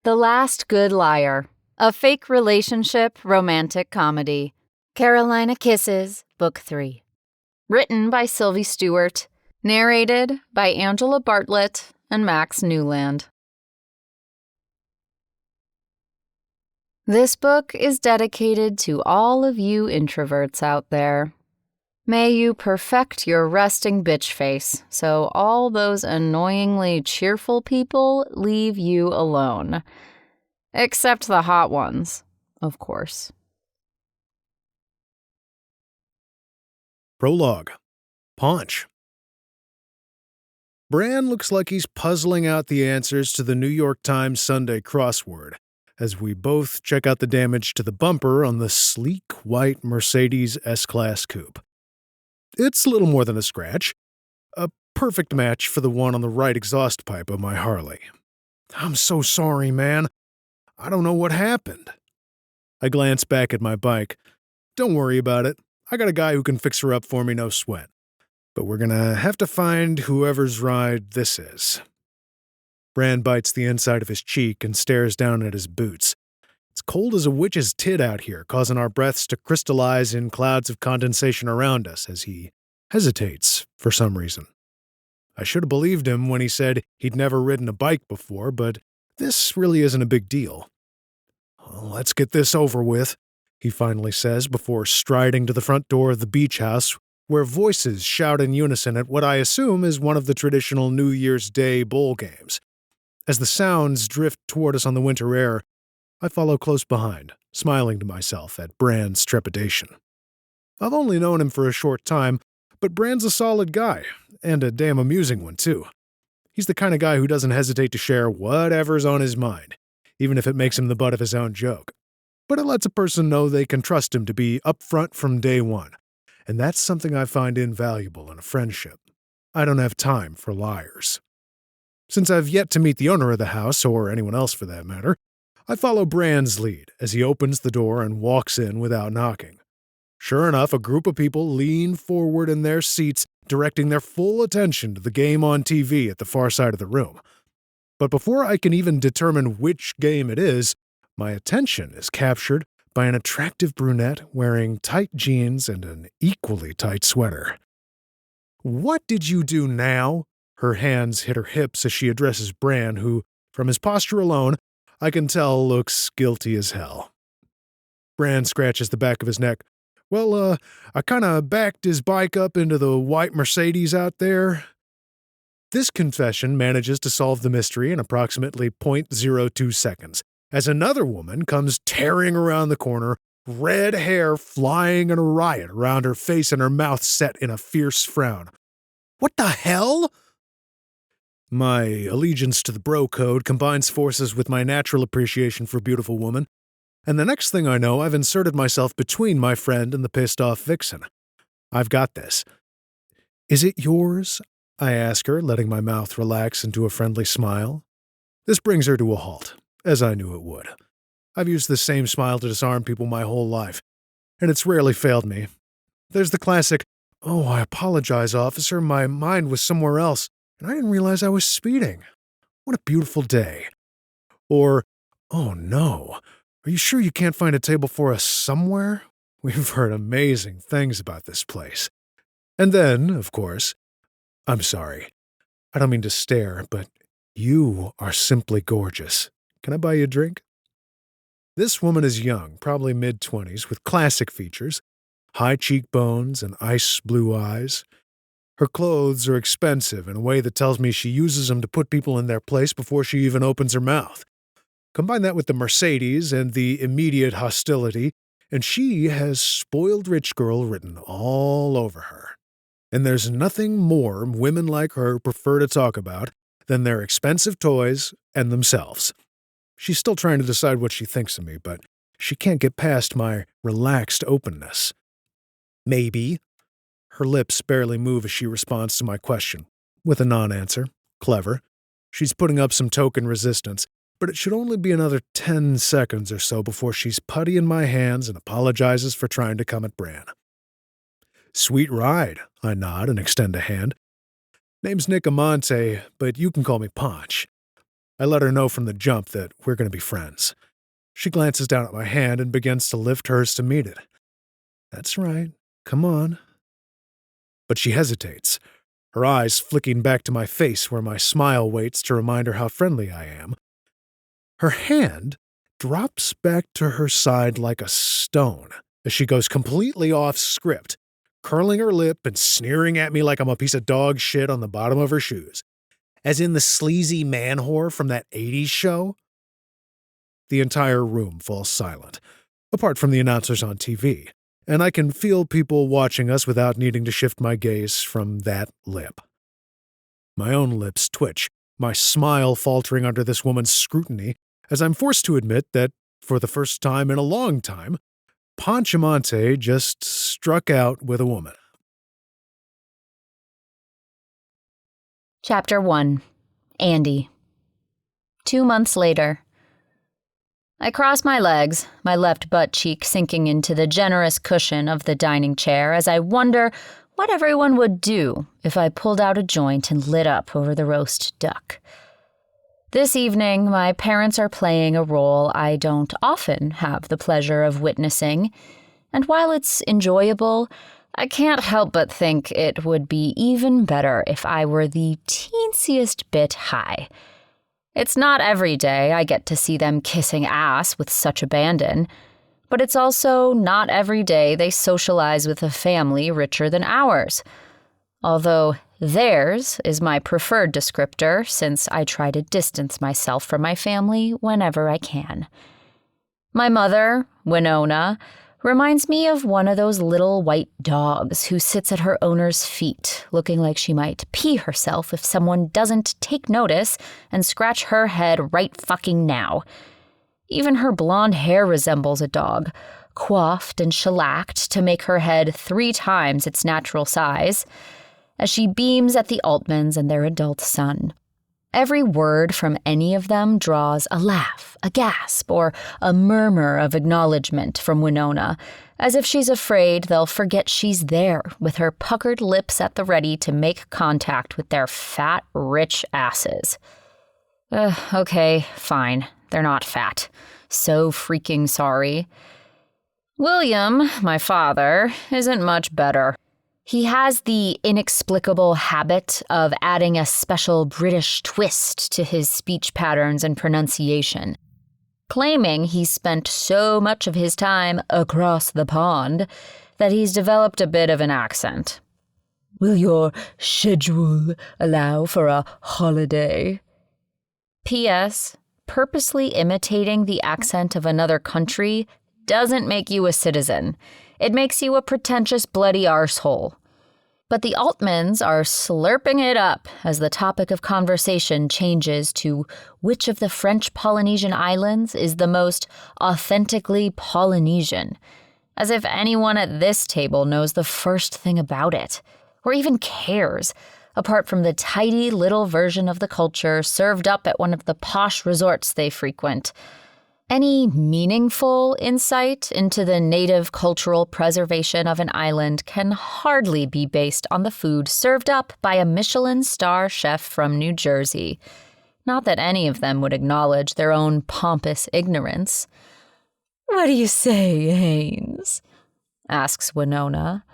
The Last Good Liar, a fake relationship romantic comedy. Carolina Kisses, Book 3. Written by Sylvie Stewart. Narrated by Angela Bartlett and Max Newland. This book is dedicated to all of you introverts out there. May you perfect your resting bitch face so all those annoyingly cheerful people leave you alone. Except the hot ones, of course. Prologue. Ponch. Bran looks like he's puzzling out the answers to the New York Times Sunday crossword as we both check out the damage to the bumper on the sleek white Mercedes S-Class coupe. It's little more than a scratch, a perfect match for the one on the right exhaust pipe of my Harley. I'm so sorry, man. I don't know what happened. I glance back at my bike. Don't worry about it. I got a guy who can fix her up for me, no sweat. But we're gonna have to find whoever's ride this is. Bran bites the inside of his cheek and stares down at his boots. It's cold as a witch's tit out here, causing our breaths to crystallize in clouds of condensation around us as he hesitates for some reason. I should have believed him when he said he'd never ridden a bike before, but this really isn't a big deal. Well, let's get this over with, he finally says before striding to the front door of the beach house, where voices shout in unison at what I assume is one of the traditional New Year's Day bowl games. As the sounds drift toward us on the winter air, I follow close behind, smiling to myself at Bran's trepidation. I've only known him for a short time, but Bran's a solid guy, and a damn amusing one, too. He's the kind of guy who doesn't hesitate to share whatever's on his mind, even if it makes him the butt of his own joke. But it lets a person know they can trust him to be upfront from day one, and that's something I find invaluable in a friendship. I don't have time for liars. Since I've yet to meet the owner of the house, or anyone else for that matter, I follow Bran's lead as he opens the door and walks in without knocking. Sure enough, a group of people lean forward in their seats, directing their full attention to the game on TV at the far side of the room. But before I can even determine which game it is, my attention is captured by an attractive brunette wearing tight jeans and an equally tight sweater. "What did you do now?" Her hands hit her hips as she addresses Bran, who, from his posture alone, I can tell looks guilty as hell. Bran scratches the back of his neck. "Well, I kinda backed his bike up into the white Mercedes out there." This confession manages to solve the mystery in approximately .02 seconds, as another woman comes tearing around the corner, red hair flying in a riot around her face and her mouth set in a fierce frown. "What the hell?" My allegiance to the bro code combines forces with my natural appreciation for beautiful women, and the next thing I know, I've inserted myself between my friend and the pissed-off vixen. I've got this. "Is it yours?" I ask her, letting my mouth relax into a friendly smile. This brings her to a halt, as I knew it would. I've used this same smile to disarm people my whole life, and it's rarely failed me. There's the classic, "Oh, I apologize, officer, my mind was somewhere else, and I didn't realize I was speeding. What a beautiful day." Or, "Oh no, are you sure you can't find a table for us somewhere? We've heard amazing things about this place." And then, of course, "I'm sorry. I don't mean to stare, but you are simply gorgeous. Can I buy you a drink?" This woman is young, probably mid-20s, with classic features, high cheekbones and ice blue eyes. Her clothes are expensive in a way that tells me she uses them to put people in their place before she even opens her mouth. Combine that with the Mercedes and the immediate hostility, and she has spoiled rich girl written all over her. And there's nothing more women like her prefer to talk about than their expensive toys and themselves. She's still trying to decide what she thinks of me, but she can't get past my relaxed openness. "Maybe." Her lips barely move as she responds to my question, with a non-answer. Clever. She's putting up some token resistance, but it should only be another 10 seconds or so before she's putty in my hands and apologizes for trying to come at Bran. "Sweet ride," I nod and extend a hand. "Name's Nick Amante, but you can call me Ponch. I let her know from the jump that we're going to be friends. She glances down at my hand and begins to lift hers to meet it. That's right. Come on. But she hesitates, her eyes flicking back to my face where my smile waits to remind her how friendly I am. Her hand drops back to her side like a stone as she goes completely off script, curling her lip and sneering at me like I'm a piece of dog shit on the bottom of her shoes. As in the sleazy man whore from that 80s show. The entire room falls silent, apart from the announcers on TV, and I can feel people watching us without needing to shift my gaze from that lip. My own lips twitch, my smile faltering under this woman's scrutiny, as I'm forced to admit that, for the first time in a long time, Ponch Amante just struck out with a woman. Chapter 1. ANDIE. 2 months later. I cross my legs, my left butt cheek sinking into the generous cushion of the dining chair as I wonder what everyone would do if I pulled out a joint and lit up over the roast duck. This evening, my parents are playing a role I don't often have the pleasure of witnessing, and while it's enjoyable, I can't help but think it would be even better if I were the teensiest bit high. It's not every day I get to see them kissing ass with such abandon, but it's also not every day they socialize with a family richer than ours. Although theirs is my preferred descriptor since I try to distance myself from my family whenever I can. My mother, Winona, reminds me of one of those little white dogs who sits at her owner's feet, looking like she might pee herself if someone doesn't take notice and scratch her head right fucking now. Even her blonde hair resembles a dog, coiffed and shellacked to make her head 3 times its natural size, as she beams at the Altmans and their adult son. Every word from any of them draws a laugh, a gasp, or a murmur of acknowledgement from Winona, as if she's afraid they'll forget she's there with her puckered lips at the ready to make contact with their fat, rich asses. Okay, fine. They're not fat. So freaking sorry. William, my father, isn't much better. He has the inexplicable habit of adding a special British twist to his speech patterns and pronunciation, claiming he's spent so much of his time across the pond that he's developed a bit of an accent. Will your schedule allow for a holiday? P.S. Purposely imitating the accent of another country doesn't make you a citizen. It makes you a pretentious bloody arsehole. But the Altmans are slurping it up as the topic of conversation changes to which of the French Polynesian islands is the most authentically Polynesian, as if anyone at this table knows the first thing about it, or even cares, apart from the tidy little version of the culture served up at one of the posh resorts they frequent. Any meaningful insight into the native cultural preservation of an island can hardly be based on the food served up by a Michelin star chef from New Jersey. Not that any of them would acknowledge their own pompous ignorance. "What do you say, Haynes?" asks Winona.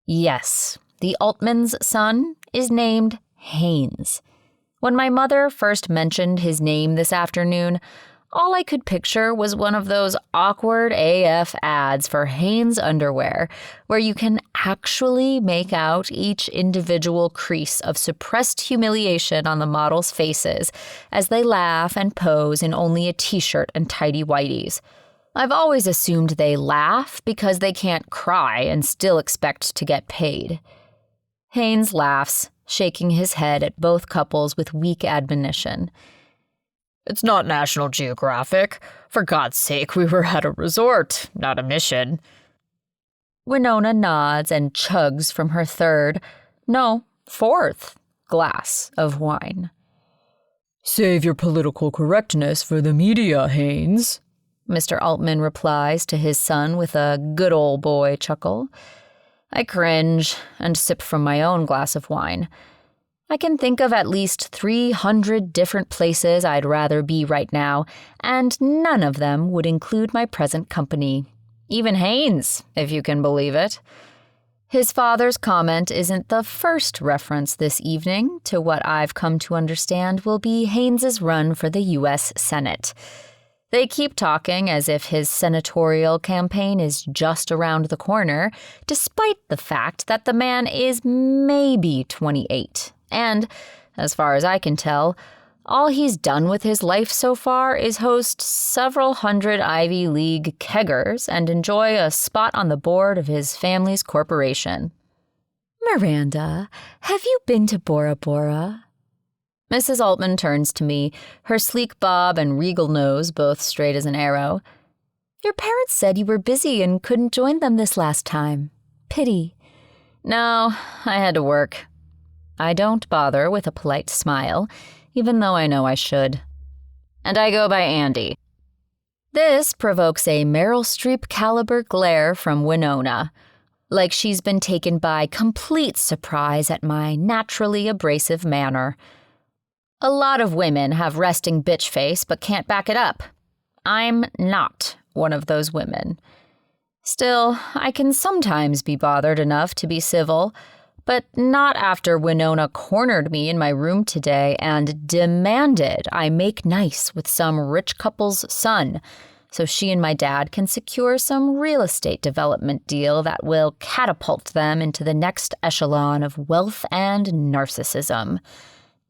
Yes, the Altman's son is named Haynes. When my mother first mentioned his name this afternoon, all I could picture was one of those awkward AF ads for Hanes underwear, where you can actually make out each individual crease of suppressed humiliation on the models' faces as they laugh and pose in only a t-shirt and tidy whities. I've always assumed they laugh because they can't cry and still expect to get paid. Haynes laughs, shaking his head at both couples with weak admonition. "It's not National Geographic. For God's sake, we were at a resort, not a mission." Winona nods and chugs from her fourth glass of wine. "Save your political correctness for the media, Haynes," Mr. Altman replies to his son with a good old boy chuckle. I cringe and sip from my own glass of wine. I can think of at least 300 different places I'd rather be right now, and none of them would include my present company. Even Haynes, if you can believe it. His father's comment isn't the first reference this evening to what I've come to understand will be Haynes's run for the U.S. Senate. They keep talking as if his senatorial campaign is just around the corner, despite the fact that the man is maybe 28. And, as far as I can tell, all he's done with his life so far is host several hundred Ivy League keggers and enjoy a spot on the board of his family's corporation. Miranda, have you been to Bora Bora? Mrs. Altman turns to me, her sleek bob and regal nose both straight as an arrow. Your parents said you were busy and couldn't join them this last time. Pity. No, I had to work. I don't bother with a polite smile, even though I know I should. And I go by ANDIE. This provokes a Meryl Streep caliber glare from Winona, like she's been taken by complete surprise at my naturally abrasive manner. A lot of women have resting bitch face but can't back it up. I'm not one of those women. Still, I can sometimes be bothered enough to be civil, but not after Winona cornered me in my room today and demanded I make nice with some rich couple's son so she and my dad can secure some real estate development deal that will catapult them into the next echelon of wealth and narcissism.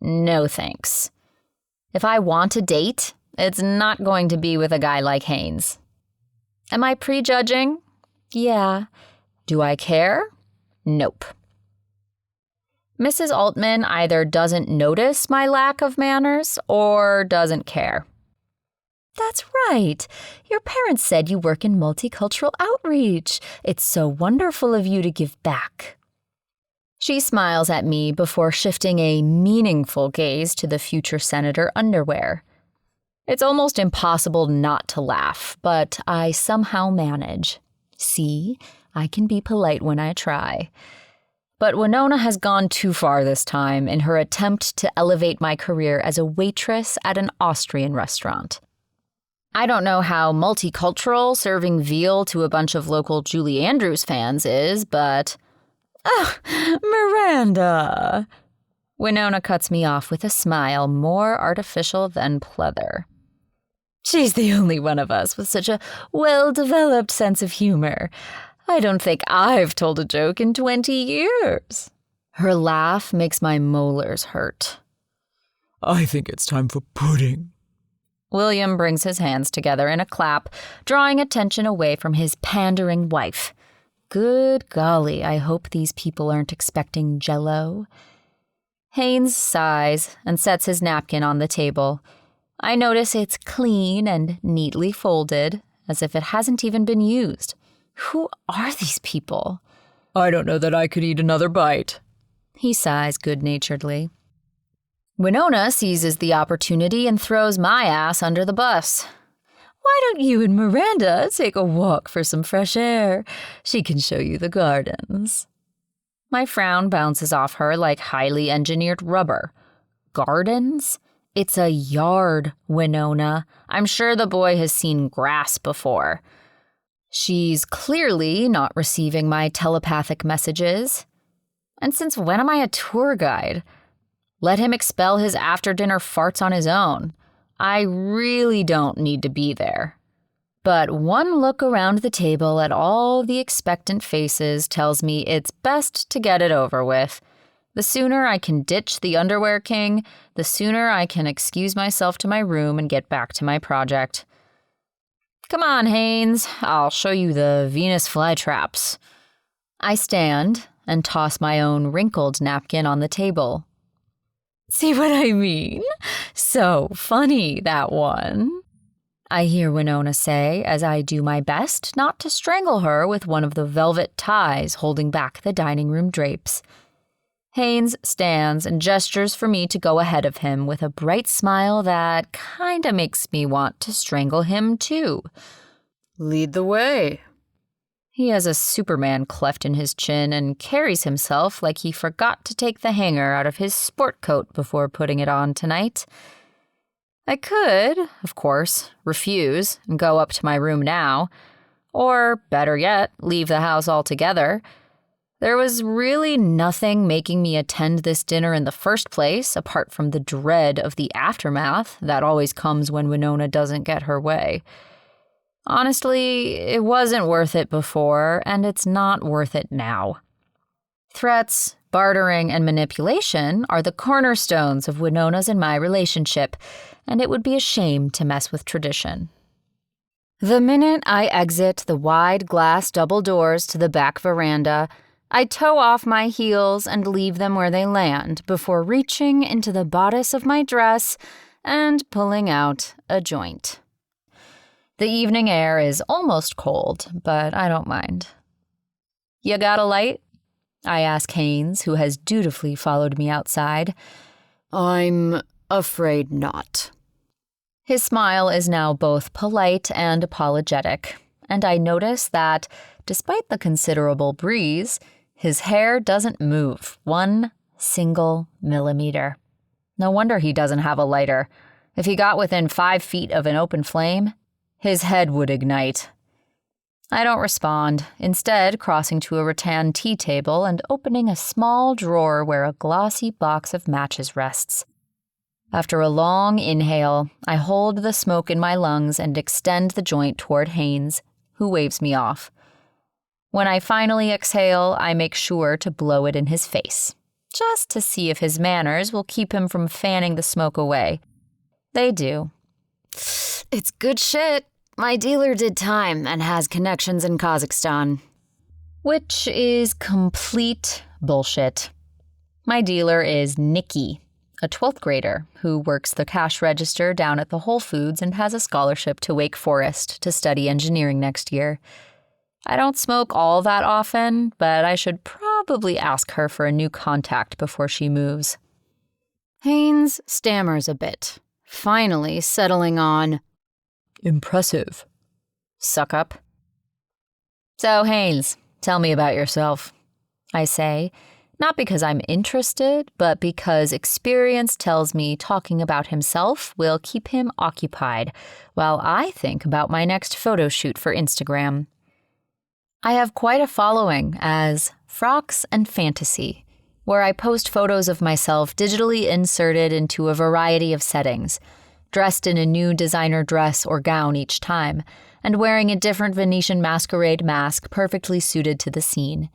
No thanks. If I want a date, it's not going to be with a guy like Haynes. Am I prejudging? Yeah. Do I care? Nope. Mrs. Altman either doesn't notice my lack of manners or doesn't care. That's right. Your parents said you work in multicultural outreach. It's so wonderful of you to give back. She smiles at me before shifting a meaningful gaze to the future senator underwear. It's almost impossible not to laugh, but I somehow manage. See, I can be polite when I try. But Winona has gone too far this time in her attempt to elevate my career as a waitress at an Austrian restaurant. I don't know how multicultural serving veal to a bunch of local Julie Andrews fans is, but... Oh, Miranda! Winona cuts me off with a smile more artificial than pleather. She's the only one of us with such a well-developed sense of humor. I don't think I've told a joke in 20 years. Her laugh makes my molars hurt. I think it's time for pudding. William brings his hands together in a clap, drawing attention away from his pandering wife. Good golly, I hope these people aren't expecting Jell-O. Haynes sighs and sets his napkin on the table. I notice it's clean and neatly folded, as if it hasn't even been used. Who are these people? I don't know that I could eat another bite. He sighs good-naturedly. Winona seizes the opportunity and throws my ass under the bus. Why don't you and Miranda take a walk for some fresh air? She can show you the gardens. My frown bounces off her like highly engineered rubber. Gardens? It's a yard, Winona. I'm sure the boy has seen grass before. She's clearly not receiving my telepathic messages. And since when am I a tour guide? Let him expel his after-dinner farts on his own. I really don't need to be there. But one look around the table at all the expectant faces tells me it's best to get it over with. The sooner I can ditch the underwear king, the sooner I can excuse myself to my room and get back to my project. Come on, Haynes, I'll show you the Venus flytraps. I stand and toss my own wrinkled napkin on the table. See what I mean? So funny, that one. I hear Winona say as I do my best not to strangle her with one of the velvet ties holding back the dining room drapes. Haynes stands and gestures for me to go ahead of him with a bright smile that kinda makes me want to strangle him too. Lead the way. He has a Superman cleft in his chin and carries himself like he forgot to take the hanger out of his sport coat before putting it on tonight. I could, of course, refuse and go up to my room now, or, better yet, leave the house altogether. There was really nothing making me attend this dinner in the first place, apart from the dread of the aftermath that always comes when Winona doesn't get her way. Honestly, it wasn't worth it before, and it's not worth it now. Threats, bartering, and manipulation are the cornerstones of Winona's and my relationship, and it would be a shame to mess with tradition. The minute I exit the wide glass double doors to the back veranda, I toe off my heels and leave them where they land before reaching into the bodice of my dress and pulling out a joint. The evening air is almost cold, but I don't mind. "You got a light?" I ask Haynes, who has dutifully followed me outside. "I'm afraid not." His smile is now both polite and apologetic, and I notice that, despite the considerable breeze, his hair doesn't move 1 single millimeter. No wonder he doesn't have a lighter. If he got within 5 feet of an open flame, his head would ignite. I don't respond, instead crossing to a rattan tea table and opening a small drawer where a glossy box of matches rests. After a long inhale, I hold the smoke in my lungs and extend the joint toward Haynes, who waves me off. When I finally exhale, I make sure to blow it in his face, just to see if his manners will keep him from fanning the smoke away. They do. "It's good shit. My dealer did time and has connections in Kazakhstan." Which is complete bullshit. My dealer is Nikki, a 12th grader who works the cash register down at the Whole Foods and has a scholarship to Wake Forest to study engineering next year. I don't smoke all that often, but I should probably ask her for a new contact before she moves. Haynes stammers a bit, finally settling on, "Impressive." "Suck up." "So, Haynes, tell me about yourself," I say, not because I'm interested, but because experience tells me talking about himself will keep him occupied while I think about my next photo shoot for Instagram. I have quite a following as Frocks and Fantasy, where I post photos of myself digitally inserted into a variety of settings, dressed in a new designer dress or gown each time, and wearing a different Venetian masquerade mask perfectly suited to the scene.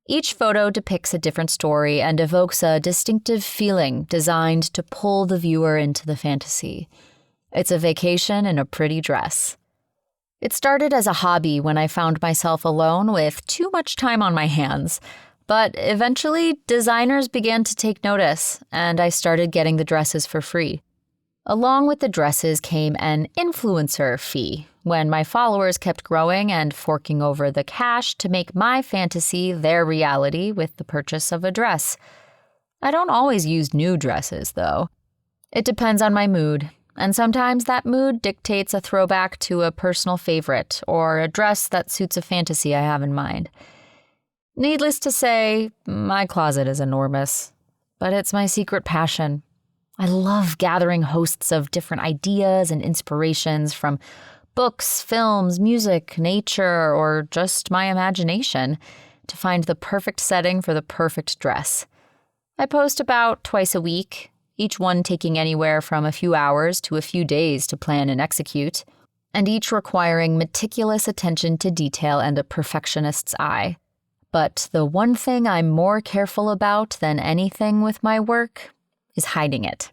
Each photo depicts a different story and evokes a distinctive feeling designed to pull the viewer into the fantasy. It's a vacation in a pretty dress. It started as a hobby when I found myself alone with too much time on my hands, but eventually designers began to take notice, and I started getting the dresses for free. Along with the dresses came an influencer fee when my followers kept growing and forking over the cash to make my fantasy their reality with the purchase of a dress. I don't always use new dresses, though. It depends on my mood, and sometimes that mood dictates a throwback to a personal favorite or a dress that suits a fantasy I have in mind. Needless to say, my closet is enormous, but it's my secret passion. I love gathering hosts of different ideas and inspirations from books, films, music, nature, or just my imagination to find the perfect setting for the perfect dress. I post about twice a week, each one taking anywhere from a few hours to a few days to plan and execute, and each requiring meticulous attention to detail and a perfectionist's eye. But the one thing I'm more careful about than anything with my work is hiding it.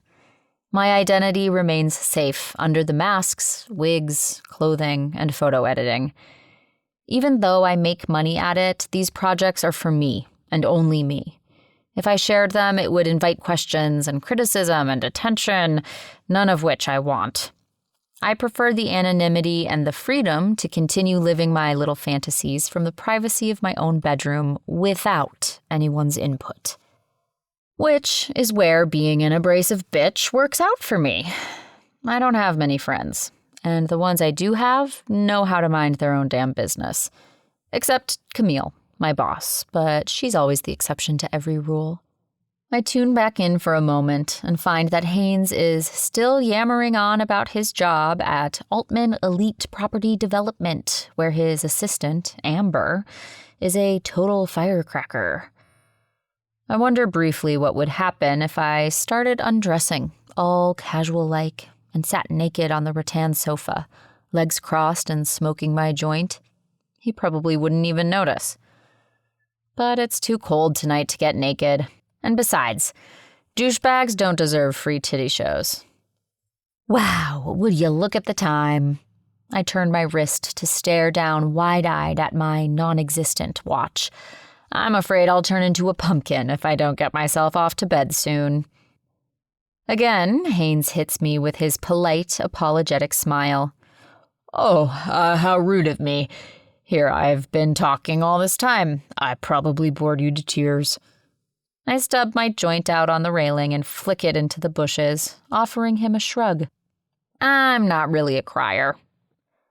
My identity remains safe under the masks, wigs, clothing, and photo editing. Even though I make money at it, these projects are for me, and only me. If I shared them, it would invite questions and criticism and attention, none of which I want. I prefer the anonymity and the freedom to continue living my little fantasies from the privacy of my own bedroom without anyone's input. Which is where being an abrasive bitch works out for me. I don't have many friends, and the ones I do have know how to mind their own damn business. Except Camille, my boss, but she's always the exception to every rule. I tune back in for a moment and find that Haynes is still yammering on about his job at Altman Elite Property Development, where his assistant, Amber, is a total firecracker. I wonder briefly what would happen if I started undressing, all casual-like, and sat naked on the rattan sofa, legs crossed and smoking my joint. He probably wouldn't even notice. But it's too cold tonight to get naked. And besides, douchebags don't deserve free titty shows. Wow, would you look at the time? I turned my wrist to stare down wide-eyed at my non-existent watch. I'm afraid I'll turn into a pumpkin if I don't get myself off to bed soon. Again, Haynes hits me with his polite, apologetic smile. Oh, how rude of me. Here I've been talking all this time. I probably bored you to tears. I stub my joint out on the railing and flick it into the bushes, offering him a shrug. I'm not really a crier.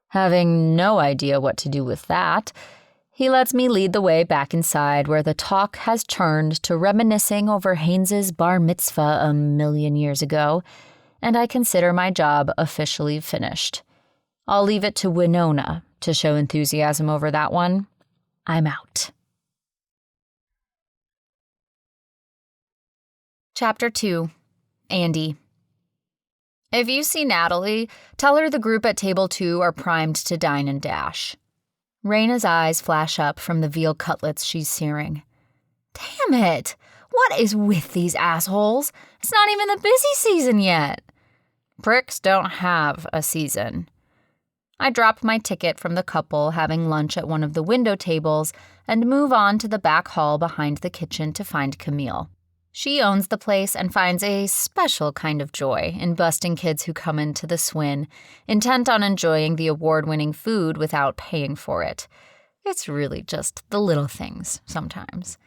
Having no idea what to do with that, he lets me lead the way back inside where the talk has turned to reminiscing over Haynes's bar mitzvah a million years ago, and I consider my job officially finished. I'll leave it to Winona to show enthusiasm over that one. I'm out. Chapter 2. ANDIE. If you see Natalie, tell her the group at table 2 are primed to dine and dash. Raina's eyes flash up from the veal cutlets she's searing. Damn it! What is with these assholes? It's not even the busy season yet. Pricks don't have a season. I drop my ticket from the couple having lunch at one of the window tables and move on to the back hall behind the kitchen to find Camille. She owns the place and finds a special kind of joy in busting kids who come into the Swin, intent on enjoying the award-winning food without paying for it. It's really just the little things, sometimes.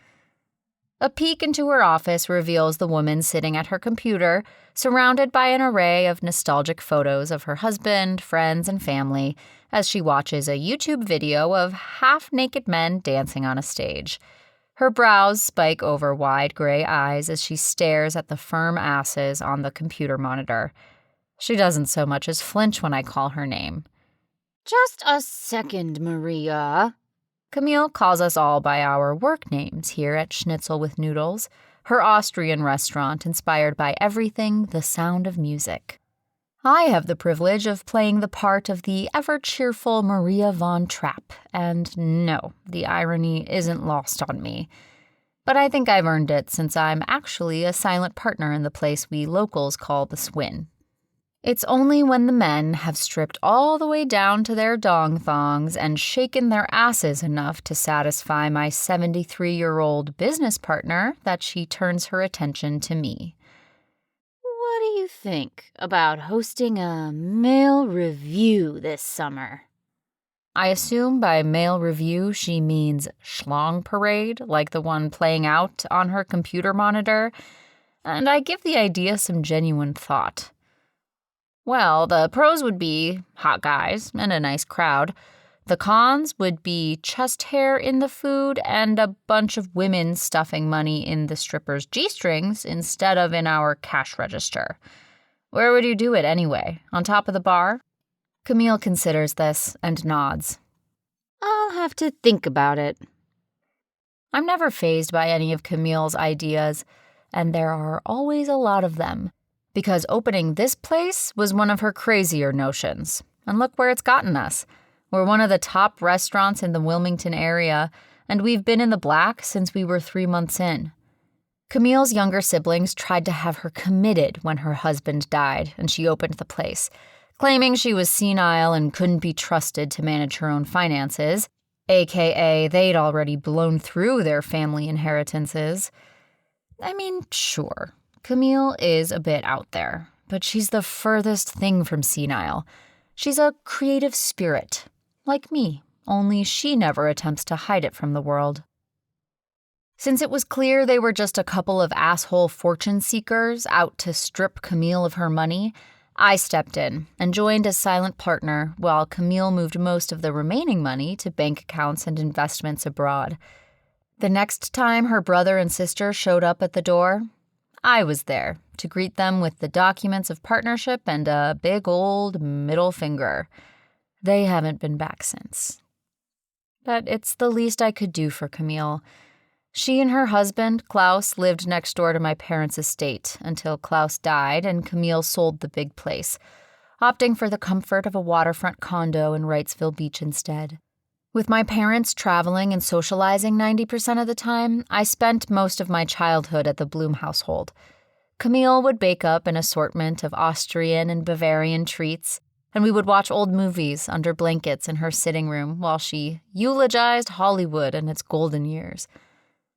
A peek into her office reveals the woman sitting at her computer, surrounded by an array of nostalgic photos of her husband, friends, and family, as she watches a YouTube video of half-naked men dancing on a stage. Her brows spike over wide gray eyes as she stares at the firm asses on the computer monitor. She doesn't so much as flinch when I call her name. Just a second, Maria. Camille calls us all by our work names here at Schnitzel with Noodles, her Austrian restaurant inspired by everything the sound of music. I have the privilege of playing the part of the ever-cheerful Maria von Trapp, and no, the irony isn't lost on me. But I think I've earned it since I'm actually a silent partner in the place we locals call the Swin. It's only when the men have stripped all the way down to their dong thongs and shaken their asses enough to satisfy my 73-year-old business partner that she turns her attention to me. What do you think about hosting a male review this summer? I assume by male review she means schlong parade, like the one playing out on her computer monitor, and I give the idea some genuine thought. Well, the pros would be hot guys and a nice crowd. The cons would be chest hair in the food and a bunch of women stuffing money in the strippers' G-strings instead of in our cash register. Where would you do it anyway? On top of the bar? Camille considers this and nods. I'll have to think about it. I'm never fazed by any of Camille's ideas, and there are always a lot of them, because opening this place was one of her crazier notions. And look where it's gotten us. We're one of the top restaurants in the Wilmington area, and we've been in the black since we were 3 months in. Camille's younger siblings tried to have her committed when her husband died, and she opened the place, claiming she was senile and couldn't be trusted to manage her own finances, aka they'd already blown through their family inheritances. I mean, sure, Camille is a bit out there, but she's the furthest thing from senile. She's a creative spirit. Like me, only she never attempts to hide it from the world. Since it was clear they were just a couple of asshole fortune seekers out to strip Camille of her money, I stepped in and joined as silent partner while Camille moved most of the remaining money to bank accounts and investments abroad. The next time her brother and sister showed up at the door, I was there to greet them with the documents of partnership and a big old middle finger. They haven't been back since. But it's the least I could do for Camille. She and her husband, Klaus, lived next door to my parents' estate until Klaus died and Camille sold the big place, opting for the comfort of a waterfront condo in Wrightsville Beach instead. With my parents traveling and socializing 90% of the time, I spent most of my childhood at the Bloom household. Camille would bake up an assortment of Austrian and Bavarian treats, and we would watch old movies under blankets in her sitting room while she eulogized Hollywood and its golden years.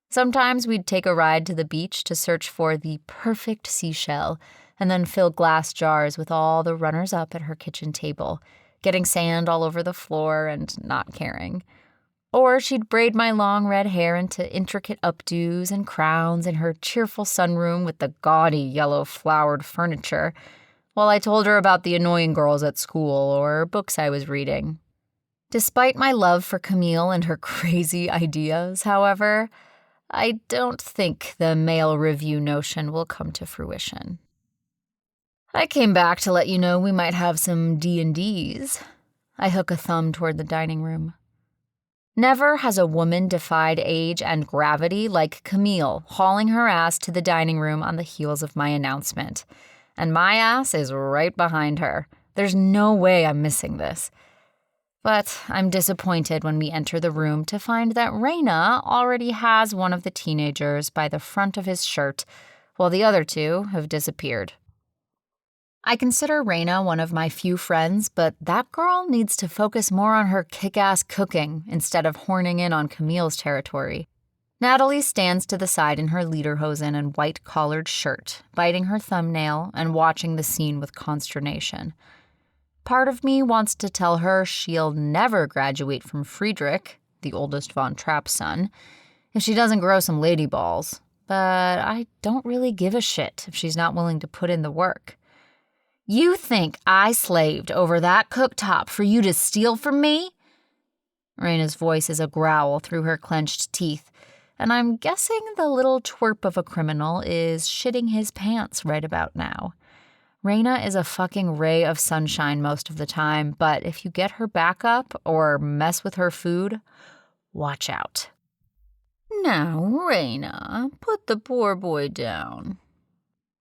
Sometimes we'd take a ride to the beach to search for the perfect seashell and then fill glass jars with all the runners-up at her kitchen table, getting sand all over the floor and not caring. Or she'd braid my long red hair into intricate updos and crowns in her cheerful sunroom with the gaudy yellow flowered furniture, while I told her about the annoying girls at school or books I was reading. Despite my love for Camille and her crazy ideas, however, I don't think the mail review notion will come to fruition. I came back to let you know we might have some D&Ds. I hook a thumb toward the dining room. Never has a woman defied age and gravity like Camille hauling her ass to the dining room on the heels of my announcement. And my ass is right behind her. There's no way I'm missing this. But I'm disappointed when we enter the room to find that Raina already has one of the teenagers by the front of his shirt, while the other two have disappeared. I consider Raina one of my few friends, but that girl needs to focus more on her kick-ass cooking instead of horning in on Camille's territory. Natalie stands to the side in her lederhosen and white-collared shirt, biting her thumbnail and watching the scene with consternation. Part of me wants to tell her she'll never graduate from Friedrich, the oldest Von Trapp's son, if she doesn't grow some lady balls, but I don't really give a shit if she's not willing to put in the work. You think I slaved over that cooktop for you to steal from me? Raina's voice is a growl through her clenched teeth, and I'm guessing the little twerp of a criminal is shitting his pants right about now. Raina is a fucking ray of sunshine most of the time, but if you get her back up or mess with her food, watch out. Now, Raina, put the poor boy down.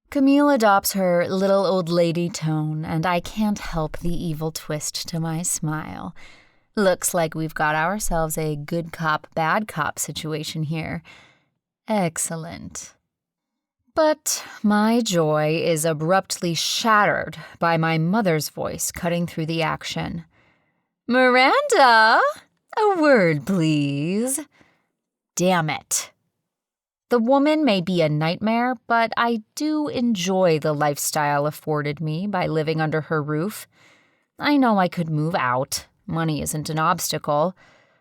Camille adopts her little old lady tone, and I can't help the evil twist to my smile. Looks like we've got ourselves a good cop, bad cop situation here. Excellent. But my joy is abruptly shattered by my mother's voice cutting through the action. Miranda, a word, please. Damn it. The woman may be a nightmare, but I do enjoy the lifestyle afforded me by living under her roof. I know I could move out. Money isn't an obstacle.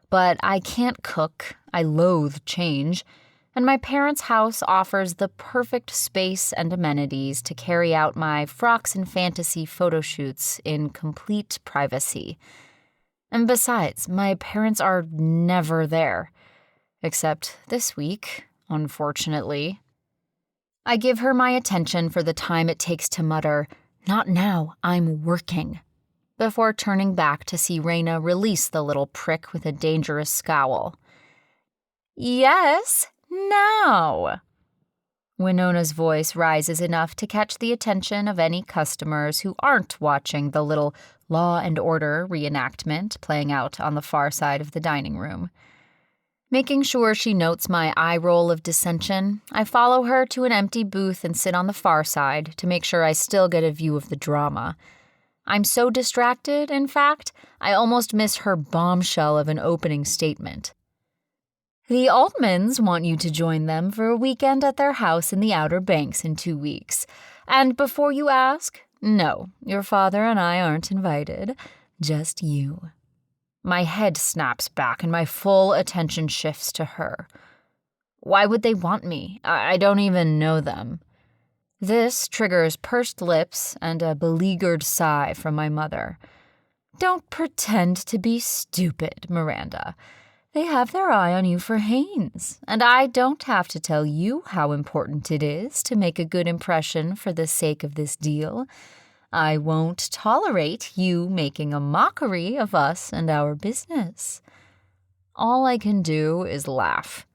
But I can't cook. I loathe change. And my parents' house offers the perfect space and amenities to carry out my frocks and fantasy photo shoots in complete privacy. And besides, my parents are never there. Except this week, unfortunately. I give her my attention for the time it takes to mutter, "Not now, I'm working," before turning back to see Raina release the little prick with a dangerous scowl. Yes, now. Winona's voice rises enough to catch the attention of any customers who aren't watching the little Law and Order reenactment playing out on the far side of the dining room. Making sure she notes my eye roll of dissension, I follow her to an empty booth and sit on the far side to make sure I still get a view of the drama. I'm so distracted, in fact, I almost miss her bombshell of an opening statement. The Altmans want you to join them for a weekend at their house in the Outer Banks in 2 weeks. And before you ask, no, your father and I aren't invited, just you. My head snaps back and my full attention shifts to her. Why would they want me? I don't even know them. This triggers pursed lips and a beleaguered sigh from my mother. Don't pretend to be stupid, Miranda. They have their eye on you for Haynes, and I don't have to tell you how important it is to make a good impression for the sake of this deal. I won't tolerate you making a mockery of us and our business. All I can do is laugh.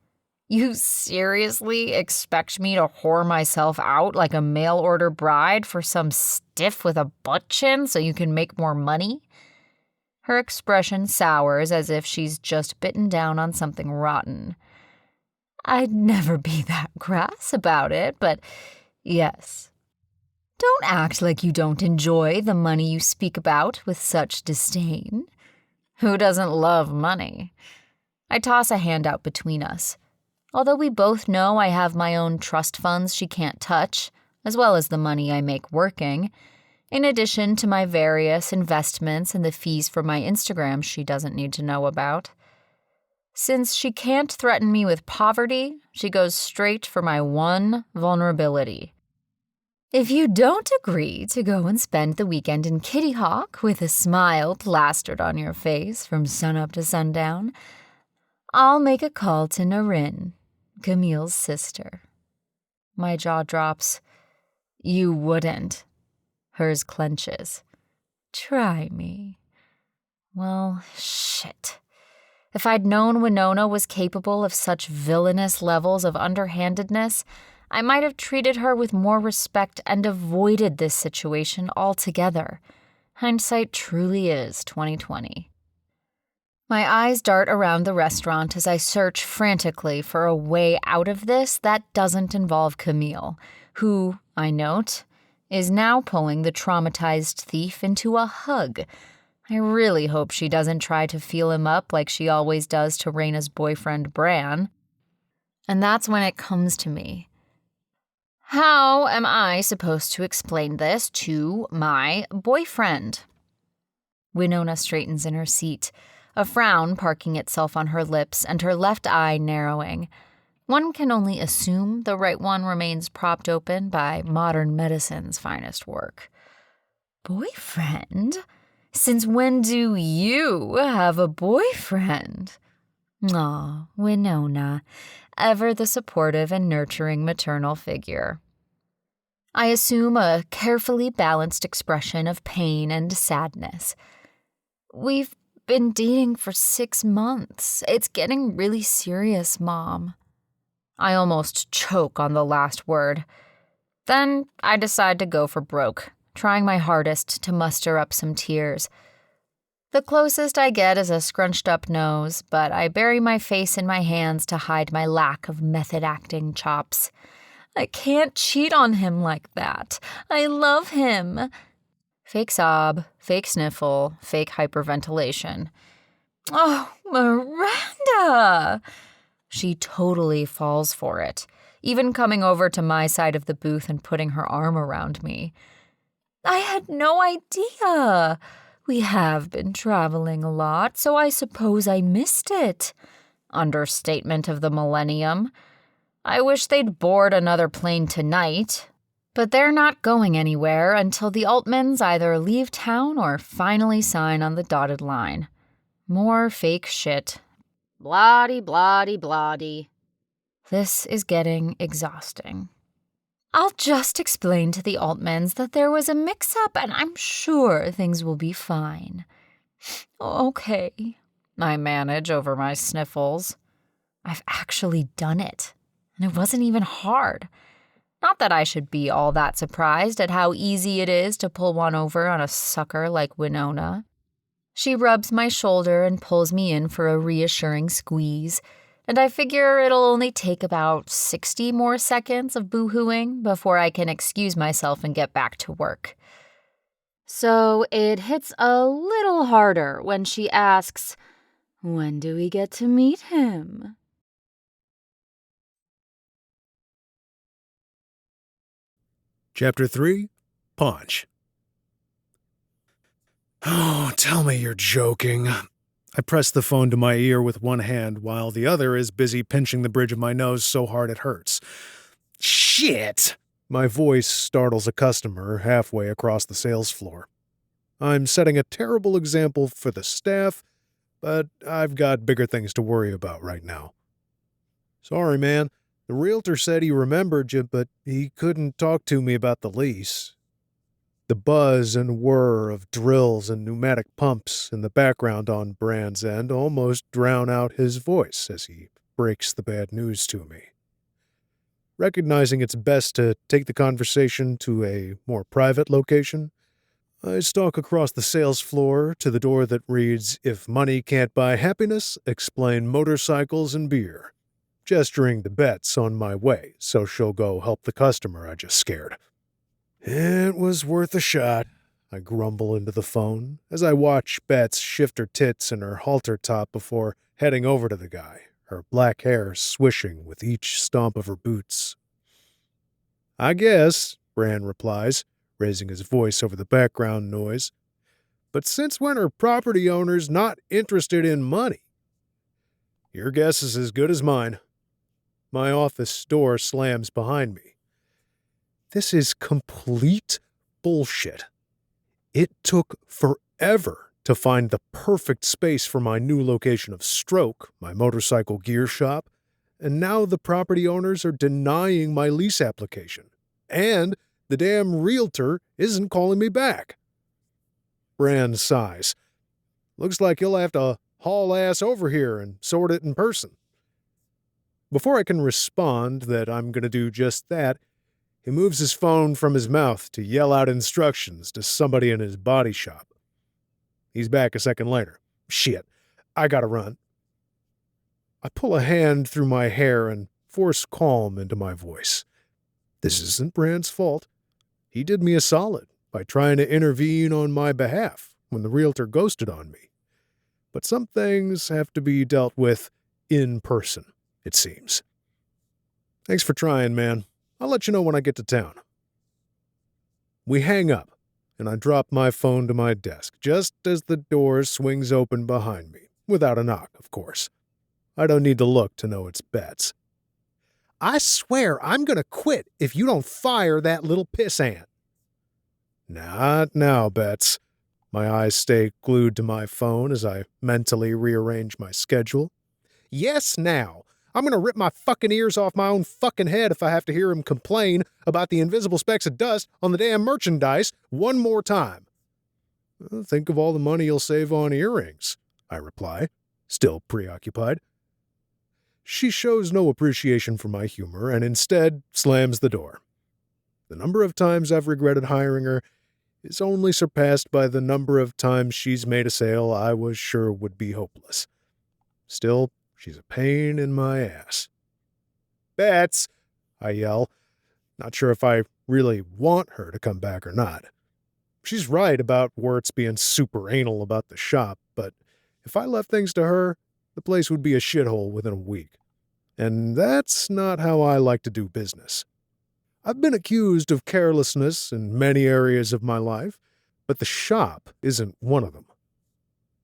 You seriously expect me to whore myself out like a mail-order bride for some stiff with a butt chin so you can make more money? Her expression sours as if she's just bitten down on something rotten. I'd never be that crass about it, but yes. Don't act like you don't enjoy the money you speak about with such disdain. Who doesn't love money? I toss a handout between us. Although we both know I have my own trust funds she can't touch, as well as the money I make working, in addition to my various investments and the fees for my Instagram she doesn't need to know about. Since she can't threaten me with poverty, she goes straight for my one vulnerability. If you don't agree to go and spend the weekend in Kitty Hawk with a smile plastered on your face from sunup to sundown, I'll make a call to Narin, Camille's sister. My jaw drops. You wouldn't. Hers clenches. Try me. Well, shit. If I'd known Winona was capable of such villainous levels of underhandedness, I might have treated her with more respect and avoided this situation altogether. Hindsight truly is 2020. My eyes dart around the restaurant as I search frantically for a way out of this that doesn't involve Camille, who, I note, is now pulling the traumatized thief into a hug. I really hope she doesn't try to feel him up like she always does to Raina's boyfriend, Bran. And that's when it comes to me. How am I supposed to explain this to my boyfriend? Winona straightens in her seat, a frown parking itself on her lips and her left eye narrowing. One can only assume the right one remains propped open by modern medicine's finest work. Boyfriend? Since when do you have a boyfriend? Aw, Winona, ever the supportive and nurturing maternal figure. I assume a carefully balanced expression of pain and sadness. We've been dating for 6 months. It's getting really serious, Mom. I almost choke on the last word. Then I decide to go for broke, trying my hardest to muster up some tears. The closest I get is a scrunched-up nose, but I bury my face in my hands to hide my lack of method-acting chops. I can't cheat on him like that. I love him. Fake sob, fake sniffle, fake hyperventilation. Oh, Miranda! She totally falls for it, even coming over to my side of the booth and putting her arm around me. I had no idea. We have been traveling a lot, so I suppose I missed it. Understatement of the millennium. I wish they'd board another plane tonight. But they're not going anywhere until the Altmans either leave town or finally sign on the dotted line. More fake shit. Blah-de, blah-de, blah-de. This is getting exhausting. I'll just explain to the Altmans that there was a mix-up and I'm sure things will be fine. Okay, I manage over my sniffles. I've actually done it, and it wasn't even hard. Not that I should be all that surprised at how easy it is to pull one over on a sucker like Winona. She rubs my shoulder and pulls me in for a reassuring squeeze, and I figure it'll only take about 60 more seconds of boo-hooing before I can excuse myself and get back to work. So it hits a little harder when she asks, when do we get to meet him? Chapter 3, Ponch. Oh, tell me you're joking. I press the phone to my ear with one hand while the other is busy pinching the bridge of my nose so hard it hurts. Shit! My voice startles a customer halfway across the sales floor. I'm setting a terrible example for the staff, but I've got bigger things to worry about right now. Sorry, man. The realtor said he remembered you, but he couldn't talk to me about the lease. The buzz and whir of drills and pneumatic pumps in the background on Brand's end almost drown out his voice as he breaks the bad news to me. Recognizing it's best to take the conversation to a more private location, I stalk across the sales floor to the door that reads, "If money can't buy happiness, explain motorcycles and beer," gesturing to Bets on my way so she'll go help the customer I just scared. It was worth a shot, I grumble into the phone as I watch Bets shift her tits in her halter top before heading over to the guy, her black hair swishing with each stomp of her boots. "I guess," Brand replies, raising his voice over the background noise. "But since when are property owners not interested in money?" Your guess is as good as mine. My office door slams behind me. This is complete bullshit. It took forever to find the perfect space for my new location of Stroke, my motorcycle gear shop, and now the property owners are denying my lease application. And the damn realtor isn't calling me back. Brand sighs. Looks like he'll have to haul ass over here and sort it in person. Before I can respond that I'm going to do just that, he moves his phone from his mouth to yell out instructions to somebody in his body shop. He's back a second later. Shit, I gotta run. I pull a hand through my hair and force calm into my voice. This isn't Brand's fault. He did me a solid by trying to intervene on my behalf when the realtor ghosted on me. But some things have to be dealt with in person, it seems. Thanks for trying, man. I'll let you know when I get to town. We hang up, and I drop my phone to my desk just as the door swings open behind me, without a knock, of course. I don't need to look to know it's Bets. "I swear I'm going to quit if you don't fire that little pissant." "Not now, Bets." My eyes stay glued to my phone as I mentally rearrange my schedule. "Yes, now. I'm going to rip my fucking ears off my own fucking head if I have to hear him complain about the invisible specks of dust on the damn merchandise one more time." "Well, think of all the money you'll save on earrings," I reply, still preoccupied. She shows no appreciation for my humor and instead slams the door. The number of times I've regretted hiring her is only surpassed by the number of times she's made a sale I was sure would be hopeless. Still, she's a pain in my ass. "Bets!" I yell, not sure if I really want her to come back or not. She's right about Wirtz being super anal about the shop, but if I left things to her, the place would be a shithole within a week. And that's not how I like to do business. I've been accused of carelessness in many areas of my life, but the shop isn't one of them.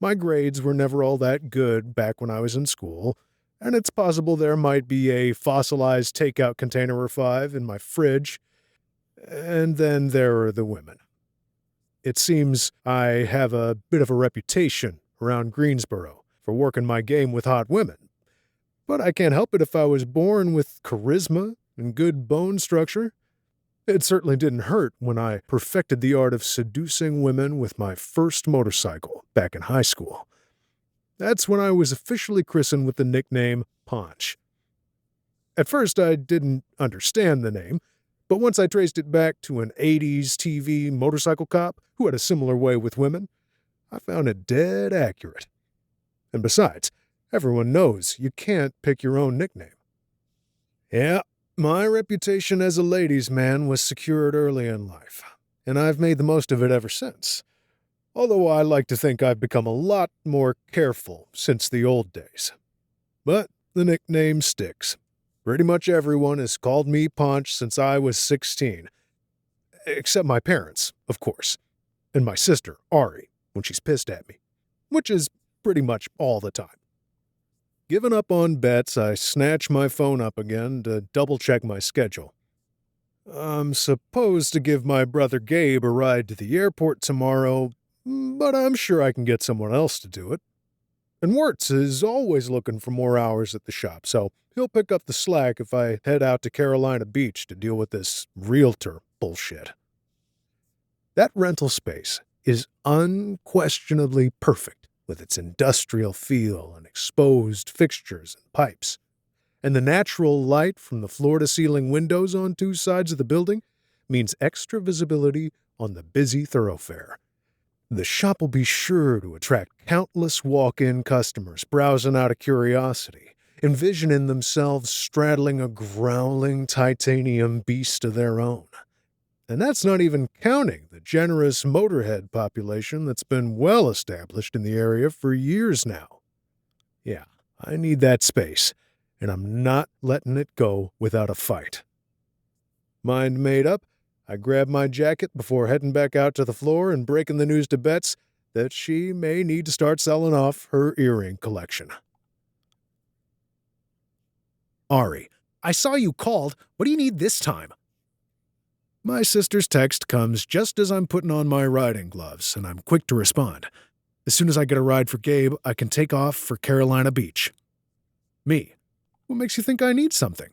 My grades were never all that good back when I was in school, and it's possible there might be a fossilized takeout container or 5 in my fridge, and then there are the women. It seems I have a bit of a reputation around Greensboro for working my game with hot women, but I can't help it if I was born with charisma and good bone structure. It certainly didn't hurt when I perfected the art of seducing women with my first motorcycle back in high school. That's when I was officially christened with the nickname Ponch. At first I didn't understand the name, but once I traced it back to an 80s TV motorcycle cop who had a similar way with women, I found it dead accurate. And besides, everyone knows you can't pick your own nickname. Yeah, my reputation as a ladies' man was secured early in life, and I've made the most of it ever since. Although I like to think I've become a lot more careful since the old days. But the nickname sticks. Pretty much everyone has called me Ponch since I was 16. Except my parents, of course. And my sister, Ari, when she's pissed at me. Which is pretty much all the time. Giving up on Bets, I snatch my phone up again to double-check my schedule. I'm supposed to give my brother Gabe a ride to the airport tomorrow, but I'm sure I can get someone else to do it. And Wirtz is always looking for more hours at the shop, so he'll pick up the slack if I head out to Carolina Beach to deal with this realtor bullshit. That rental space is unquestionably perfect with its industrial feel and exposed fixtures and pipes. And the natural light from the floor-to-ceiling windows on two sides of the building means extra visibility on the busy thoroughfare. The shop will be sure to attract countless walk-in customers browsing out of curiosity, envisioning themselves straddling a growling titanium beast of their own. And that's not even counting the generous motorhead population that's been well established in the area for years now. Yeah, I need that space, and I'm not letting it go without a fight. Mind made up, I grab my jacket before heading back out to the floor and breaking the news to Bets that she may need to start selling off her earring collection. Ari, I saw you called. What do you need this time? My sister's text comes just as I'm putting on my riding gloves, and I'm quick to respond. As soon as I get a ride for Gabe, I can take off for Carolina Beach. Me. What makes you think I need something?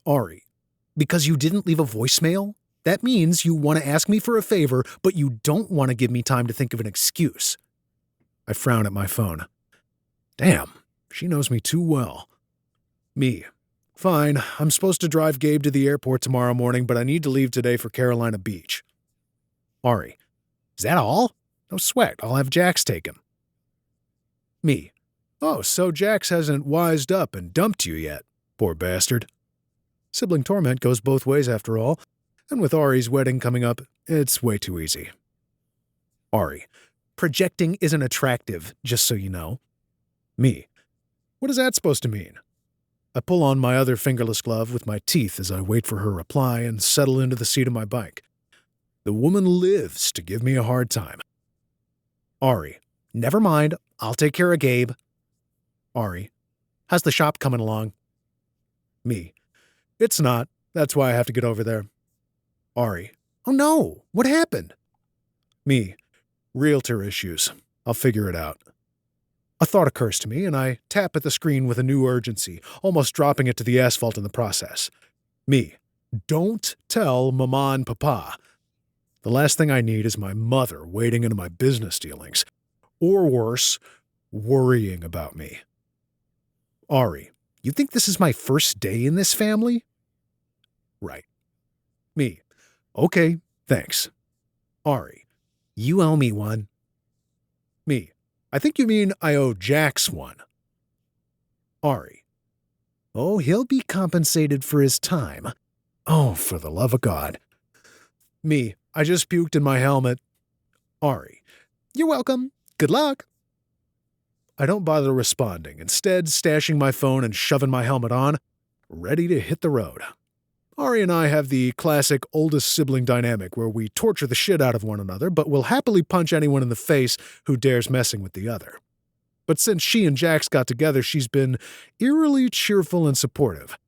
Ari, because you didn't leave a voicemail? That means you want to ask me for a favor, but you don't want to give me time to think of an excuse. I frown at my phone. Damn, she knows me too well. Me. Fine, I'm supposed to drive Gabe to the airport tomorrow morning, but I need to leave today for Carolina Beach. Ari, is that all? No sweat, I'll have Jax take him. Me. Oh, so Jax hasn't wised up and dumped you yet, poor bastard. Sibling torment goes both ways after all, and with Ari's wedding coming up, it's way too easy. Ari, projecting isn't attractive, just so you know. Me. What is that supposed to mean? I pull on my other fingerless glove with my teeth as I wait for her reply and settle into the seat of my bike. The woman lives to give me a hard time. Ari, never mind. I'll take care of Gabe. Ari, how's the shop coming along? Me. It's not. That's why I have to get over there. Ari. Oh no, what happened? Me. Realtor issues. I'll figure it out. A thought occurs to me, and I tap at the screen with a new urgency, almost dropping it to the asphalt in the process. Me. Don't tell Mama and Papa. The last thing I need is my mother wading into my business dealings. Or worse, worrying about me. Ari, you think this is my first day in this family? Right. Me. Okay, thanks. Ari, you owe me one. Me. I think you mean I owe Jax one. Ari. Oh, he'll be compensated for his time. Oh, for the love of God. Me. I just puked in my helmet. Ari. You're welcome. Good luck. I don't bother responding, instead stashing my phone and shoving my helmet on, ready to hit the road. Ari and I have the classic oldest sibling dynamic where we torture the shit out of one another, but will happily punch anyone in the face who dares messing with the other. But since she and Jax got together, she's been eerily cheerful and supportive,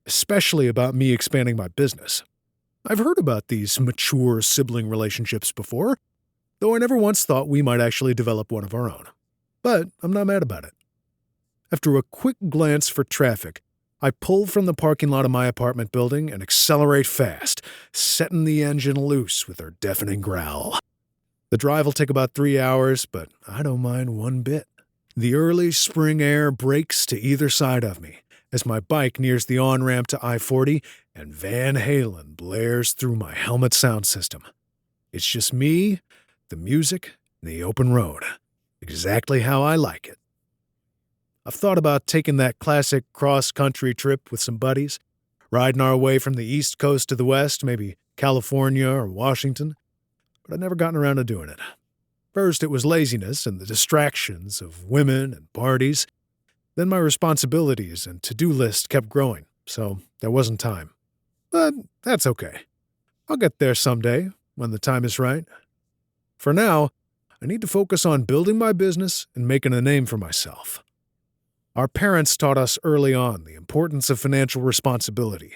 especially about me expanding my business. I've heard about these mature sibling relationships before, though I never once thought we might actually develop one of our own. But I'm not mad about it. After a quick glance for traffic, I pull from the parking lot of my apartment building and accelerate fast, setting the engine loose with her deafening growl. The drive will take about 3 hours, but I don't mind one bit. The early spring air breaks to either side of me as my bike nears the on-ramp to I-40 and Van Halen blares through my helmet sound system. It's just me, the music, and the open road. Exactly how I like it. I've thought about taking that classic cross-country trip with some buddies, riding our way from the East Coast to the West, maybe California or Washington, but I've never gotten around to doing it. First, it was laziness and the distractions of women and parties. Then my responsibilities and to-do list kept growing, so there wasn't time. But that's okay. I'll get there someday, when the time is right. For now, I need to focus on building my business and making a name for myself. Our parents taught us early on the importance of financial responsibility,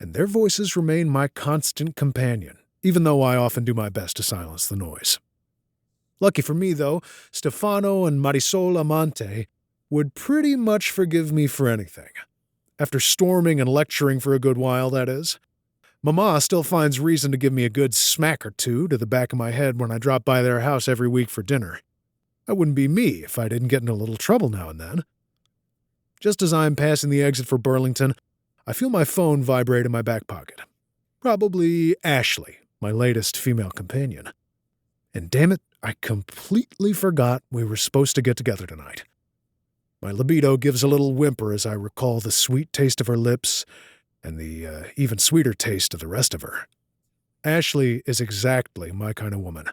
and their voices remain my constant companion, even though I often do my best to silence the noise. Lucky for me, though, Stefano and Marisol Amante would pretty much forgive me for anything. After storming and lecturing for a good while, that is. Mama still finds reason to give me a good smack or two to the back of my head when I drop by their house every week for dinner. That wouldn't be me if I didn't get into a little trouble now and then. Just as I'm passing the exit for Burlington, I feel my phone vibrate in my back pocket. Probably Ashley, my latest female companion. And damn it, I completely forgot we were supposed to get together tonight. My libido gives a little whimper as I recall the sweet taste of her lips and the even sweeter taste of the rest of her. Ashley is exactly my kind of woman.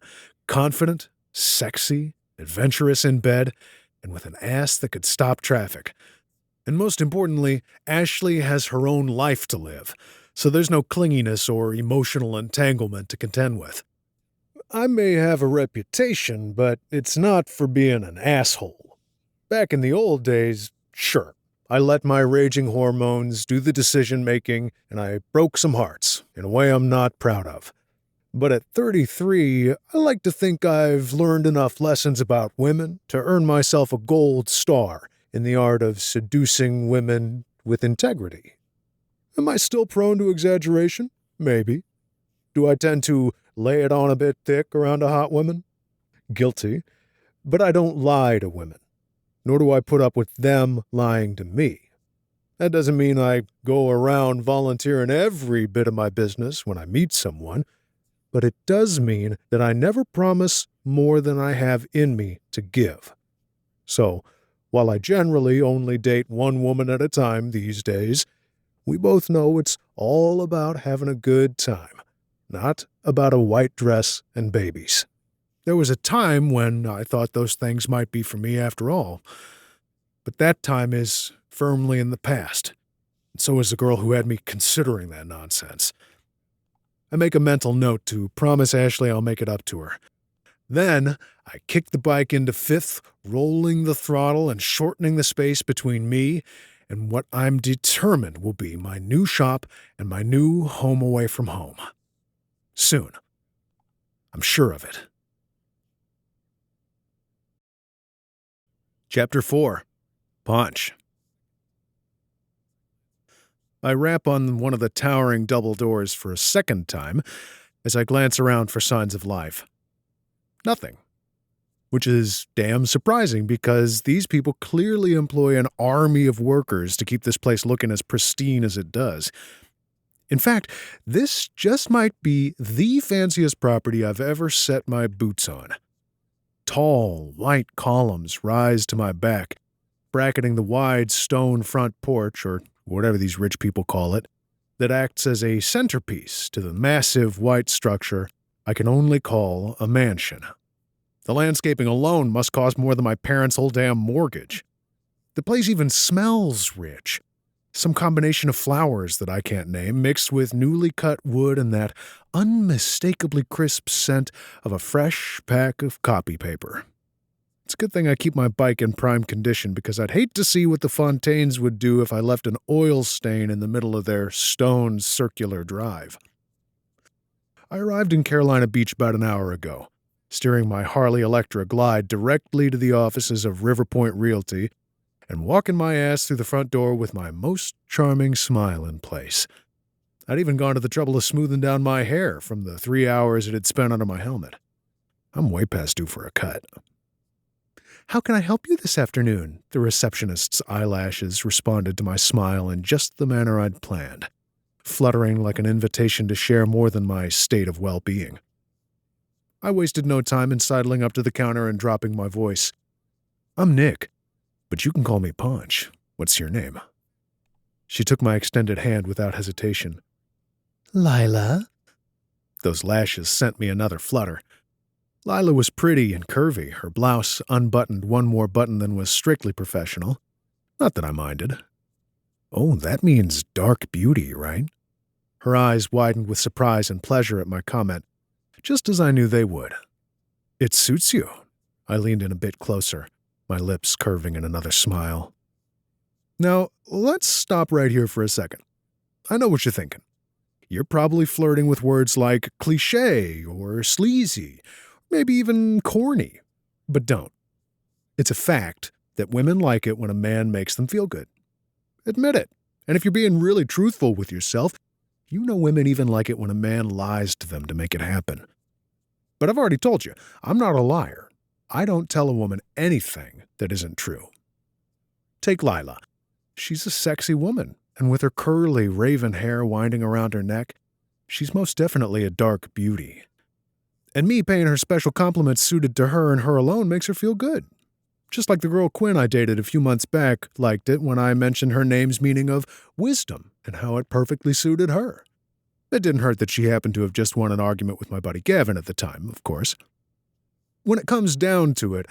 Confident, sexy, adventurous in bed, and with an ass that could stop traffic. And most importantly, Ashley has her own life to live, so there's no clinginess or emotional entanglement to contend with. I may have a reputation, but it's not for being an asshole. Back in the old days, sure, I let my raging hormones do the decision-making, and I broke some hearts in a way I'm not proud of. But at 33, I like to think I've learned enough lessons about women to earn myself a gold star in the art of seducing women with integrity. Am I still prone to exaggeration? Maybe. Do I tend to lay it on a bit thick around a hot woman? Guilty. But I don't lie to women, nor do I put up with them lying to me. That doesn't mean I go around volunteering every bit of my business when I meet someone, but it does mean that I never promise more than I have in me to give. So, while I generally only date one woman at a time these days, we both know it's all about having a good time, not about a white dress and babies. There was a time when I thought those things might be for me after all, but that time is firmly in the past, and so is the girl who had me considering that nonsense. I make a mental note to promise Ashley I'll make it up to her. Then, I kick the bike into fifth, rolling the throttle and shortening the space between me and what I'm determined will be my new shop and my new home away from home. Soon. I'm sure of it. Chapter 4. Ponch. I rap on one of the towering double doors for a second time as I glance around for signs of life. Nothing. Which is damn surprising because these people clearly employ an army of workers to keep this place looking as pristine as it does. In fact, this just might be the fanciest property I've ever set my boots on. Tall, white columns rise to my back, bracketing the wide stone front porch, or whatever these rich people call it, that acts as a centerpiece to the massive white structure I can only call a mansion. The landscaping alone must cost more than my parents' whole damn mortgage. The place even smells rich. Some combination of flowers that I can't name, mixed with newly cut wood and that unmistakably crisp scent of a fresh pack of copy paper. It's a good thing I keep my bike in prime condition because I'd hate to see what the Fontaines would do if I left an oil stain in the middle of their stone circular drive. I arrived in Carolina Beach about an hour ago, steering my Harley Electra Glide directly to the offices of Riverpoint Realty and walking my ass through the front door with my most charming smile in place. I'd even gone to the trouble of smoothing down my hair from the 3 hours it had spent under my helmet. I'm way past due for a cut. "How can I help you this afternoon?" The receptionist's eyelashes responded to my smile in just the manner I'd planned, fluttering like an invitation to share more than my state of well-being. I wasted no time in sidling up to the counter and dropping my voice. "I'm Nick, but you can call me Ponch. What's your name?" She took my extended hand without hesitation. "Lila?" Those lashes sent me another flutter. Lila was pretty and curvy, her blouse unbuttoned one more button than was strictly professional. Not that I minded. "Oh, that means dark beauty, right?" Her eyes widened with surprise and pleasure at my comment, just as I knew they would. "It suits you." I leaned in a bit closer, my lips curving in another smile. "Now, let's stop right here for a second. I know what you're thinking. You're probably flirting with words like cliché or sleazy, maybe even corny. But don't. It's a fact that women like it when a man makes them feel good. Admit it. And if you're being really truthful with yourself, you know women even like it when a man lies to them to make it happen. But I've already told you, I'm not a liar. I don't tell a woman anything that isn't true. Take Lila. She's a sexy woman, and with her curly, raven hair winding around her neck, she's most definitely a dark beauty. And me paying her special compliments suited to her and her alone makes her feel good. Just like the girl Quinn I dated a few months back liked it when I mentioned her name's meaning of wisdom and how it perfectly suited her. It didn't hurt that she happened to have just won an argument with my buddy Gavin at the time, of course. When it comes down to it,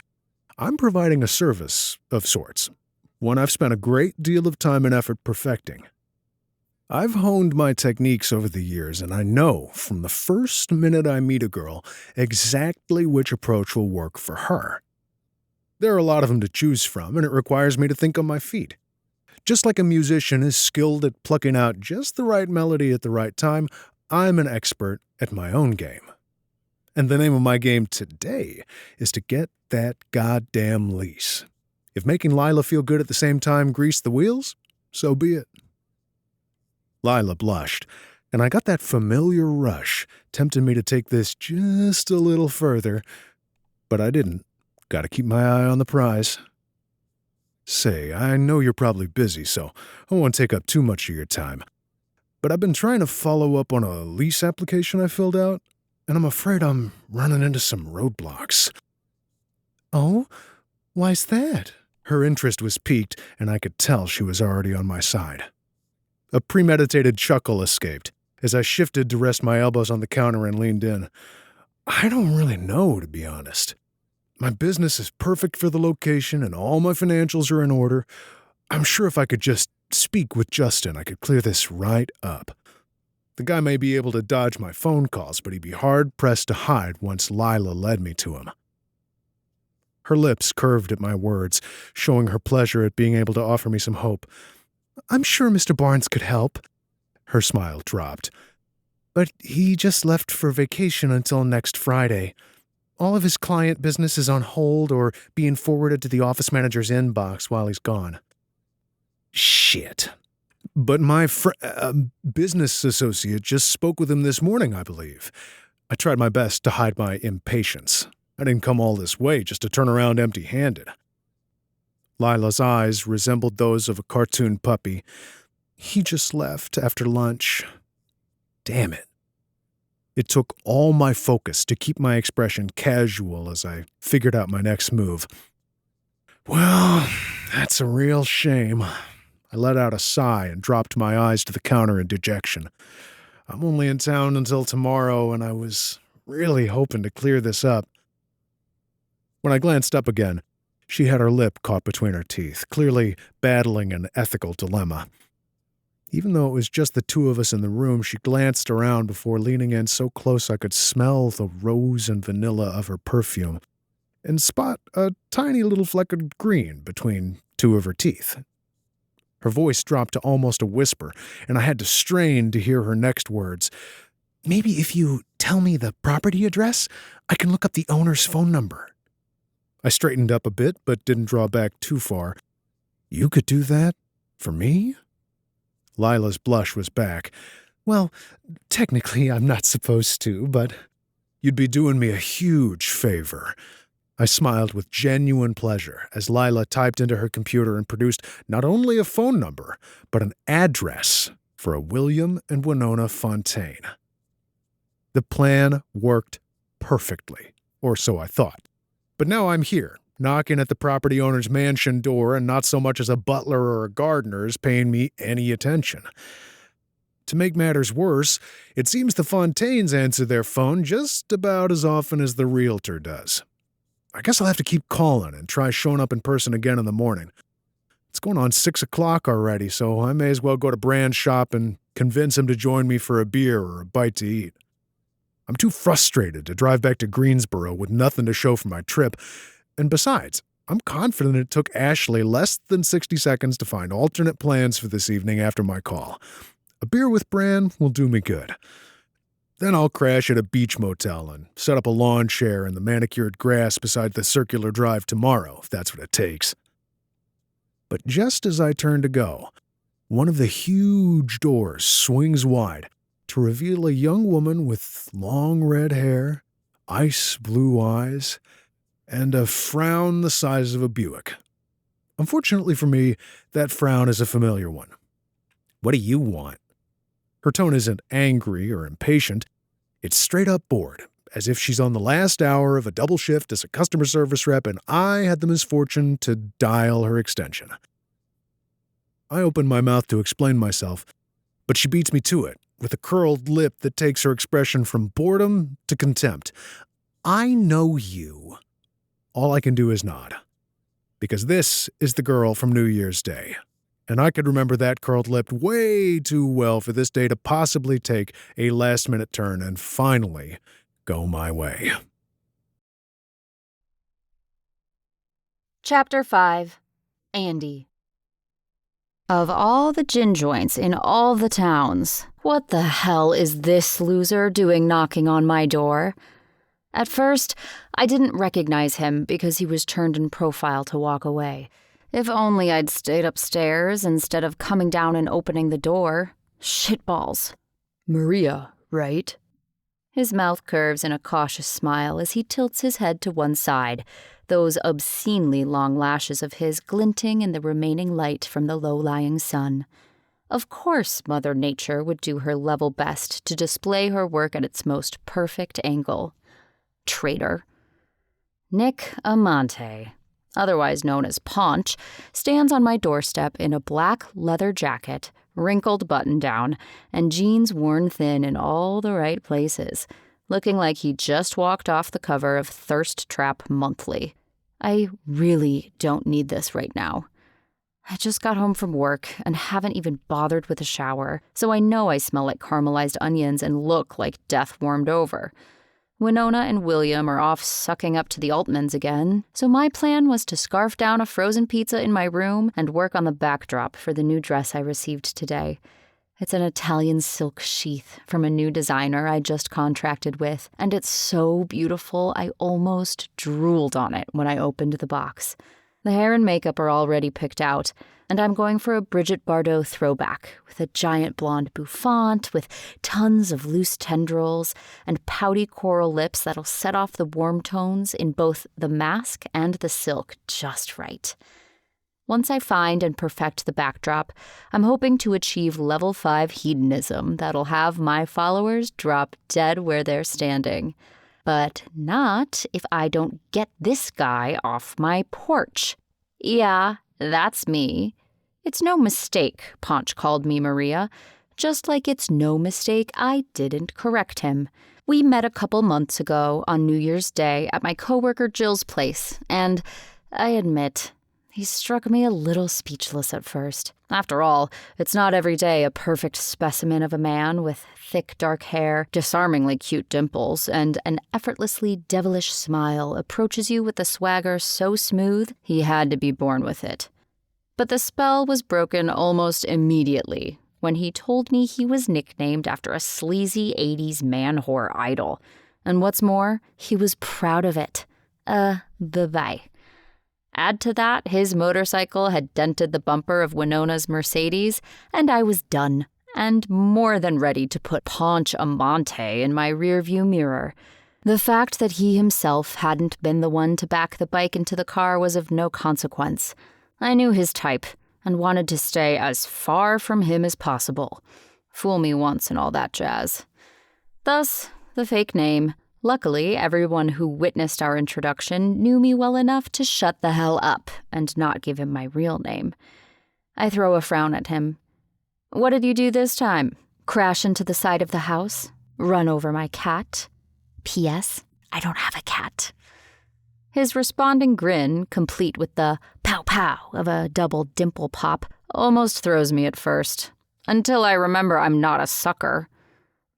I'm providing a service of sorts, one I've spent a great deal of time and effort perfecting. I've honed my techniques over the years, and I know from the first minute I meet a girl exactly which approach will work for her. There are a lot of them to choose from, and it requires me to think on my feet. Just like a musician is skilled at plucking out just the right melody at the right time, I'm an expert at my own game. And the name of my game today is to get that goddamn lease. If making Lila feel good at the same time greased the wheels, so be it. Lila blushed, and I got that familiar rush, tempting me to take this just a little further, but I didn't. Gotta keep my eye on the prize. Say, I know you're probably busy, so I won't take up too much of your time. But I've been trying to follow up on a lease application I filled out, and I'm afraid I'm running into some roadblocks. Oh? Why's that? Her interest was piqued, and I could tell she was already on my side. A premeditated chuckle escaped as I shifted to rest my elbows on the counter and leaned in. I don't really know, to be honest. My business is perfect for the location and all my financials are in order. I'm sure if I could just speak with Justin, I could clear this right up. The guy may be able to dodge my phone calls, but he'd be hard-pressed to hide once Lila led me to him. Her lips curved at my words, showing her pleasure at being able to offer me some hope. I'm sure Mr. Barnes could help. Her smile dropped. But he just left for vacation until next Friday. All of his client business is on hold or being forwarded to the office manager's inbox while he's gone. Shit. But my business associate just spoke with him this morning, I believe. I tried my best to hide my impatience. I didn't come all this way just to turn around empty-handed. Lila's eyes resembled those of a cartoon puppy. He just left after lunch. Damn it. It took all my focus to keep my expression casual as I figured out my next move. Well, that's a real shame. I let out a sigh and dropped my eyes to the counter in dejection. I'm only in town until tomorrow, and I was really hoping to clear this up. When I glanced up again, she had her lip caught between her teeth, clearly battling an ethical dilemma. Even though it was just the two of us in the room, she glanced around before leaning in so close I could smell the rose and vanilla of her perfume and spot a tiny little fleck of green between two of her teeth. Her voice dropped to almost a whisper, and I had to strain to hear her next words. Maybe if you tell me the property address, I can look up the owner's phone number. I straightened up a bit, but didn't draw back too far. You could do that? For me? Lila's blush was back. Well, technically I'm not supposed to, but you'd be doing me a huge favor. I smiled with genuine pleasure as Lila typed into her computer and produced not only a phone number, but an address for a William and Winona Fontaine. The plan worked perfectly, or so I thought. But now I'm here, knocking at the property owner's mansion door, and not so much as a butler or a gardener is paying me any attention. To make matters worse, it seems the Fontaines answer their phone just about as often as the realtor does. I guess I'll have to keep calling and try showing up in person again in the morning. It's going on 6 o'clock already, so I may as well go to Brand's shop and convince him to join me for a beer or a bite to eat. I'm too frustrated to drive back to Greensboro with nothing to show for my trip, and besides, I'm confident it took Ashley less than 60 seconds to find alternate plans for this evening after my call. A beer with Bran will do me good. Then I'll crash at a beach motel and set up a lawn chair in the manicured grass beside the circular drive tomorrow, if that's what it takes. But just as I turn to go, one of the huge doors swings wide to reveal a young woman with long red hair, ice blue eyes, and a frown the size of a Buick. Unfortunately for me, that frown is a familiar one. What do you want? Her tone isn't angry or impatient. It's straight up bored, as if she's on the last hour of a double shift as a customer service rep and I had the misfortune to dial her extension. I open my mouth to explain myself, but she beats me to it, with a curled lip that takes her expression from boredom to contempt. I know you. All I can do is nod. Because this is the girl from New Year's Day. And I could remember that curled lip way too well for this day to possibly take a last-minute turn and finally go my way. Chapter 5. ANDIE. Of all the gin joints in all the towns, what the hell is this loser doing knocking on my door? At first, I didn't recognize him because he was turned in profile to walk away. If only I'd stayed upstairs instead of coming down and opening the door. Shitballs. Maria, right? His mouth curves in a cautious smile as he tilts his head to one side, those obscenely long lashes of his glinting in the remaining light from the low-lying sun. Of course Mother Nature would do her level best to display her work at its most perfect angle. Traitor. Nick Amante, otherwise known as Ponch, stands on my doorstep in a black leather jacket, wrinkled button-down, and jeans worn thin in all the right places, looking like he just walked off the cover of Thirst Trap Monthly. I really don't need this right now. I just got home from work and haven't even bothered with a shower, so I know I smell like caramelized onions and look like death warmed over. Winona and William are off sucking up to the Altmans again, so my plan was to scarf down a frozen pizza in my room and work on the backdrop for the new dress I received today. It's an Italian silk sheath from a new designer I just contracted with, and it's so beautiful I almost drooled on it when I opened the box. The hair and makeup are already picked out, and I'm going for a Brigitte Bardot throwback with a giant blonde bouffant with tons of loose tendrils and pouty coral lips that'll set off the warm tones in both the mask and the silk just right. Once I find and perfect the backdrop, I'm hoping to achieve level 5 hedonism that'll have my followers drop dead where they're standing. But not if I don't get this guy off my porch. Yeah, that's me. It's no mistake Ponch called me Maria, just like it's no mistake I didn't correct him. We met a couple months ago on New Year's Day at my coworker Jill's place, and I admit, he struck me a little speechless at first. After all, it's not every day a perfect specimen of a man with thick dark hair, disarmingly cute dimples, and an effortlessly devilish smile approaches you with a swagger so smooth he had to be born with it. But the spell was broken almost immediately when he told me he was nicknamed after a sleazy 80s man-whore idol. And what's more, he was proud of it. Bye-bye. Add to that, his motorcycle had dented the bumper of Winona's Mercedes, and I was done, and more than ready to put Ponch Amante in my rearview mirror. The fact that he himself hadn't been the one to back the bike into the car was of no consequence. I knew his type, and wanted to stay as far from him as possible. Fool me once and all that jazz. Thus, the fake name. Luckily, everyone who witnessed our introduction knew me well enough to shut the hell up and not give him my real name. I throw a frown at him. What did you do this time? Crash into the side of the house? Run over my cat? P.S. I don't have a cat. His responding grin, complete with the pow-pow of a double dimple pop, almost throws me at first, until I remember I'm not a sucker.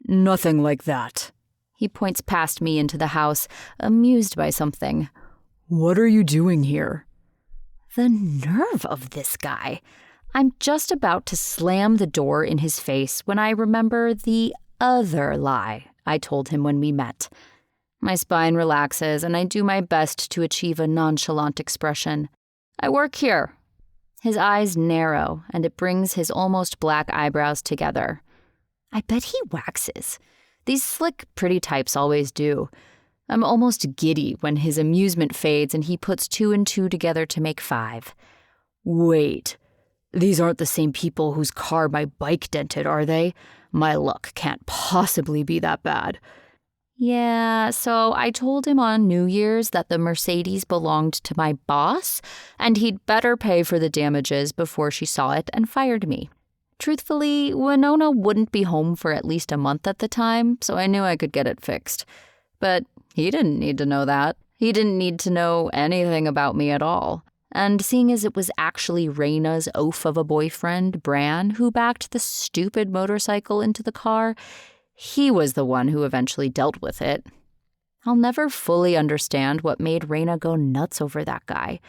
Nothing like that. He points past me into the house, amused by something. What are you doing here? The nerve of this guy. I'm just about to slam the door in his face when I remember the other lie I told him when we met. My spine relaxes and I do my best to achieve a nonchalant expression. I work here. His eyes narrow and it brings his almost black eyebrows together. I bet he waxes. These slick, pretty types always do. I'm almost giddy when his amusement fades and he puts 2 and 2 together to make 5. Wait. These aren't the same people whose car my bike dented, are they? My luck can't possibly be that bad. Yeah, so I told him on New Year's that the Mercedes belonged to my boss, and he'd better pay for the damages before she saw it and fired me. Truthfully, Winona wouldn't be home for at least a month at the time, so I knew I could get it fixed. But he didn't need to know that. He didn't need to know anything about me at all. And seeing as it was actually Raina's oaf of a boyfriend, Bran, who backed the stupid motorcycle into the car, he was the one who eventually dealt with it. I'll never fully understand what made Raina go nuts over that guy.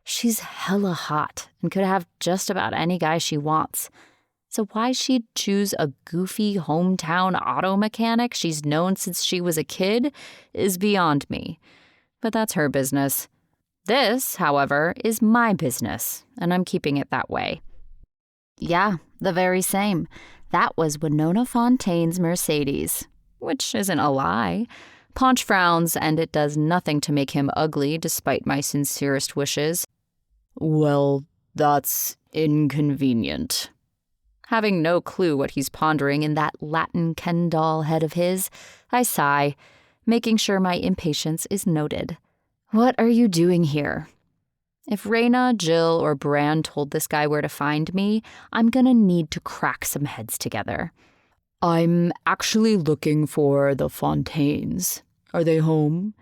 She's hella hot and could have just about any guy she wants. So why she'd choose a goofy hometown auto mechanic she's known since she was a kid is beyond me. But that's her business. This, however, is my business, and I'm keeping it that way. Yeah, the very same. That was Winona Fontaine's Mercedes, which isn't a lie. Ponch frowns, and it does nothing to make him ugly, despite my sincerest wishes. Well, that's inconvenient. Having no clue what he's pondering in that Latin Ken doll head of his, I sigh, making sure my impatience is noted. What are you doing here? If Raina, Jill, or Bran told this guy where to find me, I'm gonna need to crack some heads together. I'm actually looking for the Fontaines. Are they home?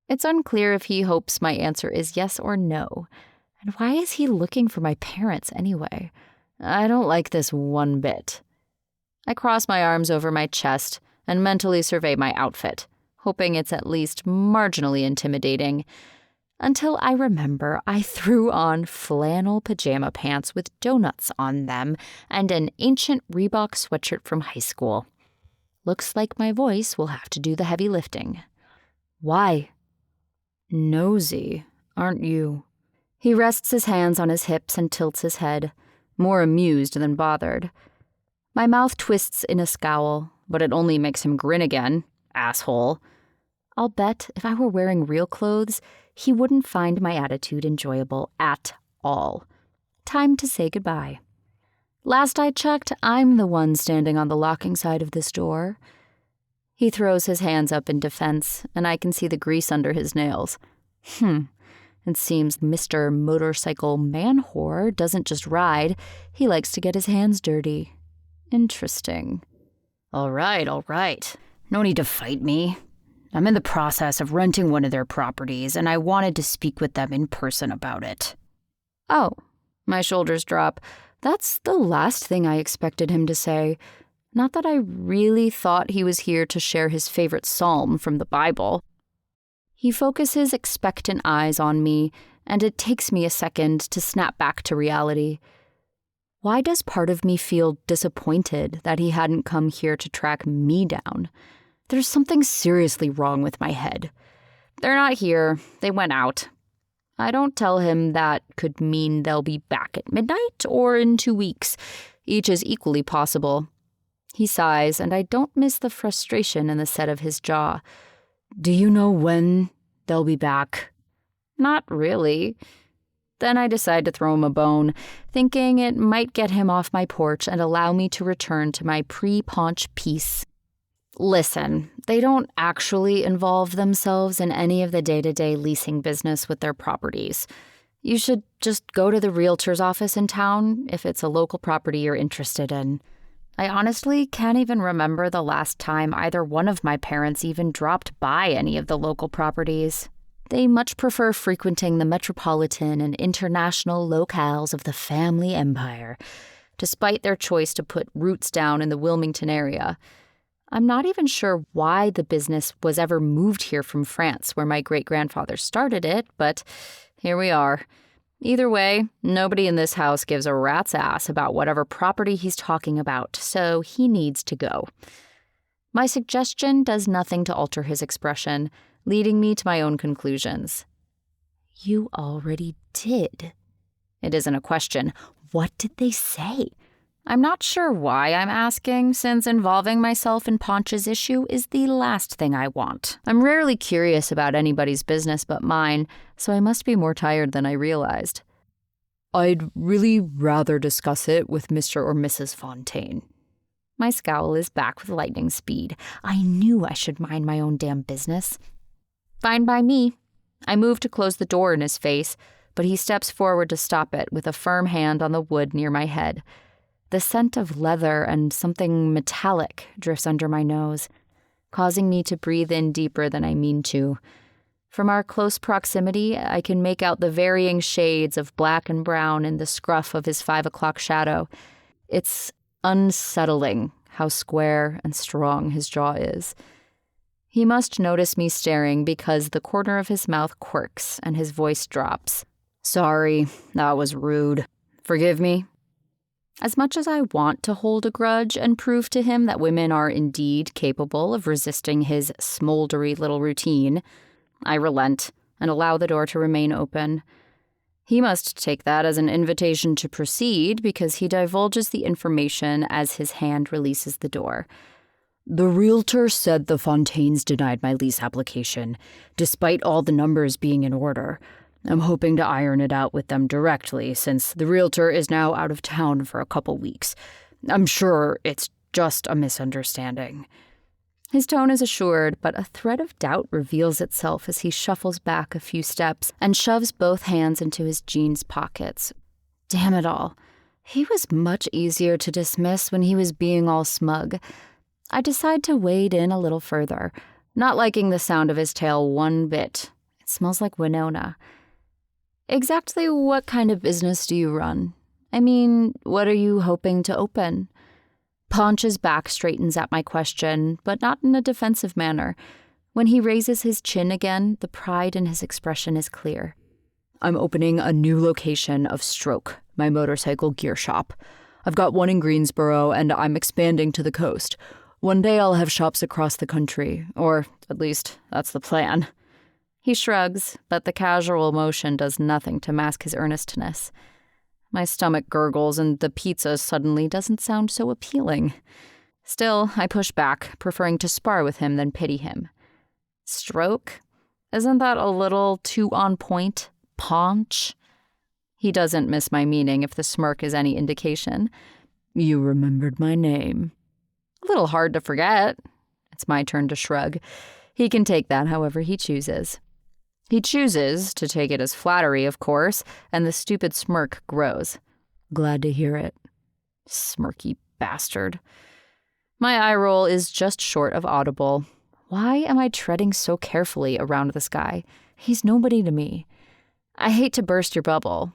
It's unclear if he hopes my answer is yes or no. And why is he looking for my parents anyway? I don't like this one bit. I cross my arms over my chest and mentally survey my outfit, hoping it's at least marginally intimidating, until I remember I threw on flannel pajama pants with donuts on them and an ancient Reebok sweatshirt from high school. Looks like my voice will have to do the heavy lifting. Why? Nosy, aren't you? He rests his hands on his hips and tilts his head, more amused than bothered. My mouth twists in a scowl, but it only makes him grin again, asshole. I'll bet if I were wearing real clothes, he wouldn't find my attitude enjoyable at all. Time to say goodbye. Last I checked, I'm the one standing on the locking side of this door. He throws his hands up in defense, and I can see the grease under his nails. It seems Mr. Motorcycle Man-whore doesn't just ride, he likes to get his hands dirty. Interesting. All right. No need to fight me. I'm in the process of renting one of their properties, and I wanted to speak with them in person about it. Oh, my shoulders drop. That's the last thing I expected him to say. Not that I really thought he was here to share his favorite psalm from the Bible. He focuses expectant eyes on me, and it takes me a second to snap back to reality. Why does part of me feel disappointed that he hadn't come here to track me down? There's something seriously wrong with my head. They're not here. They went out. I don't tell him that could mean they'll be back at midnight or in 2 weeks. Each is equally possible. He sighs, and I don't miss the frustration in the set of his jaw. Do you know when they'll be back? Not really. Then I decide to throw him a bone, thinking it might get him off my porch and allow me to return to my pre-Ponch peace. Listen, they don't actually involve themselves in any of the day-to-day leasing business with their properties. You should just go to the realtor's office in town if it's a local property you're interested in. I honestly can't even remember the last time either one of my parents even dropped by any of the local properties. They much prefer frequenting the metropolitan and international locales of the family empire, despite their choice to put roots down in the Wilmington area. I'm not even sure why the business was ever moved here from France, where my great-grandfather started it, but here we are. Either way, nobody in this house gives a rat's ass about whatever property he's talking about, so he needs to go. My suggestion does nothing to alter his expression, leading me to my own conclusions. You already did. It isn't a question. What did they say? I'm not sure why I'm asking, since involving myself in Ponch's issue is the last thing I want. I'm rarely curious about anybody's business but mine, so I must be more tired than I realized. I'd really rather discuss it with Mr. or Mrs. Fontaine. My scowl is back with lightning speed. I knew I should mind my own damn business. Fine by me. I move to close the door in his face, but he steps forward to stop it with a firm hand on the wood near my head. The scent of leather and something metallic drifts under my nose, causing me to breathe in deeper than I mean to. From our close proximity, I can make out the varying shades of black and brown in the scruff of his 5 o'clock shadow. It's unsettling how square and strong his jaw is. He must notice me staring because the corner of his mouth quirks and his voice drops. Sorry, that was rude. Forgive me. As much as I want to hold a grudge and prove to him that women are indeed capable of resisting his smoldery little routine, I relent and allow the door to remain open. He must take that as an invitation to proceed because he divulges the information as his hand releases the door. The realtor said the Fontaines denied my lease application, despite all the numbers being in order. I'm hoping to iron it out with them directly, since the realtor is now out of town for a couple weeks. I'm sure it's just a misunderstanding. His tone is assured, but a thread of doubt reveals itself as he shuffles back a few steps and shoves both hands into his jeans pockets. Damn it all. He was much easier to dismiss when he was being all smug. I decide to wade in a little further, not liking the sound of his tail one bit. It smells like Winona. Exactly what kind of business do you run? I mean, what are you hoping to open? Ponch's back straightens at my question, but not in a defensive manner. When he raises his chin again, the pride in his expression is clear. I'm opening a new location of Stroke, my motorcycle gear shop. I've got one in Greensboro, and I'm expanding to the coast. One day I'll have shops across the country, or at least that's the plan. He shrugs, but the casual motion does nothing to mask his earnestness. My stomach gurgles and the pizza suddenly doesn't sound so appealing. Still, I push back, preferring to spar with him than pity him. Stroke? Isn't that a little too on point? Ponch? He doesn't miss my meaning if the smirk is any indication. You remembered my name. A little hard to forget. It's my turn to shrug. He can take that however he chooses. He chooses to take it as flattery, of course, and the stupid smirk grows. Glad to hear it. Smirky bastard. My eye roll is just short of audible. Why am I treading so carefully around this guy? He's nobody to me. I hate to burst your bubble.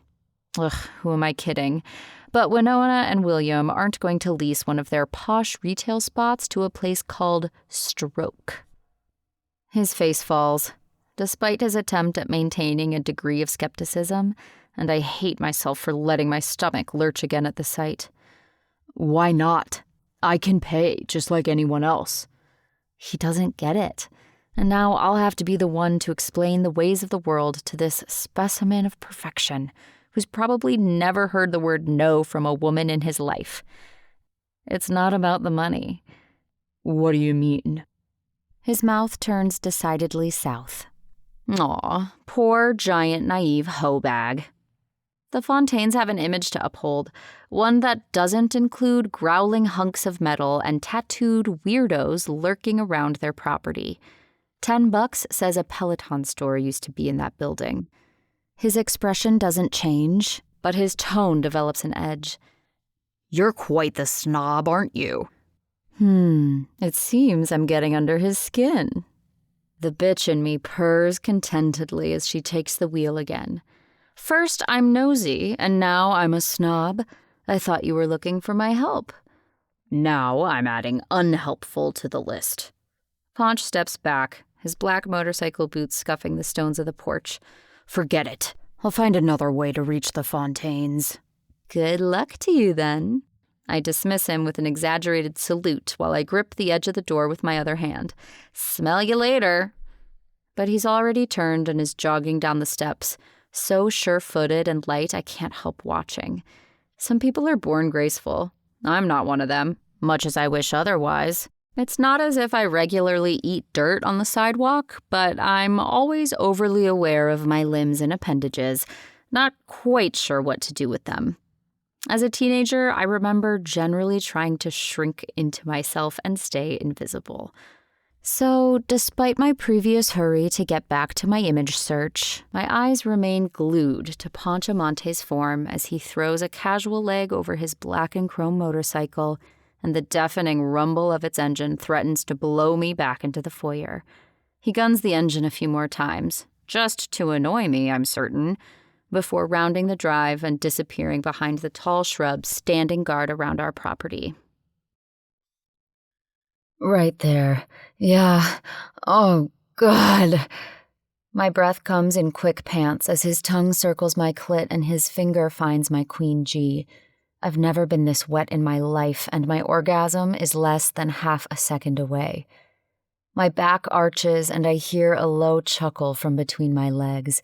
Ugh, who am I kidding? But Winona and William aren't going to lease one of their posh retail spots to a place called Stroke. His face falls, despite his attempt at maintaining a degree of skepticism, and I hate myself for letting my stomach lurch again at the sight. Why not? I can pay, just like anyone else. He doesn't get it, and now I'll have to be the one to explain the ways of the world to this specimen of perfection, who's probably never heard the word no from a woman in his life. It's not about the money. What do you mean? His mouth turns decidedly south. Aw, poor, giant, naive hoe bag. The Fontaines have an image to uphold, one that doesn't include growling hunks of metal and tattooed weirdos lurking around their property. $10 says a Peloton store used to be in that building. His expression doesn't change, but his tone develops an edge. You're quite the snob, aren't you? It seems I'm getting under his skin. The bitch in me purrs contentedly as she takes the wheel again. First I'm nosy, and now I'm a snob. I thought you were looking for my help. Now I'm adding unhelpful to the list. Ponch steps back, his black motorcycle boots scuffing the stones of the porch. Forget it. I'll find another way to reach the Fontaines." "Good luck to you, then." I dismiss him with an exaggerated salute while I grip the edge of the door with my other hand. "Smell you later." But he's already turned and is jogging down the steps, so sure-footed and light I can't help watching. Some people are born graceful. I'm not one of them, much as I wish otherwise. It's not as if I regularly eat dirt on the sidewalk, but I'm always overly aware of my limbs and appendages, not quite sure what to do with them. As a teenager, I remember generally trying to shrink into myself and stay invisible. So, despite my previous hurry to get back to my image search, my eyes remain glued to Ponch Amante's form as he throws a casual leg over his black and chrome motorcycle, and the deafening rumble of its engine threatens to blow me back into the foyer. He guns the engine a few more times, just to annoy me, I'm certain, before rounding the drive and disappearing behind the tall shrubs standing guard around our property. Right there. Yeah. Oh, God. My breath comes in quick pants as his tongue circles my clit and his finger finds my queen G. I've never been this wet in my life, and my orgasm is less than half a second away. My back arches and I hear a low chuckle from between my legs.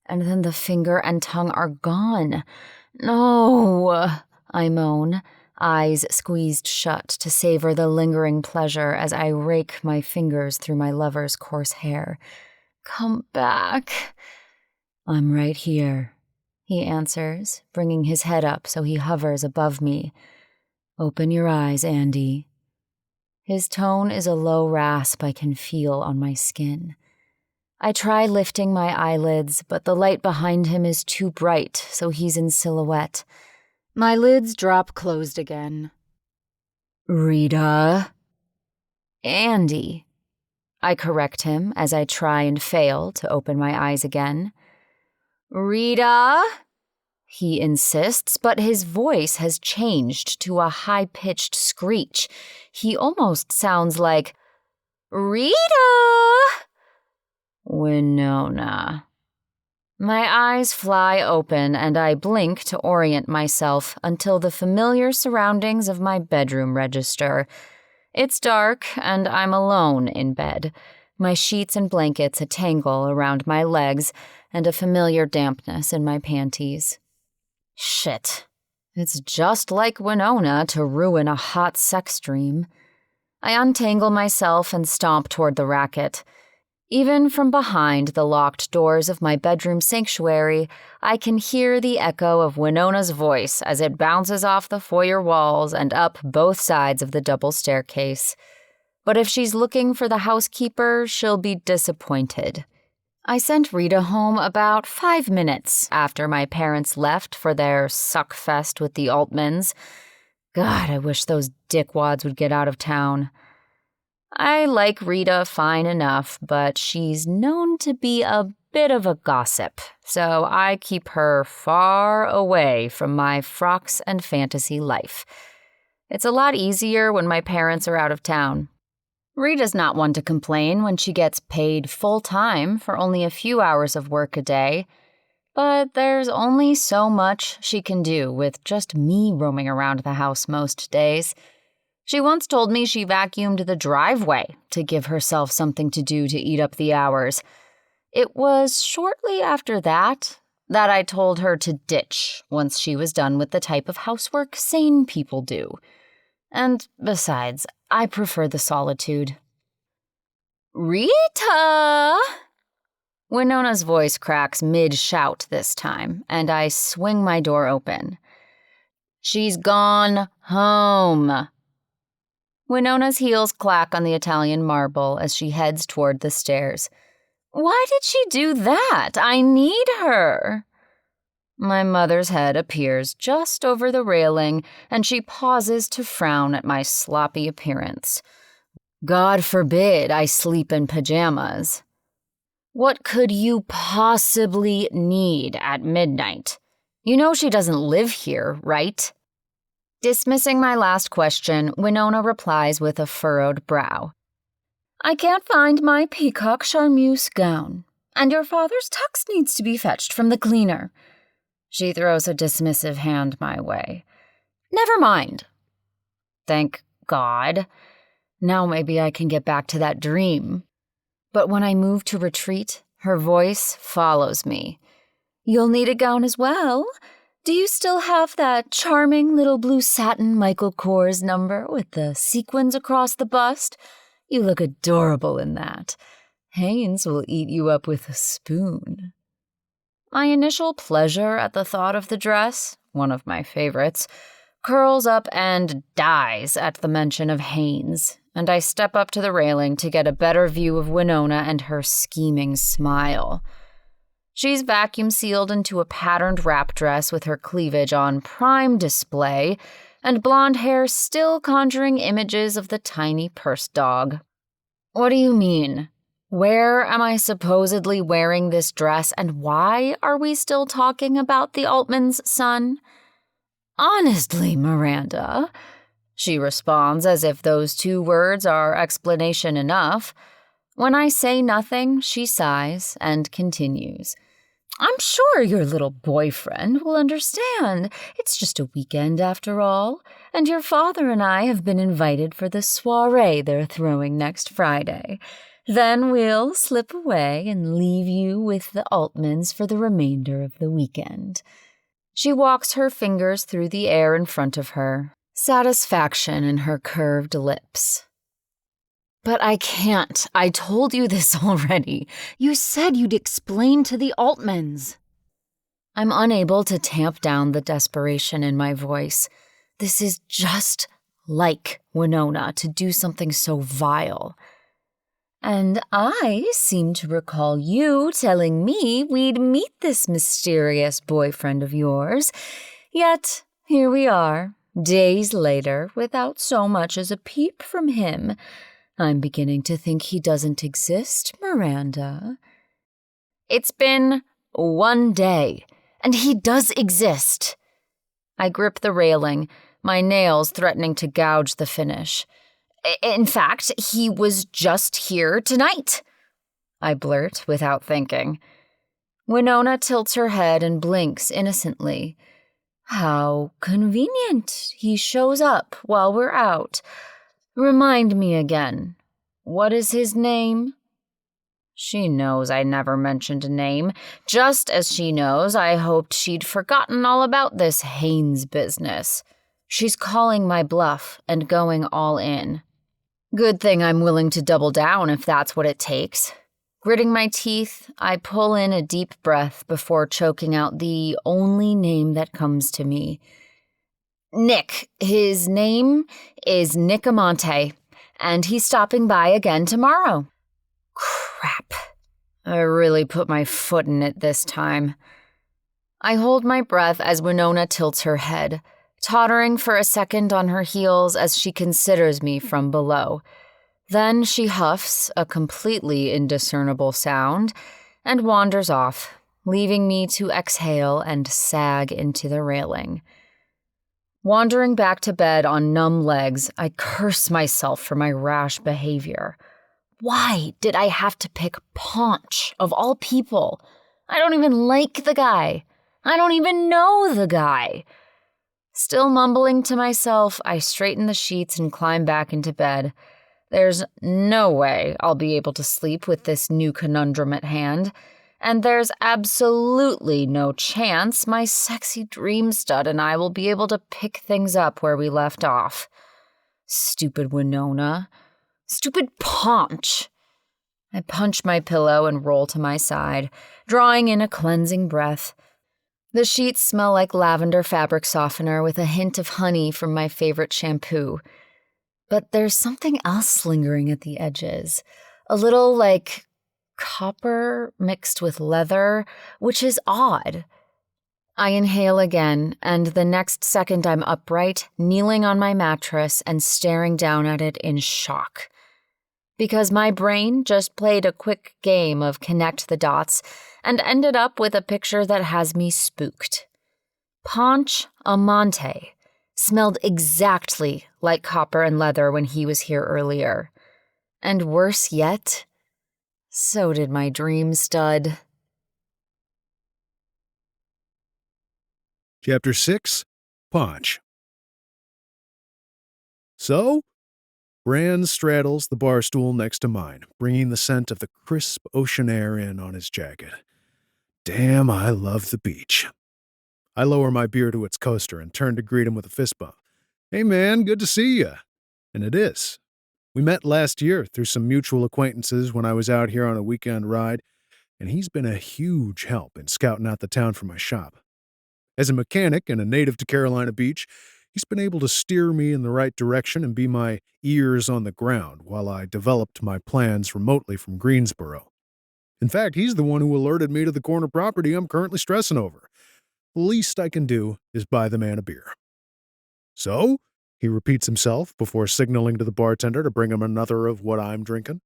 And then the finger and tongue are gone. No, I moan, eyes squeezed shut to savor the lingering pleasure as I rake my fingers through my lover's coarse hair. Come back. I'm right here, he answers, bringing his head up so he hovers above me. Open your eyes, ANDIE. His tone is a low rasp I can feel on my skin. I try lifting my eyelids, but the light behind him is too bright, so he's in silhouette. My lids drop closed again. Rita. ANDIE. I correct him as I try and fail to open my eyes again. Rita, he insists, but his voice has changed to a high-pitched screech. He almost sounds like, Rita! Winona. My eyes fly open and I blink to orient myself until the familiar surroundings of my bedroom register. It's dark and I'm alone in bed, my sheets and blankets a tangle around my legs and a familiar dampness in my panties. Shit. It's just like Winona to ruin a hot sex dream. I untangle myself and stomp toward the racket. Even from behind the locked doors of my bedroom sanctuary, I can hear the echo of Winona's voice as it bounces off the foyer walls and up both sides of the double staircase. But if she's looking for the housekeeper, she'll be disappointed. I sent Rita home about 5 minutes after my parents left for their suckfest with the Altmans. God, I wish those dickwads would get out of town. I like Rita fine enough, but she's known to be a bit of a gossip, so I keep her far away from my frocks and fantasy life. It's a lot easier when my parents are out of town. Rita's not one to complain when she gets paid full-time for only a few hours of work a day, but there's only so much she can do with just me roaming around the house most days. She once told me she vacuumed the driveway to give herself something to do to eat up the hours. It was shortly after that I told her to ditch once she was done with the type of housework sane people do. And besides, I prefer the solitude. Rita! Winona's voice cracks mid-shout this time, and I swing my door open. She's gone home. Winona's heels clack on the Italian marble as she heads toward the stairs. Why did she do that? I need her. My mother's head appears just over the railing, and she pauses to frown at my sloppy appearance. God forbid I sleep in pajamas. What could you possibly need at midnight? You know she doesn't live here, right? Dismissing my last question, Winona replies with a furrowed brow. I can't find my peacock charmeuse gown. And your father's tux needs to be fetched from the cleaner. She throws a dismissive hand my way. Never mind. Thank God. Now maybe I can get back to that dream. But when I move to retreat, her voice follows me. You'll need a gown as well. Do you still have that charming little blue satin Michael Kors number with the sequins across the bust? You look adorable in that. Haynes will eat you up with a spoon. My initial pleasure at the thought of the dress, one of my favorites, curls up and dies at the mention of Haynes, and I step up to the railing to get a better view of Winona and her scheming smile. She's vacuum-sealed into a patterned wrap dress with her cleavage on prime display and blonde hair still conjuring images of the tiny purse dog. What do you mean? Where am I supposedly wearing this dress, and why are we still talking about the Altman's son? Honestly, Miranda, she responds as if those two words are explanation enough. When I say nothing, she sighs and continues. I'm sure your little boyfriend will understand. It's just a weekend after all, and your father and I have been invited for the soiree they're throwing next Friday. Then we'll slip away and leave you with the Altmans for the remainder of the weekend. She walks her fingers through the air in front of her, satisfaction in her curved lips. But I can't. I told you this already. You said you'd explain to the Altmans. I'm unable to tamp down the desperation in my voice. This is just like Winona to do something so vile. And I seem to recall you telling me we'd meet this mysterious boyfriend of yours. Yet here we are, days later, without so much as a peep from him. I'm beginning to think he doesn't exist, Miranda. It's been one day, and he does exist. I grip the railing, my nails threatening to gouge the finish. In fact, he was just here tonight, I blurt without thinking. Winona tilts her head and blinks innocently. How convenient. He shows up while we're out. Remind me again. What is his name? She knows I never mentioned a name, just as she knows I hoped she'd forgotten all about this Haynes business. She's calling my bluff and going all in. Good thing I'm willing to double down if that's what it takes. Gritting my teeth, I pull in a deep breath before choking out the only name that comes to me. Nick. His name is Nick Amante, and he's stopping by again tomorrow. Crap. I really put my foot in it this time. I hold my breath as Winona tilts her head, tottering for a second on her heels as she considers me from below. Then she huffs a completely indiscernible sound and wanders off, leaving me to exhale and sag into the railing. Wandering back to bed on numb legs, I curse myself for my rash behavior. Why did I have to pick Ponch, of all people? I don't even like the guy. I don't even know the guy. Still mumbling to myself, I straighten the sheets and climb back into bed. There's no way I'll be able to sleep with this new conundrum at hand. And there's absolutely no chance my sexy dream stud and I will be able to pick things up where we left off. Stupid Winona. Stupid Ponch. I punch my pillow and roll to my side, drawing in a cleansing breath. The sheets smell like lavender fabric softener with a hint of honey from my favorite shampoo. But there's something else lingering at the edges. A little like copper mixed with leather, which is odd. I inhale again, and the next second I'm upright, kneeling on my mattress and staring down at it in shock. Because my brain just played a quick game of connect the dots and ended up with a picture that has me spooked. Ponch Amante smelled exactly like copper and leather when he was here earlier. And worse yet, So did my dream stud. Chapter 6, Ponch. So, Bran straddles the bar stool next to mine, bringing the scent of the crisp ocean air in on his jacket. Damn, I love the beach. I lower my beer to its coaster and turn to greet him with a fist bump. Hey man, good to see ya. And it is. We met last year through some mutual acquaintances when I was out here on a weekend ride, and he's been a huge help in scouting out the town for my shop. As a mechanic and a native to Carolina Beach, he's been able to steer me in the right direction and be my ears on the ground while I developed my plans remotely from Greensboro. In fact, he's the one who alerted me to the corner property I'm currently stressing over. The least I can do is buy the man a beer. So, he repeats himself before signaling to the bartender to bring him another of what I'm drinking.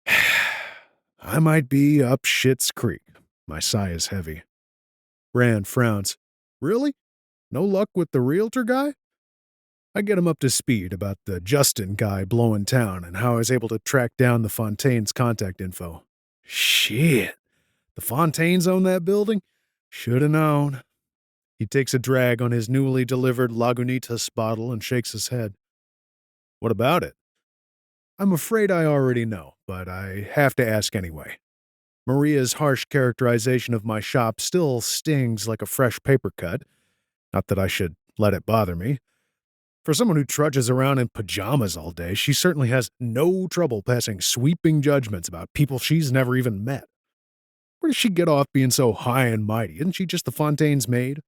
I might be up Schitt's Creek. My sigh is heavy. Bran frowns. Really? No luck with the realtor guy? I get him up to speed about the Justin guy blowing town and how I was able to track down the Fontaine's contact info. Shit. The Fontaines own that building? Should have known. He takes a drag on his newly delivered Lagunitas bottle and shakes his head. What about it? I'm afraid I already know, but I have to ask anyway. Maria's harsh characterization of my shop still stings like a fresh paper cut. Not that I should let it bother me. For someone who trudges around in pajamas all day, she certainly has no trouble passing sweeping judgments about people she's never even met. Where does she get off being so high and mighty? Isn't she just the Fontaine's maid?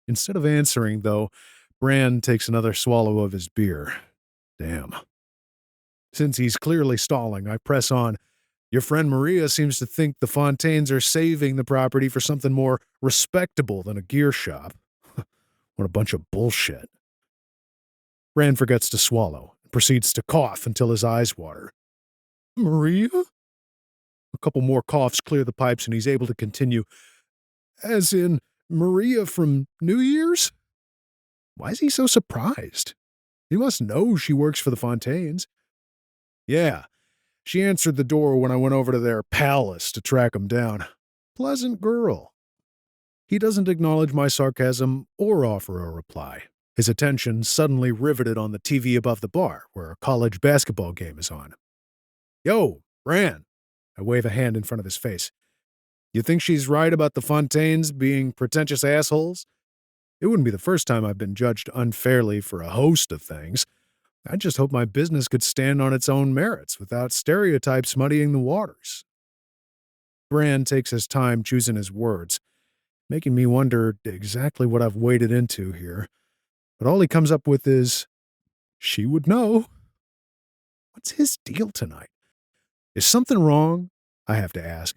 Instead of answering, though, Bran takes another swallow of his beer. Damn. Since he's clearly stalling, I press on. Your friend Maria seems to think the Fontaines are saving the property for something more respectable than a gear shop. What a bunch of bullshit. Bran forgets to swallow and proceeds to cough until his eyes water. Maria? A couple more coughs clear the pipes and he's able to continue. As in, Maria from New Year's? Why is he so surprised? He must know she works for the Fontaines. Yeah, she answered the door when I went over to their palace to track him down. Pleasant girl. He doesn't acknowledge my sarcasm or offer a reply. His attention suddenly riveted on the TV above the bar, where a college basketball game is on. Yo, Bran. I wave a hand in front of his face. You think she's right about the Fontaines being pretentious assholes? It wouldn't be the first time I've been judged unfairly for a host of things. I just hope my business could stand on its own merits without stereotypes muddying the waters. Bran takes his time choosing his words, making me wonder exactly what I've waded into here. But all he comes up with is, she would know. What's his deal tonight? Is something wrong? I have to ask.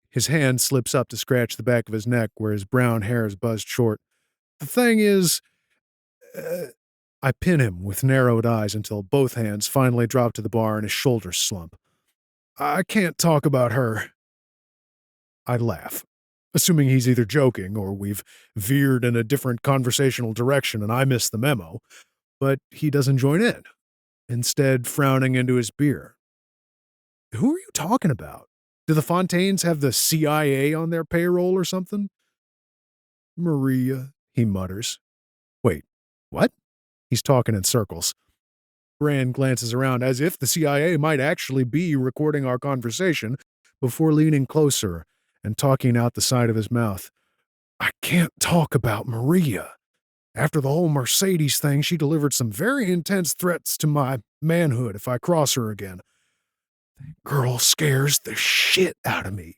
His hand slips up to scratch the back of his neck where his brown hair is buzzed short. The thing is, I pin him with narrowed eyes until both hands finally drop to the bar and his shoulders slump. I can't talk about her. I laugh, assuming he's either joking or we've veered in a different conversational direction and I missed the memo, but he doesn't join in, instead frowning into his beer. Who are you talking about? Do the Fontaines have the CIA on their payroll or something? Maria, he mutters. Wait, what? He's talking in circles. Bran glances around as if the CIA might actually be recording our conversation before leaning closer and talking out the side of his mouth. I can't talk about Maria. After the whole Mercedes thing, she delivered some very intense threats to my manhood if I cross her again. That girl scares the shit out of me.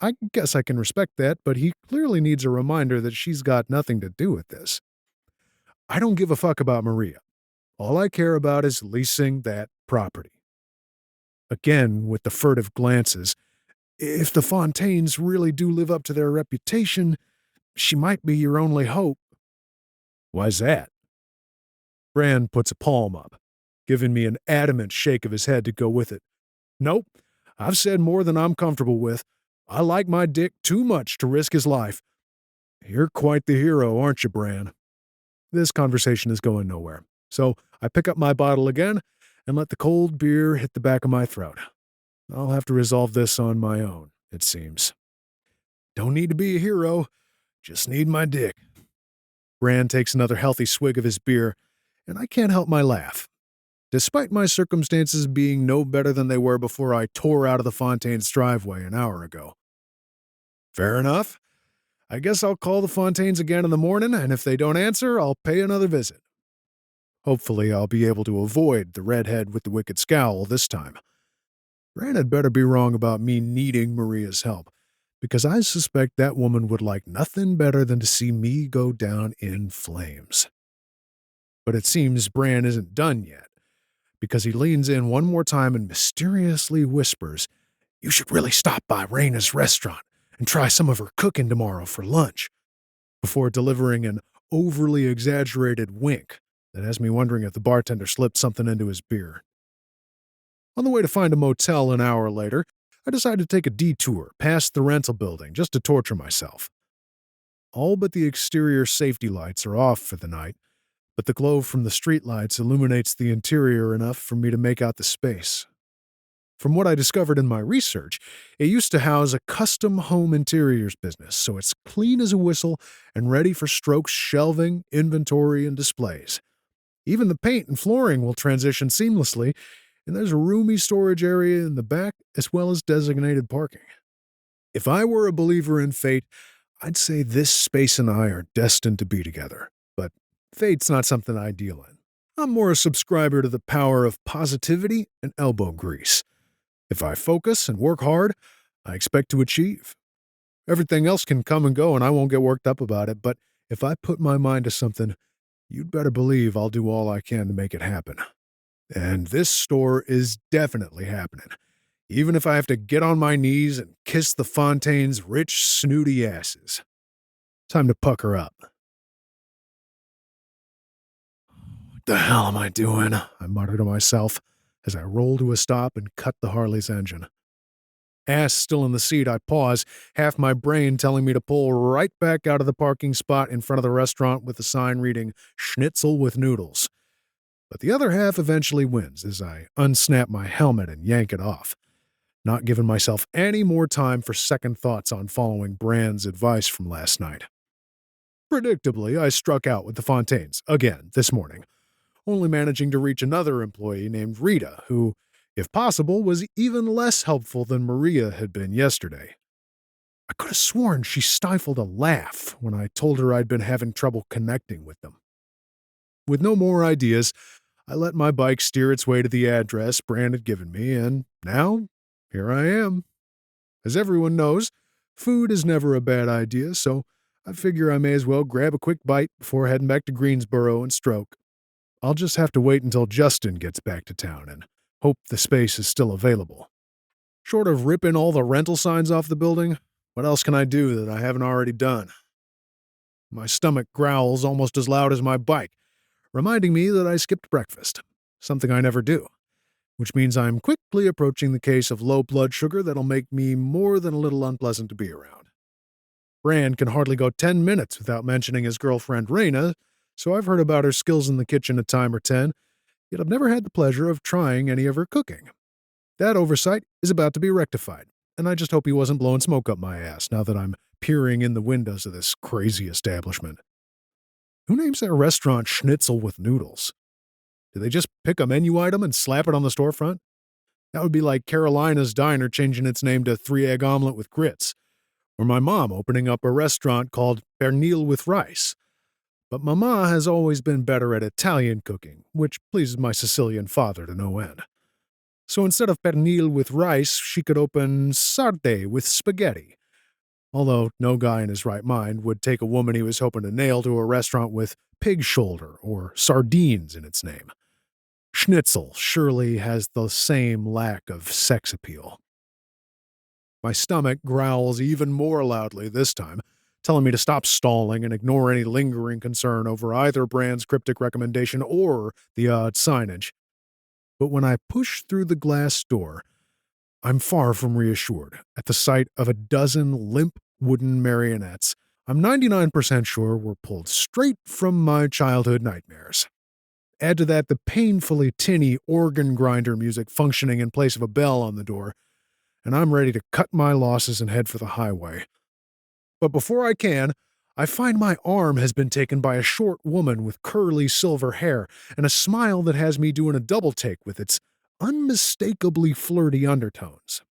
I guess I can respect that, but he clearly needs a reminder that she's got nothing to do with this. I don't give a fuck about Maria. All I care about is leasing that property. Again, with the furtive glances, if the Fontaines really do live up to their reputation, she might be your only hope. Why's that? Bran puts a palm up, giving me an adamant shake of his head to go with it. Nope, I've said more than I'm comfortable with. I like my dick too much to risk his life. You're quite the hero, aren't you, Bran? This conversation is going nowhere, so I pick up my bottle again and let the cold beer hit the back of my throat. I'll have to resolve this on my own, it seems. Don't need to be a hero, just need my dick. Bran takes another healthy swig of his beer, and I can't help my laugh. Despite my circumstances being no better than they were before I tore out of the Fontaine's driveway an hour ago. Fair enough. I guess I'll call the Fontaines again in the morning, and if they don't answer, I'll pay another visit. Hopefully, I'll be able to avoid the redhead with the wicked scowl this time. Bran had better be wrong about me needing Maria's help, because I suspect that woman would like nothing better than to see me go down in flames. But it seems Bran isn't done yet, because he leans in one more time and mysteriously whispers, "You should really stop by Raina's restaurant and try some of her cooking tomorrow for lunch," before delivering an overly exaggerated wink that has me wondering if the bartender slipped something into his beer. On the way to find a motel an hour later, I decided to take a detour past the rental building just to torture myself. All but the exterior safety lights are off for the night, but the glow from the streetlights illuminates the interior enough for me to make out the space. From what I discovered in my research, it used to house a custom home interiors business, so it's clean as a whistle and ready for Stroke's shelving, inventory, and displays. Even the paint and flooring will transition seamlessly, and there's a roomy storage area in the back as well as designated parking. If I were a believer in fate, I'd say this space and I are destined to be together, but fate's not something I deal in. I'm more a subscriber to the power of positivity and elbow grease. If I focus and work hard, I expect to achieve. Everything else can come and go and I won't get worked up about it, but if I put my mind to something, you'd better believe I'll do all I can to make it happen. And this store is definitely happening, even if I have to get on my knees and kiss the Fontaine's rich, snooty asses. Time to pucker up. What the hell am I doing? I mutter to myself as I roll to a stop and cut the Harley's engine. Ass still in the seat, I pause, half my brain telling me to pull right back out of the parking spot in front of the restaurant with the sign reading "Schnitzel with noodles." But the other half eventually wins as I unsnap my helmet and yank it off, not giving myself any more time for second thoughts on following Bran's advice from last night. Predictably, I struck out with the Fontaines again this morning, only managing to reach another employee named Rita, who, if possible, was even less helpful than Maria had been yesterday. I could have sworn she stifled a laugh when I told her I'd been having trouble connecting with them. With no more ideas, I let my bike steer its way to the address Bran had given me, and now, here I am. As everyone knows, food is never a bad idea, so I figure I may as well grab a quick bite before heading back to Greensboro and Stroke. I'll just have to wait until Justin gets back to town and hope the space is still available. Short of ripping all the rental signs off the building, what else can I do that I haven't already done? My stomach growls almost as loud as my bike, reminding me that I skipped breakfast, something I never do, which means I'm quickly approaching the case of low blood sugar that'll make me more than a little unpleasant to be around. Bran can hardly go 10 minutes without mentioning his girlfriend Raina, so I've heard about her skills in the kitchen a time or 10, yet I've never had the pleasure of trying any of her cooking. That oversight is about to be rectified, and I just hope he wasn't blowing smoke up my ass now that I'm peering in the windows of this crazy establishment. Who names their restaurant Schnitzel with noodles? Do they just pick a menu item and slap it on the storefront? That would be like Carolina's Diner changing its name to 3-egg omelet with grits, or my mom opening up a restaurant called Pernil with rice. But Mama has always been better at Italian cooking, which pleases my Sicilian father to no end. So instead of pernil with rice, she could open sarde with spaghetti. Although no guy in his right mind would take a woman he was hoping to nail to a restaurant with pig shoulder or sardines in its name. Schnitzel surely has the same lack of sex appeal. My stomach growls even more loudly this time, telling me to stop stalling and ignore any lingering concern over either Bran's cryptic recommendation or the odd signage. But when I push through the glass door, I'm far from reassured at the sight of a dozen limp wooden marionettes I'm 99% sure were pulled straight from my childhood nightmares. Add to that the painfully tinny organ grinder music functioning in place of a bell on the door, and I'm ready to cut my losses and head for the highway. But before I can, I find my arm has been taken by a short woman with curly silver hair and a smile that has me doing a double take with its unmistakably flirty undertones.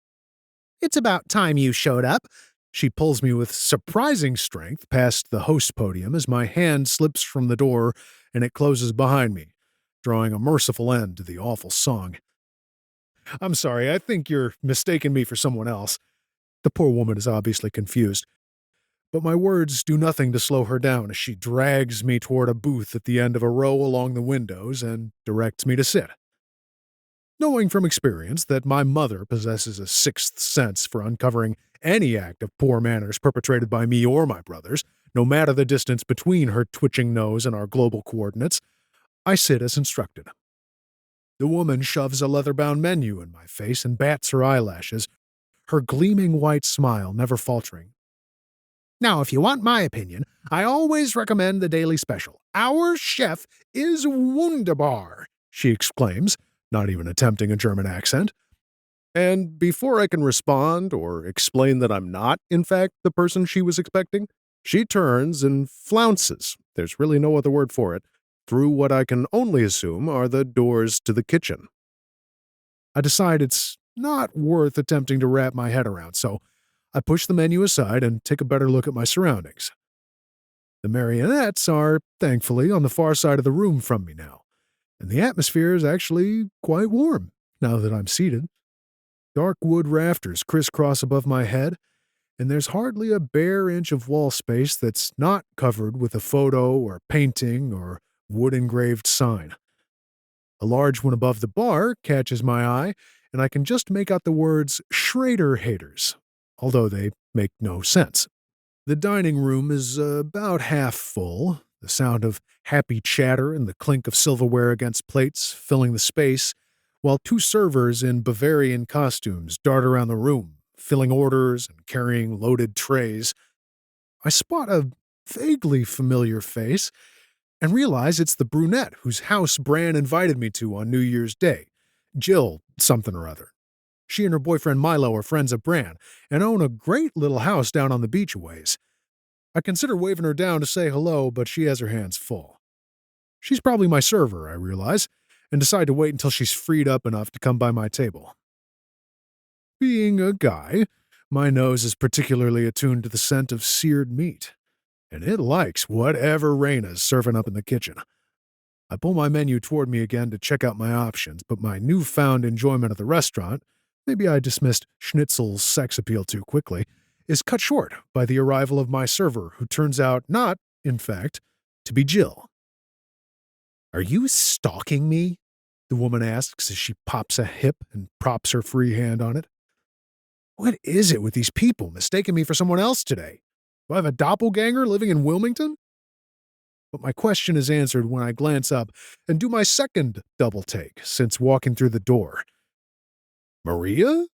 "It's about time you showed up." She pulls me with surprising strength past the host podium as my hand slips from the door and it closes behind me, drawing a merciful end to the awful song. "I'm sorry, I think you're mistaking me for someone else." The poor woman is obviously confused, but my words do nothing to slow her down as she drags me toward a booth at the end of a row along the windows and directs me to sit. Knowing from experience that my mother possesses a sixth sense for uncovering any act of poor manners perpetrated by me or my brothers, no matter the distance between her twitching nose and our global coordinates, I sit as instructed. The woman shoves a leather-bound menu in my face and bats her eyelashes, her gleaming white smile never faltering. "Now, if you want my opinion, I always recommend the daily special. Our chef is wunderbar," she exclaims, not even attempting a German accent. And before I can respond or explain that I'm not, in fact, the person she was expecting, she turns and flounces, there's really no other word for it, through what I can only assume are the doors to the kitchen. I decide it's not worth attempting to wrap my head around, so I push the menu aside and take a better look at my surroundings. The marionettes are, thankfully, on the far side of the room from me now, and the atmosphere is actually quite warm now that I'm seated. Dark wood rafters crisscross above my head, and there's hardly a bare inch of wall space that's not covered with a photo or painting or wood-engraved sign. A large one above the bar catches my eye, and I can just make out the words Schrader Haters, although they make no sense. The dining room is about half full, the sound of happy chatter and the clink of silverware against plates filling the space, while two servers in Bavarian costumes dart around the room, filling orders and carrying loaded trays. I spot a vaguely familiar face and realize it's the brunette whose house Bran invited me to on New Year's Day, Jill something or other. She and her boyfriend Milo are friends of Bran and own a great little house down on the beach a ways. I consider waving her down to say hello, but she has her hands full. She's probably my server, I realize, and decide to wait until she's freed up enough to come by my table. Being a guy, my nose is particularly attuned to the scent of seared meat, and it likes whatever Raina's serving up in the kitchen. I pull my menu toward me again to check out my options, but my newfound enjoyment of the restaurant, maybe I dismissed Schnitzel's sex appeal too quickly, is cut short by the arrival of my server, who turns out not, in fact, to be Jill. "Are you stalking me?" the woman asks as she pops a hip and props her free hand on it. "What is it with these people mistaking me for someone else today? Do I have a doppelganger living in Wilmington?" But my question is answered when I glance up and do my second double take since walking through the door. "Maria?"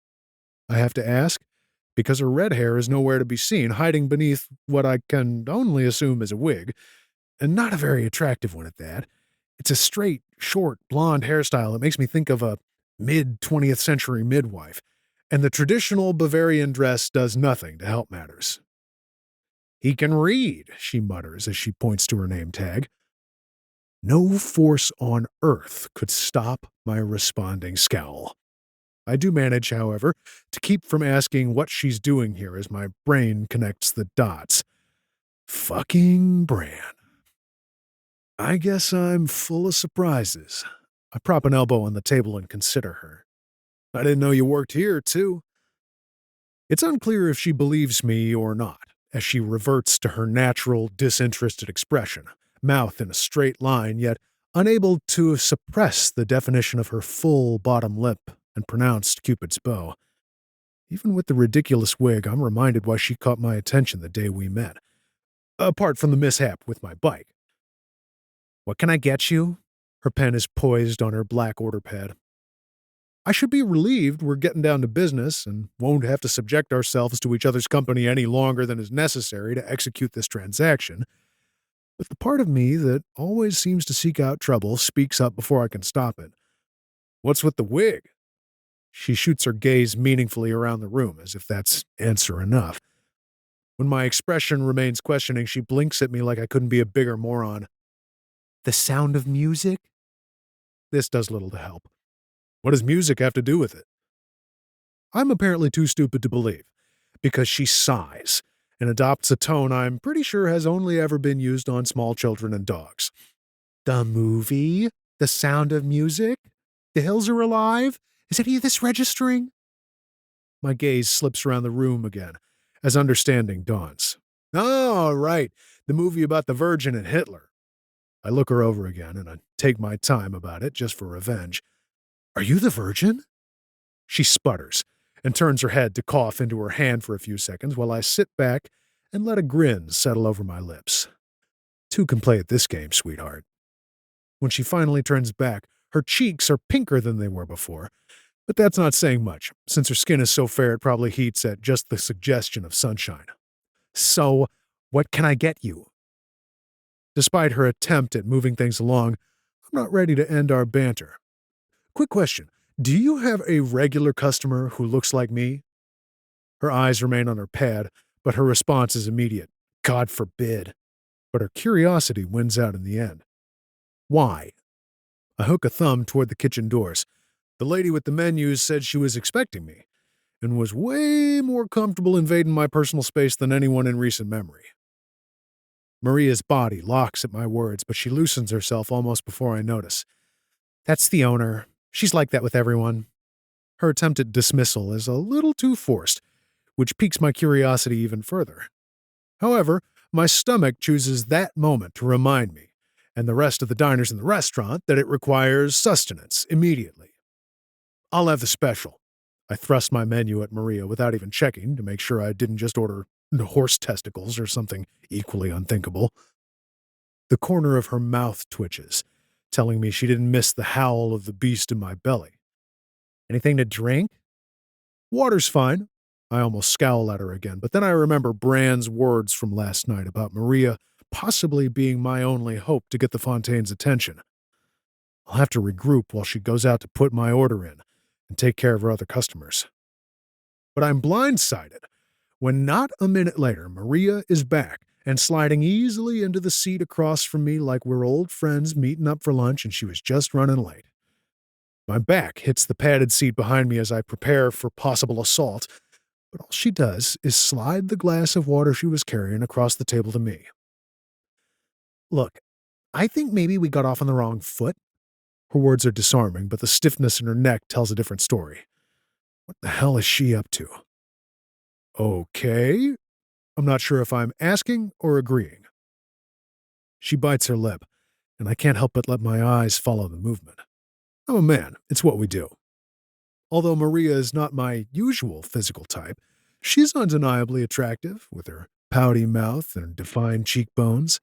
I have to ask, because her red hair is nowhere to be seen, hiding beneath what I can only assume is a wig, and not a very attractive one at that. It's a straight, short, blonde hairstyle that makes me think of a mid-20th century midwife, and the traditional Bavarian dress does nothing to help matters. "He can read," she mutters as she points to her name tag. No force on earth could stop my responding scowl. I do manage, however, to keep from asking what she's doing here as my brain connects the dots. Fucking Bran. I guess I'm full of surprises. I prop an elbow on the table and consider her. "I didn't know you worked here, too." It's unclear if she believes me or not, as she reverts to her natural, disinterested expression, mouth in a straight line, yet unable to suppress the definition of her full bottom lip and pronounced Cupid's bow. Even with the ridiculous wig, I'm reminded why she caught my attention the day we met. Apart from the mishap with my bike. "What can I get you?" Her pen is poised on her black order pad. I should be relieved we're getting down to business and won't have to subject ourselves to each other's company any longer than is necessary to execute this transaction. But the part of me that always seems to seek out trouble speaks up before I can stop it. What's with the wig? She shoots her gaze meaningfully around the room, as if that's answer enough. When my expression remains questioning, she blinks at me like I couldn't be a bigger moron. The sound of music? This does little to help. What does music have to do with it? I'm apparently too stupid to believe, because she sighs and adopts a tone I'm pretty sure has only ever been used on small children and dogs. The movie? The Sound of Music? The Hills Are Alive? Is any of this registering? My gaze slips around the room again, as understanding dawns. Oh, right, the movie about the Virgin and Hitler. I look her over again, and I take my time about it, just for revenge. Are you the Virgin? She sputters, and turns her head to cough into her hand for a few seconds while I sit back and let a grin settle over my lips. Two can play at this game, sweetheart. When she finally turns back, her cheeks are pinker than they were before, but that's not saying much, since her skin is so fair it probably heats at just the suggestion of sunshine. So, what can I get you? Despite her attempt at moving things along, I'm not ready to end our banter. Quick question. Do you have a regular customer who looks like me? Her eyes remain on her pad, but her response is immediate. God forbid. But her curiosity wins out in the end. Why? I hook a thumb toward the kitchen doors. The lady with the menus said she was expecting me, and was way more comfortable invading my personal space than anyone in recent memory. Maria's body locks at my words, but she loosens herself almost before I notice. That's the owner. She's like that with everyone. Her attempt at dismissal is a little too forced, which piques my curiosity even further. However, my stomach chooses that moment to remind me, and the rest of the diners in the restaurant, that it requires sustenance immediately. I'll have the special. I thrust my menu at Maria without even checking to make sure I didn't just order horse testicles or something equally unthinkable. The corner of her mouth twitches, telling me she didn't miss the howl of the beast in my belly. Anything to drink? Water's fine. I almost scowl at her again, but then I remember Bran's words from last night about Maria possibly being my only hope to get the Fontaine's attention. I'll have to regroup while she goes out to put my order in and take care of her other customers. But I'm blindsided when not a minute later Maria is back and sliding easily into the seat across from me like we're old friends meeting up for lunch and she was just running late. My back hits the padded seat behind me as I prepare for possible assault, but all she does is slide the glass of water she was carrying across the table to me. Look, I think maybe we got off on the wrong foot. Her words are disarming, but the stiffness in her neck tells a different story. What the hell is she up to? Okay. I'm not sure if I'm asking or agreeing. She bites her lip, and I can't help but let my eyes follow the movement. I'm a man. It's what we do. Although Maria is not my usual physical type, she's undeniably attractive, with her pouty mouth and defined cheekbones.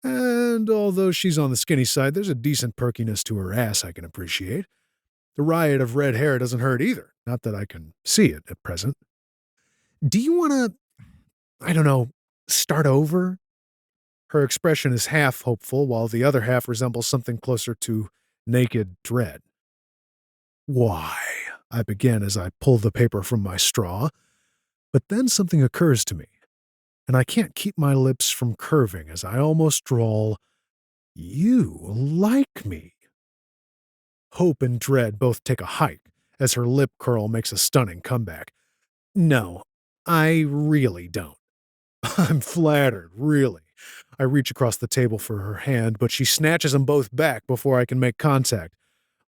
And although she's on the skinny side, there's a decent perkiness to her ass I can appreciate. The riot of red hair doesn't hurt either, not that I can see it at present. Do you want to, start over? Her expression is half hopeful, while the other half resembles something closer to naked dread. Why? I begin as I pull the paper from my straw, but then something occurs to me, and I can't keep my lips from curving as I almost drawl, You like me. Hope and dread both take a hike as her lip curl makes a stunning comeback. No, I really don't. I'm flattered, really. I reach across the table for her hand, but she snatches them both back before I can make contact,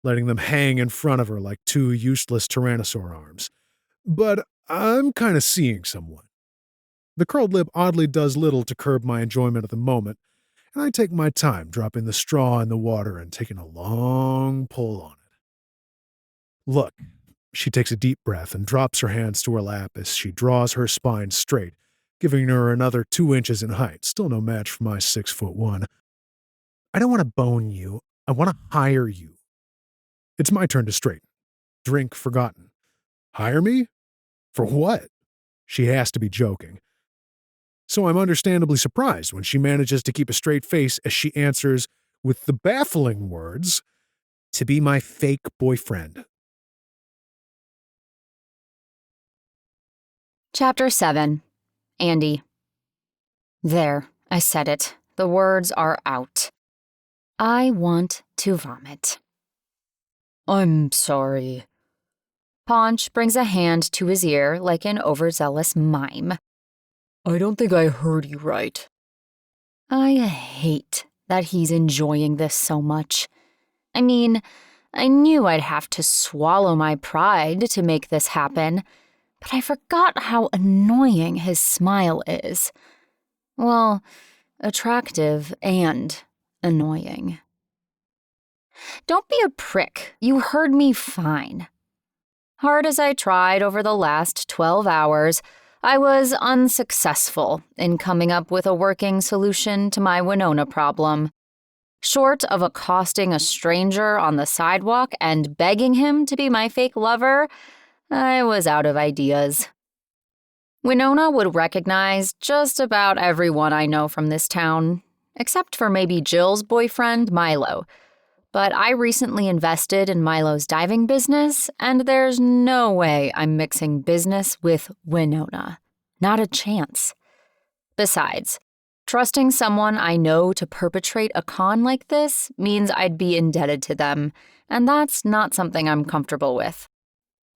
letting them hang in front of her like two useless tyrannosaur arms. But I'm kind of seeing someone. The curled lip oddly does little to curb my enjoyment at the moment, and I take my time dropping the straw in the water and taking a long pull on it. Look, she takes a deep breath and drops her hands to her lap as she draws her spine straight, giving her another 2 inches in height, still no match for my 6'1". I don't want to bone you. I want to hire you. It's my turn to straighten. Drink forgotten. Hire me? For what? She has to be joking. So I'm understandably surprised when she manages to keep a straight face as she answers with the baffling words, "To be my fake boyfriend." Chapter 7. ANDIE. There, I said it. The words are out. I want to vomit. I'm sorry. Ponch brings a hand to his ear like an overzealous mime. I don't think I heard you right. I hate that he's enjoying this so much. I mean, I knew I'd have to swallow my pride to make this happen, but I forgot how annoying his smile is. Well, attractive and annoying. Don't be a prick. You heard me fine. Hard as I tried over the last 12 hours, I was unsuccessful in coming up with a working solution to my Winona problem. Short of accosting a stranger on the sidewalk and begging him to be my fake lover, I was out of ideas. Winona would recognize just about everyone I know from this town, except for maybe Jill's boyfriend, Milo. But I recently invested in Milo's diving business, and there's no way I'm mixing business with Winona. Not a chance. Besides, trusting someone I know to perpetrate a con like this means I'd be indebted to them, and that's not something I'm comfortable with.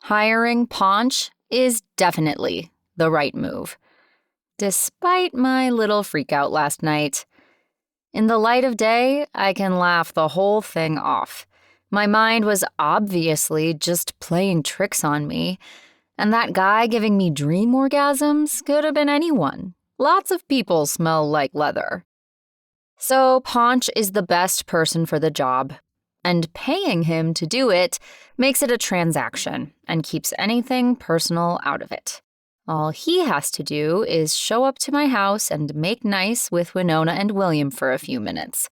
Hiring Ponch is definitely the right move, despite my little freakout last night. In the light of day, I can laugh the whole thing off. My mind was obviously just playing tricks on me, and that guy giving me dream orgasms could have been anyone. Lots of people smell like leather. So Ponch is the best person for the job, and paying him to do it makes it a transaction and keeps anything personal out of it. All he has to do is show up to my house and make nice with Winona and William for a few minutes.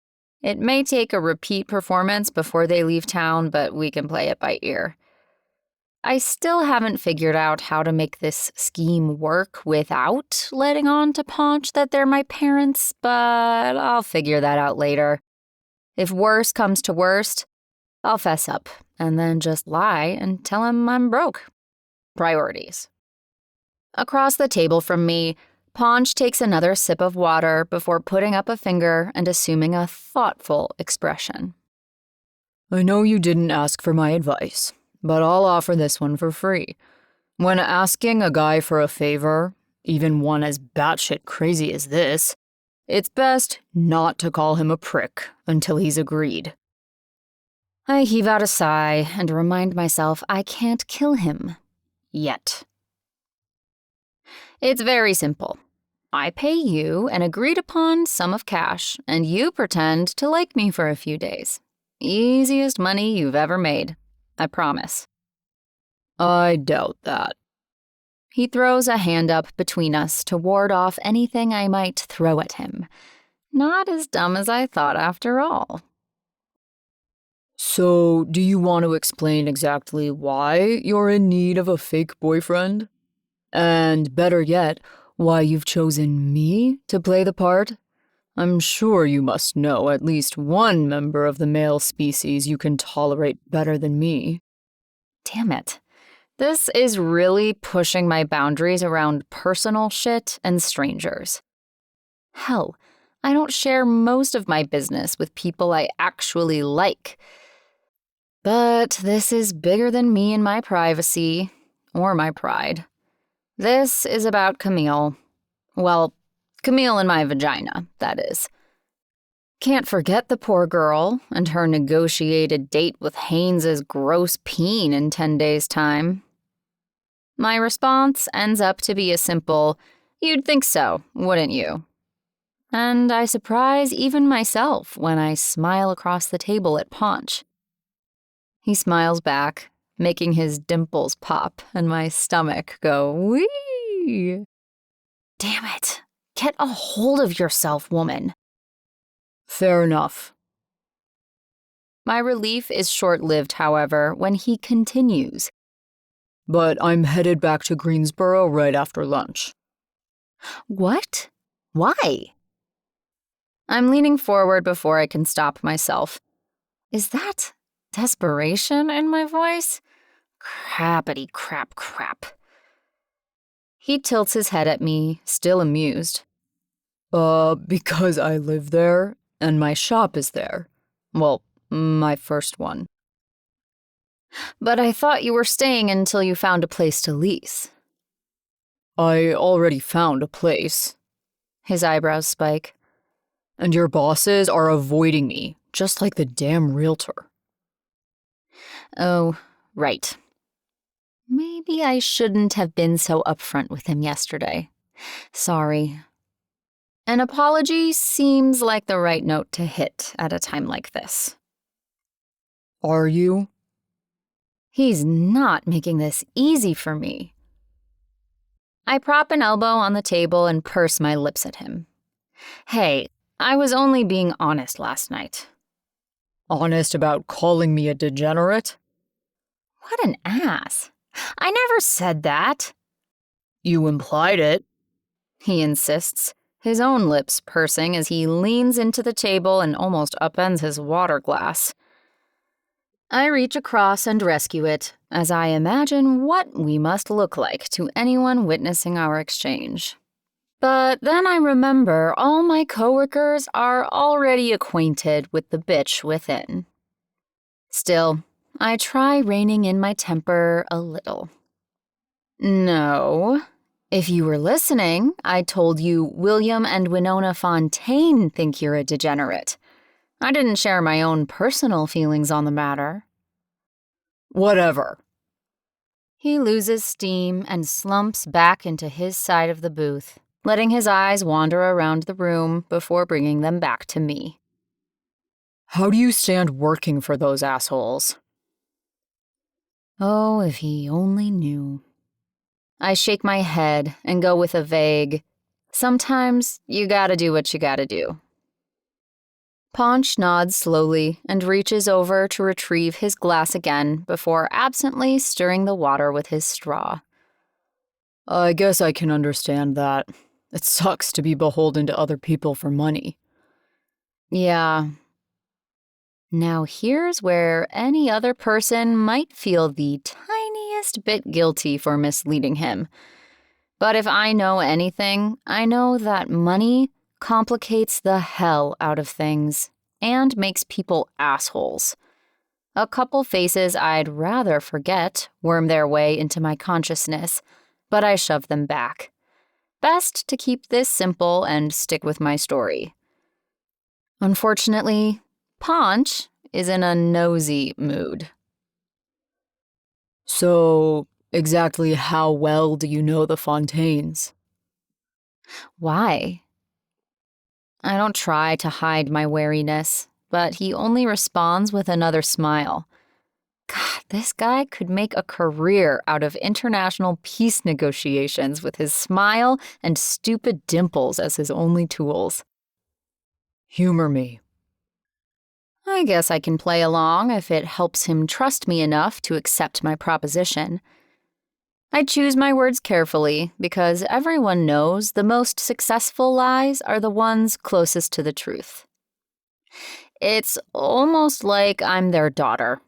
It may take a repeat performance before they leave town, but we can play it by ear. I still haven't figured out how to make this scheme work without letting on to Ponch that they're my parents, but I'll figure that out later. If worse comes to worst, I'll fess up and then just lie and tell him I'm broke. Priorities. Across the table from me, Ponch takes another sip of water before putting up a finger and assuming a thoughtful expression. I know you didn't ask for my advice, but I'll offer this one for free. When asking a guy for a favor, even one as batshit crazy as this, it's best not to call him a prick until he's agreed. I heave out a sigh and remind myself I can't kill him. Yet. It's very simple. I pay you an agreed-upon sum of cash, and you pretend to like me for a few days. Easiest money you've ever made. I promise. I doubt that. He throws a hand up between us to ward off anything I might throw at him. Not as dumb as I thought after all. So, do you want to explain exactly why you're in need of a fake boyfriend? And better yet, why you've chosen me to play the part? I'm sure you must know at least one member of the male species you can tolerate better than me. Damn it. This is really pushing my boundaries around personal shit and strangers. Hell, I don't share most of my business with people I actually like. But this is bigger than me and my privacy, or my pride. This is about Camille. Well, Camille and my vagina, that is. Can't forget the poor girl and her negotiated date with Haynes's gross peen in 10 days' time. My response ends up to be a simple, "You'd think so, wouldn't you?" And I surprise even myself when I smile across the table at Ponch. He smiles back, making his dimples pop and my stomach go wee. Damn it. Get a hold of yourself, woman. Fair enough. My relief is short-lived, however, when he continues. But I'm headed back to Greensboro right after lunch. What? Why? I'm leaning forward before I can stop myself. Is that desperation in my voice? Crappity crap. He tilts his head at me, still amused. Because I live there, and my shop is there. Well, my first one. But I thought you were staying until you found a place to lease. I already found a place. His eyebrows spike. And your bosses are avoiding me, just like the damn realtor. Oh, right. Maybe I shouldn't have been so upfront with him yesterday. Sorry. An apology seems like the right note to hit at a time like this. Are you? He's not making this easy for me. I prop an elbow on the table and purse my lips at him. Hey, I was only being honest last night. Honest about calling me a degenerate? What an ass. I never said that. You implied it. He insists, his own lips pursing as he leans into the table and almost upends his water glass. I reach across and rescue it, as I imagine what we must look like to anyone witnessing our exchange. But then I remember all my coworkers are already acquainted with the bitch within. Still, I try reining in my temper a little. No. If you were listening, I told you William and Winona Fontaine think you're a degenerate. I didn't share my own personal feelings on the matter. Whatever. He loses steam and slumps back into his side of the booth, letting his eyes wander around the room before bringing them back to me. How do you stand working for those assholes? Oh, if he only knew. I shake my head and go with a vague, sometimes you gotta do what you gotta do. Ponch nods slowly and reaches over to retrieve his glass again before absently stirring the water with his straw. I guess I can understand that. It sucks to be beholden to other people for money. Yeah. Now here's where any other person might feel the tiniest bit guilty for misleading him. But if I know anything, I know that money complicates the hell out of things and makes people assholes. A couple faces I'd rather forget worm their way into my consciousness, but I shove them back. Best to keep this simple and stick with my story. Unfortunately, Ponch is in a nosy mood. So, exactly how well do you know the Fontaines? Why? I don't try to hide my wariness, but he only responds with another smile. God, this guy could make a career out of international peace negotiations with his smile and stupid dimples as his only tools. Humor me. I guess I can play along if it helps him trust me enough to accept my proposition. I choose my words carefully because everyone knows the most successful lies are the ones closest to the truth. It's almost like I'm their daughter.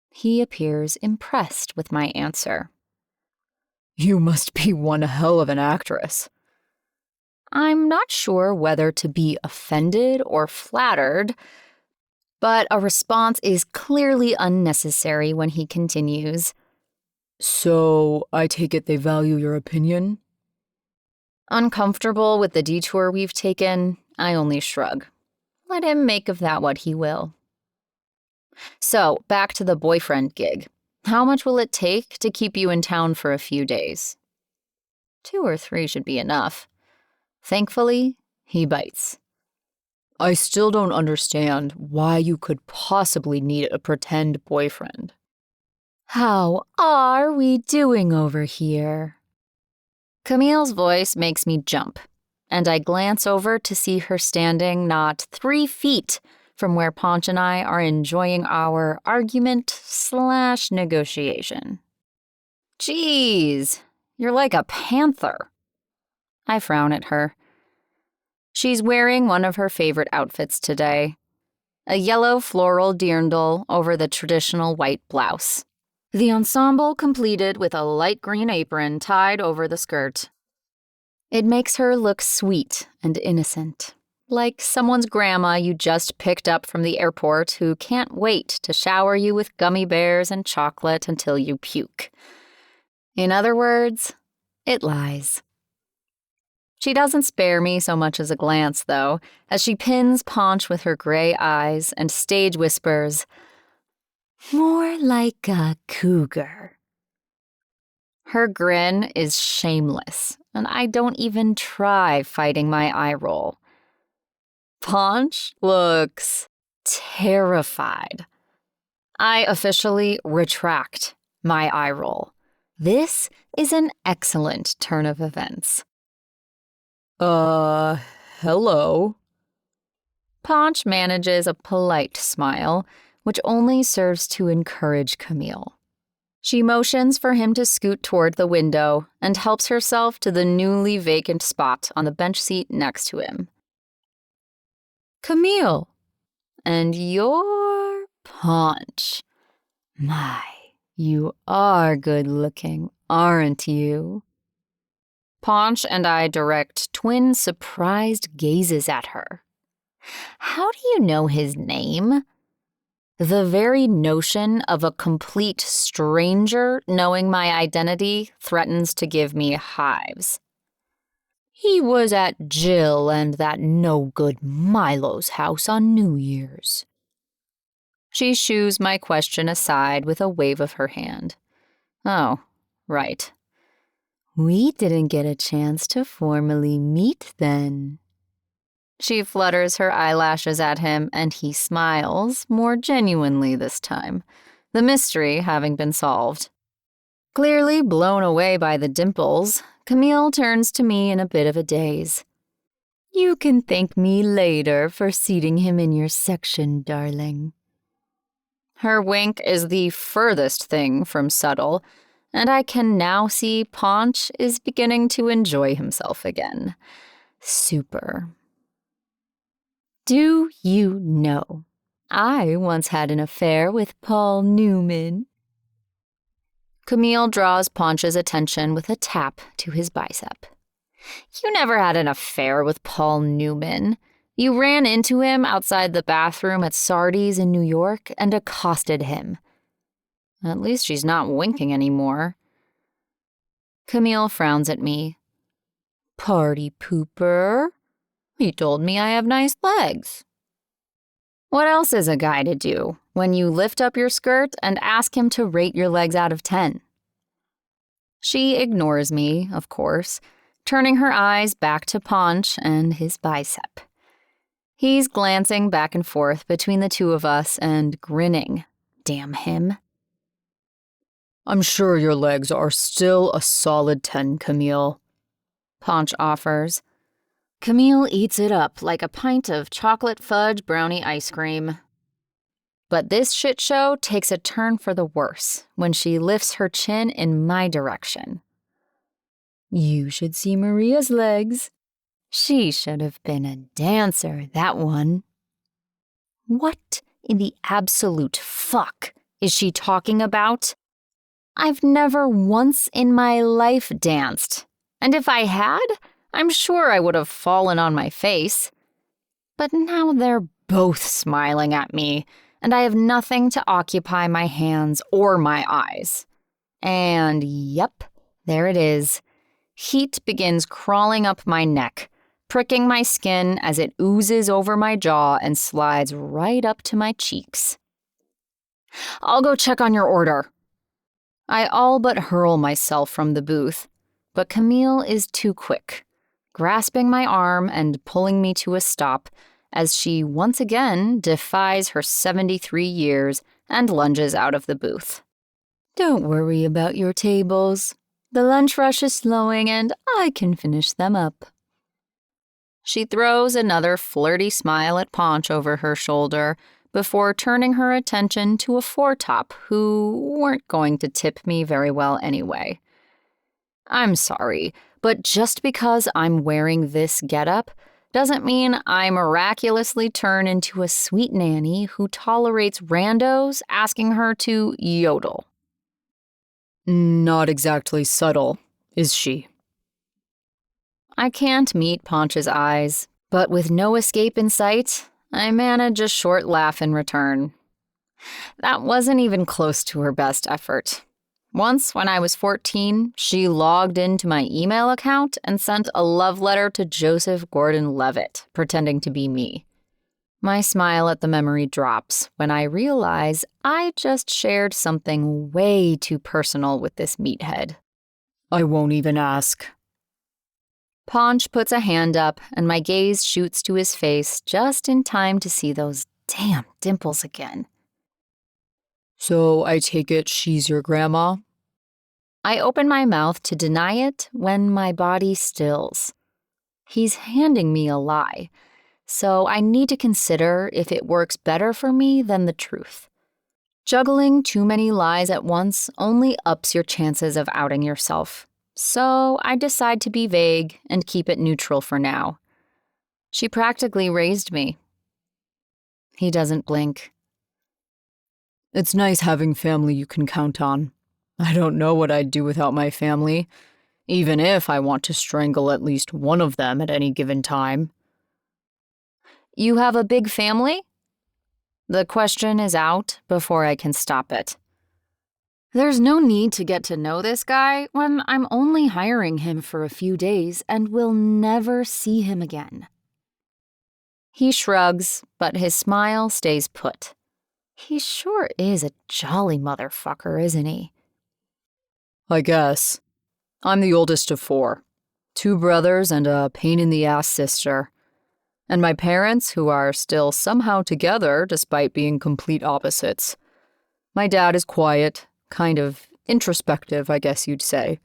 He appears impressed with my answer. You must be one hell of an actress. I'm not sure whether to be offended or flattered, but a response is clearly unnecessary when he continues. So, I take it they value your opinion? Uncomfortable with the detour we've taken, I only shrug. Let him make of that what he will. So, back to the boyfriend gig. How much will it take to keep you in town for a few days? 2 or 3 should be enough. Thankfully, he bites. I still don't understand why you could possibly need a pretend boyfriend. How are we doing over here? Camille's voice makes me jump, and I glance over to see her standing not 3 feet from where Ponch and I are enjoying our argument/negotiation. Geez, you're like a panther. I frown at her. She's wearing one of her favorite outfits today, a yellow floral dirndl over the traditional white blouse. The ensemble completed with a light green apron tied over the skirt. It makes her look sweet and innocent, like someone's grandma you just picked up from the airport who can't wait to shower you with gummy bears and chocolate until you puke. In other words, it lies. She doesn't spare me so much as a glance, though, as she pins Ponch with her gray eyes and stage whispers, "More like a cougar." Her grin is shameless, and I don't even try fighting my eye roll. Ponch looks terrified. I officially retract my eye roll. This is an excellent turn of events. Hello. Ponch manages a polite smile, which only serves to encourage Camille. She motions for him to scoot toward the window and helps herself to the newly vacant spot on the bench seat next to him. Camille, and you're Ponch. My, you are good looking, aren't you? Ponch and I direct twin surprised gazes at her. How do you know his name? The very notion of a complete stranger knowing my identity threatens to give me hives. He was at Jill and that no-good Milo's house on New Year's. She shoos my question aside with a wave of her hand. Oh, right. We didn't get a chance to formally meet then. She flutters her eyelashes at him, and he smiles, more genuinely this time, the mystery having been solved. Clearly blown away by the dimples, Camille turns to me in a bit of a daze. You can thank me later for seating him in your section, darling. Her wink is the furthest thing from subtle, and I can now see Ponch is beginning to enjoy himself again. Super. Do you know, I once had an affair with Paul Newman. Camille draws Ponch's attention with a tap to his bicep. You never had an affair with Paul Newman. You ran into him outside the bathroom at Sardi's in New York and accosted him. At least she's not winking anymore. Camille frowns at me. Party pooper? He told me I have nice legs. What else is a guy to do when you lift up your skirt and ask him to rate your legs out of 10? She ignores me, of course, turning her eyes back to Ponch and his bicep. He's glancing back and forth between the two of us and grinning. Damn him. I'm sure your legs are still a solid 10, Camille. Ponch offers. Camille eats it up like a pint of chocolate fudge brownie ice cream. But this shit show takes a turn for the worse when she lifts her chin in my direction. You should see Maria's legs. She should have been a dancer, that one. What in the absolute fuck is she talking about? I've never once in my life danced, and if I had, I'm sure I would have fallen on my face. But now they're both smiling at me, and I have nothing to occupy my hands or my eyes. And yep, there it is. Heat begins crawling up my neck, pricking my skin as it oozes over my jaw and slides right up to my cheeks. I'll go check on your order. I all but hurl myself from the booth, but Camille is too quick, grasping my arm and pulling me to a stop as she once again defies her 73 years and lunges out of the booth. Don't worry about your tables. The lunch rush is slowing and I can finish them up. She throws another flirty smile at Ponch over her shoulder before turning her attention to a foretop who weren't going to tip me very well anyway. I'm sorry, but just because I'm wearing this getup doesn't mean I miraculously turn into a sweet nanny who tolerates randos asking her to yodel. Not exactly subtle, is she? I can't meet Ponch's eyes, but with no escape in sight, I manage a short laugh in return. That wasn't even close to her best effort. Once, when I was 14, she logged into my email account and sent a love letter to Joseph Gordon-Levitt, pretending to be me. My smile at the memory drops when I realize I just shared something way too personal with this meathead. I won't even ask. Ponch puts a hand up, and my gaze shoots to his face just in time to see those damn dimples again. So I take it she's your grandma? I open my mouth to deny it when my body stills. He's handing me a lie, so I need to consider if it works better for me than the truth. Juggling too many lies at once only ups your chances of outing yourself, so I decide to be vague and keep it neutral for now. She practically raised me. He doesn't blink. It's nice having family you can count on. I don't know what I'd do without my family, even if I want to strangle at least one of them at any given time. You have a big family? The question is out before I can stop it. There's no need to get to know this guy when I'm only hiring him for a few days and will never see him again. He shrugs, but his smile stays put. He sure is a jolly motherfucker, isn't he? I guess. I'm the oldest of 4. 2 brothers and a pain-in-the-ass sister. And my parents, who are still somehow together despite being complete opposites. My dad is quiet, kind of introspective, I guess you'd say,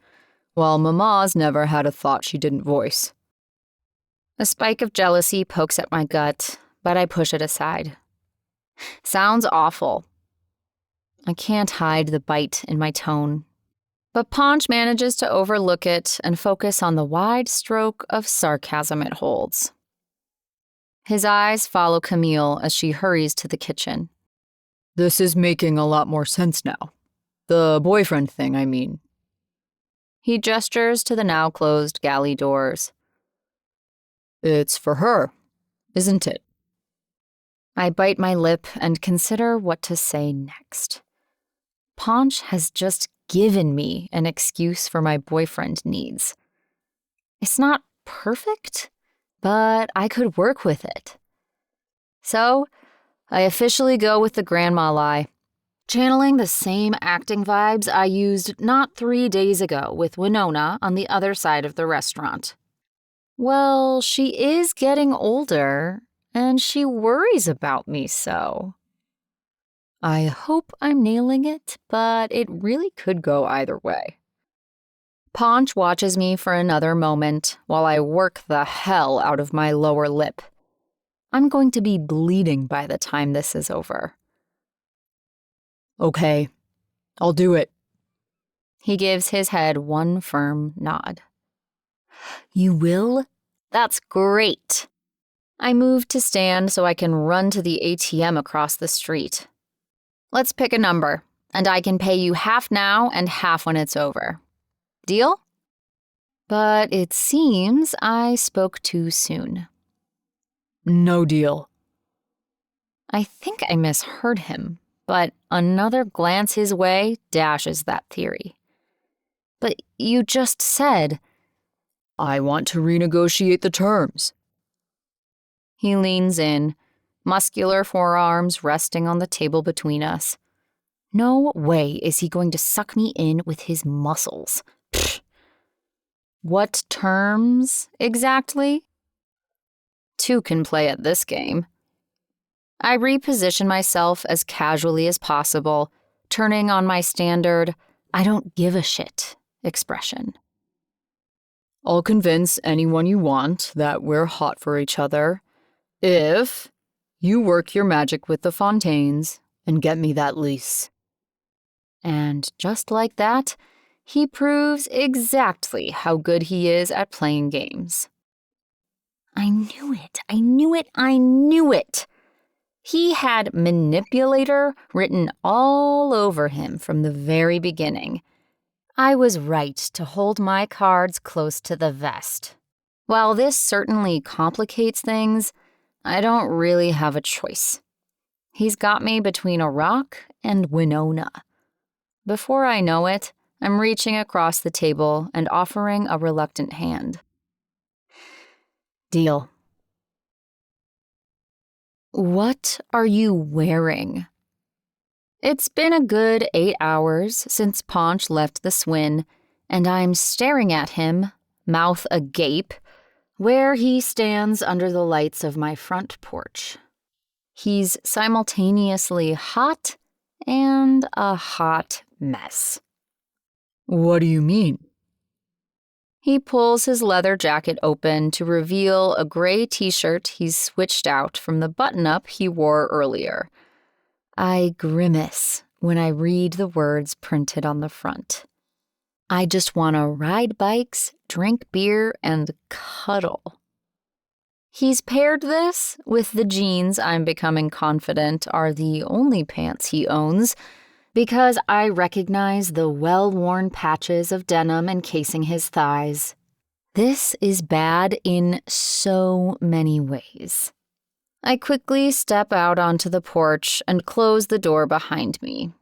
while Mama's never had a thought she didn't voice. A spike of jealousy pokes at my gut, but I push it aside. Sounds awful. I can't hide the bite in my tone. But Ponch manages to overlook it and focus on the wide stroke of sarcasm it holds. His eyes follow Camille as she hurries to the kitchen. This is making a lot more sense now. The boyfriend thing, I mean. He gestures to the now closed galley doors. It's for her, isn't it? I bite my lip and consider what to say next. Ponch has just given me an excuse for my boyfriend needs. It's not perfect, but I could work with it. So, I officially go with the grandma lie, channeling the same acting vibes I used not 3 days ago with Winona on the other side of the restaurant. Well, she is getting older, and she worries about me so. I hope I'm nailing it, but it really could go either way. Ponch watches me for another moment while I work the hell out of my lower lip. I'm going to be bleeding by the time this is over. Okay, I'll do it. He gives his head one firm nod. You will? That's great. I move to stand so I can run to the ATM across the street. Let's pick a number, and I can pay you half now and half when it's over. Deal? But it seems I spoke too soon. No deal. I think I misheard him, but another glance his way dashes that theory. But you just said, I want to renegotiate the terms. He leans in, muscular forearms resting on the table between us. No way is he going to suck me in with his muscles. Pfft. What terms, exactly? 2 can play at this game. I reposition myself as casually as possible, turning on my standard, I don't give a shit expression. I'll convince anyone you want that we're hot for each other if you work your magic with the Fontaines and get me that lease. And just like that, he proves exactly how good he is at playing games. I knew it. He had manipulator written all over him from the very beginning. I was right to hold my cards close to the vest. While this certainly complicates things, I don't really have a choice. He's got me between a rock and Winona. Before I know it, I'm reaching across the table and offering a reluctant hand. Deal. What are you wearing? It's been a good 8 hours since Ponch left the Swin, and I'm staring at him, mouth agape, where he stands under the lights of my front porch. He's simultaneously hot and a hot mess. What do you mean? He pulls his leather jacket open to reveal a gray t-shirt he's switched out from the button-up he wore earlier. I grimace when I read the words printed on the front. I just want to ride bikes, drink beer, and cuddle. He's paired this with the jeans I'm becoming confident are the only pants he owns, because I recognize the well-worn patches of denim encasing his thighs. This is bad in so many ways. I quickly step out onto the porch and close the door behind me,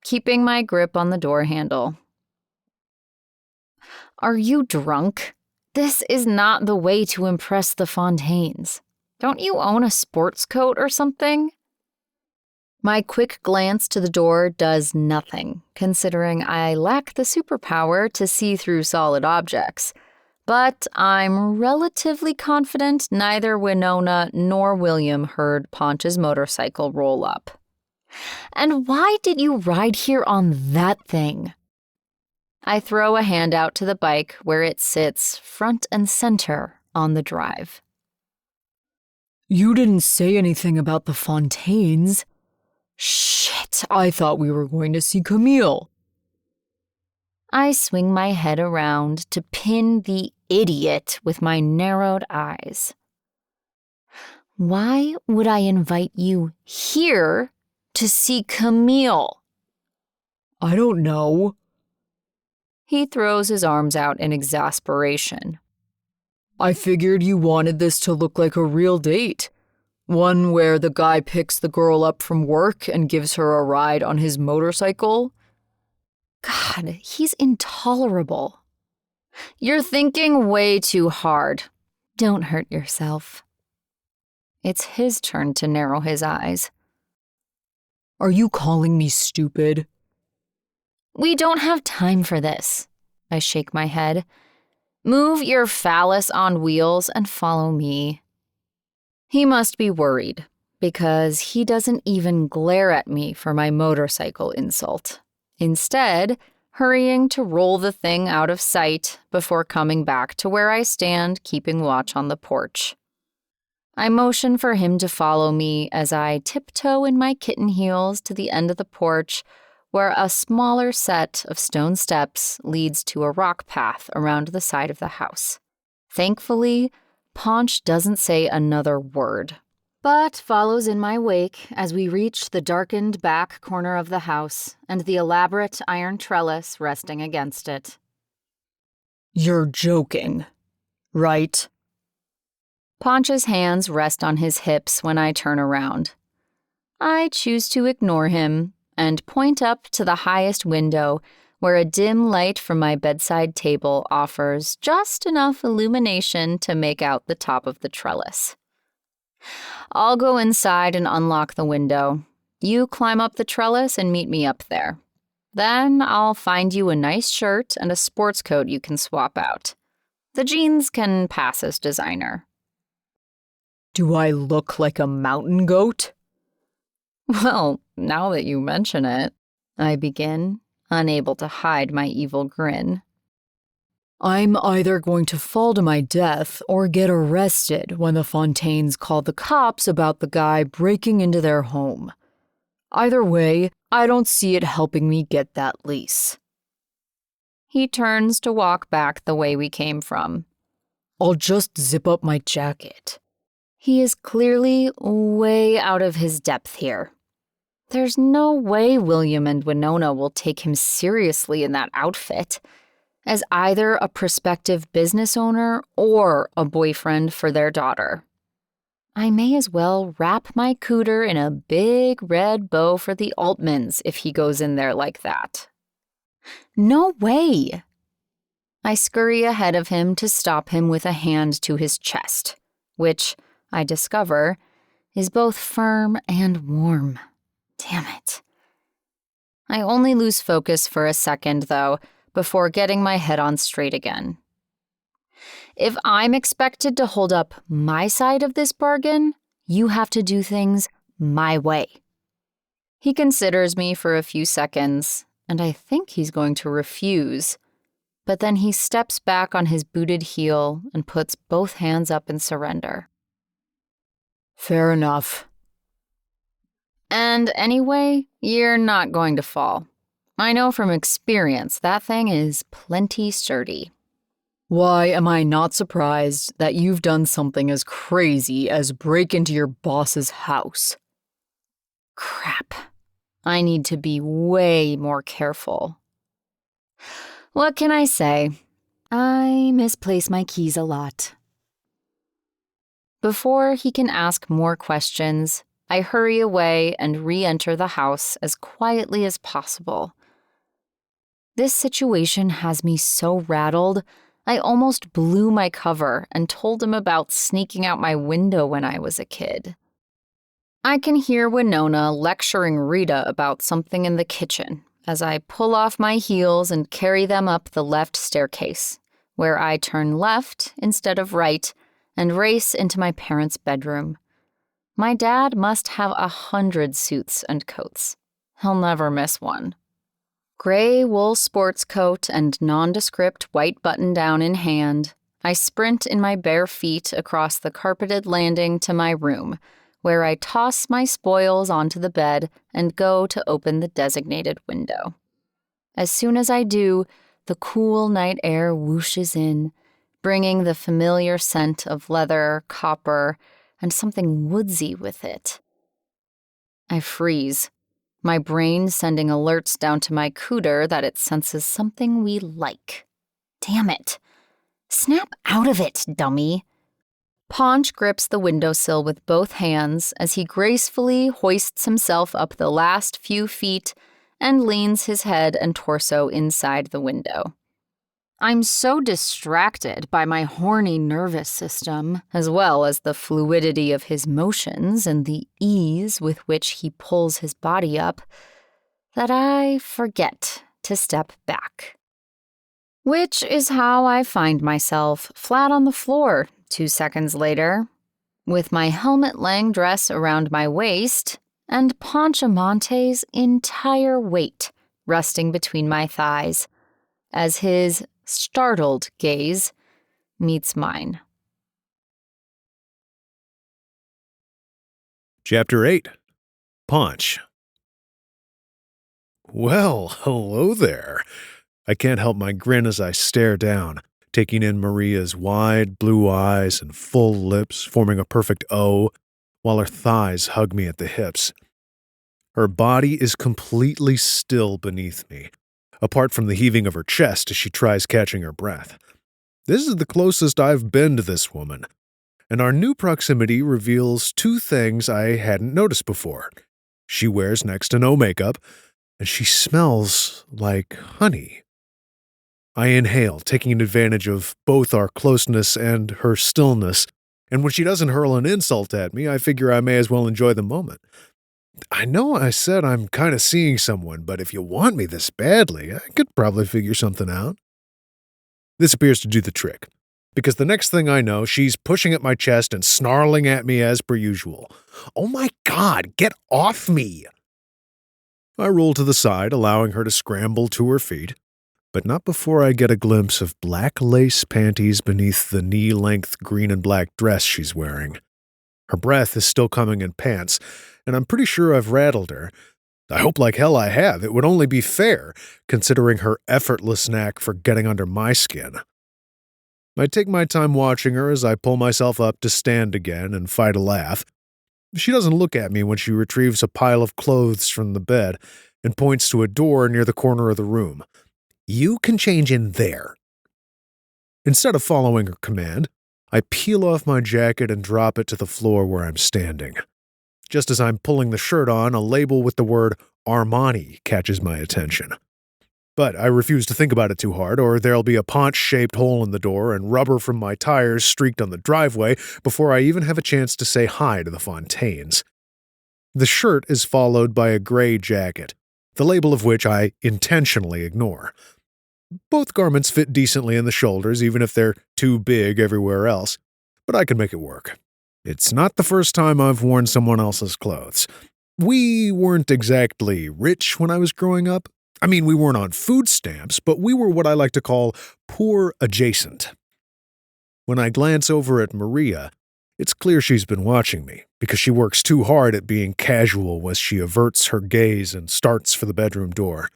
keeping my grip on the door handle. Are you drunk? This is not the way to impress the Fontaines. Don't you own a sports coat or something? My quick glance to the door does nothing, considering I lack the superpower to see through solid objects. But I'm relatively confident neither Winona nor William heard Ponch's motorcycle roll up. And why did you ride here on that thing? I throw a hand out to the bike where it sits front and center on the drive. You didn't say anything about the Fontaines. Shit, I thought we were going to see Camille. I swing my head around to pin the idiot with my narrowed eyes. Why would I invite you here to see Camille? I don't know. He throws his arms out in exasperation. I figured you wanted this to look like a real date. One where the guy picks the girl up from work and gives her a ride on his motorcycle. God, he's intolerable. You're thinking way too hard. Don't hurt yourself. It's his turn to narrow his eyes. Are you calling me stupid? We don't have time for this. I shake my head. Move your phallus on wheels and follow me. He must be worried, because he doesn't even glare at me for my motorcycle insult. Instead, hurrying to roll the thing out of sight before coming back to where I stand, keeping watch on the porch. I motion for him to follow me as I tiptoe in my kitten heels to the end of the porch, where a smaller set of stone steps leads to a rock path around the side of the house. Thankfully, Ponch doesn't say another word, but follows in my wake as we reach the darkened back corner of the house and the elaborate iron trellis resting against it. You're joking, right? Ponch's hands rest on his hips when I turn around. I choose to ignore him and point up to the highest window where a dim light from my bedside table offers just enough illumination to make out the top of the trellis. I'll go inside and unlock the window. You climb up the trellis and meet me up there. Then I'll find you a nice shirt and a sports coat you can swap out. The jeans can pass as designer. Do I look like a mountain goat? Well, now that you mention it, I begin, unable to hide my evil grin. I'm either going to fall to my death or get arrested when the Fontaines call the cops about the guy breaking into their home. Either way, I don't see it helping me get that lease. He turns to walk back the way we came from. I'll just zip up my jacket. He is clearly way out of his depth here. There's no way William and Winona will take him seriously in that outfit, as either a prospective business owner or a boyfriend for their daughter. I may as well wrap my cooter in a big red bow for the Altmans if he goes in there like that. No way! I scurry ahead of him to stop him with a hand to his chest, which, I discover, is both firm and warm. Damn it. I only lose focus for a second, though, before getting my head on straight again. If I'm expected to hold up my side of this bargain, you have to do things my way. He considers me for a few seconds, and I think he's going to refuse. But then he steps back on his booted heel and puts both hands up in surrender. Fair enough. And anyway, you're not going to fall. I know from experience that thing is plenty sturdy. Why am I not surprised that you've done something as crazy as break into your boss's house? Crap. I need to be way more careful. What can I say? I misplace my keys a lot. Before he can ask more questions, I hurry away and re-enter the house as quietly as possible. This situation has me so rattled, I almost blew my cover and told him about sneaking out my window when I was a kid. I can hear Winona lecturing Rita about something in the kitchen as I pull off my heels and carry them up the left staircase, where I turn left instead of right and race into my parents' bedroom. My dad must have 100 suits and coats. He'll never miss one. Gray wool sports coat and nondescript white button-down in hand, I sprint in my bare feet across the carpeted landing to my room, where I toss my spoils onto the bed and go to open the designated window. As soon as I do, the cool night air whooshes in, bringing the familiar scent of leather, copper, and something woodsy with it. I freeze, my brain sending alerts down to my cooter that it senses something we like. Damn it. Snap out of it, dummy. Ponch grips the windowsill with both hands as he gracefully hoists himself up the last few feet and leans his head and torso inside the window. I'm so distracted by my horny nervous system, as well as the fluidity of his motions and the ease with which he pulls his body up, that I forget to step back. Which is how I find myself flat on the floor 2 seconds later, with my helmet-lang dress around my waist and Ponch Amante's entire weight resting between my thighs, as his startled gaze meets mine. Chapter 8. Ponch. Well, hello there. I can't help my grin as I stare down, taking in Maria's wide blue eyes and full lips forming a perfect O, while her thighs hug me at the hips. Her body is completely still beneath me, apart from the heaving of her chest as she tries catching her breath. This is the closest I've been to this woman, and our new proximity reveals 2 things I hadn't noticed before. She wears next to no makeup, and she smells like honey. I inhale, taking advantage of both our closeness and her stillness, and when she doesn't hurl an insult at me, I figure I may as well enjoy the moment. I know I said I'm kind of seeing someone, but if you want me this badly, I could probably figure something out. This appears to do the trick, because the next thing I know, she's pushing at my chest and snarling at me as per usual. Oh my God, get off me! I roll to the side, allowing her to scramble to her feet, but not before I get a glimpse of black lace panties beneath the knee-length green and black dress she's wearing. Her breath is still coming in pants, and I'm pretty sure I've rattled her. I hope like hell I have. It would only be fair, considering her effortless knack for getting under my skin. I take my time watching her as I pull myself up to stand again and fight a laugh. She doesn't look at me when she retrieves a pile of clothes from the bed and points to a door near the corner of the room. "You can change in there." Instead of following her command, I peel off my jacket and drop it to the floor where I'm standing. Just as I'm pulling the shirt on, a label with the word Armani catches my attention. But I refuse to think about it too hard, or there'll be a Ponch-shaped hole in the door and rubber from my tires streaked on the driveway before I even have a chance to say hi to the Fontaines. The shirt is followed by a gray jacket, the label of which I intentionally ignore. Both garments fit decently in the shoulders, even if they're too big everywhere else, but I can make it work. It's not the first time I've worn someone else's clothes. We weren't exactly rich when I was growing up. I mean, we weren't on food stamps, but we were what I like to call poor adjacent. When I glance over at Maria, it's clear she's been watching me, because she works too hard at being casual as she averts her gaze and starts for the bedroom door.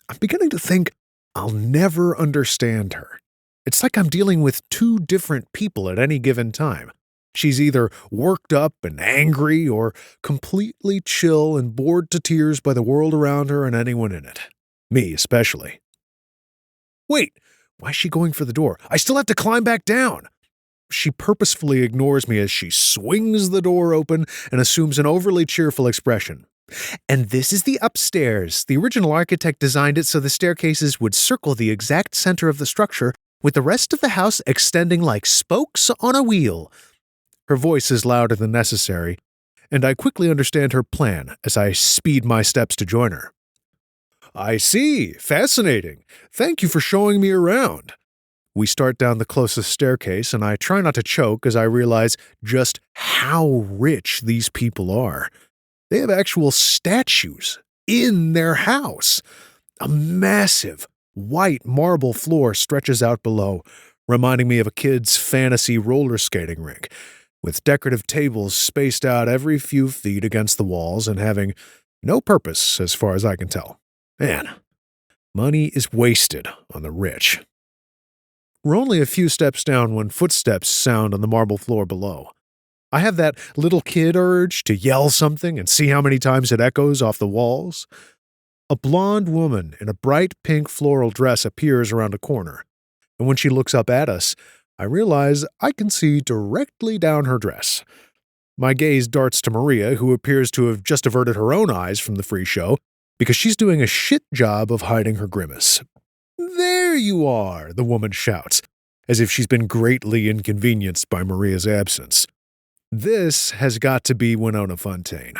I'm beginning to think I'll never understand her. It's like I'm dealing with two different people at any given time. She's either worked up and angry or completely chill and bored to tears by the world around her and anyone in it. Me especially. Wait, why is she going for the door? I still have to climb back down. She purposefully ignores me as she swings the door open and assumes an overly cheerful expression. "And this is the upstairs. The original architect designed it so the staircases would circle the exact center of the structure, with the rest of the house extending like spokes on a wheel." Her voice is louder than necessary, and I quickly understand her plan as I speed my steps to join her. "I see. Fascinating. Thank you for showing me around." We start down the closest staircase, and I try not to choke as I realize just how rich these people are. They have actual statues in their house. A massive, white marble floor stretches out below, reminding me of a kid's fantasy roller skating rink, with decorative tables spaced out every few feet against the walls and having no purpose as far as I can tell. Man, money is wasted on the rich. We're only a few steps down when footsteps sound on the marble floor below. I have that little kid urge to yell something and see how many times it echoes off the walls. A blonde woman in a bright pink floral dress appears around a corner, and when she looks up at us, I realize I can see directly down her dress. My gaze darts to Maria, who appears to have just averted her own eyes from the free show, because she's doing a shit job of hiding her grimace. "There you are," the woman shouts, as if she's been greatly inconvenienced by Maria's absence. This has got to be Winona Fontaine.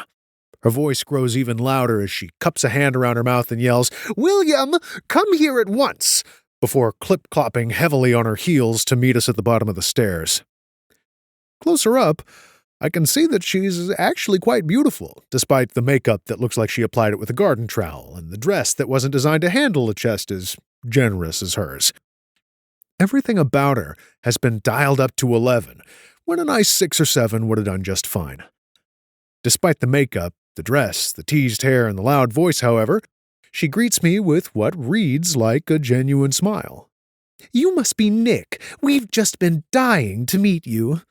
Her voice grows even louder as she cups a hand around her mouth and yells, "William, come here at once!" before clip-clopping heavily on her heels to meet us at the bottom of the stairs. Closer up, I can see that she's actually quite beautiful, despite the makeup that looks like she applied it with a garden trowel, and the dress that wasn't designed to handle a chest as generous as hers. Everything about her has been dialed up to 11, when a nice 6 or 7 would have done just fine. Despite the makeup, the dress, the teased hair, and the loud voice, however, she greets me with what reads like a genuine smile. "You must be Nick. We've just been dying to meet you."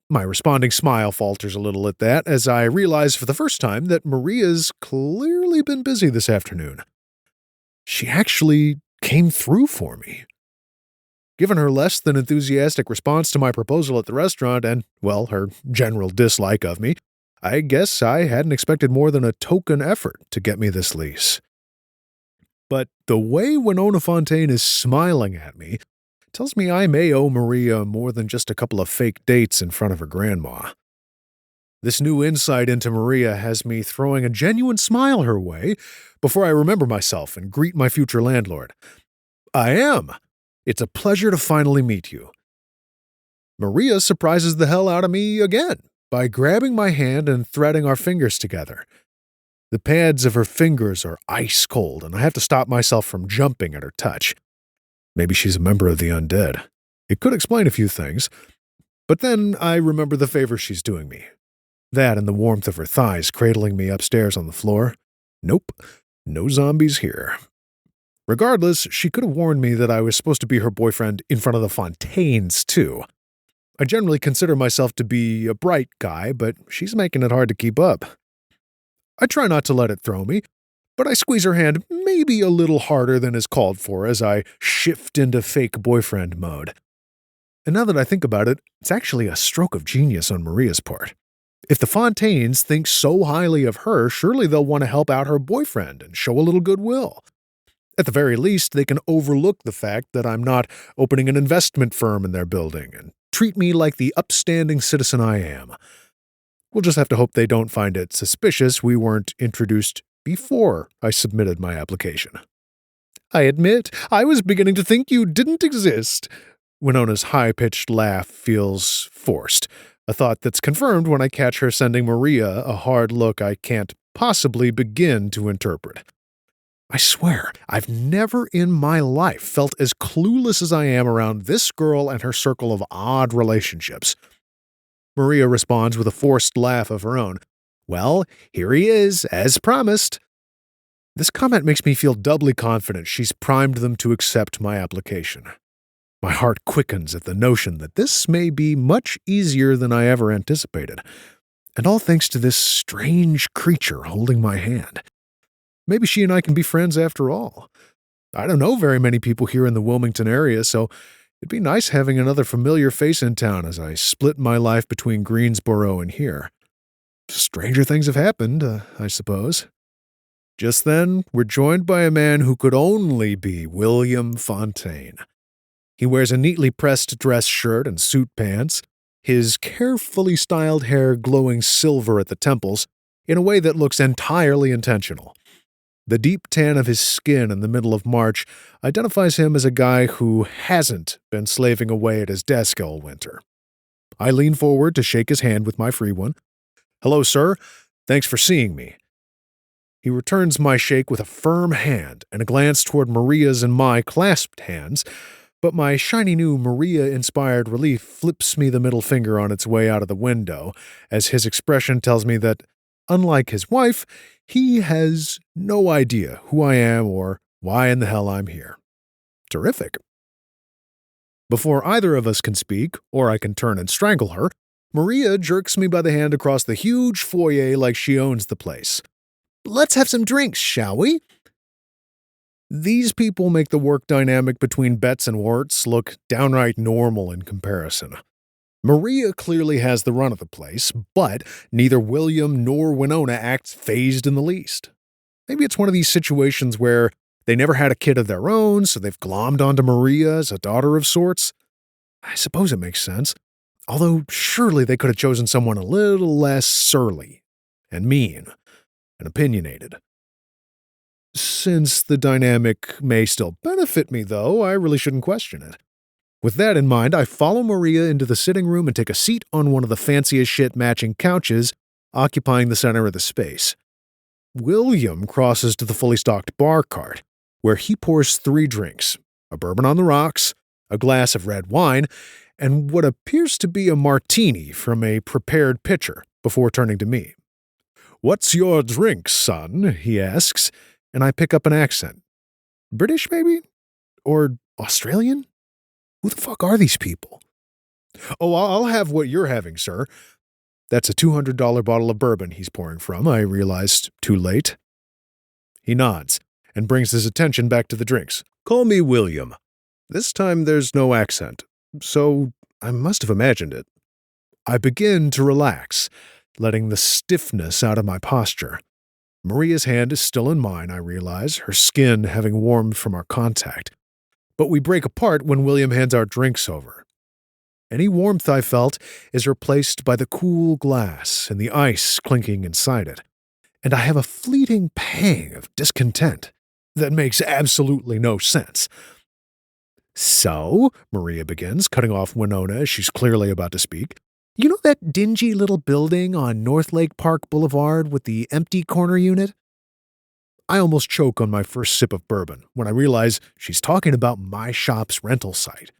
My responding smile falters a little at that, as I realize for the first time that Maria's clearly been busy this afternoon. She actually came through for me. Given her less than enthusiastic response to my proposal at the restaurant and, well, her general dislike of me, I guess I hadn't expected more than a token effort to get me this lease. But the way Winona Fontaine is smiling at me tells me I may owe Maria more than just a couple of fake dates in front of her grandma. This new insight into Maria has me throwing a genuine smile her way before I remember myself and greet my future landlord. "I am. It's a pleasure to finally meet you." Maria surprises the hell out of me again by grabbing my hand and threading our fingers together. The pads of her fingers are ice cold, and I have to stop myself from jumping at her touch. Maybe she's a member of the undead. It could explain a few things. But then I remember the favor she's doing me. That and the warmth of her thighs cradling me upstairs on the floor. Nope, no zombies here. Regardless, she could have warned me that I was supposed to be her boyfriend in front of the Fontaines, too. I generally consider myself to be a bright guy, but she's making it hard to keep up. I try not to let it throw me, but I squeeze her hand maybe a little harder than is called for as I shift into fake boyfriend mode. And now that I think about it, it's actually a stroke of genius on Maria's part. If the Fontaines think so highly of her, surely they'll want to help out her boyfriend and show a little goodwill. At the very least, they can overlook the fact that I'm not opening an investment firm in their building and treat me like the upstanding citizen I am. We'll just have to hope they don't find it suspicious we weren't introduced before I submitted my application. I admit, I was beginning to think you didn't exist. Winona's high-pitched laugh feels forced, a thought that's confirmed when I catch her sending Maria a hard look I can't possibly begin to interpret. I swear, I've never in my life felt as clueless as I am around this girl and her circle of odd relationships. Maria responds with a forced laugh of her own. Well, here he is, as promised. This comment makes me feel doubly confident she's primed them to accept my application. My heart quickens at the notion that this may be much easier than I ever anticipated, and all thanks to this strange creature holding my hand. Maybe she and I can be friends after all. I don't know very many people here in the Wilmington area, so it'd be nice having another familiar face in town as I split my life between Greensboro and here. Stranger things have happened, I suppose. Just then, we're joined by a man who could only be William Fontaine. He wears a neatly pressed dress shirt and suit pants, his carefully styled hair glowing silver at the temples in a way that looks entirely intentional. The deep tan of his skin in the middle of March identifies him as a guy who hasn't been slaving away at his desk all winter. I lean forward to shake his hand with my free one. Hello, sir. Thanks for seeing me. He returns my shake with a firm hand and a glance toward Maria's and my clasped hands, but my shiny new Maria-inspired relief flips me the middle finger on its way out of the window, as his expression tells me that, unlike his wife, he has no idea who I am or why in the hell I'm here. Terrific. Before either of us can speak, or I can turn and strangle her, Maria jerks me by the hand across the huge foyer like she owns the place. Let's have some drinks, shall we? These people make the work dynamic between Betts and Wirtz look downright normal in comparison. Maria clearly has the run of the place, but neither William nor Winona acts fazed in the least. Maybe it's one of these situations where they never had a kid of their own, so they've glommed onto Maria as a daughter of sorts. I suppose it makes sense, although surely they could have chosen someone a little less surly and mean and opinionated. Since the dynamic may still benefit me, though, I really shouldn't question it. With that in mind, I follow Maria into the sitting room and take a seat on one of the fanciest shit matching couches, occupying the center of the space. William crosses to the fully stocked bar cart, where he pours 3 drinks, a bourbon on the rocks, a glass of red wine, and what appears to be a martini from a prepared pitcher, before turning to me. "What's your drink, son?" he asks, and I pick up an accent. British, maybe? Or Australian? Who the fuck are these people? "Oh, I'll have what you're having, sir." That's a $200 bottle of bourbon he's pouring from, I realized too late. He nods and brings his attention back to the drinks. "Call me William." This time there's no accent, so I must have imagined it. I begin to relax, letting the stiffness out of my posture. Maria's hand is still in mine, I realize, her skin having warmed from our contact. But we break apart when William hands our drinks over. Any warmth I felt is replaced by the cool glass and the ice clinking inside it, and I have a fleeting pang of discontent that makes absolutely no sense. "So," Maria begins, cutting off Winona as she's clearly about to speak, "you know that dingy little building on North Lake Park Boulevard with the empty corner unit?" I almost choke on my first sip of bourbon when I realize she's talking about my shop's rental site.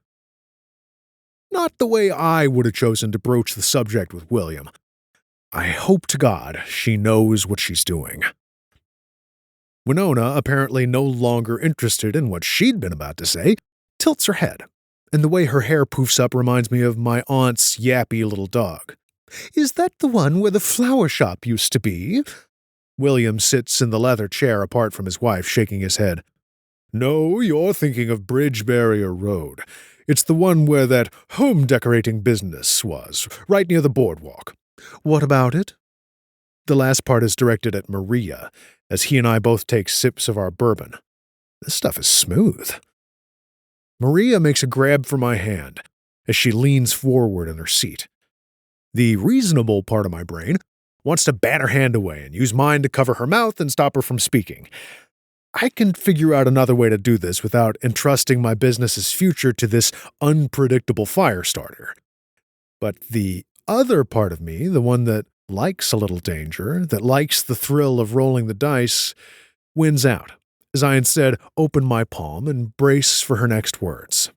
Not the way I would have chosen to broach the subject with William. I hope to God she knows what she's doing. Winona, apparently no longer interested in what she'd been about to say, tilts her head, and the way her hair poofs up reminds me of my aunt's yappy little dog. Is that the one where the flower shop used to be? William sits in the leather chair apart from his wife, shaking his head. No, you're thinking of Bridge Barrier Road. It's the one where that home decorating business was, right near the boardwalk. What about it? The last part is directed at Maria, as he and I both take sips of our bourbon. This stuff is smooth. Maria makes a grab for my hand as she leans forward in her seat. The reasonable part of my brain wants to bat her hand away and use mine to cover her mouth and stop her from speaking. I can figure out another way to do this without entrusting my business's future to this unpredictable fire starter. But the other part of me, the one that likes a little danger, that likes the thrill of rolling the dice, wins out, as I instead open my palm and brace for her next words.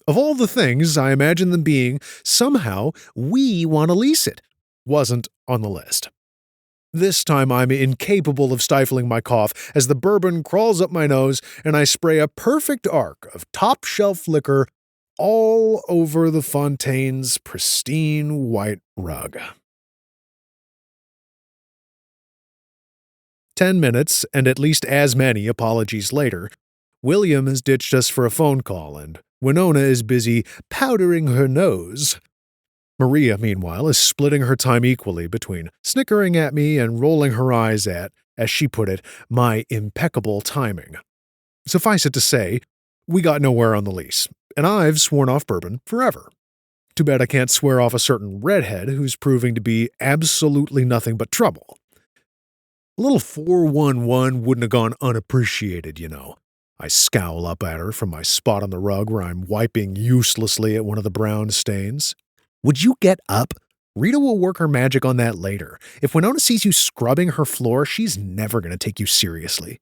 Of all the things I imagine them being, somehow we want to lease it. Wasn't on the list. This time I'm incapable of stifling my cough as the bourbon crawls up my nose and I spray a perfect arc of top-shelf liquor all over the Fontaine's pristine white rug. 10 minutes, and at least as many apologies later, William has ditched us for a phone call, and Winona is busy powdering her nose. Maria, meanwhile, is splitting her time equally between snickering at me and rolling her eyes at, as she put it, my impeccable timing. Suffice it to say, we got nowhere on the lease, and I've sworn off bourbon forever. Too bad I can't swear off a certain redhead who's proving to be absolutely nothing but trouble. A little 411 wouldn't have gone unappreciated, you know. I scowl up at her from my spot on the rug where I'm wiping uselessly at one of the brown stains. Would you get up? Rita will work her magic on that later. If Winona sees you scrubbing her floor, she's never going to take you seriously.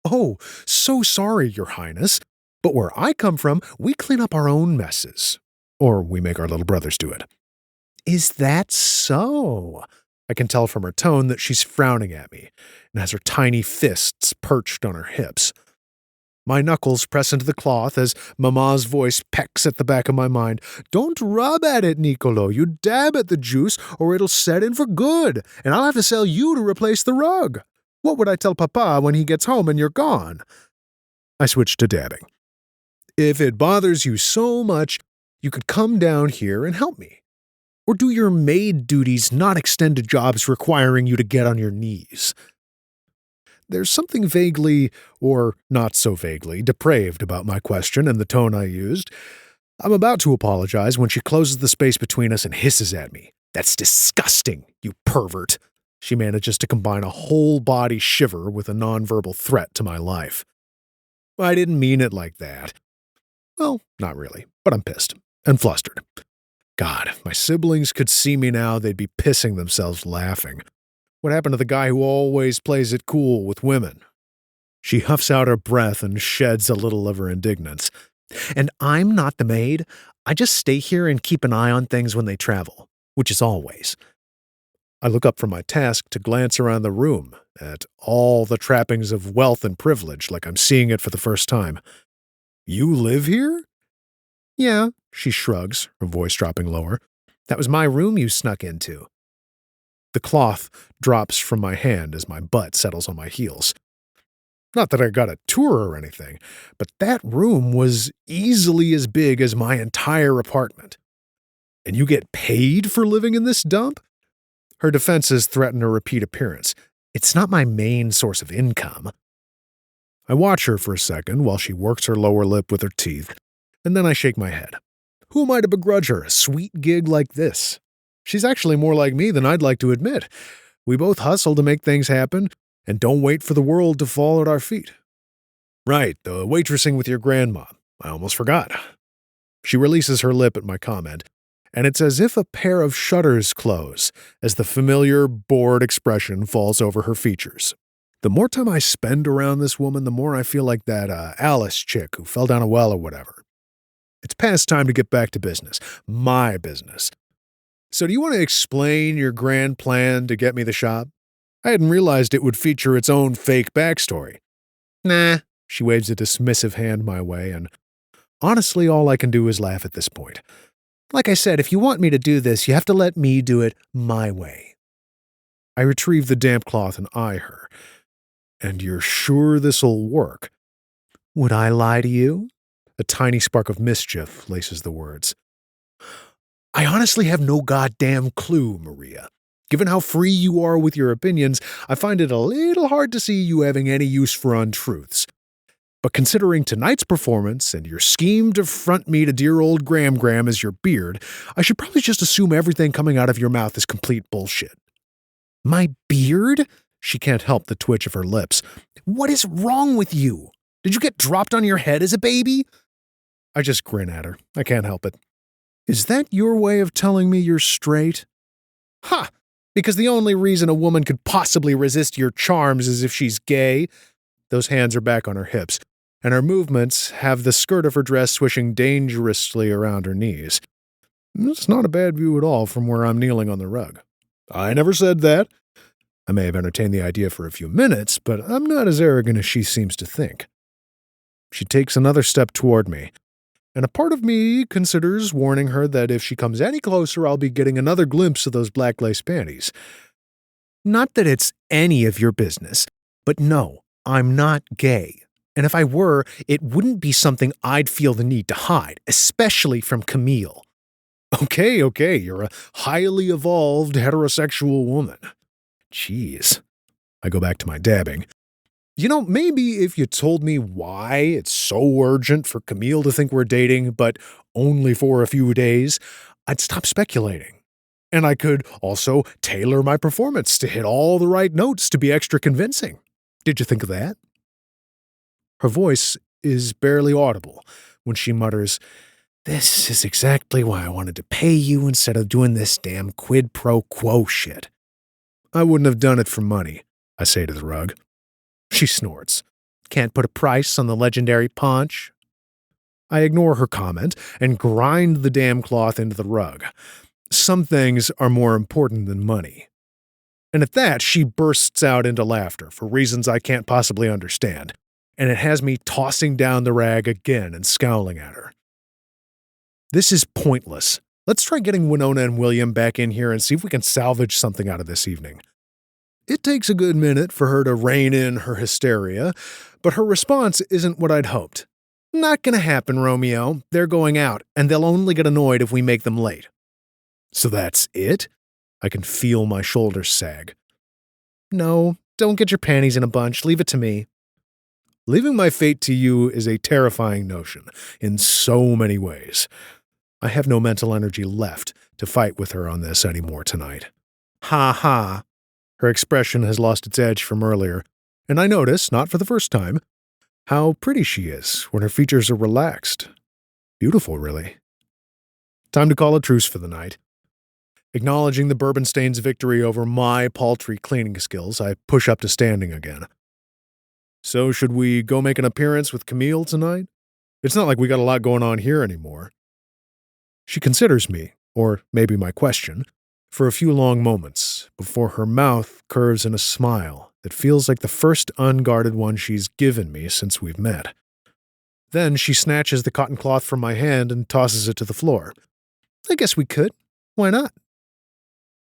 Oh, so sorry, Your Highness. But where I come from, we clean up our own messes. Or we make our little brothers do it. Is that so? I can tell from her tone that she's frowning at me and has her tiny fists perched on her hips. My knuckles press into the cloth as Mama's voice pecks at the back of my mind. Don't rub at it, Niccolo. You dab at the juice or it'll set in for good, and I'll have to sell you to replace the rug. What would I tell Papa when he gets home and you're gone? I switch to dabbing. If it bothers you so much, you could come down here and help me. Or do your maid duties not extend to jobs requiring you to get on your knees? There's something vaguely, or not so vaguely, depraved about my question and the tone I used. I'm about to apologize when she closes the space between us and hisses at me. That's disgusting, you pervert. She manages to combine a whole-body shiver with a nonverbal threat to my life. I didn't mean it like that. Well, not really, but I'm pissed and flustered. God, if my siblings could see me now, they'd be pissing themselves laughing. What happened to the guy who always plays it cool with women? She huffs out her breath and sheds a little of her indignance. And I'm not the maid. I just stay here and keep an eye on things when they travel, which is always. I look up from my task to glance around the room at all the trappings of wealth and privilege like I'm seeing it for the first time. You live here? Yeah, she shrugs, her voice dropping lower. That was my room you snuck into. The cloth drops from my hand as my butt settles on my heels. Not that I got a tour or anything, but that room was easily as big as my entire apartment. And you get paid for living in this dump? Her defenses threaten a repeat appearance. It's not my main source of income. I watch her for a second while she works her lower lip with her teeth, and then I shake my head. Who am I to begrudge her a sweet gig like this? She's actually more like me than I'd like to admit. We both hustle to make things happen and don't wait for the world to fall at our feet. Right, the waitressing with your grandma. I almost forgot. She releases her lip at my comment, and it's as if a pair of shutters close as the familiar, bored expression falls over her features. The more time I spend around this woman, the more I feel like that Alice chick who fell down a well or whatever. It's past time to get back to business. My business. So do you want to explain your grand plan to get me the shop? I hadn't realized it would feature its own fake backstory. Nah, she waves a dismissive hand my way, and honestly, all I can do is laugh at this point. Like I said, if you want me to do this, you have to let me do it my way. I retrieve the damp cloth and eye her. And you're sure this'll work? Would I lie to you? A tiny spark of mischief laces the words. I honestly have no goddamn clue, Maria. Given how free you are with your opinions, I find it a little hard to see you having any use for untruths. But considering tonight's performance and your scheme to front me to dear old Gram as your beard, I should probably just assume everything coming out of your mouth is complete bullshit. My beard? She can't help the twitch of her lips. What is wrong with you? Did you get dropped on your head as a baby? I just grin at her. I can't help it. Is that your way of telling me you're straight? Ha! Because the only reason a woman could possibly resist your charms is if she's gay. Those hands are back on her hips, and her movements have the skirt of her dress swishing dangerously around her knees. It's not a bad view at all from where I'm kneeling on the rug. I never said that. I may have entertained the idea for a few minutes, but I'm not as arrogant as she seems to think. She takes another step toward me, and a part of me considers warning her that if she comes any closer, I'll be getting another glimpse of those black lace panties. Not that it's any of your business, but no, I'm not gay. And if I were, it wouldn't be something I'd feel the need to hide, especially from Camille. Okay, you're a highly evolved heterosexual woman. Jeez. I go back to my dabbing. You know, maybe if you told me why it's so urgent for Camille to think we're dating, but only for a few days, I'd stop speculating. And I could also tailor my performance to hit all the right notes to be extra convincing. Did you think of that? Her voice is barely audible when she mutters, "This is exactly why I wanted to pay you instead of doing this damn quid pro quo shit." I wouldn't have done it for money, I say to the rug. She snorts. Can't put a price on the legendary Ponch? I ignore her comment and grind the damn cloth into the rug. Some things are more important than money. And at that, she bursts out into laughter for reasons I can't possibly understand, and it has me tossing down the rag again and scowling at her. This is pointless. Let's try getting Winona and William back in here and see if we can salvage something out of this evening. It takes a good minute for her to rein in her hysteria, but her response isn't what I'd hoped. Not gonna happen, Romeo. They're going out, and they'll only get annoyed if we make them late. So that's it? I can feel my shoulders sag. No, don't get your panties in a bunch. Leave it to me. Leaving my fate to you is a terrifying notion in so many ways. I have no mental energy left to fight with her on this anymore tonight. Ha ha. Her expression has lost its edge from earlier, and I notice, not for the first time, how pretty she is when her features are relaxed. Beautiful, really. Time to call a truce for the night. Acknowledging the bourbon stain's victory over my paltry cleaning skills, I push up to standing again. So should we go make an appearance with Camille tonight? It's not like we got a lot going on here anymore. She considers me, or maybe my question, for a few long moments before her mouth curves in a smile that feels like the first unguarded one she's given me since we've met. Then she snatches the cotton cloth from my hand and tosses it to the floor. I guess we could. Why not?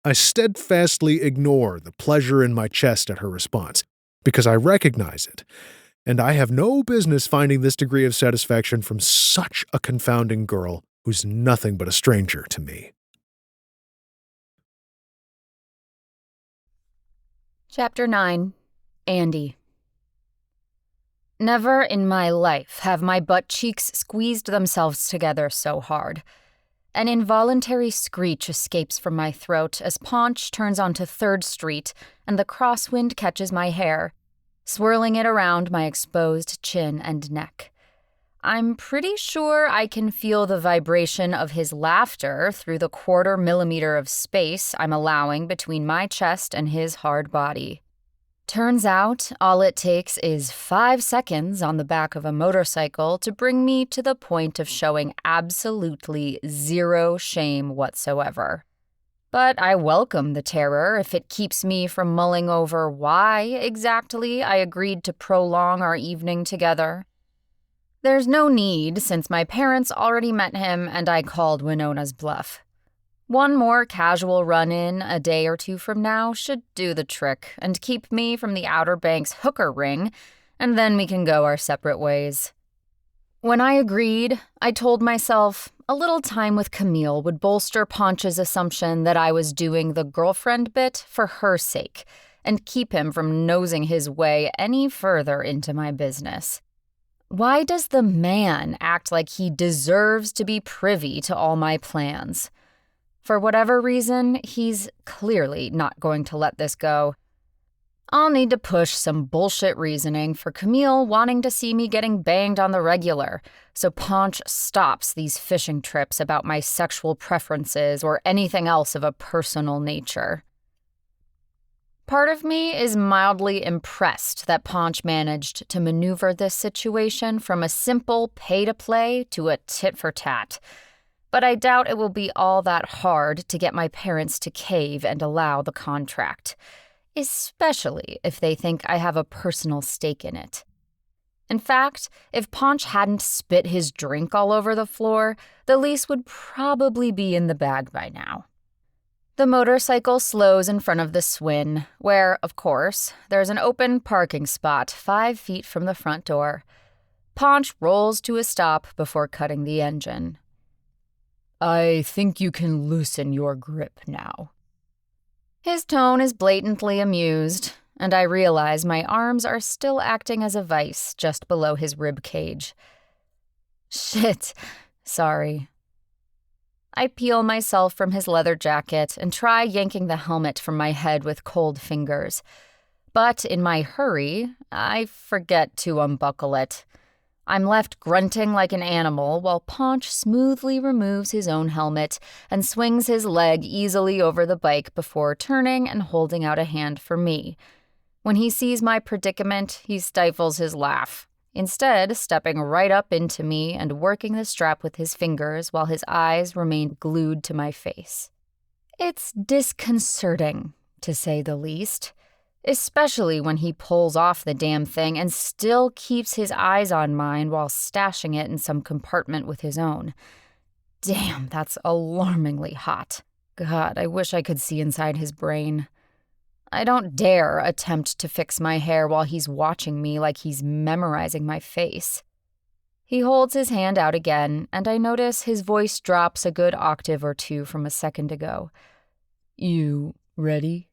I steadfastly ignore the pleasure in my chest at her response, because I recognize it, and I have no business finding this degree of satisfaction from such a confounding girl who's nothing but a stranger to me. Chapter 9. ANDIE. Never in my life have my butt cheeks squeezed themselves together so hard. An involuntary screech escapes from my throat as Ponch turns onto 3rd Street and the crosswind catches my hair, swirling it around my exposed chin and neck. I'm pretty sure I can feel the vibration of his laughter through the 1/4 millimeter of space I'm allowing between my chest and his hard body. Turns out, all it takes is 5 seconds on the back of a motorcycle to bring me to the point of showing absolutely zero shame whatsoever. But I welcome the terror if it keeps me from mulling over why exactly I agreed to prolong our evening together. There's no need, since my parents already met him and I called Winona's bluff. One more casual run-in a day or two from now should do the trick and keep me from the Outer Banks hooker ring, and then we can go our separate ways. When I agreed, I told myself a little time with Camille would bolster Ponch's assumption that I was doing the girlfriend bit for her sake and keep him from nosing his way any further into my business. Why does the man act like he deserves to be privy to all my plans? For whatever reason, he's clearly not going to let this go. I'll need to push some bullshit reasoning for Camille wanting to see me getting banged on the regular, so Ponch stops these fishing trips about my sexual preferences or anything else of a personal nature. Part of me is mildly impressed that Ponch managed to maneuver this situation from a simple pay-to-play to a tit-for-tat. But I doubt it will be all that hard to get my parents to cave and allow the contract, especially if they think I have a personal stake in it. In fact, if Ponch hadn't spit his drink all over the floor, the lease would probably be in the bag by now. The motorcycle slows in front of the Swin, where, of course, there's an open parking spot 5 feet from the front door. Ponch rolls to a stop before cutting the engine. I think you can loosen your grip now. His tone is blatantly amused, and I realize my arms are still acting as a vice just below his rib cage. Shit, sorry. I peel myself from his leather jacket and try yanking the helmet from my head with cold fingers. But in my hurry, I forget to unbuckle it. I'm left grunting like an animal while Ponch smoothly removes his own helmet and swings his leg easily over the bike before turning and holding out a hand for me. When he sees my predicament, he stifles his laugh, instead stepping right up into me and working the strap with his fingers while his eyes remained glued to my face. It's disconcerting, to say the least. Especially when he pulls off the damn thing and still keeps his eyes on mine while stashing it in some compartment with his own. Damn, that's alarmingly hot. God, I wish I could see inside his brain. I don't dare attempt to fix my hair while he's watching me like he's memorizing my face. He holds his hand out again, and I notice his voice drops a good octave or two from a second ago. You ready?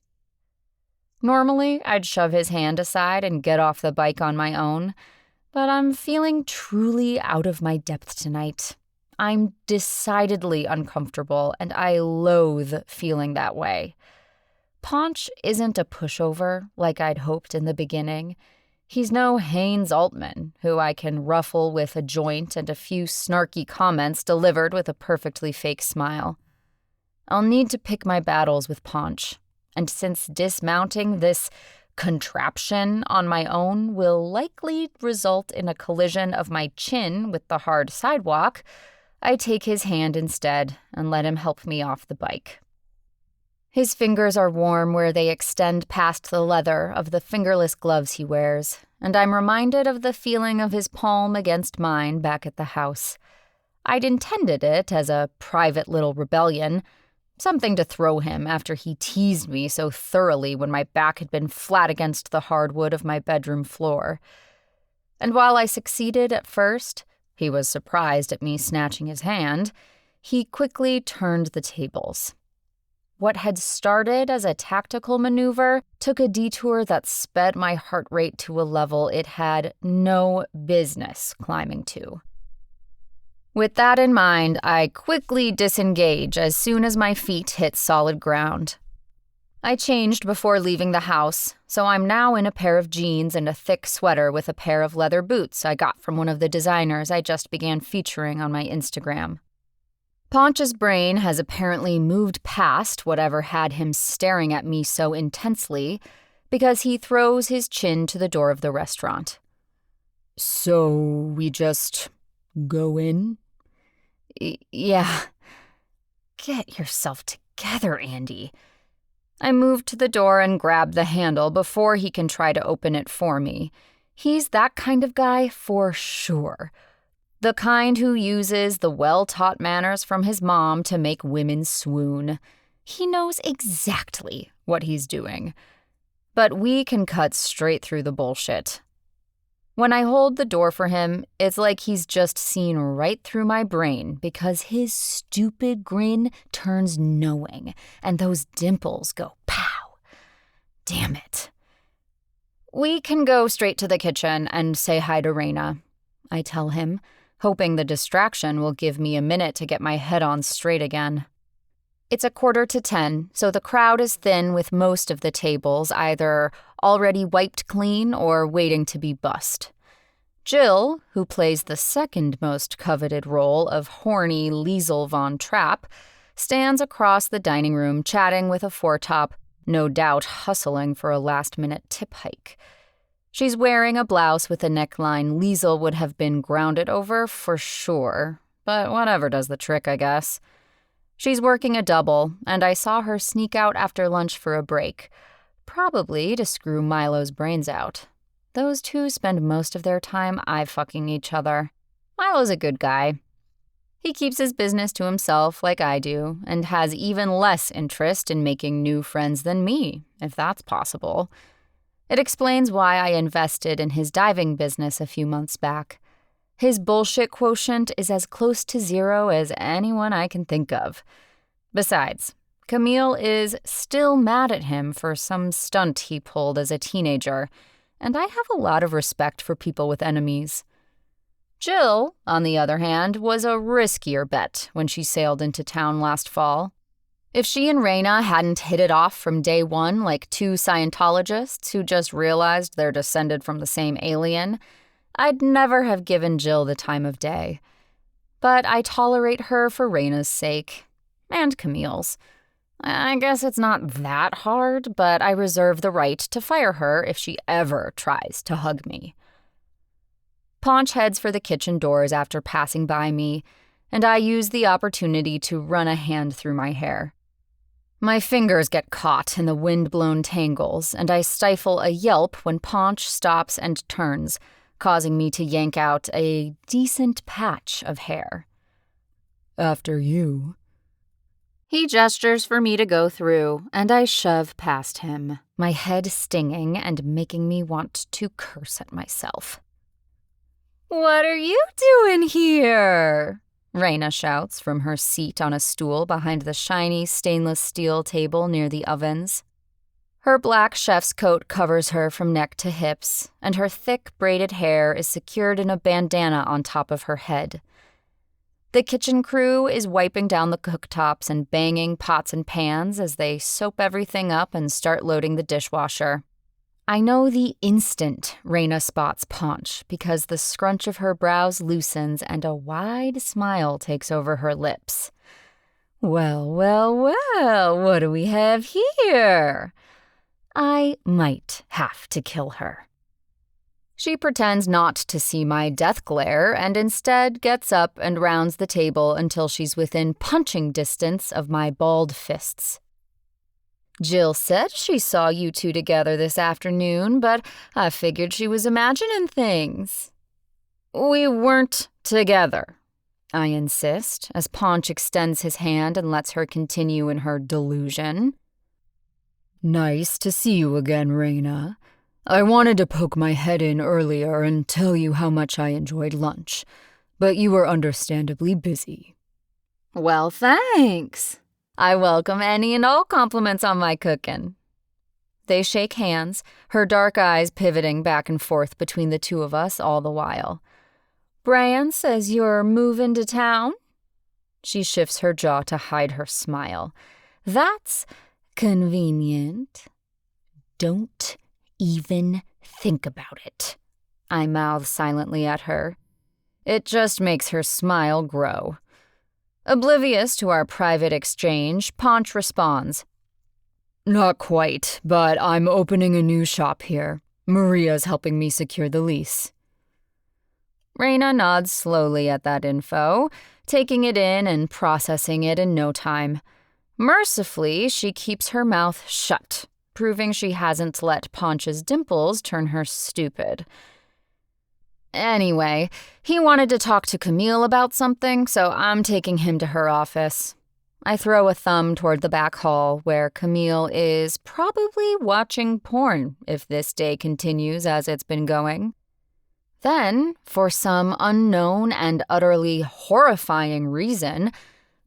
Normally, I'd shove his hand aside and get off the bike on my own, but I'm feeling truly out of my depth tonight. I'm decidedly uncomfortable, and I loathe feeling that way. Ponch isn't a pushover like I'd hoped in the beginning. He's no Haynes Altman, who I can ruffle with a joint and a few snarky comments delivered with a perfectly fake smile. I'll need to pick my battles with Ponch. And since dismounting this contraption on my own will likely result in a collision of my chin with the hard sidewalk, I take his hand instead and let him help me off the bike. His fingers are warm where they extend past the leather of the fingerless gloves he wears, and I'm reminded of the feeling of his palm against mine back at the house. I'd intended it as a private little rebellion, something to throw him after he teased me so thoroughly when my back had been flat against the hardwood of my bedroom floor. And while I succeeded at first, he was surprised at me snatching his hand, he quickly turned the tables. What had started as a tactical maneuver took a detour that sped my heart rate to a level it had no business climbing to. With that in mind, I quickly disengage as soon as my feet hit solid ground. I changed before leaving the house, so I'm now in a pair of jeans and a thick sweater with a pair of leather boots I got from one of the designers I just began featuring on my Instagram. Ponch's brain has apparently moved past whatever had him staring at me so intensely, because he throws his chin to the door of the restaurant. So we just go in? Yeah. Get yourself together, Andy. I moved to the door and grabbed the handle before he can try to open it for me. He's that kind of guy for sure. The kind who uses the well-taught manners from his mom to make women swoon. He knows exactly what he's doing. But we can cut straight through the bullshit. When I hold the door for him, it's like he's just seen right through my brain because his stupid grin turns knowing and those dimples go pow. Damn it. We can go straight to the kitchen and say hi to Raina, I tell him, hoping the distraction will give me a minute to get my head on straight again. It's 9:45, so the crowd is thin with most of the tables either already wiped clean or waiting to be bussed. Jill, who plays the second most coveted role of horny Liesel von Trapp, stands across the dining room chatting with a foretop, no doubt hustling for a last-minute tip hike. She's wearing a blouse with a neckline Liesel would have been grounded over for sure, but whatever does the trick, I guess. She's working a double, and I saw her sneak out after lunch for a break, probably to screw Milo's brains out. Those two spend most of their time eye-fucking each other. Milo's a good guy. He keeps his business to himself like I do, and has even less interest in making new friends than me, if that's possible. It explains why I invested in his diving business a few months back. His bullshit quotient is as close to zero as anyone I can think of. Besides, Camille is still mad at him for some stunt he pulled as a teenager, and I have a lot of respect for people with enemies. Jill, on the other hand, was a riskier bet when she sailed into town last fall. If she and Raina hadn't hit it off from day one like two Scientologists who just realized they're descended from the same alien, I'd never have given Jill the time of day. But I tolerate her for Raina's sake. And Camille's. I guess it's not that hard, but I reserve the right to fire her if she ever tries to hug me. Ponch heads for the kitchen doors after passing by me, and I use the opportunity to run a hand through my hair. My fingers get caught in the wind-blown tangles, and I stifle a yelp when Ponch stops and turns, causing me to yank out a decent patch of hair. After you. He gestures for me to go through, and I shove past him, my head stinging and making me want to curse at myself. "What are you doing here?" Raina shouts from her seat on a stool behind the shiny stainless steel table near the ovens. Her black chef's coat covers her from neck to hips, and her thick braided hair is secured in a bandana on top of her head. The kitchen crew is wiping down the cooktops and banging pots and pans as they soap everything up and start loading the dishwasher. I know the instant Raina spots Ponch because the scrunch of her brows loosens and a wide smile takes over her lips. "Well, well, well, what do we have here?" I might have to kill her. She pretends not to see my death glare and instead gets up and rounds the table until she's within punching distance of my balled fists. "Jill said she saw you two together this afternoon, but I figured she was imagining things." "We weren't together," I insist, as Ponch extends his hand and lets her continue in her delusion. "Nice to see you again, Raina. I wanted to poke my head in earlier and tell you how much I enjoyed lunch, but you were understandably busy." "Well, thanks. I welcome any and all compliments on my cooking." They shake hands, her dark eyes pivoting back and forth between the two of us all the while. "Brian says you're moving to town?" She shifts her jaw to hide her smile. "That's convenient." "Don't even think about it," I mouth silently at her. It just makes her smile grow. Oblivious to our private exchange, Ponch responds. "Not quite, but I'm opening a new shop here. Maria's helping me secure the lease." Raina nods slowly at that info, taking it in and processing it in no time. Mercifully, she keeps her mouth shut, proving she hasn't let Ponch's dimples turn her stupid. Anyway, he wanted to talk to Camille about something, so I'm taking him to her office. I throw a thumb toward the back hall, where Camille is probably watching porn if this day continues as it's been going. Then, for some unknown and utterly horrifying reason,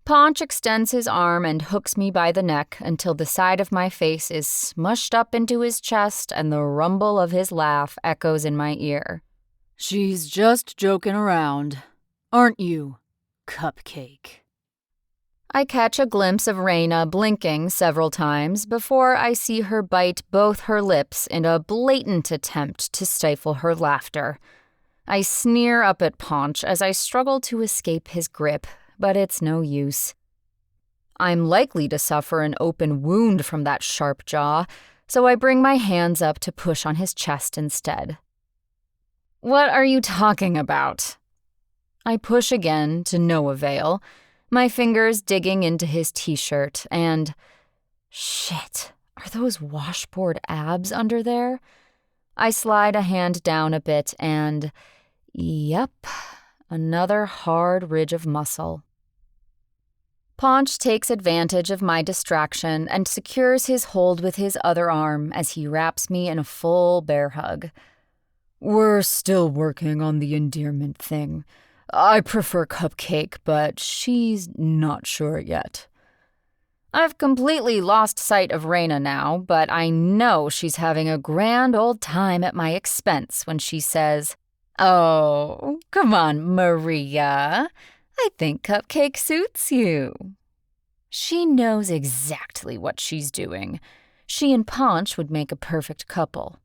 Ponch extends his arm and hooks me by the neck until the side of my face is smushed up into his chest and the rumble of his laugh echoes in my ear. She's just joking around, aren't you, Cupcake? I catch a glimpse of Raina blinking several times before I see her bite both her lips in a blatant attempt to stifle her laughter. I sneer up at Ponch as I struggle to escape his grip, but it's no use. I'm likely to suffer an open wound from that sharp jaw, so I bring my hands up to push on his chest instead. What are you talking about? I push again to no avail, my fingers digging into his t-shirt, and shit, are those washboard abs under there? I slide a hand down a bit and, yep, another hard ridge of muscle. Ponch takes advantage of my distraction and secures his hold with his other arm as he wraps me in a full bear hug. We're still working on the endearment thing. I prefer Cupcake, but she's not sure yet. I've completely lost sight of Raina now, but I know she's having a grand old time at my expense when she says, "Oh, come on, Maria. I think Cupcake suits you." She knows exactly what she's doing. She and Ponch would make a perfect couple.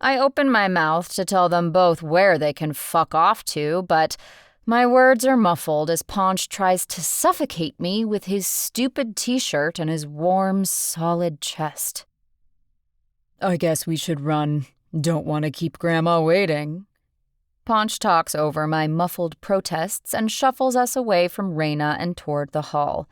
I open my mouth to tell them both where they can fuck off to, but my words are muffled as Ponch tries to suffocate me with his stupid t-shirt and his warm, solid chest. I guess we should run. Don't want to keep Grandma waiting. Ponch talks over my muffled protests and shuffles us away from Raina and toward the hall.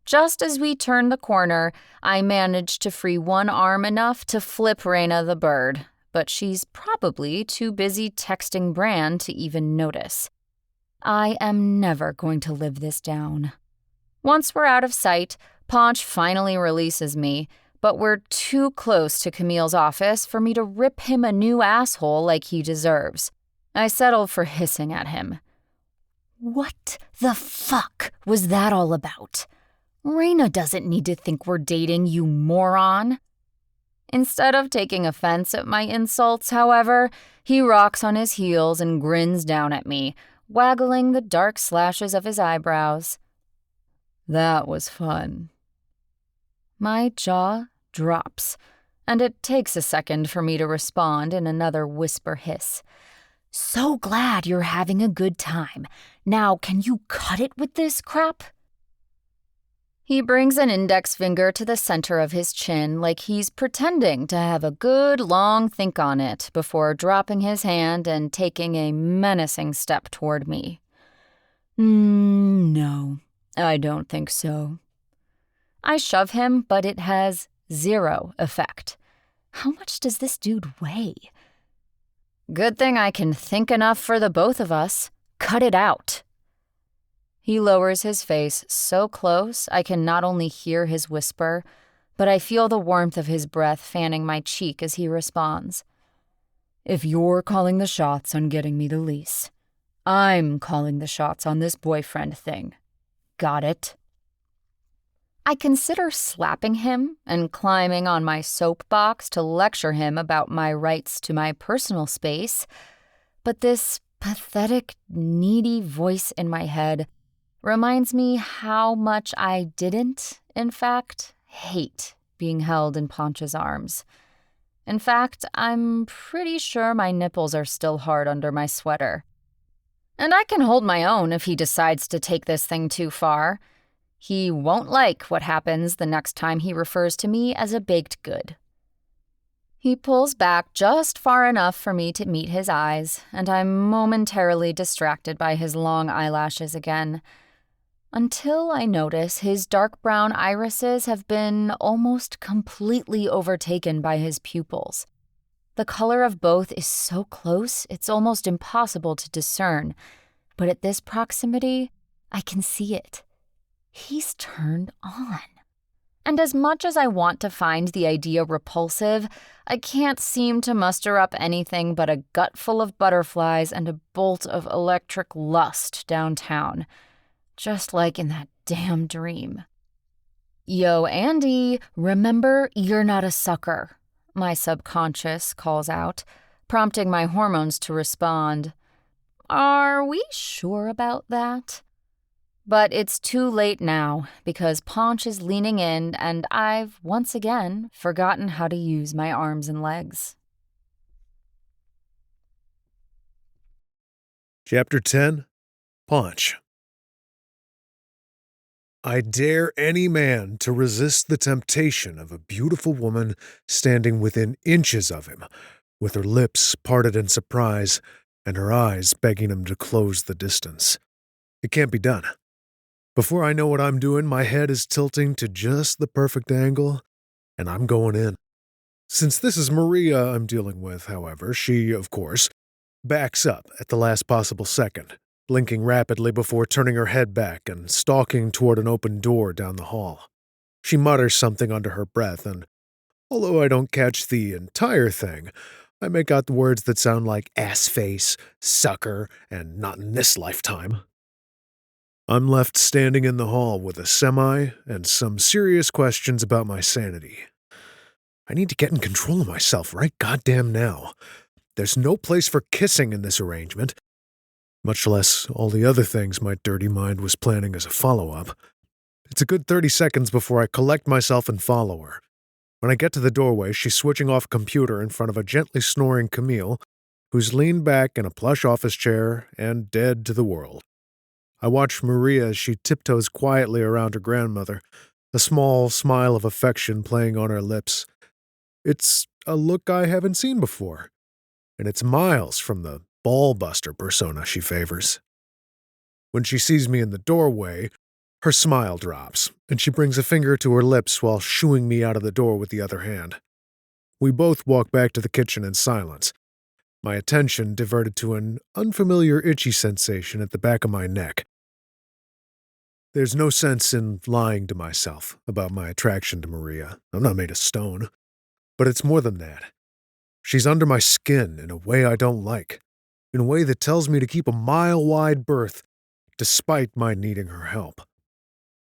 Just as we turn the corner, I manage to free one arm enough to flip Raina the bird, but she's probably too busy texting Bran to even notice. I am never going to live this down. Once we're out of sight, Ponch finally releases me, but we're too close to Camille's office for me to rip him a new asshole like he deserves. I settle for hissing at him. What the fuck was that all about? Raina doesn't need to think we're dating, you moron. Instead of taking offense at my insults, however, he rocks on his heels and grins down at me, waggling the dark slashes of his eyebrows. That was fun. My jaw drops, and it takes a second for me to respond in another whisper hiss. So glad you're having a good time. Now, can you cut it with this crap? He brings an index finger to the center of his chin like he's pretending to have a good long think on it before dropping his hand and taking a menacing step toward me. No, I don't think so. I shove him, but it has zero effect. How much does this dude weigh? Good thing I can think enough for the both of us. Cut it out. He lowers his face so close I can not only hear his whisper, but I feel the warmth of his breath fanning my cheek as he responds. If you're calling the shots on getting me the lease, I'm calling the shots on this boyfriend thing. Got it? I consider slapping him and climbing on my soapbox to lecture him about my rights to my personal space, but this pathetic, needy voice in my head reminds me how much I didn't, in fact, hate being held in Ponch's arms. In fact, I'm pretty sure my nipples are still hard under my sweater. And I can hold my own if he decides to take this thing too far. He won't like what happens the next time he refers to me as a baked good. He pulls back just far enough for me to meet his eyes, and I'm momentarily distracted by his long eyelashes again. until I notice his dark brown irises have been almost completely overtaken by his pupils. The color of both is so close, it's almost impossible to discern, but at this proximity, I can see it. He's turned on. And as much as I want to find the idea repulsive, I can't seem to muster up anything but a gut full of butterflies and a bolt of electric lust downtown, just like in that damn dream. "Yo, Andy, remember, you're not a sucker," my subconscious calls out, prompting my hormones to respond. Are we sure about that? But it's too late now, because Ponch is leaning in and I've, once again, forgotten how to use my arms and legs. Chapter 10, Ponch. I dare any man to resist the temptation of a beautiful woman standing within inches of him, with her lips parted in surprise and her eyes begging him to close the distance. It can't be done. Before I know what I'm doing, my head is tilting to just the perfect angle, and I'm going in. Since this is Maria I'm dealing with, however, she, of course, backs up at the last possible second, blinking rapidly before turning her head back and stalking toward an open door down the hall. She mutters something under her breath, and although I don't catch the entire thing, I make out the words that sound like ass face, sucker, and not in this lifetime. I'm left standing in the hall with a semi and some serious questions about my sanity. I need to get in control of myself right goddamn now. There's no place for kissing in this arrangement, much less all the other things my dirty mind was planning as a follow-up. It's a good 30 seconds before I collect myself and follow her. When I get to the doorway, she's switching off a computer in front of a gently snoring Camille, who's leaned back in a plush office chair and dead to the world. I watch Maria as she tiptoes quietly around her grandmother, a small smile of affection playing on her lips. It's a look I haven't seen before, and it's miles from the ball-buster persona she favors. When she sees me in the doorway, her smile drops, and she brings a finger to her lips while shooing me out of the door with the other hand. We both walk back to the kitchen in silence, my attention diverted to an unfamiliar itchy sensation at the back of my neck. There's no sense in lying to myself about my attraction to Maria. I'm not made of stone. But it's more than that. She's under my skin in a way I don't like, in a way that tells me to keep a mile-wide berth, despite my needing her help.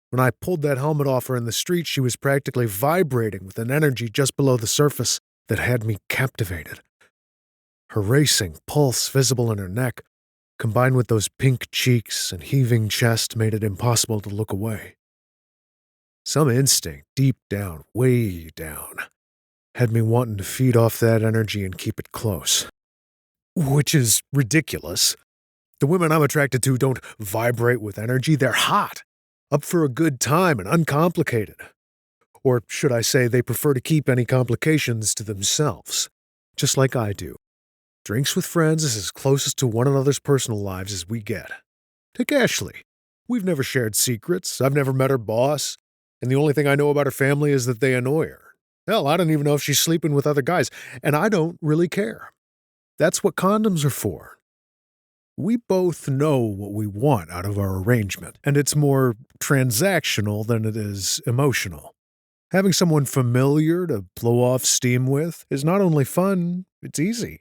When I pulled that helmet off her in the street, she was practically vibrating with an energy just below the surface that had me captivated. Her racing pulse visible in her neck, combined with those pink cheeks and heaving chest, made it impossible to look away. Some instinct deep down, way down, had me wanting to feed off that energy and keep it close. Which is ridiculous. The women I'm attracted to don't vibrate with energy, they're hot, up for a good time and uncomplicated. Or should I say they prefer to keep any complications to themselves, just like I do. Drinks with friends is as closest to one another's personal lives as we get. Take Ashley. We've never shared secrets, I've never met her boss, and the only thing I know about her family is that they annoy her. Hell, I don't even know if she's sleeping with other guys, and I don't really care. That's what condoms are for. We both know what we want out of our arrangement, and it's more transactional than it is emotional. Having someone familiar to blow off steam with is not only fun, it's easy.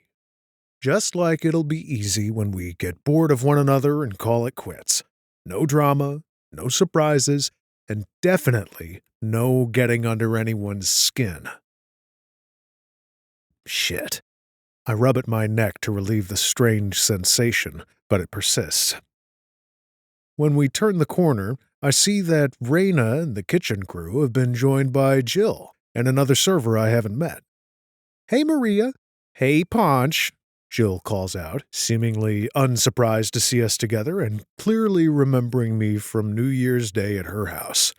Just like it'll be easy when we get bored of one another and call it quits. No drama, no surprises, and definitely no getting under anyone's skin. Shit. I rub at my neck to relieve the strange sensation, but it persists. When we turn the corner, I see that Raina and the kitchen crew have been joined by Jill and another server I haven't met. "Hey, Maria." "Hey, Ponch," Jill calls out, seemingly unsurprised to see us together and clearly remembering me from New Year's Day at her house.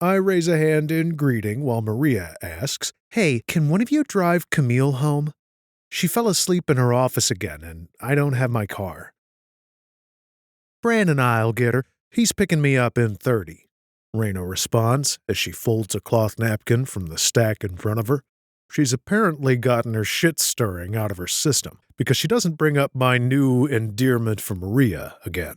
I raise a hand in greeting while Maria asks, "Hey, can one of you drive Camille home? She fell asleep in her office again, and I don't have my car." "Bran and I'll get her. He's picking me up in 30, Raina responds as she folds a cloth napkin from the stack in front of her. She's apparently gotten her shit stirring out of her system because she doesn't bring up my new endearment for Maria again.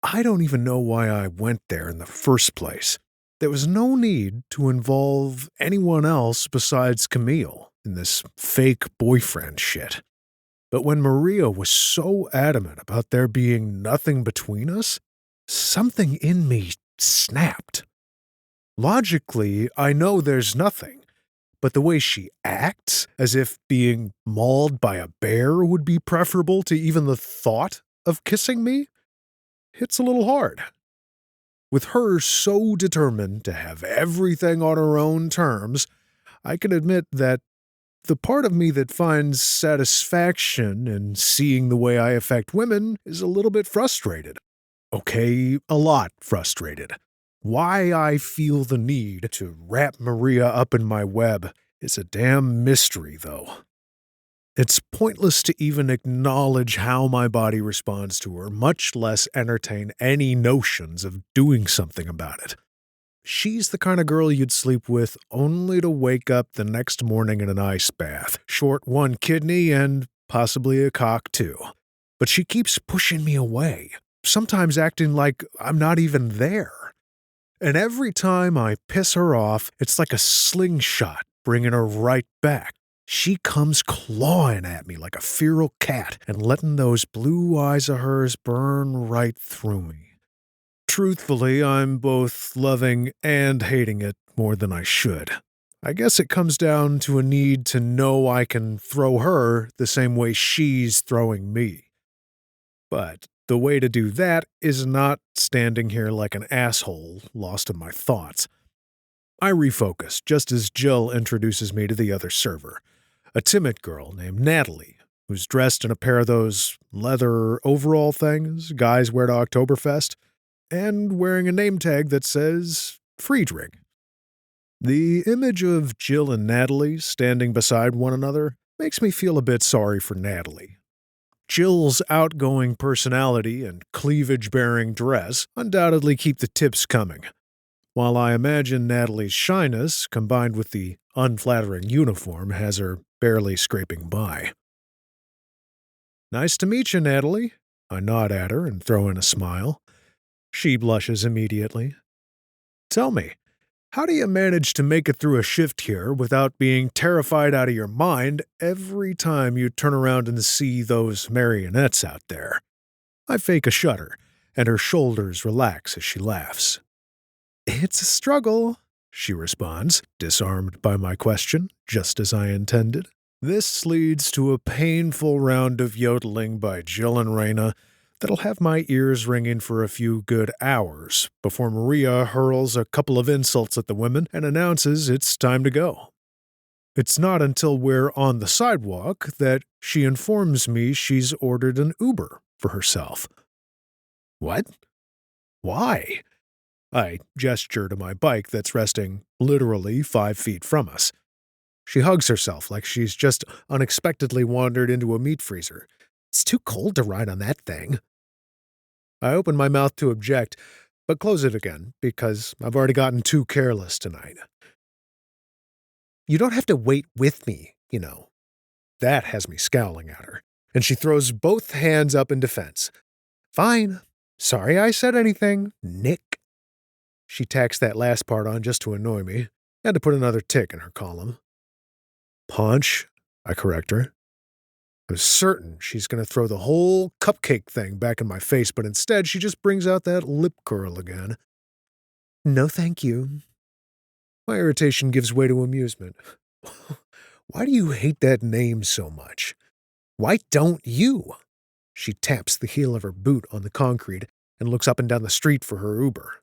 I don't even know why I went there in the first place. There was no need to involve anyone else besides Camille in this fake boyfriend shit. But when Maria was so adamant about there being nothing between us, something in me snapped. Logically, I know there's nothing, but the way she acts, as if being mauled by a bear would be preferable to even the thought of kissing me, hits a little hard. With her so determined to have everything on her own terms, I can admit that the part of me that finds satisfaction in seeing the way I affect women is a little bit frustrated. Okay, a lot frustrated. Why I feel the need to wrap Maria up in my web is a damn mystery, though. It's pointless to even acknowledge how my body responds to her, much less entertain any notions of doing something about it. She's the kind of girl you'd sleep with only to wake up the next morning in an ice bath, short one kidney and possibly a cock too. But she keeps pushing me away, sometimes acting like I'm not even there. And every time I piss her off, it's like a slingshot bringing her right back. She comes clawing at me like a feral cat and letting those blue eyes of hers burn right through me. Truthfully, I'm both loving and hating it more than I should. I guess it comes down to a need to know I can throw her the same way she's throwing me. But the way to do that is not standing here like an asshole, lost in my thoughts. I refocus just as Jill introduces me to the other server, a timid girl named Natalie, who's dressed in a pair of those leather overall things guys wear to Oktoberfest, and wearing a name tag that says Friedrich. The image of Jill and Natalie standing beside one another makes me feel a bit sorry for Natalie. Jill's outgoing personality and cleavage-bearing dress undoubtedly keep the tips coming, while I imagine Natalie's shyness, combined with the unflattering uniform, has her barely scraping by. "Nice to meet you, Natalie." I nod at her and throw in a smile. She blushes immediately. "Tell me, how do you manage to make it through a shift here without being terrified out of your mind every time you turn around and see those marionettes out there?" I fake a shudder, and her shoulders relax as she laughs. "It's a struggle," she responds, disarmed by my question, just as I intended. This leads to a painful round of yodeling by Jill and Raina that'll have my ears ringing for a few good hours before Maria hurls a couple of insults at the women and announces it's time to go. It's not until we're on the sidewalk that she informs me she's ordered an Uber for herself. What? Why? I gesture to my bike that's resting literally 5 feet from us. She hugs herself like she's just unexpectedly wandered into a meat freezer. It's too cold to ride on that thing. I open my mouth to object, but close it again because I've already gotten too careless tonight. "You don't have to wait with me, you know." That has me scowling at her, and she throws both hands up in defense. "Fine. Sorry I said anything, Nick." She tacks that last part on just to annoy me, and to put another tick in her column. "Ponch," I correct her. I was certain she's going to throw the whole cupcake thing back in my face, but instead she just brings out that lip curl again. "No, thank you." My irritation gives way to amusement. "Why do you hate that name so much? Why don't you?" She taps the heel of her boot on the concrete and looks up and down the street for her Uber.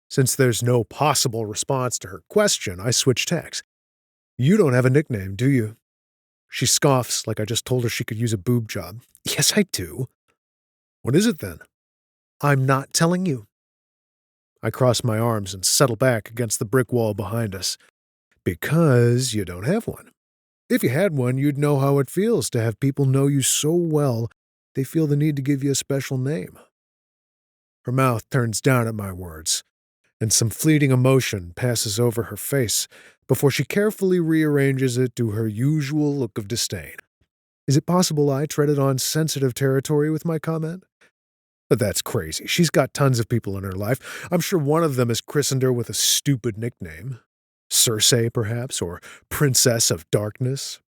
Since there's no possible response to her question, I switch tacks. "You don't have a nickname, do you?" She scoffs like I just told her she could use a boob job. "Yes, I do." "What is it then?" "I'm not telling you." I cross my arms and settle back against the brick wall behind us. "Because you don't have one. If you had one, you'd know how it feels to have people know you so well they feel the need to give you a special name." Her mouth turns down at my words, and some fleeting emotion passes over her face before she carefully rearranges it to her usual look of disdain. Is it possible I treaded on sensitive territory with my comment? But that's crazy. She's got tons of people in her life. I'm sure one of them has christened her with a stupid nickname. Circe, perhaps, or Princess of Darkness.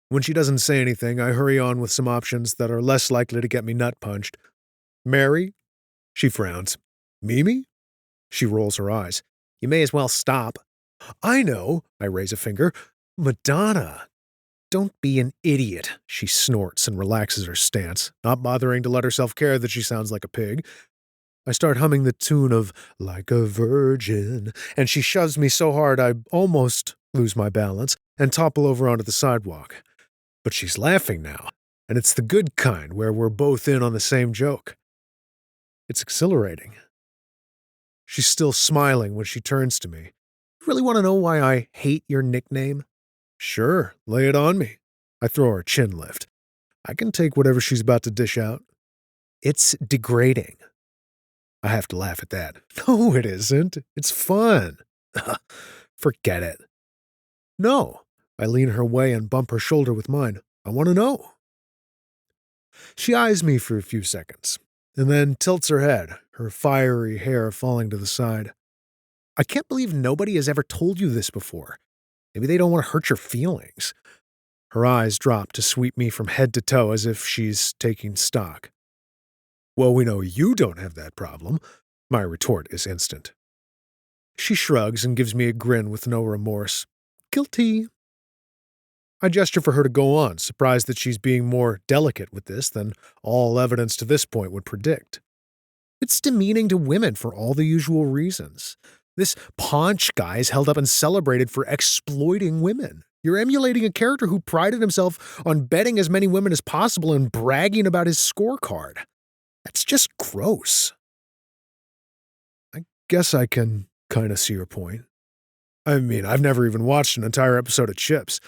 When she doesn't say anything, I hurry on with some options that are less likely to get me nut-punched. Mary? She frowns. Mimi? She rolls her eyes. You may as well stop. I know, I raise a finger. Madonna. Don't be an idiot, she snorts and relaxes her stance, not bothering to let herself care that she sounds like a pig. I start humming the tune of Like a Virgin, and she shoves me so hard I almost lose my balance and topple over onto the sidewalk. But she's laughing now, and it's the good kind where we're both in on the same joke. It's exhilarating. She's still smiling when she turns to me. You really want to know why I hate your nickname? Sure, lay it on me. I throw her a chin lift. I can take whatever she's about to dish out. It's degrading. I have to laugh at that. No, it isn't. It's fun. Forget it. No. I lean her way and bump her shoulder with mine. I want to know. She eyes me for a few seconds, and then tilts her head, her fiery hair falling to the side. I can't believe nobody has ever told you this before. Maybe they don't want to hurt your feelings. Her eyes drop to sweep me from head to toe as if she's taking stock. Well, we know you don't have that problem. My retort is instant. She shrugs and gives me a grin with no remorse. Guilty. I gesture for her to go on, surprised that she's being more delicate with this than all evidence to this point would predict. It's demeaning to women for all the usual reasons. This Ponch guy is held up and celebrated for exploiting women. You're emulating a character who prided himself on betting as many women as possible and bragging about his scorecard. That's just gross. I guess I can kind of see your point. I mean, I've never even watched an entire episode of Chips,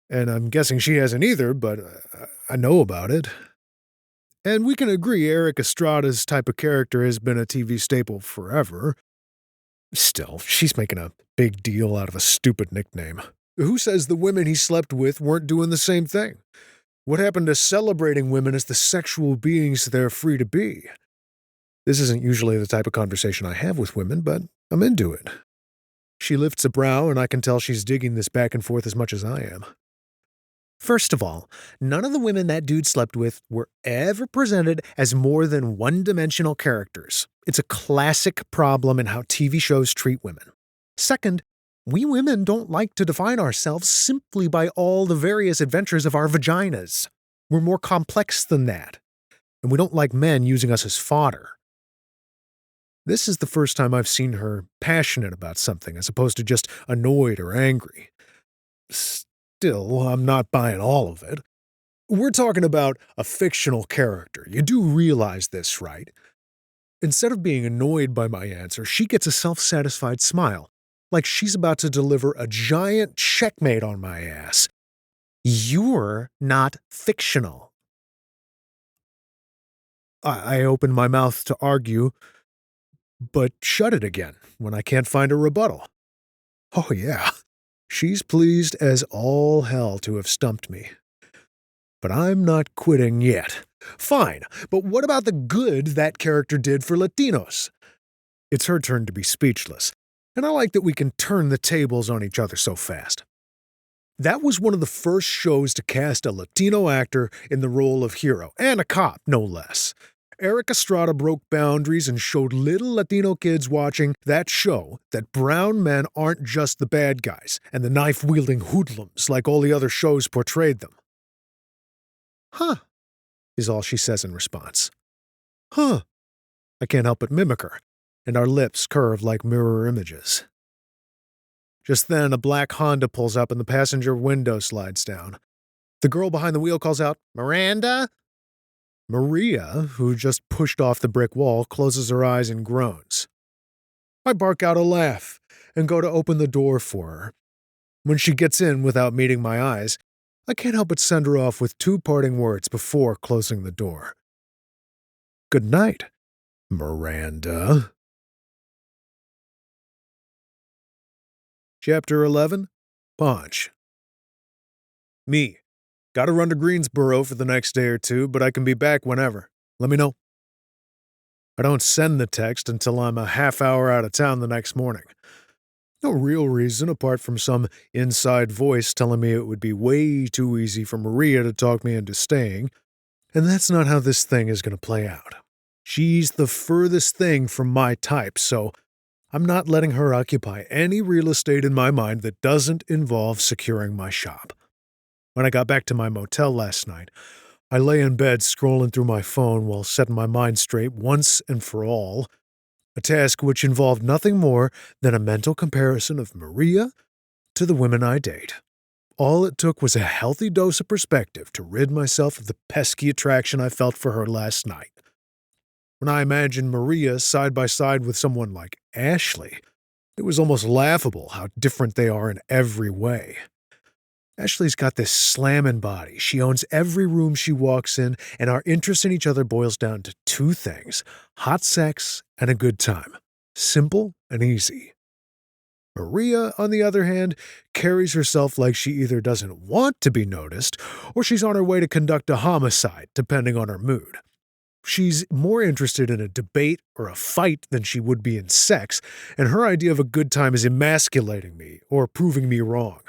and I'm guessing she hasn't either, but I know about it. And we can agree Eric Estrada's type of character has been a TV staple forever. Still, she's making a big deal out of a stupid nickname. Who says the women he slept with weren't doing the same thing? What happened to celebrating women as the sexual beings they're free to be? This isn't usually the type of conversation I have with women, but I'm into it. She lifts a brow, and I can tell she's digging this back and forth as much as I am. First of all, none of the women that dude slept with were ever presented as more than one-dimensional characters. It's a classic problem in how TV shows treat women. Second, we women don't like to define ourselves simply by all the various adventures of our vaginas. We're more complex than that, and we don't like men using us as fodder. This is the first time I've seen her passionate about something as opposed to just annoyed or angry. Still, I'm not buying all of it. We're talking about a fictional character. You do realize this, right? Instead of being annoyed by my answer, she gets a self-satisfied smile, like she's about to deliver a giant checkmate on my ass. You're not fictional. I open my mouth to argue, but shut it again when I can't find a rebuttal. Oh yeah. She's pleased as all hell to have stumped me. But I'm not quitting yet. Fine, but what about the good that character did for Latinos? It's her turn to be speechless, and I like that we can turn the tables on each other so fast. That was one of the first shows to cast a Latino actor in the role of hero, and a cop, no less. Eric Estrada broke boundaries and showed little Latino kids watching that show that brown men aren't just the bad guys and the knife-wielding hoodlums like all the other shows portrayed them. Huh, is all she says in response. Huh. I can't help but mimic her, and our lips curve like mirror images. Just then, a black Honda pulls up and the passenger window slides down. The girl behind the wheel calls out, "Miranda?" Maria, who just pushed off the brick wall, closes her eyes and groans. I bark out a laugh and go to open the door for her. When she gets in without meeting my eyes, I can't help but send her off with two parting words before closing the door. Good night. Miranda. Chapter 11. Ponch. Me. Gotta run to Greensboro for the next day or two, but I can be back whenever. Let me know. I don't send the text until I'm a half hour out of town the next morning. No real reason apart from some inside voice telling me it would be way too easy for Maria to talk me into staying, and that's not how this thing is going to play out. She's the furthest thing from my type, so I'm not letting her occupy any real estate in my mind that doesn't involve securing my shop. When I got back to my motel last night, I lay in bed scrolling through my phone while setting my mind straight once and for all, a task which involved nothing more than a mental comparison of Maria to the women I date. All it took was a healthy dose of perspective to rid myself of the pesky attraction I felt for her last night. When I imagined Maria side by side with someone like Ashley, it was almost laughable how different they are in every way. Ashley's got this slamming body. She owns every room she walks in, and our interest in each other boils down to two things: hot sex and a good time. Simple and easy. Maria, on the other hand, carries herself like she either doesn't want to be noticed or she's on her way to conduct a homicide, depending on her mood. She's more interested in a debate or a fight than she would be in sex, and her idea of a good time is emasculating me or proving me wrong.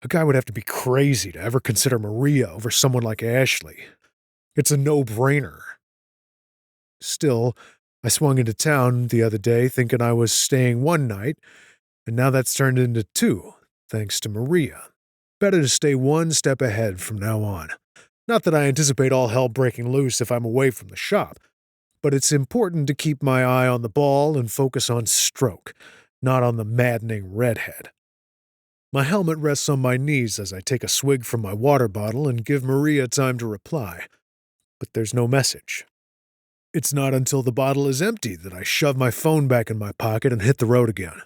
A guy would have to be crazy to ever consider Maria over someone like Ashley. It's a no-brainer. Still, I swung into town the other day thinking I was staying one night, and now that's turned into two, thanks to Maria. Better to stay one step ahead from now on. Not that I anticipate all hell breaking loose if I'm away from the shop, but it's important to keep my eye on the ball and focus on stroke, not on the maddening redhead. My helmet rests on my knees as I take a swig from my water bottle and give Maria time to reply. But there's no message. It's not until the bottle is empty that I shove my phone back in my pocket and hit the road again.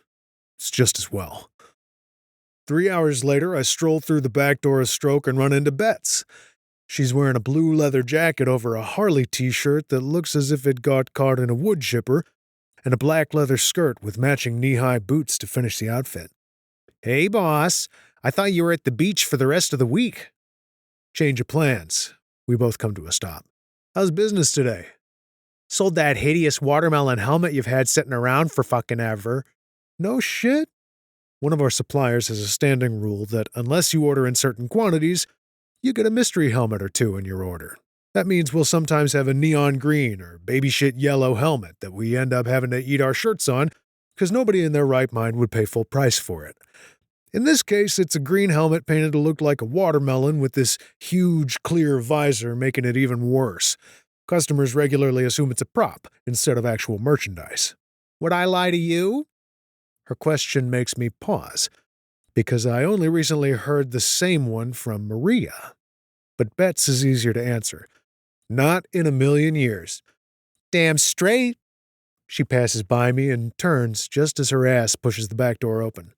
It's just as well. 3 hours later, I stroll through the back door of Stroke and run into Bets. She's wearing a blue leather jacket over a Harley t-shirt that looks as if it got caught in a wood chipper, and a black leather skirt with matching knee-high boots to finish the outfit. "Hey, boss. I thought you were at the beach for the rest of the week." Change of plans. We both come to a stop. "How's business today?" "Sold that hideous watermelon helmet you've had sitting around for fucking ever." "No shit?" One of our suppliers has a standing rule that unless you order in certain quantities, you get a mystery helmet or two in your order. That means we'll sometimes have a neon green or baby shit yellow helmet that we end up having to eat our shirts on because nobody in their right mind would pay full price for it. In this case, it's a green helmet painted to look like a watermelon with this huge clear visor making it even worse. Customers regularly assume it's a prop instead of actual merchandise. "Would I lie to you?" Her question makes me pause, because I only recently heard the same one from Maria. But Bets is easier to answer. "Not in a million years." "Damn straight." She passes by me and turns just as her ass pushes the back door open.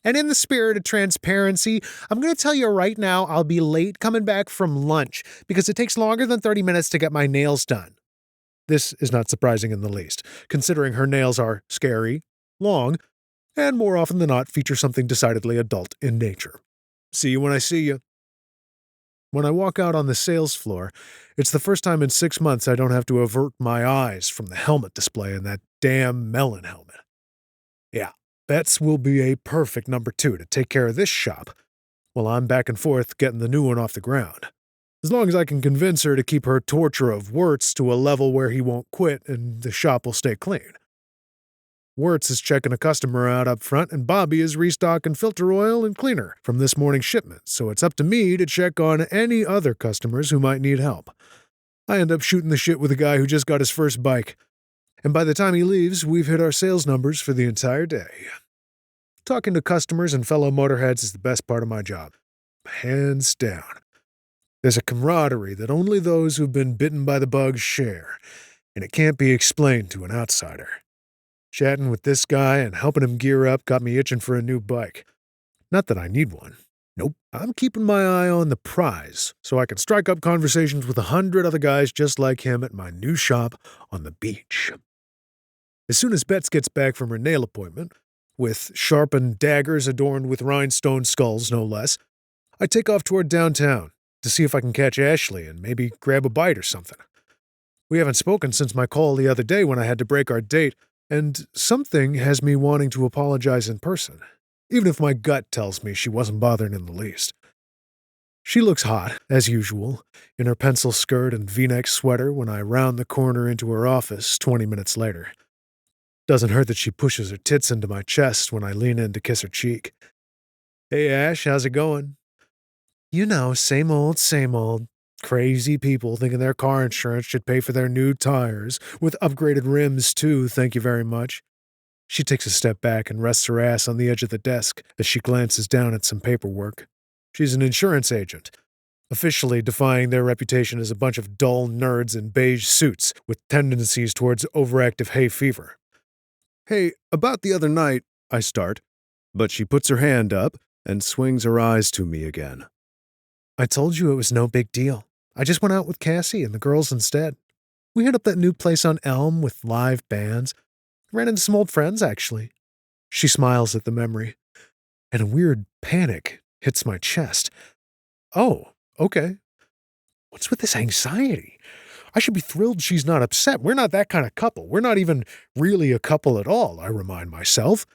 "And in the spirit of transparency, I'm going to tell you right now I'll be late coming back from lunch because it takes longer than 30 minutes to get my nails done." This is not surprising in the least, considering her nails are scary, long, and more often than not feature something decidedly adult in nature. See you when I see you. When I walk out on the sales floor, it's the first time in 6 months I don't have to avert my eyes from the helmet display in that damn melon helmet. Yeah, Bets will be a perfect number 2 to take care of this shop, while I'm back and forth getting the new one off the ground. As long as I can convince her to keep her torture of Wirtz to a level where he won't quit and the shop will stay clean. Wirtz is checking a customer out up front, and Bobby is restocking filter oil and cleaner from this morning's shipment, so it's up to me to check on any other customers who might need help. I end up shooting the shit with a guy who just got his first bike, and by the time he leaves, we've hit our sales numbers for the entire day. Talking to customers and fellow motorheads is the best part of my job. Hands down. There's a camaraderie that only those who've been bitten by the bug share, and it can't be explained to an outsider. Chatting with this guy and helping him gear up got me itching for a new bike. Not that I need one. Nope, I'm keeping my eye on the prize so I can strike up conversations with 100 other guys just like him at my new shop on the beach. As soon as Bets gets back from her nail appointment, with sharpened daggers adorned with rhinestone skulls no less, I take off toward downtown to see if I can catch Ashley and maybe grab a bite or something. We haven't spoken since my call the other day when I had to break our date, and something has me wanting to apologize in person, even if my gut tells me she wasn't bothering in the least. She looks hot, as usual, in her pencil skirt and V-neck sweater when I round the corner into her office 20 minutes later. Doesn't hurt that she pushes her tits into my chest when I lean in to kiss her cheek. "Hey Ash, how's it going?" "You know, same old, same old. Crazy people thinking their car insurance should pay for their new tires, with upgraded rims too, thank you very much." She takes a step back and rests her ass on the edge of the desk as she glances down at some paperwork. She's an insurance agent, officially defying their reputation as a bunch of dull nerds in beige suits with tendencies towards overactive hay fever. "Hey, about the other night," I start, but she puts her hand up and swings her eyes to me again. "I told you it was no big deal. I just went out with Cassie and the girls instead. We hit up that new place on Elm with live bands. Ran into some old friends, actually." She smiles at the memory, and a weird panic hits my chest. "Oh, okay. What's with this anxiety? I should be thrilled she's not upset. We're not that kind of couple. We're not even really a couple at all, I remind myself.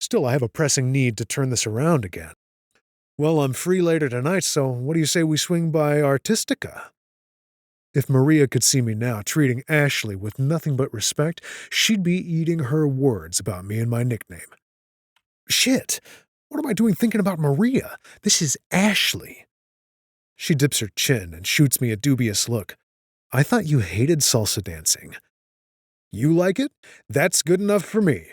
Still, I have a pressing need to turn this around again. Well, I'm free later tonight, so what do you say we swing by Artistica?" If Maria could see me now treating Ashley with nothing but respect, she'd be eating her words about me and my nickname. Shit, what am I doing thinking about Maria? This is Ashley. She dips her chin and shoots me a dubious look. "I thought you hated salsa dancing." "You like it? That's good enough for me."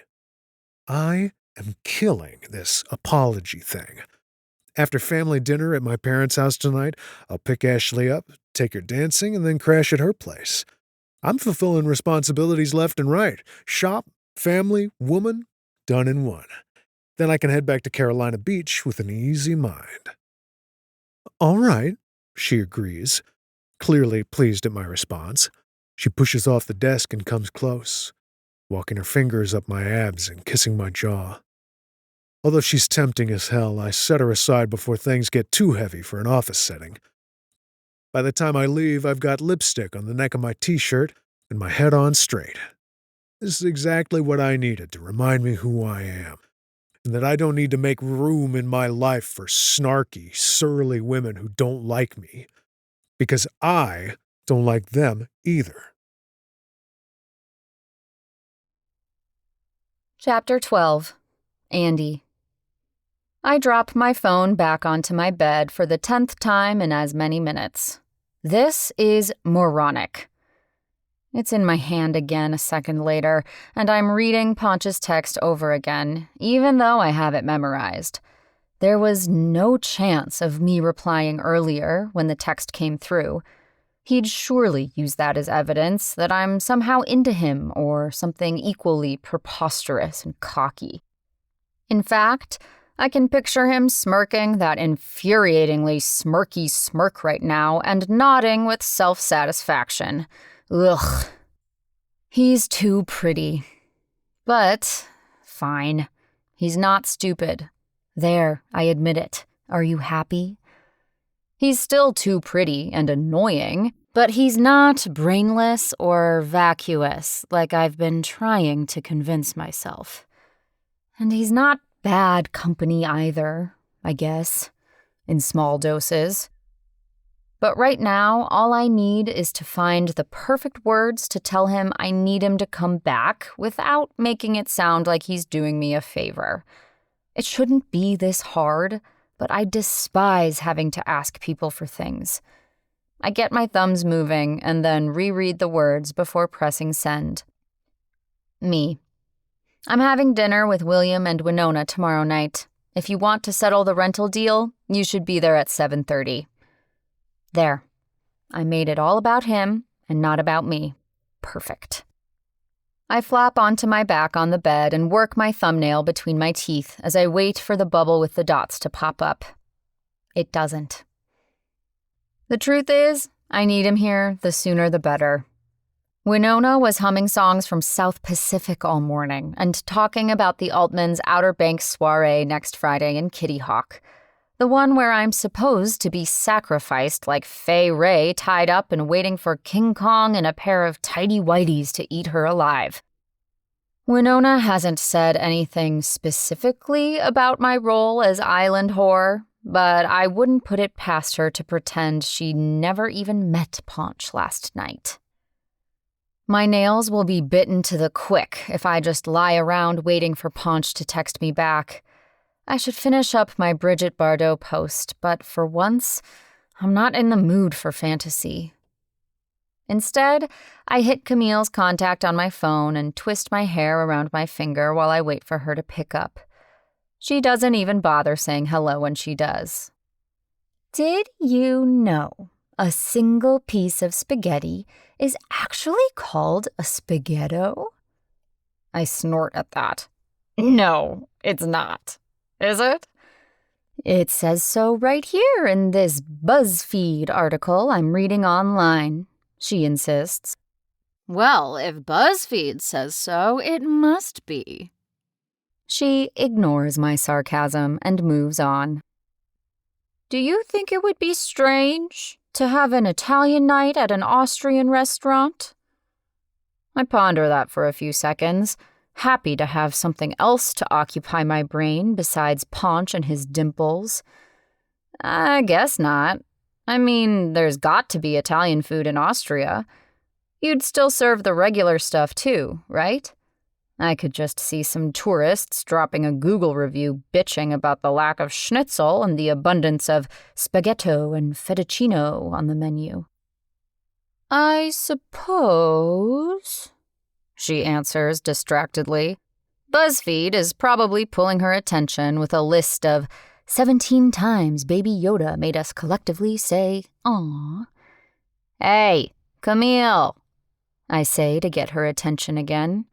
I am killing this apology thing. After family dinner at my parents' house tonight, I'll pick Ashley up, take her dancing, and then crash at her place. I'm fulfilling responsibilities left and right. Shop, family, woman, done in one. Then I can head back to Carolina Beach with an easy mind. "All right," she agrees, clearly pleased at my response. She pushes off the desk and comes close, walking her fingers up my abs and kissing my jaw. Although she's tempting as hell, I set her aside before things get too heavy for an office setting. By the time I leave, I've got lipstick on the neck of my t-shirt and my head on straight. This is exactly what I needed to remind me who I am, and that I don't need to make room in my life for snarky, surly women who don't like me, because I don't like them either. Chapter 12. ANDIE. I drop my phone back onto my bed for the 10th time in as many minutes. This is moronic. It's in my hand again a second later, and I'm reading Ponch's text over again, even though I have it memorized. There was no chance of me replying earlier when the text came through. He'd surely use that as evidence that I'm somehow into him or something equally preposterous and cocky. In fact, I can picture him smirking that infuriatingly smirky smirk right now and nodding with self-satisfaction. Ugh. He's too pretty. But, fine. He's not stupid. There, I admit it. Are you happy? He's still too pretty and annoying, but he's not brainless or vacuous like I've been trying to convince myself. And he's not bad company either, I guess, in small doses. But right now, all I need is to find the perfect words to tell him I need him to come back without making it sound like he's doing me a favor. It shouldn't be this hard, but I despise having to ask people for things. I get my thumbs moving and then reread the words before pressing send. Me. I'm having dinner with William and Winona tomorrow night. If you want to settle the rental deal, you should be there at 7:30. There. I made it all about him and not about me. Perfect. I flop onto my back on the bed and work my thumbnail between my teeth as I wait for the bubble with the dots to pop up. it doesn't. The truth is, I need him here, the sooner the better. Winona was humming songs from South Pacific all morning and talking about the Altmans' Outer Banks soiree next Friday in Kitty Hawk, the one where I'm supposed to be sacrificed like Fay Ray tied up and waiting for King Kong and a pair of tighty-whities to eat her alive. Winona hasn't said anything specifically about my role as island whore, but I wouldn't put it past her to pretend she never even met Ponch last night. My nails will be bitten to the quick if I just lie around waiting for Ponch to text me back. I should finish up my Bridget Bardot post, but for once, I'm not in the mood for fantasy. Instead, I hit Camille's contact on my phone and twist my hair around my finger while I wait for her to pick up. She doesn't even bother saying hello when she does. Did you know a single piece of spaghetti is actually called a spaghetto? I snort at that. No, it's not. Is it? It says so right here in this BuzzFeed article I'm reading online, she insists. Well, if BuzzFeed says so, it must be. She ignores my sarcasm and moves on. Do you think it would be strange to have an Italian night at an Austrian restaurant? I ponder that for a few seconds, happy to have something else to occupy my brain besides Ponch and his dimples. I guess not. I mean, there's got to be Italian food in Austria. You'd still serve the regular stuff too, right? I could just see some tourists dropping a Google review bitching about the lack of schnitzel and the abundance of spaghetto and fettuccino on the menu. I suppose, she answers distractedly. BuzzFeed is probably pulling her attention with a list of 17 times Baby Yoda made us collectively say, "Aw." Hey, Camille, I say to get her attention again.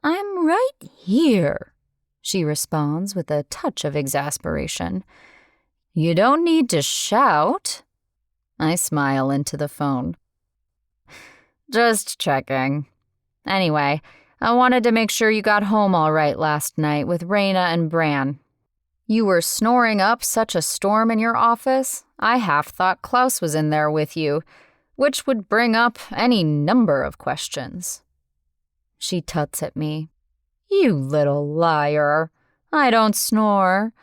I'm right here, she responds with a touch of exasperation. You don't need to shout. I smile into the phone. Just checking. Anyway, I wanted to make sure you got home all right last night with Raina and Bran. You were snoring up such a storm in your office, I half thought Klaus was in there with you, which would bring up any number of questions. She tuts at me. You little liar. I don't snore.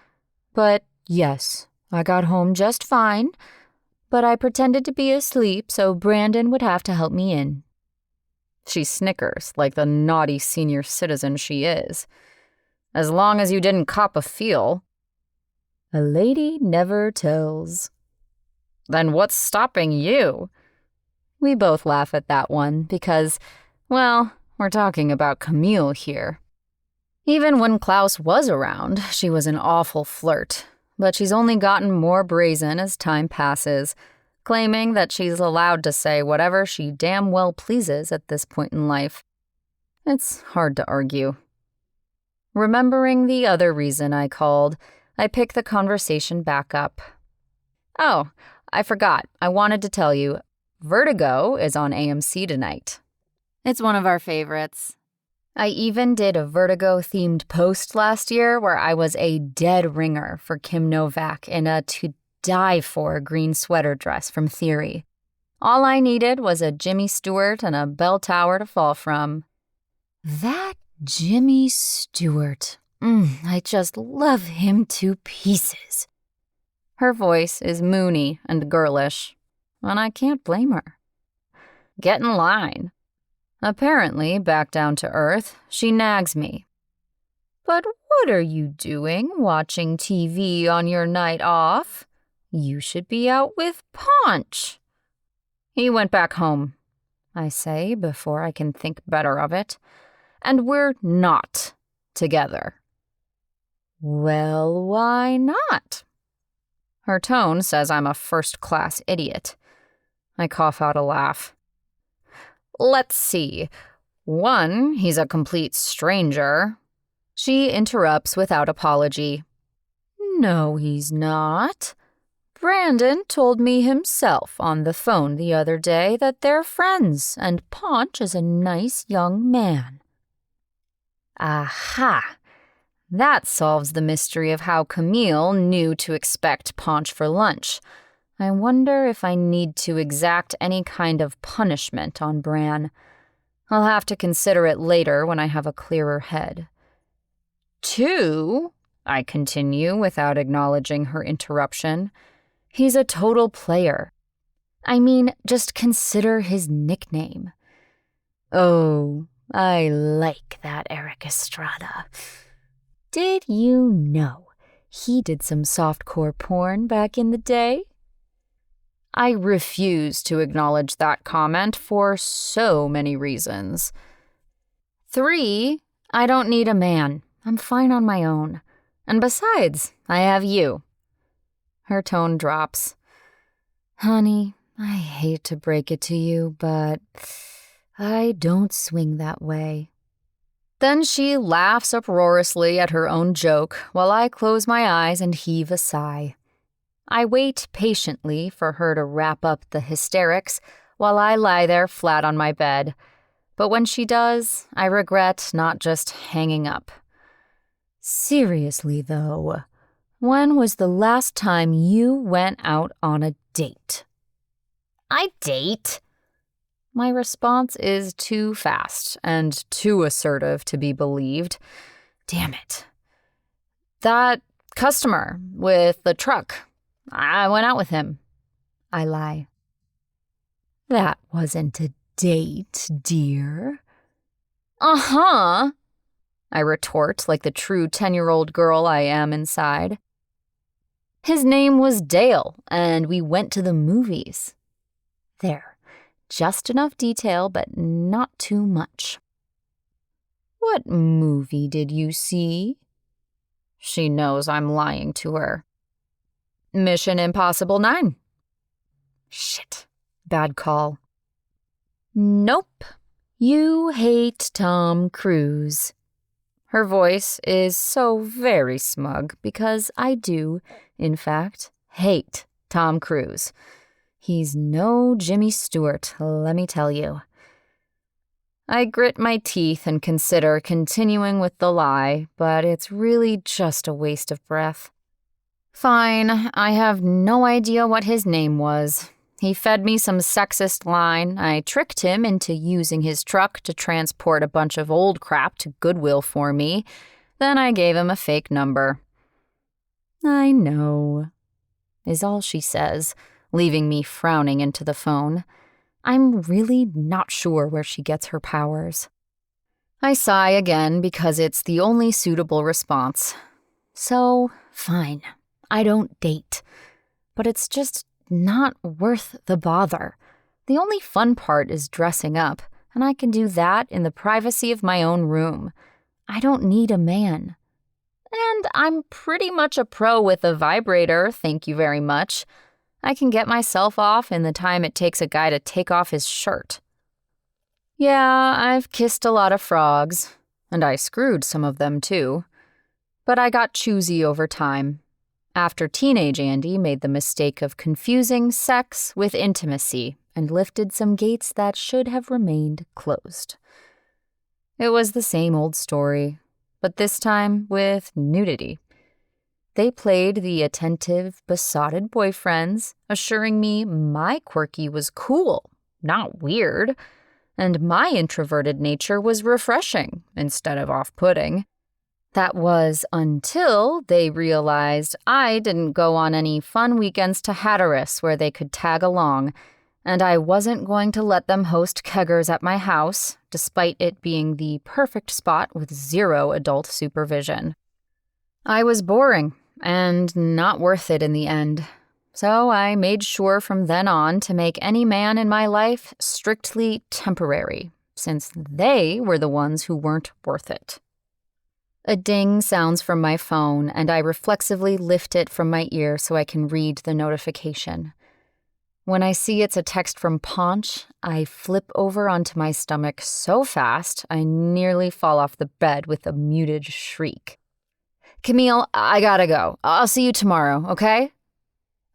But yes, I got home just fine, but I pretended to be asleep so Brandon would have to help me in. She snickers like the naughty senior citizen she is. As long as you didn't cop a feel. A lady never tells. Then what's stopping you? We both laugh at that one because, well, we're talking about Camille here. Even when Klaus was around, she was an awful flirt, but she's only gotten more brazen as time passes, claiming that she's allowed to say whatever she damn well pleases at this point in life. It's hard to argue. Remembering the other reason I called, I pick the conversation back up. Oh, I forgot. I wanted to tell you, Vertigo is on AMC tonight. It's one of our favorites. I even did a Vertigo-themed post last year where I was a dead ringer for Kim Novak in a to-die-for green sweater dress from Theory. All I needed was a Jimmy Stewart and a bell tower to fall from. That Jimmy Stewart. I just love him to pieces. Her voice is moony and girlish, and I can't blame her. Get in line. Apparently, back down to earth, she nags me. But what are you doing watching TV on your night off? You should be out with Ponch. He went back home, I say before I can think better of it, and we're not together. Well, why not? Her tone says I'm a first-class idiot. I cough out a laugh. Let's see. 1, he's a complete stranger. She interrupts without apology. No, he's not. Brandon told me himself on the phone the other day that they're friends, and Ponch is a nice young man. Aha! That solves the mystery of how Camille knew to expect Ponch for lunch. I wonder if I need to exact any kind of punishment on Bran. I'll have to consider it later when I have a clearer head. 2, I continue without acknowledging her interruption. He's a total player. I mean, just consider his nickname. Oh, I like that Eric Estrada. Did you know he did some softcore porn back in the day? I refuse to acknowledge that comment for so many reasons. 3, I don't need a man. I'm fine on my own. And besides, I have you. Her tone drops. Honey, I hate to break it to you, but I don't swing that way. Then she laughs uproariously at her own joke while I close my eyes and heave a sigh. I wait patiently for her to wrap up the hysterics while I lie there flat on my bed. But when she does, I regret not just hanging up. Seriously, though, when was the last time you went out on a date? I date? My response is too fast and too assertive to be believed. Damn it. That customer with the truck. I went out with him. I lie. That wasn't a date, dear. Uh-huh, I retort like the true 10-year-old girl I am inside. His name was Dale, and we went to the movies. There, just enough detail, but not too much. What movie did you see? She knows I'm lying to her. Mission Impossible 9. Shit, bad call. Nope, you hate Tom Cruise. Her voice is so very smug because I do, in fact, hate Tom Cruise. He's no Jimmy Stewart, let me tell you. I grit my teeth and consider continuing with the lie, but it's really just a waste of breath. Fine, I have no idea what his name was. He fed me some sexist line. I tricked him into using his truck to transport a bunch of old crap to Goodwill for me. Then I gave him a fake number. I know, is all she says, leaving me frowning into the phone. I'm really not sure where she gets her powers. I sigh again because it's the only suitable response. So, fine, I don't date. But it's just not worth the bother. The only fun part is dressing up, and I can do that in the privacy of my own room. I don't need a man. And I'm pretty much a pro with a vibrator, thank you very much. I can get myself off in the time it takes a guy to take off his shirt. Yeah, I've kissed a lot of frogs, and I screwed some of them too. But I got choosy over time. After teenage Andy made the mistake of confusing sex with intimacy and lifted some gates that should have remained closed. It was the same old story, but this time with nudity. They played the attentive, besotted boyfriends, assuring me my quirky was cool, not weird, and my introverted nature was refreshing instead of off-putting. That was until they realized I didn't go on any fun weekends to Hatteras where they could tag along, and I wasn't going to let them host keggers at my house, despite it being the perfect spot with zero adult supervision. I was boring and not worth it in the end, so I made sure from then on to make any man in my life strictly temporary, since they were the ones who weren't worth it. A ding sounds from my phone, and I reflexively lift it from my ear so I can read the notification. When I see it's a text from Ponch, I flip over onto my stomach so fast I nearly fall off the bed with a muted shriek. Camille, I gotta go. I'll see you tomorrow, okay?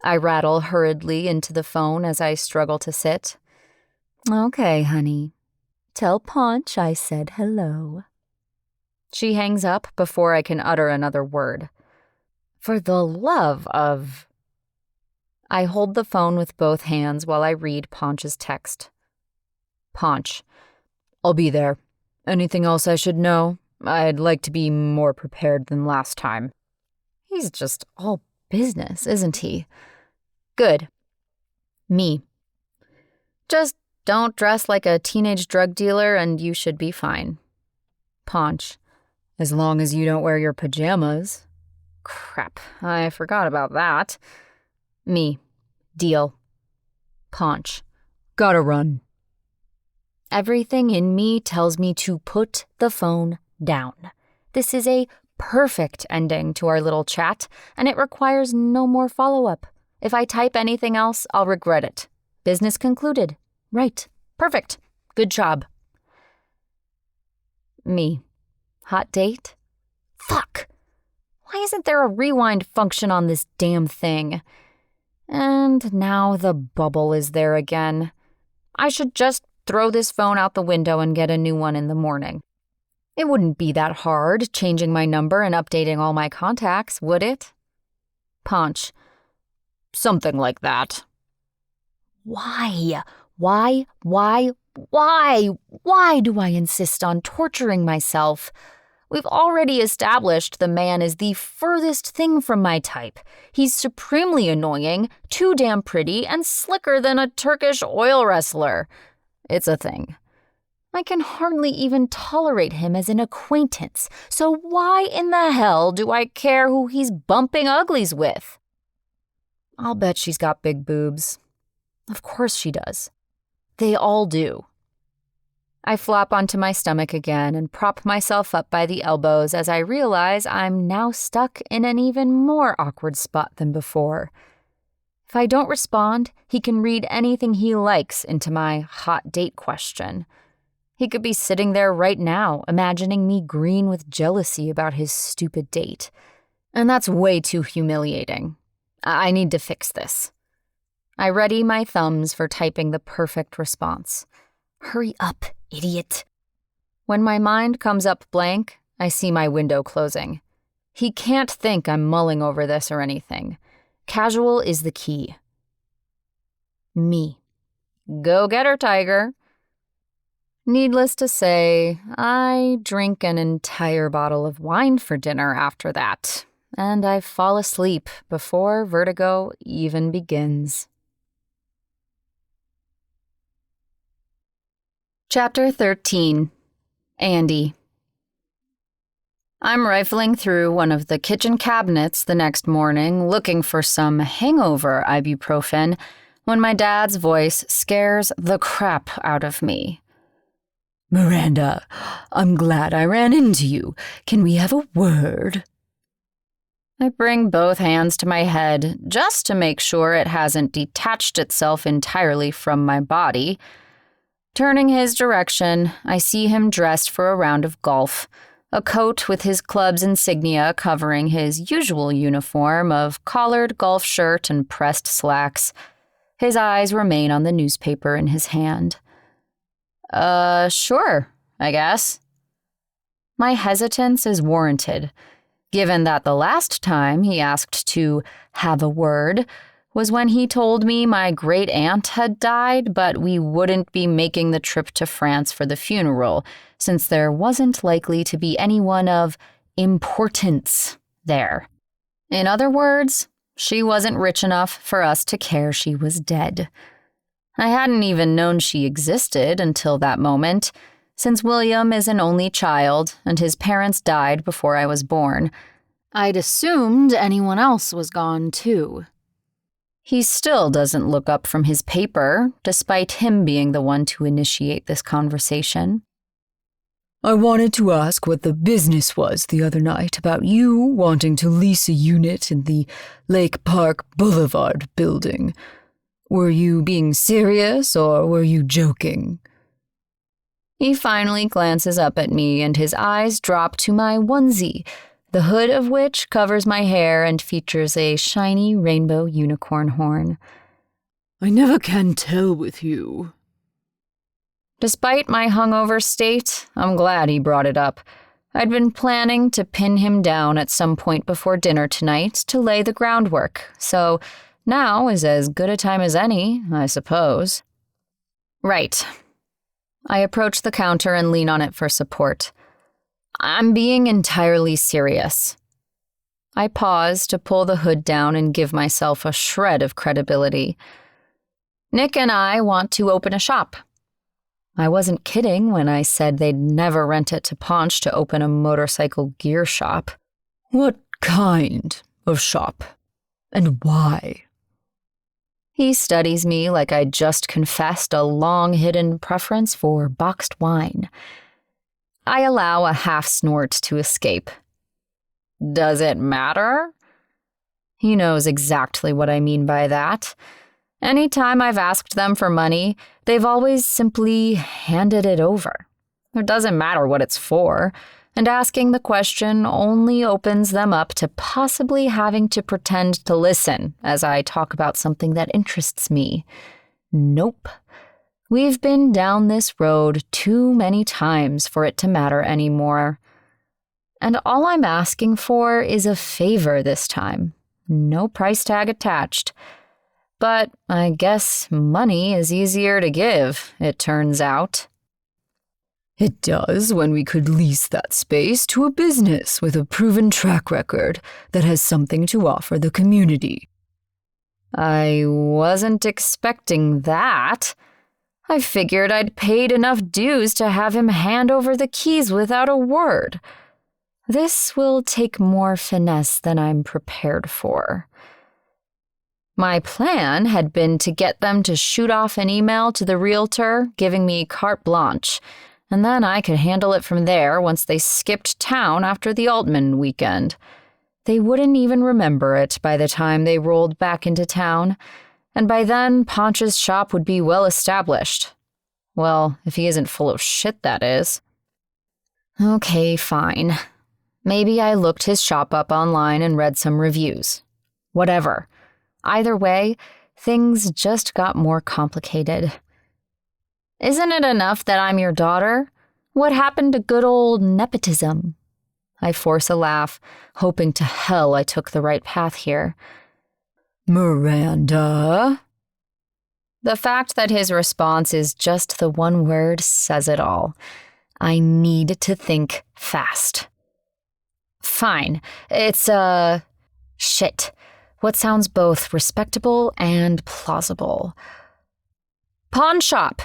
I rattle hurriedly into the phone as I struggle to sit. Okay, honey. Tell Ponch I said hello. She hangs up before I can utter another word. For the love of... I hold the phone with both hands while I read Ponch's text. Ponch, I'll be there. Anything else I should know? I'd like to be more prepared than last time. He's just all business, isn't he? Good. Me. Just don't dress like a teenage drug dealer and you should be fine. Ponch, as long as you don't wear your pajamas. Crap, I forgot about that. Me. Deal. Ponch, gotta run. Everything in me tells me to put the phone down. This is a perfect ending to our little chat, and it requires no more follow-up. If I type anything else, I'll regret it. Business concluded. Right. Perfect. Good job. Me. Hot date? Fuck! Why isn't there a rewind function on this damn thing? And now the bubble is there again. I should just throw this phone out the window and get a new one in the morning. It wouldn't be that hard, changing my number and updating all my contacts, would it? Ponch. Something like that. Why? Why do I insist on torturing myself? We've already established the man is the furthest thing from my type. He's supremely annoying, too damn pretty, and slicker than a Turkish oil wrestler. It's a thing. I can hardly even tolerate him as an acquaintance, so why in the hell do I care who he's bumping uglies with? I'll bet she's got big boobs. Of course she does. They all do. I flop onto my stomach again and prop myself up by the elbows as I realize I'm now stuck in an even more awkward spot than before. If I don't respond, he can read anything he likes into my hot date question. He could be sitting there right now, imagining me green with jealousy about his stupid date. And that's way too humiliating. I need to fix this. I ready my thumbs for typing the perfect response. Hurry up, idiot. When my mind comes up blank, I see my window closing. He can't think I'm mulling over this or anything. Casual is the key. Me. Go get her, tiger. Needless to say, I drink an entire bottle of wine for dinner after that, and I fall asleep before vertigo even begins. Chapter 13. ANDIE. I'm rifling through one of the kitchen cabinets the next morning looking for some hangover ibuprofen when my dad's voice scares the crap out of me. Miranda, I'm glad I ran into you. Can we have a word? I bring both hands to my head just to make sure it hasn't detached itself entirely from my body. Turning his direction, I see him dressed for a round of golf, a coat with his club's insignia covering his usual uniform of collared golf shirt and pressed slacks. His eyes remain on the newspaper in his hand. Sure, I guess. My hesitance is warranted, given that the last time he asked to have a word was when he told me my great-aunt had died, but we wouldn't be making the trip to France for the funeral, since there wasn't likely to be anyone of importance there. In other words, she wasn't rich enough for us to care she was dead. I hadn't even known she existed until that moment, since William is an only child and his parents died before I was born. I'd assumed anyone else was gone, too. He still doesn't look up from his paper, despite him being the one to initiate this conversation. I wanted to ask what the business was the other night about you wanting to lease a unit in the Lake Park Boulevard building. Were you being serious or were you joking? He finally glances up at me and his eyes drop to my onesie, the hood of which covers my hair and features a shiny rainbow unicorn horn. I never can tell with you. Despite my hungover state, I'm glad he brought it up. I'd been planning to pin him down at some point before dinner tonight to lay the groundwork, so now is as good a time as any, I suppose. Right. I approach the counter and lean on it for support. I'm being entirely serious. I pause to pull the hood down and give myself a shred of credibility. Nick and I want to open a shop. I wasn't kidding when I said they'd never rent it to Ponch to open a motorcycle gear shop. What kind of shop? And why? He studies me like I just confessed a long-hidden preference for boxed wine. I allow a half-snort to escape. Does it matter? He knows exactly what I mean by that. Anytime I've asked them for money, they've always simply handed it over. It doesn't matter what it's for, and asking the question only opens them up to possibly having to pretend to listen as I talk about something that interests me. Nope. We've been down this road too many times for it to matter anymore. And all I'm asking for is a favor this time. No price tag attached. But I guess money is easier to give, it turns out. It does when we could lease that space to a business with a proven track record that has something to offer the community. I wasn't expecting that. I figured I'd paid enough dues to have him hand over the keys without a word. This will take more finesse than I'm prepared for. My plan had been to get them to shoot off an email to the realtor giving me carte blanche, and then I could handle it from there once they skipped town after the Altman weekend. They wouldn't even remember it by the time they rolled back into town, and by then Ponch's shop would be well established. Well, if he isn't full of shit, that is. Okay, fine. Maybe I looked his shop up online and read some reviews. Whatever. Either way, things just got more complicated. Isn't it enough that I'm your daughter? What happened to good old nepotism? I force a laugh, hoping to hell I took the right path here. Miranda? The fact that his response is just the one word says it all. I need to think fast. Fine, it's shit. What sounds both respectable and plausible? Pawn shop.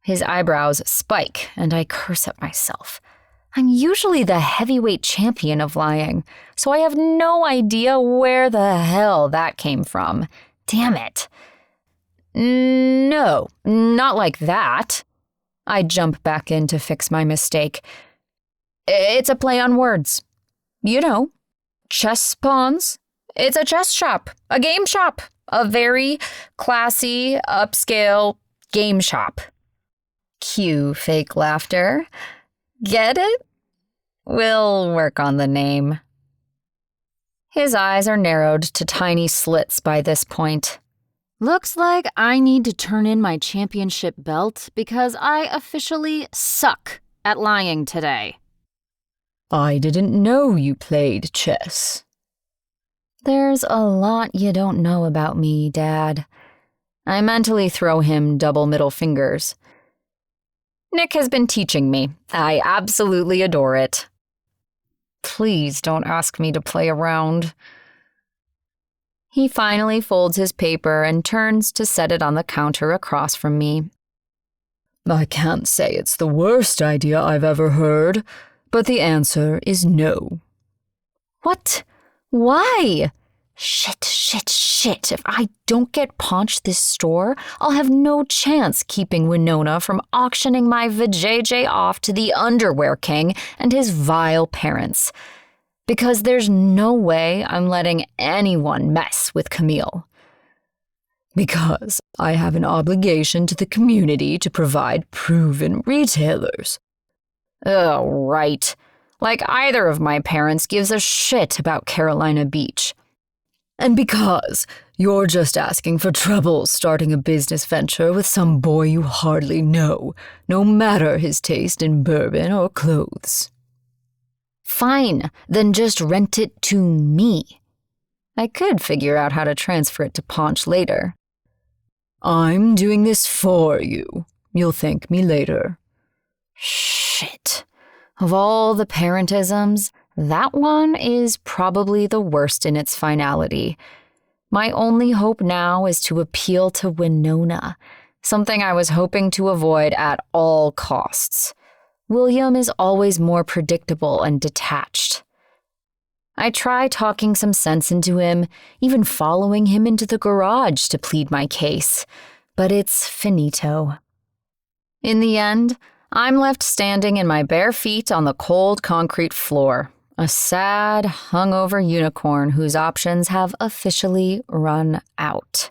His eyebrows spike, and I curse at myself. I'm usually the heavyweight champion of lying, so I have no idea where the hell that came from. Damn it. No, not like that. I jump back in to fix my mistake. It's a play on words. You know, chess pawns. It's a chess shop, a game shop, a very classy, upscale game shop. Cue fake laughter. Get it? We'll work on the name. His eyes are narrowed to tiny slits by this point. Looks like I need to turn in my championship belt because I officially suck at lying today. I didn't know you played chess. There's a lot you don't know about me, Dad. I mentally throw him double middle fingers. Nick has been teaching me. I absolutely adore it. Please don't ask me to play around. He finally folds his paper and turns to set it on the counter across from me. I can't say it's the worst idea I've ever heard, but the answer is no. What? Why? Shit. If I don't get Ponch this store, I'll have no chance keeping Winona from auctioning my vajayjay off to the underwear king and his vile parents. Because there's no way I'm letting anyone mess with Camille. Because I have an obligation to the community to provide proven retailers. Oh, right. Like either of my parents gives a shit about Carolina Beach. And because you're just asking for trouble starting a business venture with some boy you hardly know, no matter his taste in bourbon or clothes. Fine, then just rent it to me. I could figure out how to transfer it to Ponch later. I'm doing this for you. You'll thank me later. Shit. Of all the parentisms, that one is probably the worst in its finality. My only hope now is to appeal to Winona, something I was hoping to avoid at all costs. William is always more predictable and detached. I try talking some sense into him, even following him into the garage to plead my case, but it's finito. In the end, I'm left standing in my bare feet on the cold concrete floor, a sad, hungover unicorn whose options have officially run out.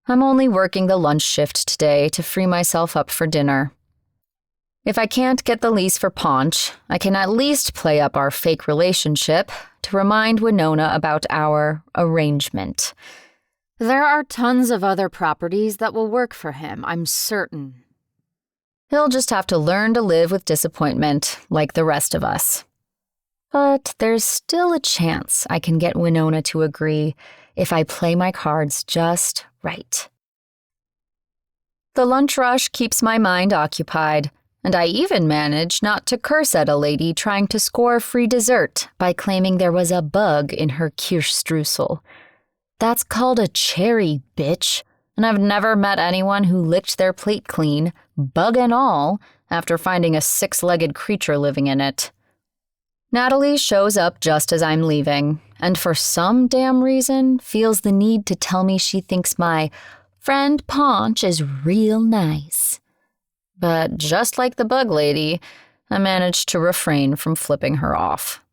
I'm only working the lunch shift today to free myself up for dinner. If I can't get the lease for Ponch, I can at least play up our fake relationship to remind Winona about our arrangement. There are tons of other properties that will work for him, I'm certain. He'll just have to learn to live with disappointment like the rest of us. But there's still a chance I can get Winona to agree if I play my cards just right. The lunch rush keeps my mind occupied, and I even manage not to curse at a lady trying to score free dessert by claiming there was a bug in her Kirschstreusel. That's called a cherry, bitch, and I've never met anyone who licked their plate clean, bug and all, after finding a six-legged creature living in it. Natalie shows up just as I'm leaving, and for some damn reason feels the need to tell me she thinks my friend Ponch is real nice. But just like the bug lady, I managed to refrain from flipping her off.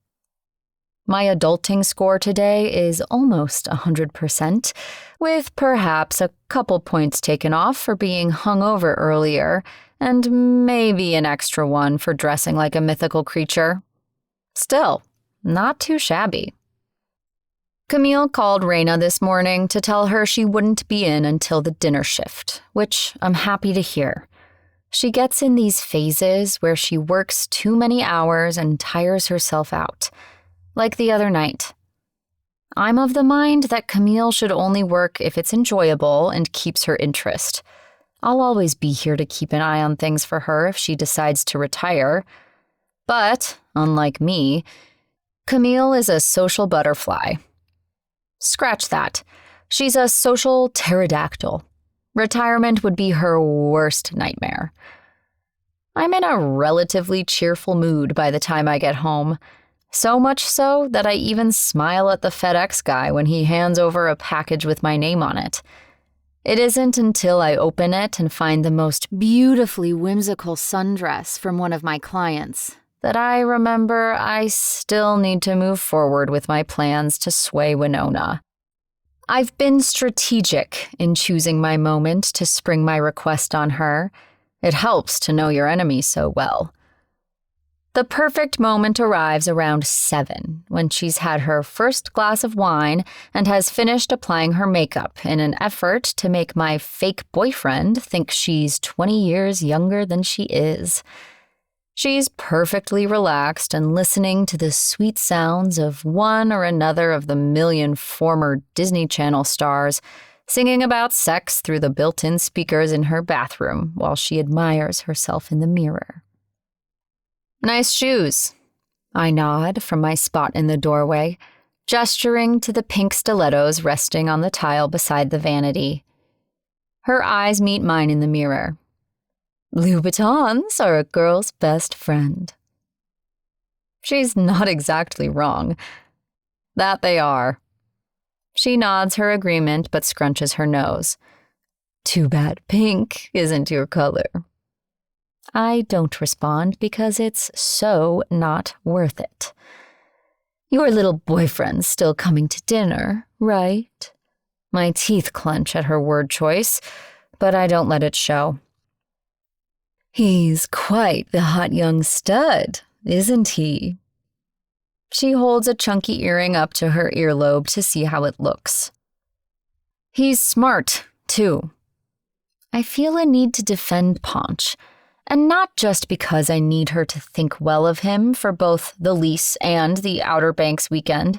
My adulting score today is almost 100%, with perhaps a couple points taken off for being hungover earlier, and maybe an extra one for dressing like a mythical creature. Still, not too shabby. Camille called Raina this morning to tell her she wouldn't be in until the dinner shift, which I'm happy to hear. She gets in these phases where she works too many hours and tires herself out. Like the other night. I'm of the mind that Camille should only work if it's enjoyable and keeps her interest. I'll always be here to keep an eye on things for her if she decides to retire. But, unlike me, Camille is a social butterfly. Scratch that. She's a social pterodactyl. Retirement would be her worst nightmare. I'm in a relatively cheerful mood by the time I get home. So much so that I even smile at the FedEx guy when he hands over a package with my name on it. It isn't until I open it and find the most beautifully whimsical sundress from one of my clients that I remember I still need to move forward with my plans to sway Winona. I've been strategic in choosing my moment to spring my request on her. It helps to know your enemy so well. The perfect moment arrives around 7, when she's had her first glass of wine and has finished applying her makeup in an effort to make my fake boyfriend think she's 20 years younger than she is. She's perfectly relaxed and listening to the sweet sounds of one or another of the million former Disney Channel stars singing about sex through the built-in speakers in her bathroom while she admires herself in the mirror. Nice shoes, I nod from my spot in the doorway, gesturing to the pink stilettos resting on the tile beside the vanity. Her eyes meet mine in the mirror. Louboutins are a girl's best friend. She's not exactly wrong. That they are. She nods her agreement but scrunches her nose. Too bad pink isn't your color. I don't respond because it's so not worth it. Your little boyfriend's still coming to dinner, right? My teeth clench at her word choice, but I don't let it show. He's quite the hot young stud, isn't he? She holds a chunky earring up to her earlobe to see how it looks. He's smart, too. I feel a need to defend Ponch, and not just because I need her to think well of him for both the lease and the Outer Banks weekend.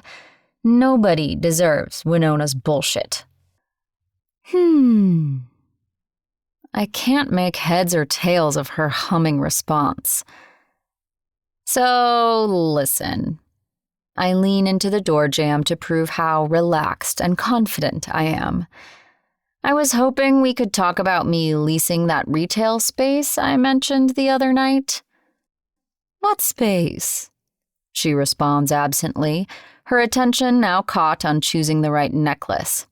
Nobody deserves Winona's bullshit. I can't make heads or tails of her humming response. So, listen. I lean into the door jamb to prove how relaxed and confident I am. I was hoping we could talk about me leasing that retail space I mentioned the other night. What space? She responds absently, her attention now caught on choosing the right necklace.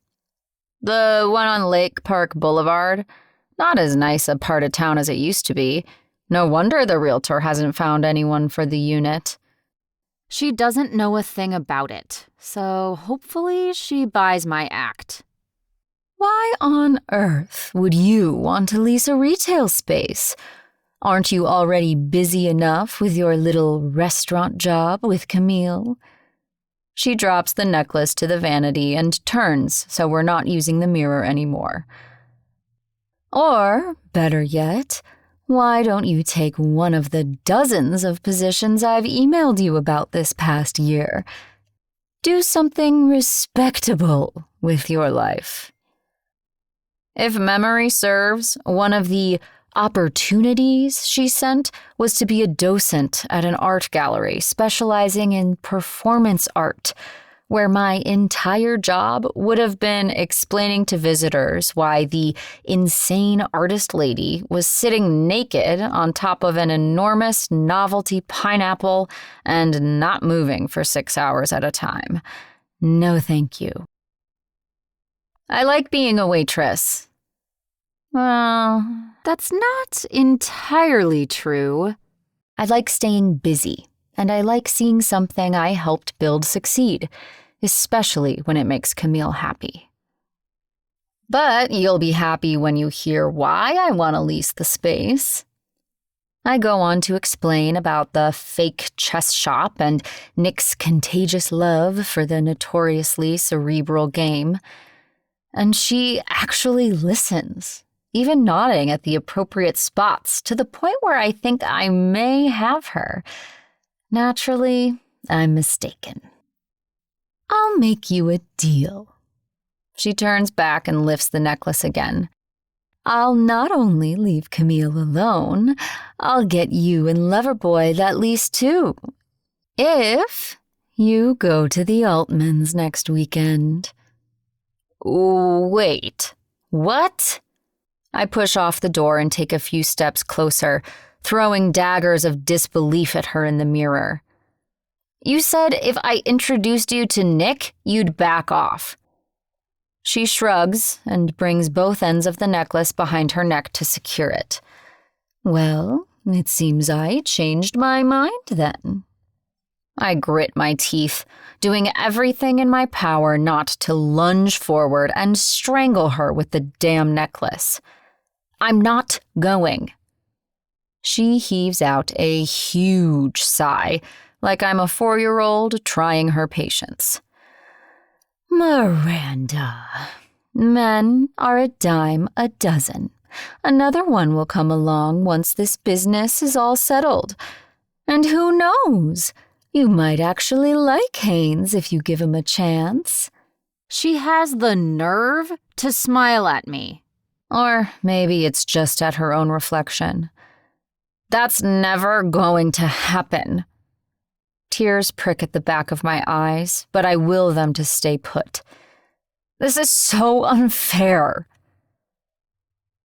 The one on Lake Park Boulevard. Not as nice a part of town as it used to be. No wonder the realtor hasn't found anyone for the unit. She doesn't know a thing about it, so hopefully she buys my act. Why on earth would you want to lease a retail space? Aren't you already busy enough with your little restaurant job with Camille? She drops the necklace to the vanity and turns so we're not using the mirror anymore. Or, better yet, why don't you take one of the dozens of positions I've emailed you about this past year? Do something respectable with your life. If memory serves, one of the opportunities she sent was to be a docent at an art gallery specializing in performance art, where my entire job would have been explaining to visitors why the insane artist lady was sitting naked on top of an enormous novelty pineapple and not moving for 6 hours at a time. No, thank you. I like being a waitress. Well, that's not entirely true. I like staying busy, and I like seeing something I helped build succeed, especially when it makes Camille happy. But you'll be happy when you hear why I want to lease the space. I go on to explain about the fake chess shop and Nick's contagious love for the notoriously cerebral game. And she actually listens, even nodding at the appropriate spots to the point where I think I may have her. Naturally, I'm mistaken. I'll make you a deal. She turns back and lifts the necklace again. I'll not only leave Camille alone, I'll get you and Loverboy that lease too. If you go to the Altmans next weekend. Wait, what? I push off the door and take a few steps closer, throwing daggers of disbelief at her in the mirror. You said if I introduced you to Nick, you'd back off. She shrugs and brings both ends of the necklace behind her neck to secure it. Well, it seems I changed my mind then. I grit my teeth, doing everything in my power not to lunge forward and strangle her with the damn necklace. I'm not going. She heaves out a huge sigh, like I'm a 4-year-old trying her patience. Miranda, men are a dime a dozen. Another one will come along once this business is all settled. And who knows? You might actually like Haynes if you give him a chance. She has the nerve to smile at me. Or maybe it's just at her own reflection. That's never going to happen. Tears prick at the back of my eyes, but I will them to stay put. This is so unfair.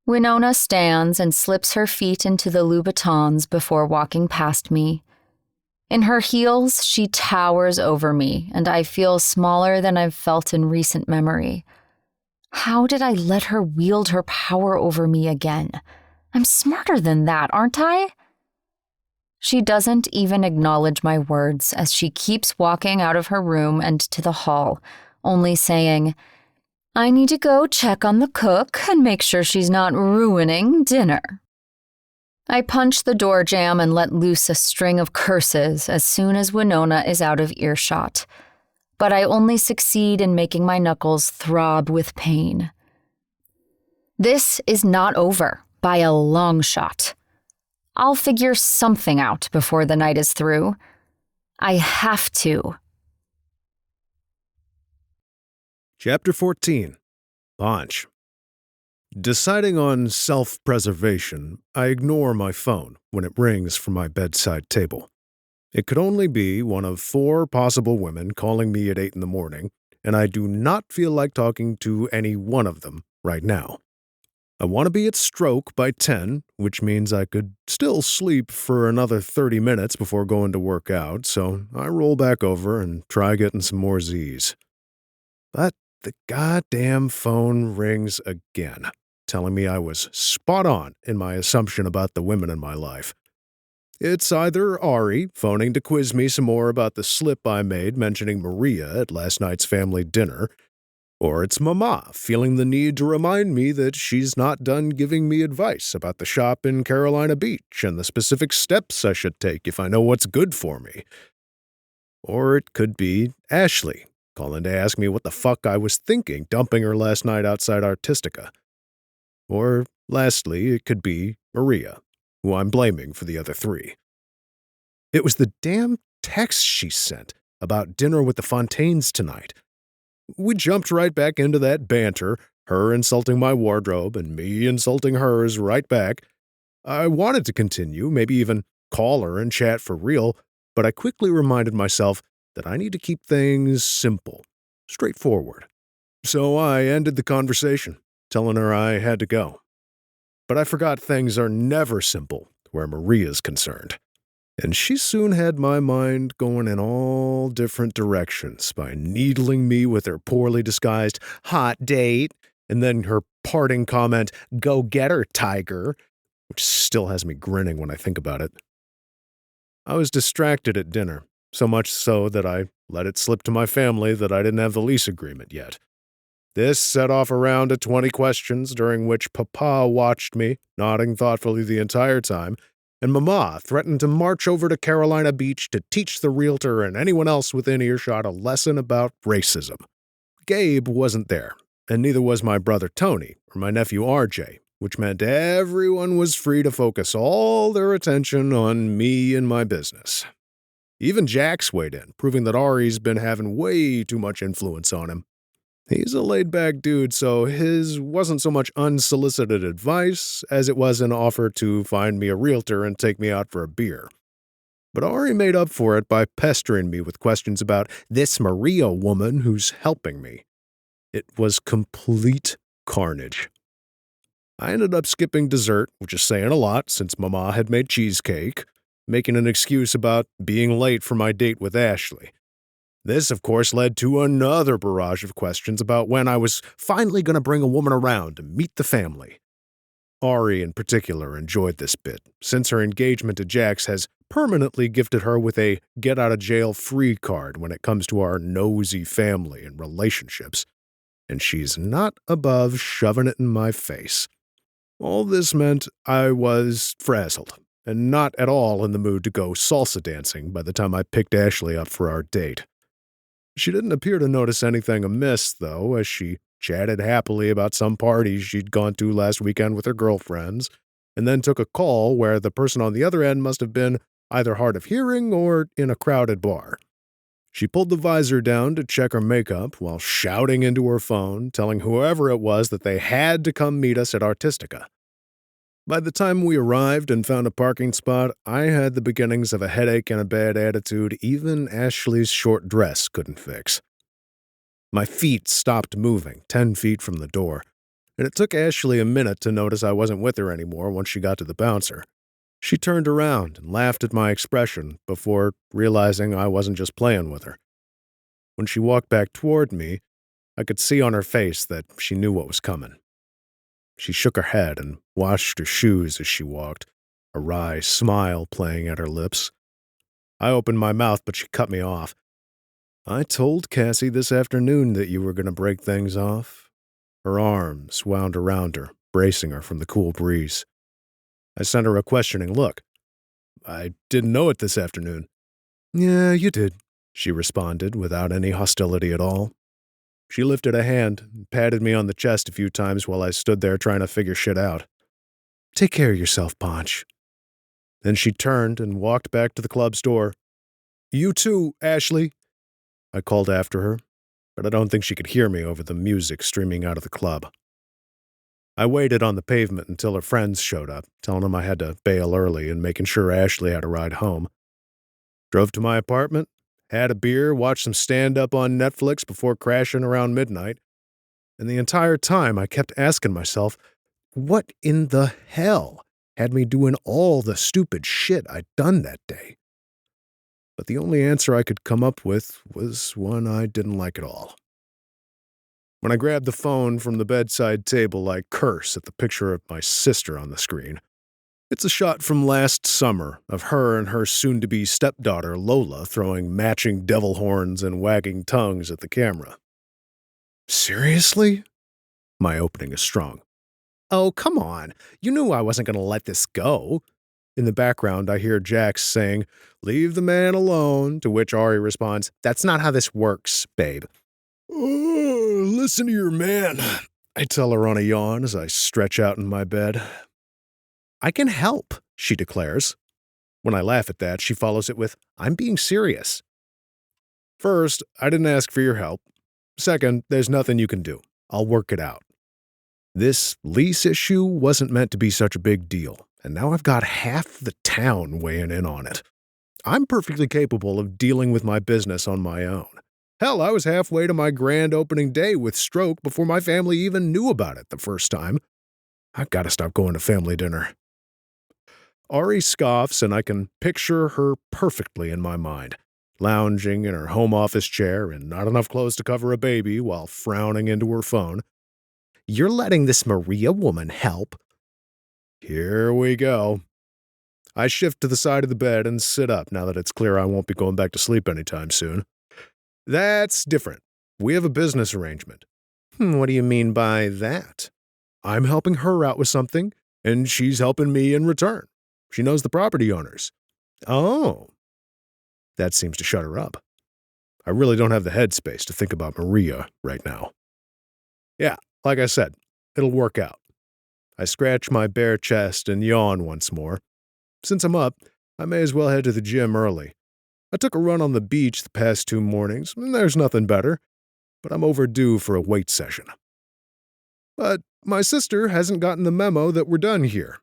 Winona stands and slips her feet into the Louboutins before walking past me. In her heels, she towers over me, and I feel smaller than I've felt in recent memory. How did I let her wield her power over me again? I'm smarter than that, aren't I? She doesn't even acknowledge my words as she keeps walking out of her room and to the hall, only saying, I need to go check on the cook and make sure she's not ruining dinner. I punch the door jamb and let loose a string of curses as soon as Winona is out of earshot. But I only succeed in making my knuckles throb with pain. This is not over, by a long shot. I'll figure something out before the night is through. I have to. Chapter 14. Ponch. Deciding on self-preservation, I ignore my phone when it rings from my bedside table. It could only be one of 4 possible women calling me at 8 in the morning, and I do not feel like talking to any one of them right now. I want to be at stroke by 10, which means I could still sleep for another 30 minutes before going to work out, so I roll back over and try getting some more Z's. But the goddamn phone rings again, telling me I was spot on in my assumption about the women in my life. It's either Ari phoning to quiz me some more about the slip I made mentioning Maria at last night's family dinner, or it's Mama feeling the need to remind me that she's not done giving me advice about the shop in Carolina Beach and the specific steps I should take if I know what's good for me. Or it could be Ashley calling to ask me what the fuck I was thinking dumping her last night outside Artistica. Or, lastly, it could be Maria, who I'm blaming for the other 3. It was the damn text she sent about dinner with the Fontaines tonight. We jumped right back into that banter, her insulting my wardrobe and me insulting hers right back. I wanted to continue, maybe even call her and chat for real, but I quickly reminded myself that I need to keep things simple, straightforward. So I ended the conversation, telling her I had to go. But I forgot things are never simple where Maria's concerned. And she soon had my mind going in all different directions by needling me with her poorly disguised hot date, and then her parting comment, "Go get her, tiger," which still has me grinning when I think about it. I was distracted at dinner, so much so that I let it slip to my family that I didn't have the lease agreement yet. This set off a round of 20 questions, during which Papa watched me, nodding thoughtfully the entire time, and Mama threatened to march over to Carolina Beach to teach the realtor and anyone else within earshot a lesson about racism. Gabe wasn't there, and neither was my brother Tony or my nephew RJ, which meant everyone was free to focus all their attention on me and my business. Even Jax weighed in, proving that Ari's been having way too much influence on him. He's a laid-back dude, so his wasn't so much unsolicited advice as it was an offer to find me a realtor and take me out for a beer. But Ari made up for it by pestering me with questions about this Maria woman who's helping me. It was complete carnage. I ended up skipping dessert, which is saying a lot since Mama had made cheesecake, making an excuse about being late for my date with Ashley. This, of course, led to another barrage of questions about when I was finally going to bring a woman around to meet the family. Ari, in particular, enjoyed this bit, since her engagement to Jax has permanently gifted her with a get-out-of-jail-free card when it comes to our nosy family and relationships, and she's not above shoving it in my face. All this meant I was frazzled, and not at all in the mood to go salsa dancing by the time I picked Ashley up for our date. She didn't appear to notice anything amiss, though, as she chatted happily about some parties she'd gone to last weekend with her girlfriends, and then took a call where the person on the other end must have been either hard of hearing or in a crowded bar. She pulled the visor down to check her makeup while shouting into her phone, telling whoever it was that they had to come meet us at Artistica. By the time we arrived and found a parking spot, I had the beginnings of a headache and a bad attitude even Ashley's short dress couldn't fix. My feet stopped moving 10 feet from the door, and it took Ashley a minute to notice I wasn't with her anymore once she got to the bouncer. She turned around and laughed at my expression before realizing I wasn't just playing with her. When she walked back toward me, I could see on her face that she knew what was coming. She shook her head and washed her shoes as she walked, a wry smile playing at her lips. I opened my mouth, but she cut me off. "I told Cassie this afternoon that you were going to break things off." Her arms wound around her, bracing her from the cool breeze. I sent her a questioning look. I didn't know it this afternoon. Yeah, you did, she responded without any hostility at all. She lifted a hand and patted me on the chest a few times while I stood there trying to figure shit out. Take care of yourself, Ponch. Then she turned and walked back to the club's door. You too, Ashley, I called after her, but I don't think she could hear me over the music streaming out of the club. I waited on the pavement until her friends showed up, telling them I had to bail early and making sure Ashley had a ride home. Drove to my apartment, had a beer, watched some stand-up on Netflix before crashing around midnight, and the entire time I kept asking myself, what in the hell had me doing all the stupid shit I'd done that day? But the only answer I could come up with was one I didn't like at all. When I grabbed the phone from the bedside table, I curse at the picture of my sister on the screen. It's a shot from last summer of her and her soon-to-be stepdaughter, Lola, throwing matching devil horns and wagging tongues at the camera. Seriously? My opening is strong. Oh, come on. You knew I wasn't going to let this go. In the background, I hear Jax saying, leave the man alone, to which Ari responds, that's not how this works, babe. Oh, listen to your man, I tell her on a yawn as I stretch out in my bed. I can help, she declares. When I laugh at that, she follows it with, I'm being serious. First, I didn't ask for your help. Second, there's nothing you can do. I'll work it out. This lease issue wasn't meant to be such a big deal, and now I've got half the town weighing in on it. I'm perfectly capable of dealing with my business on my own. Hell, I was halfway to my grand opening day with stroke before my family even knew about it the first time. I've got to stop going to family dinner. Ari scoffs, and I can picture her perfectly in my mind, lounging in her home office chair and not enough clothes to cover a baby while frowning into her phone. You're letting this Maria woman help? Here we go. I shift to the side of the bed and sit up now that it's clear I won't be going back to sleep anytime soon. That's different. We have a business arrangement. What do you mean by that? I'm helping her out with something, and she's helping me in return. She knows the property owners. Oh. That seems to shut her up. I really don't have the headspace to think about Maria right now. Yeah, like I said, it'll work out. I scratch my bare chest and yawn once more. Since I'm up, I may as well head to the gym early. I took a run on the beach the past 2 mornings, and there's nothing better, but I'm overdue for a weight session. But my sister hasn't gotten the memo that we're done here.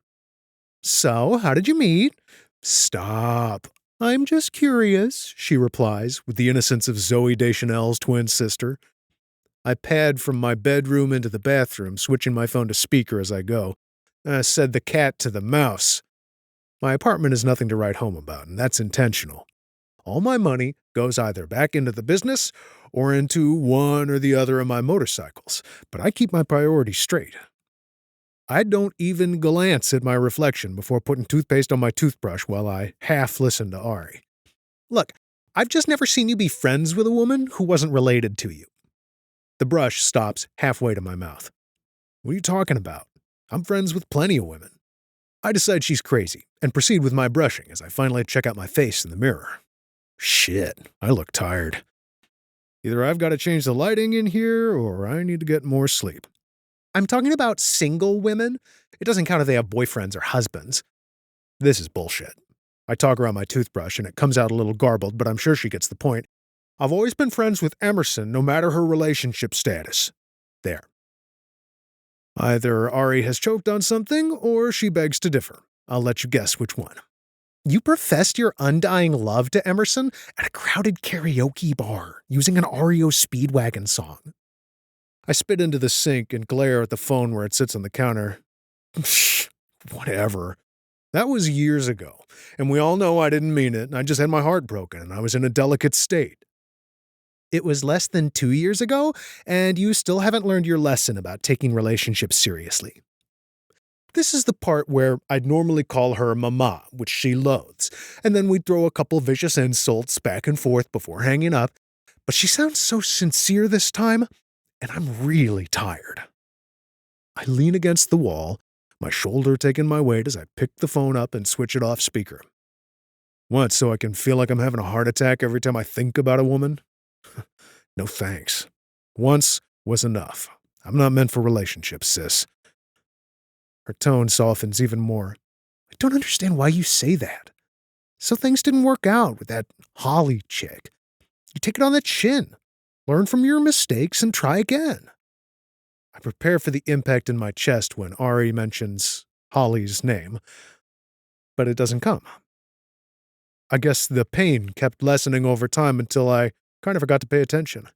So, how did you meet? Stop. I'm just curious, she replies, with the innocence of Zooey Deschanel's twin sister. I pad from my bedroom into the bathroom, switching my phone to speaker as I go. Said the cat to the mouse. My apartment is nothing to write home about, and that's intentional. All my money goes either back into the business or into one or the other of my motorcycles, but I keep my priorities straight. I don't even glance at my reflection before putting toothpaste on my toothbrush while I half listen to Ari. Look, I've just never seen you be friends with a woman who wasn't related to you. The brush stops halfway to my mouth. What are you talking about? I'm friends with plenty of women. I decide she's crazy and proceed with my brushing as I finally check out my face in the mirror. Shit, I look tired. Either I've got to change the lighting in here or I need to get more sleep. I'm talking about single women. It doesn't count if they have boyfriends or husbands. This is bullshit. I talk around my toothbrush and it comes out a little garbled, but I'm sure she gets the point. I've always been friends with Emerson, no matter her relationship status. There. Either Ari has choked on something or she begs to differ. I'll let you guess which one. You professed your undying love to Emerson at a crowded karaoke bar using an REO Speedwagon song. I spit into the sink and glare at the phone where it sits on the counter. Whatever. That was years ago, and we all know I didn't mean it, and I just had my heart broken, and I was in a delicate state. It was less than 2 years ago, and you still haven't learned your lesson about taking relationships seriously. This is the part where I'd normally call her Mama, which she loathes, and then we'd throw a couple vicious insults back and forth before hanging up, but she sounds so sincere this time, and I'm really tired. I lean against the wall, my shoulder taking my weight as I pick the phone up and switch it off speaker. What, so I can feel like I'm having a heart attack every time I think about a woman? No thanks. Once was enough. I'm not meant for relationships, sis. Her tone softens even more. I don't understand why you say that. So things didn't work out with that Holly chick. You take it on the chin. Learn from your mistakes and try again. I prepare for the impact in my chest when Ari mentions Holly's name, but it doesn't come. I guess the pain kept lessening over time until I kind of forgot to pay attention.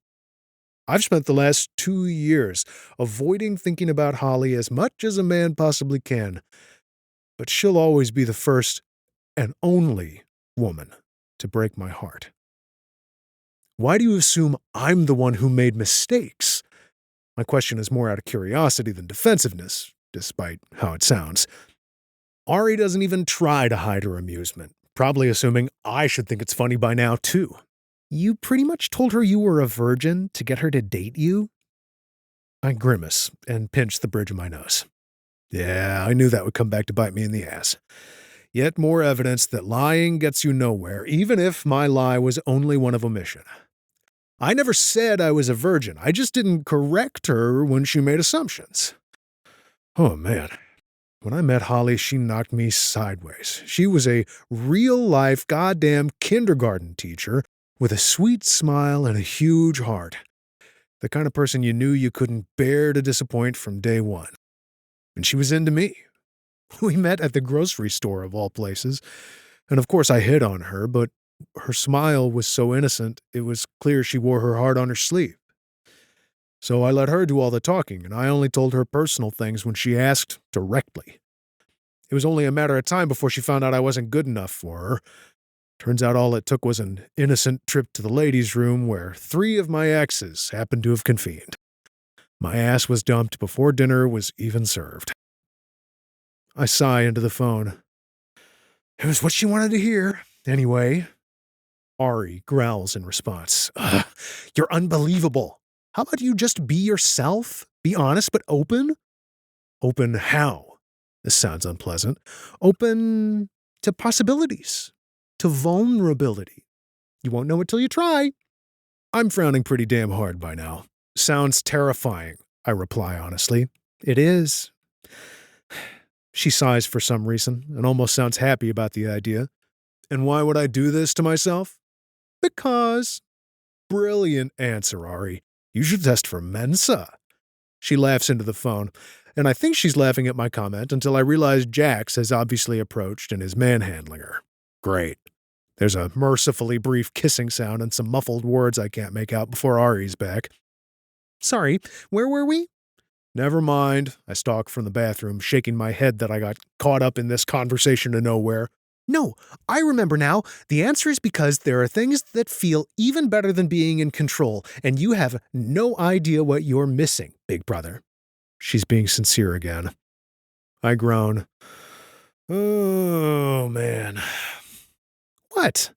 I've spent the last 2 years avoiding thinking about Holly as much as a man possibly can, but she'll always be the first and only woman to break my heart. Why do you assume I'm the one who made mistakes? My question is more out of curiosity than defensiveness, despite how it sounds. Ari doesn't even try to hide her amusement, probably assuming I should think it's funny by now, too. You pretty much told her you were a virgin to get her to date you? I grimace and pinch the bridge of my nose. Yeah, I knew that would come back to bite me in the ass. Yet more evidence that lying gets you nowhere, even if my lie was only one of omission. I never said I was a virgin. I just didn't correct her when she made assumptions. Oh, man. When I met Holly, she knocked me sideways. She was a real-life goddamn kindergarten teacher with a sweet smile and a huge heart. The kind of person you knew you couldn't bear to disappoint from day one. And she was into me. We met at the grocery store, of all places. And of course I hit on her, but her smile was so innocent, it was clear she wore her heart on her sleeve. So I let her do all the talking, and I only told her personal things when she asked directly. It was only a matter of time before she found out I wasn't good enough for her. Turns out all it took was an innocent trip to the ladies' room where 3 of my exes happened to have convened. My ass was dumped before dinner was even served. I sigh into the phone. It was what she wanted to hear, anyway. Ari growls in response. Ugh, you're unbelievable. How about you just be yourself? Be honest but open? Open how? This sounds unpleasant. Open to possibilities. To vulnerability. You won't know it till you try. I'm frowning pretty damn hard by now. Sounds terrifying, I reply honestly. It is. She sighs for some reason and almost sounds happy about the idea. And why would I do this to myself? Because. Brilliant answer, Ari. You should test for Mensa. She laughs into the phone, and I think she's laughing at my comment until I realize Jax has obviously approached and is manhandling her. Great. There's a mercifully brief kissing sound and some muffled words I can't make out before Ari's back. Sorry, where were we? Never mind. I stalk from the bathroom, shaking my head that I got caught up in this conversation to nowhere. No, I remember now. The answer is because there are things that feel even better than being in control, and you have no idea what you're missing, big brother. She's being sincere again. I groan. Oh, man. What?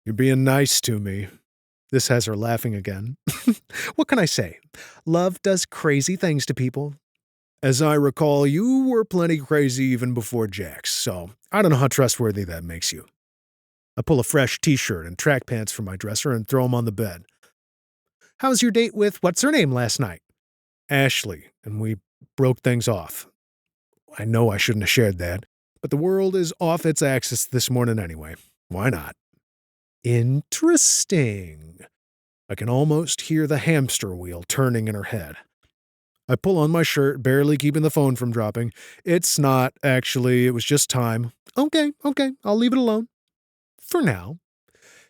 You're being nice to me. This has her laughing again. What can I say? Love does crazy things to people. As I recall, you were plenty crazy even before Jax, so I don't know how trustworthy that makes you. I pull a fresh t-shirt and track pants from my dresser and throw them on the bed. How's your date with what's-her-name last night? Ashley, and we broke things off. I know I shouldn't have shared that, but the world is off its axis this morning anyway. Why not? Interesting. I can almost hear the hamster wheel turning in her head. I pull on my shirt, barely keeping the phone from dropping. It's not, actually. It was just time. Okay, I'll leave it alone. For now.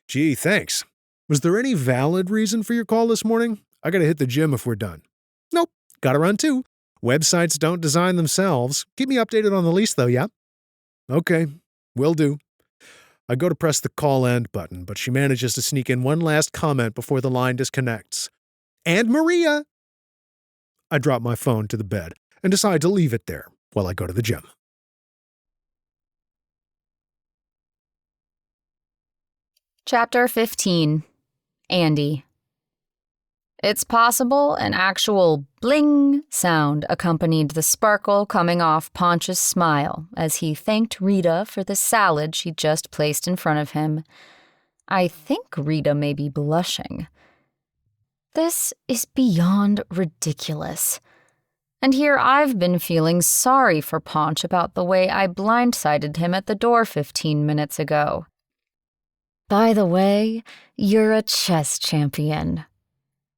Gee, thanks. Was there any valid reason for your call this morning? I gotta hit the gym if we're done. Nope, gotta run too. Websites don't design themselves. Keep me updated on the lease though, yeah? Okay, will do. I go to press the call end button, but she manages to sneak in one last comment before the line disconnects. And Maria! I drop my phone to the bed and decide to leave it there while I go to the gym. Chapter 15. ANDIE. It's possible an actual bling sound accompanied the sparkle coming off Ponch's smile as he thanked Rita for the salad she just placed in front of him. I think Rita may be blushing. This is beyond ridiculous. And here I've been feeling sorry for Ponch about the way I blindsided him at the door 15 minutes ago. By the way, you're a chess champion,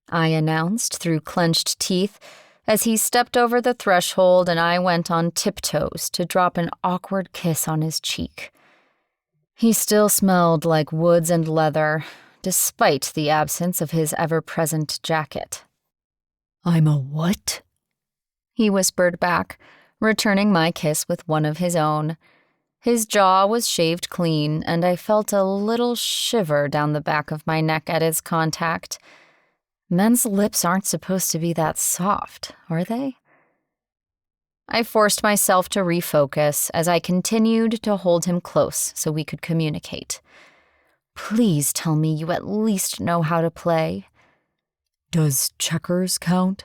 I announced through clenched teeth as he stepped over the threshold and I went on tiptoes to drop an awkward kiss on his cheek. He still smelled like woods and leather, despite the absence of his ever-present jacket. I'm a what? He whispered back, returning my kiss with one of his own. His jaw was shaved clean, and I felt a little shiver down the back of my neck at its contact. Men's lips aren't supposed to be that soft, are they? I forced myself to refocus as I continued to hold him close so we could communicate. Please tell me you at least know how to play. Does checkers count?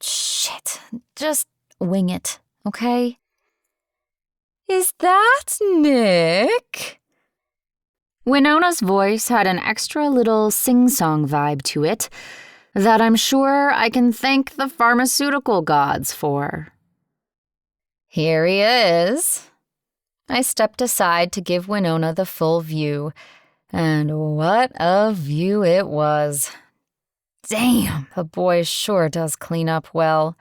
Shit. Just wing it, okay? Is that Nick? Winona's voice had an extra little sing-song vibe to it that I'm sure I can thank the pharmaceutical gods for. Here he is. I stepped aside to give Winona the full view, and what a view it was. Damn, the boy sure does clean up well.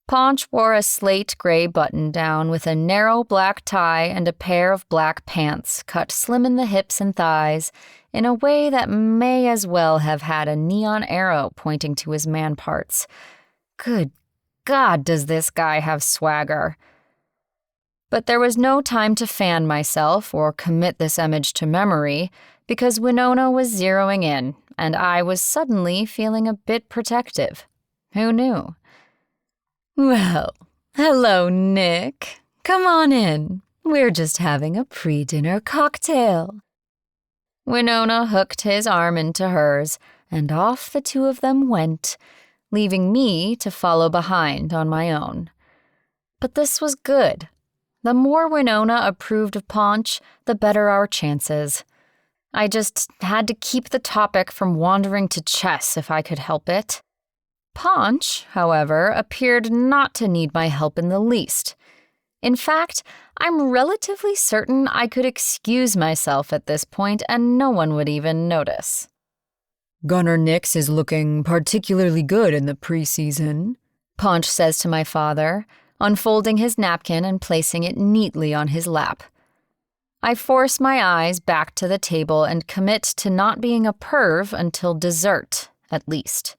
Ponch wore a slate gray button-down with a narrow black tie and a pair of black pants cut slim in the hips and thighs in a way that may as well have had a neon arrow pointing to his man parts. Good God, does this guy have swagger. But there was no time to fan myself or commit this image to memory because Winona was zeroing in, and I was suddenly feeling a bit protective. Who knew? Well, hello, Nick. Come on in. We're just having a pre-dinner cocktail. Winona hooked his arm into hers, and off the two of them went, leaving me to follow behind on my own. But this was good. The more Winona approved of Ponch, the better our chances. I just had to keep the topic from wandering to chess if I could help it. Ponch, however, appeared not to need my help in the least. In fact, I'm relatively certain I could excuse myself at this point and no one would even notice. Gunnar Nix is looking particularly good in the preseason, Ponch says to my father, unfolding his napkin and placing it neatly on his lap. I force my eyes back to the table and commit to not being a perv until dessert, at least.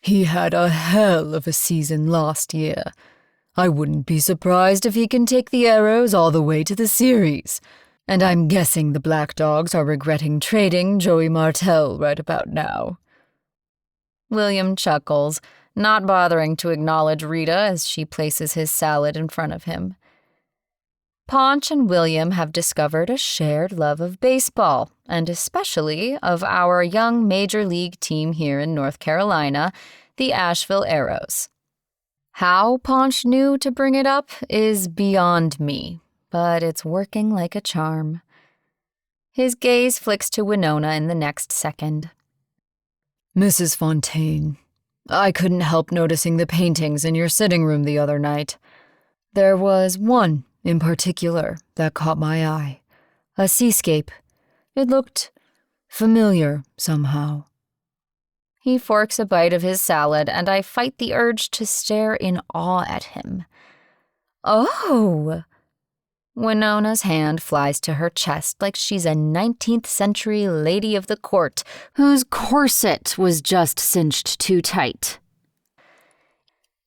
He had a hell of a season last year. I wouldn't be surprised if he can take the arrows all the way to the series. And I'm guessing the Black Dogs are regretting trading Joey Martell right about now. William chuckles, not bothering to acknowledge Rita as she places his salad in front of him. Ponch and William have discovered a shared love of baseball, and especially of our young major league team here in North Carolina, the Asheville Arrows. How Ponch knew to bring it up is beyond me, but it's working like a charm. His gaze flicks to Winona in the next second. Mrs. Fontaine, I couldn't help noticing the paintings in your sitting room the other night. There was one in particular that caught my eye. A seascape. It looked familiar somehow. He forks a bite of his salad, and I fight the urge to stare in awe at him. Oh! Winona's hand flies to her chest like she's a 19th century lady of the court whose corset was just cinched too tight.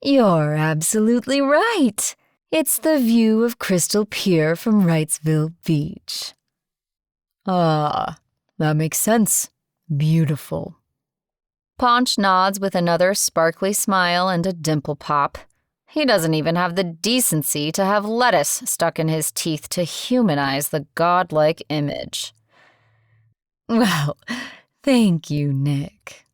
You're absolutely right. It's the view of Crystal Pier from Wrightsville Beach. Ah, that makes sense. Beautiful. Ponch nods with another sparkly smile and a dimple pop. He doesn't even have the decency to have lettuce stuck in his teeth to humanize the godlike image. Well, Thank you, Nick.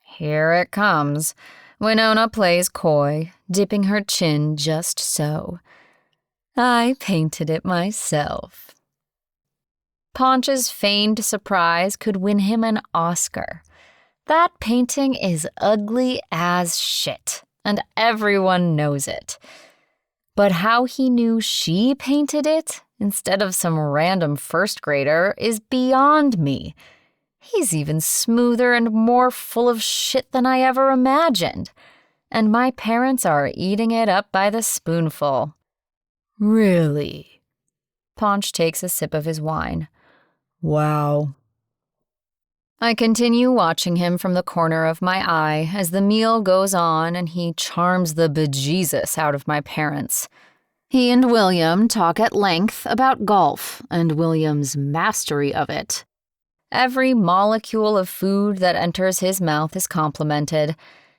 Here it comes. Winona plays coy, dipping her chin just so. I painted it myself. Ponch's feigned surprise could win him an Oscar. That painting is ugly as shit, and everyone knows it. But how he knew she painted it instead of some random first grader is beyond me. He's even smoother and more full of shit than I ever imagined. And my parents are eating it up by the spoonful. Really? Ponch takes a sip of his wine. Wow. I continue watching him from the corner of my eye as the meal goes on and he charms the bejesus out of my parents. He and William talk at length about golf and William's mastery of it. Every molecule of food that enters his mouth is complimented,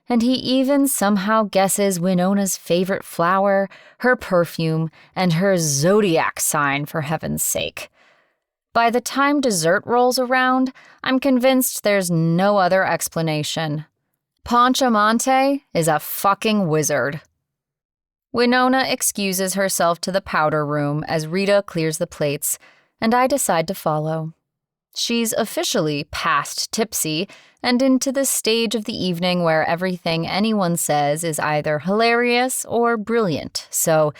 and he even somehow guesses Winona's favorite flower, her perfume, and her zodiac sign, for heaven's sake. By the time dessert rolls around, I'm convinced there's no other explanation. Ponch Amante is a fucking wizard. Winona excuses herself to the powder room as Rita clears the plates, and I decide to follow. She's officially past tipsy and into the stage of the evening where everything anyone says is either hilarious or brilliant, so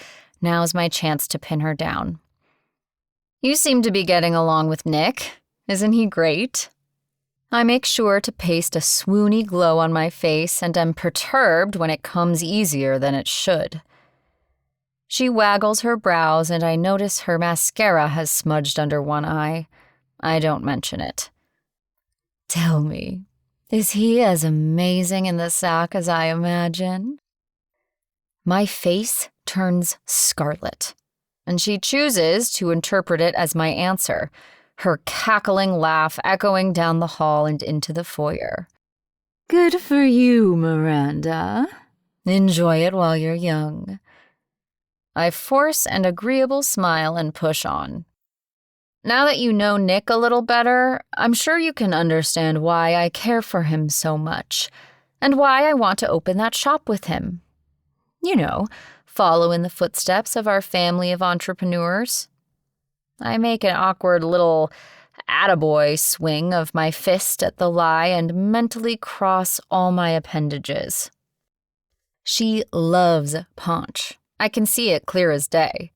now's my chance to pin her down. You seem to be getting along with Nick. Isn't he great? I make sure to paste a swoony glow on my face and am perturbed when it comes easier than it should. She waggles her brows and I notice her mascara has smudged under one eye. I don't mention it. Tell me, is he as amazing in the sack as I imagine? My face turns scarlet, and she chooses to interpret it as my answer, her cackling laugh echoing down the hall and into the foyer. Good for you, Miranda. Enjoy it while you're young. I force an agreeable smile and push on. Now that you know Nick a little better, I'm sure you can understand why I care for him so much, and why I want to open that shop with him. You know, follow in the footsteps of our family of entrepreneurs. I make an awkward little attaboy swing of my fist at the lie and mentally cross all my appendages. She loves Ponch. I can see it clear as day.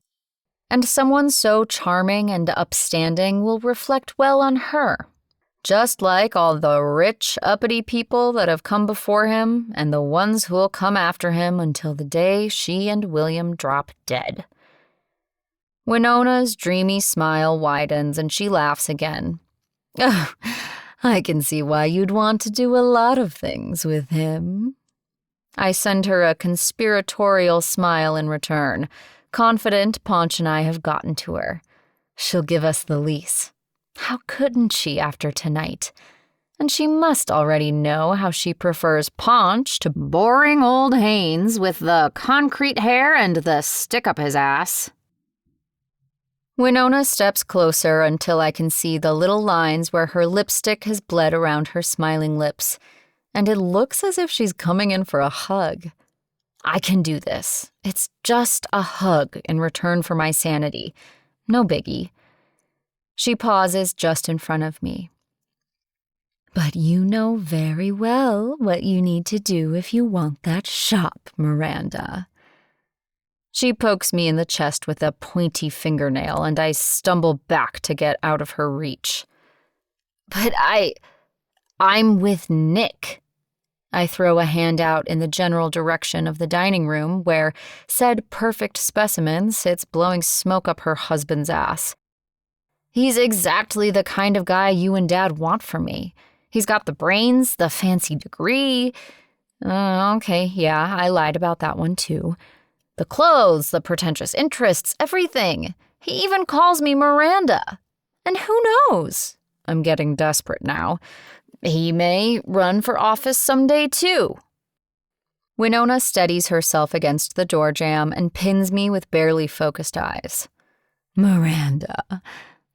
And someone so charming and upstanding will reflect well on her, just like all the rich, uppity people that have come before him and the ones who'll come after him until the day she and William drop dead. Winona's dreamy smile widens and she laughs again. Oh, I can see why you'd want to do a lot of things with him. I send her a conspiratorial smile in return, confident Ponch and I have gotten to her. She'll give us the lease. How couldn't she after tonight? And she must already know how she prefers Ponch to Boring old Haynes with the concrete hair and the stick up his ass. Winona steps closer until I can see the little lines where her lipstick has bled around her smiling lips, and it looks as if she's coming in for a hug. I can do this. It's just a hug in return for my sanity. No biggie. She pauses just in front of me. But you know very well what you need to do if you want that shop, Miranda. She pokes me in the chest with a pointy fingernail, and I stumble back to get out of her reach. But I'm with Nick. I throw a hand out in the general direction of the dining room where said perfect specimen sits blowing smoke up her husband's ass. He's exactly the kind of guy you and Dad want for me. He's got the brains, the fancy degree. Okay, yeah, I lied about that one too. The clothes, the pretentious interests, everything. He even calls me Miranda. And who knows? I'm getting desperate now. He may run for office someday, too. Winona steadies herself against the door jamb and pins me with barely focused eyes. Miranda,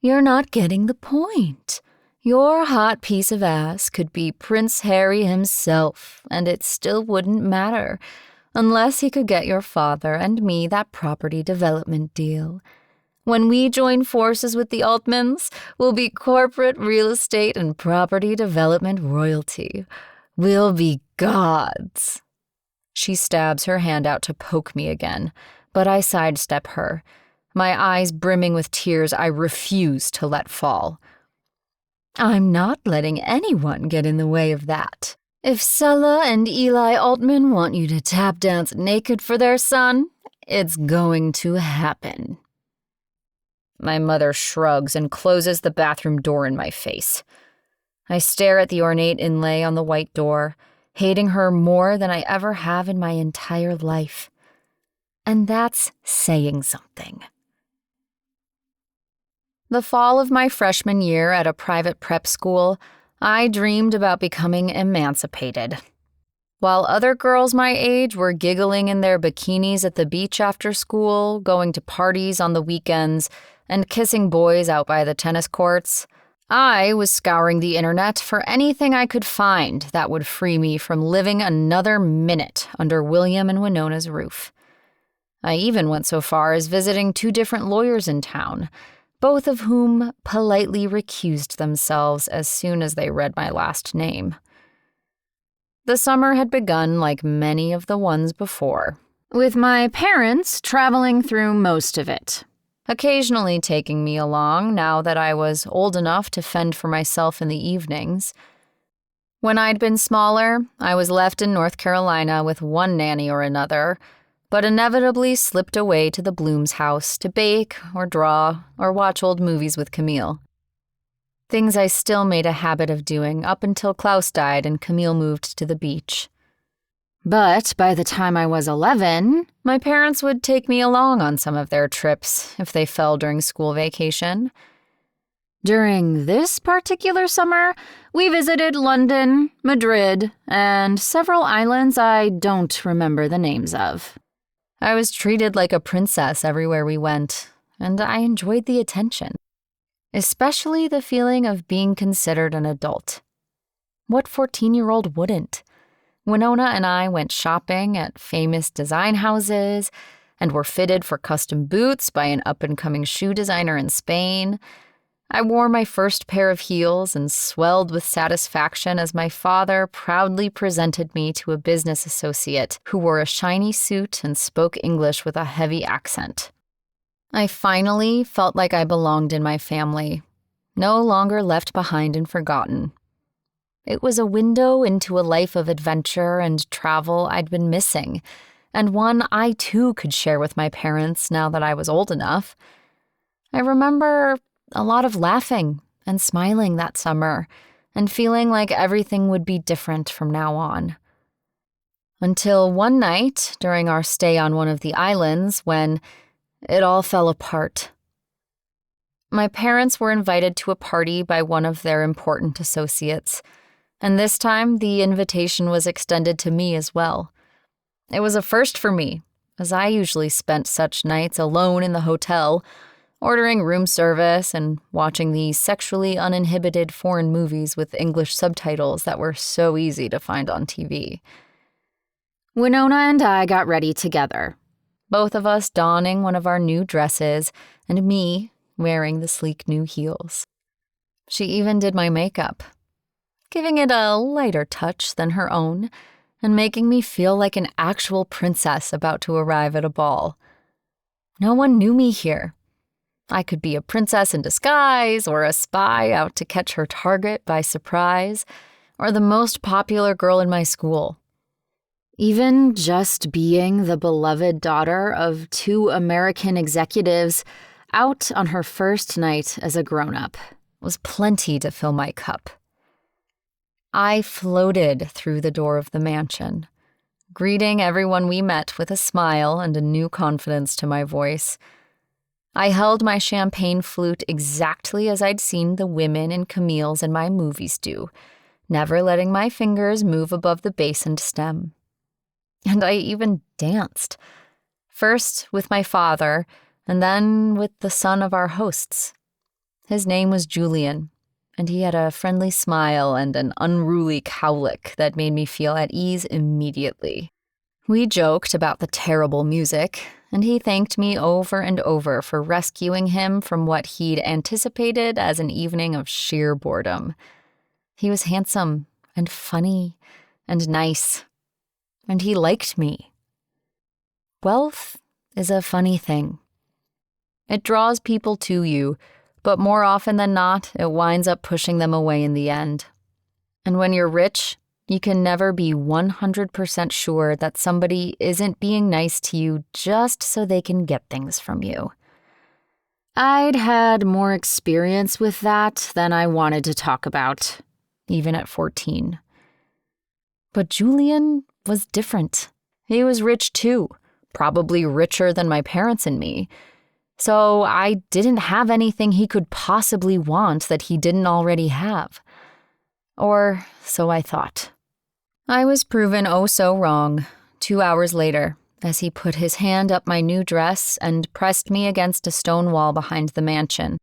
you're not getting the point. Your hot piece of ass could be Prince Harry himself, and it still wouldn't matter, unless he could get your father and me that property development deal. When we join forces with the Altmans, we'll be corporate real estate and property development royalty. We'll be gods. She stabs her hand out to poke me again, but I sidestep her. My eyes brimming with tears I refuse to let fall. I'm not letting anyone get in the way of that. If Sella and Eli Altman want you to tap dance naked for their son, it's going to happen. My mother shrugs and closes the bathroom door in my face. I stare at the ornate inlay on the white door, hating her more than I ever have in my entire life. And that's saying something. The fall of my freshman year at a private prep school, I dreamed about becoming emancipated. While other girls my age were giggling in their bikinis at the beach after school, going to parties on the weekends, and kissing boys out by the tennis courts, I was scouring the internet for anything I could find that would free me from living another minute under William and Winona's roof. I even went so far as visiting 2 different lawyers in town, both of whom politely recused themselves as soon as they read my last name. The summer had begun like many of the ones before, with my parents traveling through most of it, occasionally taking me along now that I was old enough to fend for myself in the evenings. When I'd been smaller, I was left in North Carolina with one nanny or another, but inevitably slipped away to the Bloom's house to bake or draw or watch old movies with Camille. Things I still made a habit of doing up until Klaus died and Camille moved to the beach. But by the time I was 11, my parents would take me along on some of their trips if they fell during school vacation. During this particular summer, we visited London, Madrid, and several islands I don't remember the names of. I was treated like a princess everywhere we went, and I enjoyed the attention, especially the feeling of being considered an adult. What 14-year-old wouldn't? Winona and I went shopping at famous design houses and were fitted for custom boots by an up-and-coming shoe designer in Spain. I wore my first pair of heels and swelled with satisfaction as my father proudly presented me to a business associate who wore a shiny suit and spoke English with a heavy accent. I finally felt like I belonged in my family, no longer left behind and forgotten. It was a window into a life of adventure and travel I'd been missing, and one I too could share with my parents now that I was old enough. I remember a lot of laughing and smiling that summer, and feeling like everything would be different from now on. Until one night during our stay on one of the islands when it all fell apart. My parents were invited to a party by one of their important associates, and this time the invitation was extended to me as well. It was a first for me, as I usually spent such nights alone in the hotel, ordering room service and watching the sexually uninhibited foreign movies with English subtitles that were so easy to find on TV. Winona and I got ready together, both of us donning one of our new dresses and me wearing the sleek new heels. She even did my makeup, giving it a lighter touch than her own and making me feel like an actual princess about to arrive at a ball. No one knew me here. I could be a princess in disguise or a spy out to catch her target by surprise, or the most popular girl in my school. Even just being the beloved daughter of 2 American executives out on her first night as a grown-up was plenty to fill my cup. I floated through the door of the mansion, greeting everyone we met with a smile and a new confidence to my voice. I held my champagne flute exactly as I'd seen the women in Camille's and my movies do, never letting my fingers move above the bass and stem. And I even danced, first with my father, and then with the son of our hosts. His name was Julian, and he had a friendly smile and an unruly cowlick that made me feel at ease immediately. We joked about the terrible music, and he thanked me over and over for rescuing him from what he'd anticipated as an evening of sheer boredom. He was handsome and funny and nice, and he liked me. Wealth is a funny thing. It draws people to you, but more often than not, it winds up pushing them away in the end. And when you're rich, you can never be 100% sure that somebody isn't being nice to you just so they can get things from you. I'd had more experience with that than I wanted to talk about, even at 14. But Julian was different. He was rich too, probably richer than my parents and me. So I didn't have anything he could possibly want that he didn't already have. Or so I thought. I was proven oh so wrong 2 hours later, as he put his hand up my new dress and pressed me against a stone wall behind the mansion.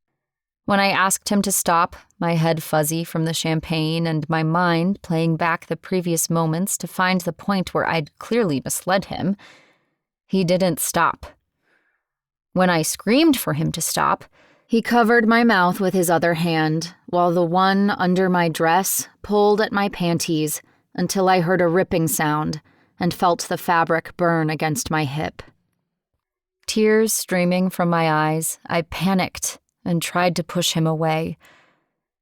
When I asked him to stop, my head fuzzy from the champagne and my mind playing back the previous moments to find the point where I'd clearly misled him, he didn't stop. When I screamed for him to stop, he covered my mouth with his other hand, while the one under my dress pulled at my panties until I heard a ripping sound and felt the fabric burn against my hip. Tears streaming from my eyes, I panicked and tried to push him away.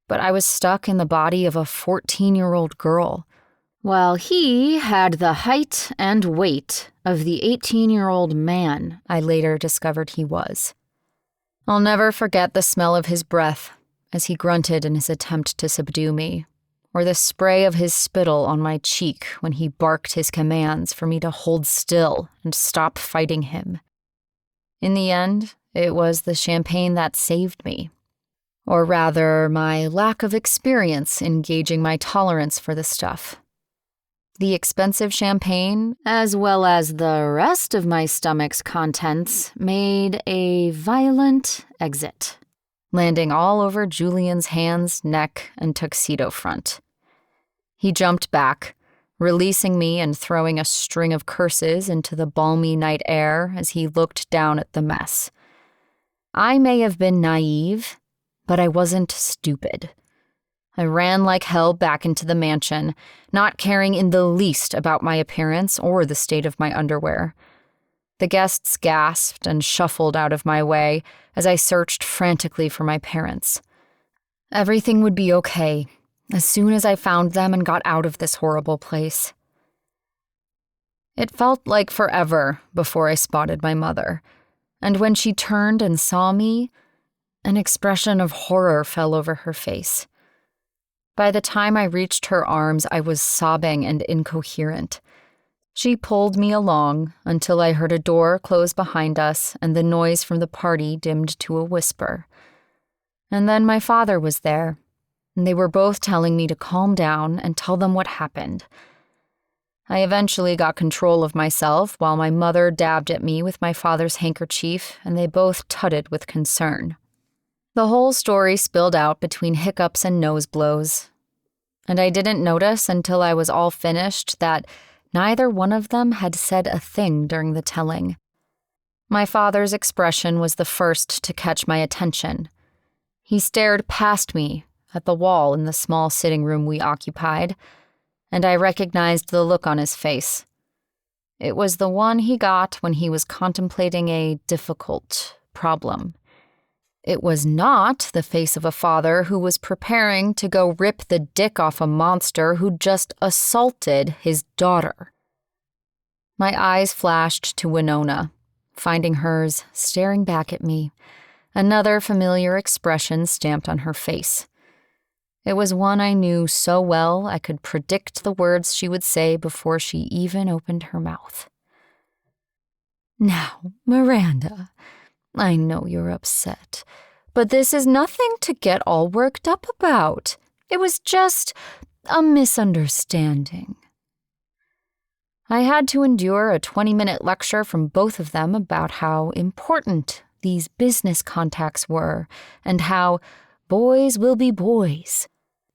But I was stuck in the body of a 14-year-old girl, while he had the height and weight of the 18-year-old man I later discovered he was. I'll never forget the smell of his breath as he grunted in his attempt to subdue me, or the spray of his spittle on my cheek when he barked his commands for me to hold still and stop fighting him. In the end, it was the champagne that saved me. Or rather, my lack of experience in gauging my tolerance for the stuff. The expensive champagne, as well as the rest of my stomach's contents, made a violent exit, landing all over Julian's hands, neck, and tuxedo front. He jumped back, releasing me and throwing a string of curses into the balmy night air as he looked down at the mess. I may have been naive, but I wasn't stupid. I ran like hell back into the mansion, not caring in the least about my appearance or the state of my underwear. The guests gasped and shuffled out of my way as I searched frantically for my parents. Everything would be okay as soon as I found them and got out of this horrible place. It felt like forever before I spotted my mother, and when she turned and saw me, an expression of horror fell over her face. By the time I reached her arms, I was sobbing and incoherent. She pulled me along until I heard a door close behind us and the noise from the party dimmed to a whisper. And then my father was there, and they were both telling me to calm down and tell them what happened. I eventually got control of myself while my mother dabbed at me with my father's handkerchief, and they both tutted with concern. The whole story spilled out between hiccups and nose blows, and I didn't notice until I was all finished that neither one of them had said a thing during the telling. My father's expression was the first to catch my attention. He stared past me at the wall in the small sitting room we occupied, and I recognized the look on his face. It was the one he got when he was contemplating a difficult problem. It was not the face of a father who was preparing to go rip the dick off a monster who just assaulted his daughter. My eyes flashed to Winona, finding hers staring back at me, another familiar expression stamped on her face. It was one I knew so well I could predict the words she would say before she even opened her mouth. "Now, Miranda, I know you're upset, but this is nothing to get all worked up about. It was just a misunderstanding." I had to endure a 20-minute lecture from both of them about how important these business contacts were and how boys will be boys,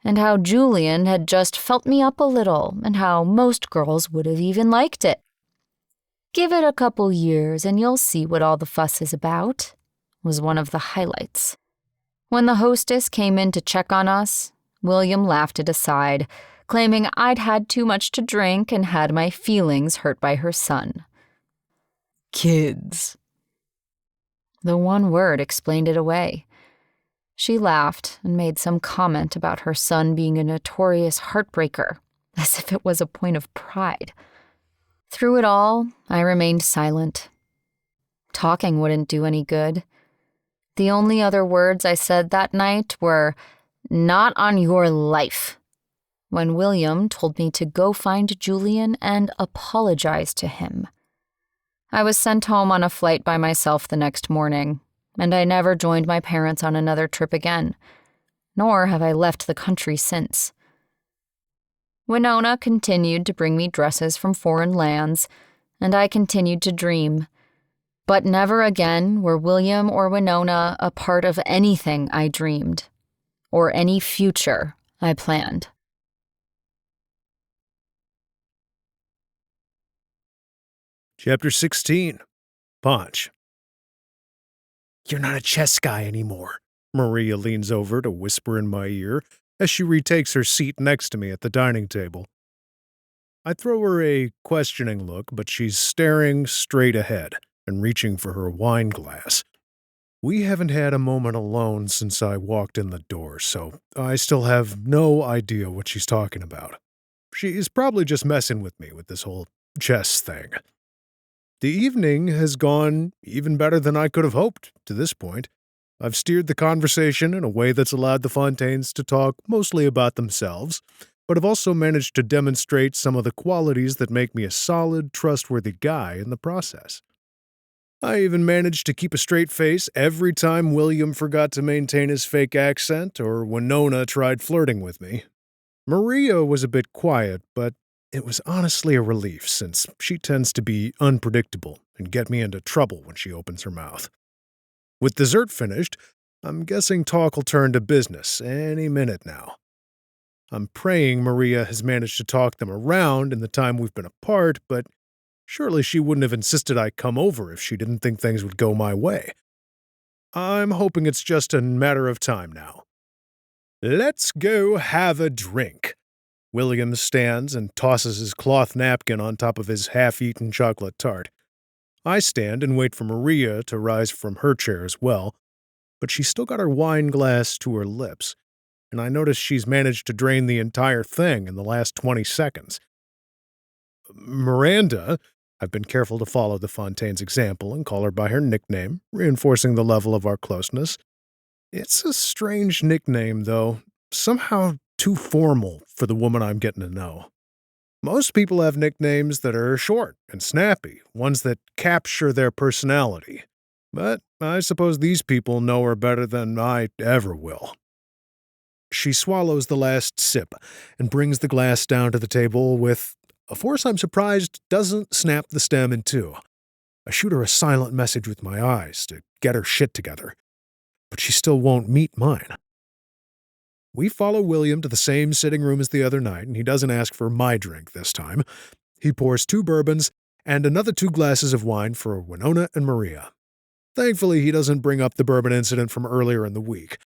and how Julian had just felt me up a little, and how most girls would have even liked it. Give it a couple years and you'll see what all the fuss is about, was one of the highlights. When the hostess came in to check on us, William laughed it aside, claiming I'd had too much to drink and had my feelings hurt by her son. Kids. The one word explained it away. She laughed and made some comment about her son being a notorious heartbreaker, as if it was a point of pride. Through it all, I remained silent. Talking wouldn't do any good. The only other words I said that night were, "Not on your life," when William told me to go find Julian and apologize to him. I was sent home on a flight by myself the next morning, and I never joined my parents on another trip again, nor have I left the country since. Winona continued to bring me dresses from foreign lands, and I continued to dream. But never again were William or Winona a part of anything I dreamed, or any future I planned. Chapter 16. Ponch. You're not a chess guy anymore. Maria leans over to whisper in my ear as she retakes her seat next to me at the dining table. I throw her a questioning look, but she's staring straight ahead and reaching for her wine glass. We haven't had a moment alone since I walked in the door, so I still have no idea what she's talking about. She's probably just messing with me with this whole chess thing. The evening has gone even better than I could have hoped to this point. I've steered the conversation in a way that's allowed the Fontaines to talk mostly about themselves, but have also managed to demonstrate some of the qualities that make me a solid, trustworthy guy in the process. I even managed to keep a straight face every time William forgot to maintain his fake accent or Winona tried flirting with me. Maria was a bit quiet, but it was honestly a relief since she tends to be unpredictable and get me into trouble when she opens her mouth. With dessert finished, I'm guessing talk will turn to business any minute now. I'm praying Maria has managed to talk them around in the time we've been apart, but surely she wouldn't have insisted I come over if she didn't think things would go my way. I'm hoping it's just a matter of time now. Let's go have a drink. William stands and tosses his cloth napkin on top of his half-eaten chocolate tart. I stand and wait for Maria to rise from her chair as well, but she's still got her wine glass to her lips, and I notice she's managed to drain the entire thing in the last 20 seconds. Miranda, I've been careful to follow the Fontaine's example and call her by her nickname, reinforcing the level of our closeness. It's a strange nickname, though, somehow too formal for the woman I'm getting to know. Most people have nicknames that are short and snappy, ones that capture their personality. But I suppose these people know her better than I ever will. She swallows the last sip and brings the glass down to the table with a force I'm surprised doesn't snap the stem in two. I shoot her a silent message with my eyes to get her shit together, but she still won't meet mine. We follow William to the same sitting room as the other night, and he doesn't ask for my drink this time. He pours 2 bourbons and another 2 glasses of wine for Winona and Maria. Thankfully, he doesn't bring up the bourbon incident from earlier in the week.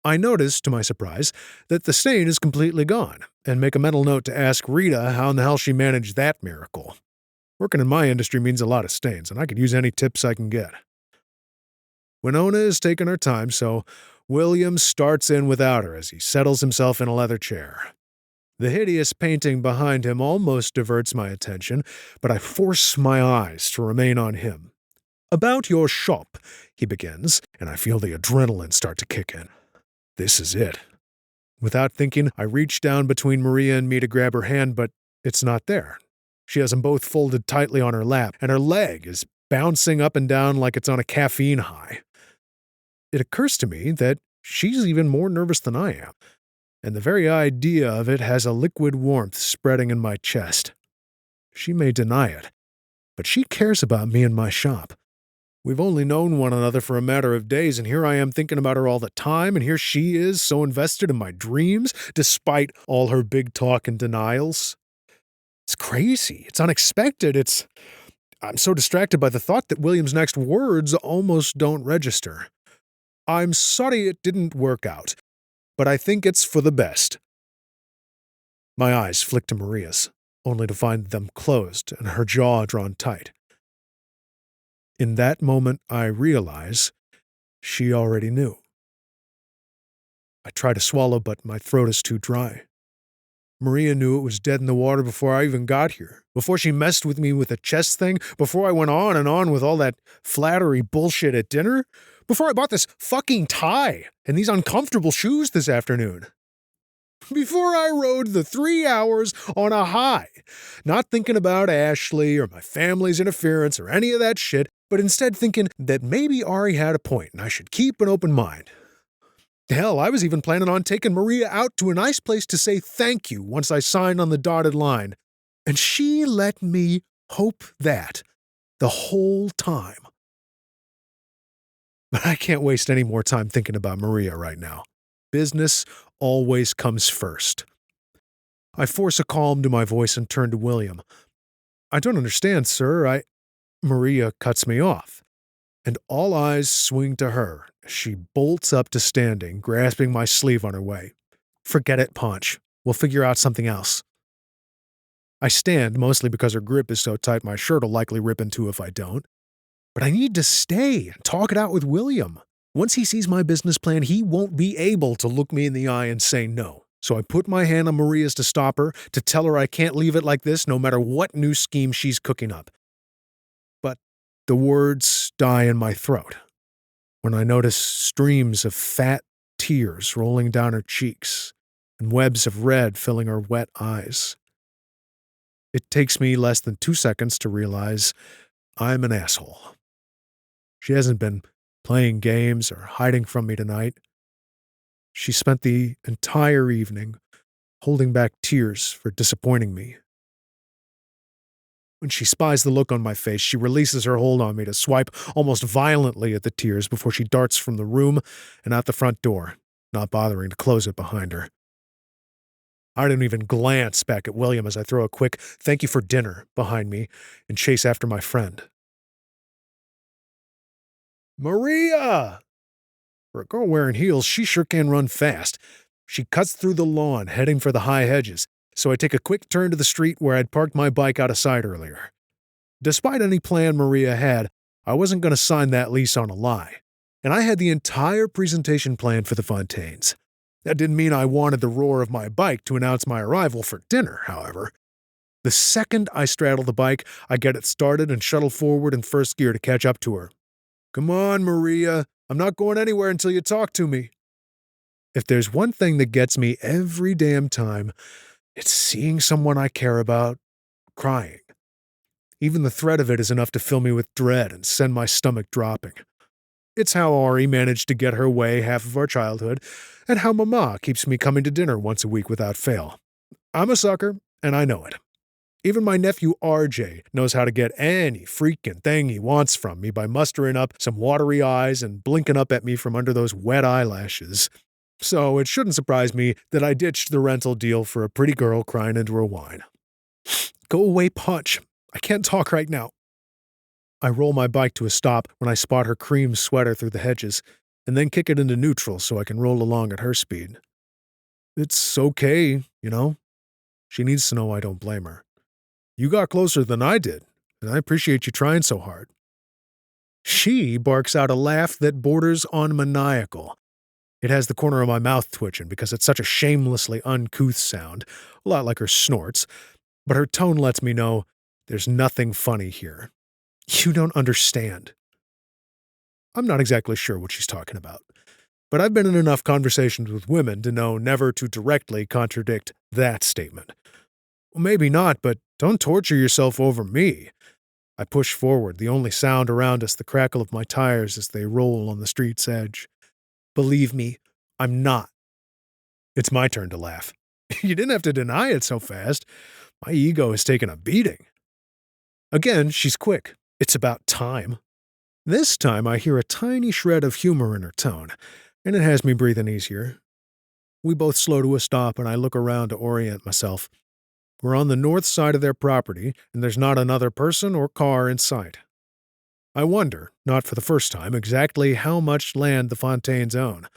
I notice, to my surprise, that the stain is completely gone, and make a mental note to ask Rita how in the hell she managed that miracle. Working in my industry means a lot of stains, and I could use any tips I can get. Winona is taking her time, so William starts in without her as he settles himself in a leather chair. The hideous painting behind him almost diverts my attention, but I force my eyes to remain on him. "About your shop," he begins, and I feel the adrenaline start to kick in. This is it. Without thinking, I reach down between Maria and me to grab her hand, but it's not there. She has them both folded tightly on her lap, and her leg is bouncing up and down like it's on a caffeine high. It occurs to me that she's even more nervous than I am, and the very idea of it has a liquid warmth spreading in my chest. She may deny it, but she cares about me and my shop. We've only known one another for a matter of days, and here I am thinking about her all the time, and here she is, so invested in my dreams, despite all her big talk and denials. It's crazy. It's unexpected. I'm so distracted by the thought that William's next words almost don't register. I'm sorry it didn't work out, but I think it's for the best. My eyes flicked to Maria's, only to find them closed and her jaw drawn tight. In that moment, I realize she already knew. I try to swallow, but my throat is too dry. Maria knew it was dead in the water before I even got here, before she messed with me with a chess thing, before I went on and on with all that flattery bullshit at dinner, before I bought this fucking tie and these uncomfortable shoes this afternoon. Before I rode the 3 hours on a high, not thinking about Ashley or my family's interference or any of that shit, but instead thinking that maybe Ari had a point and I should keep an open mind. Hell, I was even planning on taking Maria out to a nice place to say thank you once I signed on the dotted line. And she let me hope that the whole time. But I can't waste any more time thinking about Maria right now. Business always comes first. I force a calm to my voice and turn to William. I don't understand, sir. Maria cuts me off, and all eyes swing to her as she bolts up to standing, grasping my sleeve on her way. Forget it, Ponch. We'll figure out something else. I stand, mostly because her grip is so tight my shirt will likely rip in two if I don't. But I need to stay and talk it out with William. Once he sees my business plan, he won't be able to look me in the eye and say no. So I put my hand on Maria's to stop her, to tell her I can't leave it like this no matter what new scheme she's cooking up. But the words die in my throat when I notice streams of fat tears rolling down her cheeks and webs of red filling her wet eyes. It takes me less than 2 seconds to realize I'm an asshole. She hasn't been playing games or hiding from me tonight. She spent the entire evening holding back tears for disappointing me. When she spies the look on my face, she releases her hold on me to swipe almost violently at the tears before she darts from the room and out the front door, not bothering to close it behind her. I don't even glance back at William as I throw a quick "thank you for dinner" behind me and chase after my friend. Maria! For a girl wearing heels, she sure can run fast. She cuts through the lawn, heading for the high hedges, so I take a quick turn to the street where I'd parked my bike out of sight earlier. Despite any plan Maria had, I wasn't going to sign that lease on a lie, and I had the entire presentation planned for the Fontaines. That didn't mean I wanted the roar of my bike to announce my arrival for dinner, however. The second I straddle the bike, I get it started and shuttle forward in first gear to catch up to her. Come on, Maria. I'm not going anywhere until you talk to me. If there's one thing that gets me every damn time, it's seeing someone I care about crying. Even the threat of it is enough to fill me with dread and send my stomach dropping. It's how Ari managed to get her way half of our childhood, and how Mama keeps me coming to dinner once a week without fail. I'm a sucker, and I know it. Even my nephew RJ knows how to get any freaking thing he wants from me by mustering up some watery eyes and blinking up at me from under those wet eyelashes. So it shouldn't surprise me that I ditched the rental deal for a pretty girl crying into her wine. Go away, Ponch. I can't talk right now. I roll my bike to a stop when I spot her cream sweater through the hedges, and then kick it into neutral so I can roll along at her speed. It's okay, you know. She needs to know I don't blame her. You got closer than I did, and I appreciate you trying so hard. She barks out a laugh that borders on maniacal. It has the corner of my mouth twitching because it's such a shamelessly uncouth sound, a lot like her snorts, but her tone lets me know there's nothing funny here. You don't understand. I'm not exactly sure what she's talking about, but I've been in enough conversations with women to know never to directly contradict that statement. Well, maybe not, but don't torture yourself over me. I push forward, the only sound around us the crackle of my tires as they roll on the street's edge. Believe me, I'm not. It's my turn to laugh. You didn't have to deny it so fast. My ego has taken a beating. Again, she's quick. It's about time. This time I hear a tiny shred of humor in her tone, and it has me breathing easier. We both slow to a stop, and I look around to orient myself. We're on the north side of their property, and there's not another person or car in sight. I wonder, not for the first time, exactly how much land the Fontaines own,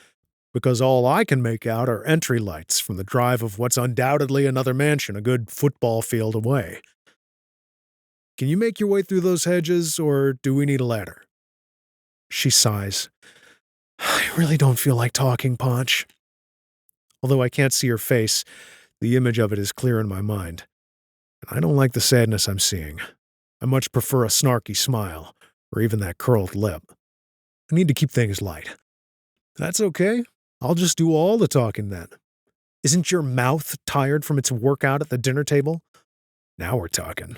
because all I can make out are entry lights from the drive of what's undoubtedly another mansion a good football field away. Can you make your way through those hedges, or do we need a ladder? She sighs. I really don't feel like talking, Ponch. Although I can't see her face, the image of it is clear in my mind. And I don't like the sadness I'm seeing. I much prefer a snarky smile, or even that curled lip. I need to keep things light. That's okay. I'll just do all the talking then. Isn't your mouth tired from its workout at the dinner table? Now we're talking.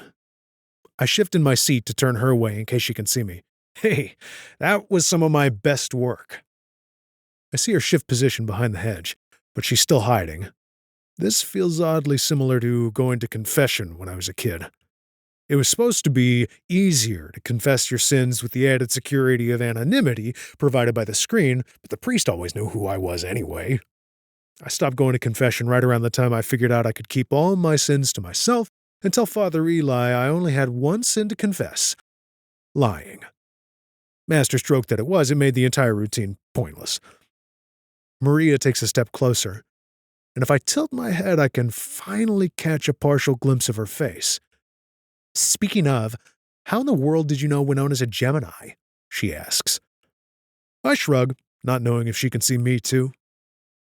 I shift in my seat to turn her way in case she can see me. Hey, that was some of my best work. I see her shift position behind the hedge, but she's still hiding. This feels oddly similar to going to confession when I was a kid. It was supposed to be easier to confess your sins with the added security of anonymity provided by the screen, but the priest always knew who I was anyway. I stopped going to confession right around the time I figured out I could keep all my sins to myself and tell Father Eli I only had one sin to confess: lying. Masterstroke that it was, it made the entire routine pointless. Maria takes a step closer, and if I tilt my head, I can finally catch a partial glimpse of her face. Speaking of, how in the world did you know Winona's a Gemini? She asks. I shrug, not knowing if she can see me too.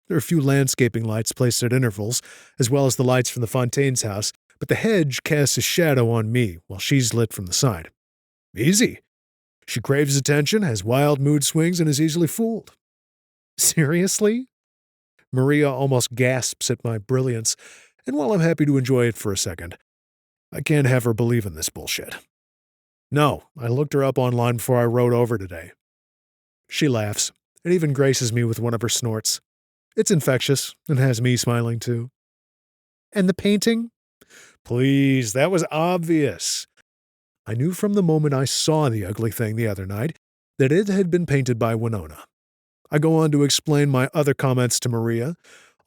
There are a few landscaping lights placed at intervals, as well as the lights from the Fontaine's house, but the hedge casts a shadow on me while she's lit from the side. Easy. She craves attention, has wild mood swings, and is easily fooled. Seriously? Maria almost gasps at my brilliance, and while I'm happy to enjoy it for a second, I can't have her believe in this bullshit. No, I looked her up online before I rode over today. She laughs, and even graces me with one of her snorts. It's infectious, and has me smiling too. And the painting? Please, that was obvious. I knew from the moment I saw the ugly thing the other night that it had been painted by Winona. I go on to explain my other comments to Maria,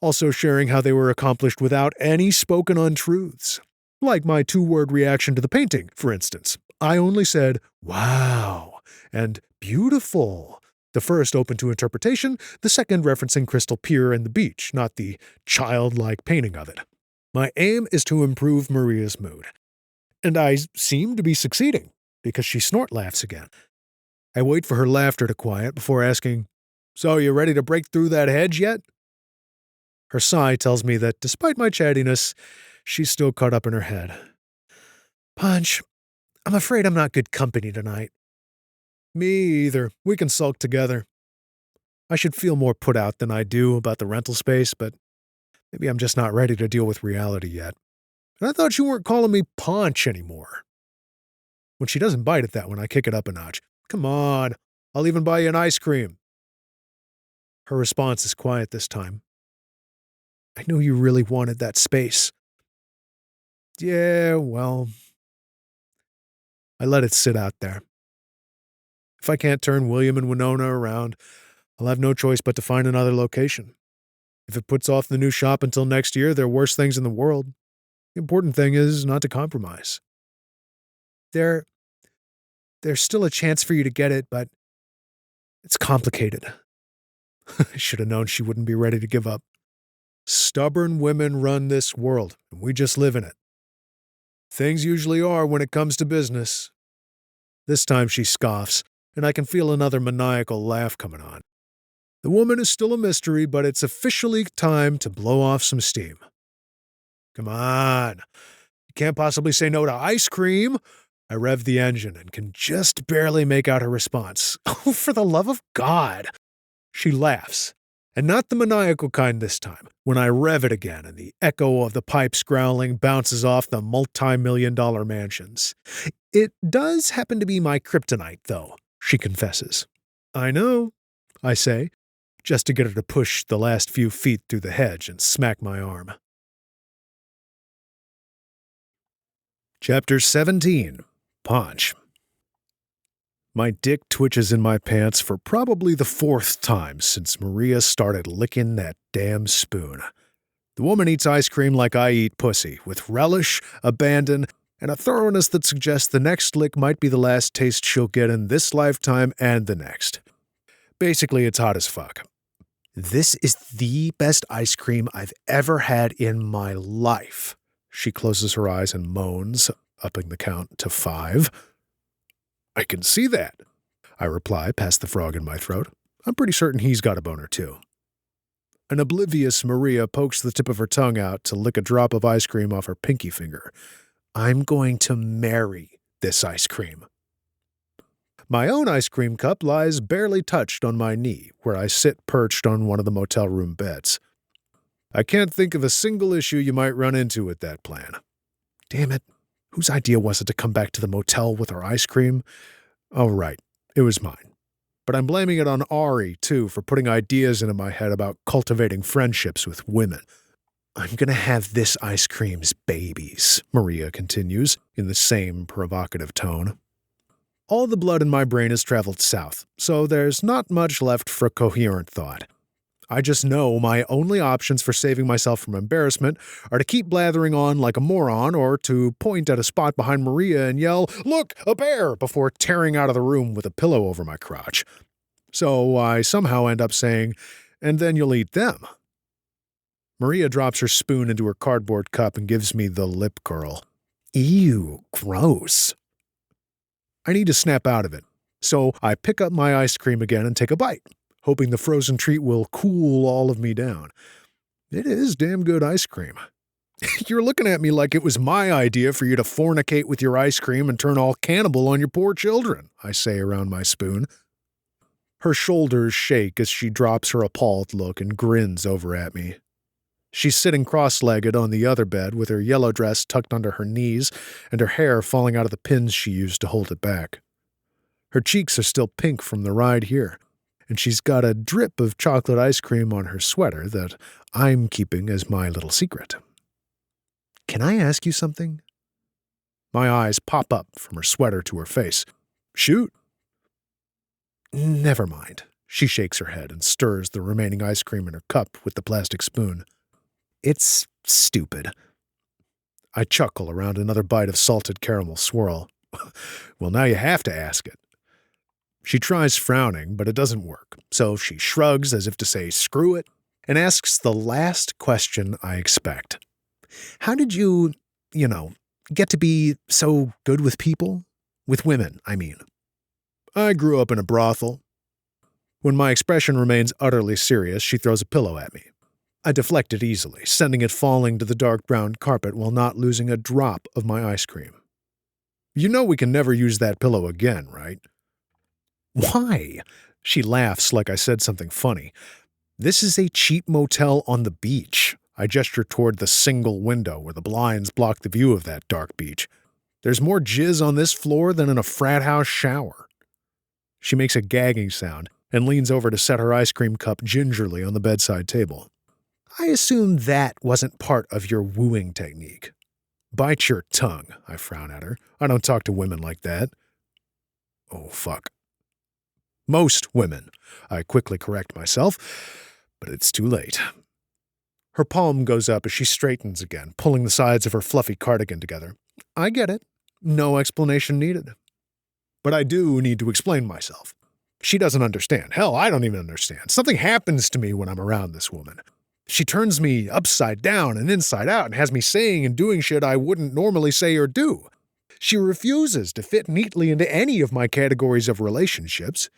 also sharing how they were accomplished without any spoken untruths. Like my two-word reaction to the painting, for instance. I only said, wow, and beautiful. The first open to interpretation, the second referencing Crystal Pier and the beach, not the childlike painting of it. My aim is to improve Maria's mood. And I seem to be succeeding, because she snort laughs again. I wait for her laughter to quiet before asking, So you ready to break through that hedge yet? Her sigh tells me that despite my chattiness, she's still caught up in her head. Ponch, I'm afraid I'm not good company tonight. Me either. We can sulk together. I should feel more put out than I do about the rental space, but maybe I'm just not ready to deal with reality yet. And I thought you weren't calling me Ponch anymore. When she doesn't bite at that one, I kick it up a notch. Come on, I'll even buy you an ice cream. Her response is quiet this time. I knew you really wanted that space. Yeah, well, I let it sit out there. If I can't turn William and Winona around, I'll have no choice but to find another location. If it puts off the new shop until next year, there are worse things in the world. The important thing is not to compromise. There's still a chance for you to get it, but it's complicated. I should have known she wouldn't be ready to give up. Stubborn women run this world, and we just live in it. Things usually are when it comes to business. This time she scoffs, and I can feel another maniacal laugh coming on. The woman is still a mystery, but it's officially time to blow off some steam. Come on. You can't possibly say no to ice cream. I rev the engine and can just barely make out her response. Oh, for the love of God. She laughs, and not the maniacal kind this time, when I rev it again and the echo of the pipes growling bounces off the multi-million-dollar mansions. It does happen to be my kryptonite, though, she confesses. I know, I say, just to get her to push the last few feet through the hedge and smack my arm. Chapter 17, Ponch. My dick twitches in my pants for probably the 4th time since Maria started licking that damn spoon. The woman eats ice cream like I eat pussy, with relish, abandon, and a thoroughness that suggests the next lick might be the last taste she'll get in this lifetime and the next. Basically, it's hot as fuck. This is the best ice cream I've ever had in my life. She closes her eyes and moans, upping the count to 5. I can see that, I reply past the frog in my throat. I'm pretty certain he's got a boner too. An oblivious Maria pokes the tip of her tongue out to lick a drop of ice cream off her pinky finger. I'm going to marry this ice cream. My own ice cream cup lies barely touched on my knee, where I sit perched on one of the motel room beds. I can't think of a single issue you might run into with that plan. Damn it. Whose idea was it to come back to the motel with our ice cream? Oh, right. It was mine. But I'm blaming it on Ari, too, for putting ideas into my head about cultivating friendships with women. I'm going to have this ice cream's babies, Maria continues, in the same provocative tone. All the blood in my brain has traveled south, so there's not much left for coherent thought. I just know my only options for saving myself from embarrassment are to keep blathering on like a moron or to point at a spot behind Maria and yell, "Look, a bear!" before tearing out of the room with a pillow over my crotch. So I somehow end up saying, "And then you'll eat them." Maria drops her spoon into her cardboard cup and gives me the lip curl. Ew, gross. I need to snap out of it, so I pick up my ice cream again and take a bite, hoping the frozen treat will cool all of me down. It is damn good ice cream. You're looking at me like it was my idea for you to fornicate with your ice cream and turn all cannibal on your poor children, I say around my spoon. Her shoulders shake as she drops her appalled look and grins over at me. She's sitting cross-legged on the other bed with her yellow dress tucked under her knees and her hair falling out of the pins she used to hold it back. Her cheeks are still pink from the ride here, and she's got a drip of chocolate ice cream on her sweater that I'm keeping as my little secret. Can I ask you something? My eyes pop up from her sweater to her face. Shoot. Never mind. She shakes her head and stirs the remaining ice cream in her cup with the plastic spoon. It's stupid. I chuckle around another bite of salted caramel swirl. Well, now you have to ask it. She tries frowning, but it doesn't work, so she shrugs as if to say screw it and asks the last question I expect. How did you, get to be so good with people? With women, I mean. I grew up in a brothel. When my expression remains utterly serious, she throws a pillow at me. I deflect it easily, sending it falling to the dark brown carpet while not losing a drop of my ice cream. You know we can never use that pillow again, right? Why? She laughs like I said something funny. This is a cheap motel on the beach. I gesture toward the single window where the blinds block the view of that dark beach. There's more jizz on this floor than in a frat house shower. She makes a gagging sound and leans over to set her ice cream cup gingerly on the bedside table. I assume that wasn't part of your wooing technique. Bite your tongue, I frown at her. I don't talk to women like that. Oh, fuck. Most women, I quickly correct myself, but it's too late. Her palm goes up as she straightens again, pulling the sides of her fluffy cardigan together. I get it. No explanation needed. But I do need to explain myself. She doesn't understand. Hell, I don't even understand. Something happens to me when I'm around this woman. She turns me upside down and inside out and has me saying and doing shit I wouldn't normally say or do. She refuses to fit neatly into any of my categories of relationships.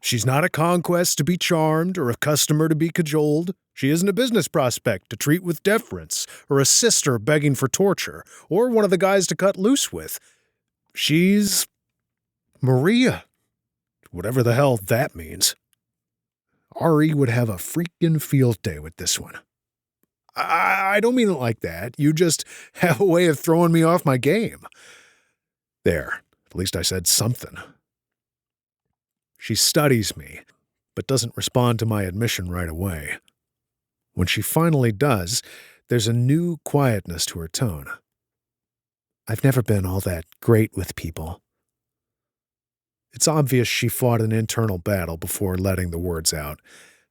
She's not a conquest to be charmed or a customer to be cajoled. She isn't a business prospect to treat with deference or a sister begging for torture or one of the guys to cut loose with. She's Maria. Whatever the hell that means. Ari would have a freaking field day with this one. I don't mean it like that. You just have a way of throwing me off my game. There, at least I said something. She studies me, but doesn't respond to my admission right away. When she finally does, there's a new quietness to her tone. I've never been all that great with people. It's obvious she fought an internal battle before letting the words out,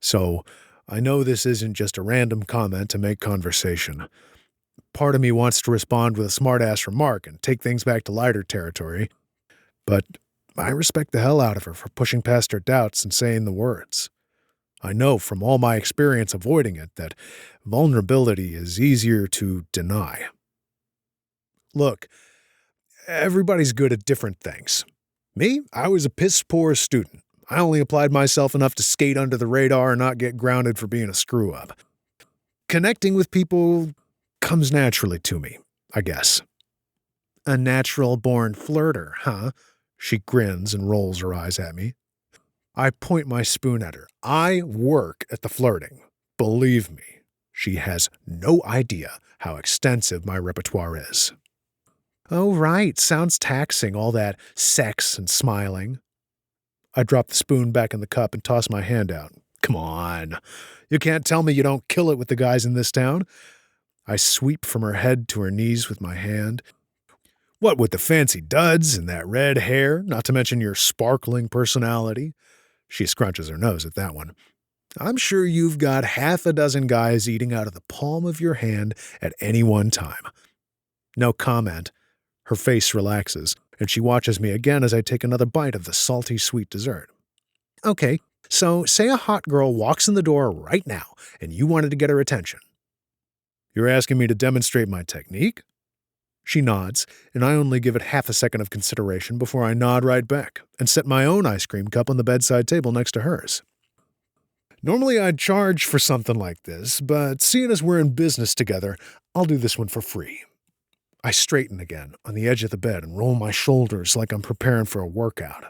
so I know this isn't just a random comment to make conversation. Part of me wants to respond with a smart-ass remark and take things back to lighter territory, but I respect the hell out of her for pushing past her doubts and saying the words. I know from all my experience avoiding it that vulnerability is easier to deny. Look, everybody's good at different things. Me, I was a piss-poor student. I only applied myself enough to skate under the radar and not get grounded for being a screw-up. Connecting with people comes naturally to me, I guess. A natural-born flirter, huh? She grins and rolls her eyes at me. I point my spoon at her. I work at the flirting. Believe me, she has no idea how extensive my repertoire is. Oh, right. Sounds taxing, all that sex and smiling. I drop the spoon back in the cup and toss my hand out. Come on. You can't tell me you don't kill it with the guys in this town. I sweep from her head to her knees with my hand. What with the fancy duds and that red hair, not to mention your sparkling personality. She scrunches her nose at that one. I'm sure you've got half a dozen guys eating out of the palm of your hand at any one time. No comment. Her face relaxes, and she watches me again as I take another bite of the salty, sweet dessert. Okay, so say a hot girl walks in the door right now, and you wanted to get her attention. You're asking me to demonstrate my technique? She nods, and I only give it half a second of consideration before I nod right back and set my own ice cream cup on the bedside table next to hers. Normally I'd charge for something like this, but seeing as we're in business together, I'll do this one for free. I straighten again on the edge of the bed and roll my shoulders like I'm preparing for a workout.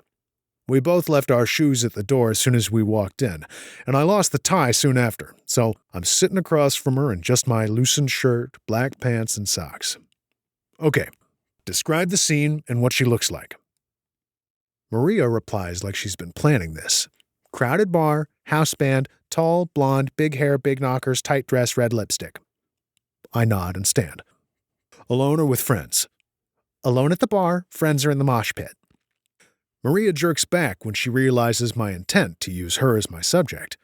We both left our shoes at the door as soon as we walked in, and I lost the tie soon after, so I'm sitting across from her in just my loosened shirt, black pants, and socks. Okay, describe the scene and what she looks like. Maria replies like she's been planning this. Crowded bar, house band, tall, blonde, big hair, big knockers, tight dress, red lipstick. I nod and stand. Alone or with friends? Alone at the bar, friends are in the mosh pit. Maria jerks back when she realizes my intent to use her as my subject.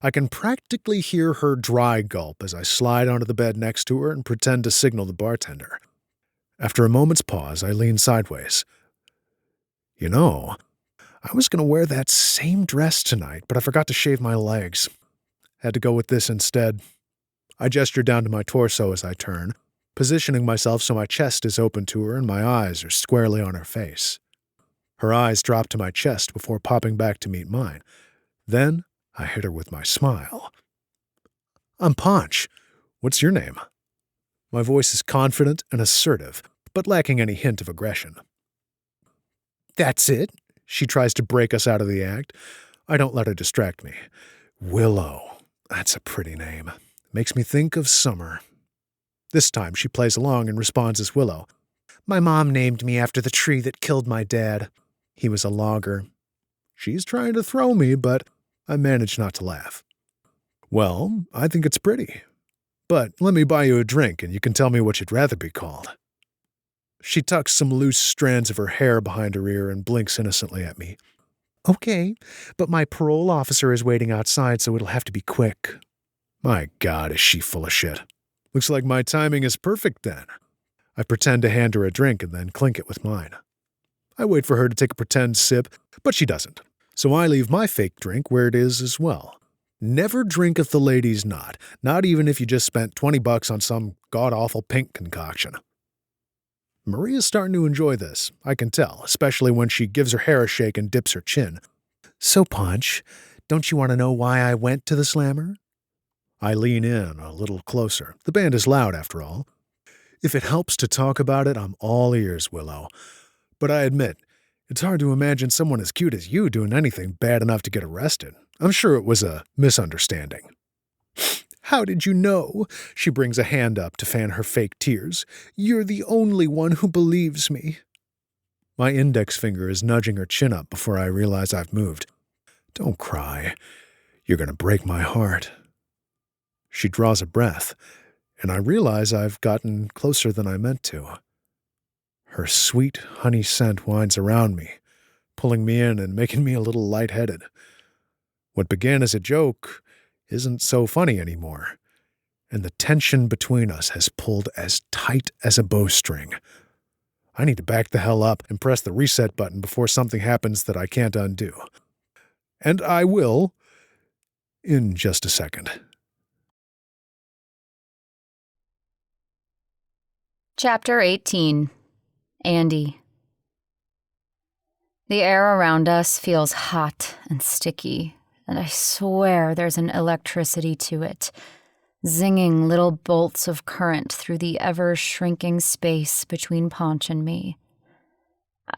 I can practically hear her dry gulp as I slide onto the bed next to her and pretend to signal the bartender. After a moment's pause, I lean sideways. You know, I was going to wear that same dress tonight, but I forgot to shave my legs. Had to go with this instead. I gesture down to my torso as I turn, positioning myself so my chest is open to her and my eyes are squarely on her face. Her eyes drop to my chest before popping back to meet mine. Then I hit her with my smile. I'm Ponch. What's your name? My voice is confident and assertive, but lacking any hint of aggression. That's it. She tries to break us out of the act. I don't let her distract me. Willow. That's a pretty name. Makes me think of summer. This time she plays along and responds as Willow. My mom named me after the tree that killed my dad. He was a logger. She's trying to throw me, but I manage not to laugh. Well, I think it's pretty. But let me buy you a drink and you can tell me what you'd rather be called. She tucks some loose strands of her hair behind her ear and blinks innocently at me. Okay, but my parole officer is waiting outside, so it'll have to be quick. My God, is she full of shit. Looks like my timing is perfect then. I pretend to hand her a drink and then clink it with mine. I wait for her to take a pretend sip, but she doesn't. So I leave my fake drink where it is as well. Never drink if the lady's not even if you just spent $20 on some god-awful pink concoction. Maria's starting to enjoy this, I can tell, especially when she gives her hair a shake and dips her chin. So, Ponch, don't you want to know why I went to the slammer? I lean in a little closer. The band is loud, after all. If it helps to talk about it, I'm all ears, Willow. But I admit, it's hard to imagine someone as cute as you doing anything bad enough to get arrested. I'm sure it was a misunderstanding. How did you know? She brings a hand up to fan her fake tears. You're the only one who believes me. My index finger is nudging her chin up before I realize I've moved. Don't cry. You're going to break my heart. She draws a breath, and I realize I've gotten closer than I meant to. Her sweet honey scent winds around me, pulling me in and making me a little lightheaded. What began as a joke isn't so funny anymore, and the tension between us has pulled as tight as a bowstring. I need to back the hell up and press the reset button before something happens that I can't undo. And I will in just a second. Chapter 18. ANDIE. The air around us feels hot and sticky, and I swear there's an electricity to it, zinging little bolts of current through the ever-shrinking space between Ponch and me.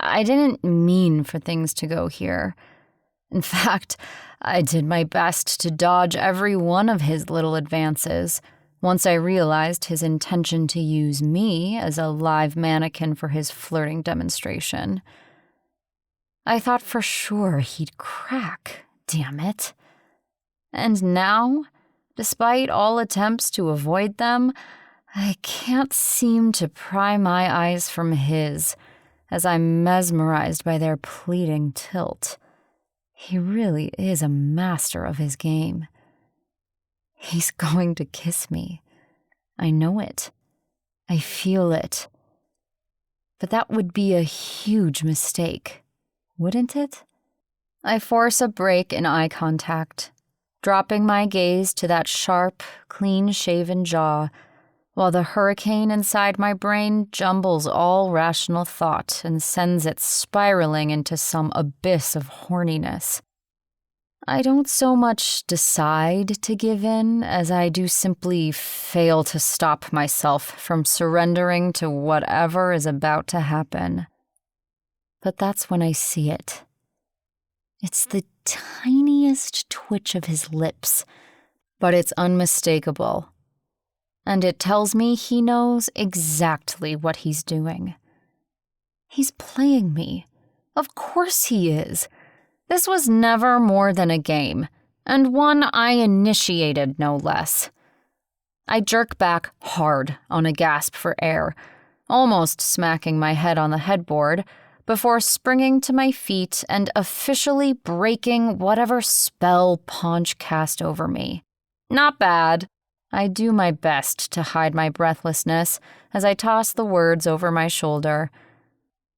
I didn't mean for things to go here. In fact, I did my best to dodge every one of his little advances once I realized his intention to use me as a live mannequin for his flirting demonstration. I thought for sure he'd crack, damn it. And now, despite all attempts to avoid them, I can't seem to pry my eyes from his as I'm mesmerized by their pleading tilt. He really is a master of his game. He's going to kiss me. I know it. I feel it. But that would be a huge mistake, wouldn't it? I force a break in eye contact, dropping my gaze to that sharp, clean-shaven jaw, while the hurricane inside my brain jumbles all rational thought and sends it spiraling into some abyss of horniness. I don't so much decide to give in as I do simply fail to stop myself from surrendering to whatever is about to happen. But that's when I see it. It's the tiniest twitch of his lips, but it's unmistakable. And it tells me he knows exactly what he's doing. He's playing me. Of course he is. This was never more than a game, and one I initiated no less. I jerk back hard on a gasp for air, almost smacking my head on the headboard, before springing to my feet and officially breaking whatever spell Ponch cast over me. Not bad. I do my best to hide my breathlessness as I toss the words over my shoulder.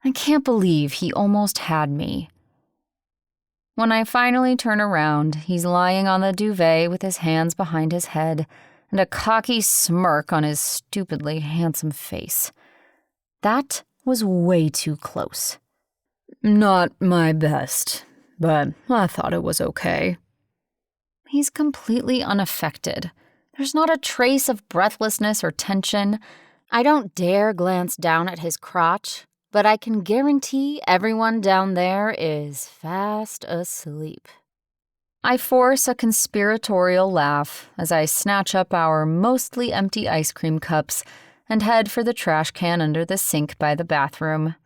I can't believe he almost had me. When I finally turn around, he's lying on the duvet with his hands behind his head and a cocky smirk on his stupidly handsome face. That was way too close. Not my best, but I thought it was okay. He's completely unaffected. There's not a trace of breathlessness or tension. I don't dare glance down at his crotch, but I can guarantee everyone down there is fast asleep. I force a conspiratorial laugh as I snatch up our mostly empty ice cream cups and head for the trash can under the sink by the bathroom.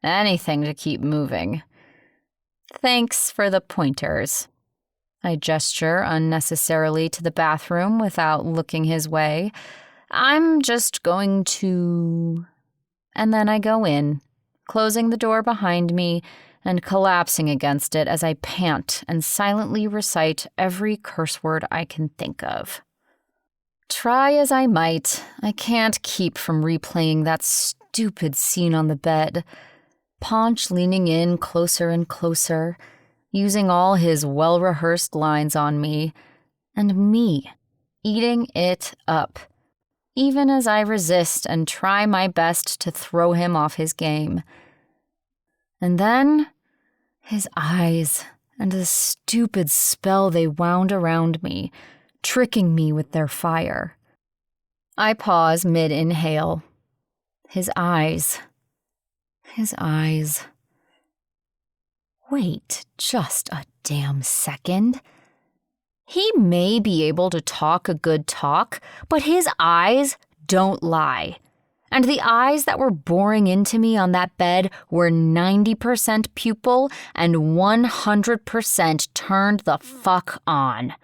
Anything to keep moving. Thanks for the pointers. I gesture unnecessarily to the bathroom without looking his way. I'm just going to... And then I go in, closing the door behind me and collapsing against it as I pant and silently recite every curse word I can think of. Try as I might, I can't keep from replaying that stupid scene on the bed. Ponch leaning in closer and closer, using all his well-rehearsed lines on me, and me eating it up, even as I resist and try my best to throw him off his game. And then, his eyes and the stupid spell they wound around me, tricking me with their fire. I pause mid-inhale. His eyes. Wait just a damn second. He may be able to talk a good talk, but his eyes don't lie. And the eyes that were boring into me on that bed were 90% pupil and 100% turned the fuck on.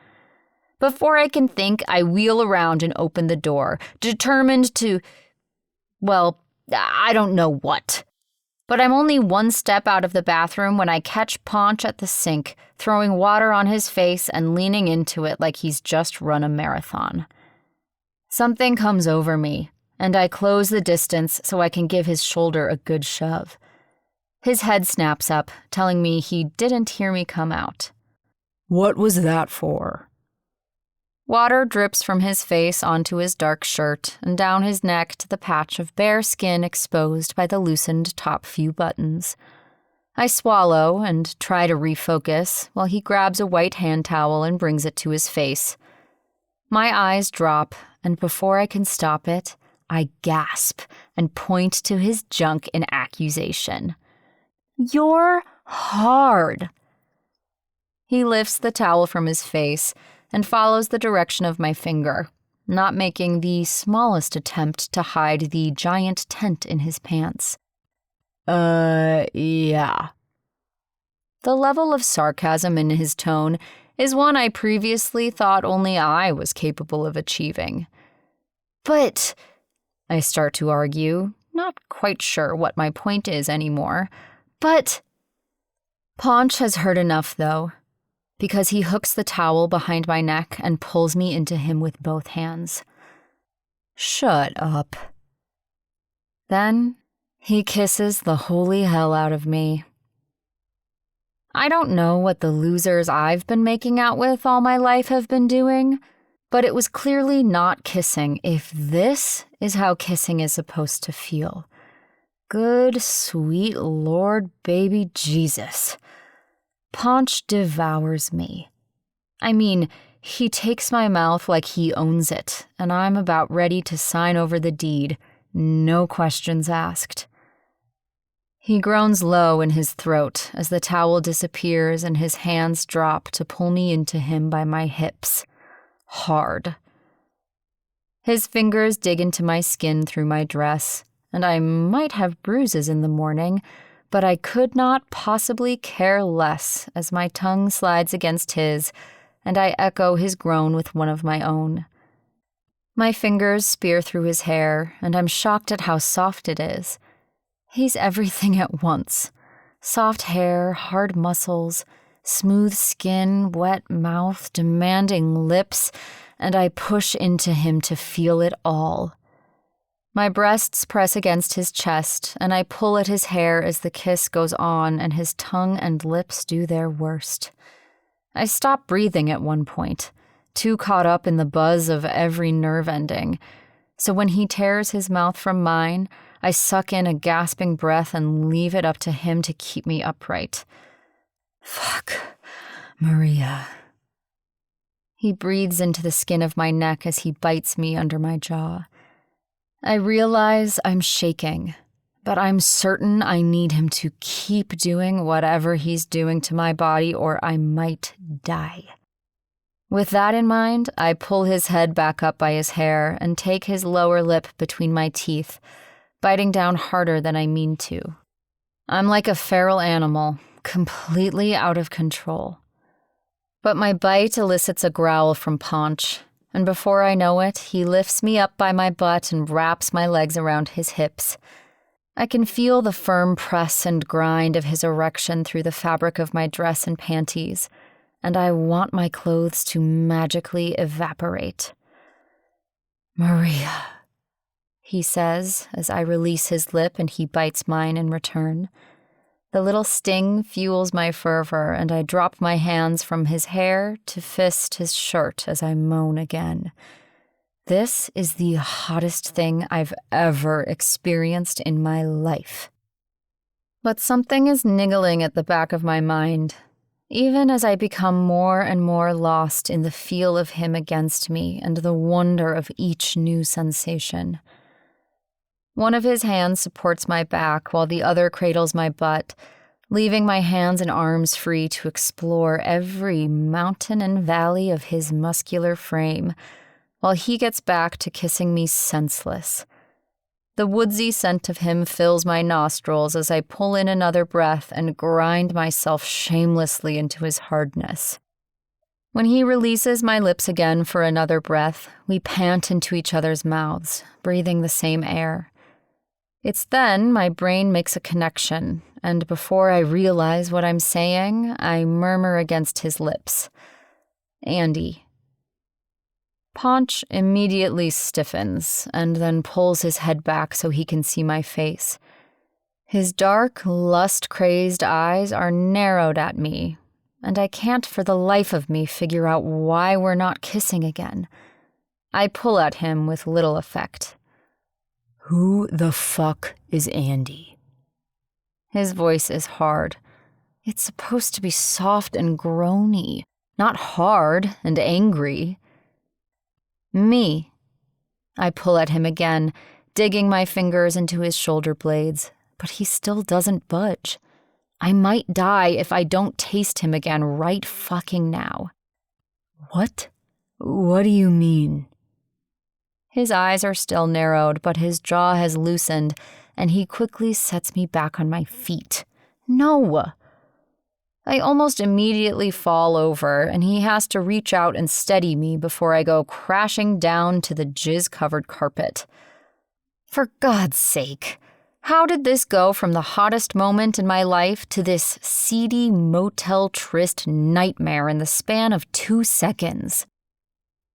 Before I can think, I wheel around and open the door, determined to, well, I don't know what. But I'm only one step out of the bathroom when I catch Ponch at the sink, throwing water on his face and leaning into it like he's just run a marathon. Something comes over me, and I close the distance so I can give his shoulder a good shove. His head snaps up, telling me he didn't hear me come out. What was that for? Water drips from his face onto his dark shirt and down his neck to the patch of bare skin exposed by the loosened top few buttons. I swallow and try to refocus while he grabs a white hand towel and brings it to his face. My eyes drop, and before I can stop it, I gasp and point to his junk in accusation. "You're hard." He lifts the towel from his face and follows the direction of my finger, not making the smallest attempt to hide the giant tent in his pants. Yeah. The level of sarcasm in his tone is one I previously thought only I was capable of achieving. But, I start to argue, not quite sure what my point is anymore, but Ponch has heard enough, though, because he hooks the towel behind my neck and pulls me into him with both hands. Shut up. Then he kisses the holy hell out of me. I don't know what the losers I've been making out with all my life have been doing, but it was clearly not kissing if this is how kissing is supposed to feel. Good, sweet Lord baby Jesus. Ponch devours me. I mean, he takes my mouth like he owns it, and I'm about ready to sign over the deed, no questions asked. He groans low in his throat as the towel disappears and his hands drop to pull me into him by my hips. Hard. His fingers dig into my skin through my dress, and I might have bruises in the morning, but I could not possibly care less as my tongue slides against his, and I echo his groan with one of my own. My fingers spear through his hair, and I'm shocked at how soft it is. He's everything at once. Soft hair, hard muscles, smooth skin, wet mouth, demanding lips, and I push into him to feel it all. My breasts press against his chest, and I pull at his hair as the kiss goes on and his tongue and lips do their worst. I stop breathing at one point, too caught up in the buzz of every nerve ending. So when he tears his mouth from mine, I suck in a gasping breath and leave it up to him to keep me upright. Fuck, Maria. He breathes into the skin of my neck as he bites me under my jaw. I realize I'm shaking, but I'm certain I need him to keep doing whatever he's doing to my body or I might die. With that in mind, I pull his head back up by his hair and take his lower lip between my teeth, biting down harder than I mean to. I'm like a feral animal, completely out of control. But my bite elicits a growl from Ponch, and before I know it, he lifts me up by my butt and wraps my legs around his hips. I can feel the firm press and grind of his erection through the fabric of my dress and panties, and I want my clothes to magically evaporate. Maria, he says as I release his lip and he bites mine in return. The little sting fuels my fervor, and I drop my hands from his hair to fist his shirt as I moan again. This is the hottest thing I've ever experienced in my life. But something is niggling at the back of my mind, even as I become more and more lost in the feel of him against me and the wonder of each new sensation. One of his hands supports my back while the other cradles my butt, leaving my hands and arms free to explore every mountain and valley of his muscular frame, while he gets back to kissing me senseless. The woodsy scent of him fills my nostrils as I pull in another breath and grind myself shamelessly into his hardness. When he releases my lips again for another breath, we pant into each other's mouths, breathing the same air. It's then my brain makes a connection, and before I realize what I'm saying, I murmur against his lips. "ANDIE." Ponch immediately stiffens and then pulls his head back so he can see my face. His dark, lust-crazed eyes are narrowed at me, and I can't for the life of me figure out why we're not kissing again. I pull at him with little effect. "Who the fuck is ANDIE?" His voice is hard. It's supposed to be soft and groany, not hard and angry. "Me." I pull at him again, digging my fingers into his shoulder blades, but he still doesn't budge. I might die if I don't taste him again right fucking now. What? What do you mean? His eyes are still narrowed, but his jaw has loosened, and he quickly sets me back on my feet. No! I almost immediately fall over, and he has to reach out and steady me before I go crashing down to the jizz-covered carpet. For God's sake, how did this go from the hottest moment in my life to this seedy motel tryst nightmare in the span of 2 seconds?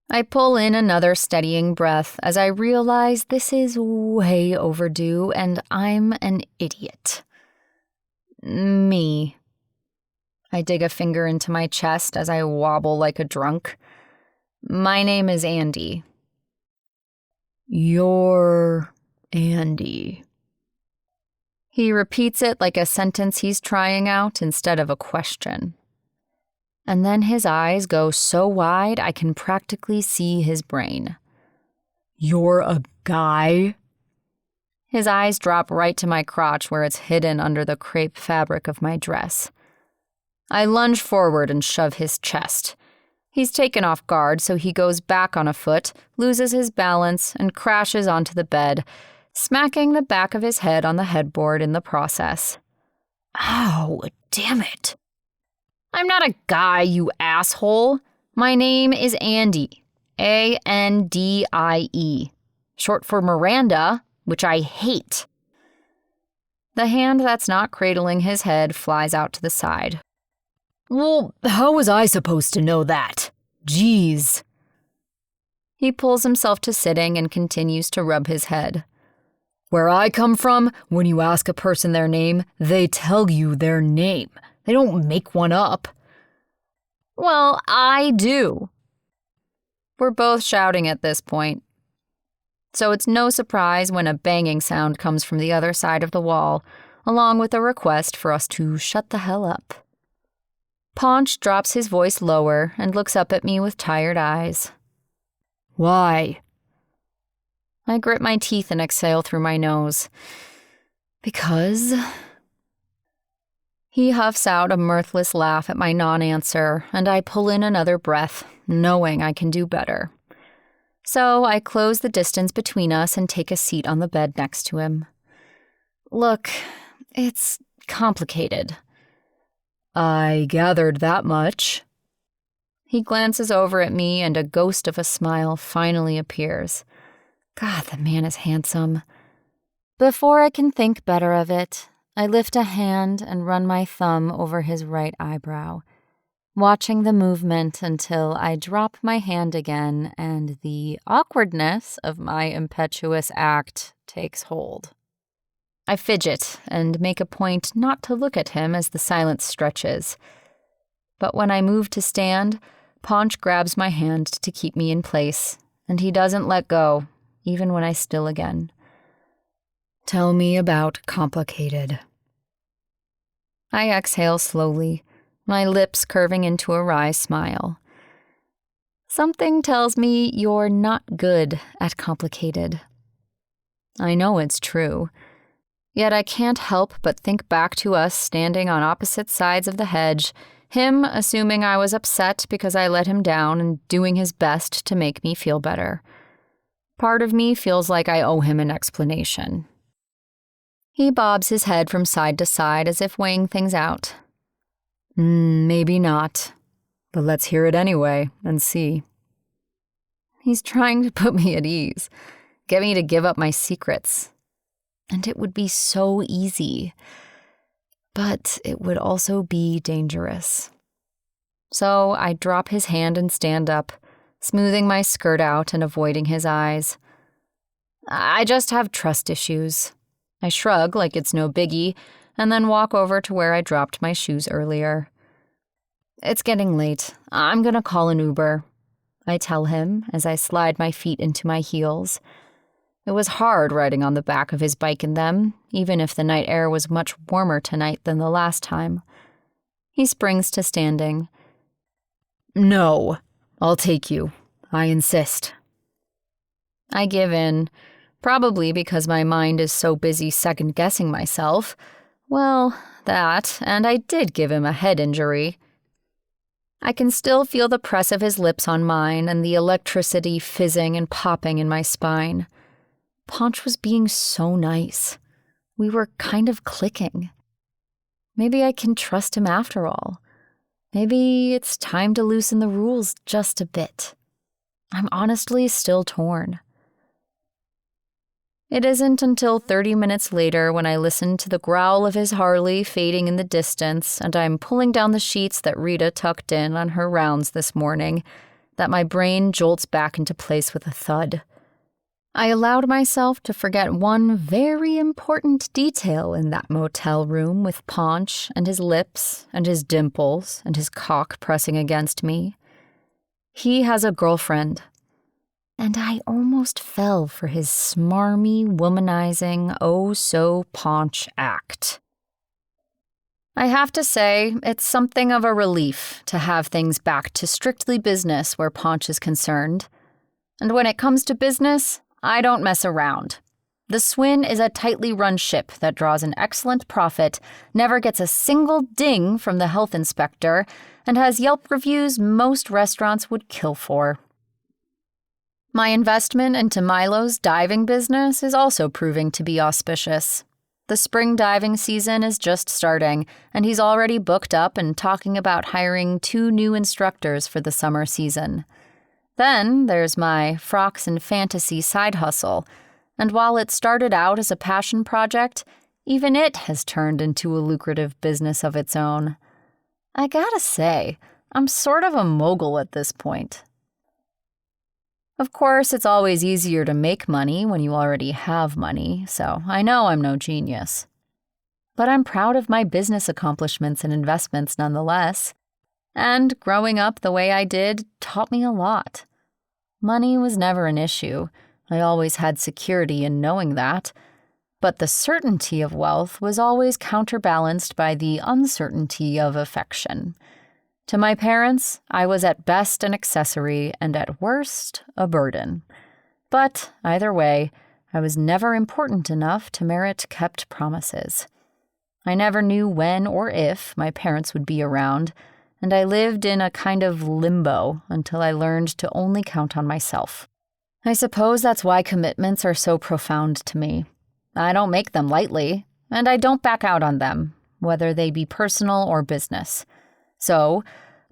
I pull in another steadying breath as I realize this is way overdue and I'm an idiot. Me. I dig a finger into my chest as I wobble like a drunk. My name is ANDIE. You're ANDIE. He repeats it like a sentence he's trying out instead of a question. And then his eyes go so wide I can practically see his brain. You're a guy? His eyes drop right to my crotch where it's hidden under the crepe fabric of my dress. I lunge forward and shove his chest. He's taken off guard, so he goes back on a foot, loses his balance, and crashes onto the bed, smacking the back of his head on the headboard in the process. Ow, damn it. I'm not a guy, you asshole. My name is ANDIE. ANDIE. Short for Miranda, which I hate. The hand that's not cradling his head flies out to the side. Well, how was I supposed to know that? Jeez. He pulls himself to sitting and continues to rub his head. Where I come from, when you ask a person their name, they tell you their name. They don't make one up. Well, I do. We're both shouting at this point. So it's no surprise when a banging sound comes from the other side of the wall, along with a request for us to shut the hell up. Ponch drops his voice lower and looks up at me with tired eyes. Why? I grit my teeth and exhale through my nose. Because... He huffs out a mirthless laugh at my non-answer, and I pull in another breath, knowing I can do better. So I close the distance between us and take a seat on the bed next to him. Look, it's complicated. I gathered that much. He glances over at me and a ghost of a smile finally appears. God, the man is handsome. Before I can think better of it, I lift a hand and run my thumb over his right eyebrow, watching the movement until I drop my hand again and the awkwardness of my impetuous act takes hold. I fidget and make a point not to look at him as the silence stretches. But when I move to stand, Ponch grabs my hand to keep me in place, and he doesn't let go, even when I still again. Tell me about complicated. I exhale slowly, my lips curving into a wry smile. Something tells me you're not good at complicated. I know it's true. Yet I can't help but think back to us standing on opposite sides of the hedge, him assuming I was upset because I let him down and doing his best to make me feel better. Part of me feels like I owe him an explanation. He bobs his head from side to side as if weighing things out. Maybe not, but let's hear it anyway and see. He's trying to put me at ease, get me to give up my secrets. and it would be so easy. But it would also be dangerous. So I drop his hand and stand up, smoothing my skirt out and avoiding his eyes. I just have trust issues. I shrug like it's no biggie, and then walk over to where I dropped my shoes earlier. It's getting late. I'm gonna call an Uber, I tell him as I slide my feet into my heels. It was hard riding on the back of his bike in them, even if the night air was much warmer tonight than the last time. He springs to standing. No, I'll take you. I insist. I give in, probably because my mind is so busy second-guessing myself. Well, that, and I did give him a head injury. I can still feel the press of his lips on mine and the electricity fizzing and popping in my spine. Ponch was being so nice. We were kind of clicking. Maybe I can trust him after all. Maybe it's time to loosen the rules just a bit. I'm honestly still torn. It isn't until 30 minutes later when I listen to the growl of his Harley fading in the distance and I'm pulling down the sheets that Rita tucked in on her rounds this morning that my brain jolts back into place with a thud. I allowed myself to forget one very important detail in that motel room with Ponch and his lips and his dimples and his cock pressing against me. He has a girlfriend. And I almost fell for his smarmy, womanizing, oh-so-Ponch act. I have to say, it's something of a relief to have things back to strictly business where Ponch is concerned. And when it comes to business, I don't mess around. The Swin is a tightly run ship that draws an excellent profit, never gets a single ding from the health inspector, and has Yelp reviews most restaurants would kill for. My investment into Milo's diving business is also proving to be auspicious. The spring diving season is just starting, and he's already booked up and talking about hiring 2 new instructors for the summer season. Then there's my frocks and fantasy side hustle, and while it started out as a passion project, even it has turned into a lucrative business of its own. I gotta say, I'm sort of a mogul at this point. Of course, it's always easier to make money when you already have money, so I know I'm no genius. But I'm proud of my business accomplishments and investments nonetheless. And growing up the way I did taught me a lot. Money was never an issue. I always had security in knowing that. But the certainty of wealth was always counterbalanced by the uncertainty of affection. To my parents, I was at best an accessory and at worst a burden. But either way, I was never important enough to merit kept promises. I never knew when or if my parents would be around, and I lived in a kind of limbo until I learned to only count on myself. I suppose that's why commitments are so profound to me. I don't make them lightly, and I don't back out on them, whether they be personal or business. So,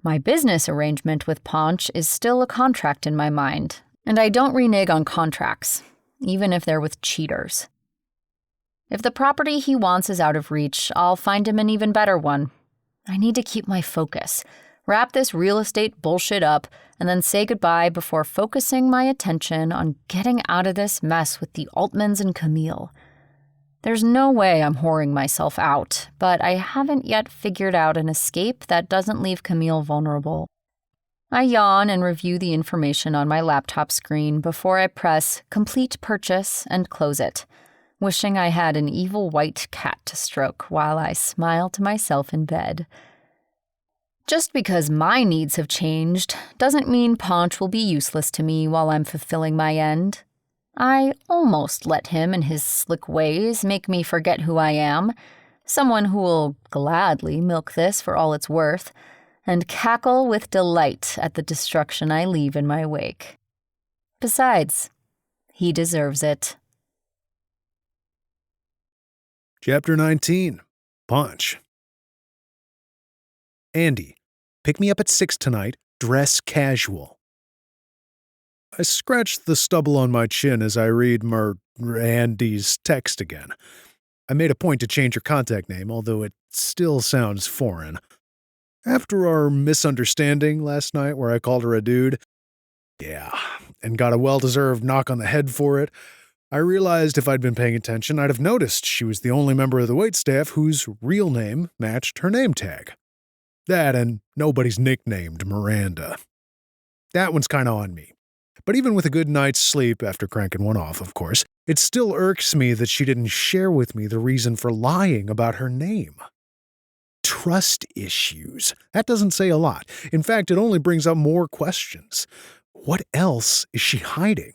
my business arrangement with Ponch is still a contract in my mind, and I don't renege on contracts, even if they're with cheaters. If the property he wants is out of reach, I'll find him an even better one. I need to keep my focus, wrap this real estate bullshit up, and then say goodbye before focusing my attention on getting out of this mess with the Altmans and Camille. There's no way I'm whoring myself out, but I haven't yet figured out an escape that doesn't leave Camille vulnerable. I yawn and review the information on my laptop screen before I press Complete Purchase and close it, wishing I had an evil white cat to stroke while I smile to myself in bed. Just because my needs have changed doesn't mean Ponch will be useless to me while I'm fulfilling my end. I almost let him and his slick ways make me forget who I am, someone who will gladly milk this for all it's worth, and cackle with delight at the destruction I leave in my wake. Besides, he deserves it. Chapter 19. Ponch. Andy, pick me up at 6 tonight, dress casual. I scratch the stubble on my chin as I read Mer Andie's text again. I made a point to change her contact name, although it still sounds foreign. After our misunderstanding last night where I called her a dude, and got a well-deserved knock on the head for it, I realized if I'd been paying attention, I'd have noticed she was the only member of the waitstaff whose real name matched her name tag. That and nobody's nicknamed Miranda. That one's kinda on me. But even with a good night's sleep after cranking one off, of course, it still irks me that she didn't share with me the reason for lying about her name. Trust issues. That doesn't say a lot. In fact, it only brings up more questions. What else is she hiding?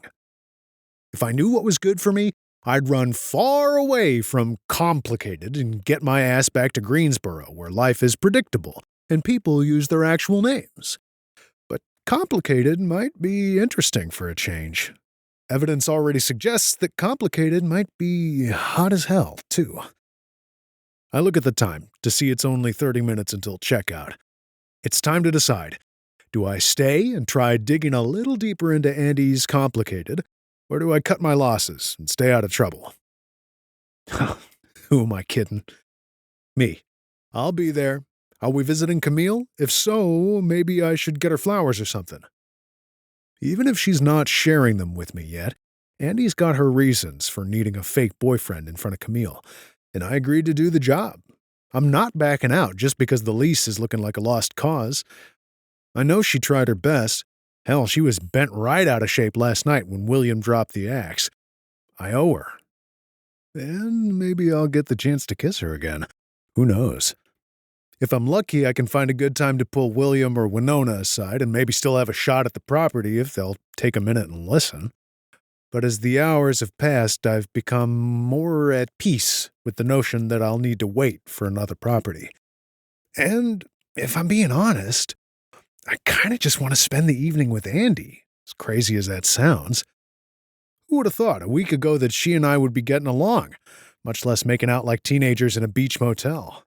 If I knew what was good for me, I'd run far away from complicated and get my ass back to Greensboro, where life is predictable and people use their actual names. But complicated might be interesting for a change. Evidence already suggests that complicated might be hot as hell, too. I look at the time to see it's only 30 minutes until checkout. It's time to decide. Do I stay and try digging a little deeper into ANDIE's complicated, or do I cut my losses and stay out of trouble? Who am I kidding? Me. I'll be there. Are we visiting Camille? If so, maybe I should get her flowers or something. Even if she's not sharing them with me yet, ANDIE's got her reasons for needing a fake boyfriend in front of Camille, and I agreed to do the job. I'm not backing out just because the lease is looking like a lost cause. I know she tried her best. Hell, she was bent right out of shape last night when William dropped the axe. I owe her. And maybe I'll get the chance to kiss her again. Who knows? If I'm lucky, I can find a good time to pull William or Winona aside and maybe still have a shot at the property if they'll take a minute and listen. But as the hours have passed, I've become more at peace with the notion that I'll need to wait for another property. And if I'm being honest, I kind of just want to spend the evening with ANDIE, as crazy as that sounds. Who would have thought a week ago that she and I would be getting along, much less making out like teenagers in a beach motel?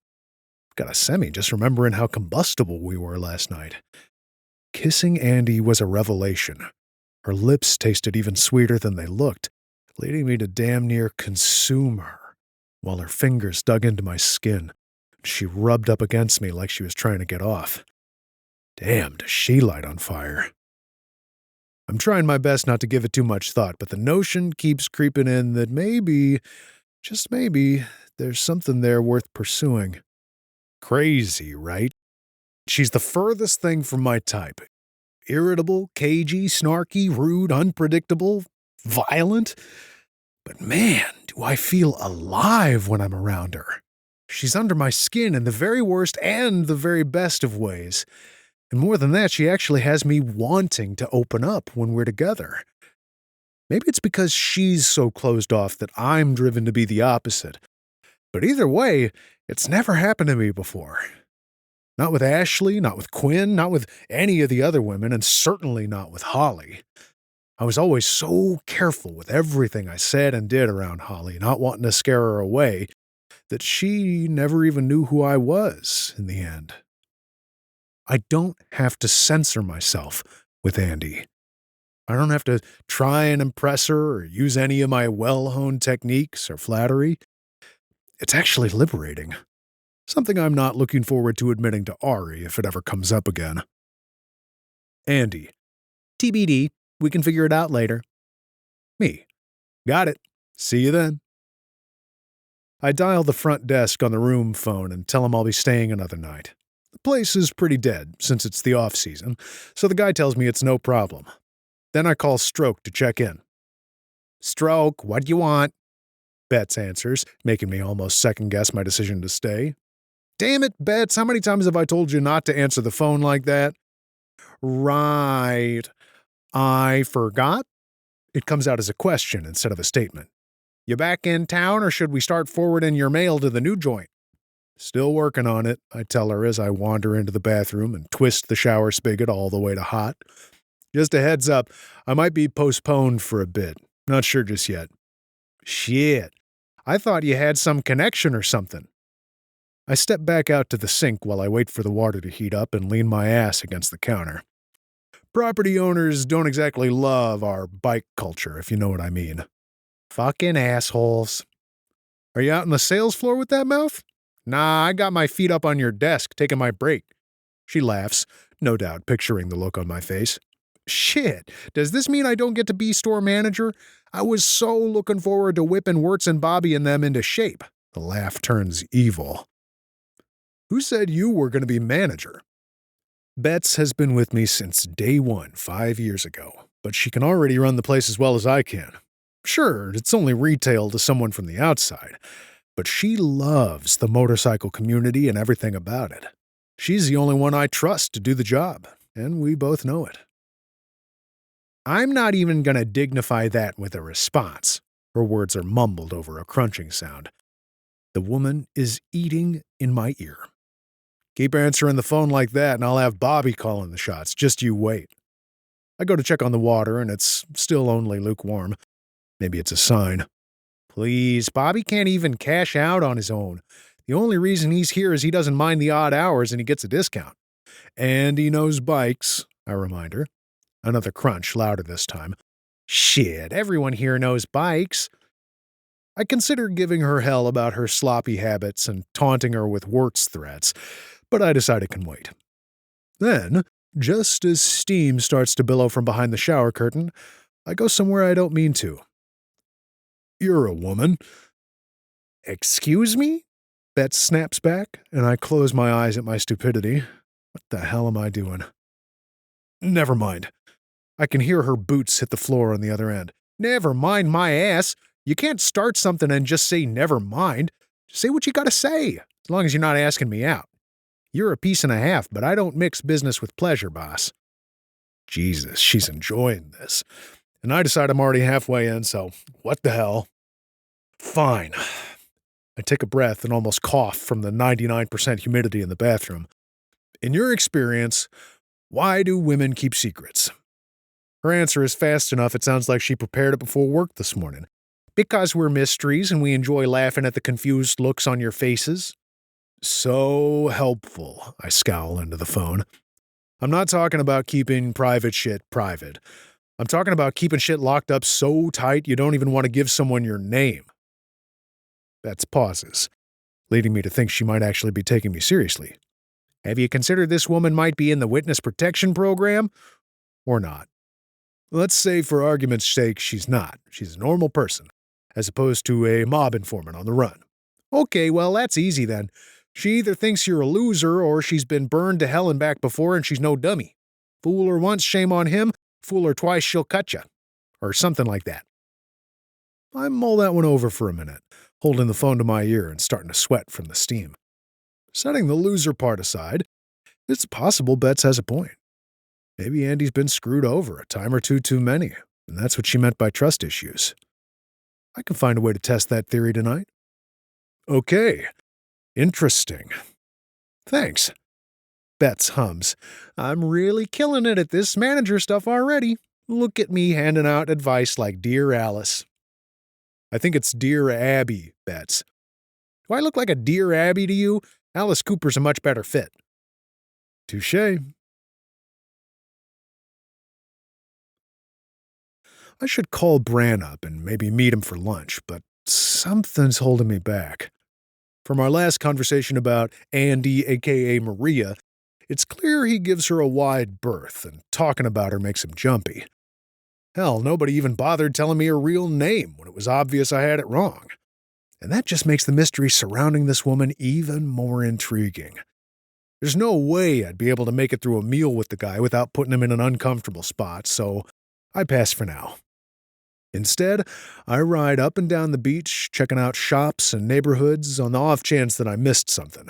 Got a semi just remembering how combustible we were last night. Kissing ANDIE was a revelation. Her lips tasted even sweeter than they looked, leading me to damn near consume her, while her fingers dug into my skin. She rubbed up against me like she was trying to get off. Damn, does she light on fire. I'm trying my best not to give it too much thought, but the notion keeps creeping in that maybe, just maybe, there's something there worth pursuing. Crazy, right? She's the furthest thing from my type. Irritable, cagey, snarky, rude, unpredictable, violent. But man, do I feel alive when I'm around her. She's under my skin in the very worst and the very best of ways. And more than that, she actually has me wanting to open up when we're together. Maybe it's because she's so closed off that I'm driven to be the opposite. But either way, it's never happened to me before. Not with Ashley, not with Quinn, not with any of the other women, and certainly not with Holly. I was always so careful with everything I said and did around Holly, not wanting to scare her away, that she never even knew who I was in the end. I don't have to censor myself with ANDIE. I don't have to try and impress her or use any of my well-honed techniques or flattery. It's actually liberating. Something I'm not looking forward to admitting to Ari if it ever comes up again. ANDIE. TBD. We can figure it out later. Me. Got it. See you then. I dial the front desk on the room phone and tell him I'll be staying another night. The place is pretty dead since it's the off-season, so the guy tells me it's no problem. Then I call Stroke to check in. Stroke, what do you want? Betts answers, making me almost second-guess my decision to stay. Damn it, Betts, how many times have I told you not to answer the phone like that? Right. I forgot? It comes out as a question instead of a statement. You back in town, or should we start forwarding your mail to the new joint? Still working on it, I tell her as I wander into the bathroom and twist the shower spigot all the way to hot. Just a heads up, I might be postponed for a bit. Not sure just yet. Shit. I thought you had some connection or something. I step back out to the sink while I wait for the water to heat up and lean my ass against the counter. Property owners don't exactly love our bike culture, if you know what I mean. Fucking assholes. Are you out on the sales floor with that mouth? Nah, I got my feet up on your desk, taking my break. She laughs, no doubt picturing the look on my face. Shit, does this mean I don't get to be store manager? I was so looking forward to whipping Wirtz and Bobby and them into shape. The laugh turns evil. Who said you were going to be manager? Bets has been with me since day one 5 years ago, but she can already run the place as well as I can. Sure, it's only retail to someone from the outside, but she loves the motorcycle community and everything about it. She's the only one I trust to do the job, and we both know it. I'm not even going to dignify that with a response. Her words are mumbled over a crunching sound. The woman is eating in my ear. Keep answering the phone like that, and I'll have Bobby calling the shots. Just you wait. I go to check on the water, and it's still only lukewarm. Maybe it's a sign. Please, Bobby can't even cash out on his own. The only reason he's here is he doesn't mind the odd hours and he gets a discount. And he knows bikes, I remind her. Another crunch, louder this time. Shit, everyone here knows bikes. I consider giving her hell about her sloppy habits and taunting her with Wirtz threats, but I decide it can wait. Then, just as steam starts to billow from behind the shower curtain, I go somewhere I don't mean to. You're a woman. Excuse me? Beth snaps back, and I close my eyes at my stupidity. What the hell am I doing? Never mind. I can hear her boots hit the floor on the other end. Never mind my ass. You can't start something and just say never mind. Say what you gotta say, as long as you're not asking me out. You're a piece and a half, but I don't mix business with pleasure, boss. Jesus, she's enjoying this. And I decide I'm already halfway in, so what the hell? Fine. I take a breath and almost cough from the 99% humidity in the bathroom. In your experience, why do women keep secrets? Her answer is fast enough it sounds like she prepared it before work this morning. Because we're mysteries and we enjoy laughing at the confused looks on your faces. So helpful, I scowl into the phone. I'm not talking about keeping private shit private. I'm talking about keeping shit locked up so tight you don't even want to give someone your name. That's pauses, leading me to think she might actually be taking me seriously. Have you considered this woman might be in the witness protection program? Or not? Let's say for argument's sake she's not. She's a normal person, as opposed to a mob informant on the run. Okay, well that's easy then. She either thinks you're a loser or she's been burned to hell and back before and she's no dummy. Fool her once, shame on him. Fool her twice, she'll cut you. Or something like that. I mull that one over for a minute, holding the phone to my ear and starting to sweat from the steam. Setting the loser part aside, it's possible Betts has a point. Maybe Andy's been screwed over a time or two too many, and that's what she meant by trust issues. I can find a way to test that theory tonight. Okay. Interesting. Thanks. Betts hums. I'm really killing it at this manager stuff already. Look at me handing out advice like Dear Alice. I think it's Dear Abby, Betts. Do I look like a Dear Abby to you? Alice Cooper's a much better fit. Touché. I should call Bran up and maybe meet him for lunch, but something's holding me back. From our last conversation about ANDIE, a.k.a. Maria, it's clear he gives her a wide berth, and talking about her makes him jumpy. Hell, nobody even bothered telling me her real name when it was obvious I had it wrong. And that just makes the mystery surrounding this woman even more intriguing. There's no way I'd be able to make it through a meal with the guy without putting him in an uncomfortable spot, so I pass for now. Instead, I ride up and down the beach, checking out shops and neighborhoods on the off chance that I missed something.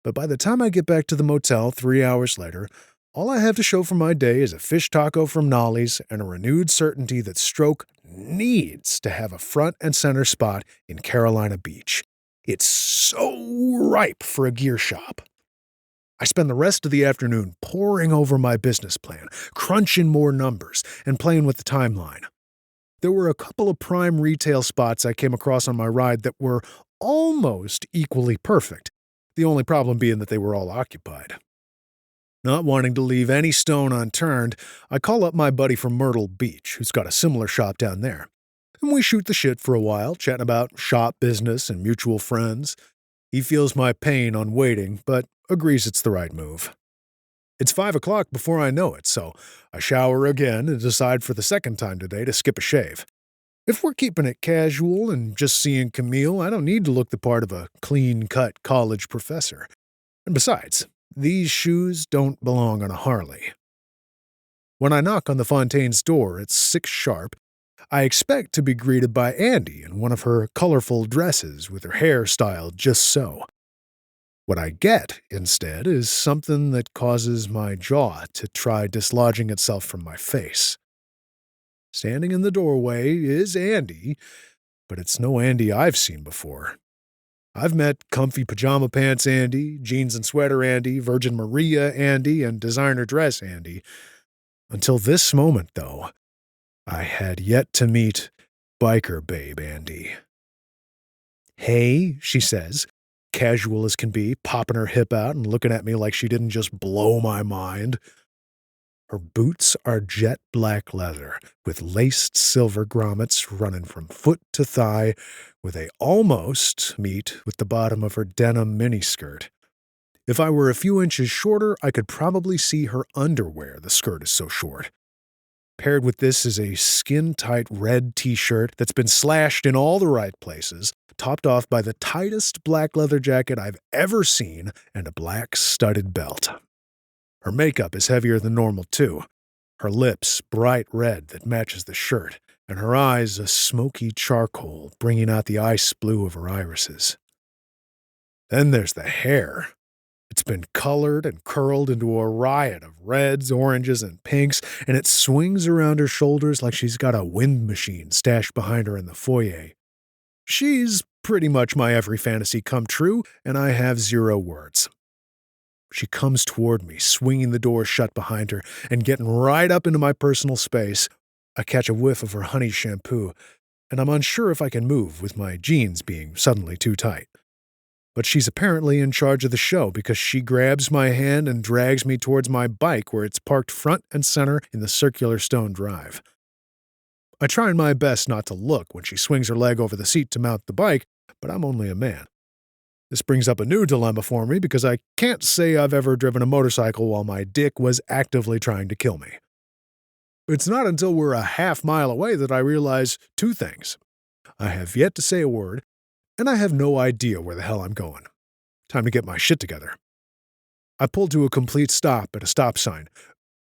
But by the time I get back to the motel 3 hours later, all I have to show for my day is a fish taco from Nolly's and a renewed certainty that Stroke needs to have a front and center spot in Carolina Beach. It's so ripe for a gear shop. I spend the rest of the afternoon poring over my business plan, crunching more numbers, and playing with the timeline. There were a couple of prime retail spots I came across on my ride that were almost equally perfect, the only problem being that they were all occupied. Not wanting to leave any stone unturned, I call up my buddy from Myrtle Beach, who's got a similar shop down there. and we shoot the shit for a while, chatting about shop business and mutual friends. He feels my pain on waiting, but agrees it's the right move. It's 5 o'clock before I know it, so I shower again and decide for the second time today to skip a shave. If we're keeping it casual and just seeing Camille, I don't need to look the part of a clean-cut college professor. And besides, these shoes don't belong on a Harley. When I knock on the Fontaine's door at 6 sharp, I expect to be greeted by ANDIE in one of her colorful dresses with her hair styled just so. What I get, instead, is something that causes my jaw to try dislodging itself from my face. Standing in the doorway is ANDIE, but it's no ANDIE I've seen before. I've met comfy pajama pants ANDIE, jeans and sweater ANDIE, Virgin Maria ANDIE, and designer dress ANDIE. Until this moment, though, I had yet to meet biker babe ANDIE. "Hey," she says, casual as can be, popping her hip out and looking at me like she didn't just blow my mind. Her boots are jet black leather, with laced silver grommets running from foot to thigh, where they almost meet with the bottom of her denim miniskirt. If I were a few inches shorter, I could probably see her underwear, the skirt is so short. Paired with this is a skin-tight red t-shirt that's been slashed in all the right places, topped off by the tightest black leather jacket I've ever seen, and a black studded belt. Her makeup is heavier than normal, too. Her lips bright red that matches the shirt, and her eyes a smoky charcoal, bringing out the ice blue of her irises. Then there's the hair. It's been colored and curled into a riot of reds, oranges, and pinks, and it swings around her shoulders like she's got a wind machine stashed behind her in the foyer. She's pretty much my every fantasy come true, and I have 0 words. She comes toward me, swinging the door shut behind her, and getting right up into my personal space. I catch a whiff of her honey shampoo, and I'm unsure if I can move with my jeans being suddenly too tight. But she's apparently in charge of the show because she grabs my hand and drags me towards my bike where it's parked front and center in the circular stone drive. I try my best not to look when she swings her leg over the seat to mount the bike, but I'm only a man. This brings up a new dilemma for me because I can't say I've ever driven a motorcycle while my dick was actively trying to kill me. It's not until we're a half-mile away that I realize 2 things. I have yet to say a word, and I have no idea where the hell I'm going. Time to get my shit together. I pull to a complete stop at a stop sign.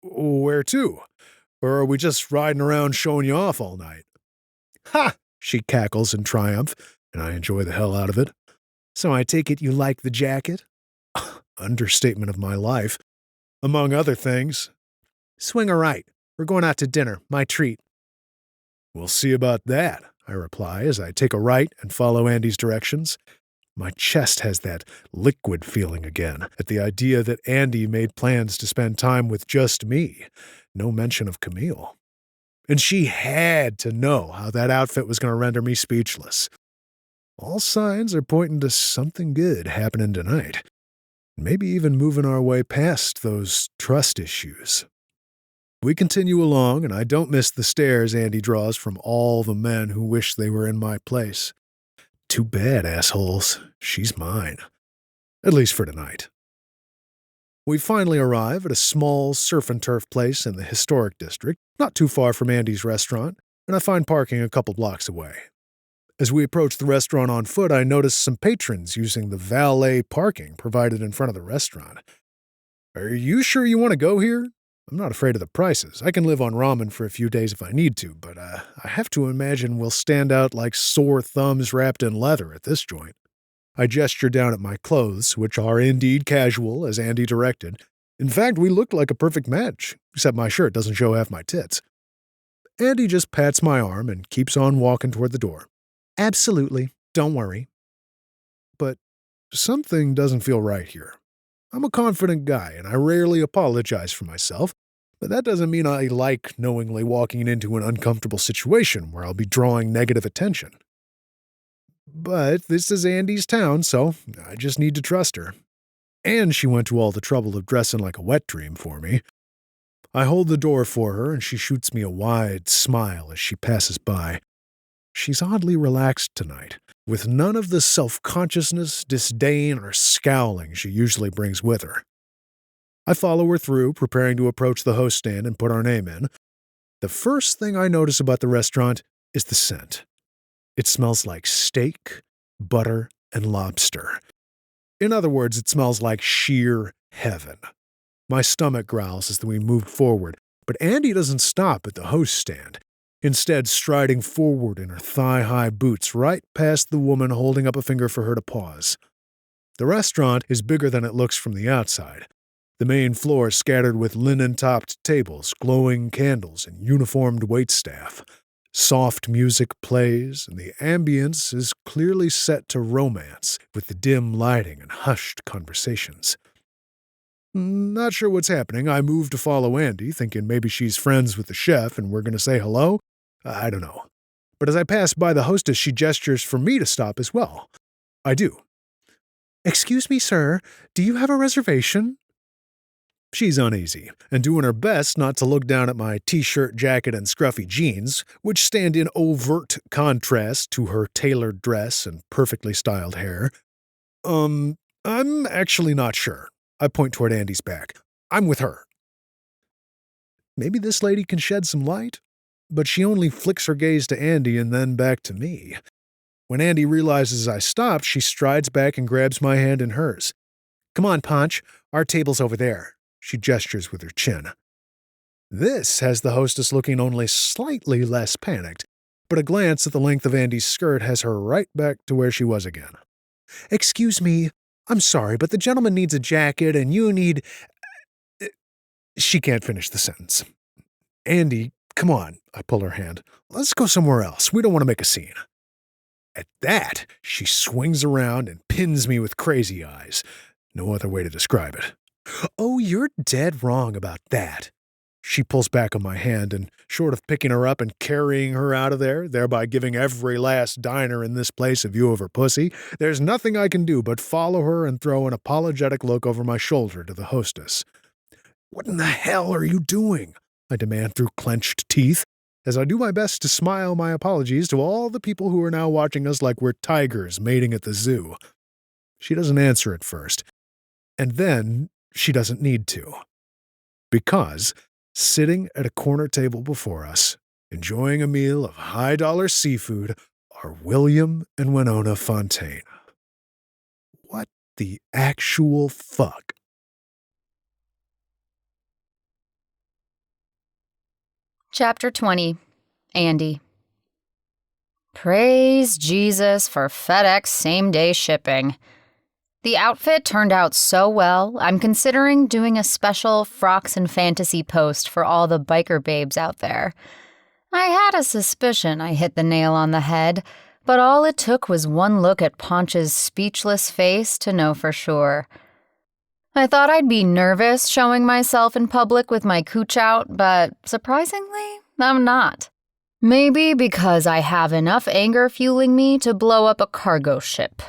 Where to? Or are we just riding around showing you off all night? Ha! She cackles in triumph, and I enjoy the hell out of it. So I take it you like the jacket? Understatement of my life. Among other things. Swing a right. We're going out to dinner. My treat. We'll see about that, I reply as I take a right and follow ANDIE's directions. My chest has that liquid feeling again at the idea that ANDIE made plans to spend time with just me. No mention of Camille. And she had to know how that outfit was going to render me speechless. All signs are pointing to something good happening tonight. Maybe even moving our way past those trust issues. We continue along, and I don't miss the stares ANDIE draws from all the men who wish they were in my place. Too bad, assholes. She's mine. At least for tonight. We finally arrive at a small surf and turf place in the historic district, not too far from ANDIE's restaurant, and I find parking a couple blocks away. As we approach the restaurant on foot, I notice some patrons using the valet parking provided in front of the restaurant. Are you sure you want to go here? I'm not afraid of the prices. I can live on ramen for a few days if I need to, but I have to imagine we'll stand out like sore thumbs wrapped in leather at this joint. I gesture down at my clothes, which are indeed casual, as ANDIE directed. In fact, we look like a perfect match, except my shirt doesn't show half my tits. ANDIE just pats my arm and keeps on walking toward the door. Absolutely, don't worry. But something doesn't feel right here. I'm a confident guy, and I rarely apologize for myself, but that doesn't mean I like knowingly walking into an uncomfortable situation where I'll be drawing negative attention. But this is ANDIE's town, so I just need to trust her. And she went to all the trouble of dressing like a wet dream for me. I hold the door for her, and she shoots me a wide smile as she passes by. She's oddly relaxed tonight, with none of the self-consciousness, disdain, or scowling she usually brings with her. I follow her through, preparing to approach the host stand and put our name in. The first thing I notice about the restaurant is the scent. It smells like steak, butter, and lobster. In other words, it smells like sheer heaven. My stomach growls as we move forward, but ANDIE doesn't stop at the host stand, instead striding forward in her thigh-high boots right past the woman holding up a finger for her to pause. The restaurant is bigger than it looks from the outside. The main floor scattered with linen-topped tables, glowing candles, and uniformed waitstaff. Soft music plays, and the ambience is clearly set to romance, with the dim lighting and hushed conversations. Not sure what's happening. I move to follow ANDIE, thinking maybe she's friends with the chef and we're going to say hello. I don't know. But as I pass by the hostess, she gestures for me to stop as well. I do. "Excuse me, sir, do you have a reservation?" She's uneasy, and doing her best not to look down at my t-shirt, jacket, and scruffy jeans, which stand in overt contrast to her tailored dress and perfectly styled hair. I'm actually not sure. I point toward ANDIE's back. I'm with her. Maybe this lady can shed some light? But she only flicks her gaze to ANDIE and then back to me. When ANDIE realizes I stopped, she strides back and grabs my hand in hers. "Come on, Ponch. Our table's over there." She gestures with her chin. This has the hostess looking only slightly less panicked, but a glance at the length of ANDIE's skirt has her right back to where she was again. "Excuse me, I'm sorry, but the gentleman needs a jacket and you need—" She can't finish the sentence. "ANDIE, come on," I pull her hand. "Let's go somewhere else. We don't want to make a scene." At that, she swings around and pins me with crazy eyes. No other way to describe it. "Oh, you're dead wrong about that." She pulls back on my hand and, short of picking her up and carrying her out of there, thereby giving every last diner in this place a view of her pussy, there's nothing I can do but follow her and throw an apologetic look over my shoulder to the hostess. "What in the hell are you doing?" I demand through clenched teeth, as I do my best to smile my apologies to all the people who are now watching us like we're tigers mating at the zoo. She doesn't answer at first, and then she doesn't need to. Because, sitting at a corner table before us, enjoying a meal of high-dollar seafood, are William and Winona Fontaine. What the actual fuck? Chapter 20. ANDIE. Praise Jesus for FedEx same-day shipping. The outfit turned out so well, I'm considering doing a special frocks and fantasy post for all the biker babes out there. I had a suspicion I hit the nail on the head, but all it took was one look at Ponch's speechless face to know for sure. I thought I'd be nervous showing myself in public with my cooch out, but surprisingly, I'm not. Maybe because I have enough anger fueling me to blow up a cargo ship.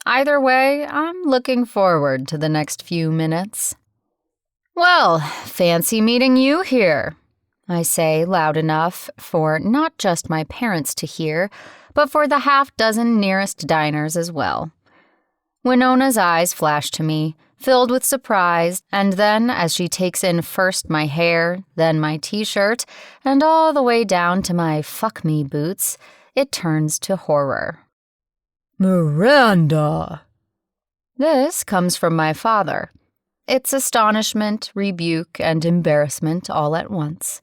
Either way, I'm looking forward to the next few minutes. "Well, fancy meeting you here," I say loud enough for not just my parents to hear, but for the half-dozen nearest diners as well. Winona's eyes flash to me, filled with surprise, and then as she takes in first my hair, then my t-shirt, and all the way down to my fuck-me boots, it turns to horror. "Miranda!" This comes from my father. It's astonishment, rebuke, and embarrassment all at once.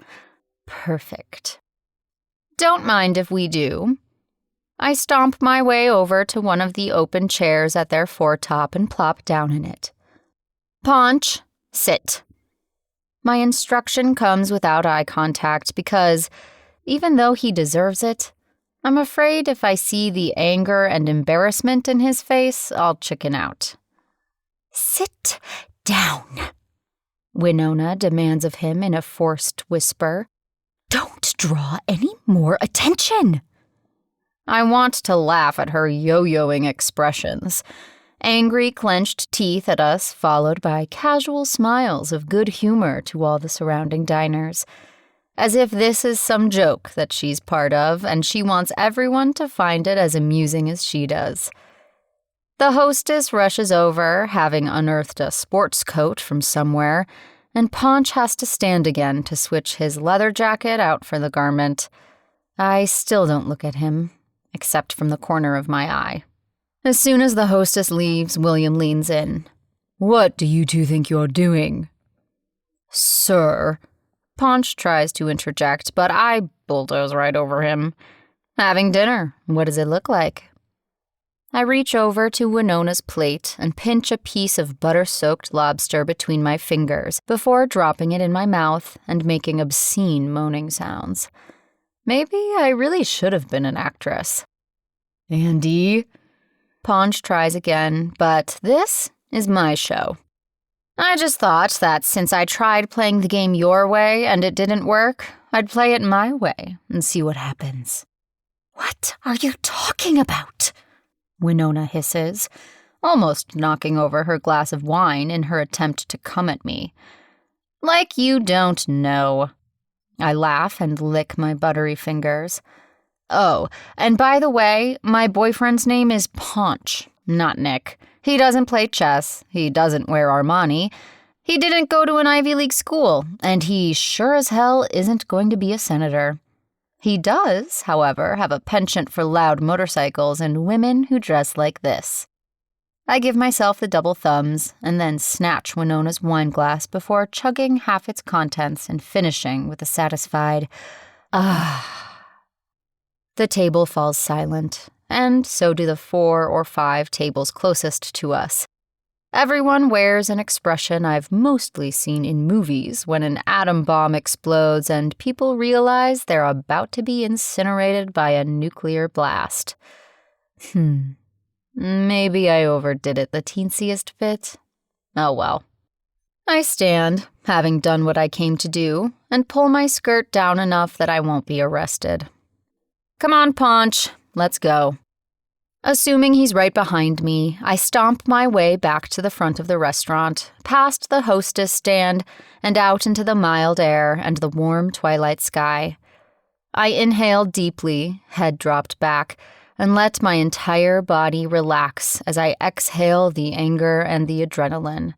Perfect. Don't mind if we do. I stomp my way over to one of the open chairs at their foretop and plop down in it. "Ponch, sit." My instruction comes without eye contact because, even though he deserves it, I'm afraid if I see the anger and embarrassment in his face, I'll chicken out. "Sit down," Winona demands of him in a forced whisper. "Don't draw any more attention." I want to laugh at her yo-yoing expressions. Angry, clenched teeth at us, followed by casual smiles of good humor to all the surrounding diners. as if this is some joke that she's part of and she wants everyone to find it as amusing as she does. The hostess rushes over, having unearthed a sports coat from somewhere, and Ponch has to stand again to switch his leather jacket out for the garment. I still don't look at him, except from the corner of my eye. As soon as the hostess leaves, William leans in. "What do you two think you're doing?" "Sir," Ponch tries to interject, but I bulldoze right over him. "Having dinner. What does it look like?" I reach over to Winona's plate and pinch a piece of butter-soaked lobster between my fingers before dropping it in my mouth and making obscene moaning sounds. Maybe I really should have been an actress. "ANDIE?" Ponch tries again, but this is my show. I just thought that since I tried playing the game your way and it didn't work, I'd play it my way and see what happens. "What are you talking about?" Winona hisses, almost knocking over her glass of wine in her attempt to come at me. "Like you don't know." I laugh and lick my buttery fingers. "Oh, and by the way, my boyfriend's name is Ponch, not Nick. He doesn't play chess, he doesn't wear Armani, he didn't go to an Ivy League school, and he sure as hell isn't going to be a senator. He does, however, have a penchant for loud motorcycles and women who dress like this." I give myself the double thumbs and then snatch Winona's wine glass before chugging half its contents and finishing with a satisfied, "ah." The table falls silent, and so do the 4 or 5 tables closest to us. Everyone wears an expression I've mostly seen in movies when an atom bomb explodes and people realize they're about to be incinerated by a nuclear blast. Maybe I overdid it the teensiest bit. Oh well. I stand, having done what I came to do, and pull my skirt down enough that I won't be arrested. "Come on, Ponch, let's go." Assuming he's right behind me, I stomp my way back to the front of the restaurant, past the hostess stand, and out into the mild air and the warm twilight sky. I inhale deeply, head dropped back, and let my entire body relax as I exhale the anger and the adrenaline.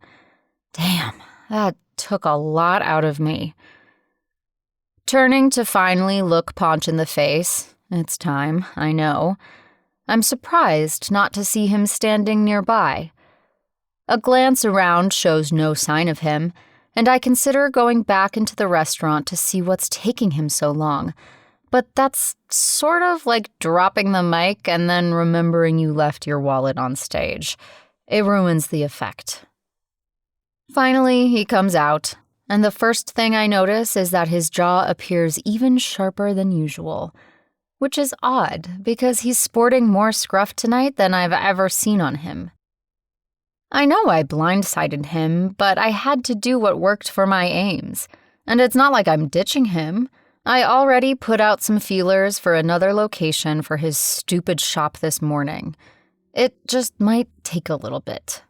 Damn, that took a lot out of me. Turning to finally look Ponch in the face, it's time, I know. I'm surprised not to see him standing nearby. A glance around shows no sign of him, and I consider going back into the restaurant to see what's taking him so long. But that's sort of like dropping the mic and then remembering you left your wallet on stage. It ruins the effect. Finally, he comes out, and the first thing I notice is that his jaw appears even sharper than usual. Which is odd, because he's sporting more scruff tonight than I've ever seen on him. I know I blindsided him, but I had to do what worked for my aims. And it's not like I'm ditching him. I already put out some feelers for another location for his stupid shop this morning. It just might take a little bit.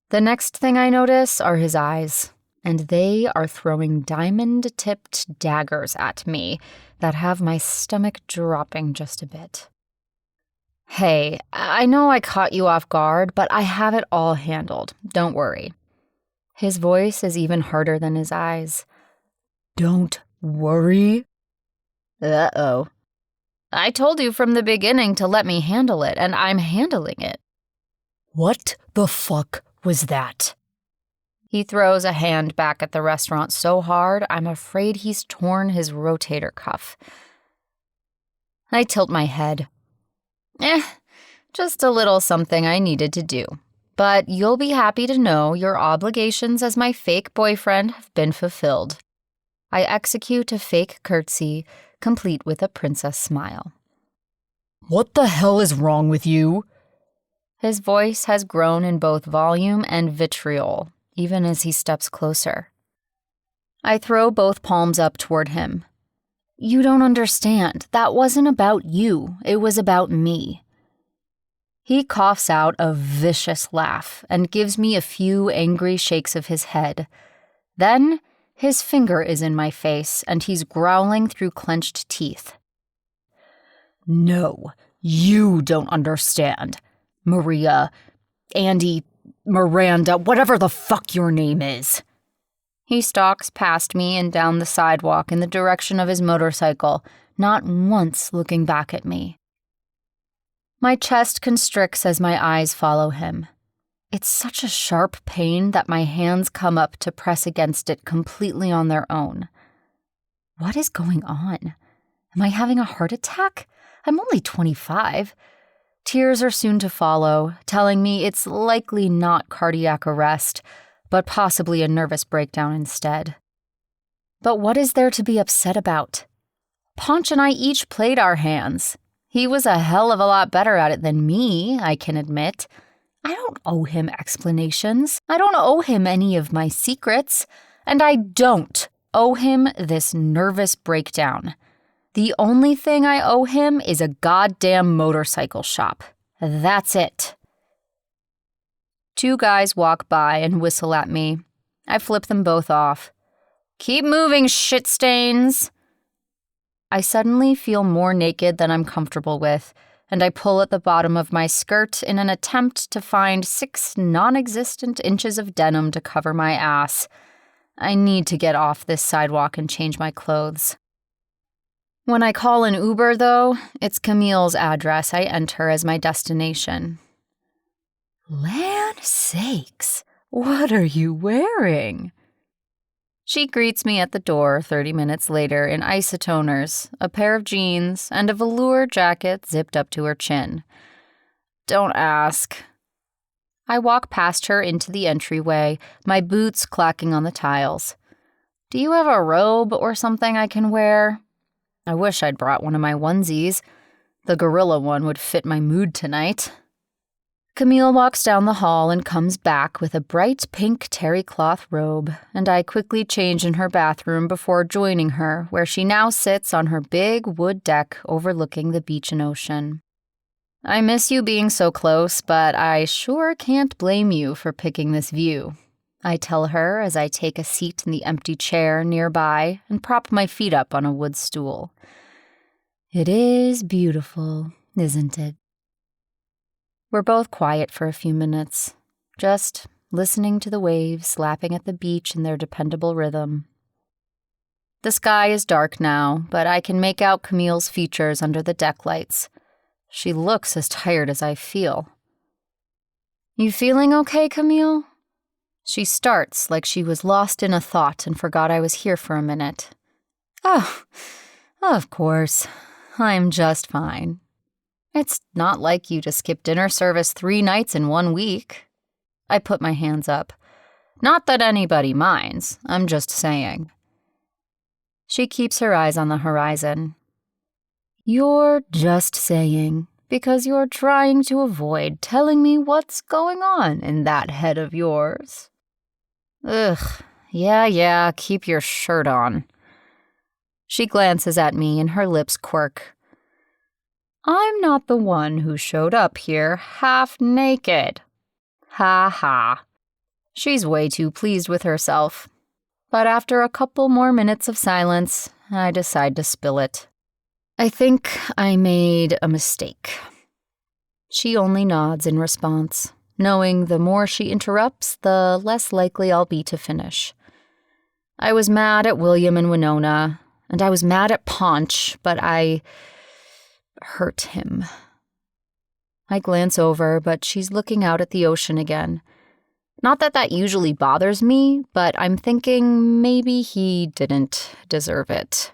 The next thing I notice are his eyes, and they are throwing diamond-tipped daggers at me that have my stomach dropping just a bit. "Hey, I know I caught you off guard, but I have it all handled. Don't worry." His voice is even harder than his eyes. "Don't worry?" Uh-oh. I told you from the beginning to let me handle it, and I'm handling it. "What the fuck was that?" He throws a hand back at the restaurant so hard, I'm afraid he's torn his rotator cuff. I tilt my head. Just a little something I needed to do. But you'll be happy to know your obligations as my fake boyfriend have been fulfilled. I execute a fake curtsy, complete with a princess smile. "What the hell is wrong with you?" His voice has grown in both volume and vitriol, even as he steps closer. I throw both palms up toward him. "You don't understand. That wasn't about you. It was about me." He coughs out a vicious laugh and gives me a few angry shakes of his head. Then His finger is in my face, and he's growling through clenched teeth. No, you don't understand. Maria, Andy, Miranda, whatever the fuck your name is. He stalks past me and down the sidewalk in the direction of his motorcycle, not once looking back at me. My chest constricts as my eyes follow him. It's such a sharp pain that my hands come up to press against it completely on their own. What is going on? Am I having a heart attack? I'm only 25. Tears are soon to follow, telling me it's likely not cardiac arrest, but possibly a nervous breakdown instead. But what is there to be upset about? Ponch and I each played our hands. He was a hell of a lot better at it than me, I can admit. I don't owe him explanations. I don't owe him any of my secrets. And I don't owe him this nervous breakdown. The only thing I owe him is a goddamn motorcycle shop. That's it. 2 guys walk by and whistle at me. I flip them both off. Keep moving, shit stains. I suddenly feel more naked than I'm comfortable with, and I pull at the bottom of my skirt in an attempt to find 6 non-existent inches of denim to cover my ass. I need to get off this sidewalk and change my clothes. When I call an Uber, though, it's Camille's address I enter as my destination. Land sakes, what are you wearing? She greets me at the door 30 minutes later in isotoners, a pair of jeans, and a velour jacket zipped up to her chin. Don't ask. I walk past her into the entryway, my boots clacking on the tiles. Do you have a robe or something I can wear? I wish I'd brought one of my onesies. The gorilla one would fit my mood tonight. Camille walks down the hall and comes back with a bright pink terry cloth robe, and I quickly change in her bathroom before joining her, where she now sits on her big wood deck overlooking the beach and ocean. I miss you being so close, but I sure can't blame you for picking this view, I tell her as I take a seat in the empty chair nearby and prop my feet up on a wood stool. It is beautiful, isn't it? We're both quiet for a few minutes, just listening to the waves lapping at the beach in their dependable rhythm. The sky is dark now, but I can make out Camille's features under the deck lights. She looks as tired as I feel. You feeling okay, Camille? She starts like she was lost in a thought and forgot I was here for a minute. Oh, of course. I'm just fine. It's not like you to skip dinner service 3 nights in 1 week. I put my hands up. Not that anybody minds, I'm just saying. She keeps her eyes on the horizon. You're just saying because you're trying to avoid telling me what's going on in that head of yours. Ugh, yeah, keep your shirt on. She glances at me and her lips quirk. I'm not the one who showed up here half naked. Ha ha. She's way too pleased with herself. But after a couple more minutes of silence, I decide to spill it. I think I made a mistake. She only nods in response, knowing the more she interrupts, the less likely I'll be to finish. I was mad at William and Winona, and I was mad at Ponch, but I hurt him. I glance over, but she's looking out at the ocean again. Not that that usually bothers me, but I'm thinking maybe he didn't deserve it.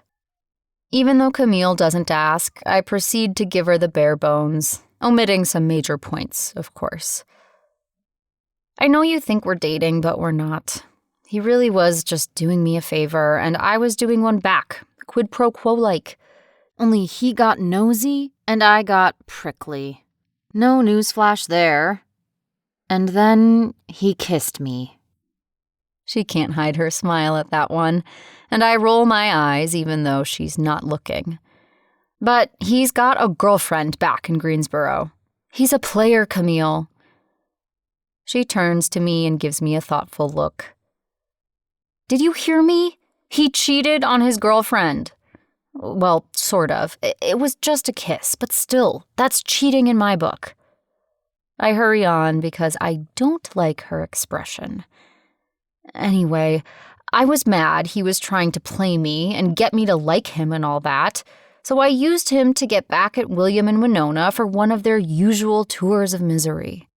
Even though Camille doesn't ask, I proceed to give her the bare bones, omitting some major points, of course. I know you think we're dating, but we're not. He really was just doing me a favor, and I was doing one back, quid pro quo-like. Only he got nosy, and I got prickly. No newsflash there. And then he kissed me. She can't hide her smile at that one, and I roll my eyes even though she's not looking. But he's got a girlfriend back in Greensboro. He's a player, Camille. She turns to me and gives me a thoughtful look. Did you hear me? He cheated on his girlfriend. Well, sort of. It was just a kiss, but still, that's cheating in my book. I hurry on because I don't like her expression. Anyway, I was mad he was trying to play me and get me to like him and all that, so I used him to get back at William and Winona for one of their usual tours of misery.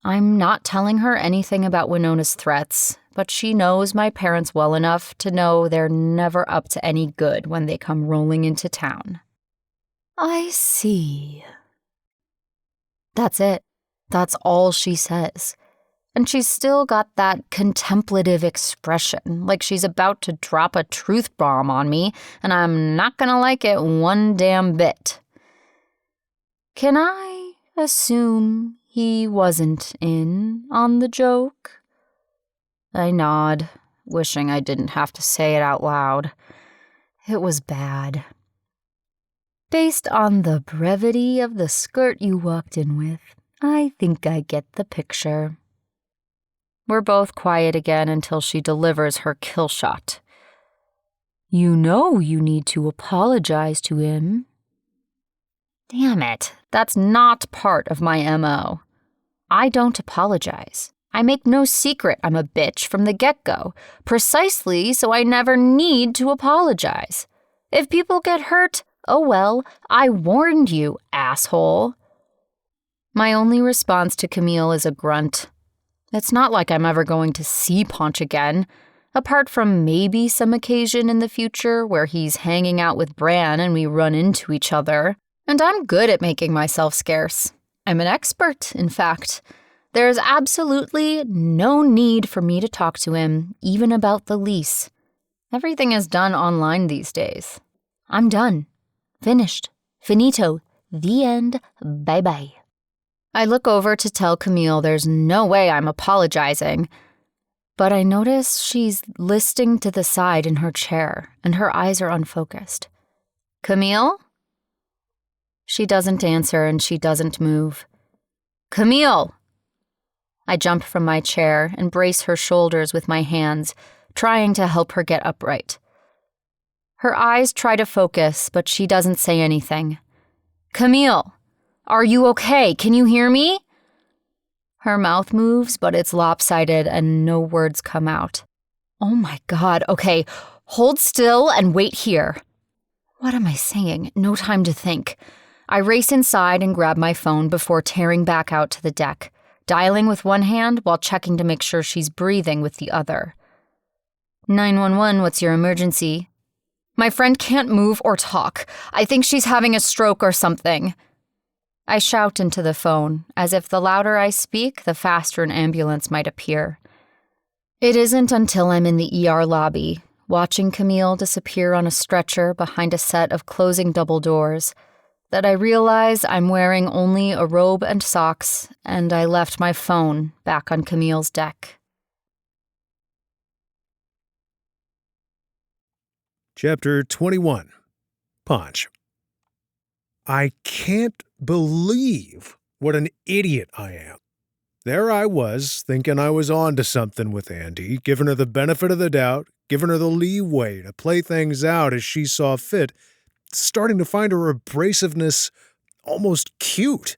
I'm not telling her anything about Winona's threats, but she knows my parents well enough to know they're never up to any good when they come rolling into town. I see. That's it. That's all she says. And she's still got that contemplative expression, like she's about to drop a truth bomb on me, and I'm not gonna like it one damn bit. Can I assume he wasn't in on the joke? I nod, wishing I didn't have to say it out loud. It was bad. Based on the brevity of the skirt you walked in with, I think I get the picture. We're both quiet again until she delivers her kill shot. You know you need to apologize to him. Damn it, that's not part of my MO. I don't apologize. I make no secret I'm a bitch from the get-go, precisely so I never need to apologize. If people get hurt, oh well, I warned you, asshole. My only response to Camille is a grunt. It's not like I'm ever going to see Ponch again, apart from maybe some occasion in the future where he's hanging out with Bran and we run into each other. And I'm good at making myself scarce. I'm an expert, in fact. There's absolutely no need for me to talk to him, even about the lease. Everything is done online these days. I'm done. Finished. Finito. The end. Bye-bye. I look over to tell Camille there's no way I'm apologizing, but I notice she's listing to the side in her chair, and her eyes are unfocused. Camille? She doesn't answer, and she doesn't move. Camille! I jump from my chair and brace her shoulders with my hands, trying to help her get upright. Her eyes try to focus, but she doesn't say anything. Camille! Are you okay? Can you hear me? Her mouth moves, but it's lopsided and no words come out. Oh my God, okay, hold still and wait here. What am I saying? No time to think. I race inside and grab my phone before tearing back out to the deck, dialing with one hand while checking to make sure she's breathing with the other. 911, what's your emergency? My friend can't move or talk. I think she's having a stroke or something. I shout into the phone, as if the louder I speak, the faster an ambulance might appear. It isn't until I'm in the ER lobby, watching Camille disappear on a stretcher behind a set of closing double doors, that I realize I'm wearing only a robe and socks, and I left my phone back on Camille's deck. Chapter 21. Ponch. I can't believe what an idiot I am. There I was, thinking I was on to something with ANDIE, giving her the benefit of the doubt, giving her the leeway to play things out as she saw fit, starting to find her abrasiveness almost cute.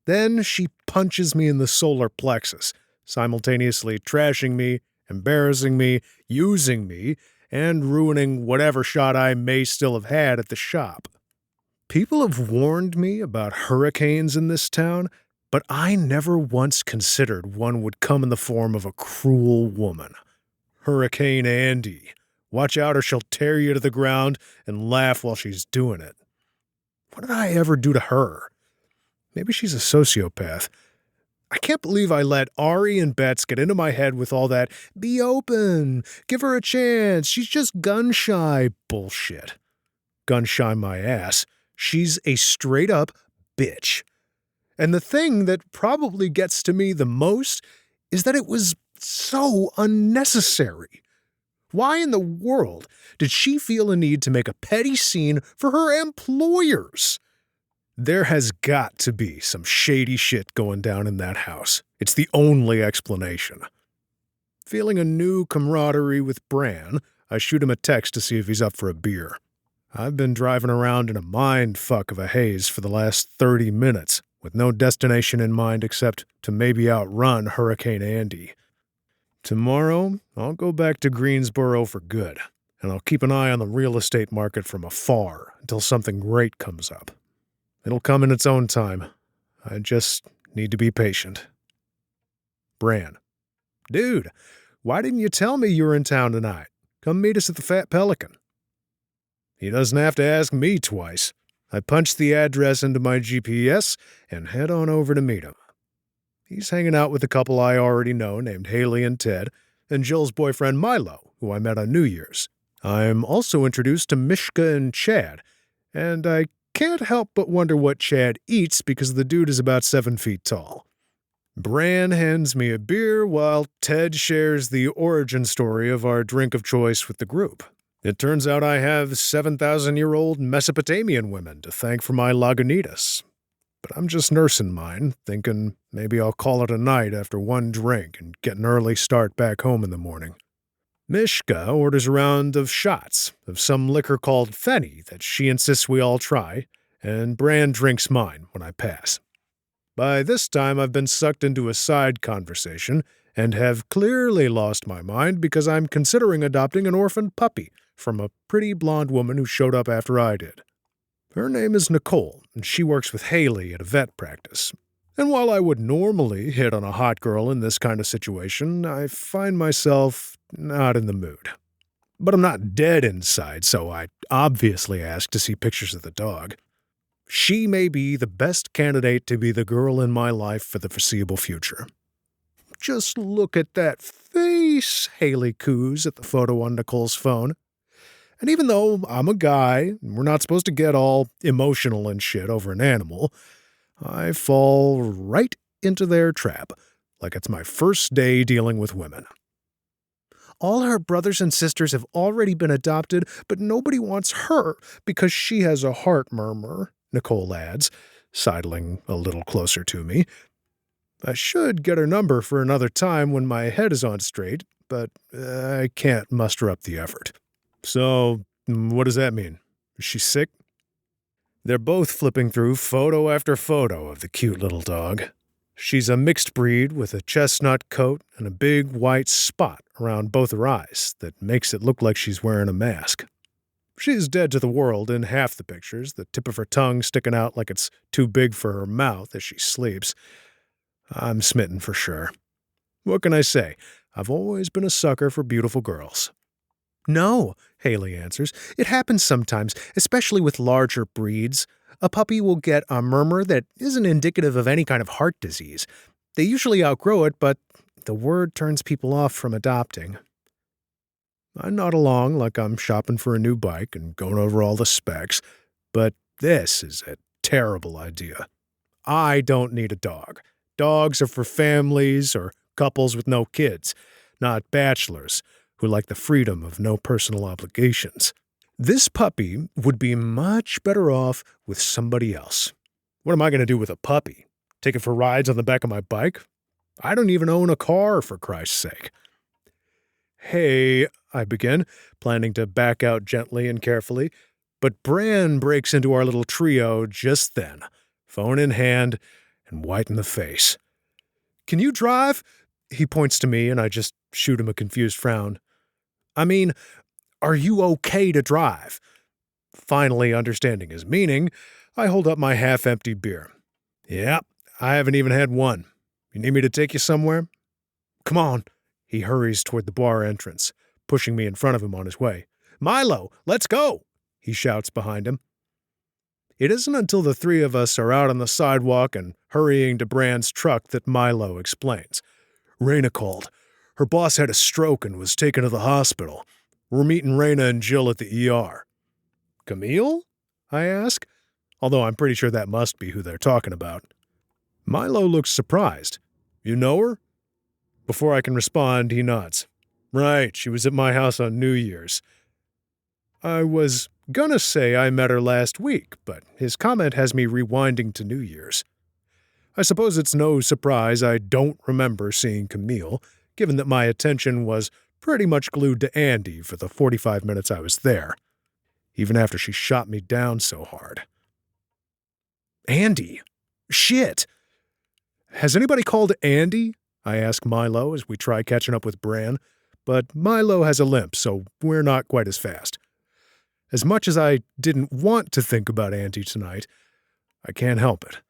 Then she punches me in the solar plexus, simultaneously trashing me, embarrassing me, using me, and ruining whatever shot I may still have had at the shop. People have warned me about hurricanes in this town, but I never once considered one would come in the form of a cruel woman. Hurricane ANDIE. Watch out or she'll tear you to the ground and laugh while she's doing it. What did I ever do to her? Maybe she's a sociopath. I can't believe I let Ari and Bets get into my head with all that be open, give her a chance, she's just gun-shy bullshit. Gun-shy my ass. She's a straight-up bitch. And the thing that probably gets to me the most is that it was so unnecessary. Why in the world did she feel a need to make a petty scene for her employers? There has got to be some shady shit going down in that house. It's the only explanation. Feeling a new camaraderie with Bran, I shoot him a text to see if he's up for a beer. I've been driving around in a mind fuck of a haze for the last 30 minutes, with no destination in mind except to maybe outrun Hurricane Andy. Tomorrow, I'll go back to Greensboro for good, and I'll keep an eye on the real estate market from afar until something great comes up. It'll come in its own time. I just need to be patient. Bran. Dude, why didn't you tell me you were in town tonight? Come meet us at the Fat Pelican. He doesn't have to ask me twice. I punch the address into my GPS and head on over to meet him. He's hanging out with a couple I already know named Haley and Ted, and Jill's boyfriend Milo, who I met on New Year's. I'm also introduced to Mishka and Chad, and I can't help but wonder what Chad eats because the dude is about 7 feet tall. Bran hands me a beer while Ted shares the origin story of our drink of choice with the group. It turns out I have 7,000-year-old Mesopotamian women to thank for my Lagunitas. But I'm just nursing mine, thinking maybe I'll call it a night after one drink and get an early start back home in the morning. Mishka orders a round of shots of some liquor called Fenny that she insists we all try, and Bran drinks mine when I pass. By this time, I've been sucked into a side conversation and have clearly lost my mind because I'm considering adopting an orphaned puppy from a pretty blonde woman who showed up after I did. Her name is Nicole, and she works with Haley at a vet practice. And while I would normally hit on a hot girl in this kind of situation, I find myself not in the mood. But I'm not dead inside, so I obviously ask to see pictures of the dog. She may be the best candidate to be the girl in my life for the foreseeable future. Just look at that face, Haley coos at the photo on Nicole's phone. And even though I'm a guy, and we're not supposed to get all emotional and shit over an animal, I fall right into their trap, like it's my first day dealing with women. All her brothers and sisters have already been adopted, but nobody wants her because she has a heart murmur, Nicole adds, sidling a little closer to me. I should get her number for another time when my head is on straight, but I can't muster up the effort. So, what does that mean? Is she sick? They're both flipping through photo after photo of the cute little dog. She's a mixed breed with a chestnut coat and a big white spot around both her eyes that makes it look like she's wearing a mask. She's dead to the world in half the pictures, the tip of her tongue sticking out like it's too big for her mouth as she sleeps. I'm smitten for sure. What can I say? I've always been a sucker for beautiful girls. No, Haley answers. It happens sometimes, especially with larger breeds. A puppy will get a murmur that isn't indicative of any kind of heart disease. They usually outgrow it, but the word turns people off from adopting. I nod along like I'm shopping for a new bike and going over all the specs, but this is a terrible idea. I don't need a dog. Dogs are for families or couples with no kids, not bachelors who like the freedom of no personal obligations. This puppy would be much better off with somebody else. What am I going to do with a puppy? Take it for rides on the back of my bike? I don't even own a car, for Christ's sake. Hey, I begin, planning to back out gently and carefully, but Bran breaks into our little trio just then, phone in hand and white in the face. Can you drive? He points to me and I just shoot him a confused frown. I mean, are you okay to drive? Finally understanding his meaning, I hold up my half-empty beer. Yeah, I haven't even had one. You need me to take you somewhere? Come on. He hurries toward the bar entrance, pushing me in front of him on his way. Milo, let's go, he shouts behind him. It isn't until the three of us are out on the sidewalk and hurrying to Bran's truck that Milo explains. Raina called. Her boss had a stroke and was taken to the hospital. We're meeting Raina and Jill at the ER. Camille? I ask, although I'm pretty sure that must be who they're talking about. Milo looks surprised. You know her? Before I can respond, he nods. Right, she was at my house on New Year's. I was gonna say I met her last week, but his comment has me rewinding to New Year's. I suppose it's no surprise I don't remember seeing Camille, given that my attention was pretty much glued to ANDIE for the 45 minutes I was there, even after she shot me down so hard. ANDIE? Shit! Has anybody called ANDIE? I ask Milo as we try catching up with Bran, but Milo has a limp, so we're not quite as fast. As much as I didn't want to think about ANDIE tonight, I can't help it.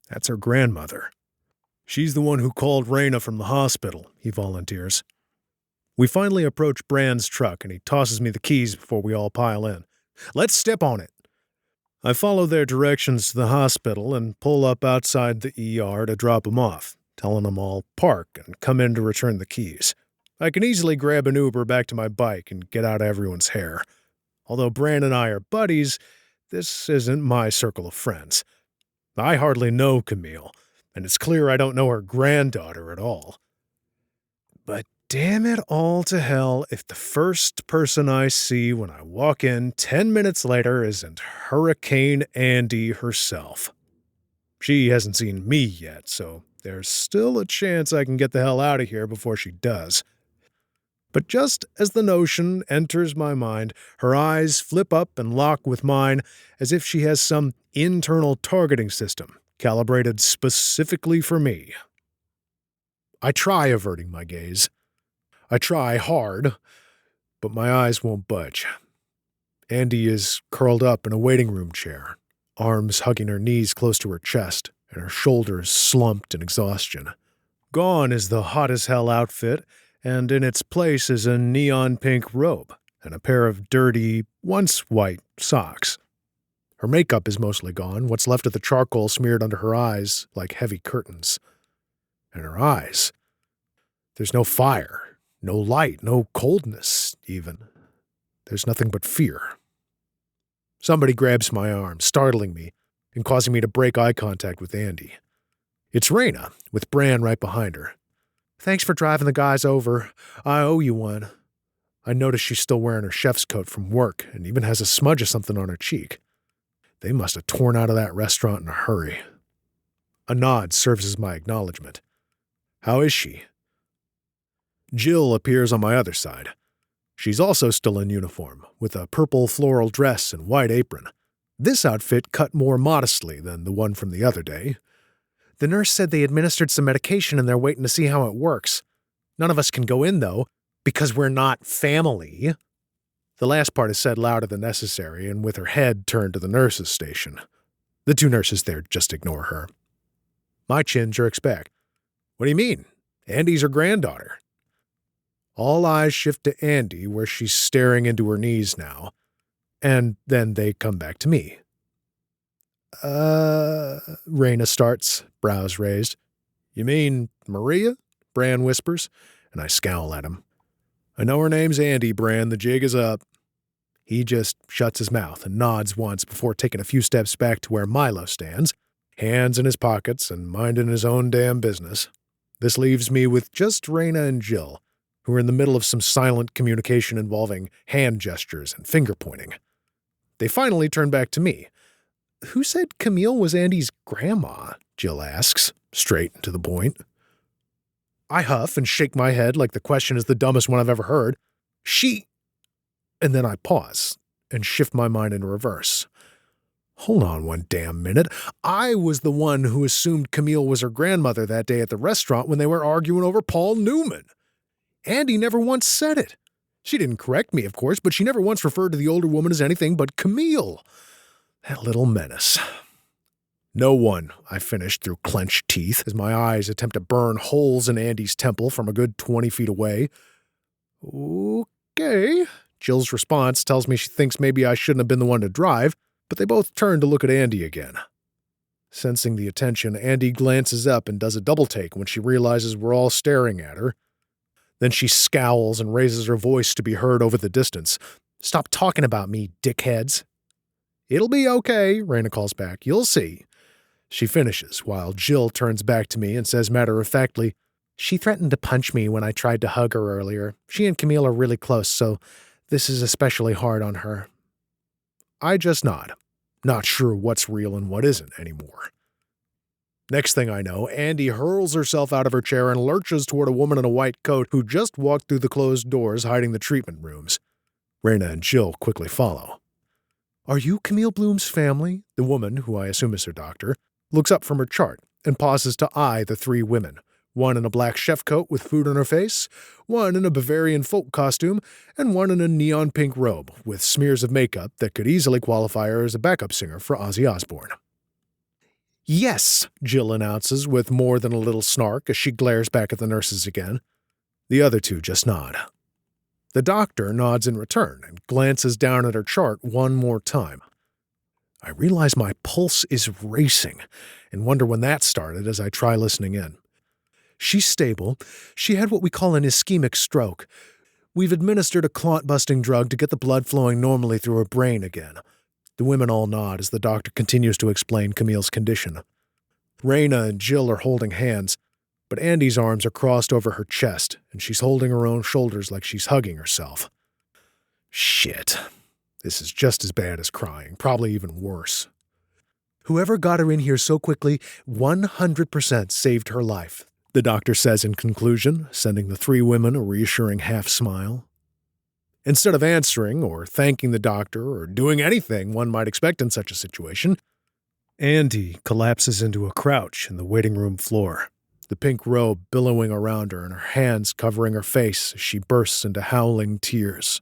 That's her grandmother. She's the one who called Reyna from the hospital, he volunteers. We finally approach Bran's truck, and he tosses me the keys before we all pile in. Let's step on it. I follow their directions to the hospital and pull up outside the ER to drop them off, telling them I'll park and come in to return the keys. I can easily grab an Uber back to my bike and get out of everyone's hair. Although Bran and I are buddies, this isn't my circle of friends. I hardly know Camille, and it's clear I don't know her granddaughter at all. But damn it all to hell if the first person I see when I walk in 10 minutes later isn't Hurricane ANDIE herself. She hasn't seen me yet, so there's still a chance I can get the hell out of here before she does. But just as the notion enters my mind, her eyes flip up and lock with mine as if she has some internal targeting system calibrated specifically for me. I try averting my gaze. I try hard, but my eyes won't budge. ANDIE is curled up in a waiting room chair, arms hugging her knees close to her chest, and her shoulders slumped in exhaustion. Gone is the hot-as-hell outfit, and in its place is a neon pink robe and a pair of dirty, once white, socks. Her makeup is mostly gone, what's left of the charcoal smeared under her eyes like heavy curtains. And her eyes. There's no fire, no light, no coldness, even. There's nothing but fear. Somebody grabs my arm, startling me and causing me to break eye contact with ANDIE. It's Reyna, with Bran right behind her. Thanks for driving the guys over. I owe you one. I notice she's still wearing her chef's coat from work and even has a smudge of something on her cheek. They must have torn out of that restaurant in a hurry. A nod serves as my acknowledgement. How is she? Jill appears on my other side. She's also still in uniform, with a purple floral dress and white apron. This outfit cut more modestly than the one from the other day. The nurse said they administered some medication and they're waiting to see how it works. None of us can go in, though, because we're not family. The last part is said louder than necessary and with her head turned to the nurse's station. The two nurses there just ignore her. My chin jerks back. What do you mean? ANDIE's her granddaughter. All eyes shift to ANDIE, where she's staring into her knees now, and then they come back to me. Reyna starts, brows raised. You mean Maria? Bran whispers, and I scowl at him. I know her name's ANDIE, Bran. The jig is up. He just shuts his mouth and nods once before taking a few steps back to where Milo stands, hands in his pockets and minding his own damn business. This leaves me with just Reyna and Jill, who are in the middle of some silent communication involving hand gestures and finger-pointing. They finally turn back to me. Who said Camille was ANDIE's grandma? Jill asks, straight and to the point. I huff and shake my head like the question is the dumbest one I've ever heard. She... And then I pause and shift my mind in reverse. Hold on one damn minute. I was the one who assumed Camille was her grandmother that day at the restaurant when they were arguing over Paul Newman. ANDIE never once said it. She didn't correct me, of course, but she never once referred to the older woman as anything but Camille. That little menace. No one, I finished through clenched teeth as my eyes attempt to burn holes in ANDIE's temple from a good 20 feet away. Okay. Jill's response tells me she thinks maybe I shouldn't have been the one to drive, but they both turn to look at ANDIE again. Sensing the attention, ANDIE glances up and does a double take when she realizes we're all staring at her. Then she scowls and raises her voice to be heard over the distance. Stop talking about me, dickheads. It'll be okay, Reyna calls back. You'll see. She finishes, while Jill turns back to me and says matter-of-factly, she threatened to punch me when I tried to hug her earlier. She and Camille are really close, so this is especially hard on her. I just nod, not sure what's real and what isn't anymore. Next thing I know, ANDIE hurls herself out of her chair and lurches toward a woman in a white coat who just walked through the closed doors hiding the treatment rooms. Raina and Jill quickly follow. "Are you Camille Bloom's family?" The woman, who I assume is her doctor, looks up from her chart and pauses to eye the three women, one in a black chef coat with food on her face, one in a Bavarian folk costume, and one in a neon pink robe with smears of makeup that could easily qualify her as a backup singer for Ozzy Osbourne. "Yes," Jill announces with more than a little snark as she glares back at the nurses again. The other two just nod. The doctor nods in return and glances down at her chart one more time. I realize my pulse is racing and wonder when that started as I try listening in. She's stable. She had what we call an ischemic stroke. We've administered a clot-busting drug to get the blood flowing normally through her brain again. The women all nod as the doctor continues to explain Camille's condition. Raina and Jill are holding hands, but ANDIE's arms are crossed over her chest, and she's holding her own shoulders like she's hugging herself. Shit. This is just as bad as crying, probably even worse. Whoever got her in here so quickly 100% saved her life, the doctor says in conclusion, sending the three women a reassuring half-smile. Instead of answering or thanking the doctor or doing anything one might expect in such a situation, ANDIE collapses into a crouch in the waiting room floor, the pink robe billowing around her and her hands covering her face as she bursts into howling tears.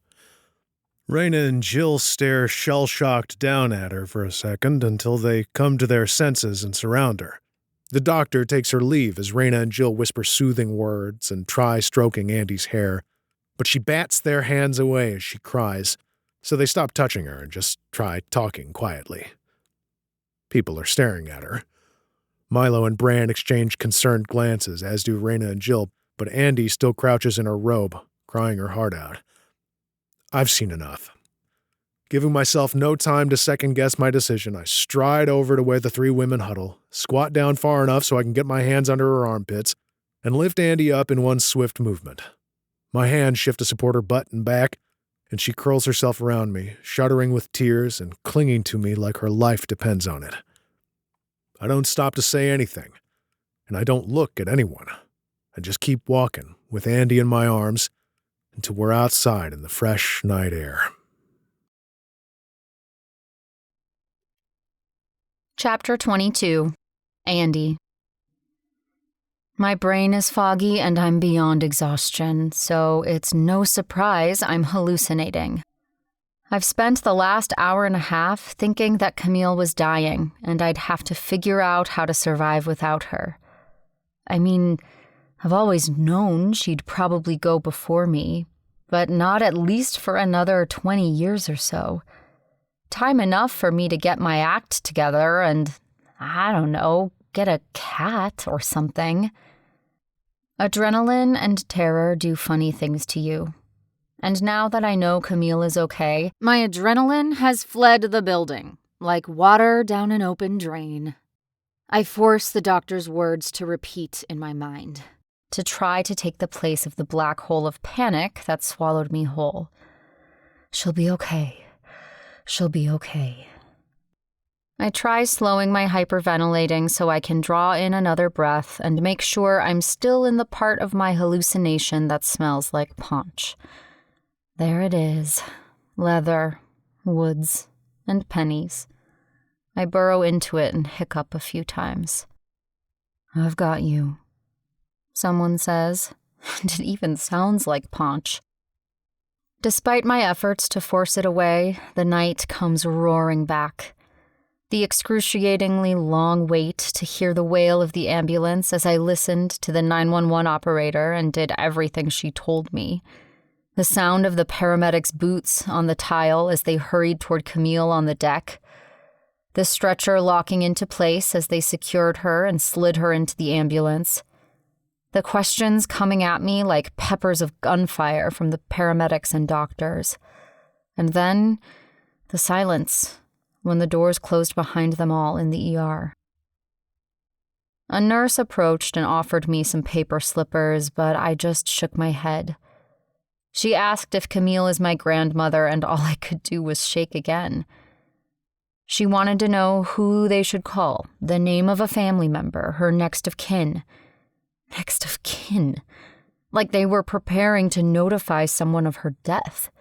Raina and Jill stare shell-shocked down at her for a second until they come to their senses and surround her. The doctor takes her leave as Raina and Jill whisper soothing words and try stroking ANDIE's hair, but she bats their hands away as she cries, so they stop touching her and just try talking quietly. People are staring at her. Milo and Bran exchange concerned glances, as do Raina and Jill, but ANDIE still crouches in her robe, crying her heart out. I've seen enough. Giving myself no time to second-guess my decision, I stride over to where the three women huddle, squat down far enough so I can get my hands under her armpits, and lift ANDIE up in one swift movement. My hands shift to support her butt and back, and she curls herself around me, shuddering with tears and clinging to me like her life depends on it. I don't stop to say anything, and I don't look at anyone. I just keep walking, with ANDIE in my arms, until we're outside in the fresh night air. Chapter 22. ANDIE. My brain is foggy and I'm beyond exhaustion, so it's no surprise I'm hallucinating. I've spent the last hour and a half thinking that Camille was dying and I'd have to figure out how to survive without her. I mean, I've always known she'd probably go before me, but not at least for another 20 years or so. Time enough for me to get my act together and, I don't know, get a cat or something. Adrenaline and terror do funny things to you. And now that I know Camille is okay, My adrenaline has fled the building, like water down an open drain. I force the doctor's words to repeat in my mind. to try to take the place of the black hole of panic that swallowed me whole. She'll be okay. She'll be okay. I try slowing my hyperventilating so I can draw in another breath and make sure I'm still in the part of my hallucination that smells like Ponch. There it is. Leather, woods, and pennies. I burrow into it and hiccup a few times. I've got you, someone says, and it even sounds like Ponch. Despite my efforts to force it away, the night comes roaring back. The excruciatingly long wait to hear the wail of the ambulance as I listened to the 911 operator and did everything she told me. The sound of the paramedics' boots on the tile as they hurried toward Camille on the deck. The stretcher locking into place as they secured her and slid her into the ambulance. The questions coming at me like peppers of gunfire from the paramedics and doctors. And then the silence when the doors closed behind them all in the ER. A nurse approached and offered me some paper slippers, but I just shook my head. She asked if Camille is my grandmother, and all I could do was shake again. She wanted to know who they should call, the name of a family member, her next of kin. Next of kin? Like they were preparing to notify someone of her death.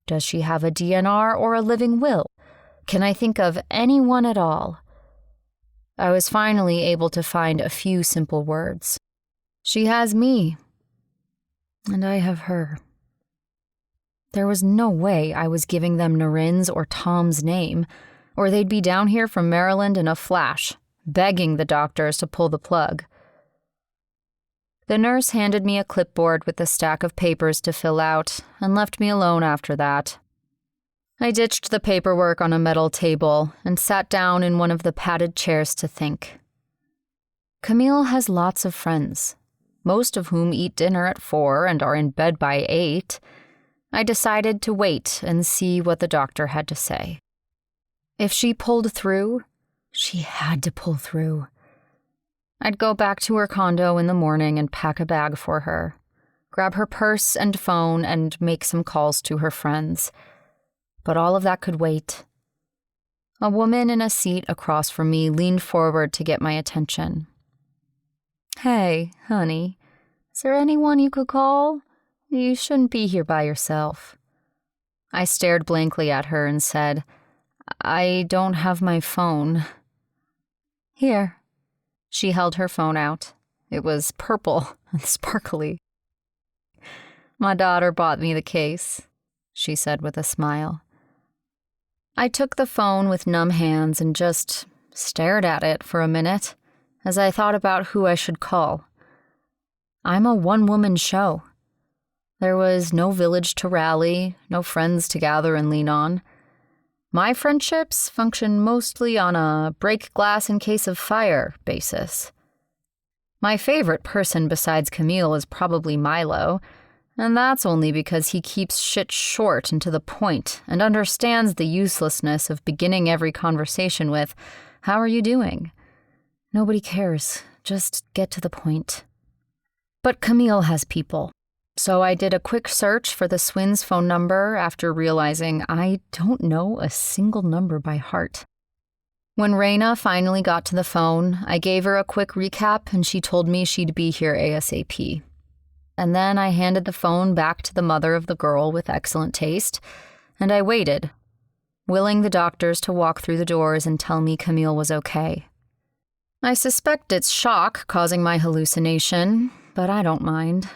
Does she have a DNR or a living will? Can I think of anyone at all? I was finally able to find a few simple words. She has me, and I have her. There was no way I was giving them Narin's or Tom's name, or they'd be down here from Maryland in a flash, begging the doctors to pull the plug. The nurse handed me a clipboard with a stack of papers to fill out and left me alone after that. I ditched the paperwork on a metal table and sat down in one of the padded chairs to think. Camille has lots of friends, most of whom eat dinner at 4 and are in bed by 8. I decided to wait and see what the doctor had to say. If she pulled through, she had to pull through. I'd go back to her condo in the morning and pack a bag for her, grab her purse and phone and make some calls to her friends. But all of that could wait. A woman in a seat across from me leaned forward to get my attention. "Hey, honey, is there anyone you could call? You shouldn't be here by yourself." I stared blankly at her and said, "I don't have my phone." "Here." She held her phone out. It was purple and sparkly. "My daughter bought me the case," she said with a smile. I took the phone with numb hands and just stared at it for a minute as I thought about who I should call. I'm a one-woman show. There was no village to rally, no friends to gather and lean on. My friendships function mostly on a break glass in case of fire basis. My favorite person besides Camille is probably Milo, and that's only because he keeps shit short and to the point and understands the uselessness of beginning every conversation with, "How are you doing?" Nobody cares. Just get to the point. But Camille has people. So I did a quick search for the Swins' phone number after realizing I don't know a single number by heart. When Raina finally got to the phone, I gave her a quick recap and she told me she'd be here ASAP. And then I handed the phone back to the mother of the girl with excellent taste, and I waited, willing the doctors to walk through the doors and tell me Camille was okay. I suspect it's shock causing my hallucination, but I don't mind.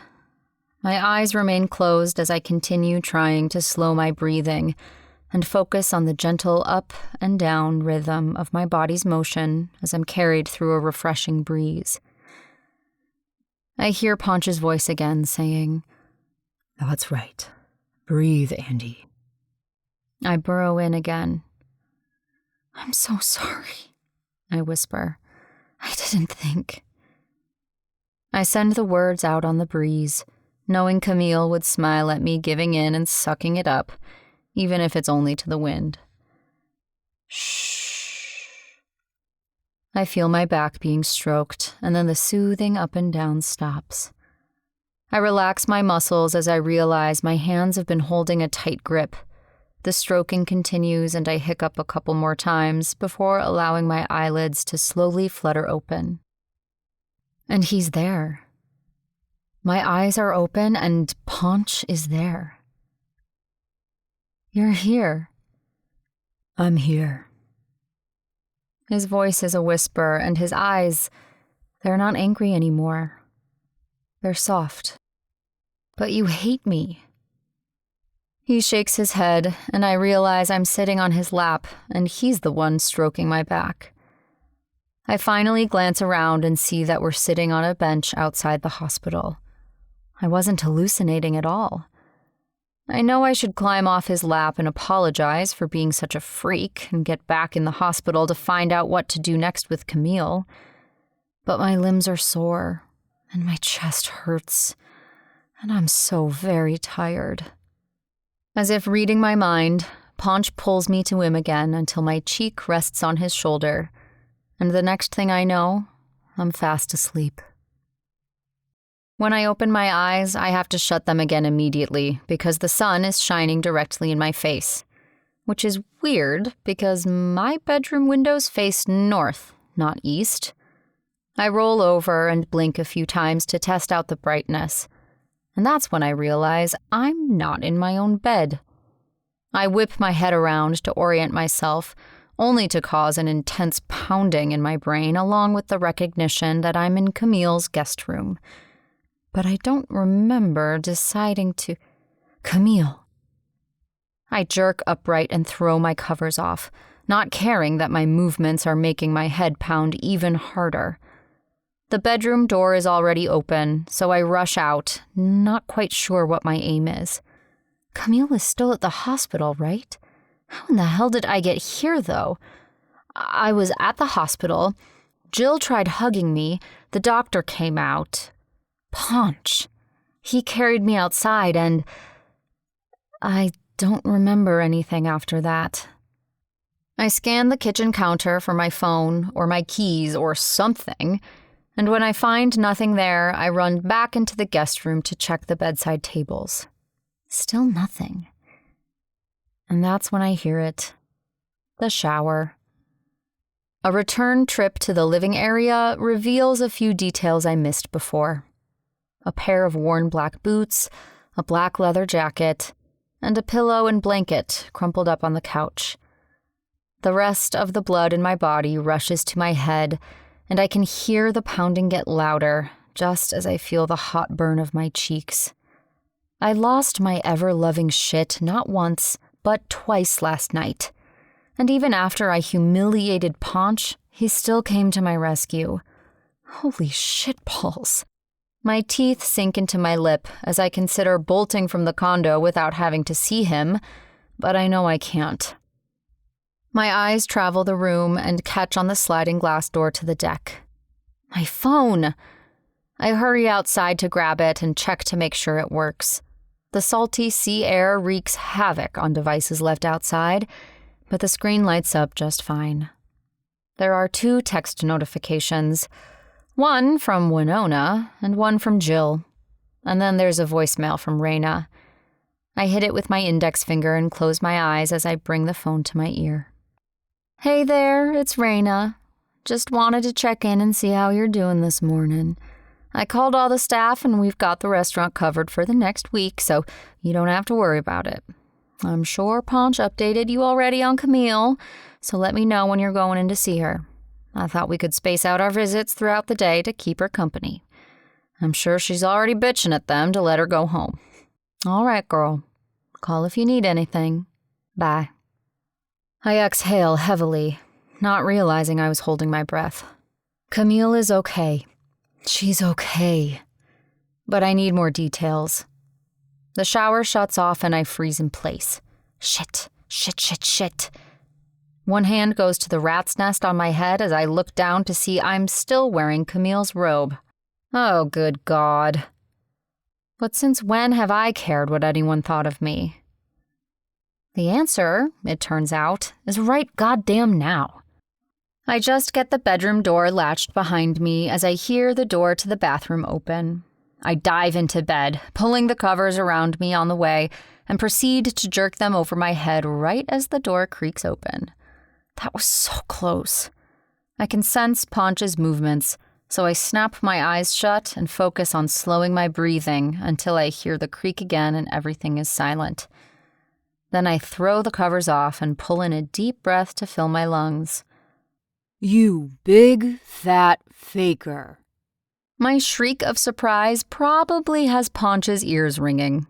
My eyes remain closed as I continue trying to slow my breathing and focus on the gentle up and down rhythm of my body's motion as I'm carried through a refreshing breeze. I hear Ponch's voice again saying, "That's right. Breathe, ANDIE." I burrow in again. "I'm so sorry," I whisper. "I didn't think." I send the words out on the breeze, knowing Camille would smile at me giving in and sucking it up, even if it's only to the wind. Shh. I feel my back being stroked, and then the soothing up and down stops. I relax my muscles as I realize my hands have been holding a tight grip. The stroking continues, and I hiccup a couple more times before allowing my eyelids to slowly flutter open. And he's there. My eyes are open, and Ponch is there. "You're here." "I'm here." His voice is a whisper, and his eyes, they're not angry anymore. They're soft. "But you hate me." He shakes his head, and I realize I'm sitting on his lap, and he's the one stroking my back. I finally glance around and see that we're sitting on a bench outside the hospital. I wasn't hallucinating at all. I know I should climb off his lap and apologize for being such a freak and get back in the hospital to find out what to do next with Camille. But my limbs are sore, and my chest hurts, and I'm so very tired. As if reading my mind, Ponch pulls me to him again until my cheek rests on his shoulder, and the next thing I know, I'm fast asleep. When I open my eyes, I have to shut them again immediately because the sun is shining directly in my face, which is weird because my bedroom windows face north, not east. I roll over and blink a few times to test out the brightness, and that's when I realize I'm not in my own bed. I whip my head around to orient myself, only to cause an intense pounding in my brain along with the recognition that I'm in Camille's guest room. But I don't remember deciding to... Camille. I jerk upright and throw my covers off, not caring that my movements are making my head pound even harder. The bedroom door is already open, so I rush out, not quite sure what my aim is. Camille is still at the hospital, right? How in the hell did I get here, though? I was at the hospital. Jill tried hugging me. The doctor came out. Ponch. He carried me outside, and I don't remember anything after that. I scan the kitchen counter for my phone or my keys or something, and when I find nothing there, I run back into the guest room to check the bedside tables. Still nothing. And that's when I hear it. The shower. A return trip to the living area reveals a few details I missed before. A pair of worn black boots, a black leather jacket, and a pillow and blanket crumpled up on the couch. The rest of the blood in my body rushes to my head, and I can hear the pounding get louder just as I feel the hot burn of my cheeks. I lost my ever-loving shit not once, but twice last night. And even after I humiliated Ponch, he still came to my rescue. Holy shitballs. My teeth sink into my lip as I consider bolting from the condo without having to see him, but I know I can't. My eyes travel the room and catch on the sliding glass door to the deck. My phone! I hurry outside to grab it and check to make sure it works. The salty sea air wreaks havoc on devices left outside, but the screen lights up just fine. There are 2 text notifications, one from Winona and one from Jill, and then there's a voicemail from Raina. I hit it with my index finger and close my eyes as I bring the phone to my ear. Hey there, it's Raina. Just wanted to check in and see how you're doing this morning. I called all the staff and we've got the restaurant covered for the next week, so you don't have to worry about it. I'm sure Ponch updated you already on Camille, so let me know when you're going in to see her. I thought we could space out our visits throughout the day to keep her company. I'm sure she's already bitching at them to let her go home. All right, girl. Call if you need anything. Bye. I exhale heavily, not realizing I was holding my breath. Camille is okay. She's okay. But I need more details. The shower shuts off and I freeze in place. Shit. One hand goes to the rat's nest on my head as I look down to see I'm still wearing Camille's robe. Oh, good God. But since when have I cared what anyone thought of me? The answer, it turns out, is right goddamn now. I just get the bedroom door latched behind me as I hear the door to the bathroom open. I dive into bed, pulling the covers around me on the way, and proceed to jerk them over my head right as the door creaks open. That was so close. I can sense Ponch's movements, so I snap my eyes shut and focus on slowing my breathing until I hear the creak again and everything is silent. Then I throw the covers off and pull in a deep breath to fill my lungs. You big, fat faker. My shriek of surprise probably has Ponch's ears ringing.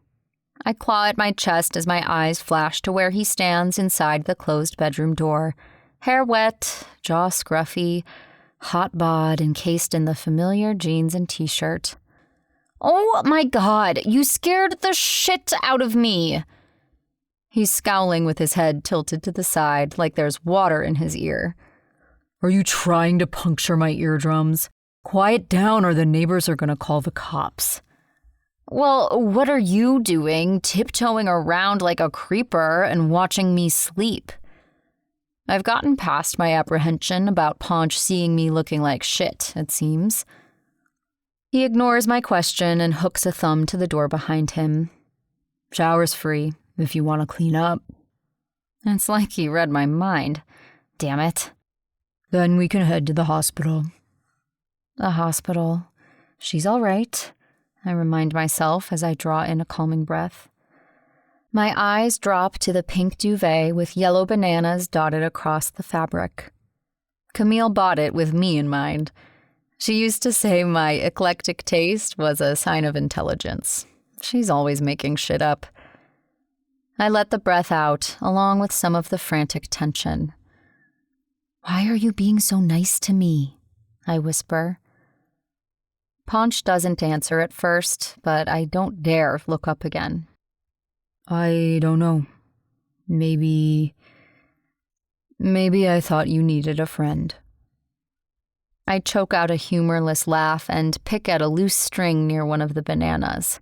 I claw at my chest as my eyes flash to where he stands inside the closed bedroom door, hair wet, jaw scruffy, hot bod encased in the familiar jeans and t-shirt. Oh my God, you scared the shit out of me! He's scowling with his head tilted to the side like there's water in his ear. Are you trying to puncture my eardrums? Quiet down or the neighbors are gonna call the cops. Well, what are you doing, tiptoeing around like a creeper and watching me sleep? I've gotten past my apprehension about Ponch seeing me looking like shit, it seems. He ignores my question and hooks a thumb to the door behind him. Shower's free, if you want to clean up. It's like he read my mind. Damn it. Then we can head to the hospital. The hospital. She's all right, I remind myself as I draw in a calming breath. My eyes drop to the pink duvet with yellow bananas dotted across the fabric. Camille bought it with me in mind. She used to say my eclectic taste was a sign of intelligence. She's always making shit up. I let the breath out, along with some of the frantic tension. "Why are you being so nice to me?" I whisper. Ponch doesn't answer at first, but I don't dare look up again. I don't know. Maybe I thought you needed a friend. I choke out a humorless laugh and pick at a loose string near one of the bananas.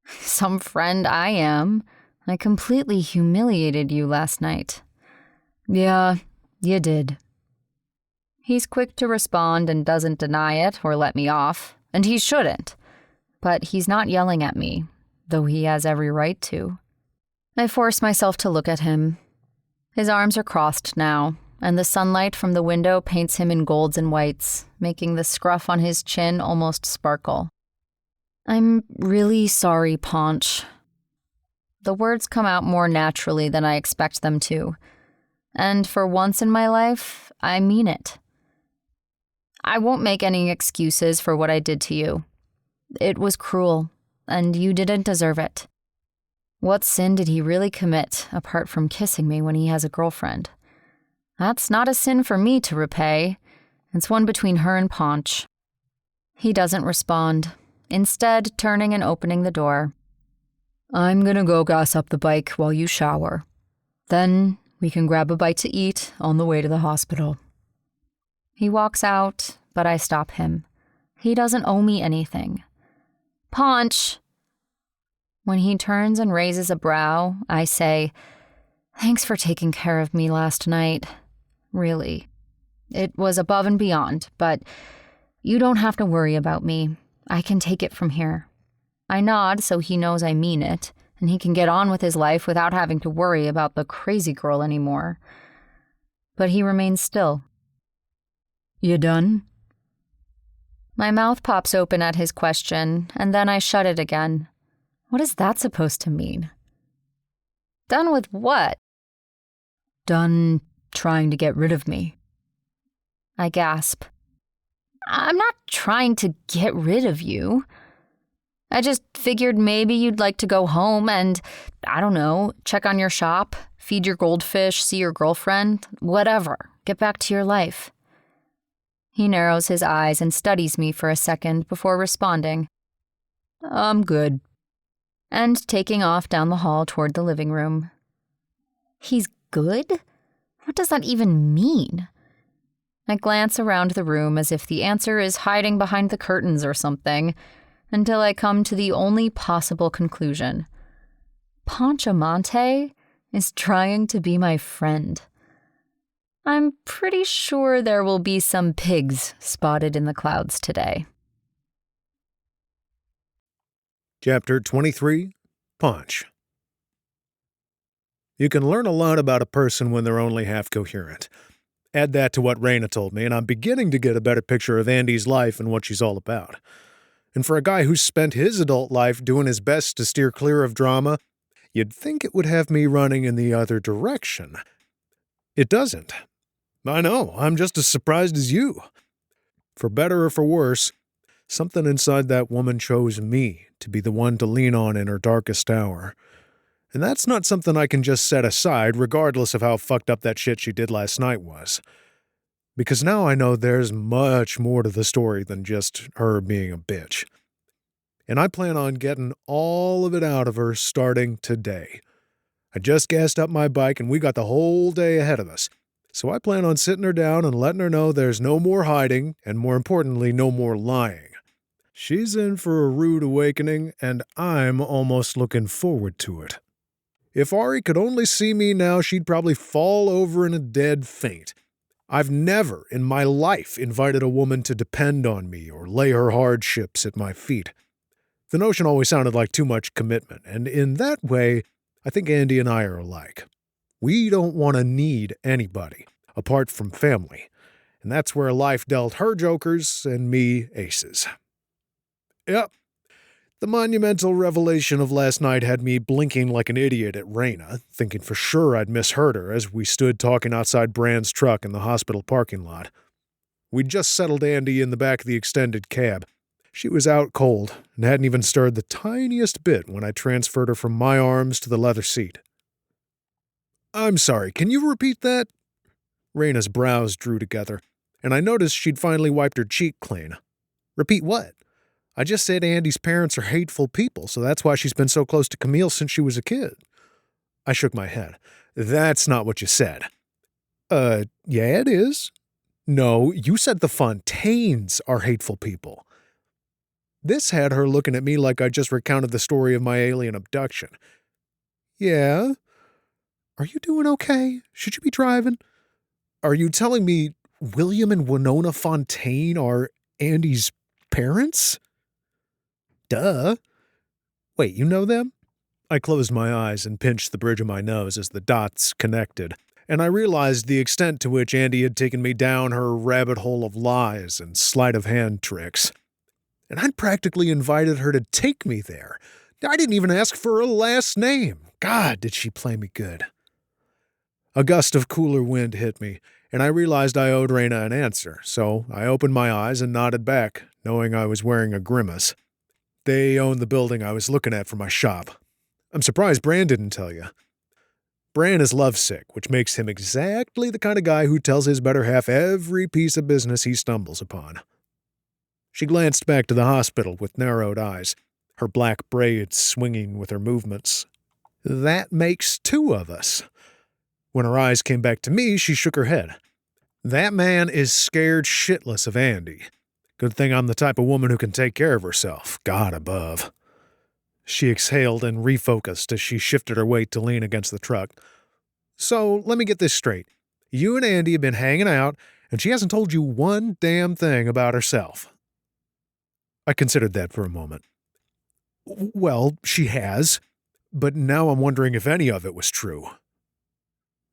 Some friend I am. I completely humiliated you last night. Yeah, you did. He's quick to respond and doesn't deny it or let me off, and he shouldn't. But he's not yelling at me, though he has every right to. I force myself to look at him. His arms are crossed now, and the sunlight from the window paints him in golds and whites, making the scruff on his chin almost sparkle. "I'm really sorry, Ponch." The words come out more naturally than I expect them to. And for once in my life, I mean it. I won't make any excuses for what I did to you. It was cruel, and you didn't deserve it. What sin did he really commit, apart from kissing me when he has a girlfriend? That's not a sin for me to repay. It's one between her and Ponch. He doesn't respond, instead turning and opening the door. "I'm gonna go gas up the bike while you shower. Then we can grab a bite to eat on the way to the hospital." He walks out, but I stop him. He doesn't owe me anything. "Ponch!" When he turns and raises a brow, I say, "Thanks for taking care of me last night. Really. It was above and beyond, but you don't have to worry about me. I can take it from here." I nod so he knows I mean it, and he can get on with his life without having to worry about the crazy girl anymore. But he remains still. "You done?" My mouth pops open at his question, and then I shut it again. What is that supposed to mean? Done with what? "Done trying to get rid of me." I gasp. "I'm not trying to get rid of you. I just figured maybe you'd like to go home and, I don't know, check on your shop, feed your goldfish, see your girlfriend, whatever. Get back to your life." He narrows his eyes and studies me for a second before responding, "I'm good." And taking off down the hall toward the living room. He's good? What does that even mean? I glance around the room as if the answer is hiding behind the curtains or something, until I come to the only possible conclusion. Ponch Amante is trying to be my friend. I'm pretty sure there will be some pigs spotted in the clouds today. Chapter 23, Ponch. You can learn a lot about a person when they're only half coherent. Add that to what Raina told me, and I'm beginning to get a better picture of ANDIE's life and what she's all about. And for a guy who's spent his adult life doing his best to steer clear of drama, you'd think it would have me running in the other direction. It doesn't. I know, I'm just as surprised as you. For better or for worse, something inside that woman chose me to be the one to lean on in her darkest hour. And that's not something I can just set aside, regardless of how fucked up that shit she did last night was. Because now I know there's much more to the story than just her being a bitch. And I plan on getting all of it out of her starting today. I just gassed up my bike and we got the whole day ahead of us. So I plan on sitting her down and letting her know there's no more hiding, and more importantly, no more lying. She's in for a rude awakening, and I'm almost looking forward to it. If Ari could only see me now, she'd probably fall over in a dead faint. I've never in my life invited a woman to depend on me or lay her hardships at my feet. The notion always sounded like too much commitment, and in that way, I think ANDIE and I are alike. We don't want to need anybody, apart from family. And that's where life dealt her jokers and me aces. Yep. The monumental revelation of last night had me blinking like an idiot at Raina, thinking for sure I'd misheard her as we stood talking outside Brand's truck in the hospital parking lot. We'd just settled ANDIE in the back of the extended cab. She was out cold and hadn't even stirred the tiniest bit when I transferred her from my arms to the leather seat. "I'm sorry, can you repeat that?" Raina's brows drew together, and I noticed she'd finally wiped her cheek clean. "Repeat what?" "I just said ANDIE's parents are hateful people, so that's why she's been so close to Camille since she was a kid." I shook my head. "That's not what you said." Yeah, it is." "No, you said the Fontaines are hateful people." This had her looking at me like I just recounted the story of my alien abduction. "Yeah? Are you doing okay? Should you be driving? Are you telling me William and Winona Fontaine are ANDIE's parents?" "Duh. Wait, you know them?" I closed my eyes and pinched the bridge of my nose as the dots connected, and I realized the extent to which ANDIE had taken me down her rabbit hole of lies and sleight-of-hand tricks. And I'd practically invited her to take me there. I didn't even ask for her last name. God, did she play me good. A gust of cooler wind hit me, and I realized I owed Raina an answer, so I opened my eyes and nodded back, knowing I was wearing a grimace. They owned the building I was looking at for my shop. I'm surprised Bran didn't tell you. Bran is lovesick, which makes him exactly the kind of guy who tells his better half every piece of business he stumbles upon. She glanced back to the hospital with narrowed eyes, her black braids swinging with her movements. "That makes two of us." When her eyes came back to me, she shook her head. "That man is scared shitless of ANDIE. Good thing I'm the type of woman who can take care of herself, God above." She exhaled and refocused as she shifted her weight to lean against the truck. "So, let me get this straight. You and ANDIE have been hanging out, and she hasn't told you one damn thing about herself." I considered that for a moment. "Well, she has, but now I'm wondering if any of it was true."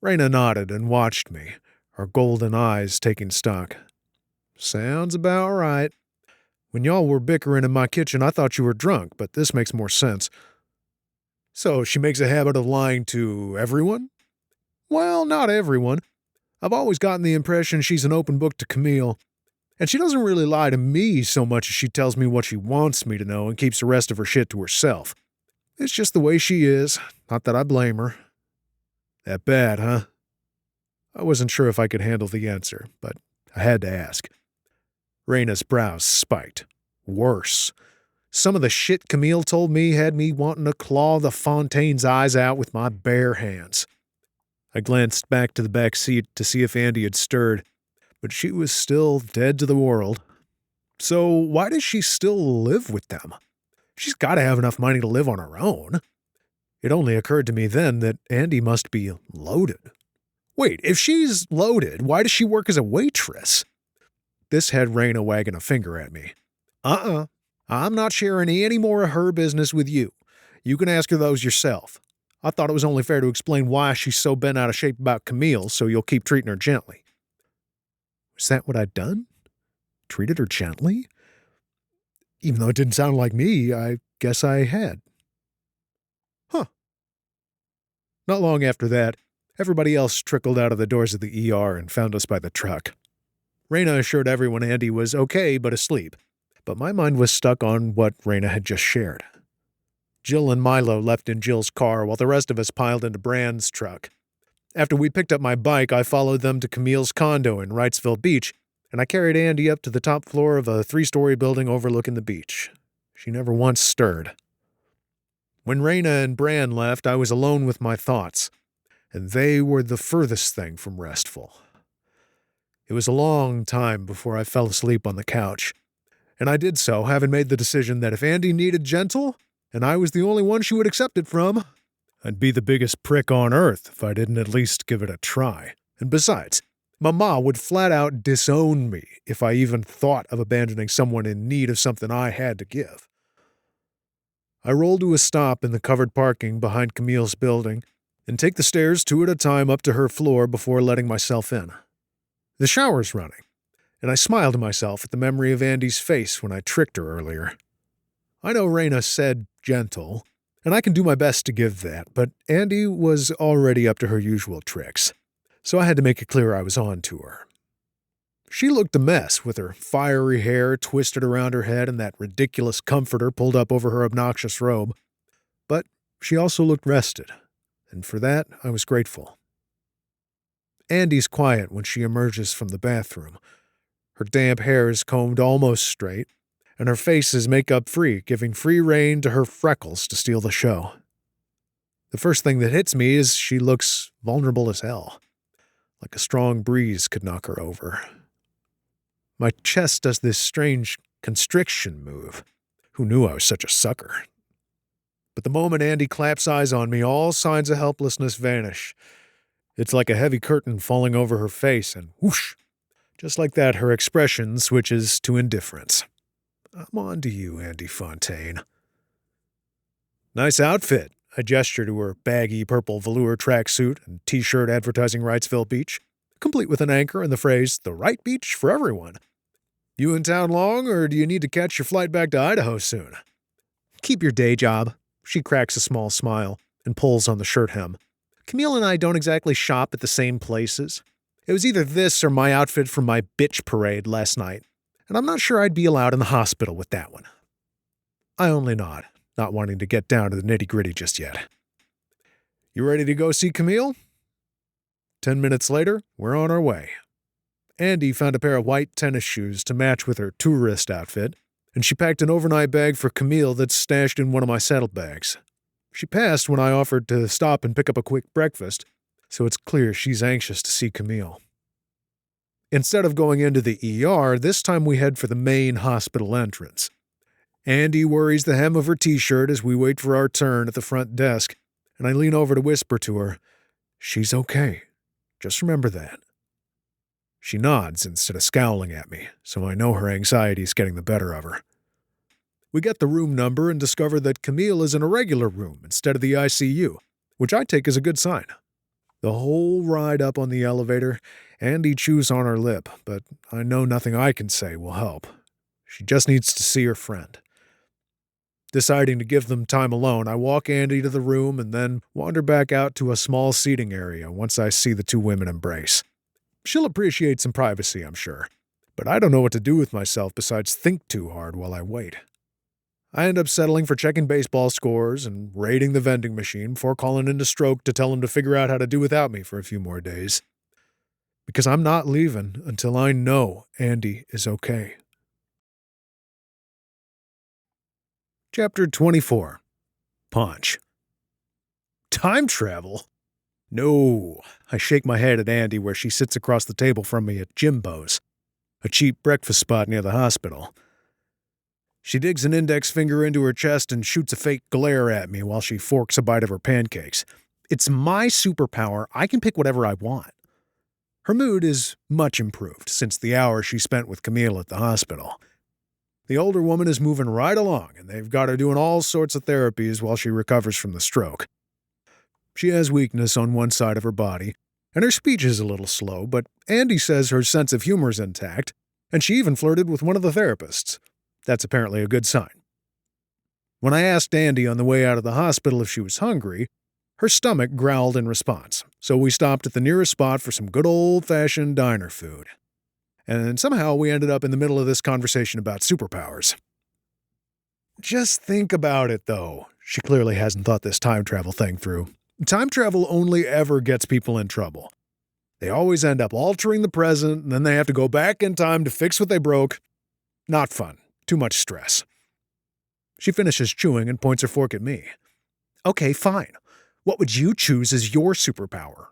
Raina nodded and watched me, her golden eyes taking stock. "Sounds about right. When y'all were bickering in my kitchen, I thought you were drunk, but this makes more sense. So she makes a habit of lying to everyone?" "Well, not everyone. I've always gotten the impression she's an open book to Camille. And she doesn't really lie to me so much as she tells me what she wants me to know and keeps the rest of her shit to herself. It's just the way she is, not that I blame her." "That bad, huh?" I wasn't sure if I could handle the answer, but I had to ask. Raina's brows spiked. Worse. Some of the shit Camille told me had me wanting to claw the Fontaine's eyes out with my bare hands. I glanced back to the back seat to see if ANDIE had stirred, but she was still dead to the world. So why does she still live with them? She's got to have enough money to live on her own. It only occurred to me then that ANDIE must be loaded. Wait, if she's loaded, why does she work as a waitress? This had Raina wagging a finger at me. I'm not sharing any more of her business with you. You can ask her those yourself. I thought it was only fair to explain why she's so bent out of shape about Camille, so you'll keep treating her gently." Was that what I'd done? Treated her gently? Even though it didn't sound like me, I guess I had. Huh. Not long after that, everybody else trickled out of the doors of the ER and found us by the truck. Raina assured everyone ANDIE was okay but asleep, but my mind was stuck on what Raina had just shared. Jill and Milo left in Jill's car while the rest of us piled into Brand's truck. After we picked up my bike, I followed them to Camille's condo in Wrightsville Beach, and I carried ANDIE up to the top floor of a 3-story building overlooking the beach. She never once stirred. When Raina and Bran left, I was alone with my thoughts, and they were the furthest thing from restful. It was a long time before I fell asleep on the couch, and I did so, having made the decision that if ANDIE needed gentle, and I was the only one she would accept it from, I'd be the biggest prick on earth if I didn't at least give it a try. And besides, Mama would flat out disown me if I even thought of abandoning someone in need of something I had to give. I rolled to a stop in the covered parking behind Camille's building, and take the stairs 2 at a time up to her floor before letting myself in. The shower's running, and I smile to myself at the memory of Andie's face when I tricked her earlier. I know Raina said gentle, and I can do my best to give that, but ANDIE was already up to her usual tricks, so I had to make it clear I was on to her. She looked a mess, with her fiery hair twisted around her head and that ridiculous comforter pulled up over her obnoxious robe, but she also looked rested, and for that I was grateful. ANDIE's quiet when she emerges from the bathroom. Her damp hair is combed almost straight, and her face is makeup-free, giving free rein to her freckles to steal the show. The first thing that hits me is she looks vulnerable as hell, like a strong breeze could knock her over. My chest does this strange constriction move. Who knew I was such a sucker? But the moment ANDIE claps eyes on me, all signs of helplessness vanish. It's like a heavy curtain falling over her face, and whoosh! Just like that, her expression switches to indifference. I'm on to you, ANDIE Fontaine. Nice outfit, I gesture to her baggy purple velour tracksuit and t-shirt advertising Wrightsville Beach, complete with an anchor and the phrase, the right beach for everyone. You in town long, or do you need to catch your flight back to Idaho soon? Keep your day job. She cracks a small smile and pulls on the shirt hem. Camille and I don't exactly shop at the same places. It was either this or my outfit from my bitch parade last night, and I'm not sure I'd be allowed in the hospital with that one. I only nod, not wanting to get down to the nitty-gritty just yet. You ready to go see Camille? 10 minutes later, we're on our way. ANDIE found a pair of white tennis shoes to match with her tourist outfit, and she packed an overnight bag for Camille that's stashed in one of my saddlebags. She passed when I offered to stop and pick up a quick breakfast, so it's clear she's anxious to see Camille. Instead of going into the ER, this time we head for the main hospital entrance. ANDIE worries the hem of her t-shirt as we wait for our turn at the front desk, and I lean over to whisper to her, "She's okay. Just remember that." She nods instead of scowling at me, so I know her anxiety is getting the better of her. We get the room number and discover that Camille is in a regular room instead of the ICU, which I take as a good sign. The whole ride up on the elevator, ANDIE chews on her lip, but I know nothing I can say will help. She just needs to see her friend. Deciding to give them time alone, I walk ANDIE to the room and then wander back out to a small seating area once I see the two women embrace. She'll appreciate some privacy, I'm sure, but I don't know what to do with myself besides think too hard while I wait. I end up settling for checking baseball scores and raiding the vending machine before calling into Stroke to tell him to figure out how to do without me for a few more days. Because I'm not leaving until I know ANDIE is okay. Chapter 24. Ponch. Time travel? No. I shake my head at ANDIE where she sits across the table from me at Jimbo's, a cheap breakfast spot near the hospital. She digs an index finger into her chest and shoots a fake glare at me while she forks a bite of her pancakes. It's my superpower. I can pick whatever I want. Her mood is much improved since the hour she spent with Camille at the hospital. The older woman is moving right along, and they've got her doing all sorts of therapies while she recovers from the stroke. She has weakness on one side of her body, and her speech is a little slow, but ANDIE says her sense of humor is intact, and she even flirted with one of the therapists. That's apparently a good sign. When I asked ANDIE on the way out of the hospital if she was hungry, her stomach growled in response, so we stopped at the nearest spot for some good old-fashioned diner food. And somehow we ended up in the middle of this conversation about superpowers. Just think about it, though. She clearly hasn't thought this time travel thing through. Time travel only ever gets people in trouble. They always end up altering the present, and then they have to go back in time to fix what they broke. Not fun. Too much stress. She finishes chewing and points her fork at me. Okay, fine. What would you choose as your superpower?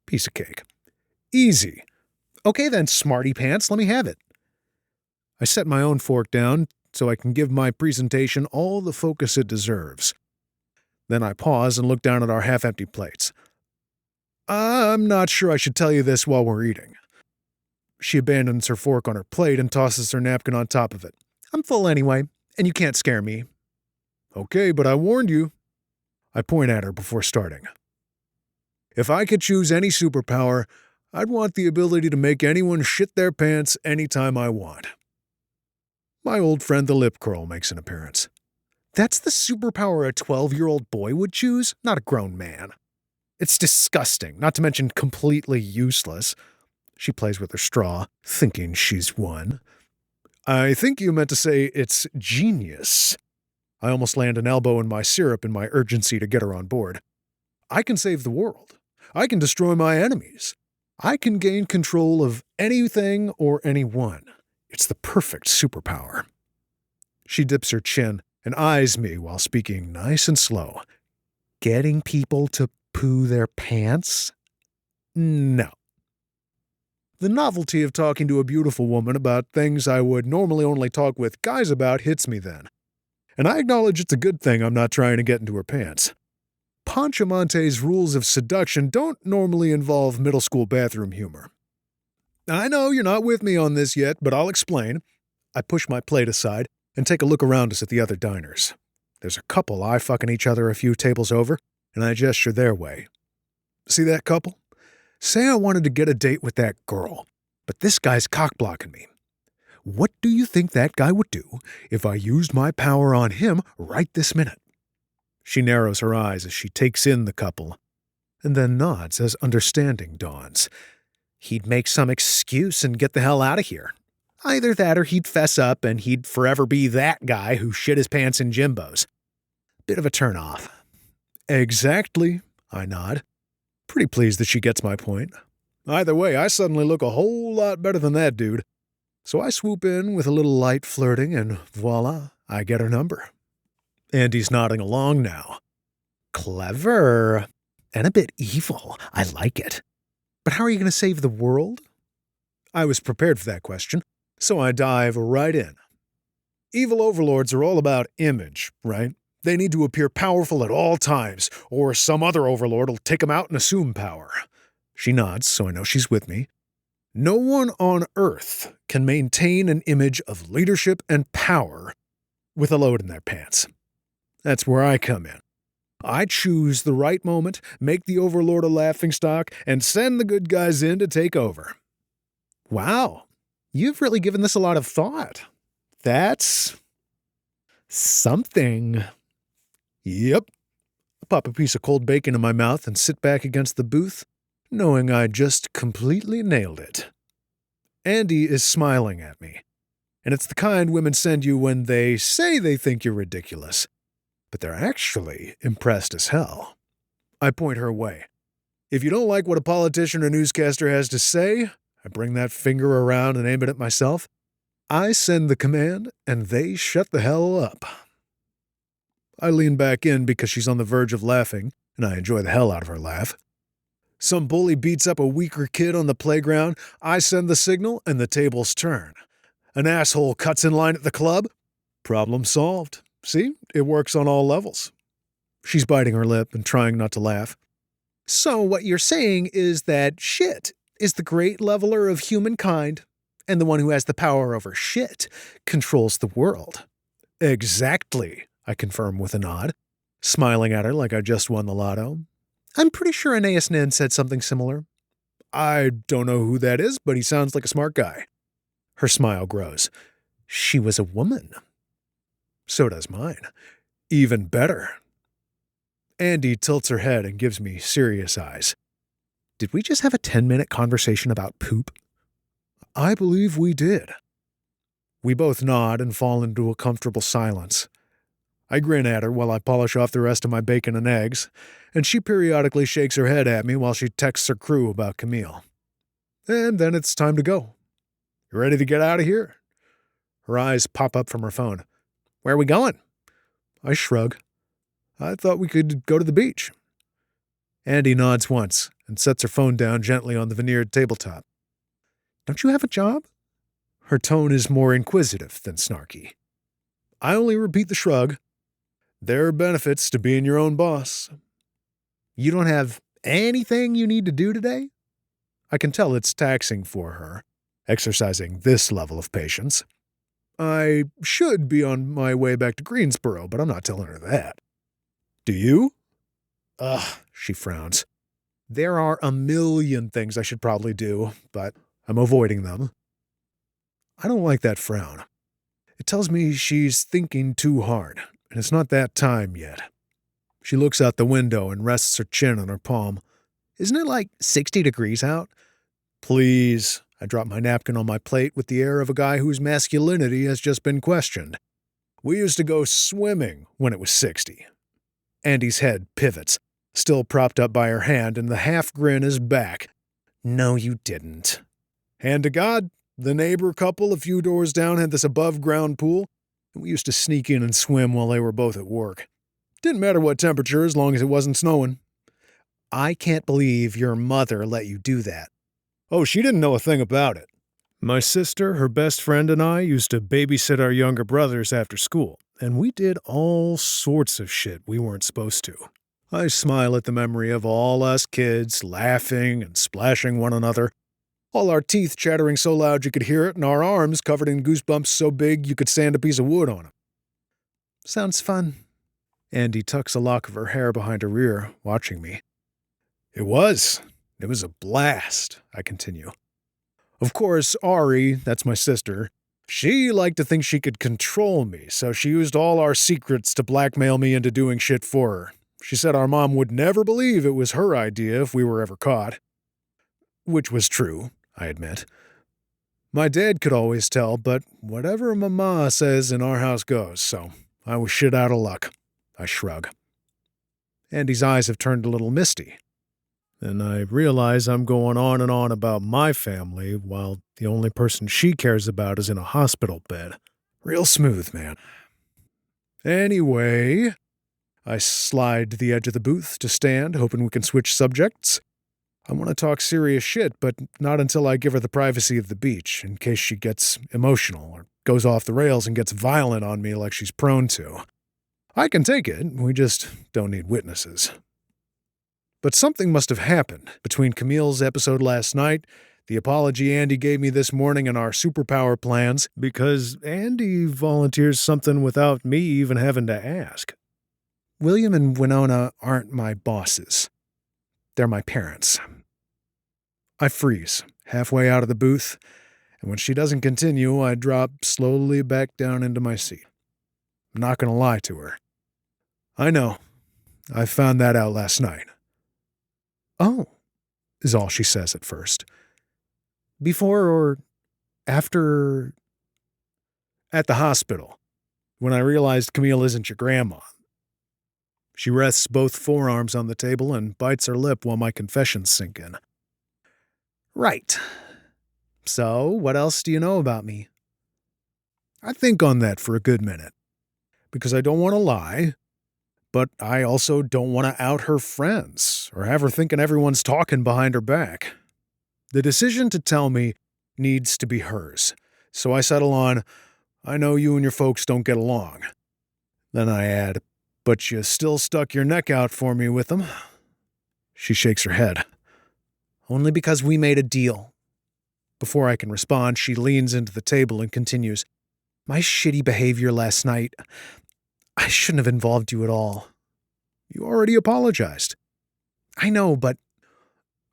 Piece of cake. Easy. Okay then, smarty pants, let me have it. I set my own fork down so I can give my presentation all the focus it deserves. Then I pause and look down at our half-empty plates. I'm not sure I should tell you this while we're eating. She abandons her fork on her plate and tosses her napkin on top of it. I'm full anyway, and you can't scare me. Okay, but I warned you. I point at her before starting. If I could choose any superpower, I'd want the ability to make anyone shit their pants anytime I want. My old friend the lip curl makes an appearance. That's the superpower a 12-year-old boy would choose, not a grown man. It's disgusting, not to mention completely useless. She plays with her straw, thinking she's won. I think you meant to say it's genius. I almost land an elbow in my syrup in my urgency to get her on board. I can save the world. I can destroy my enemies. I can gain control of anything or anyone. It's the perfect superpower. She dips her chin and eyes me while speaking nice and slow. Getting people to poo their pants? No. The novelty of talking to a beautiful woman about things I would normally only talk with guys about hits me then. And I acknowledge it's a good thing I'm not trying to get into her pants. Ponch Amante's rules of seduction don't normally involve middle school bathroom humor. I know you're not with me on this yet, but I'll explain. I push my plate aside and take a look around us at the other diners. There's a couple eye-fucking each other a few tables over, and I gesture their way. See that couple? Say I wanted to get a date with that girl, but this guy's cock-blocking me. What do you think that guy would do if I used my power on him right this minute? She narrows her eyes as she takes in the couple, and then nods as understanding dawns. He'd make some excuse and get the hell out of here. Either that or he'd fess up and he'd forever be that guy who shit his pants in Jimbo's. Bit of a turnoff. Exactly, I nod. Pretty pleased that she gets my point. Either way, I suddenly look a whole lot better than that dude. So I swoop in with a little light flirting and voila, I get her number. Andy's nodding along now. Clever. And a bit evil. I like it. But how are you going to save the world? I was prepared for that question, so I dive right in. Evil overlords are all about image, right? They need to appear powerful at all times, or some other overlord will take them out and assume power. She nods, so I know she's with me. No one on Earth can maintain an image of leadership and power with a load in their pants. That's where I come in. I choose the right moment, make the overlord a laughingstock, and send the good guys in to take over. Wow, you've really given this a lot of thought. That's something. Yep. I pop a piece of cold bacon in my mouth and sit back against the booth, knowing I just completely nailed it. ANDIE is smiling at me, and it's the kind women send you when they say they think you're ridiculous, but they're actually impressed as hell. I point her way. If you don't like what a politician or newscaster has to say, I bring that finger around and aim it at myself. I send the command, and they shut the hell up. I lean back in because she's on the verge of laughing, and I enjoy the hell out of her laugh. Some bully beats up a weaker kid on the playground, I send the signal, and the tables turn. An asshole cuts in line at the club. Problem solved. See, it works on all levels. She's biting her lip and trying not to laugh. So what you're saying is that shit is the great leveler of humankind, and the one who has the power over shit controls the world. Exactly, I confirm with a nod, smiling at her like I just won the lotto. I'm pretty sure Aeneas Nin said something similar. I don't know who that is, but he sounds like a smart guy. Her smile grows. She was a woman. So does mine. Even better. ANDIE tilts her head and gives me serious eyes. Did we just have a 10-minute conversation about poop? I believe we did. We both nod and fall into a comfortable silence. I grin at her while I polish off the rest of my bacon and eggs, and she periodically shakes her head at me while she texts her crew about Camille. And then it's time to go. You ready to get out of here? Her eyes pop up from her phone. Where are we going? I shrug. I thought we could go to the beach. ANDIE nods once and sets her phone down gently on the veneered tabletop. Don't you have a job? Her tone is more inquisitive than snarky. I only repeat the shrug. There are benefits to being your own boss. You don't have anything you need to do today? I can tell it's taxing for her, exercising this level of patience. I should be on my way back to Greensboro, but I'm not telling her that. Do you? Ugh, she frowns. There are a million things I should probably do, but I'm avoiding them. I don't like that frown. It tells me she's thinking too hard, and it's not that time yet. She looks out the window and rests her chin on her palm. Isn't it like 60 degrees out? Please. I drop my napkin on my plate with the air of a guy whose masculinity has just been questioned. We used to go swimming when it was 60. Andie's head pivots, still propped up by her hand, and the half grin is back. No, you didn't. Hand to God, the neighbor couple a few doors down had this above-ground pool, and we used to sneak in and swim while they were both at work. Didn't matter what temperature as long as it wasn't snowing. I can't believe your mother let you do that. Oh, she didn't know a thing about it. My sister, her best friend, and I used to babysit our younger brothers after school, and we did all sorts of shit we weren't supposed to. I smile at the memory of all us kids laughing and splashing one another, all our teeth chattering so loud you could hear it, and our arms covered in goosebumps so big you could sand a piece of wood on them. Sounds fun. Andie tucks a lock of her hair behind her ear, watching me. It was a blast, I continue. Of course, Ari, that's my sister, she liked to think she could control me, so she used all our secrets to blackmail me into doing shit for her. She said our mom would never believe it was her idea if we were ever caught. Which was true, I admit. My dad could always tell, but whatever Mama says in our house goes, so I was shit out of luck. I shrug. Andie's eyes have turned a little misty, and I realize I'm going on and on about my family while the only person she cares about is in a hospital bed. Real smooth, man. Anyway, I slide to the edge of the booth to stand, hoping we can switch subjects. I want to talk serious shit, but not until I give her the privacy of the beach, in case she gets emotional or goes off the rails and gets violent on me like she's prone to. I can take it, we just don't need witnesses. But something must have happened between Camille's episode last night, the apology Andie gave me this morning, and our superpower plans, because Andie volunteers something without me even having to ask. William and Winona aren't my bosses. They're my parents. I freeze, halfway out of the booth, and when she doesn't continue, I drop slowly back down into my seat. I'm not going to lie to her. I know. I found that out last night. Oh, is all she says at first. Before or after? At the hospital, when I realized Camille isn't your grandma. She rests both forearms on the table and bites her lip while my confessions sink in. Right. So, what else do you know about me? I think on that for a good minute, because I don't want to lie, but I also don't want to out her friends or have her thinking everyone's talking behind her back. The decision to tell me needs to be hers, so I settle on, I know you and your folks don't get along. Then I add, but you still stuck your neck out for me with them. She shakes her head. Only because we made a deal. Before I can respond, she leans into the table and continues, my shitty behavior last night, I shouldn't have involved you at all. You already apologized. I know, but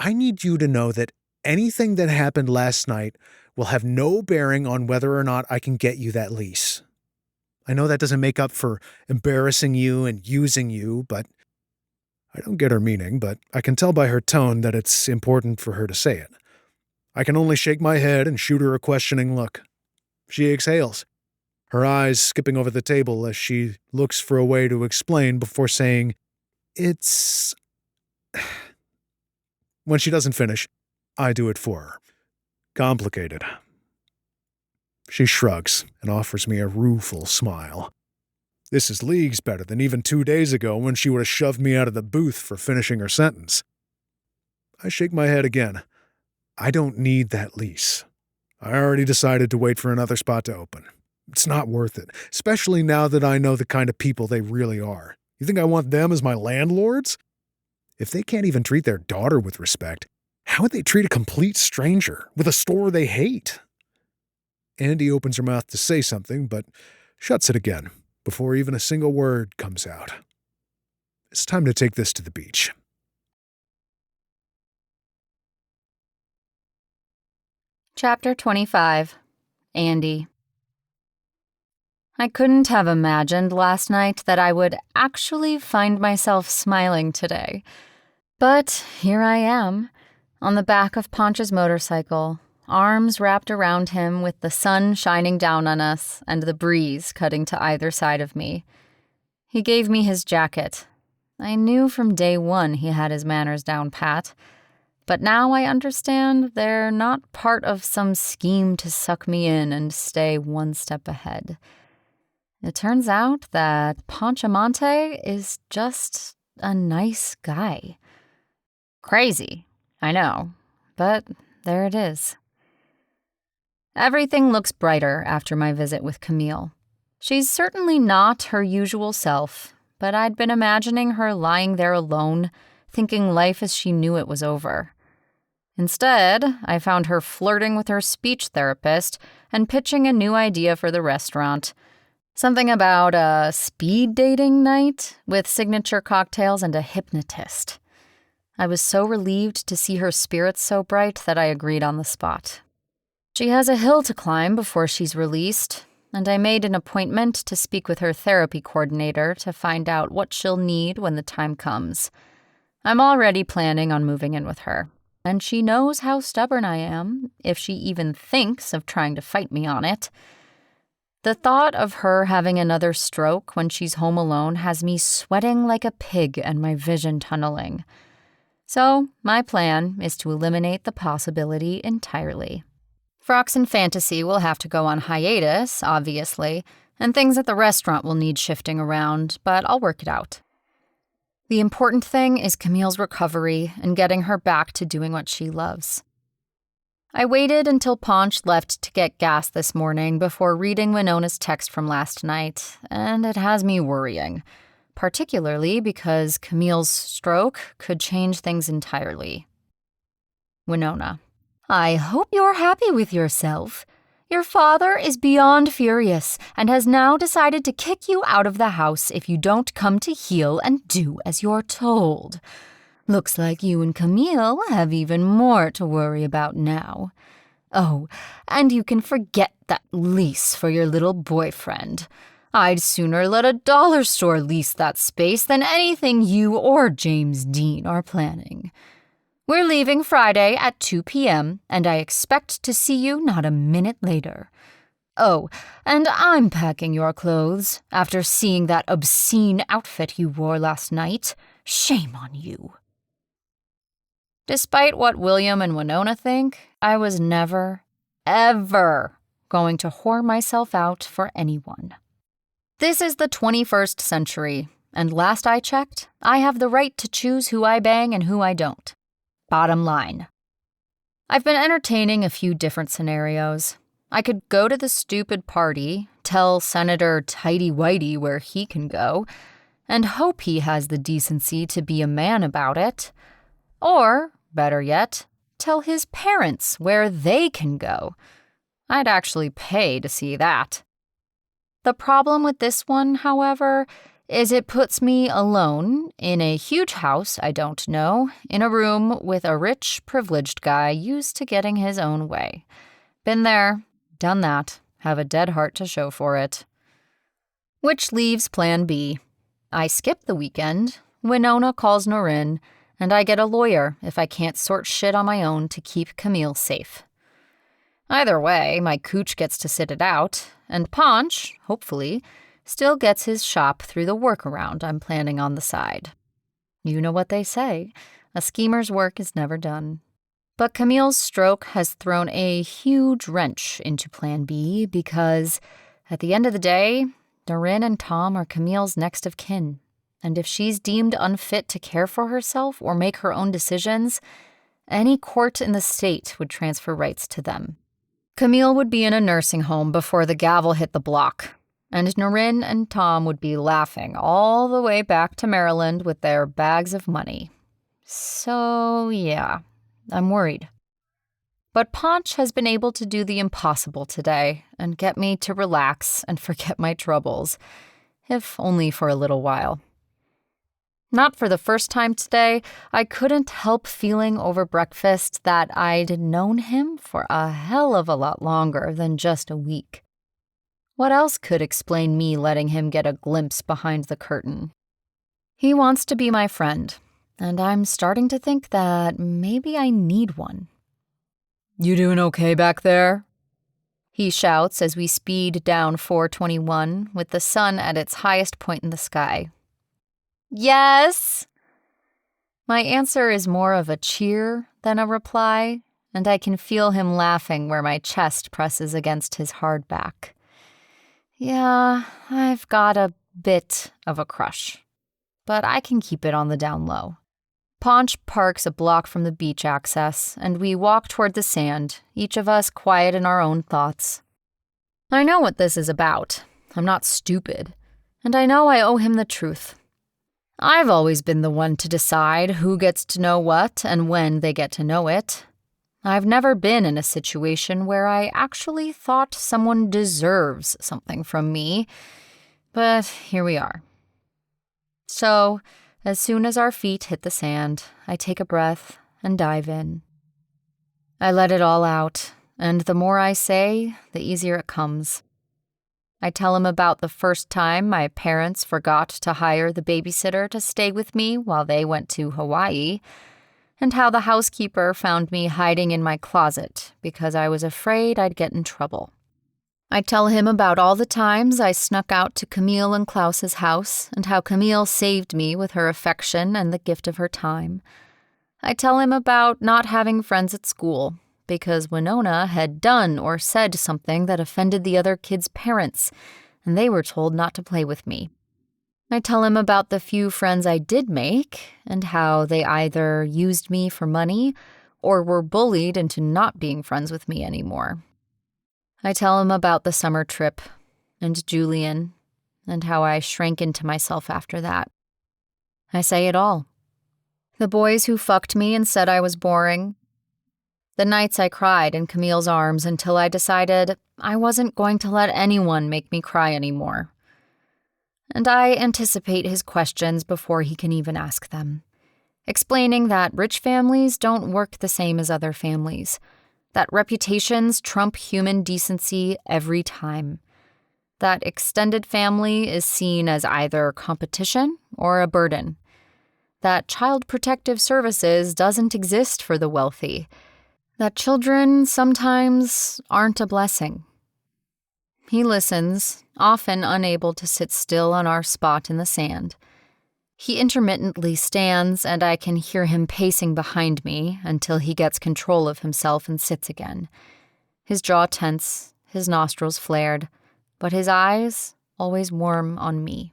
I need you to know that anything that happened last night will have no bearing on whether or not I can get you that lease. I know that doesn't make up for embarrassing you and using you, but I don't get her meaning, but I can tell by her tone that it's important for her to say it. I can only shake my head and shoot her a questioning look. She exhales, her eyes skipping over the table as she looks for a way to explain before saying, it's... When she doesn't finish, I do it for her. Complicated. She shrugs and offers me a rueful smile. This is leagues better than even 2 days ago when she would have shoved me out of the booth for finishing her sentence. I shake my head again. I don't need that lease. I already decided to wait for another spot to open. It's not worth it, especially now that I know the kind of people they really are. You think I want them as my landlords? If they can't even treat their daughter with respect, how would they treat a complete stranger with a store they hate? Andie opens her mouth to say something, but shuts it again before even a single word comes out. It's time to take this to the beach. Chapter 25. ANDIE. I couldn't have imagined last night that I would actually find myself smiling today. But here I am, on the back of Ponch's motorcycle, arms wrapped around him with the sun shining down on us and the breeze cutting to either side of me. He gave me his jacket. I knew from day one he had his manners down pat. But now I understand they're not part of some scheme to suck me in and stay one step ahead. It turns out that Ponch Amante is just a nice guy. Crazy, I know, but there it is. Everything looks brighter after my visit with Camille. She's certainly not her usual self, but I'd been imagining her lying there alone, thinking life as she knew it was over. Instead, I found her flirting with her speech therapist and pitching a new idea for the restaurant. Something about a speed dating night with signature cocktails and a hypnotist. I was so relieved to see her spirits so bright that I agreed on the spot. She has a hill to climb before she's released, and I made an appointment to speak with her therapy coordinator to find out what she'll need when the time comes. I'm already planning on moving in with her. And she knows how stubborn I am, if she even thinks of trying to fight me on it. The thought of her having another stroke when she's home alone has me sweating like a pig and my vision tunneling. So, my plan is to eliminate the possibility entirely. Frocks and fantasy will have to go on hiatus, obviously, and things at the restaurant will need shifting around, but I'll work it out. The important thing is Camille's recovery and getting her back to doing what she loves. I waited until Ponch left to get gas this morning before reading Winona's text from last night, and it has me worrying, particularly because Camille's stroke could change things entirely. Winona. I hope you're happy with yourself. Your father is beyond furious and has now decided to kick you out of the house if you don't come to heel and do as you're told. Looks like you and Camille have even more to worry about now. Oh, and you can forget that lease for your little boyfriend. I'd sooner let a dollar store lease that space than anything you or James Dean are planning. We're leaving Friday at 2 p.m., and I expect to see you not a minute later. Oh, and I'm packing your clothes after seeing that obscene outfit you wore last night. Shame on you. Despite what William and Winona think, I was never, ever going to whore myself out for anyone. This is the 21st century, and last I checked, I have the right to choose who I bang and who I don't. Bottom line. I've been entertaining a few different scenarios. I could go to the stupid party, tell Senator Tighty Whitey where he can go, and hope he has the decency to be a man about it. Or, better yet, tell his parents where they can go. I'd actually pay to see that. The problem with this one, however, is it puts me alone in a huge house I don't know, in a room with a rich, privileged guy used to getting his own way. Been there, done that, have a dead heart to show for it. Which leaves plan B. I skip the weekend, Winona calls Norrin, and I get a lawyer if I can't sort shit on my own to keep Camille safe. Either way, my cooch gets to sit it out, and Ponch, hopefully, still gets his shop through the workaround I'm planning on the side. You know what they say, a schemer's work is never done. But Camille's stroke has thrown a huge wrench into Plan B because, at the end of the day, Norrin and Tom are Camille's next of kin, and if she's deemed unfit to care for herself or make her own decisions, any court in the state would transfer rights to them. Camille would be in a nursing home before the gavel hit the block, and Norrin and Tom would be laughing all the way back to Maryland with their bags of money. So, yeah, I'm worried. But Ponch has been able to do the impossible today and get me to relax and forget my troubles, if only for a little while. Not for the first time today, I couldn't help feeling over breakfast that I'd known him for a hell of a lot longer than just a week. What else could explain me letting him get a glimpse behind the curtain? He wants to be my friend, and I'm starting to think that maybe I need one. You doing okay back there? He shouts as we speed down 421 with the sun at its highest point in the sky. Yes! My answer is more of a cheer than a reply, and I can feel him laughing where my chest presses against his hard back. Yeah, I've got a bit of a crush, but I can keep it on the down low. Ponch parks a block from the beach access, and we walk toward the sand, each of us quiet in our own thoughts. I know what this is about. I'm not stupid, and I know I owe him the truth. I've always been the one to decide who gets to know what and when they get to know it. I've never been in a situation where I actually thought someone deserves something from me, but here we are. So, as soon as our feet hit the sand, I take a breath and dive in. I let it all out, and the more I say, the easier it comes. I tell him about the first time my parents forgot to hire the babysitter to stay with me while they went to Hawaii, and how the housekeeper found me hiding in my closet because I was afraid I'd get in trouble. I tell him about all the times I snuck out to Camille and Klaus's house and how Camille saved me with her affection and the gift of her time. I tell him about not having friends at school because Winona had done or said something that offended the other kids' parents, and they were told not to play with me. I tell him about the few friends I did make and how they either used me for money or were bullied into not being friends with me anymore. I tell him about the summer trip and Julian and how I shrank into myself after that. I say it all. The boys who fucked me and said I was boring. The nights I cried in Camille's arms until I decided I wasn't going to let anyone make me cry anymore. And I anticipate his questions before he can even ask them, explaining that rich families don't work the same as other families, that reputations trump human decency every time, that extended family is seen as either competition or a burden, that child protective services doesn't exist for the wealthy, that children sometimes aren't a blessing. He listens, often unable to sit still on our spot in the sand. He intermittently stands, and I can hear him pacing behind me until he gets control of himself and sits again. His jaw tense, his nostrils flared, but his eyes always warm on me.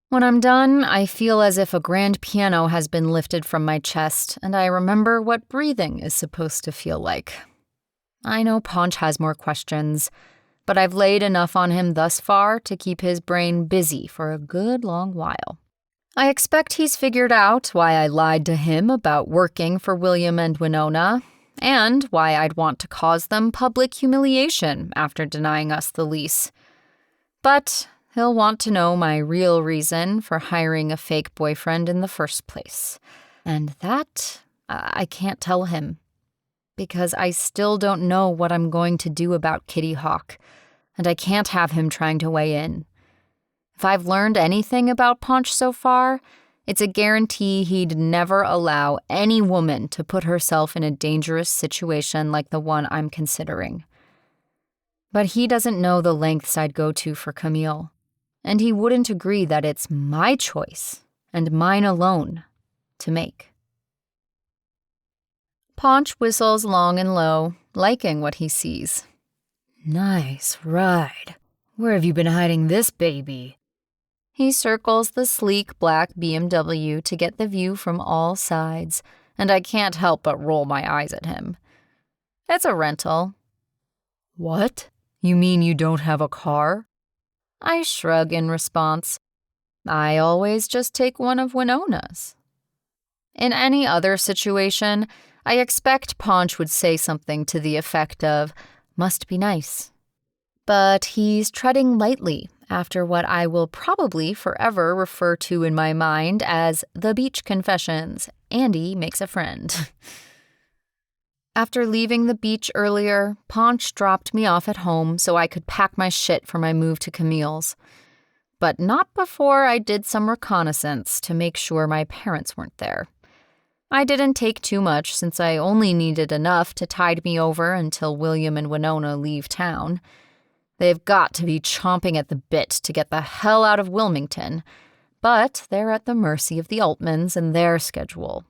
When I'm done, I feel as if a grand piano has been lifted from my chest, and I remember what breathing is supposed to feel like. I know Ponch has more questions, but I've laid enough on him thus far to keep his brain busy for a good long while. I expect he's figured out why I lied to him about working for William and Winona, and why I'd want to cause them public humiliation after denying us the lease. But he'll want to know my real reason for hiring a fake boyfriend in the first place. And that, I can't tell him. Because I still don't know what I'm going to do about Kitty Hawk, and I can't have him trying to weigh in. If I've learned anything about Ponch so far, it's a guarantee he'd never allow any woman to put herself in a dangerous situation like the one I'm considering. But he doesn't know the lengths I'd go to for Camille. And he wouldn't agree that it's my choice, and mine alone, to make. Ponch whistles long and low, liking what he sees. Nice ride. Where have you been hiding this baby? He circles the sleek black BMW to get the view from all sides, and I can't help but roll my eyes at him. It's a rental. What? You mean you don't have a car? I shrug in response. I always just take one of Winona's. In any other situation, I expect Ponch would say something to the effect of, "Must be nice." But he's treading lightly after what I will probably forever refer to in my mind as the beach confessions. ANDIE makes a friend. After leaving the beach earlier, Ponch dropped me off at home so I could pack my shit for my move to Camille's. But not before I did some reconnaissance to make sure my parents weren't there. I didn't take too much since I only needed enough to tide me over until William and Winona leave town. They've got to be chomping at the bit to get the hell out of Wilmington, but they're at the mercy of the Altmans and their schedule.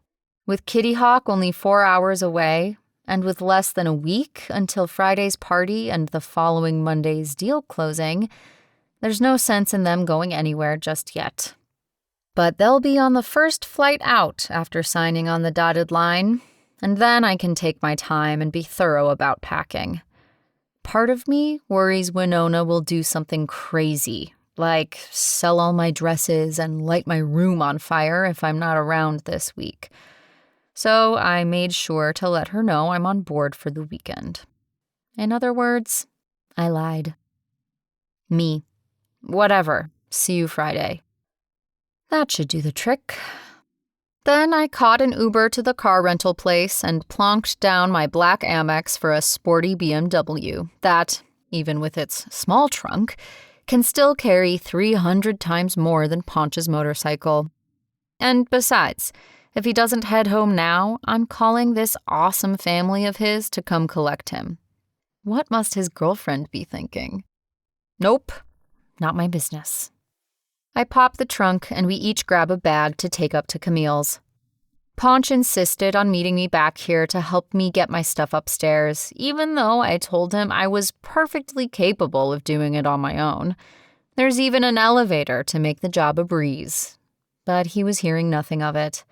With Kitty Hawk only 4 hours away, and with less than a week until Friday's party and the following Monday's deal closing, there's no sense in them going anywhere just yet. But they'll be on the first flight out after signing on the dotted line, and then I can take my time and be thorough about packing. Part of me worries Winona will do something crazy, like sell all my dresses and light my room on fire if I'm not around this week. So I made sure to let her know I'm on board for the weekend. In other words, I lied. Me. Whatever. See you Friday. That should do the trick. Then I caught an Uber to the car rental place and plonked down my black Amex for a sporty BMW that, even with its small trunk, can still carry 300 times more than Ponch's motorcycle. And besides, if he doesn't head home now, I'm calling this awesome family of his to come collect him. What must his girlfriend be thinking? Nope, not my business. I pop the trunk and we each grab a bag to take up to Camille's. Ponch insisted on meeting me back here to help me get my stuff upstairs, even though I told him I was perfectly capable of doing it on my own. There's even an elevator to make the job a breeze. But he was hearing nothing of it.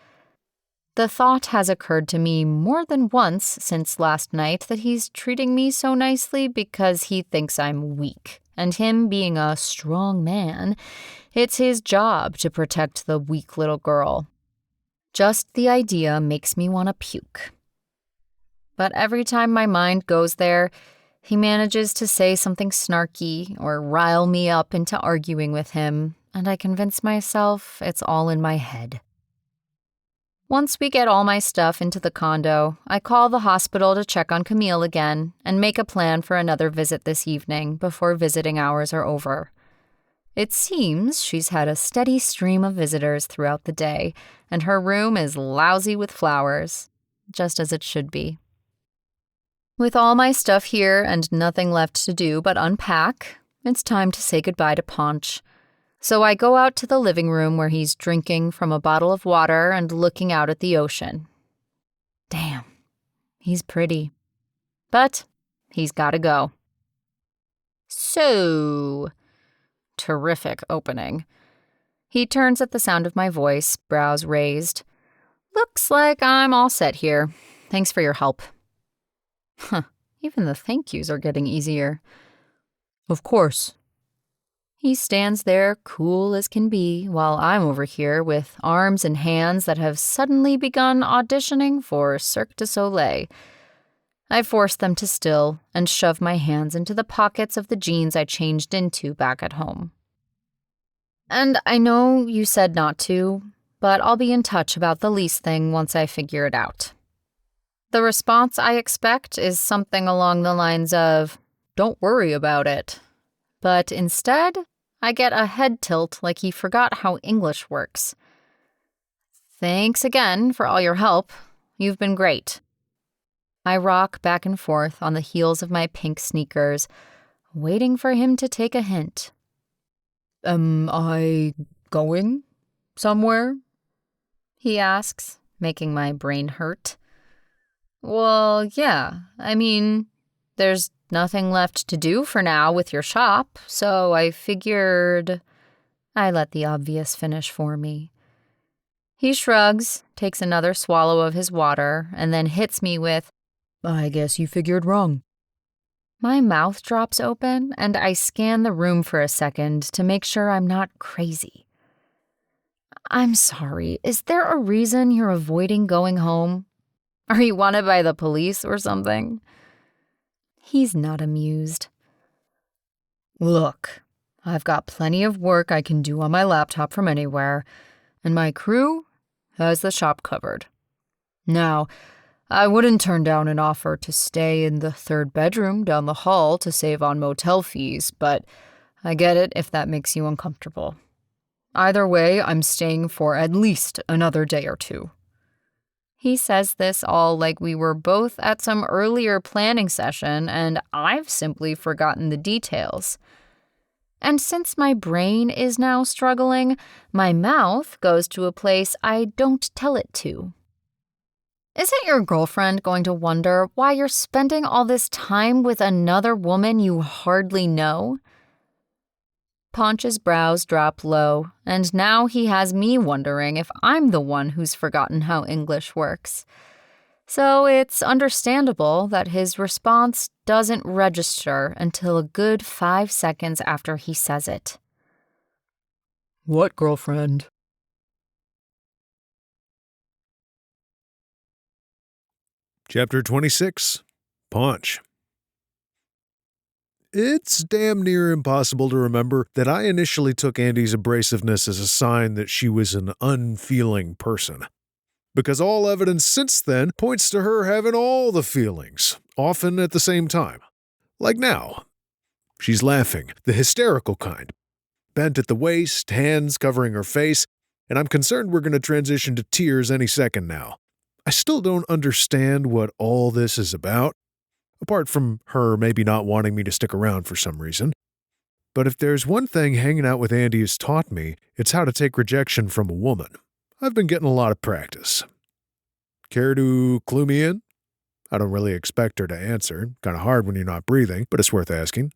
The thought has occurred to me more than once since last night that he's treating me so nicely because he thinks I'm weak, and him being a strong man, it's his job to protect the weak little girl. Just the idea makes me want to puke. But every time my mind goes there, he manages to say something snarky or rile me up into arguing with him, and I convince myself it's all in my head. Once we get all my stuff into the condo, I call the hospital to check on Camille again and make a plan for another visit this evening before visiting hours are over. It seems she's had a steady stream of visitors throughout the day, and her room is lousy with flowers, just as it should be. With all my stuff here and nothing left to do but unpack, it's time to say goodbye to Ponch. So I go out to the living room where he's drinking from a bottle of water and looking out at the ocean. Damn, he's pretty. But he's gotta go. So, terrific opening. He turns at the sound of my voice, brows raised. Looks like I'm all set here. Thanks for your help. Even the thank yous are getting easier. Of course. He stands there cool as can be while I'm over here with arms and hands that have suddenly begun auditioning for Cirque du Soleil. I force them to still and shove my hands into the pockets of the jeans I changed into back at home. And I know you said not to, but I'll be in touch about the lease thing once I figure it out. The response I expect is something along the lines of, "Don't worry about it." But instead, I get a head tilt like he forgot how English works. Thanks again for all your help. You've been great. I rock back and forth on the heels of my pink sneakers, waiting for him to take a hint. Am I going somewhere? He asks, making my brain hurt. Well, yeah. I mean, there's nothing left to do for now with your shop, so I figured... I let the obvious finish for me. He shrugs, takes another swallow of his water, and then hits me with, I guess you figured wrong. My mouth drops open, and I scan the room for a second to make sure I'm not crazy. I'm sorry, is there a reason you're avoiding going home? Are you wanted by the police or something? He's not amused. Look, I've got plenty of work I can do on my laptop from anywhere, and my crew has the shop covered. Now, I wouldn't turn down an offer to stay in the third bedroom down the hall to save on motel fees, but I get it if that makes you uncomfortable. Either way, I'm staying for at least another day or two. He says this all like we were both at some earlier planning session and I've simply forgotten the details. And since my brain is now struggling, my mouth goes to a place I don't tell it to. Isn't your girlfriend going to wonder why you're spending all this time with another woman you hardly know? Ponch's brows drop low, and now he has me wondering if I'm the one who's forgotten how English works. So it's understandable that his response doesn't register until a good 5 seconds after he says it. What girlfriend? Chapter 26, Ponch. It's damn near impossible to remember that I initially took Andie's abrasiveness as a sign that she was an unfeeling person. Because all evidence since then points to her having all the feelings, often at the same time. Like now. She's laughing, the hysterical kind. Bent at the waist, hands covering her face, and I'm concerned we're going to transition to tears any second now. I still don't understand what all this is about, apart from her maybe not wanting me to stick around for some reason. But if there's one thing hanging out with Andie has taught me, it's how to take rejection from a woman. I've been getting a lot of practice. Care to clue me in? I don't really expect her to answer. Kind of hard when you're not breathing, but it's worth asking.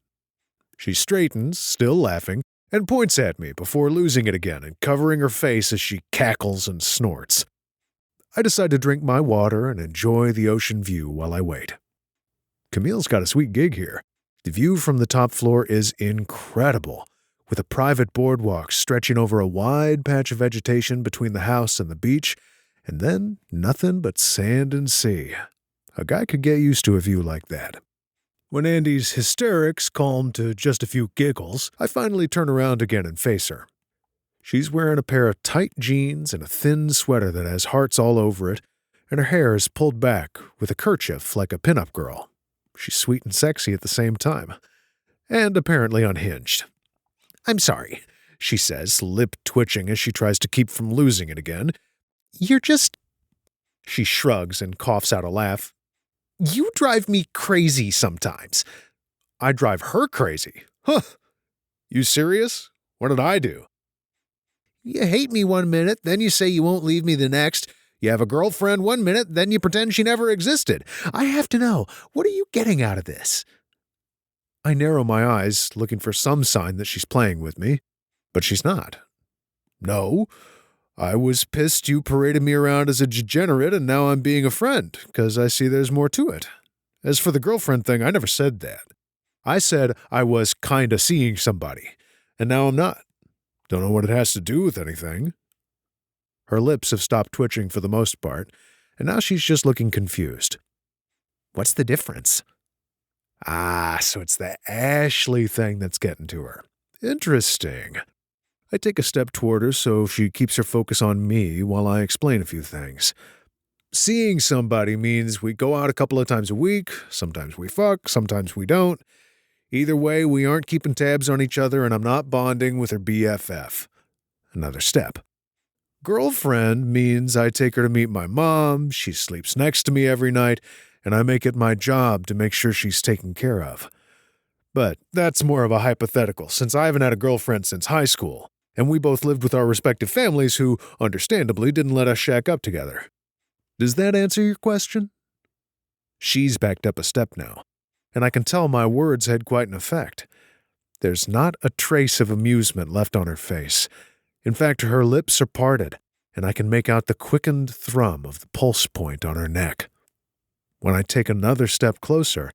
She straightens, still laughing, and points at me before losing it again and covering her face as she cackles and snorts. I decide to drink my water and enjoy the ocean view while I wait. Camille's got a sweet gig here. The view from the top floor is incredible, with a private boardwalk stretching over a wide patch of vegetation between the house and the beach, and then nothing but sand and sea. A guy could get used to a view like that. When Andie's hysterics calm to just a few giggles, I finally turn around again and face her. She's wearing a pair of tight jeans and a thin sweater that has hearts all over it, and her hair is pulled back with a kerchief like a pinup girl. She's sweet and sexy at the same time, and apparently unhinged. "I'm sorry," she says, lip twitching as she tries to keep from losing it again. "You're just—" She shrugs and coughs out a laugh. "You drive me crazy sometimes." "I drive her crazy? Huh. You serious? What did I do?" "You hate me one minute, then you say you won't leave me the next. You have a girlfriend one minute, then you pretend she never existed. I have to know, what are you getting out of this?" I narrow my eyes, looking for some sign that she's playing with me, but she's not. "No, I was pissed you paraded me around as a degenerate and now I'm being a friend, because I see there's more to it. As for the girlfriend thing, I never said that. I said I was kinda seeing somebody, and now I'm not. Don't know what it has to do with anything." Her lips have stopped twitching for the most part, and now she's just looking confused. "What's the difference?" "Ah, so it's the Ashley thing that's getting to her. Interesting." I take a step toward her so she keeps her focus on me while I explain a few things. Seeing somebody means we go out a couple of times a week, sometimes we fuck, sometimes we don't. Either way, we aren't keeping tabs on each other and I'm not bonding with her BFF. Another step. Girlfriend means I take her to meet my mom, she sleeps next to me every night, and I make it my job to make sure she's taken care of. But that's more of a hypothetical, since I haven't had a girlfriend since high school, and we both lived with our respective families who, understandably, didn't let us shack up together. Does that answer your question? She's backed up a step now, and I can tell my words had quite an effect. There's not a trace of amusement left on her face. In fact, her lips are parted, and I can make out the quickened thrum of the pulse point on her neck. When I take another step closer,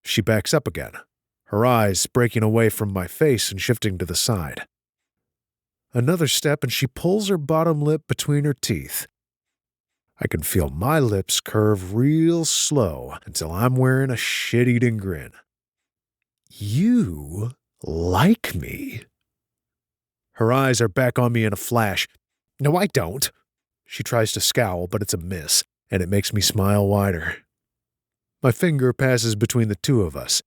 she backs up again, her eyes breaking away from my face and shifting to the side. Another step, and she pulls her bottom lip between her teeth. I can feel my lips curve real slow until I'm wearing a shit-eating grin. "You Like me? Her eyes are back on me in a flash. No, I don't. She tries to scowl, but it's a miss, and it makes me smile wider. My finger passes between the two of us.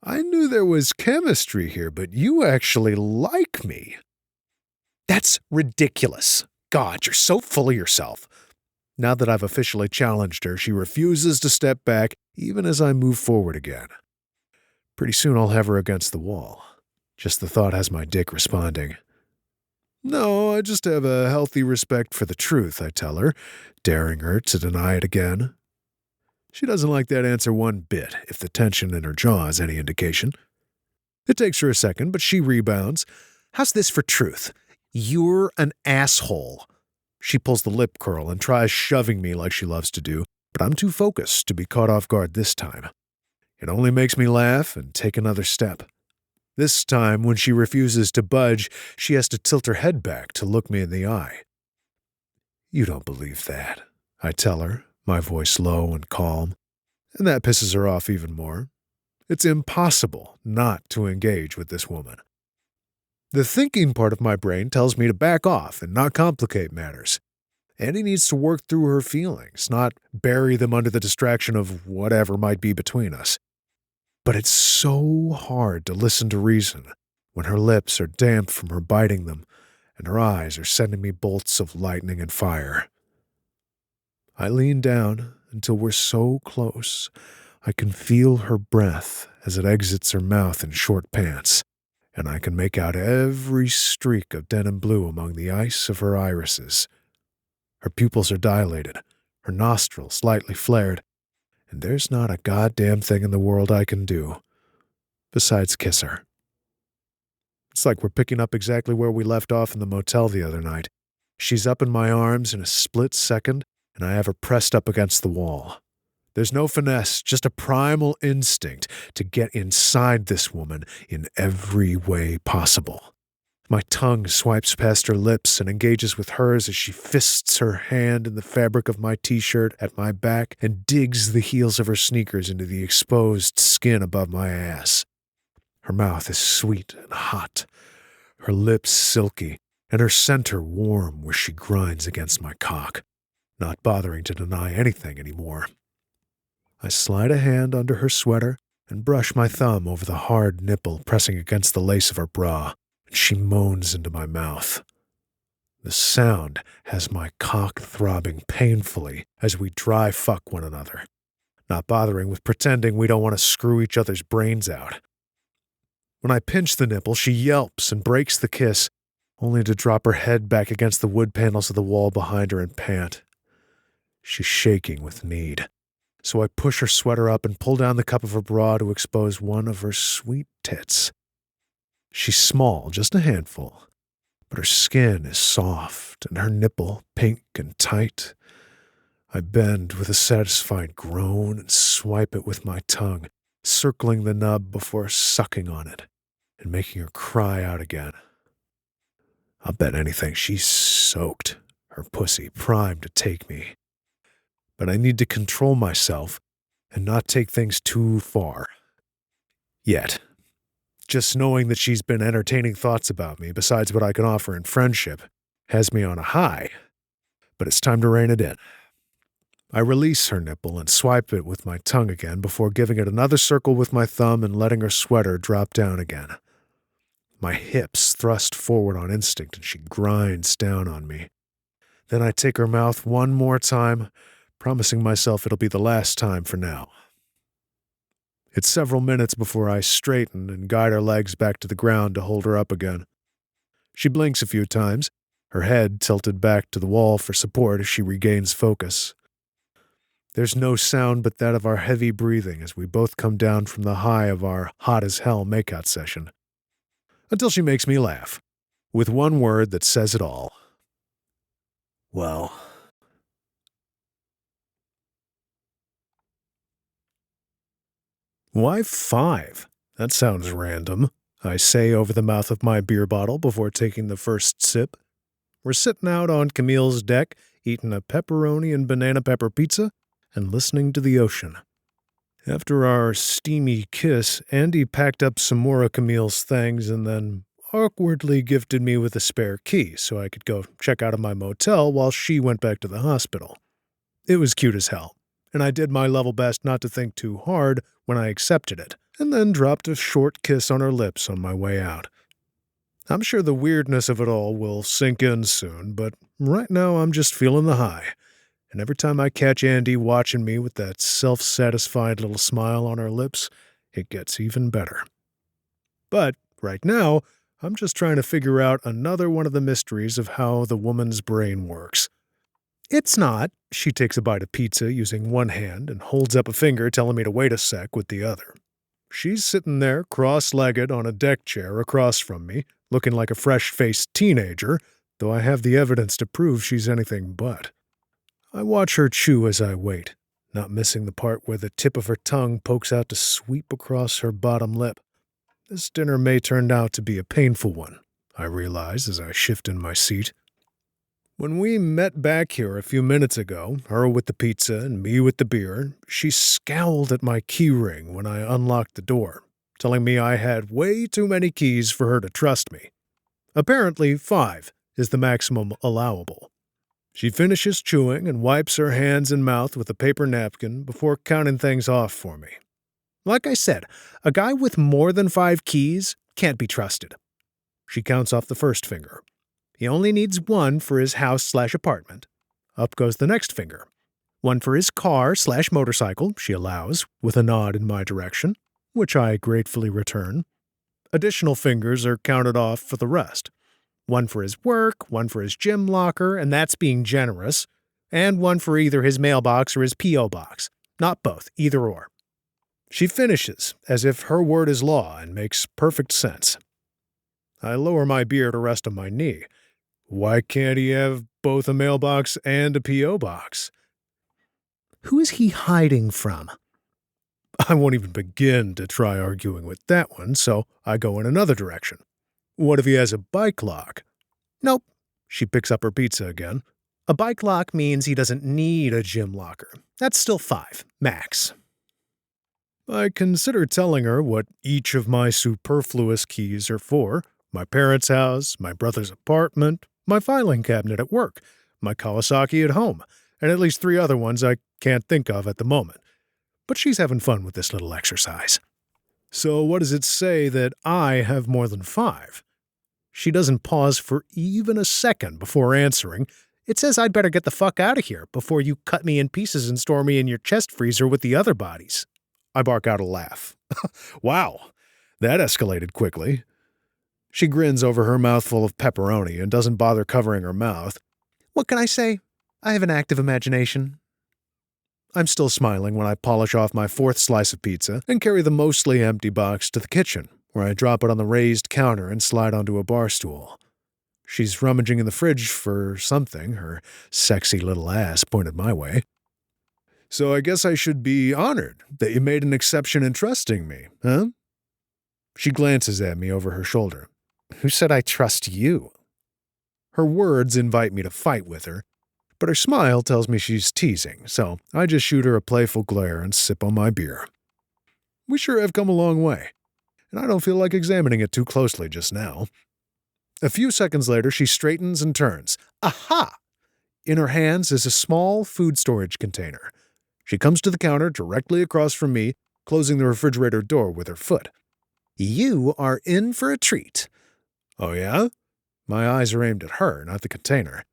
I knew there was chemistry here, but you actually like me. That's ridiculous. God, you're so full of yourself. Now that I've officially challenged her, she refuses to step back, even as I move forward again. Pretty soon I'll have her against the wall. Just the thought has my dick responding. No, I just have a healthy respect for the truth, I tell her, daring her to deny it again. She doesn't like that answer one bit, if the tension in her jaw is any indication. It takes her a second, but she rebounds. How's this for truth? You're an asshole. She pulls the lip curl and tries shoving me like she loves to do, but I'm too focused to be caught off guard this time. It only makes me laugh and take another step. This time, when she refuses to budge, she has to tilt her head back to look me in the eye. You don't believe that, I tell her, my voice low and calm, and that pisses her off even more. It's impossible not to engage with this woman. The thinking part of my brain tells me to back off and not complicate matters. Andy needs to work through her feelings, not bury them under the distraction of whatever might be between us. But it's so hard to listen to reason when her lips are damp from her biting them and her eyes are sending me bolts of lightning and fire. I lean down until we're so close I can feel her breath as it exits her mouth in short pants, and I can make out every streak of denim blue among the ice of her irises. Her pupils are dilated, her nostrils slightly flared, and there's not a goddamn thing in the world I can do besides kiss her. It's like we're picking up exactly where we left off in the motel the other night. She's up in my arms in a split second, and I have her pressed up against the wall. There's no finesse, just a primal instinct to get inside this woman in every way possible. My tongue swipes past her lips and engages with hers as she fists her hand in the fabric of my t-shirt at my back and digs the heels of her sneakers into the exposed skin above my ass. Her mouth is sweet and hot, her lips silky, and her center warm where she grinds against my cock, not bothering to deny anything anymore. I slide a hand under her sweater and brush my thumb over the hard nipple pressing against the lace of her bra, and she moans into my mouth. The sound has my cock throbbing painfully as we dry fuck one another, not bothering with pretending we don't want to screw each other's brains out. When I pinch the nipple, she yelps and breaks the kiss, only to drop her head back against the wood panels of the wall behind her and pant. She's shaking with need, so I push her sweater up and pull down the cup of her bra to expose one of her sweet tits. She's small, just a handful, but her skin is soft and her nipple pink and tight. I bend with a satisfied groan and swipe it with my tongue, circling the nub before sucking on it and making her cry out again. I'll bet anything she's soaked, her pussy primed to take me. But I need to control myself and not take things too far. Yet. Just knowing that she's been entertaining thoughts about me besides what I can offer in friendship has me on a high, but it's time to rein it in. I release her nipple and swipe it with my tongue again before giving it another circle with my thumb and letting her sweater drop down again. My hips thrust forward on instinct and she grinds down on me. Then I take her mouth one more time, promising myself it'll be the last time for now. It's several minutes before I straighten and guide her legs back to the ground to hold her up again. She blinks a few times, her head tilted back to the wall for support as she regains focus. There's no sound but that of our heavy breathing as we both come down from the high of our hot-as-hell makeout session. Until she makes me laugh, with one word that says it all. Well. Why 5? That sounds random, I say over the mouth of my beer bottle before taking the first sip. We're sitting out on Camille's deck, eating a pepperoni and banana pepper pizza, and listening to the ocean. After our steamy kiss, Andy packed up some more of Camille's things and then awkwardly gifted me with a spare key so I could go check out of my motel while she went back to the hospital. It was cute as hell, and I did my level best not to think too hard when I accepted it, and then dropped a short kiss on her lips on my way out. I'm sure the weirdness of it all will sink in soon, but right now I'm just feeling the high. And every time I catch Andy watching me with that self-satisfied little smile on her lips, it gets even better. But right now, I'm just trying to figure out another one of the mysteries of how the woman's brain works. It's not. She takes a bite of pizza using one hand and holds up a finger telling me to wait a sec with the other. She's sitting there cross-legged on a deck chair across from me, looking like a fresh-faced teenager, though I have the evidence to prove she's anything but. I watch her chew as I wait, not missing the part where the tip of her tongue pokes out to sweep across her bottom lip. This dinner may turn out to be a painful one, I realize as I shift in my seat. When we met back here a few minutes ago, her with the pizza and me with the beer, she scowled at my key ring when I unlocked the door, telling me I had way too many keys for her to trust me. Apparently, 5 is the maximum allowable. She finishes chewing and wipes her hands and mouth with a paper napkin before counting things off for me. Like I said, a guy with more than 5 keys can't be trusted. She counts off the first finger. He only needs 1 for his house/apartment. Up goes the next finger. 1 for his car/motorcycle, she allows, with a nod in my direction, which I gratefully return. Additional fingers are counted off for the rest. 1 for his work, 1 for his gym locker, and that's being generous, and 1 for either his mailbox or his P.O. box. Not both, either or. She finishes, as if her word is law and makes perfect sense. I lower my beer to rest on my knee. Why can't he have both a mailbox and a P.O. box? Who is he hiding from? I won't even begin to try arguing with that one, so I go in another direction. What if he has a bike lock? Nope. She picks up her pizza again. A bike lock means he doesn't need a gym locker. That's still 5, max. I consider telling her what each of my superfluous keys are for. My parents' house, my brother's apartment, my filing cabinet at work, my Kawasaki at home, and at least 3 other ones I can't think of at the moment. But she's having fun with this little exercise. So what does it say that I have more than 5? She doesn't pause for even a second before answering. It says I'd better get the fuck out of here before you cut me in pieces and store me in your chest freezer with the other bodies. I bark out a laugh. Wow, that escalated quickly. She grins over her mouthful of pepperoni and doesn't bother covering her mouth. What can I say? I have an active imagination. I'm still smiling when I polish off my 4th slice of pizza and carry the mostly empty box to the kitchen, where I drop it on the raised counter and slide onto a bar stool. She's rummaging in the fridge for something, her sexy little ass pointed my way. So I guess I should be honored that you made an exception in trusting me, huh? She glances at me over her shoulder. Who said I trust you? Her words invite me to fight with her, but her smile tells me she's teasing, so I just shoot her a playful glare and sip on my beer. We sure have come a long way, and I don't feel like examining it too closely just now. A few seconds later, she straightens and turns. Aha! In her hands is a small food storage container. She comes to the counter directly across from me, closing the refrigerator door with her foot. You are in for a treat. Oh, yeah? My eyes are aimed at her, not the container.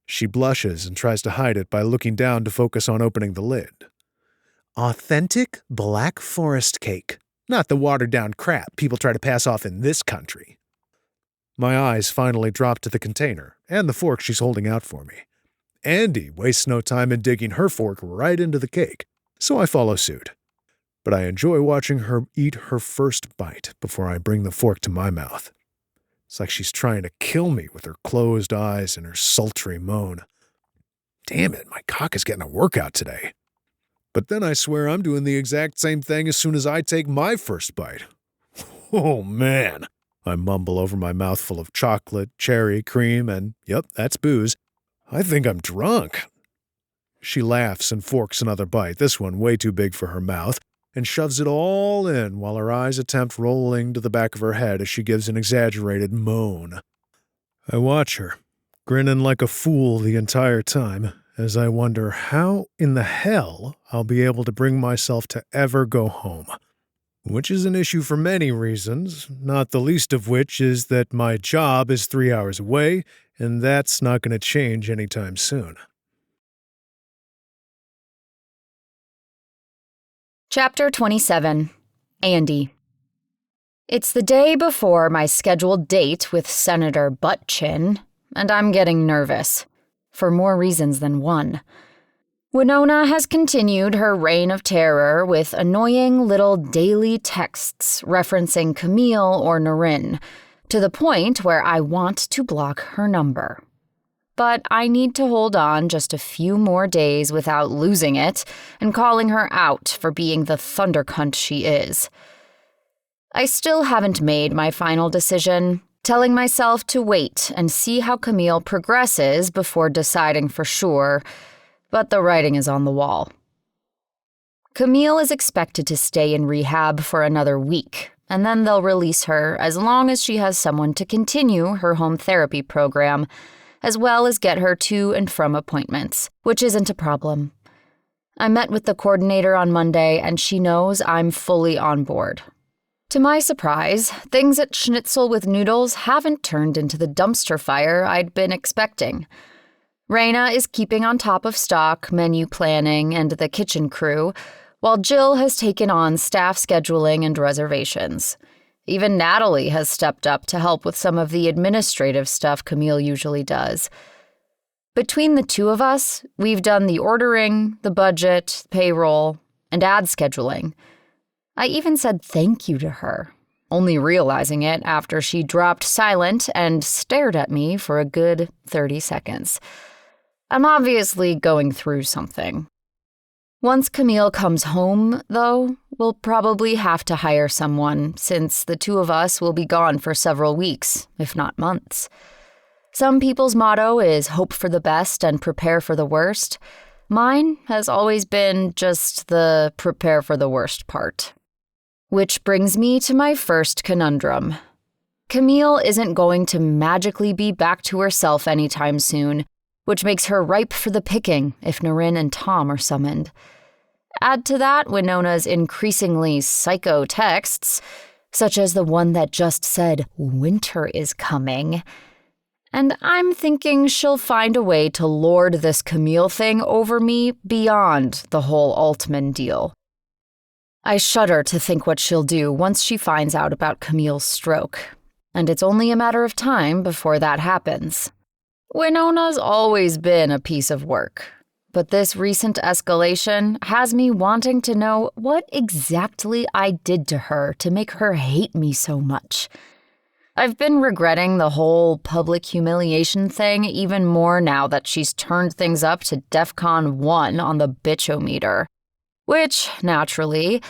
She blushes and tries to hide it by looking down to focus on opening the lid. Authentic Black Forest cake. Not the watered-down crap people try to pass off in this country. My eyes finally drop to the container and the fork she's holding out for me. ANDIE wastes no time in digging her fork right into the cake, so I follow suit. But I enjoy watching her eat her first bite before I bring the fork to my mouth. It's like she's trying to kill me with her closed eyes and her sultry moan. Damn it, my cock is getting a workout today. But then I swear I'm doing the exact same thing as soon as I take my first bite. Oh, man. I mumble over my mouthful of chocolate, cherry, cream, and, yep, that's booze. I think I'm drunk. She laughs and forks another bite, this one way too big for her mouth, and shoves it all in while her eyes attempt rolling to the back of her head as she gives an exaggerated moan. I watch her, grinning like a fool the entire time, as I wonder how in the hell I'll be able to bring myself to ever go home. Which is an issue for many reasons, not the least of which is that my job is 3 hours away, and that's not going to change anytime soon. Chapter 27. ANDIE. It's the day before my scheduled date with Senator Buttchin, and I'm getting nervous, for more reasons than one. Winona has continued her reign of terror with annoying little daily texts referencing Camille or Narrated, to the point where I want to block her number. But I need to hold on just a few more days without losing it and calling her out for being the thundercunt she is. I still haven't made my final decision, telling myself to wait and see how Camille progresses before deciding for sure, but the writing is on the wall. Camille is expected to stay in rehab for another week, and then they'll release her as long as she has someone to continue her home therapy program, as well as get her to and from appointments, which isn't a problem. I met with the coordinator on Monday, and she knows I'm fully on board. To my surprise, things at Schnitzel with Noodles haven't turned into the dumpster fire I'd been expecting. Raina is keeping on top of stock, menu planning, and the kitchen crew, while Jill has taken on staff scheduling and reservations. Even Natalie has stepped up to help with some of the administrative stuff Camille usually does. Between the two of us, we've done the ordering, the budget, payroll, and ad scheduling. I even said thank you to her, only realizing it after she dropped silent and stared at me for a good 30 seconds. I'm obviously going through something. Once Camille comes home, though, we'll probably have to hire someone, since the two of us will be gone for several weeks, if not months. Some people's motto is hope for the best and prepare for the worst. Mine has always been just the prepare for the worst part. Which brings me to my first conundrum. Camille isn't going to magically be back to herself anytime soon, which makes her ripe for the picking if Narrated and Tom are summoned. Add to that Winona's increasingly psycho texts, such as the one that just said, "Winter is coming," and I'm thinking she'll find a way to lord this Camille thing over me beyond the whole Altman deal. I shudder to think what she'll do once she finds out about Camille's stroke, and it's only a matter of time before that happens. Winona's always been a piece of work, but this recent escalation has me wanting to know what exactly I did to her to make her hate me so much. I've been regretting the whole public humiliation thing even more now that she's turned things up to DEFCON 1 on the bitch-o-meter. Which, naturally,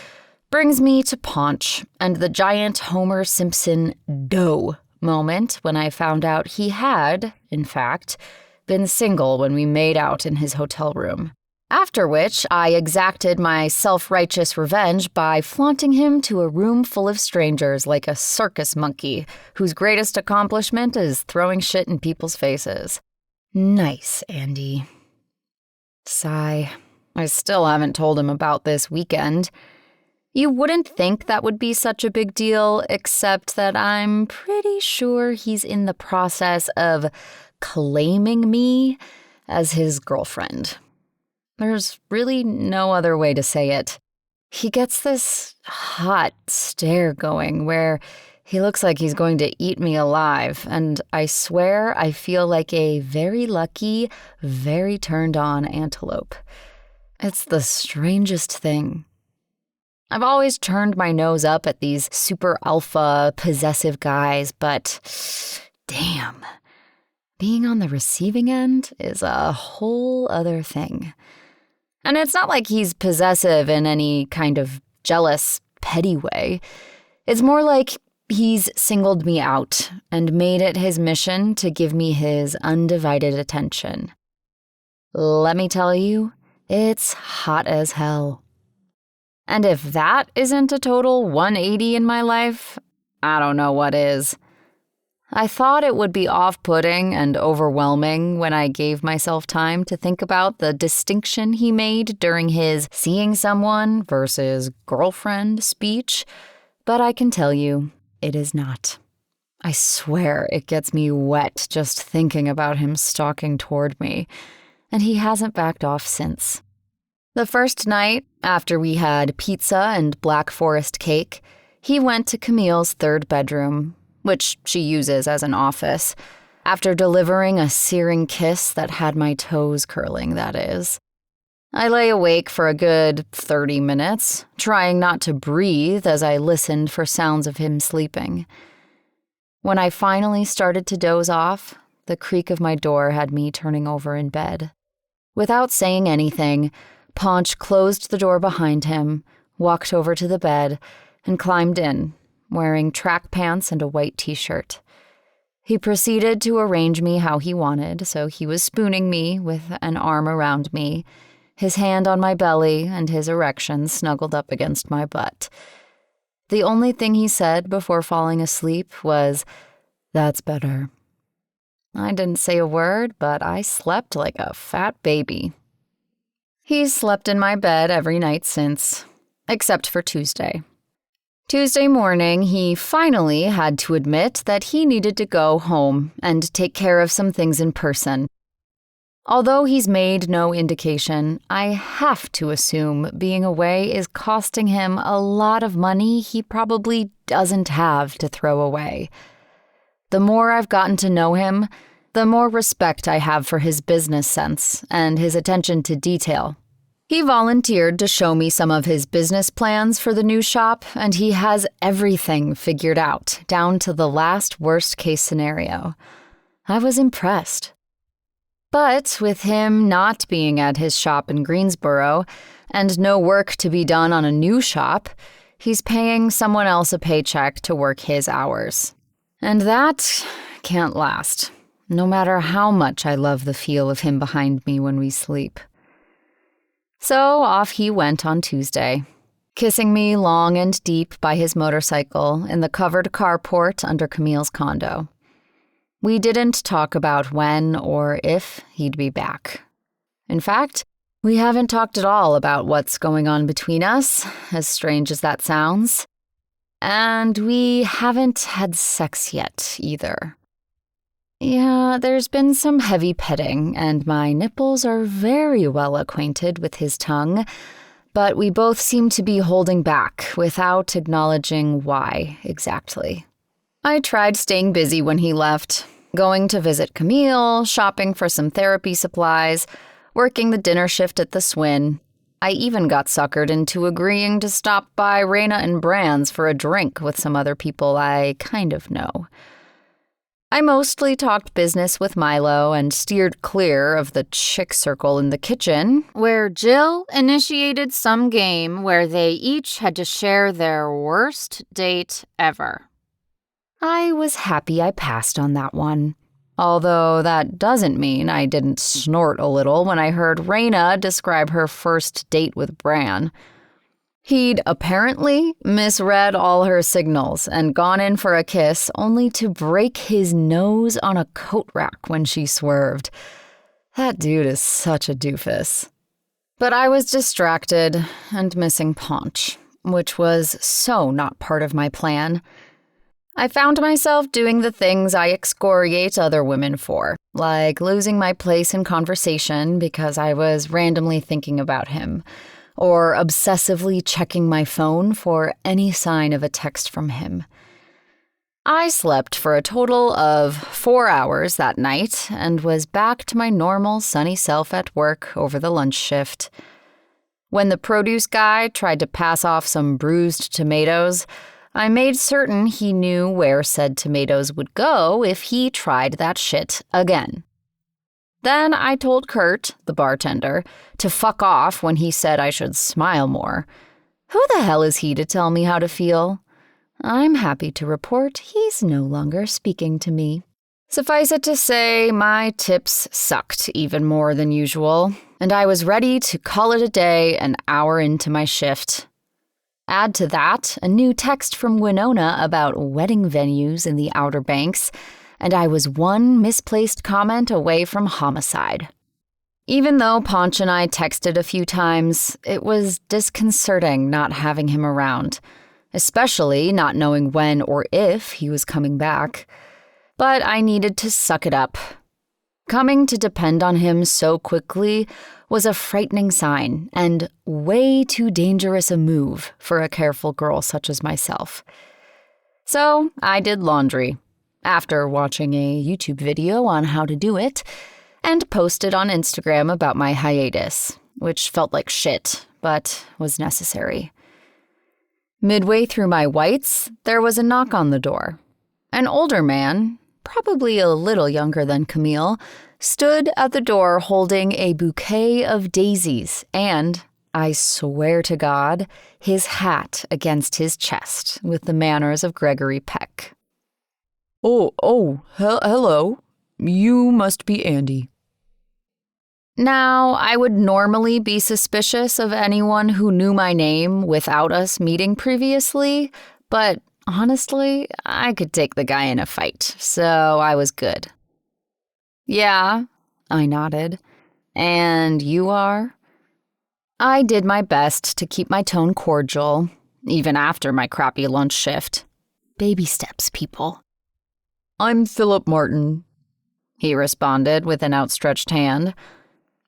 brings me to Ponch and the giant Homer Simpson doe moment when I found out he had, in fact, been single when we made out in his hotel room. After which, I exacted my self-righteous revenge by flaunting him to a room full of strangers like a circus monkey whose greatest accomplishment is throwing shit in people's faces. Nice, ANDIE. Sigh. I still haven't told him about this weekend. You wouldn't think that would be such a big deal, except that I'm pretty sure he's in the process of claiming me as his girlfriend. There's really no other way to say it. He gets this hot stare going where he looks like he's going to eat me alive, and I swear I feel like a very lucky, very turned-on antelope. It's the strangest thing. I've always turned my nose up at these super alpha, possessive guys, but damn, being on the receiving end is a whole other thing. And it's not like he's possessive in any kind of jealous, petty way. It's more like he's singled me out and made it his mission to give me his undivided attention. Let me tell you, it's hot as hell. And if that isn't a total 180 in my life, I don't know what is. I thought it would be off-putting and overwhelming when I gave myself time to think about the distinction he made during his seeing someone versus girlfriend speech, but I can tell you, it is not. I swear it gets me wet just thinking about him stalking toward me, and he hasn't backed off since. The first night, after we had pizza and Black Forest cake, he went to Camille's third bedroom, which she uses as an office, after delivering a searing kiss that had my toes curling, that is. I lay awake for a good 30 minutes, trying not to breathe as I listened for sounds of him sleeping. When I finally started to doze off, the creak of my door had me turning over in bed. Without saying anything, Ponch closed the door behind him, walked over to the bed, and climbed in, wearing track pants and a white t-shirt. He proceeded to arrange me how he wanted, so he was spooning me with an arm around me, his hand on my belly and his erection snuggled up against my butt. The only thing he said before falling asleep was, "That's better." I didn't say a word, but I slept like a fat baby. He's slept in my bed every night since, except for Tuesday. Tuesday morning, he finally had to admit that he needed to go home and take care of some things in person. Although he's made no indication, I have to assume being away is costing him a lot of money he probably doesn't have to throw away. The more I've gotten to know him, the more respect I have for his business sense and his attention to detail. He volunteered to show me some of his business plans for the new shop, and he has everything figured out, down to the last worst-case scenario. I was impressed. But with him not being at his shop in Greensboro, and no work to be done on a new shop, he's paying someone else a paycheck to work his hours. And that can't last, no matter how much I love the feel of him behind me when we sleep. So off he went on Tuesday, kissing me long and deep by his motorcycle in the covered carport under Camille's condo. We didn't talk about when or if he'd be back. In fact, we haven't talked at all about what's going on between us, as strange as that sounds. And we haven't had sex yet, either. Yeah, there's been some heavy petting, and my nipples are very well acquainted with his tongue, but we both seem to be holding back without acknowledging why exactly. I tried staying busy when he left, going to visit Camille, shopping for some therapy supplies, working the dinner shift at the Swin. I even got suckered into agreeing to stop by Raina and Brand's for a drink with some other people I kind of know. I mostly talked business with Milo and steered clear of the chick circle in the kitchen, where Jill initiated some game where they each had to share their worst date ever. I was happy I passed on that one. Although that doesn't mean I didn't snort a little when I heard Raina describe her first date with Bran. He'd apparently misread all her signals and gone in for a kiss only to break his nose on a coat rack when she swerved. That dude is such a doofus. But I was distracted and missing Ponch, which was so not part of my plan. I found myself doing the things I excoriate other women for, like losing my place in conversation because I was randomly thinking about him, or obsessively checking my phone for any sign of a text from him. I slept for a total of 4 hours that night and was back to my normal sunny self at work over the lunch shift. When the produce guy tried to pass off some bruised tomatoes, I made certain he knew where said tomatoes would go if he tried that shit again. Then I told Kurt, the bartender, to fuck off when he said I should smile more. Who the hell is he to tell me how to feel? I'm happy to report he's no longer speaking to me. Suffice it to say, my tips sucked even more than usual, and I was ready to call it a day an hour into my shift. Add to that a new text from Winona about wedding venues in the Outer Banks, and I was one misplaced comment away from homicide. Even though Ponch and I texted a few times, it was disconcerting not having him around, especially not knowing when or if he was coming back. But I needed to suck it up. Coming to depend on him so quickly was a frightening sign and way too dangerous a move for a careful girl such as myself. So I did laundry, after watching a YouTube video on how to do it, and posted on Instagram about my hiatus, which felt like shit, but was necessary. Midway through my whites, there was a knock on the door. An older man, probably a little younger than Camille, stood at the door holding a bouquet of daisies and, I swear to God, his hat against his chest with the manners of Gregory Peck. Hello. You must be Andy. Now, I would normally be suspicious of anyone who knew my name without us meeting previously, but honestly, I could take the guy in a fight, so I was good. Yeah, I nodded. And you are? I did my best to keep my tone cordial, even after my crappy lunch shift. Baby steps, people. I'm Philip Martin, he responded with an outstretched hand.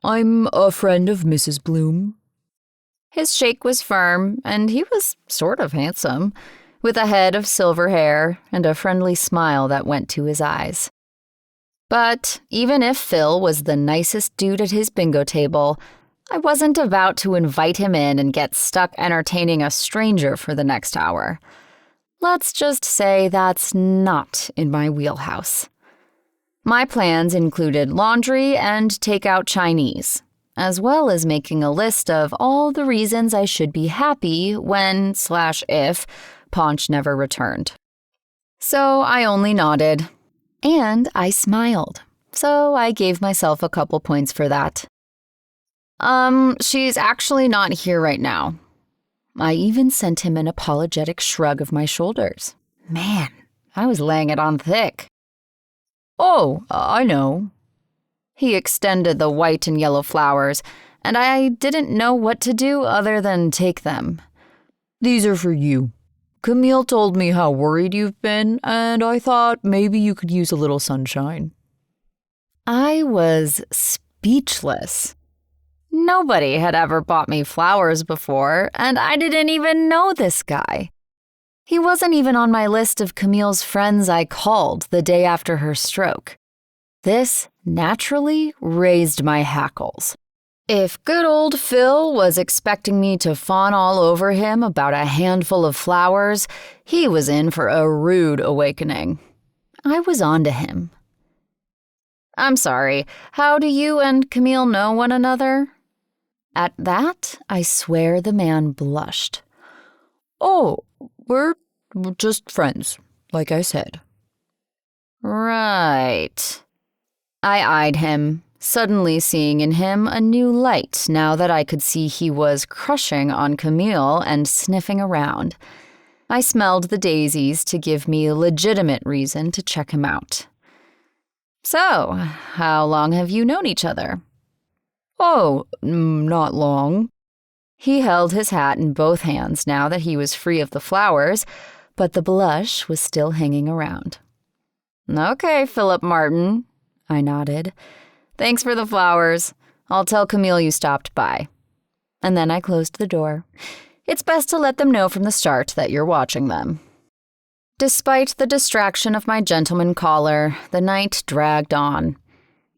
I'm a friend of Mrs. Bloom. His shake was firm, and he was sort of handsome, with a head of silver hair and a friendly smile that went to his eyes. But even if Phil was the nicest dude at his bingo table, I wasn't about to invite him in and get stuck entertaining a stranger for the next hour. Let's just say that's not in my wheelhouse. My plans included laundry and takeout Chinese, as well as making a list of all the reasons I should be happy when/if Ponch never returned. So I only nodded. And I smiled, so I gave myself a couple points for that. She's actually not here right now. I even sent him an apologetic shrug of my shoulders. Man, I was laying it on thick. Oh, I know. He extended the white and yellow flowers, and I didn't know what to do other than take them. These are for you. Camille told me how worried you've been, and I thought maybe you could use a little sunshine. I was speechless. Nobody had ever bought me flowers before, and I didn't even know this guy. He wasn't even on my list of Camille's friends I called the day after her stroke. This naturally raised my hackles. If good old Phil was expecting me to fawn all over him about a handful of flowers, he was in for a rude awakening. I was on to him. I'm sorry, how do you and Camille know one another? At that, I swear the man blushed. Oh, we're just friends, like I said. Right. I eyed him, suddenly seeing in him a new light now that I could see he was crushing on Camille and sniffing around. I smelled the daisies to give me a legitimate reason to check him out. So, how long have you known each other? Oh, not long. He held his hat in both hands now that he was free of the flowers, but the blush was still hanging around. Okay, Philip Martin, I nodded. Thanks for the flowers. I'll tell Camille you stopped by. And then I closed the door. It's best to let them know from the start that you're watching them. Despite the distraction of my gentleman caller, the night dragged on.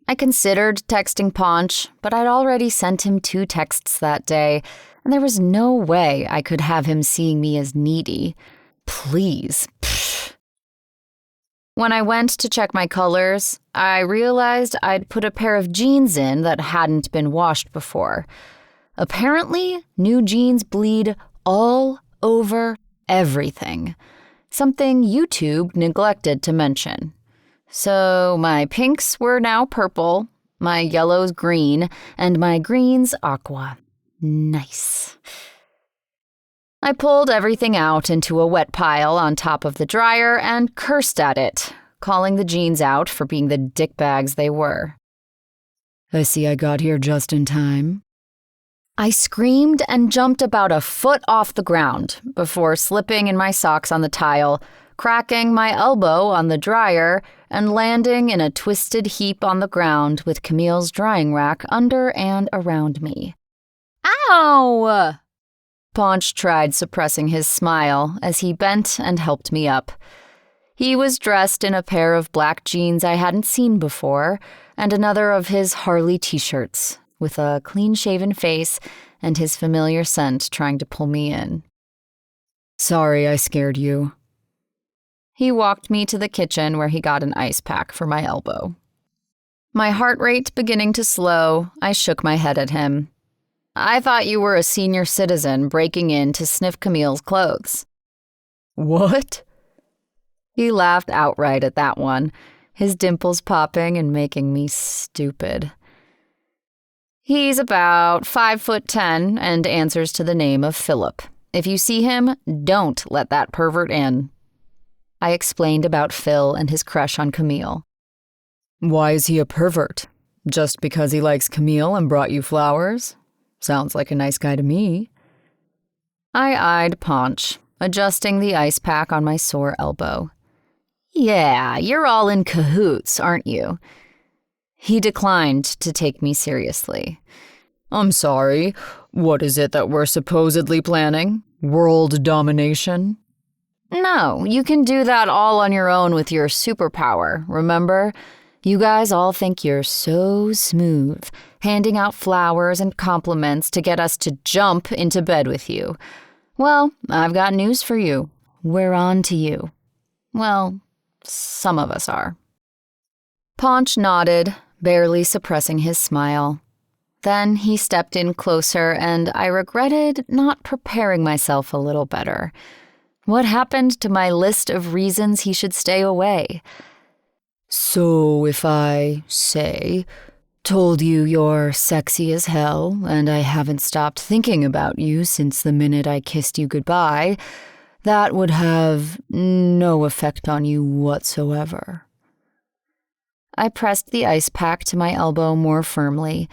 I considered texting Ponch, but I'd already sent him 2 texts that day, and there was no way I could have him seeing me as needy. Please. Pfft. When I went to check my colors, I realized I'd put a pair of jeans in that hadn't been washed before. Apparently, new jeans bleed all over everything, something YouTube neglected to mention. So my pinks were now purple, my yellows green, and my greens aqua. Nice. I pulled everything out into a wet pile on top of the dryer and cursed at it, calling the jeans out for being the dickbags they were. I see I got here just in time. I screamed and jumped about a foot off the ground before slipping in my socks on the tile, cracking my elbow on the dryer, and landing in a twisted heap on the ground with Camille's drying rack under and around me. Ow! Ponch tried suppressing his smile as he bent and helped me up. He was dressed in a pair of black jeans I hadn't seen before, and another of his Harley t-shirts, with a clean-shaven face and his familiar scent trying to pull me in. Sorry I scared you. He walked me to the kitchen where he got an ice pack for my elbow. My heart rate beginning to slow, I shook my head at him. I thought you were a senior citizen breaking in to sniff Camille's clothes. What? He laughed outright at that one, his dimples popping and making me stupid. He's about 5'10" and answers to the name of Philip. If you see him, don't let that pervert in. I explained about Phil and his crush on Camille. Why is he a pervert? Just because he likes Camille and brought you flowers? Sounds like a nice guy to me. I eyed Ponch, adjusting the ice pack on my sore elbow. Yeah, you're all in cahoots, aren't you? He declined to take me seriously. I'm sorry. What is it that we're supposedly planning? World domination? No, you can do that all on your own with your superpower, remember? You guys all think you're so smooth, handing out flowers and compliments to get us to jump into bed with you. Well, I've got news for you. We're on to you. Well, some of us are. Ponch nodded, barely suppressing his smile. Then he stepped in closer, and I regretted not preparing myself a little better. What happened to my list of reasons he should stay away? So if I, say, told you you're sexy as hell and I haven't stopped thinking about you since the minute I kissed you goodbye, that would have no effect on you whatsoever. I pressed the ice pack to my elbow more firmly,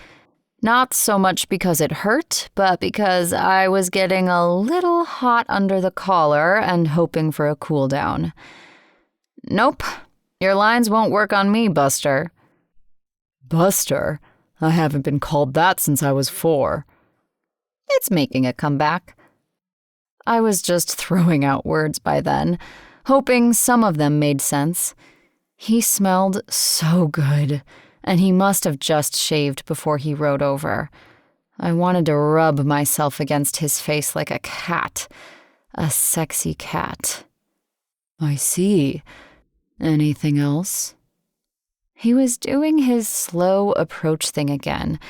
not so much because it hurt, but because I was getting a little hot under the collar and hoping for a cool down. Nope. Your lines won't work on me, Buster. Buster? I haven't been called that since I was 4. It's making a comeback. I was just throwing out words by then, hoping some of them made sense. He smelled so good, and he must have just shaved before he rode over. I wanted to rub myself against his face like a cat, a sexy cat. I see. Anything else? He was doing his slow approach thing again,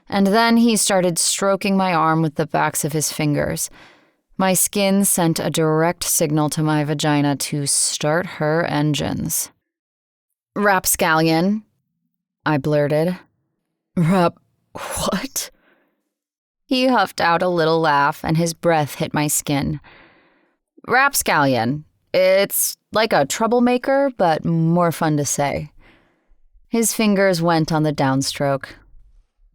and then he started stroking my arm with the backs of his fingers. My skin sent a direct signal to my vagina to start her engines. "Rapscallion," I blurted. What? He huffed out a little laugh, and his breath hit my skin. "Rapscallion. It's like a troublemaker, but more fun to say." His fingers went on the downstroke.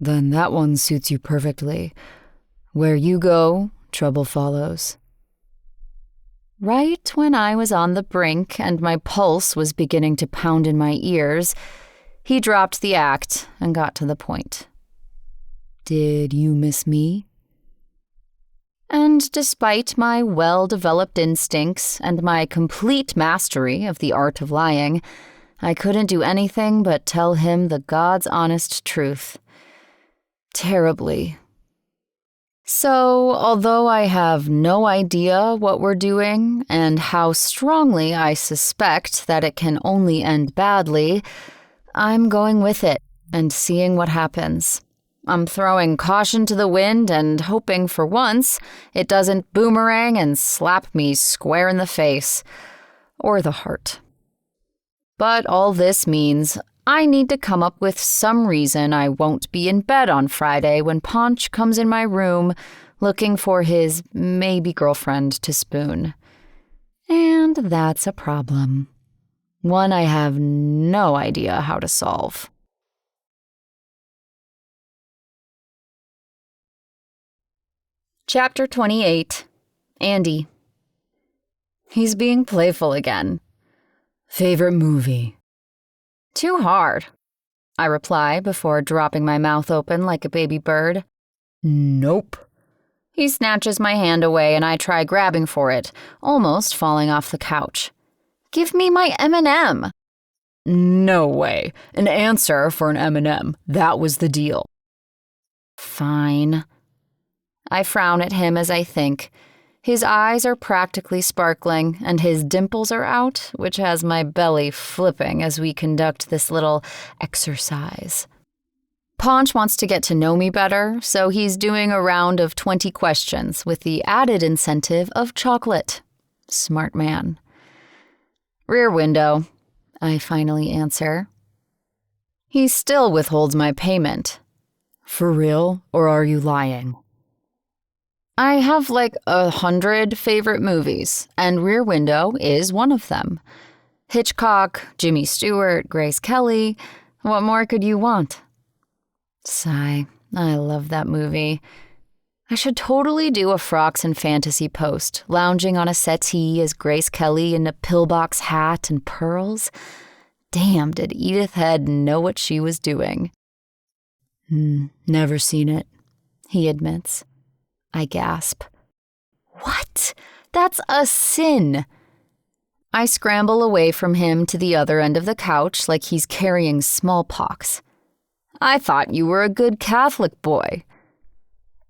Then that one suits you perfectly. Where you go, trouble follows. Right when I was on the brink and my pulse was beginning to pound in my ears, he dropped the act and got to the point. Did you miss me? And despite my well-developed instincts and my complete mastery of the art of lying, I couldn't do anything but tell him the God's honest truth. Terribly. So, although I have no idea what we're doing and how strongly I suspect that it can only end badly, I'm going with it and seeing what happens. I'm throwing caution to the wind and hoping for once it doesn't boomerang and slap me square in the face or the heart. But all this means I need to come up with some reason I won't be in bed on Friday when Ponch comes in my room looking for his maybe girlfriend to spoon. And that's a problem. One I have no idea how to solve. Chapter 28. ANDIE. He's being playful again. Favorite movie? Too hard, I reply before dropping my mouth open like a baby bird. Nope. He snatches my hand away and I try grabbing for it, almost falling off the couch. Give me my M&M. No way. An answer for an M&M. That was the deal. Fine. I frown at him as I think. His eyes are practically sparkling, and his dimples are out, which has my belly flipping as we conduct this little exercise. Ponch wants to get to know me better, so he's doing a round of 20 questions with the added incentive of chocolate. Smart man. Rear Window, I finally answer. He still withholds my payment. For real, or are you lying? I have like 100 favorite movies, and Rear Window is one of them. Hitchcock, Jimmy Stewart, Grace Kelly. What more could you want? Sigh. I love that movie. I should totally do a Frocks and Fantasy post, lounging on a settee as Grace Kelly in a pillbox hat and pearls. Damn, did Edith Head know what she was doing? Never seen it, he admits. I gasp. What? That's a sin. I scramble away from him to the other end of the couch like he's carrying smallpox. I thought you were a good Catholic boy.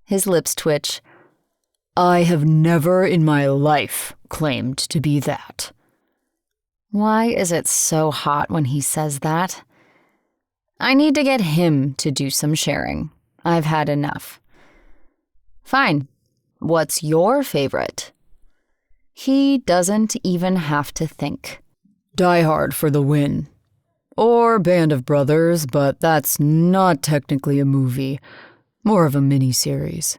His lips twitch. I have never in my life claimed to be that. Why is it so hot when he says that? I need to get him to do some sharing. I've had enough. Fine. What's your favorite? He doesn't even have to think. Die Hard for the win. Or Band of Brothers, but that's not technically a movie. More of a miniseries.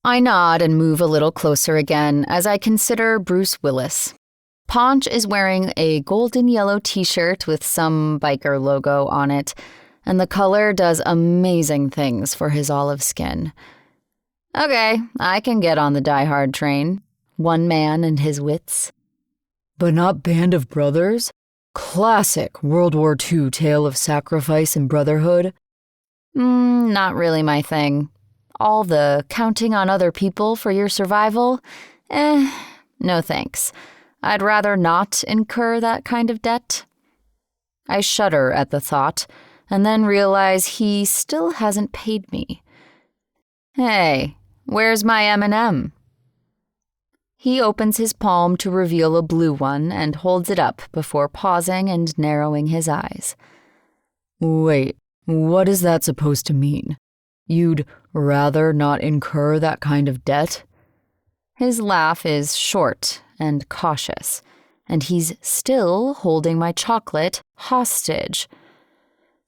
I nod and move a little closer again as I consider Bruce Willis. Ponch is wearing a golden yellow t-shirt with some biker logo on it, and the color does amazing things for his olive skin. Okay, I can get on the Die Hard train. One man and his wits. But not Band of Brothers? Classic World War II tale of sacrifice and brotherhood? Not really my thing. All the counting on other people for your survival? No thanks. I'd rather not incur that kind of debt. I shudder at the thought, and then realize he still hasn't paid me. Hey, where's my M&M? He opens his palm to reveal a blue one and holds it up before pausing and narrowing his eyes. Wait, what is that supposed to mean? You'd rather not incur that kind of debt? His laugh is short and cautious, and he's still holding my chocolate hostage.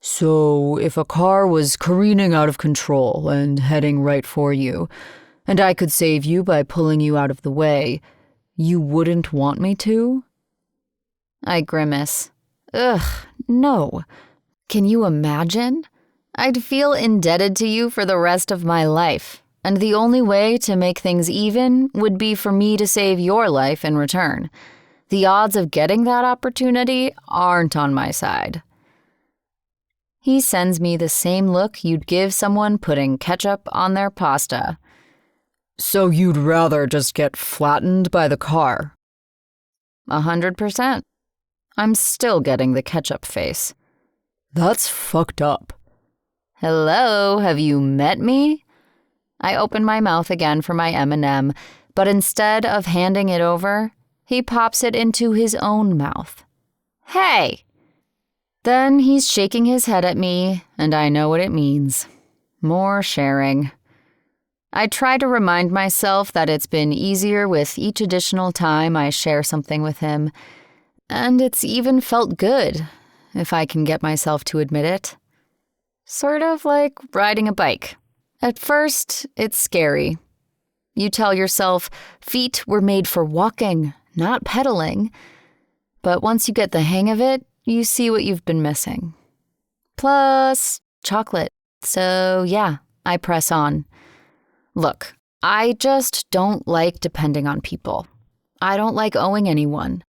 So, if a car was careening out of control and heading right for you, and I could save you by pulling you out of the way, you wouldn't want me to? I grimace. Ugh, no. Can you imagine? I'd feel indebted to you for the rest of my life, and the only way to make things even would be for me to save your life in return. The odds of getting that opportunity aren't on my side. He sends me the same look you'd give someone putting ketchup on their pasta. So you'd rather just get flattened by the car? 100%. I'm still getting the ketchup face. That's fucked up. Hello, have you met me? I open my mouth again for my M&M, but instead of handing it over, he pops it into his own mouth. Hey! Then he's shaking his head at me, and I know what it means. More sharing. I try to remind myself that it's been easier with each additional time I share something with him, and it's even felt good, if I can get myself to admit it. Sort of like riding a bike. At first, it's scary. You tell yourself feet were made for walking, not pedaling. But once you get the hang of it, you see what you've been missing. Plus, chocolate. So yeah, I press on. Look, I just don't like depending on people. I don't like owing anyone.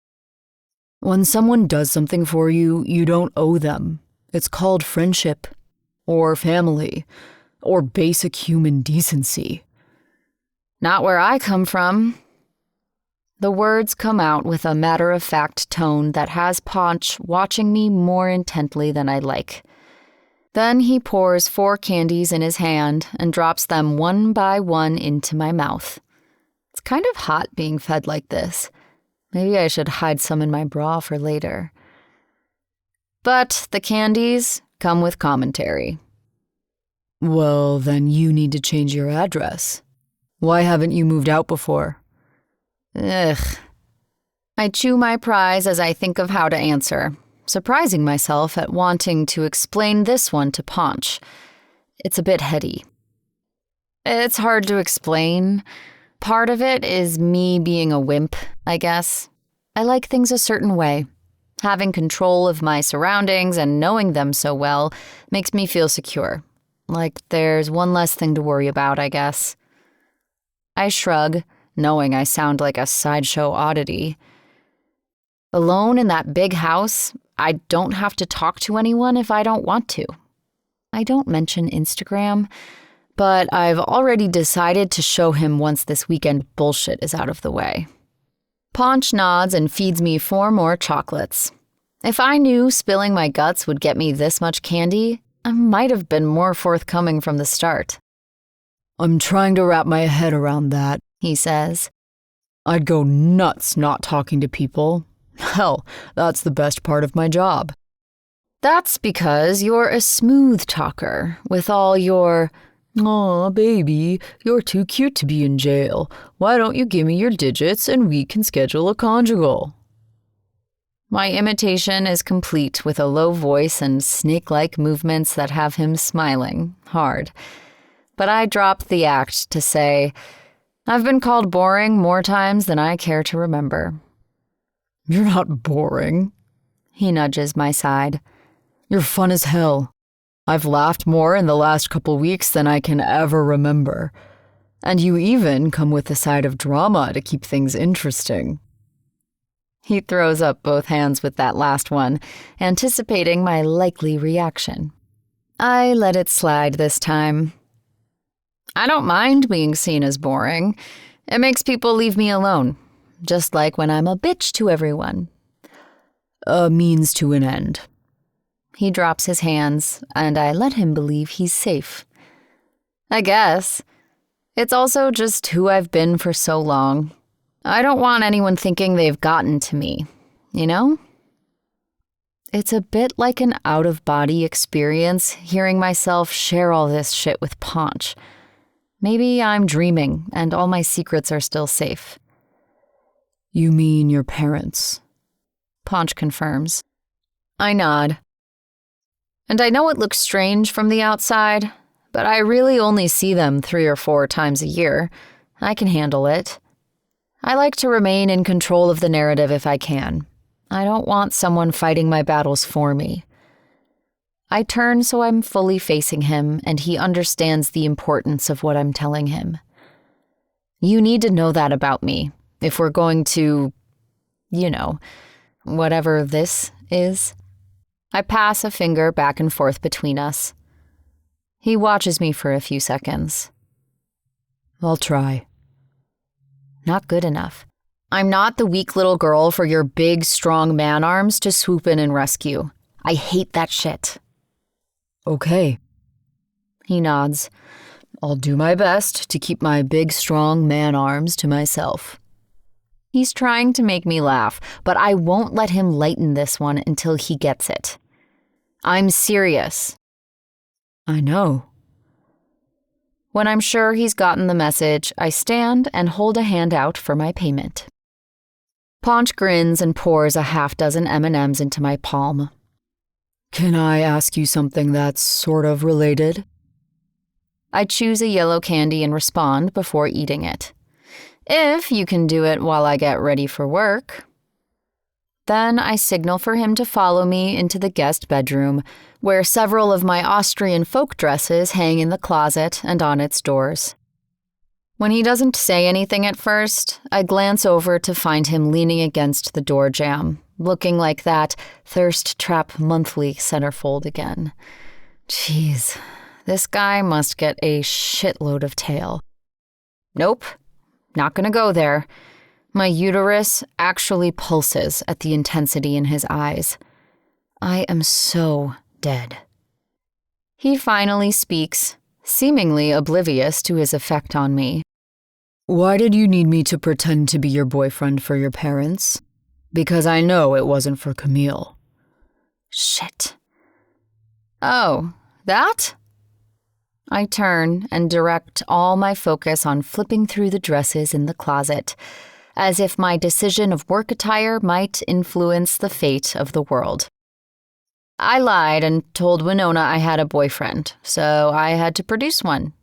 When someone does something for you, you don't owe them. It's called friendship, or family, or basic human decency. Not where I come from. The words come out with a matter-of-fact tone that has Ponch watching me more intently than I like. Then he pours 4 candies in his hand and drops them one by one into my mouth. It's kind of hot being fed like this. Maybe I should hide some in my bra for later. But the candies come with commentary. Well, then you need to change your address. Why haven't you moved out before? Ugh. I chew my prize as I think of how to answer, surprising myself at wanting to explain this one to Ponch. It's a bit heady. It's hard to explain. Part of it is me being a wimp, I guess. I like things a certain way. Having control of my surroundings and knowing them so well makes me feel secure. Like there's one less thing to worry about, I guess. I shrug, knowing I sound like a sideshow oddity. Alone in that big house, I don't have to talk to anyone if I don't want to. I don't mention Instagram, but I've already decided to show him once this weekend bullshit is out of the way. Ponch nods and feeds me 4 more chocolates. If I knew spilling my guts would get me this much candy, I might have been more forthcoming from the start. I'm trying to wrap my head around that, he says. I'd go nuts not talking to people. Hell, that's the best part of my job. That's because you're a smooth talker with all your, "Aw, baby, you're too cute to be in jail. Why don't you give me your digits and we can schedule a conjugal?" My imitation is complete with a low voice and snake-like movements that have him smiling hard. But I drop the act to say, I've been called boring more times than I care to remember. You're not boring. He nudges my side. You're fun as hell. I've laughed more in the last couple weeks than I can ever remember. And you even come with a side of drama to keep things interesting. He throws up both hands with that last one, anticipating my likely reaction. I let it slide this time. I don't mind being seen as boring. It makes people leave me alone, just like when I'm a bitch to everyone. A means to an end. He drops his hands, and I let him believe he's safe. I guess. It's also just who I've been for so long. I don't want anyone thinking they've gotten to me, you know? It's a bit like an out-of-body experience hearing myself share all this shit with Ponch. Maybe I'm dreaming, and all my secrets are still safe. You mean your parents? Ponch confirms. I nod. And I know it looks strange from the outside, but I really only see them 3 or 4 times a year. I can handle it. I like to remain in control of the narrative if I can. I don't want someone fighting my battles for me. I turn so I'm fully facing him, and he understands the importance of what I'm telling him. You need to know that about me, if we're going to, whatever this is. I pass a finger back and forth between us. He watches me for a few seconds. I'll try. Not good enough. I'm not the weak little girl for your big, strong man arms to swoop in and rescue. I hate that shit. Okay. He nods. I'll do my best to keep my big, strong man arms to myself. He's trying to make me laugh, but I won't let him lighten this one until he gets it. I'm serious. I know. When I'm sure he's gotten the message, I stand and hold a hand out for my payment. Ponch grins and pours a half-dozen M&Ms into my palm. Can I ask you something that's sort of related? I choose a yellow candy and respond before eating it. If you can do it while I get ready for work. Then I signal for him to follow me into the guest bedroom, where several of my Austrian folk dresses hang in the closet and on its doors. When he doesn't say anything at first, I glance over to find him leaning against the door jamb, looking like that Thirst Trap Monthly centerfold again. Jeez, this guy must get a shitload of tail. Nope, not gonna go there. My uterus actually pulses at the intensity in his eyes. I am so dead. He finally speaks, seemingly oblivious to his effect on me. Why did you need me to pretend to be your boyfriend for your parents? Because I know it wasn't for Camille. Shit. Oh, that? I turn and direct all my focus on flipping through the dresses in the closet, as if my decision of work attire might influence the fate of the world. I lied and told Winona I had a boyfriend, so I had to produce one.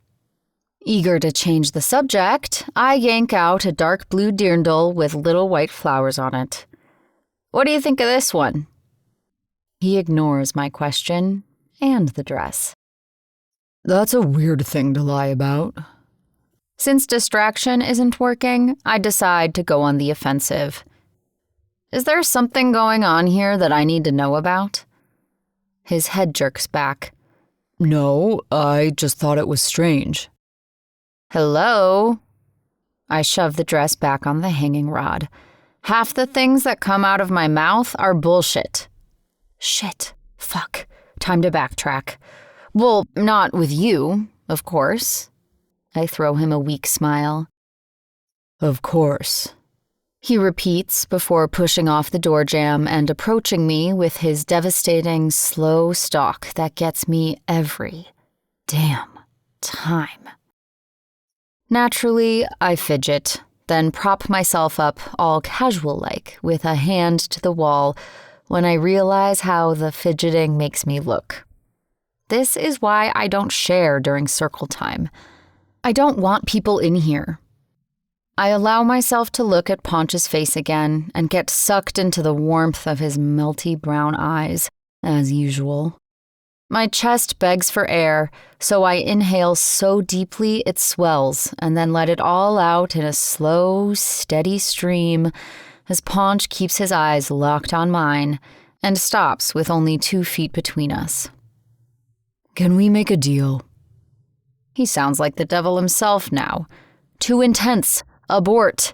Eager to change the subject, I yank out a dark blue dirndl with little white flowers on it. What do you think of this one? He ignores my question and the dress. That's a weird thing to lie about. Since distraction isn't working, I decide to go on the offensive. Is there something going on here that I need to know about? His head jerks back. No, I just thought it was strange. Hello? I shove the dress back on the hanging rod. Half the things that come out of my mouth are bullshit. Shit. Fuck. Time to backtrack. Well, not with you, of course. I throw him a weak smile. Of course. He repeats before pushing off the door jamb and approaching me with his devastating, slow stalk that gets me every damn time. Naturally, I fidget, then prop myself up all casual-like with a hand to the wall when I realize how the fidgeting makes me look. This is why I don't share during circle time. I don't want people in here. I allow myself to look at Ponch's face again and get sucked into the warmth of his melty brown eyes, as usual. My chest begs for air, so I inhale so deeply it swells and then let it all out in a slow, steady stream as Ponch keeps his eyes locked on mine and stops with only 2 feet between us. Can we make a deal? He sounds like the devil himself now. Too intense. Abort.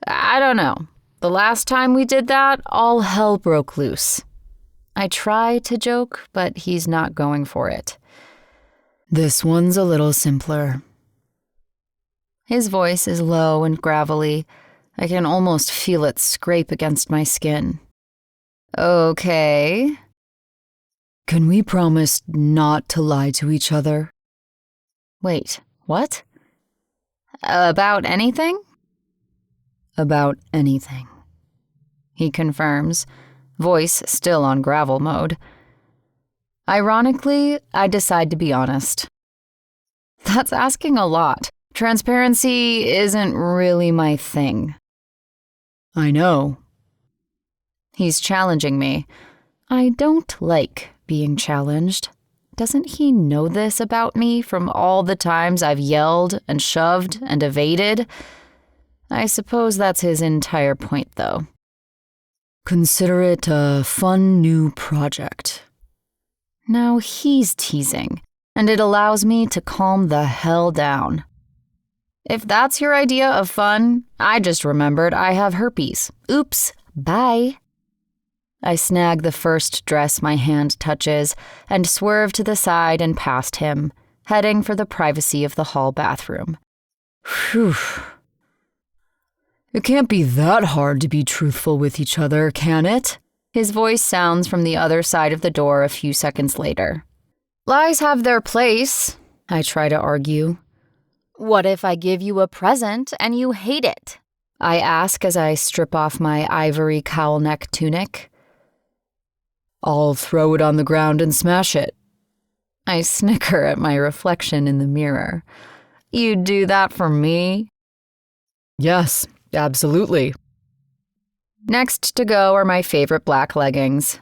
I don't know. The last time we did that, all hell broke loose. I try to joke, but he's not going for it. This one's a little simpler. His voice is low and gravelly. I can almost feel it scrape against my skin. Okay. Can we promise not to lie to each other? Wait, what? About anything? About anything. He confirms, voice still on gravel mode. Ironically, I decide to be honest. That's asking a lot. Transparency isn't really my thing. I know. He's challenging me. I don't like being challenged. Doesn't he know this about me from all the times I've yelled and shoved and evaded? I suppose that's his entire point, though. Consider it a fun new project. Now he's teasing, and it allows me to calm the hell down. If that's your idea of fun, I just remembered I have herpes. Oops, bye. I snag the first dress my hand touches and swerve to the side and past him, heading for the privacy of the hall bathroom. Phew. It can't be that hard to be truthful with each other, can it? His voice sounds from the other side of the door a few seconds later. Lies have their place, I try to argue. What if I give you a present and you hate it? I ask as I strip off my ivory cowl neck tunic. I'll throw it on the ground and smash it. I snicker at my reflection in the mirror. You'd do that for me? Yes, absolutely. Next to go are my favorite black leggings.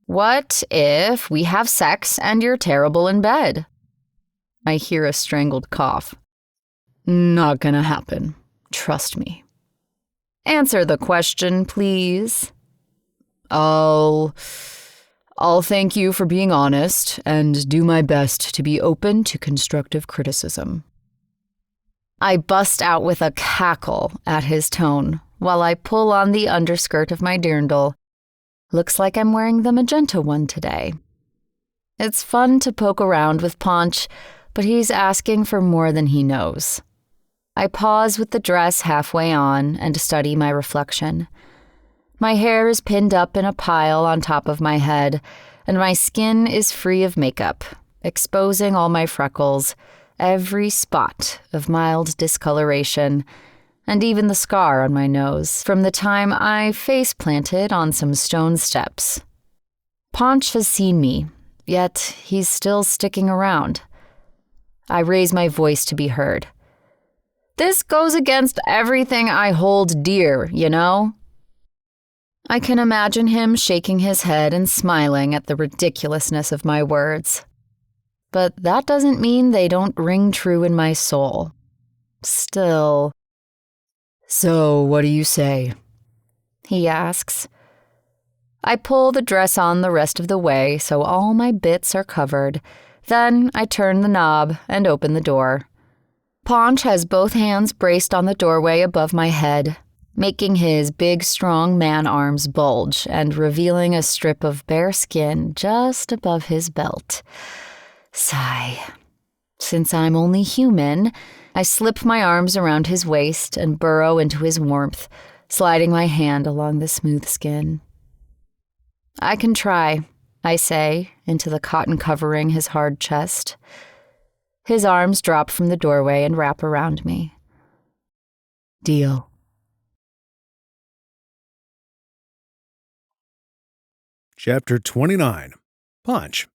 What if we have sex and you're terrible in bed? I hear a strangled cough. Not gonna happen. Trust me. Answer the question, please. I'll thank you for being honest and do my best to be open to constructive criticism. I bust out with a cackle at his tone while I pull on the underskirt of my dirndl. Looks like I'm wearing the magenta one today. It's fun to poke around with Ponch, but he's asking for more than he knows. I pause with the dress halfway on and study my reflection. My hair is pinned up in a pile on top of my head, and my skin is free of makeup, exposing all my freckles, every spot of mild discoloration, and even the scar on my nose from the time I face-planted on some stone steps. Ponch has seen me, yet he's still sticking around. I raise my voice to be heard. This goes against everything I hold dear, you know? I can imagine him shaking his head and smiling at the ridiculousness of my words. But that doesn't mean they don't ring true in my soul. Still. So, what do you say? He asks. I pull the dress on the rest of the way so all my bits are covered. Then I turn the knob and open the door. Ponch has both hands braced on the doorway above my head, making his big, strong man arms bulge and revealing a strip of bare skin just above his belt. Sigh. Since I'm only human, I slip my arms around his waist and burrow into his warmth, sliding my hand along the smooth skin. I can try, I say, into the cotton covering his hard chest. His arms drop from the doorway and wrap around me. Deal. Chapter 29. Ponch.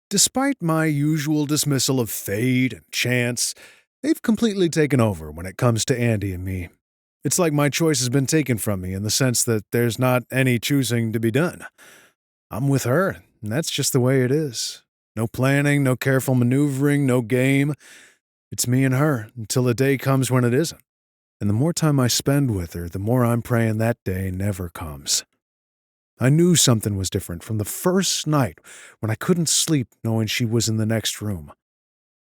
Despite my usual dismissal of fate and chance, they've completely taken over when it comes to ANDIE and me. It's like my choice has been taken from me in the sense that there's not any choosing to be done. I'm with her, and that's just the way it is. No planning, no careful maneuvering, no game. It's me and her until the day comes when it isn't. And the more time I spend with her, the more I'm praying that day never comes. I knew something was different from the first night when I couldn't sleep knowing she was in the next room.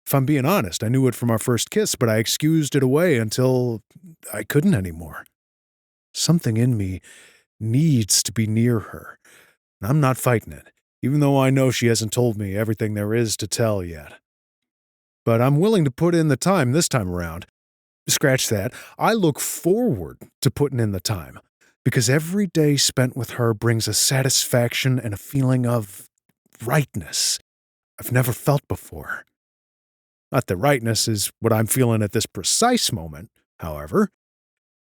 If I'm being honest, I knew it from our first kiss, but I excused it away until I couldn't anymore. Something in me needs to be near her, and I'm not fighting it, even though I know she hasn't told me everything there is to tell yet. But I'm willing to put in the time this time around. Scratch that. I look forward to putting in the time, because every day spent with her brings a satisfaction and a feeling of rightness I've never felt before. Not that rightness is what I'm feeling at this precise moment, however.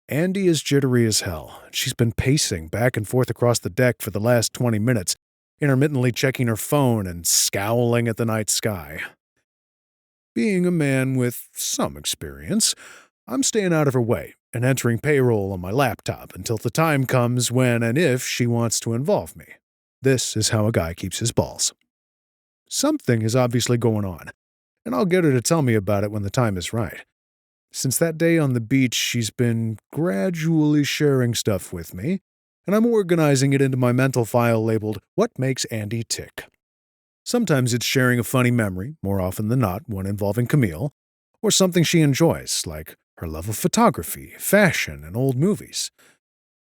ANDIE is jittery as hell. She's been pacing back and forth across the deck for the last 20 minutes, intermittently checking her phone and scowling at the night sky. Being a man with some experience, I'm staying out of her way and entering payroll on my laptop until the time comes when and if she wants to involve me. This is how a guy keeps his balls. Something is obviously going on, and I'll get her to tell me about it when the time is right. Since that day on the beach, she's been gradually sharing stuff with me, and I'm organizing it into my mental file labeled, What Makes ANDIE Tick? Sometimes it's sharing a funny memory, more often than not one involving Camille, or something she enjoys, like her love of photography, fashion, and old movies.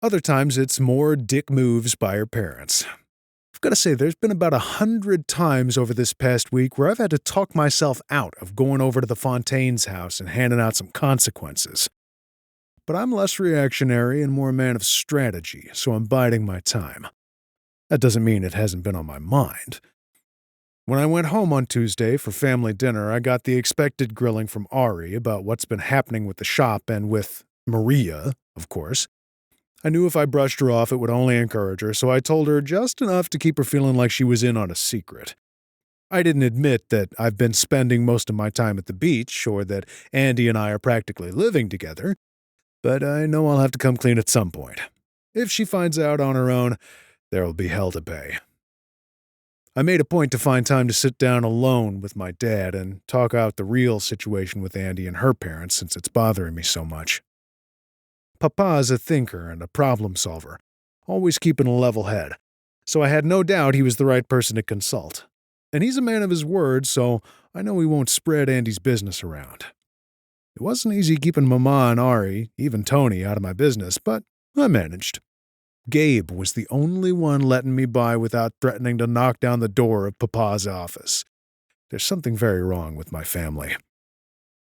Other times it's more dick moves by her parents. I've got to say, there's been about 100 times over this past week where I've had to talk myself out of going over to the Fontaine's house and handing out some consequences. But I'm less reactionary and more a man of strategy, so I'm biding my time. That doesn't mean it hasn't been on my mind. When I went home on Tuesday for family dinner, I got the expected grilling from Ari about what's been happening with the shop and with Maria, of course. I knew if I brushed her off, it would only encourage her, so I told her just enough to keep her feeling like she was in on a secret. I didn't admit that I've been spending most of my time at the beach, or that Andy and I are practically living together, but I know I'll have to come clean at some point. If she finds out on her own, there will be hell to pay. I made a point to find time to sit down alone with my dad and talk out the real situation with Andy and her parents since it's bothering me so much. Papa's a thinker and a problem solver, always keeping a level head, so I had no doubt he was the right person to consult. And he's a man of his word, so I know he won't spread Andy's business around. It wasn't easy keeping Mama and Ari, even Tony, out of my business, but I managed. Gabe was the only one letting me by without threatening to knock down the door of Papa's office. There's something very wrong with my family.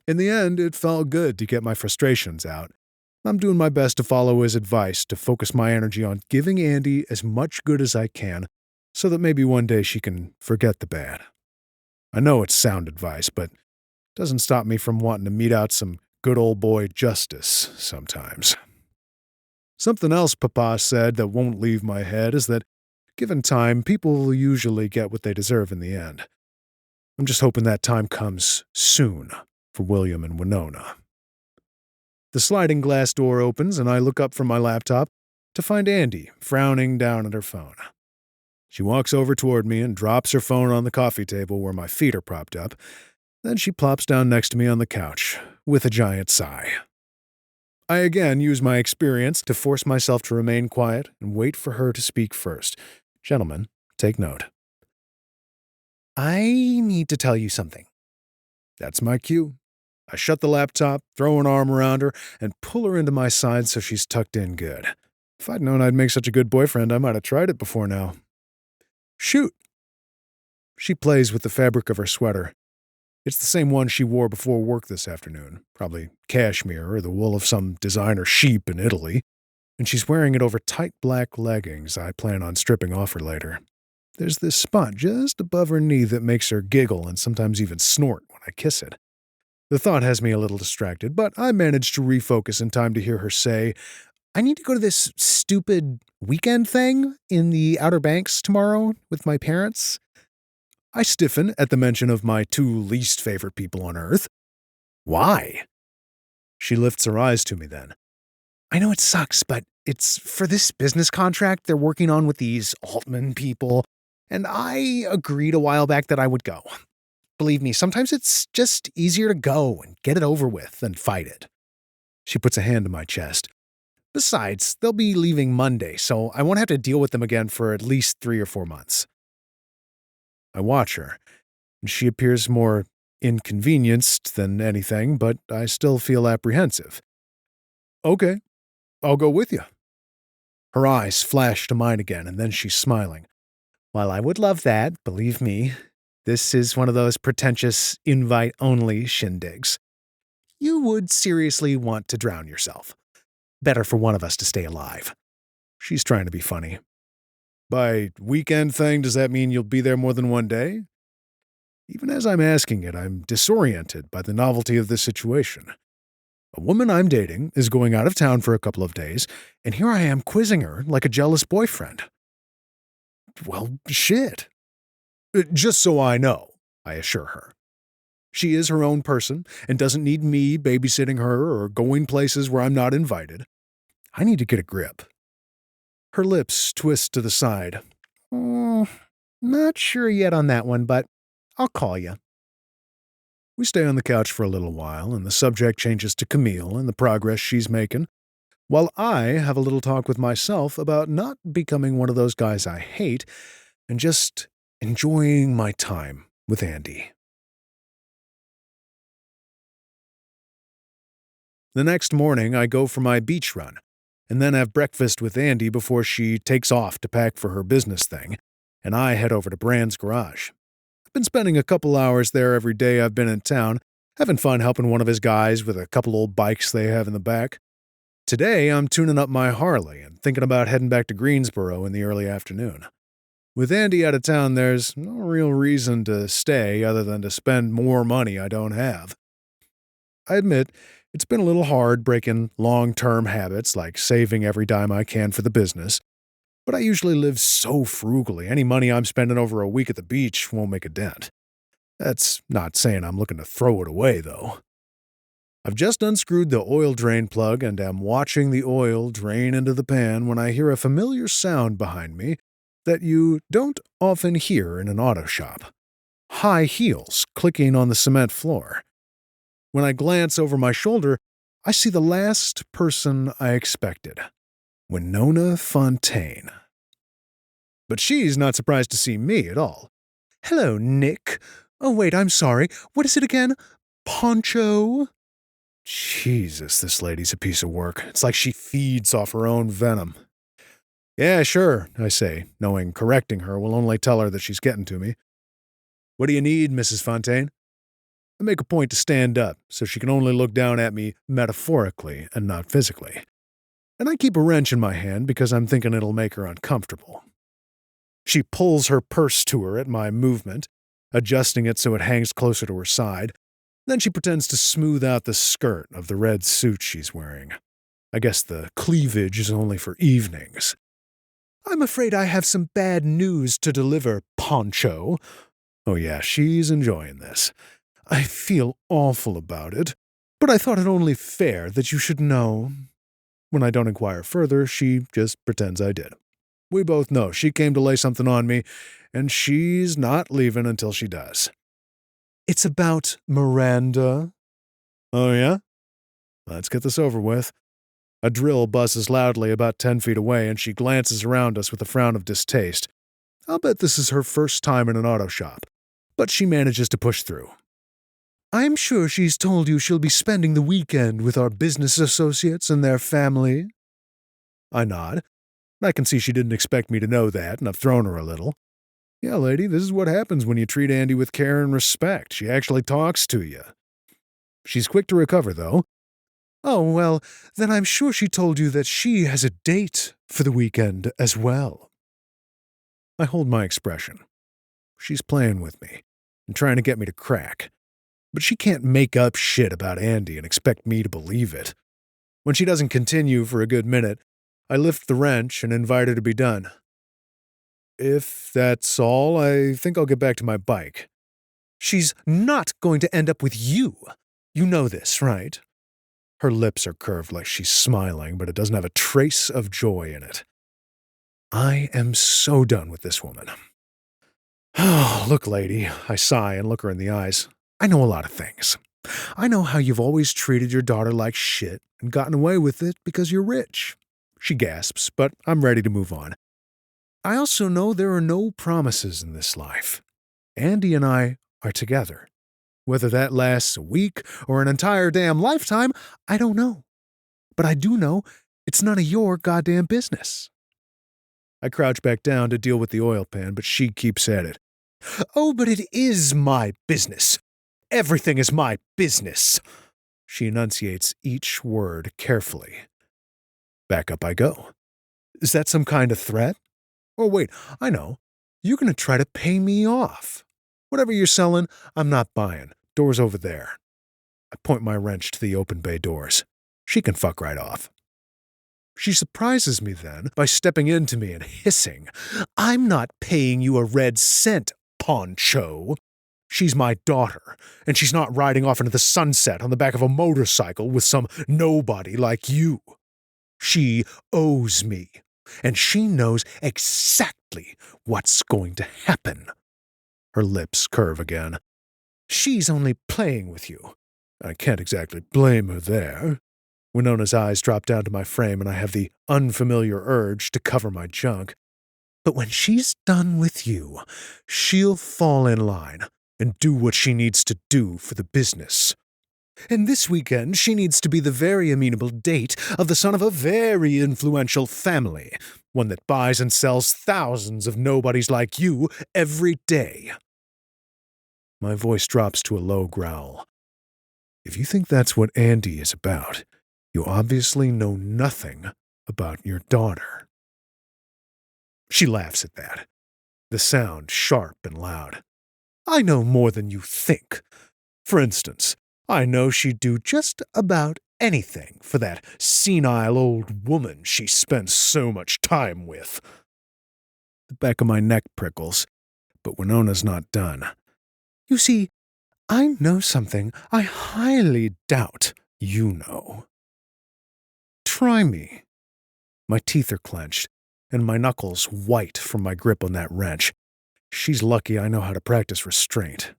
In the end, it felt good to get my frustrations out. I'm doing my best to follow his advice to focus my energy on giving Andy as much good as I can, so that maybe one day she can forget the bad. I know it's sound advice, but it doesn't stop me from wanting to mete out some good old boy justice sometimes. Something else Papa said that won't leave my head is that, given time, people will usually get what they deserve in the end. I'm just hoping that time comes soon for William and Winona. The sliding glass door opens and I look up from my laptop to find Andy frowning down at her phone. She walks over toward me and drops her phone on the coffee table where my feet are propped up. Then she plops down next to me on the couch with a giant sigh. I again use my experience to force myself to remain quiet and wait for her to speak first. Gentlemen, take note. I need to tell you something. That's my cue. I shut the laptop, throw an arm around her, and pull her into my side so she's tucked in good. If I'd known I'd make such a good boyfriend, I might have tried it before now. Shoot. She plays with the fabric of her sweater. It's the same one she wore before work this afternoon, probably cashmere or the wool of some designer sheep in Italy, and she's wearing it over tight black leggings I plan on stripping off her later. There's this spot just above her knee that makes her giggle and sometimes even snort when I kiss it. The thought has me a little distracted, but I manage to refocus in time to hear her say, I need to go to this stupid weekend thing in the Outer Banks tomorrow with my parents. I stiffen at the mention of my two least favorite people on Earth. Why? She lifts her eyes to me then. I know it sucks, but it's for this business contract they're working on with these Altman people, and I agreed a while back that I would go. Believe me, sometimes it's just easier to go and get it over with than fight it. She puts a hand on my chest. Besides, they'll be leaving Monday, so I won't have to deal with them again for at least 3 or 4 months. I watch her, and she appears more inconvenienced than anything, but I still feel apprehensive. Okay, I'll go with you. Her eyes flash to mine again, and then she's smiling. While I would love that, believe me, this is one of those pretentious invite-only shindigs. You would seriously want to drown yourself. Better for one of us to stay alive. She's trying to be funny. By weekend thing, does that mean you'll be there more than one day? Even as I'm asking it, I'm disoriented by the novelty of this situation. A woman I'm dating is going out of town for a couple of days, and here I am quizzing her like a jealous boyfriend. Well, shit. Just so I know, I assure her. She is her own person and doesn't need me babysitting her or going places where I'm not invited. I need to get a grip. Her lips twist to the side. Not sure yet on that one, but I'll call you. We stay on the couch for a little while, and the subject changes to Camille and the progress she's making, while I have a little talk with myself about not becoming one of those guys I hate and just enjoying my time with Andy. The next morning, I go for my beach run, and then have breakfast with Andy before she takes off to pack for her business thing, and I head over to Brand's garage. I've been spending a couple hours there every day I've been in town, having fun helping one of his guys with a couple old bikes they have in the back. Today, I'm tuning up my Harley and thinking about heading back to Greensboro in the early afternoon. With Andy out of town, there's no real reason to stay other than to spend more money I don't have. I admit, It's been a little hard breaking long-term habits like saving every dime I can for the business, but I usually live so frugally, any money I'm spending over a week at the beach won't make a dent. That's not saying I'm looking to throw it away, though. I've just unscrewed the oil drain plug and am watching the oil drain into the pan when I hear a familiar sound behind me that you don't often hear in an auto shop. High heels clicking on the cement floor. When I glance over my shoulder, I see the last person I expected, Winona Fontaine. But she's not surprised to see me at all. "Hello, Nick. Oh, wait, I'm sorry. What is it again? Poncho?" Jesus, this lady's a piece of work. It's like she feeds off her own venom. "Yeah, sure," I say, knowing correcting her will only tell her that she's getting to me. "What do you need, Mrs. Fontaine?" I make a point to stand up so she can only look down at me metaphorically and not physically. And I keep a wrench in my hand because I'm thinking it'll make her uncomfortable. She pulls her purse to her at my movement, adjusting it so it hangs closer to her side. Then she pretends to smooth out the skirt of the red suit she's wearing. I guess the cleavage is only for evenings. "I'm afraid I have some bad news to deliver, Poncho." Oh yeah, she's enjoying this. I feel awful about it, but I thought it only fair that you should know. When I don't inquire further, she just pretends I did. We both know she came to lay something on me, and she's not leaving until she does. "It's about Miranda." "Oh, yeah? Let's get this over with." A drill buzzes loudly about 10 feet away, and she glances around us with a frown of distaste. I'll bet this is her first time in an auto shop, but she manages to push through. "I'm sure she's told you she'll be spending the weekend with our business associates and their family." I nod. I can see she didn't expect me to know that, and I've thrown her a little. "Yeah, lady, this is what happens when you treat Andy with care and respect. She actually talks to you." She's quick to recover, though. "Oh, well, then I'm sure she told you that she has a date for the weekend as well." I hold my expression. She's playing with me and trying to get me to crack. But she can't make up shit about Andy and expect me to believe it. When she doesn't continue for a good minute, I lift the wrench and invite her to be done. "If that's all, I think I'll get back to my bike." "She's not going to end up with you. You know this, right?" Her lips are curved like she's smiling, but it doesn't have a trace of joy in it. I am so done with this woman. "Oh, look, lady," I sigh and look her in the eyes. "I know a lot of things. I know how you've always treated your daughter like shit and gotten away with it because you're rich." She gasps, but I'm ready to move on. "I also know there are no promises in this life. Andy and I are together. Whether that lasts a week or an entire damn lifetime, I don't know. But I do know it's none of your goddamn business." I crouch back down to deal with the oil pan, but she keeps at it. "Oh, but it is my business. Everything is my business." She enunciates each word carefully. Back up I go. Is that some kind of threat? Oh, wait, I know. You're going to try to pay me off. Whatever you're selling, I'm not buying. Door's over there. I point my wrench to the open bay doors. She can fuck right off. She surprises me then by stepping into me and hissing, "I'm not paying you a red cent, Poncho. She's my daughter, and she's not riding off into the sunset on the back of a motorcycle with some nobody like you. She owes me, and she knows exactly what's going to happen." Her lips curve again. "She's only playing with you." I can't exactly blame her there. Winona's eyes drop down to my frame, and I have the unfamiliar urge to cover my junk. "But when she's done with you, she'll fall in line and do what she needs to do for the business. And this weekend, she needs to be the very amenable date of the son of a very influential family, one that buys and sells thousands of nobodies like you every day." My voice drops to a low growl. "If you think that's what Andy is about, you obviously know nothing about your daughter." She laughs at that, the sound sharp and loud. "I know more than you think. For instance, I know she'd do just about anything for that senile old woman she spends so much time with. The back of my neck prickles, but Winona's not done. You see, I know something I highly doubt you know. Try me. My teeth are clenched, and my knuckles white from my grip on that wrench. She's lucky I know how to practice restraint.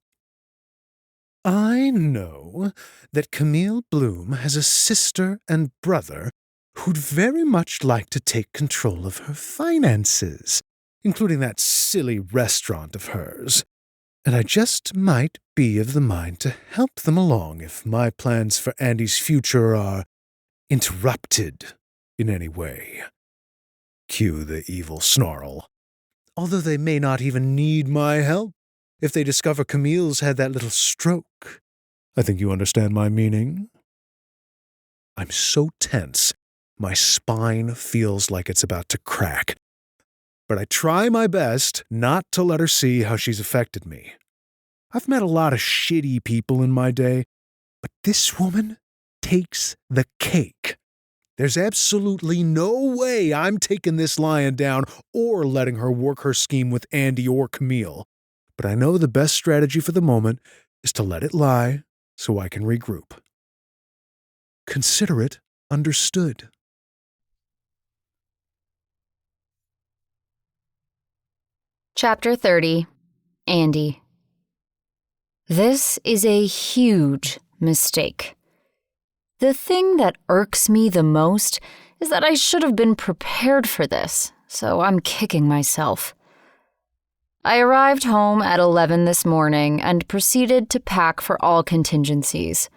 I know that Camille Bloom has a sister and brother who'd very much like to take control of her finances, including that silly restaurant of hers. And I just might be of the mind to help them along if my plans for Andy's future are interrupted in any way. Cue the evil snarl. Although they may not even need my help if they discover Camille's had that little stroke. I think you understand my meaning. I'm so tense, my spine feels like it's about to crack. But I try my best not to let her see how she's affected me. I've met a lot of shitty people in my day, but this woman takes the cake. There's absolutely no way I'm taking this lion down or letting her work her scheme with Andy or Camille. But I know the best strategy for the moment is to let it lie so I can regroup. Consider it understood. Chapter 30. ANDIE. This is a huge mistake. The thing that irks me the most is that I should have been prepared for this, so I'm kicking myself. I arrived home at 11 this morning and proceeded to pack for all contingencies.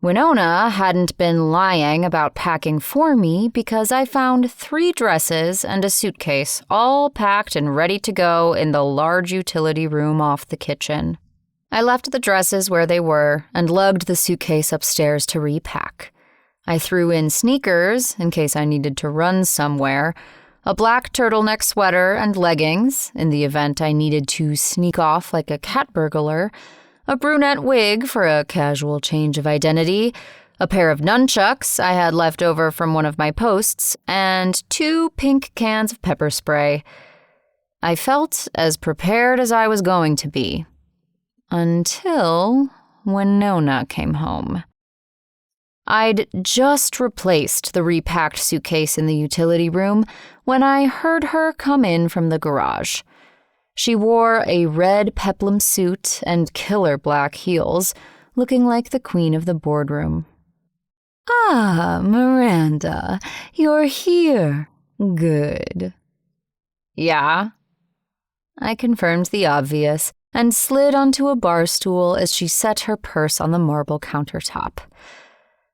Winona hadn't been lying about packing for me because I found 3 dresses and a suitcase all packed and ready to go in the large utility room off the kitchen. I left the dresses where they were and lugged the suitcase upstairs to repack. I threw in sneakers in case I needed to run somewhere, a black turtleneck sweater and leggings in the event I needed to sneak off like a cat burglar, a brunette wig for a casual change of identity, a pair of nunchucks I had left over from one of my posts, and 2 pink cans of pepper spray. I felt as prepared as I was going to be. Until Winona came home. I'd just replaced the repacked suitcase in the utility room when I heard her come in from the garage. She wore a red peplum suit and killer black heels, looking like the queen of the boardroom. "Ah, Miranda, you're here. Good." "Yeah?" I confirmed the obvious and slid onto a bar stool as she set her purse on the marble countertop.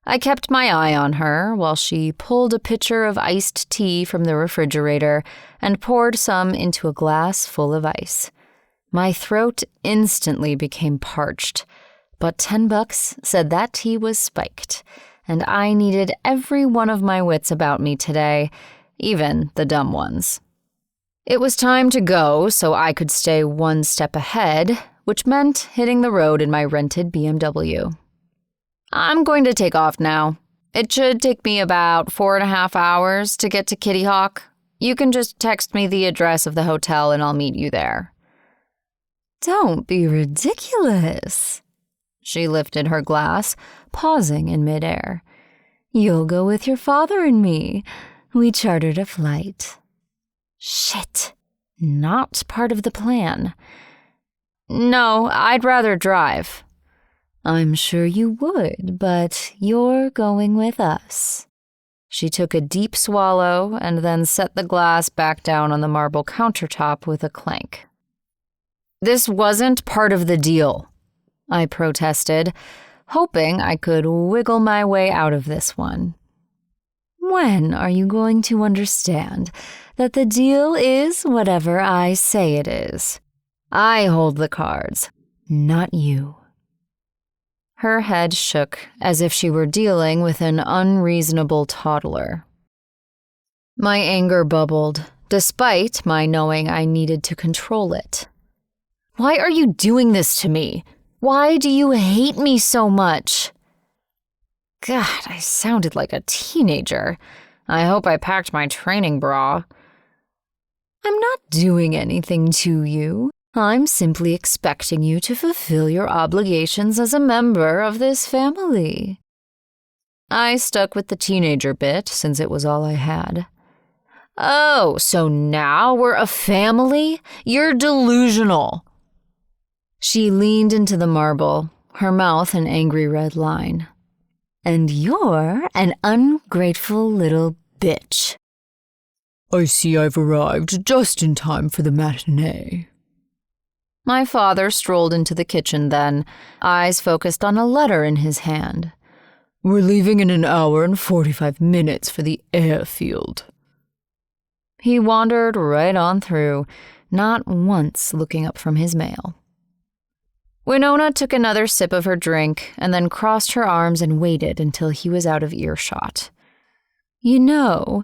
I kept my eye on her while she pulled a pitcher of iced tea from the refrigerator and poured some into a glass full of ice. My throat instantly became parched, but $10 said that tea was spiked, and I needed every one of my wits about me today, even the dumb ones. It was time to go so I could stay 1 step ahead, which meant hitting the road in my rented BMW. I'm going to take off now. It should take me about 4.5 hours to get to Kitty Hawk. You can just text me the address of the hotel and I'll meet you there. Don't be ridiculous. She lifted her glass, pausing in midair. You'll go with your father and me. We chartered a flight. Shit. Not part of the plan. No, I'd rather drive. I'm sure you would, but you're going with us. She took a deep swallow and then set the glass back down on the marble countertop with a clank. This wasn't part of the deal, I protested, hoping I could wiggle my way out of this one. When are you going to understand that the deal is whatever I say it is? I hold the cards, not you. Her head shook as if she were dealing with an unreasonable toddler. My anger bubbled, despite my knowing I needed to control it. Why are you doing this to me? Why do you hate me so much? God, I sounded like a teenager. I hope I packed my training bra. I'm not doing anything to you. I'm simply expecting you to fulfill your obligations as a member of this family. I stuck with the teenager bit since it was all I had. Oh, so now we're a family? You're delusional. She leaned into the marble, her mouth an angry red line. And you're an ungrateful little bitch. I see I've arrived just in time for the matinee. My father strolled into the kitchen then, eyes focused on a letter in his hand. We're leaving in an hour and 45 minutes for the airfield. He wandered right on through, not once looking up from his mail. Winona took another sip of her drink and then crossed her arms and waited until he was out of earshot. You know,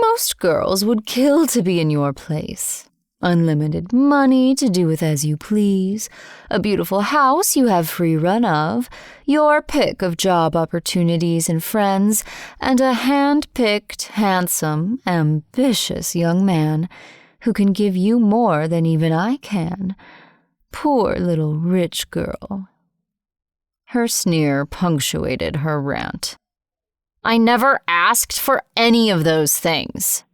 most girls would kill to be in your place. Unlimited money to do with as you please, a beautiful house you have free run of, your pick of job opportunities and friends, and a hand-picked, handsome, ambitious young man who can give you more than even I can. Poor little rich girl. Her sneer punctuated her rant. I never asked for any of those things.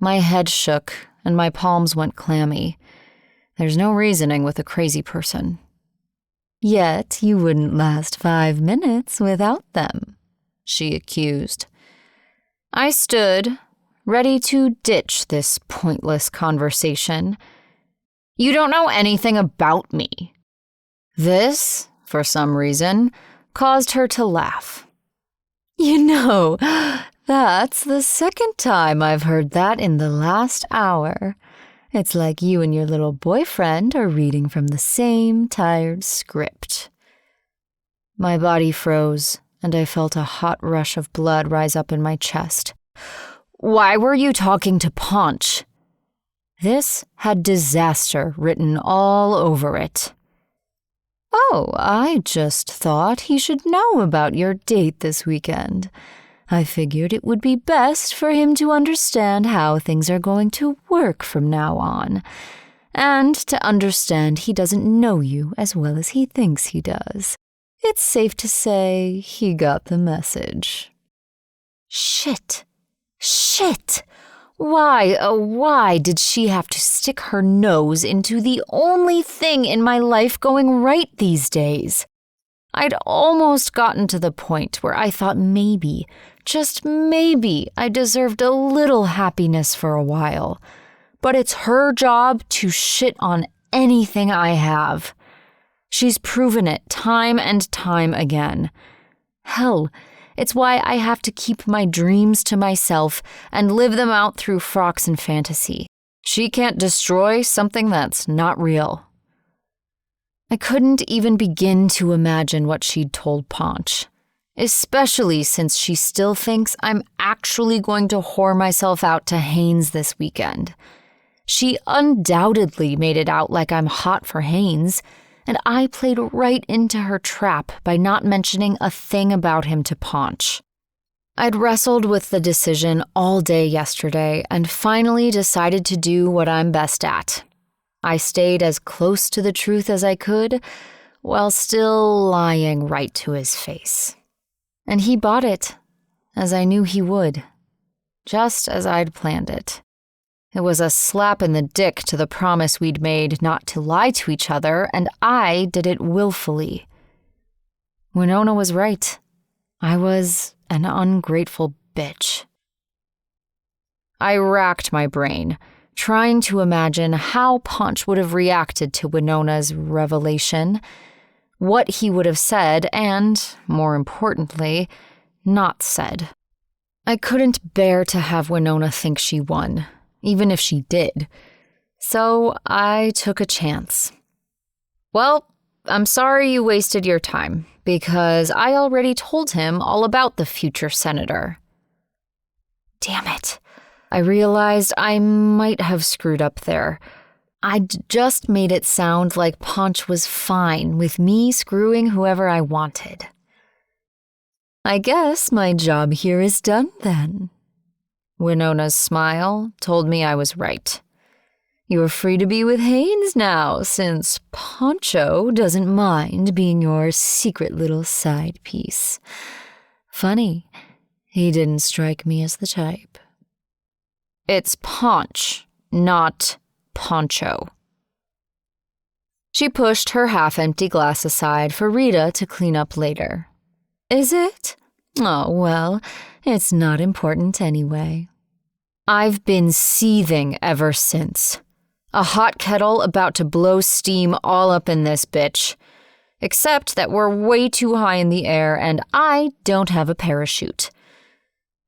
My head shook and my palms went clammy. There's no reasoning with a crazy person. Yet you wouldn't last 5 minutes without them, she accused. I stood, ready to ditch this pointless conversation. You don't know anything about me. This, for some reason, caused her to laugh. You know, that's the second time I've heard that in the last hour. It's like you and your little boyfriend are reading from the same tired script. My body froze, and I felt a hot rush of blood rise up in my chest. Why were you talking to Ponch? This had disaster written all over it. Oh, I just thought he should know about your date this weekend. I figured it would be best for him to understand how things are going to work from now on, and to understand he doesn't know you as well as he thinks he does. It's safe to say he got the message. Shit. Why, oh why did she have to stick her nose into the only thing in my life going right these days? I'd almost gotten to the point where I thought maybe, just maybe, I deserved a little happiness for a while. But it's her job to shit on anything I have. She's proven it time and time again. Hell, it's why I have to keep my dreams to myself and live them out through frocks and fantasy. She can't destroy something that's not real. I couldn't even begin to imagine what she'd told Ponch, especially since she still thinks I'm actually going to whore myself out to Haynes this weekend. She undoubtedly made it out like I'm hot for Haynes, and I played right into her trap by not mentioning a thing about him to Ponch. I'd wrestled with the decision all day yesterday and finally decided to do what I'm best at. I stayed as close to the truth as I could, while still lying right to his face. And he bought it, as I knew he would, just as I'd planned it. It was a slap in the dick to the promise we'd made not to lie to each other, and I did it willfully. Winona was right. I was an ungrateful bitch. I racked my brain, trying to imagine how Ponch would have reacted to Winona's revelation, what he would have said and, more importantly, not said. I couldn't bear to have Winona think she won, even if she did. So I took a chance. Well, I'm sorry you wasted your time, because I already told him all about the future senator. Damn it. I realized I might have screwed up there. just made it sound like Ponch was fine with me screwing whoever I wanted. I guess my job here is done then. Winona's smile told me I was right. You're free to be with Haynes now, since Poncho doesn't mind being your secret little side piece. Funny, he didn't strike me as the type. It's Ponch, not Poncho. She pushed her half-empty glass aside for Rita to clean up later. Is it? Oh, well, it's not important anyway. I've been seething ever since. A hot kettle about to blow steam all up in this bitch. Except that we're way too high in the air and I don't have a parachute.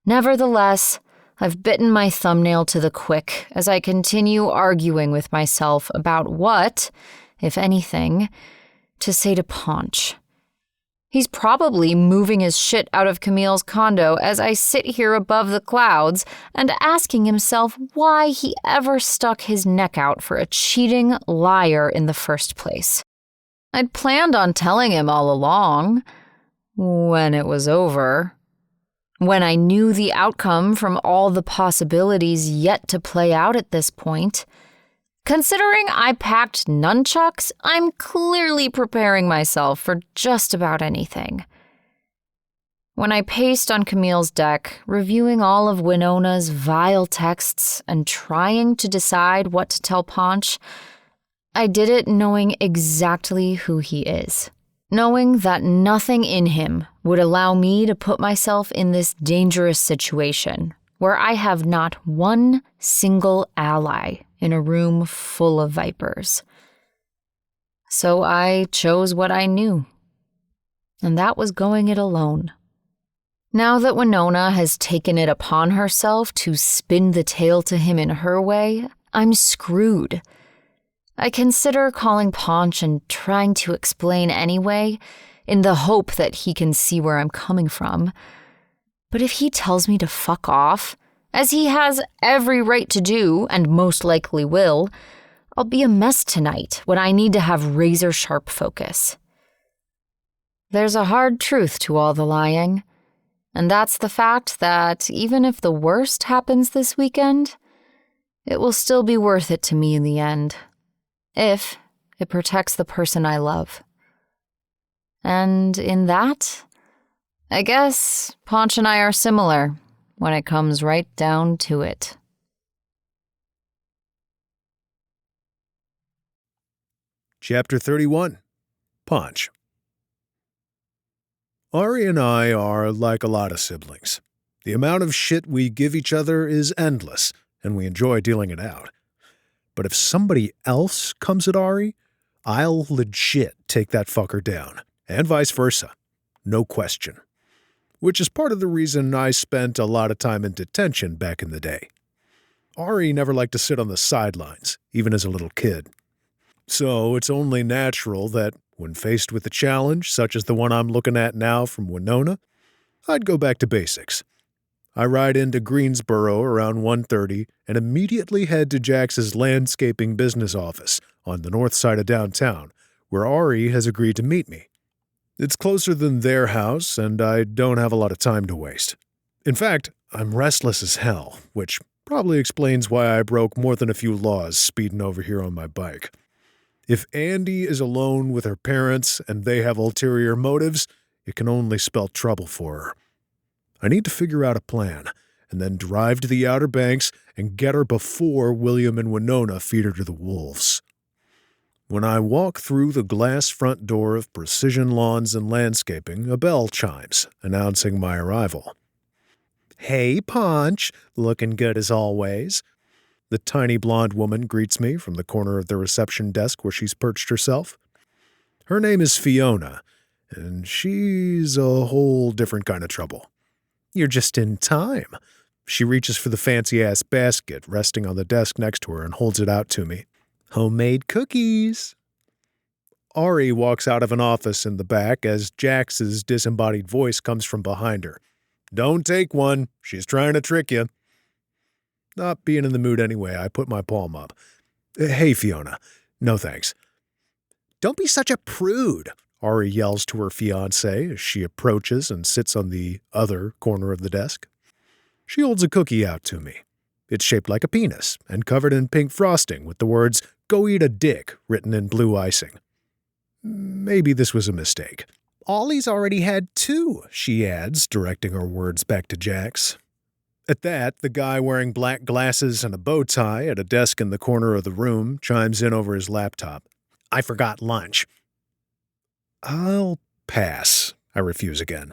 Nevertheless, I've bitten my thumbnail to the quick as I continue arguing with myself about what, if anything, to say to Ponch. He's probably moving his shit out of Camille's condo as I sit here above the clouds and asking himself why he ever stuck his neck out for a cheating liar in the first place. I'd planned on telling him all along, when it was over. When I knew the outcome from all the possibilities yet to play out at this point. Considering I packed nunchucks, I'm clearly preparing myself for just about anything. When I paced on Camille's deck, reviewing all of Winona's vile texts and trying to decide what to tell Ponch, I did it knowing exactly who he is. Knowing that nothing in him would allow me to put myself in this dangerous situation where I have not one single ally in a room full of vipers. So I chose what I knew, and that was going it alone. Now that Winona has taken it upon herself to spin the tale to him in her way, I'm screwed. I consider calling Ponch and trying to explain anyway, in the hope that he can see where I'm coming from. But if he tells me to fuck off, as he has every right to do, and most likely will, I'll be a mess tonight when I need to have razor-sharp focus. There's a hard truth to all the lying, and that's the fact that even if the worst happens this weekend, it will still be worth it to me in the end, if it protects the person I love. And in that, I guess Ponch and I are similar when it comes right down to it. Chapter 31. Ponch. Ari and I are like a lot of siblings. The amount of shit we give each other is endless, and we enjoy dealing it out. But if somebody else comes at Ari, I'll legit take that fucker down, and vice versa. No question. Which is part of the reason I spent a lot of time in detention back in the day. Ari never liked to sit on the sidelines, even as a little kid. So it's only natural that, when faced with a challenge such as the one I'm looking at now from Winona, I'd go back to basics. I ride into Greensboro around 1:30 and immediately head to Jax's landscaping business office on the north side of downtown, where Ari has agreed to meet me. It's closer than their house, and I don't have a lot of time to waste. In fact, I'm restless as hell, which probably explains why I broke more than a few laws speeding over here on my bike. If ANDIE is alone with her parents and they have ulterior motives, it can only spell trouble for her. I need to figure out a plan, and then drive to the Outer Banks and get her before William and Winona feed her to the wolves. When I walk through the glass front door of Precision Lawns and Landscaping, a bell chimes, announcing my arrival. "Hey, Ponch, looking good as always." The tiny blonde woman greets me from the corner of the reception desk where she's perched herself. Her name is Fiona, and she's a whole different kind of trouble. "You're just in time." She reaches for the fancy-ass basket resting on the desk next to her and holds it out to me. "Homemade cookies." Ari walks out of an office in the back as Jax's disembodied voice comes from behind her. "Don't take one. She's trying to trick you." Not being in the mood anyway, I put my palm up. Hey, Fiona. No thanks. Don't be such a prude, Ari yells to her fiancé as she approaches and sits on the other corner of the desk. She holds a cookie out to me. It's shaped like a penis and covered in pink frosting with the words, "Go eat a dick," written in blue icing. Maybe this was a mistake. Ollie's already had 2, she adds, directing her words back to Jax. At that, the guy wearing black glasses and a bow tie at a desk in the corner of the room chimes in over his laptop. I forgot lunch. I'll pass, I refuse again.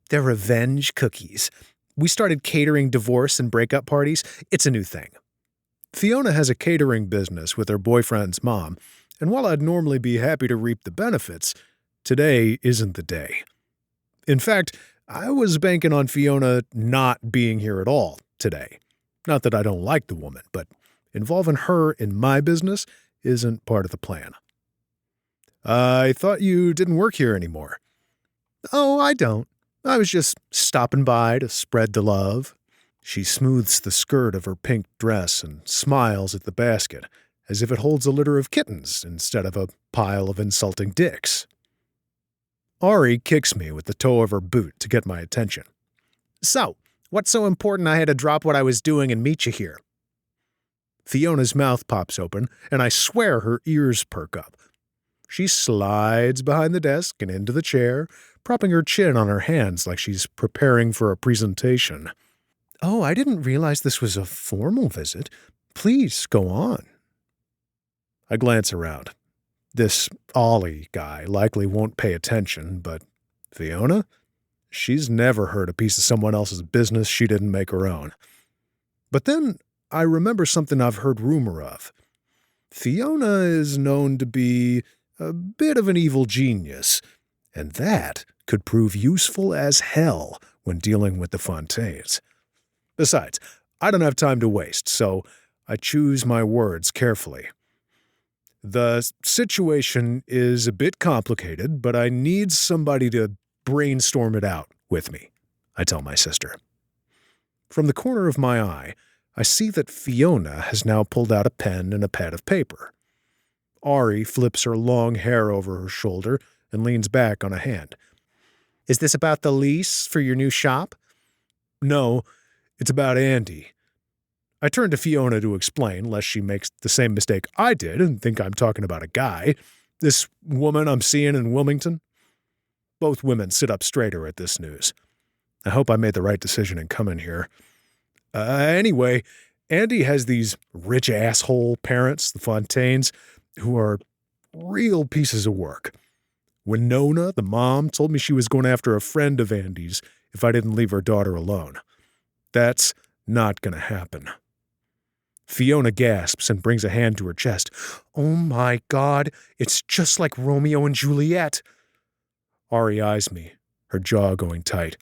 They're revenge cookies. We started catering divorce and breakup parties. It's a new thing. Fiona has a catering business with her boyfriend's mom, and while I'd normally be happy to reap the benefits, today isn't the day. In fact, I was banking on Fiona not being here at all today. Not that I don't like the woman, but involving her in my business isn't part of the plan. I thought you didn't work here anymore. Oh, I don't. I was just stopping by to spread the love. She smooths the skirt of her pink dress and smiles at the basket, as if it holds a litter of kittens instead of a pile of insulting dicks. Ari kicks me with the toe of her boot to get my attention. So, what's so important I had to drop what I was doing and meet you here? Fiona's mouth pops open, and I swear her ears perk up. She slides behind the desk and into the chair, propping her chin on her hands like she's preparing for a presentation. Oh, I didn't realize this was a formal visit. Please go on. I glance around. This Ollie guy likely won't pay attention, but Fiona? She's never heard a piece of someone else's business she didn't make her own. But then I remember something I've heard rumor of. Fiona is known to be a bit of an evil genius, and that could prove useful as hell when dealing with the Fontaines. Besides, I don't have time to waste, so I choose my words carefully. The situation is a bit complicated, but I need somebody to brainstorm it out with me, I tell my sister. From the corner of my eye, I see that Fiona has now pulled out a pen and a pad of paper. Ari flips her long hair over her shoulder and leans back on a hand. Is this about the lease for your new shop? No, it's about ANDIE. I turn to Fiona to explain, lest she makes the same mistake I did and think I'm talking about a guy. This woman I'm seeing in Wilmington. Both women sit up straighter at this news. I hope I made the right decision in coming here. Anyway, ANDIE has these rich asshole parents, the Fontaines, who are real pieces of work. When Nona, the mom, told me she was going after a friend of ANDIE's if I didn't leave her daughter alone. That's not going to happen. Fiona gasps and brings a hand to her chest. Oh my God, it's just like Romeo and Juliet. Ari eyes me, her jaw going tight.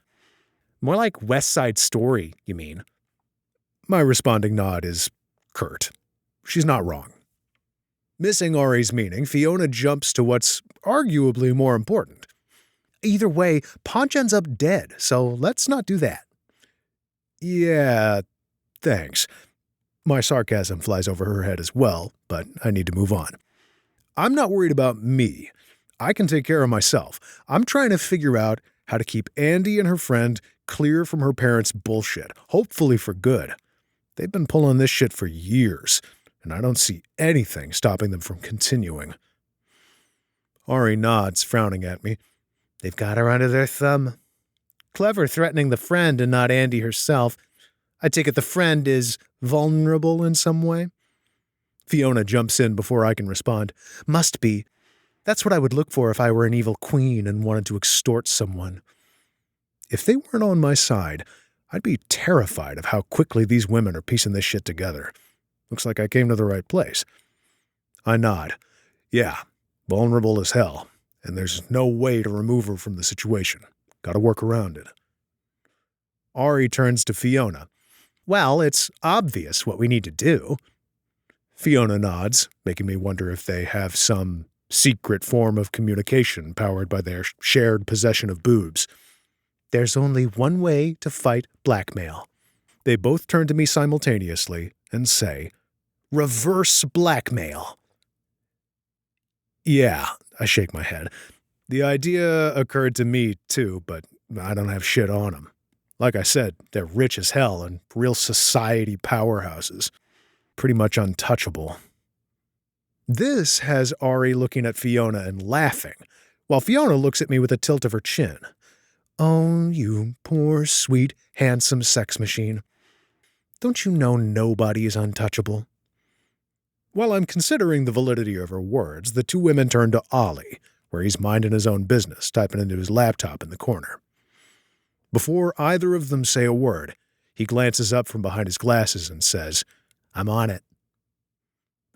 More like West Side Story, you mean? My responding nod is curt. She's not wrong. Missing Ari's meaning, Fiona jumps to what's arguably more important. Either way, Ponch ends up dead, so let's not do that. Yeah, thanks. My sarcasm flies over her head as well, but I need to move on. I'm not worried about me. I can take care of myself. I'm trying to figure out how to keep ANDIE and her friend clear from her parents' bullshit, hopefully for good. They've been pulling this shit for years, and I don't see anything stopping them from continuing. Ari nods, frowning at me. They've got her under their thumb. Clever threatening the friend and not ANDIE herself. I take it the friend is vulnerable in some way? Fiona jumps in before I can respond. Must be. That's what I would look for if I were an evil queen and wanted to extort someone. If they weren't on my side, I'd be terrified of how quickly these women are piecing this shit together. Looks like I came to the right place. I nod. Yeah, vulnerable as hell, and there's no way to remove her from the situation. Gotta work around it. Ari turns to Fiona. Well, it's obvious what we need to do. Fiona nods, making me wonder if they have some secret form of communication powered by their shared possession of boobs. There's only one way to fight blackmail. They both turn to me simultaneously and say, Reverse blackmail. Yeah, I shake my head. The idea occurred to me, too, but I don't have shit on them. Like I said, they're rich as hell and real society powerhouses. Pretty much untouchable. This has Ari looking at Fiona and laughing, while Fiona looks at me with a tilt of her chin. Oh, you poor, sweet, handsome sex machine. Don't you know nobody is untouchable? While I'm considering the validity of her words, the two women turn to Ollie, where he's minding his own business, typing into his laptop in the corner. Before either of them say a word, he glances up from behind his glasses and says, I'm on it.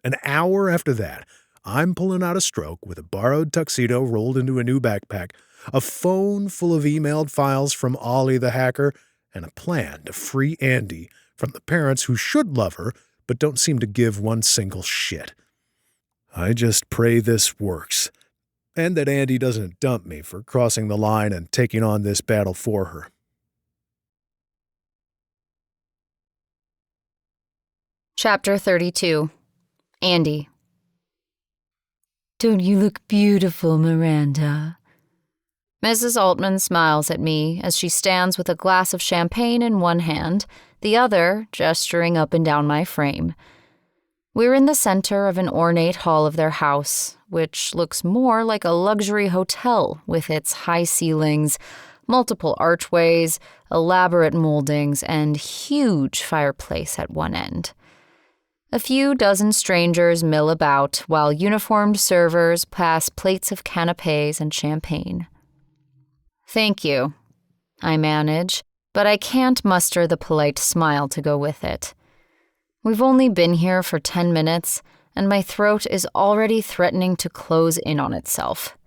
An hour after that, I'm pulling out a stroke with a borrowed tuxedo rolled into a new backpack, a phone full of emailed files from Ollie the hacker, and a plan to free ANDIE from the parents who should love her but don't seem to give one single shit. I just pray this works, and that ANDIE doesn't dump me for crossing the line and taking on this battle for her. Chapter 32. ANDIE. Don't you look beautiful, Miranda? Mrs. Altman smiles at me as she stands with a glass of champagne in one hand, the other gesturing up and down my frame. We're in the center of an ornate hall of their house, which looks more like a luxury hotel with its high ceilings, multiple archways, elaborate moldings, and huge fireplace at one end. A few dozen strangers mill about while uniformed servers pass plates of canapés and champagne. Thank you, I manage, but I can't muster the polite smile to go with it. We've only been here for 10 minutes, and my throat is already threatening to close in on itself.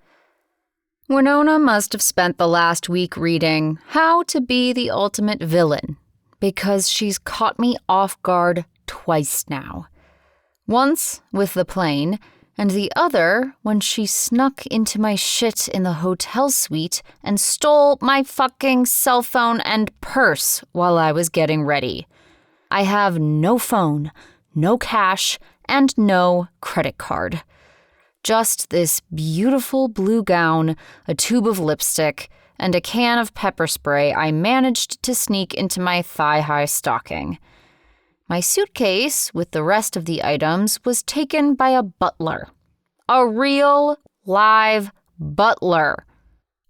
Winona must have spent the last week reading How to Be the Ultimate Villain, because she's caught me off guard twice now. Once with the plane, and the other when she snuck into my shit in the hotel suite and stole my fucking cell phone and purse while I was getting ready. I have no phone, no cash, and no credit card. Just this beautiful blue gown, a tube of lipstick, and a can of pepper spray I managed to sneak into my thigh-high stocking. My suitcase, with the rest of the items, was taken by a butler. A real, live butler.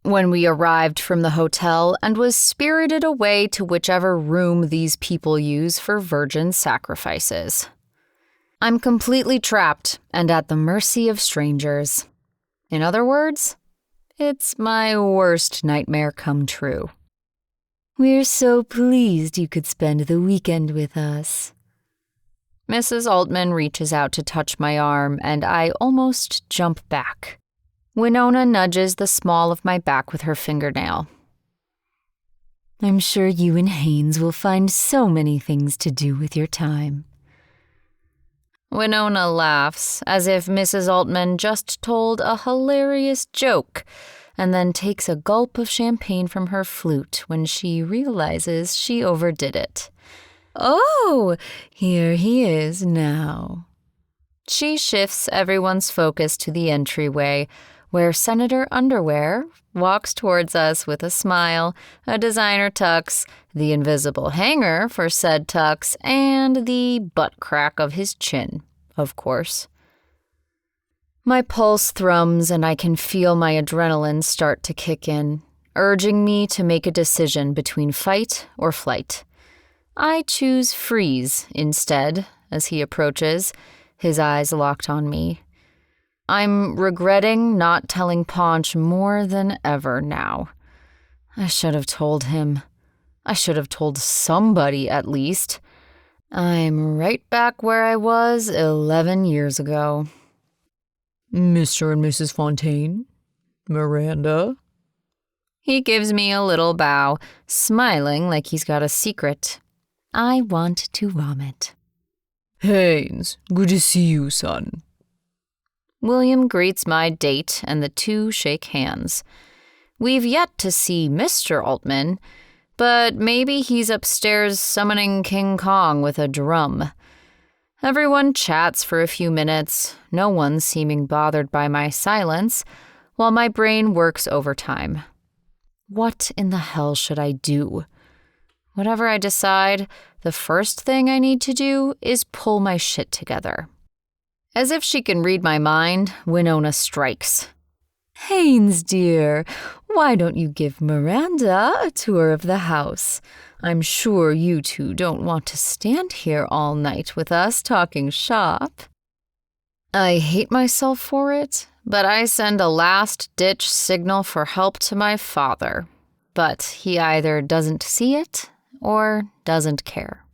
When we arrived from the hotel and was spirited away to whichever room these people use for virgin sacrifices. I'm completely trapped and at the mercy of strangers. In other words, it's my worst nightmare come true. We're so pleased you could spend the weekend with us. Mrs. Altman reaches out to touch my arm, and I almost jump back. Winona nudges the small of my back with her fingernail. I'm sure you and Haynes will find so many things to do with your time. Winona laughs, as if Mrs. Altman just told a hilarious joke, and then takes a gulp of champagne from her flute when she realizes she overdid it. Oh, here he is now. She shifts everyone's focus to the entryway, where Senator Underwear walks towards us with a smile, a designer tux, the invisible hanger for said tux, and the butt crack of his chin, of course. My pulse thrums and I can feel my adrenaline start to kick in, urging me to make a decision between fight or flight. I choose freeze instead as he approaches, his eyes locked on me. I'm regretting not telling Ponch more than ever now. I should have told him. I should have told somebody at least. I'm right back where I was 11 years ago. Mr. and Mrs. Fontaine? Miranda? He gives me a little bow, smiling like he's got a secret. I want to vomit. Haynes, good to see you, son. William greets my date, and the two shake hands. We've yet to see Mr. Altman, but maybe he's upstairs summoning King Kong with a drum. Everyone chats for a few minutes, no one seeming bothered by my silence, while my brain works overtime. What in the hell should I do? Whatever I decide, the first thing I need to do is pull my shit together. As if she can read my mind, Winona strikes. Haynes, dear, why don't you give Miranda a tour of the house? I'm sure you two don't want to stand here all night with us talking shop. I hate myself for it, but I send a last-ditch signal for help to my father. But he either doesn't see it or doesn't care.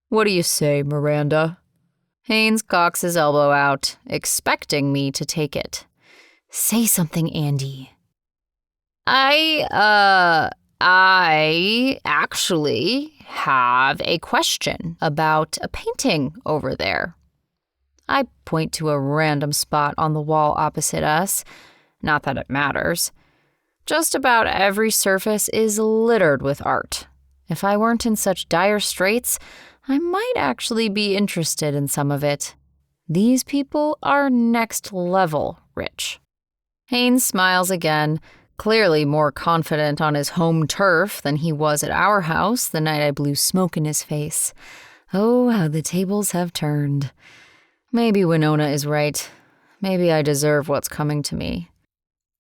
What do you say, Miranda? Haynes cocks his elbow out, expecting me to take it. Say something, Andy. I actually have a question about a painting over there. I point to a random spot on the wall opposite us. Not that it matters. Just about every surface is littered with art. If I weren't in such dire straits, I might actually be interested in some of it. These people are next level rich. Haynes smiles again, clearly more confident on his home turf than he was at our house the night I blew smoke in his face. Oh, how the tables have turned. Maybe Winona is right. Maybe I deserve what's coming to me.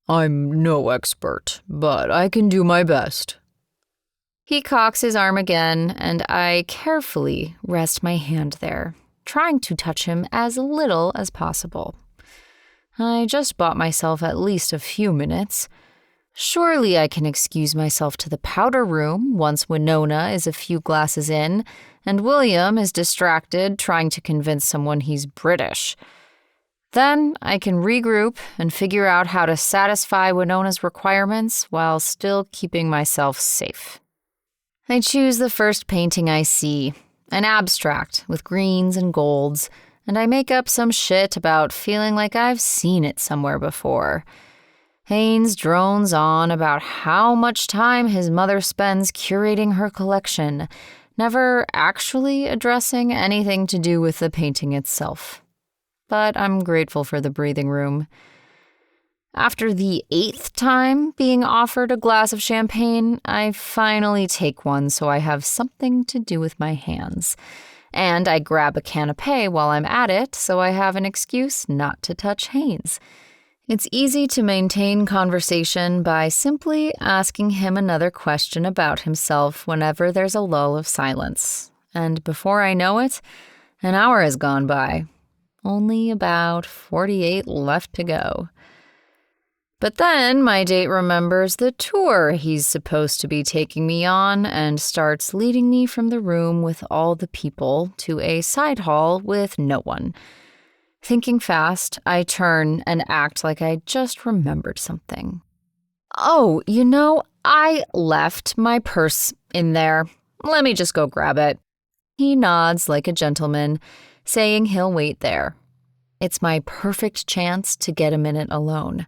I'm no expert, but I can do my best. He cocks his arm again, and I carefully rest my hand there, trying to touch him as little as possible. I just bought myself at least a few minutes. Surely I can excuse myself to the powder room once Winona is a few glasses in, and William is distracted trying to convince someone he's British. Then I can regroup and figure out how to satisfy Winona's requirements while still keeping myself safe. I choose the first painting I see, an abstract with greens and golds, and I make up some shit about feeling like I've seen it somewhere before. Haynes drones on about how much time his mother spends curating her collection, never actually addressing anything to do with the painting itself. But I'm grateful for the breathing room. After the 8th time being offered a glass of champagne, I finally take one so I have something to do with my hands. And I grab a canapé while I'm at it so I have an excuse not to touch Haynes. It's easy to maintain conversation by simply asking him another question about himself whenever there's a lull of silence. And before I know it, an hour has gone by. Only about 48 left to go. But then my date remembers the tour he's supposed to be taking me on and starts leading me from the room with all the people to a side hall with no one. Thinking fast, I turn and act like I just remembered something. Oh, I left my purse in there. Let me just go grab it. He nods like a gentleman, saying he'll wait there. It's my perfect chance to get a minute alone.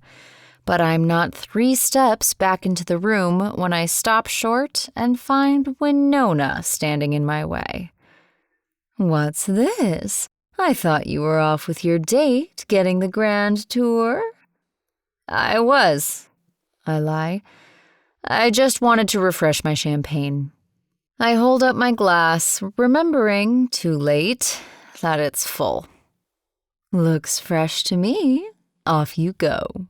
But I'm not 3 steps back into the room when I stop short and find Winona standing in my way. What's this? I thought you were off with your date, getting the grand tour. I was. I lie. I just wanted to refresh my champagne. I hold up my glass, remembering, too late, that it's full. Looks fresh to me. Off you go.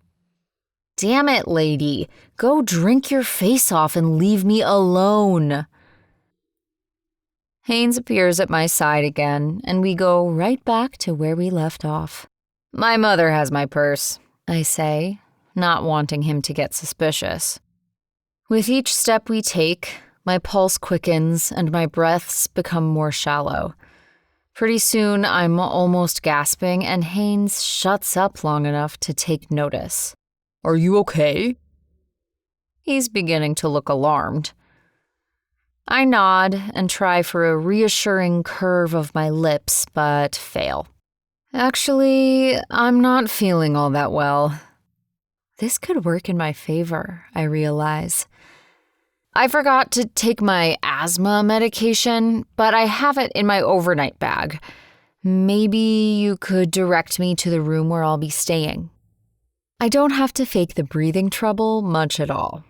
Damn it, lady. Go drink your face off and leave me alone. Haynes appears at my side again, and we go right back to where we left off. My mother has my purse, I say, not wanting him to get suspicious. With each step we take, my pulse quickens and my breaths become more shallow. Pretty soon, I'm almost gasping, and Haynes shuts up long enough to take notice. Are you okay? He's beginning to look alarmed. I nod and try for a reassuring curve of my lips, but fail. Actually, I'm not feeling all that well. This could work in my favor, I realize. I forgot to take my asthma medication, but I have it in my overnight bag. Maybe you could direct me to the room where I'll be staying. I don't have to fake the breathing trouble much at all.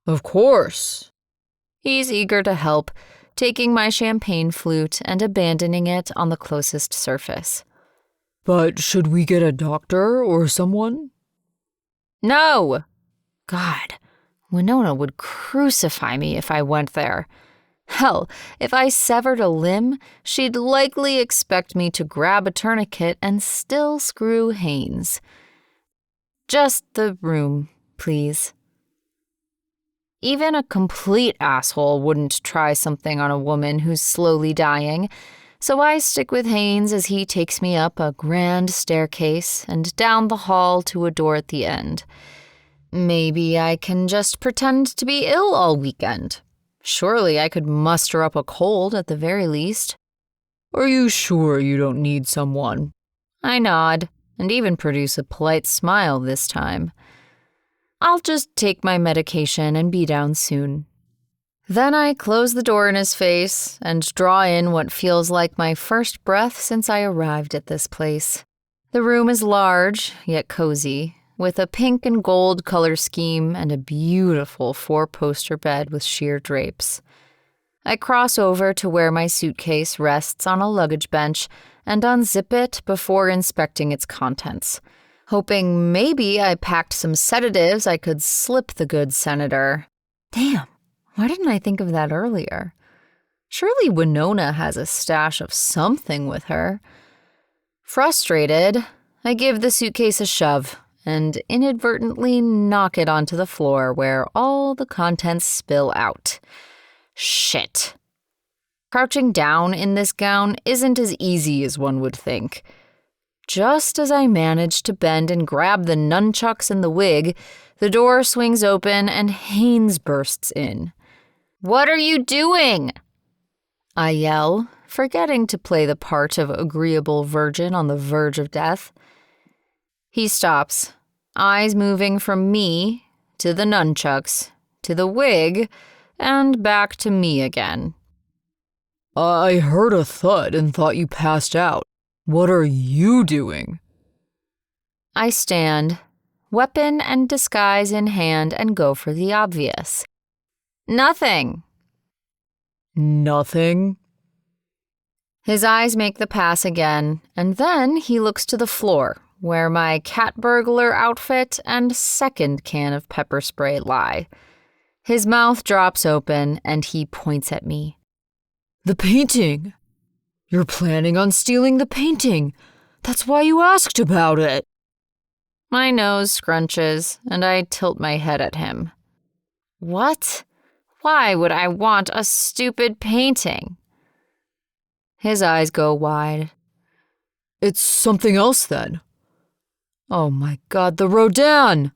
Of course. He's eager to help, taking my champagne flute and abandoning it on the closest surface. But should we get a doctor or someone? No! God, Winona would crucify me if I went there. Hell, if I severed a limb, she'd likely expect me to grab a tourniquet and still screw Haynes. Just the room, please. Even a complete asshole wouldn't try something on a woman who's slowly dying, so I stick with Haynes as he takes me up a grand staircase and down the hall to a door at the end. Maybe I can just pretend to be ill all weekend. Surely I could muster up a cold at the very least. Are you sure you don't need someone? I nod, and even produce a polite smile this time. I'll just take my medication and be down soon. Then I close the door in his face and draw in what feels like my first breath since I arrived at this place. The room is large, yet cozy, with a pink and gold color scheme and a beautiful 4-poster bed with sheer drapes. I cross over to where my suitcase rests on a luggage bench and unzip it before inspecting its contents, hoping maybe I packed some sedatives I could slip the good senator. Damn, why didn't I think of that earlier? Surely Winona has a stash of something with her. Frustrated, I give the suitcase a shove and inadvertently knock it onto the floor where all the contents spill out. Shit. Crouching down in this gown isn't as easy as one would think. Just as I manage to bend and grab the nunchucks and the wig, the door swings open and Haynes bursts in. "What are you doing?" I yell, forgetting to play the part of agreeable virgin on the verge of death. He stops, eyes moving from me to the nunchucks, to the wig, and back to me again. I heard a thud and thought you passed out. What are you doing? I stand, weapon and disguise in hand, and go for the obvious. Nothing. Nothing? His eyes make the pass again, and then he looks to the floor, where my cat burglar outfit and second can of pepper spray lie. His mouth drops open, and he points at me. The painting! You're planning on stealing the painting! That's why you asked about it! My nose scrunches, and I tilt my head at him. What? Why would I want a stupid painting? His eyes go wide. It's something else, then. Oh my God, the Rodin!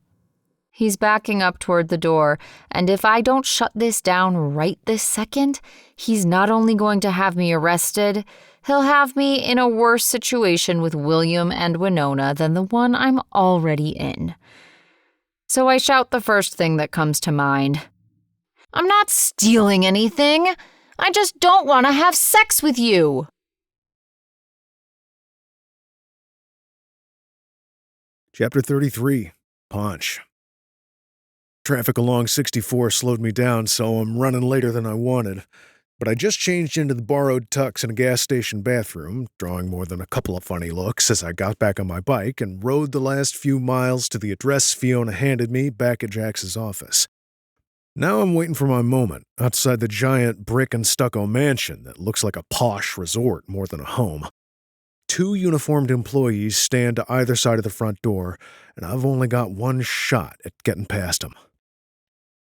He's backing up toward the door, and if I don't shut this down right this second, he's not only going to have me arrested, he'll have me in a worse situation with William and Winona than the one I'm already in. So I shout the first thing that comes to mind. I'm not stealing anything. I just don't want to have sex with you. Chapter 33, Ponch. Traffic along 64 slowed me down, so I'm running later than I wanted. But I just changed into the borrowed tux in a gas station bathroom, drawing more than a couple of funny looks as I got back on my bike and rode the last few miles to the address Fiona handed me back at Jax's office. Now I'm waiting for my moment, outside the giant brick and stucco mansion that looks like a posh resort more than a home. 2 uniformed employees stand to either side of the front door, and I've only got one shot at getting past them.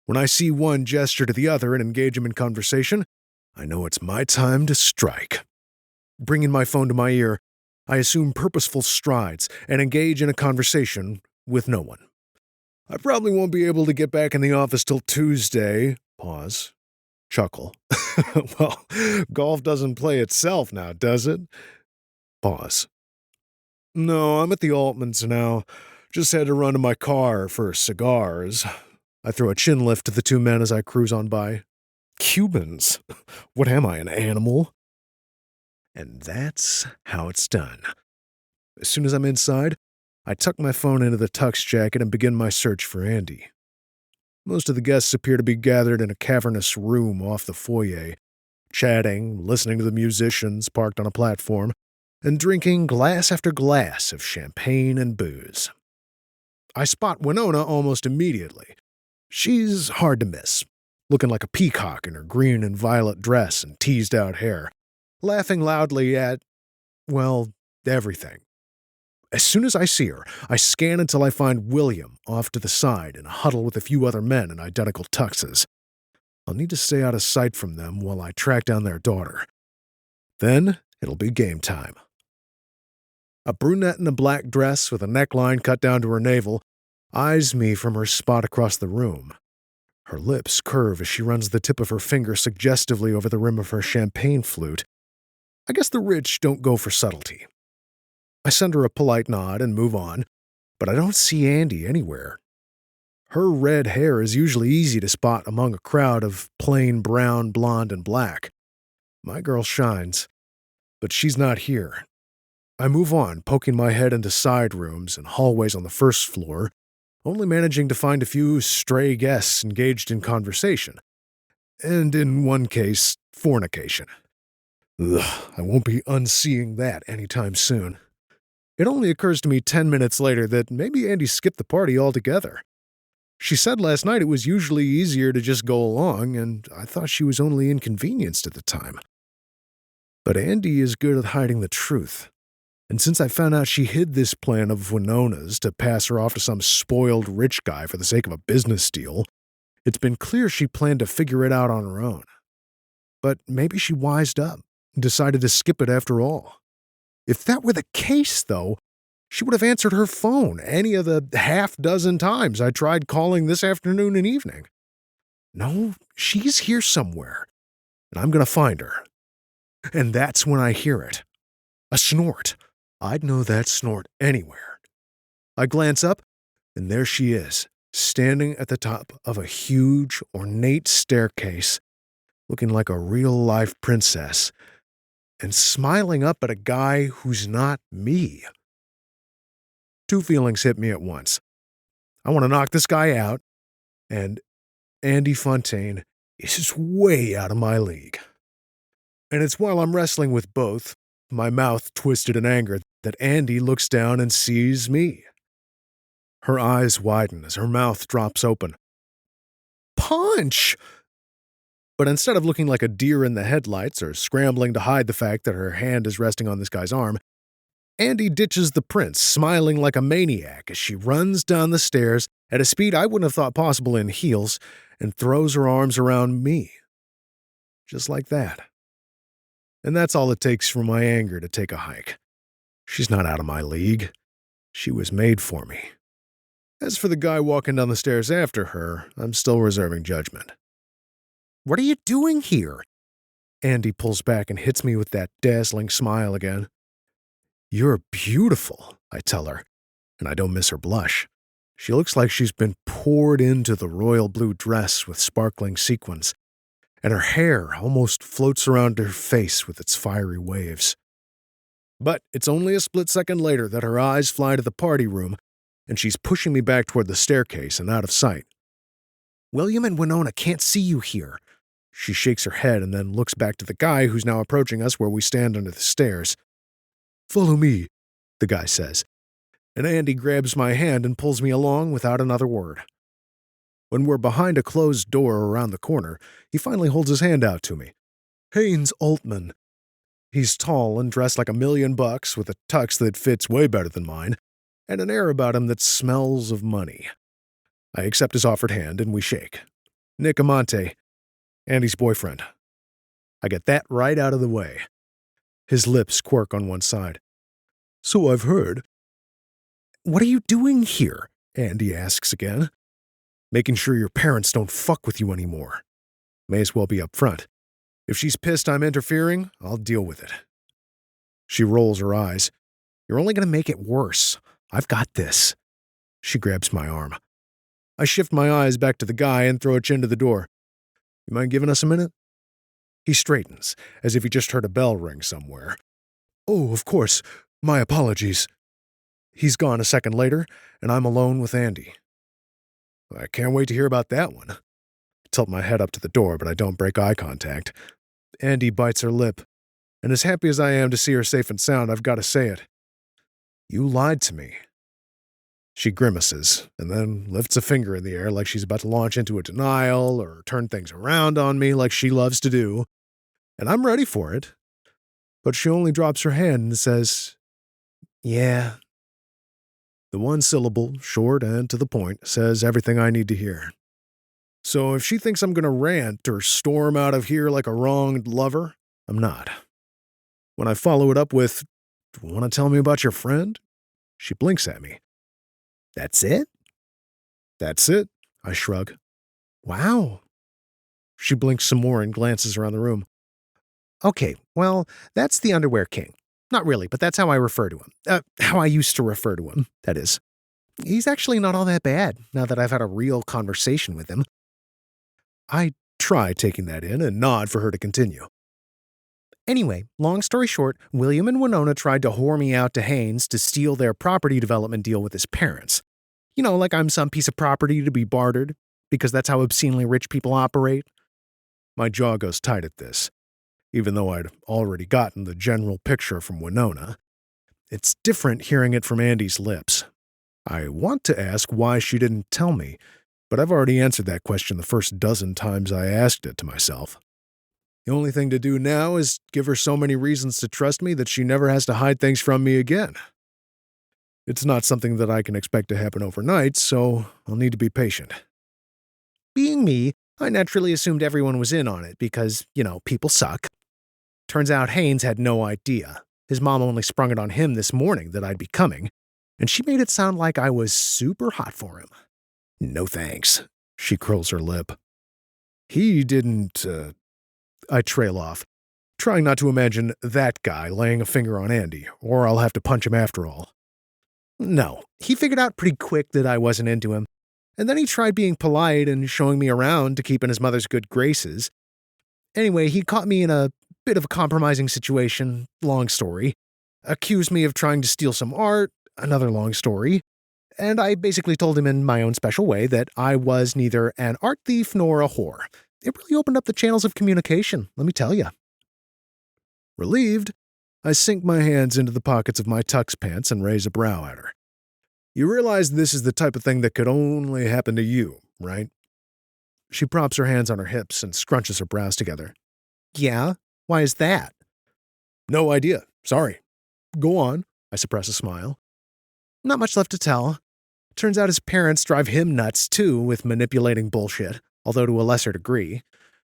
When I see one gesture to the other and engage him in conversation, I know it's my time to strike. Bringing my phone to my ear, I assume purposeful strides and engage in a conversation with no one. I probably won't be able to get back in the office till Tuesday. Pause. Chuckle. Well, golf doesn't play itself now, does it? Pause. No, I'm at the Altmans now. Just had to run to my car for cigars. I throw a chin lift to the 2 men as I cruise on by. Cubans? What am I, an animal? And that's how it's done. As soon as I'm inside, I tuck my phone into the tux jacket and begin my search for ANDIE. Most of the guests appear to be gathered in a cavernous room off the foyer, chatting, listening to the musicians parked on a platform, and drinking glass after glass of champagne and booze. I spot Winona almost immediately. She's hard to miss, looking like a peacock in her green and violet dress and teased-out hair, laughing loudly at, well, everything. As soon as I see her, I scan until I find William off to the side in a huddle with a few other men in identical tuxes. I'll need to stay out of sight from them while I track down their daughter. Then it'll be game time. A brunette in a black dress with a neckline cut down to her navel eyes me from her spot across the room. Her lips curve as she runs the tip of her finger suggestively over the rim of her champagne flute. I guess the rich don't go for subtlety. I send her a polite nod and move on, but I don't see ANDIE anywhere. Her red hair is usually easy to spot among a crowd of plain brown, blonde, and black. My girl shines, but she's not here. I move on, poking my head into side rooms and hallways on the first floor, only managing to find a few stray guests engaged in conversation, and in one case, fornication. Ugh, I won't be unseeing that anytime soon. It only occurs to me 10 minutes later that maybe ANDIE skipped the party altogether. She said last night it was usually easier to just go along, and I thought she was only inconvenienced at the time. But ANDIE is good at hiding the truth. And since I found out she hid this plan of Winona's to pass her off to some spoiled rich guy for the sake of a business deal, it's been clear she planned to figure it out on her own. But maybe she wised up and decided to skip it after all. If that were the case, though, she would have answered her phone any of the half-dozen times I tried calling this afternoon and evening. No, she's here somewhere, and I'm going to find her. And that's when I hear it. A snort. I'd know that snort anywhere. I glance up, and there she is, standing at the top of a huge, ornate staircase, looking like a real-life princess, and smiling up at a guy who's not me. Two feelings hit me at once. I want to knock this guy out, and ANDIE Fontaine is way out of my league. And it's while I'm wrestling with both, my mouth twisted in anger, that ANDIE looks down and sees me. Her eyes widen as her mouth drops open. Ponch! But instead of looking like a deer in the headlights or scrambling to hide the fact that her hand is resting on this guy's arm, ANDIE ditches the prince, smiling like a maniac as she runs down the stairs at a speed I wouldn't have thought possible in heels and throws her arms around me. Just like that. And that's all it takes for my anger to take a hike. She's not out of my league. She was made for me. As for the guy walking down the stairs after her, I'm still reserving judgment. What are you doing here? ANDIE pulls back and hits me with that dazzling smile again. You're beautiful, I tell her, and I don't miss her blush. She looks like she's been poured into the royal blue dress with sparkling sequins, and her hair almost floats around her face with its fiery waves. But it's only a split second later that her eyes fly to the party room, and she's pushing me back toward the staircase and out of sight. William and Winona can't see you here. She shakes her head and then looks back to the guy who's now approaching us where we stand under the stairs. Follow me, the guy says, and ANDIE grabs my hand and pulls me along without another word. When we're behind a closed door around the corner, he finally holds his hand out to me. Haynes Altman. He's tall and dressed like $1,000,000 with a tux that fits way better than mine, and an air about him that smells of money. I accept his offered hand and we shake. Nick Amante, ANDIE's boyfriend. I get that right out of the way. His lips quirk on one side. So I've heard. What are you doing here? ANDIE asks again. Making sure your parents don't fuck with you anymore. May as well be up front. If she's pissed I'm interfering, I'll deal with it. She rolls her eyes. You're only going to make it worse. I've got this. She grabs my arm. I shift my eyes back to the guy and throw a chin to the door. You mind giving us a minute? He straightens, as if he just heard a bell ring somewhere. "Oh, of course. My apologies." He's gone a second later, and I'm alone with ANDIE. I can't wait to hear about that one. I tilt my head up to the door, but I don't break eye contact. ANDIE bites her lip, and as happy as I am to see her safe and sound, I've got to say it. "You lied to me." She grimaces, and then lifts a finger in the air like she's about to launch into a denial or turn things around on me like she loves to do, and I'm ready for it. But she only drops her hand and says, "Yeah." The one syllable, short and to the point, says everything I need to hear. So if she thinks I'm going to rant or storm out of here like a wronged lover, I'm not. When I follow it up with, "Want to tell me about your friend?" she blinks at me. "That's it?" "That's it," I shrug. "Wow." She blinks some more and glances around the room. "Okay, well, that's the underwear king. Not really, but that's how I refer to him. How I used to refer to him, that is. He's actually not all that bad, now that I've had a real conversation with him." I try taking that in and nod for her to continue. "Anyway, long story short, William and Winona tried to whore me out to Haynes to steal their property development deal with his parents. You know, like I'm some piece of property to be bartered, because that's how obscenely rich people operate." My jaw goes tight at this, even though I'd already gotten the general picture from Winona. It's different hearing it from ANDIE's lips. I want to ask why she didn't tell me, but I've already answered that question the first dozen times I asked it to myself. The only thing to do now is give her so many reasons to trust me that she never has to hide things from me again. It's not something that I can expect to happen overnight, so I'll need to be patient. Being me, I naturally assumed everyone was in on it because, people suck. Turns out Haynes had no idea. His mom only sprung it on him this morning that I'd be coming, and she made it sound like I was super hot for him. "No thanks." She curls her lip. "He didn't, I trail off, trying not to imagine that guy laying a finger on ANDIE, or I'll have to punch him after all. "No, he figured out pretty quick that I wasn't into him, and then he tried being polite and showing me around to keep in his mother's good graces. Anyway, he caught me in a bit of a compromising situation, long story. Accused me of trying to steal some art, another long story. And I basically told him in my own special way that I was neither an art thief nor a whore. It really opened up the channels of communication, let me tell you." Relieved, I sink my hands into the pockets of my tux pants and raise a brow at her. "You realize this is the type of thing that could only happen to you, right?" She props her hands on her hips and scrunches her brows together. "Yeah? Why is that?" "No idea. Sorry. Go on." I suppress a smile. "Not much left to tell. Turns out his parents drive him nuts, too, with manipulating bullshit, although to a lesser degree.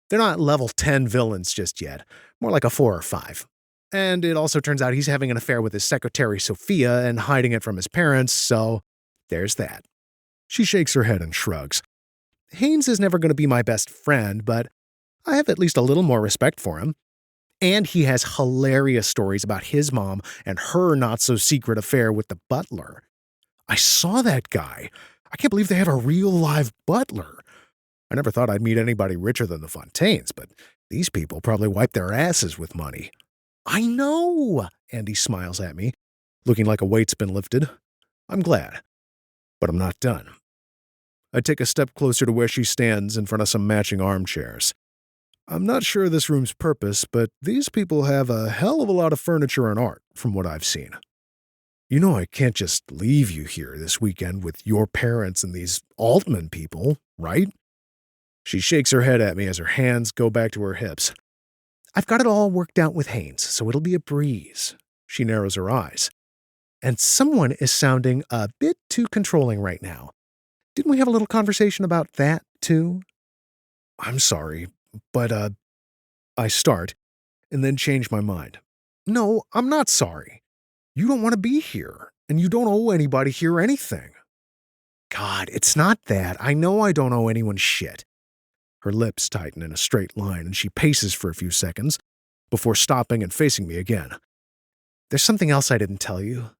They're not level 10 villains just yet, more like a 4 or 5. And it also turns out he's having an affair with his secretary, Sophia, and hiding it from his parents, so there's that." She shakes her head and shrugs. "Haynes is never going to be my best friend, but I have at least a little more respect for him. And he has hilarious stories about his mom and her not-so-secret affair with the butler. I saw that guy. I can't believe they have a real live butler. I never thought I'd meet anybody richer than the Fontaines, but these people probably wipe their asses with money." "I know," ANDIE smiles at me, looking like a weight's been lifted. I'm glad, but I'm not done. I take a step closer to where she stands in front of some matching armchairs. I'm not sure this room's purpose, but these people have a hell of a lot of furniture and art, from what I've seen. You know I can't just leave you here this weekend with your parents and these Altman people, right? She shakes her head at me as her hands go back to her hips. I've got it all worked out with Haynes, so it'll be a breeze. She narrows her eyes. And someone is sounding a bit too controlling right now. Didn't we have a little conversation about that, too? I'm sorry, but, I start, and then change my mind. No, I'm not sorry. You don't want to be here, and you don't owe anybody here anything. God, it's not that. I know I don't owe anyone shit. Her lips tighten in a straight line, and she paces for a few seconds before stopping and facing me again. There's something else I didn't tell you.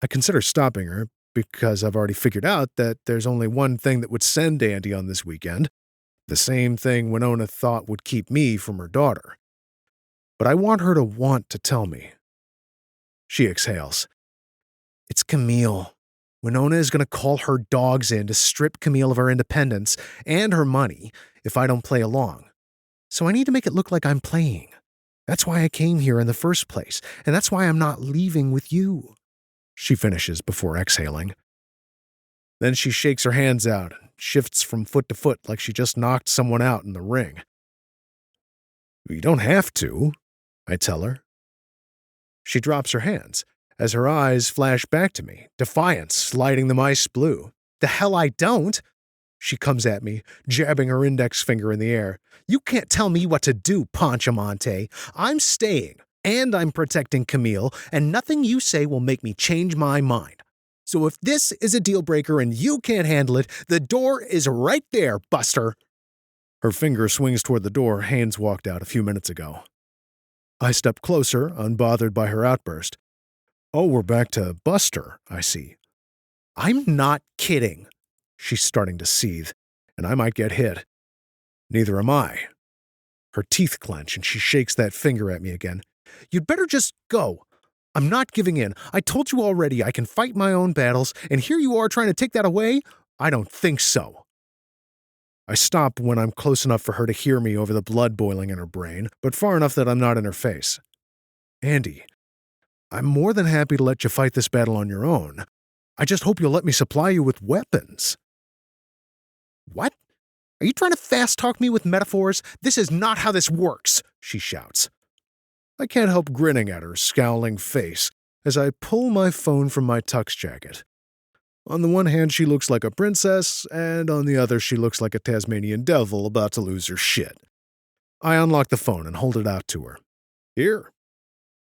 I consider stopping her because I've already figured out that there's only one thing that would send ANDIE on this weekend, The same thing Winona thought would keep me from her daughter. But I want her to want to tell me. She exhales. It's Camille. Winona is going to call her dogs in to strip Camille of her independence and her money if I don't play along. So I need to make it look like I'm playing. That's why I came here in the first place, and that's why I'm not leaving with you, she finishes before exhaling. Then she shakes her hands out and shifts from foot to foot like she just knocked someone out in the ring. You don't have to, I tell her. She drops her hands as her eyes flash back to me, defiance lighting them ice blue. The hell I don't! She comes at me, jabbing her index finger in the air. You can't tell me what to do, Ponch Amante. I'm staying, and I'm protecting Camille, and nothing you say will make me change my mind. So if this is a deal breaker and you can't handle it, the door is right there, Buster. Her finger swings toward the door Haynes walked out a few minutes ago. I step closer, unbothered by her outburst. Oh, we're back to Buster, I see. I'm not kidding. She's starting to seethe, and I might get hit. Neither am I. Her teeth clench, and she shakes that finger at me again. You'd better just go. I'm not giving in. I told you already I can fight my own battles, and here you are trying to take that away? I don't think so. I stop when I'm close enough for her to hear me over the blood boiling in her brain, but far enough that I'm not in her face. Andie, I'm more than happy to let you fight this battle on your own. I just hope you'll let me supply you with weapons. What? Are you trying to fast-talk me with metaphors? This is not how this works, she shouts. I can't help grinning at her scowling face as I pull my phone from my tux jacket. On the one hand, she looks like a princess, and on the other, she looks like a Tasmanian devil about to lose her shit. I unlock the phone and hold it out to her. Here.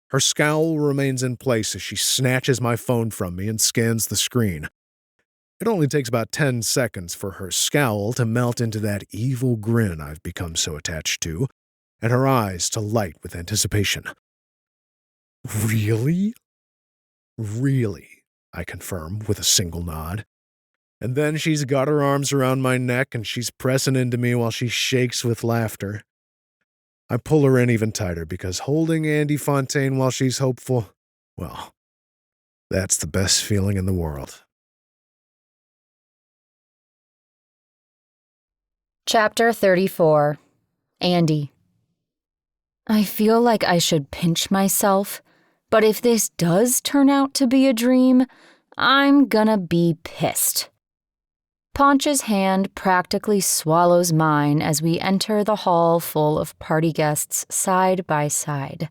Her scowl remains in place as she snatches my phone from me and scans the screen. It only takes about 10 seconds for her scowl to melt into that evil grin I've become so attached to, and her eyes to light with anticipation. Really? Really, I confirm with a single nod. And then she's got her arms around my neck and she's pressing into me while she shakes with laughter. I pull her in even tighter because holding Andie Fontaine while she's hopeful, well, that's the best feeling in the world. Chapter 34. Andie. I feel like I should pinch myself, but if this does turn out to be a dream, I'm gonna be pissed. Ponch's hand practically swallows mine as we enter the hall full of party guests side by side.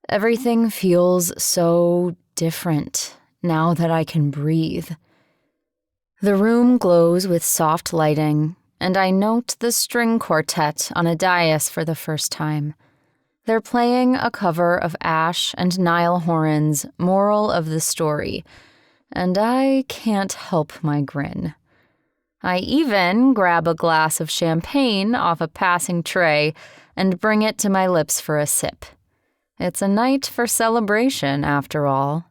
Everything feels so different now that I can breathe. The room glows with soft lighting, and I note the string quartet on a dais for the first time. They're playing a cover of Ash and Niall Horan's Moral of the Story, and I can't help my grin. I even grab a glass of champagne off a passing tray and bring it to my lips for a sip. It's a night for celebration, after all.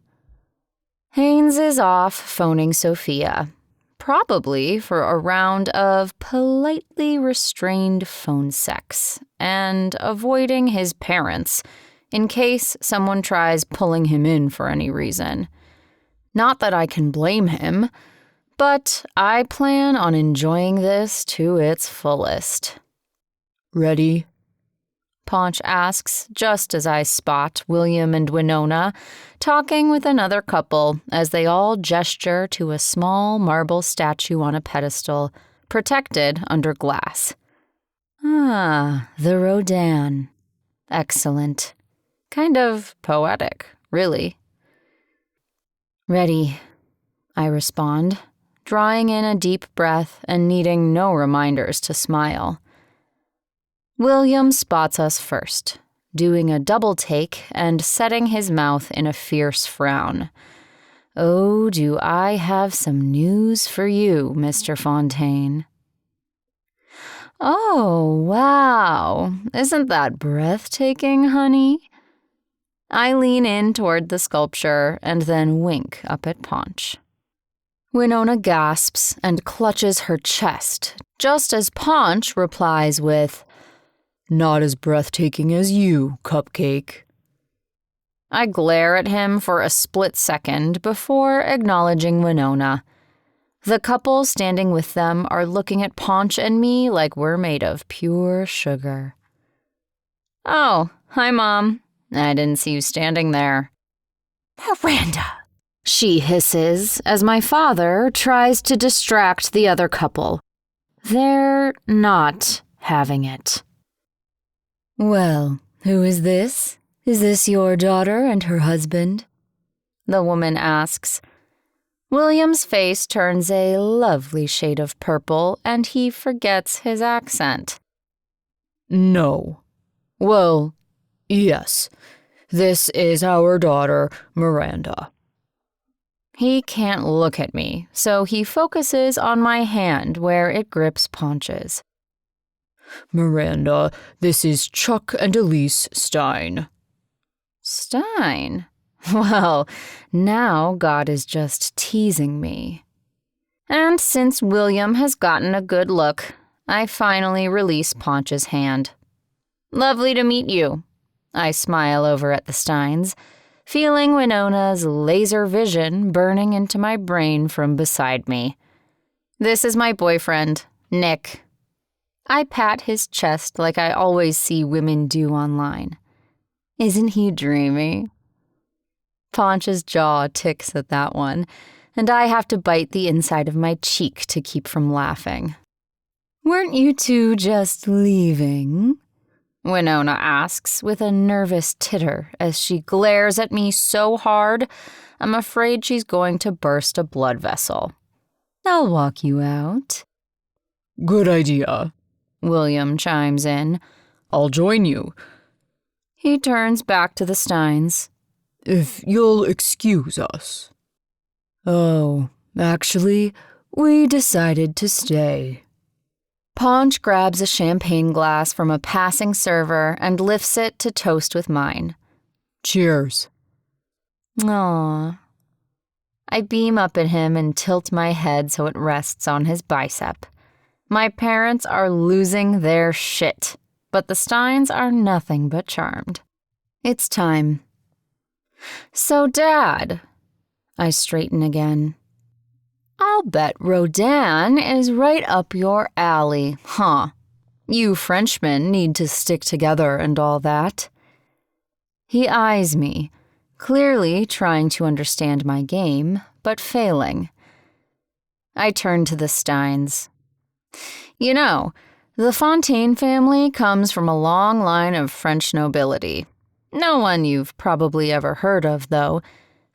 Haynes is off phoning Sophia, probably for a round of politely restrained phone sex, and avoiding his parents in case someone tries pulling him in for any reason. Not that I can blame him, but I plan on enjoying this to its fullest. Ready? Ponch asks, just as I spot William and Winona talking with another couple as they all gesture to a small marble statue on a pedestal, protected under glass. Ah, the Rodin. Excellent. Kind of poetic, really. Ready, I respond, drawing in a deep breath and needing no reminders to smile. William spots us first, doing a double take and setting his mouth in a fierce frown. Oh, do I have some news for you, Mr. Fontaine. Oh, wow. Isn't that breathtaking, honey? I lean in toward the sculpture and then wink up at Ponch. Winona gasps and clutches her chest, just as Ponch replies with, "Not as breathtaking as you, Cupcake." I glare at him for a split second before acknowledging Winona. The couple standing with them are looking at Ponch and me like we're made of pure sugar. "Oh, hi, Mom. I didn't see you standing there." "Miranda," she hisses as my father tries to distract the other couple. They're not having it. "Well, who is this? Is this your daughter and her husband?" the woman asks. William's face turns a lovely shade of purple, and he forgets his accent. "No. Well, yes. This is our daughter, Miranda." He can't look at me, so he focuses on my hand where it grips Ponch's. "Miranda, this is Chuck and Elise Stein." Stein? Well, now God is just teasing me. And since William has gotten a good look, I finally release Ponch's hand. "Lovely to meet you." I smile over at the Steins, feeling Winona's laser vision burning into my brain from beside me. "This is my boyfriend, Nick." I pat his chest like I always see women do online. Isn't he dreamy? Ponch's jaw ticks at that one, and I have to bite the inside of my cheek to keep from laughing. "Weren't you two just leaving?" Winona asks with a nervous titter as she glares at me so hard, I'm afraid she's going to burst a blood vessel. "I'll walk you out." Good idea. William chimes in. I'll join you. He turns back to the Steins. If you'll excuse us. "Oh, actually, we decided to stay." Ponch grabs a champagne glass from a passing server and lifts it to toast with mine. Cheers. Aww. I beam up at him and tilt my head so it rests on his bicep. My parents are losing their shit, but the Steins are nothing but charmed. It's time. So, Dad, I straighten again. I'll bet Rodin is right up your alley, huh? You Frenchmen need to stick together and all that. He eyes me, clearly trying to understand my game, but failing. I turn to the Steins. You know, the Fontaine family comes from a long line of French nobility. No one you've probably ever heard of, though.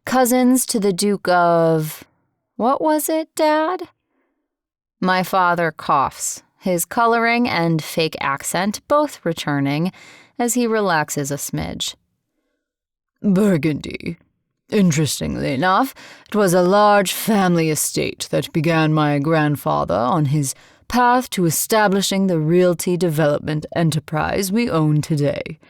Cousins to the Duke of... What was it, Dad? My father coughs, his coloring and fake accent both returning as he relaxes a smidge. Burgundy. Interestingly enough, it was a large family estate that began my grandfather on his path to establishing the realty development enterprise we own today.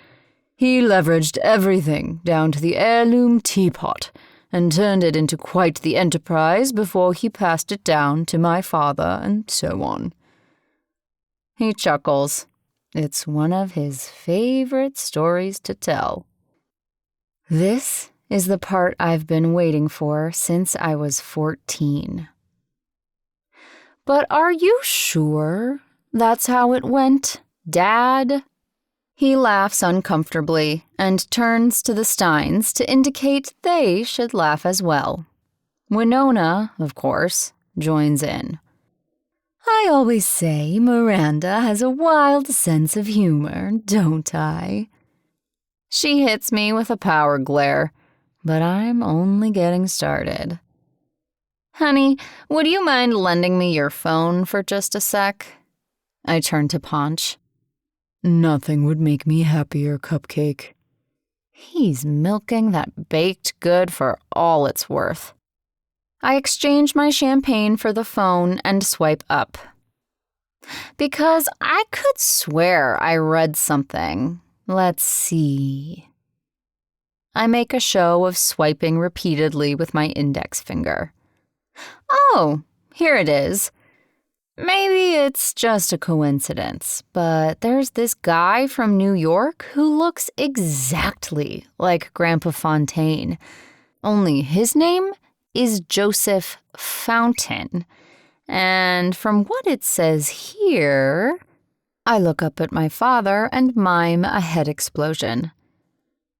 He leveraged everything down to the heirloom teapot and turned it into quite the enterprise before he passed it down to my father and so on. He chuckles. It's one of his favorite stories to tell. This is the part I've been waiting for since I was 14. But are you sure that's how it went, Dad? He laughs uncomfortably and turns to the Steins to indicate they should laugh as well. Winona, of course, joins in. I always say Miranda has a wild sense of humor, don't I? She hits me with a power glare, but I'm only getting started. Honey, would you mind lending me your phone for just a sec? I turn to Ponch. Nothing would make me happier, Cupcake. He's milking that baked good for all it's worth. I exchange my champagne for the phone and swipe up. Because I could swear I read something. Let's see. I make a show of swiping repeatedly with my index finger. Oh, here it is. Maybe it's just a coincidence, but there's this guy from New York who looks exactly like Grandpa Fontaine. Only his name is Joseph Fountain. And from what it says here, I look up at my father and mime a head explosion.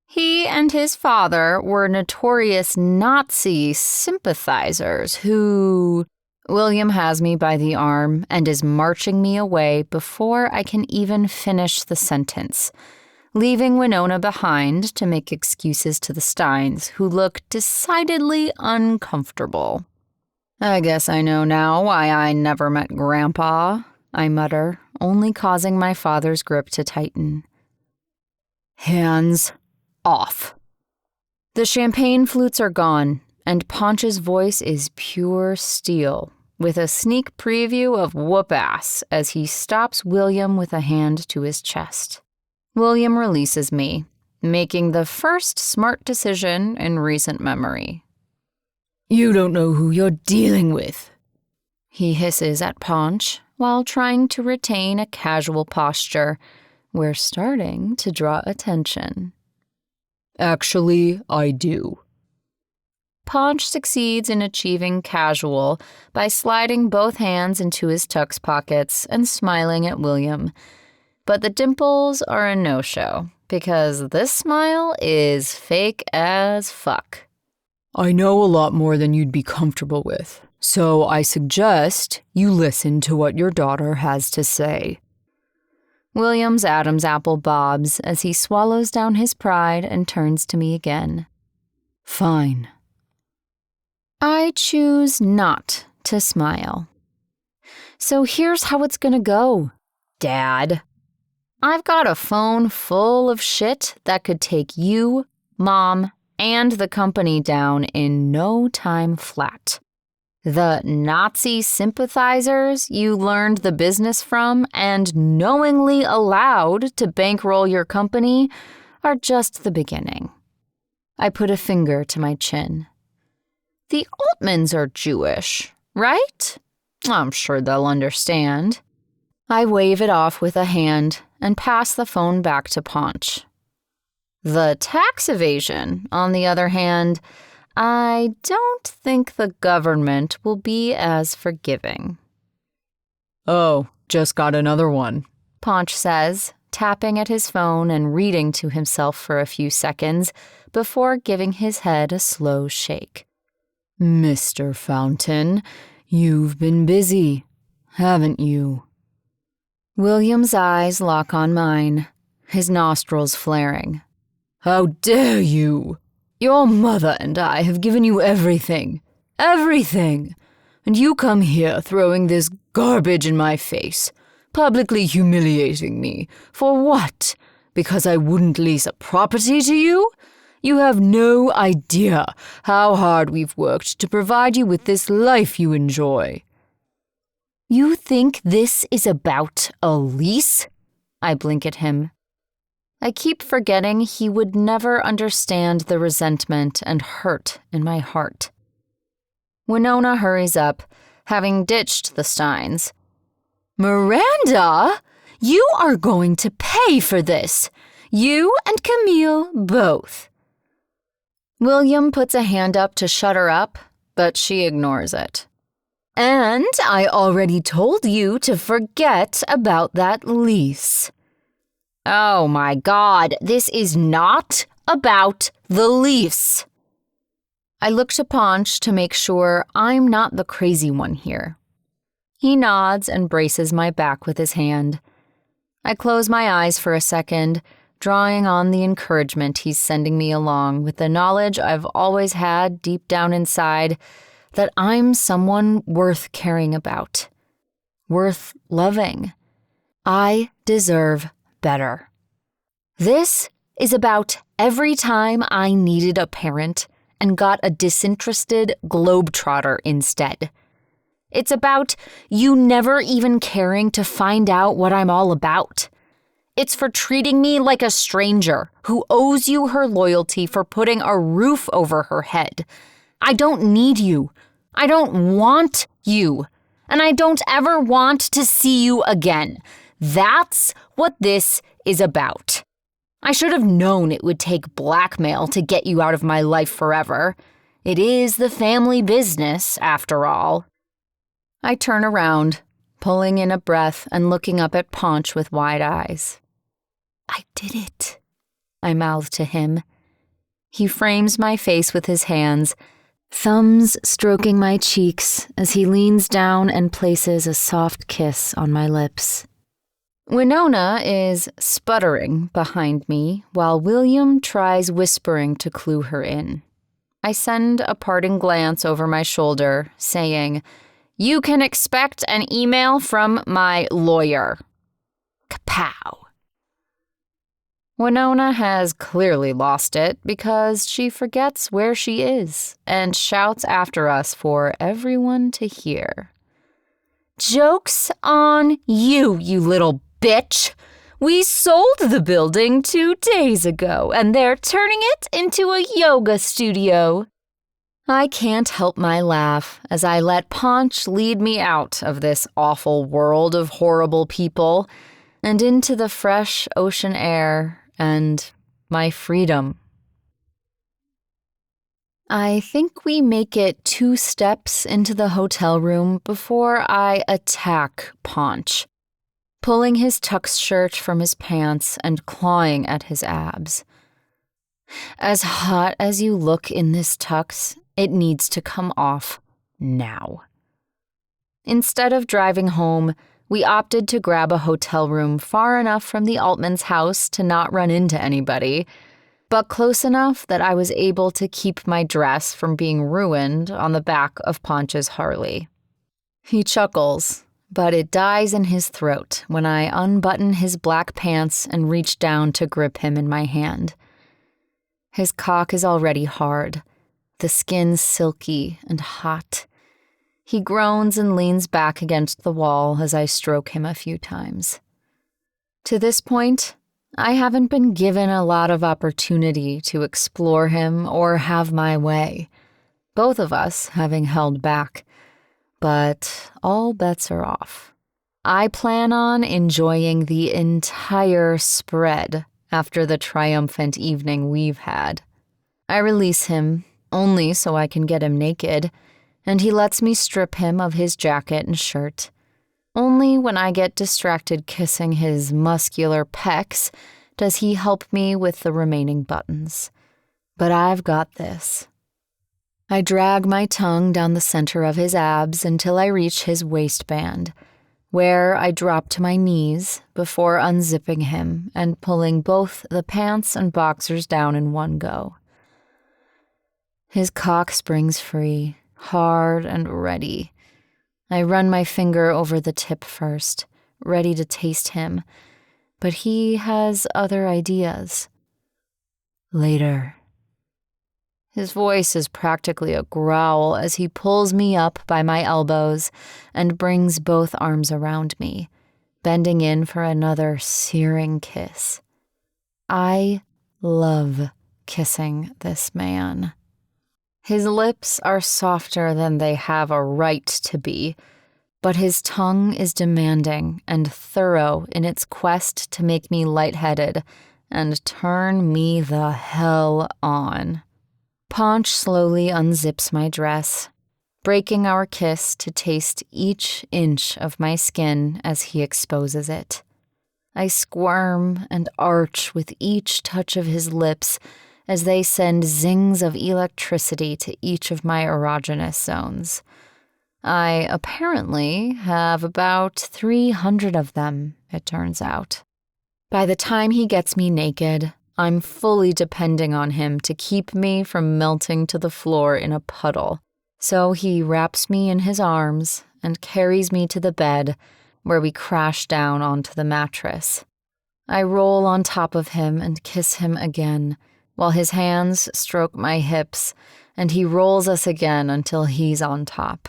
He and his father were notorious Nazi sympathizers who... William has me by the arm and is marching me away before I can even finish the sentence, leaving Winona behind to make excuses to the Steins, who look decidedly uncomfortable. I guess I know now why I never met Grandpa, I mutter, only causing my father's grip to tighten. Hands off. The champagne flutes are gone, and Ponch's voice is pure steel, with a sneak preview of whoop-ass as he stops William with a hand to his chest. William releases me, making the first smart decision in recent memory. You don't know who you're dealing with, He hisses at Ponch while trying to retain a casual posture. We're starting to draw attention. Actually, I do. Ponch succeeds in achieving casual by sliding both hands into his tux pockets and smiling at William. But the dimples are a no-show, because this smile is fake as fuck. I know a lot more than you'd be comfortable with, so I suggest you listen to what your daughter has to say. William's Adam's apple bobs as he swallows down his pride and turns to me again. Fine. I choose not to smile. So here's how it's gonna go, Dad. I've got a phone full of shit that could take you, Mom, and the company down in no time flat. The Nazi sympathizers you learned the business from and knowingly allowed to bankroll your company are just the beginning. I put a finger to my chin. The Altmans are Jewish, right? I'm sure they'll understand. I wave it off with a hand and pass the phone back to Ponch. The tax evasion, on the other hand, I don't think the government will be as forgiving. Oh, just got another one, Ponch says, tapping at his phone and reading to himself for a few seconds before giving his head a slow shake. Mr. Fountain, you've been busy, haven't you? William's eyes lock on mine, his nostrils flaring. How dare you? Your mother and I have given you everything, and you come here throwing this garbage in my face, publicly humiliating me. For what? Because I wouldn't lease a property to you? You have no idea how hard we've worked to provide you with this life you enjoy. You think this is about a lease? I blink at him. I keep forgetting he would never understand the resentment and hurt in my heart. Winona hurries up, having ditched the Steins. Miranda, you are going to pay for this. You and Camille both. William puts a hand up to shut her up, but she ignores it. And I already told you to forget about that lease. Oh my God, this is not about the lease. I look to Ponch to make sure I'm not the crazy one here. He nods and braces my back with his hand. I close my eyes for a second, drawing on the encouragement he's sending me along with the knowledge I've always had deep down inside that I'm someone worth caring about, worth loving. I deserve better. This is about every time I needed a parent and got a disinterested globetrotter instead. It's about you never even caring to find out what I'm all about. It's for treating me like a stranger who owes you her loyalty for putting a roof over her head. I don't need you. I don't want you. and I don't ever want to see you again. That's what this is about. I should have known it would take blackmail to get you out of my life forever. It is the family business, after all. I turn around, pulling in a breath and looking up at Ponch with wide eyes. I did it, I mouth to him. He frames my face with his hands, thumbs stroking my cheeks as he leans down and places a soft kiss on my lips. Winona is sputtering behind me while William tries whispering to clue her in. I send a parting glance over my shoulder, saying, "You can expect an email from my lawyer." Kapow! Winona has clearly lost it because she forgets where she is and shouts after us for everyone to hear. "Joke's on you, you little bitch! We sold the building 2 days ago, and they're turning it into a yoga studio." I can't help my laugh as I let Ponch lead me out of this awful world of horrible people and into the fresh ocean air and my freedom. I think we make it 2 steps into the hotel room before I attack Ponch, pulling his tux shirt from his pants and clawing at his abs. "As hot as you look in this tux, it needs to come off now." Instead of driving home, we opted to grab a hotel room far enough from the Altmans' house to not run into anybody, but close enough that I was able to keep my dress from being ruined on the back of Ponch's Harley. He chuckles, but it dies in his throat when I unbutton his black pants and reach down to grip him in my hand. His cock is already hard, the skin silky and hot. He groans and leans back against the wall as I stroke him a few times. To this point, I haven't been given a lot of opportunity to explore him or have my way, both of us having held back. But all bets are off. I plan on enjoying the entire spread after the triumphant evening we've had. I release him, only so I can get him naked, and he lets me strip him of his jacket and shirt. Only when I get distracted kissing his muscular pecs does he help me with the remaining buttons. But I've got this. I drag my tongue down the center of his abs until I reach his waistband, where I drop to my knees before unzipping him and pulling both the pants and boxers down in one go. His cock springs free, hard and ready. I run my finger over the tip first, ready to taste him, but he has other ideas. Later. His voice is practically a growl as he pulls me up by my elbows and brings both arms around me, bending in for another searing kiss. I love kissing this man. His lips are softer than they have a right to be, but his tongue is demanding and thorough in its quest to make me lightheaded and turn me the hell on. Ponch slowly unzips my dress, breaking our kiss to taste each inch of my skin as he exposes it. I squirm and arch with each touch of his lips as they send zings of electricity to each of my erogenous zones. I apparently have about 300 of them, it turns out. By the time he gets me naked, I'm fully depending on him to keep me from melting to the floor in a puddle, so he wraps me in his arms and carries me to the bed, where we crash down onto the mattress. I roll on top of him and kiss him again, while his hands stroke my hips, and he rolls us again until he's on top.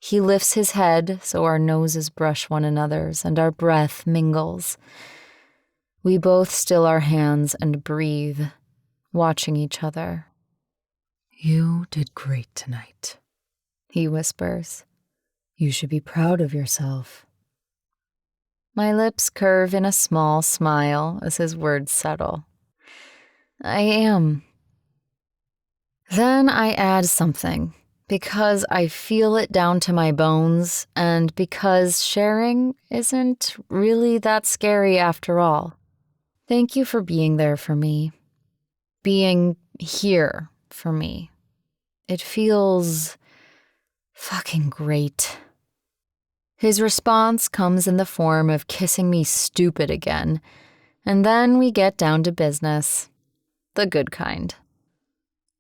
He lifts his head so our noses brush one another's and our breath mingles. We both still our hands and breathe, watching each other. "You did great tonight," he whispers. You should be proud of yourself. My lips curve in a small smile as his words settle. I am. Then I add something, because I feel it down to my bones, and because sharing isn't really that scary after all. Thank you for being there for me. Being here for me. It feels fucking great. His response comes in the form of kissing me stupid again, and then we get down to business. The good kind.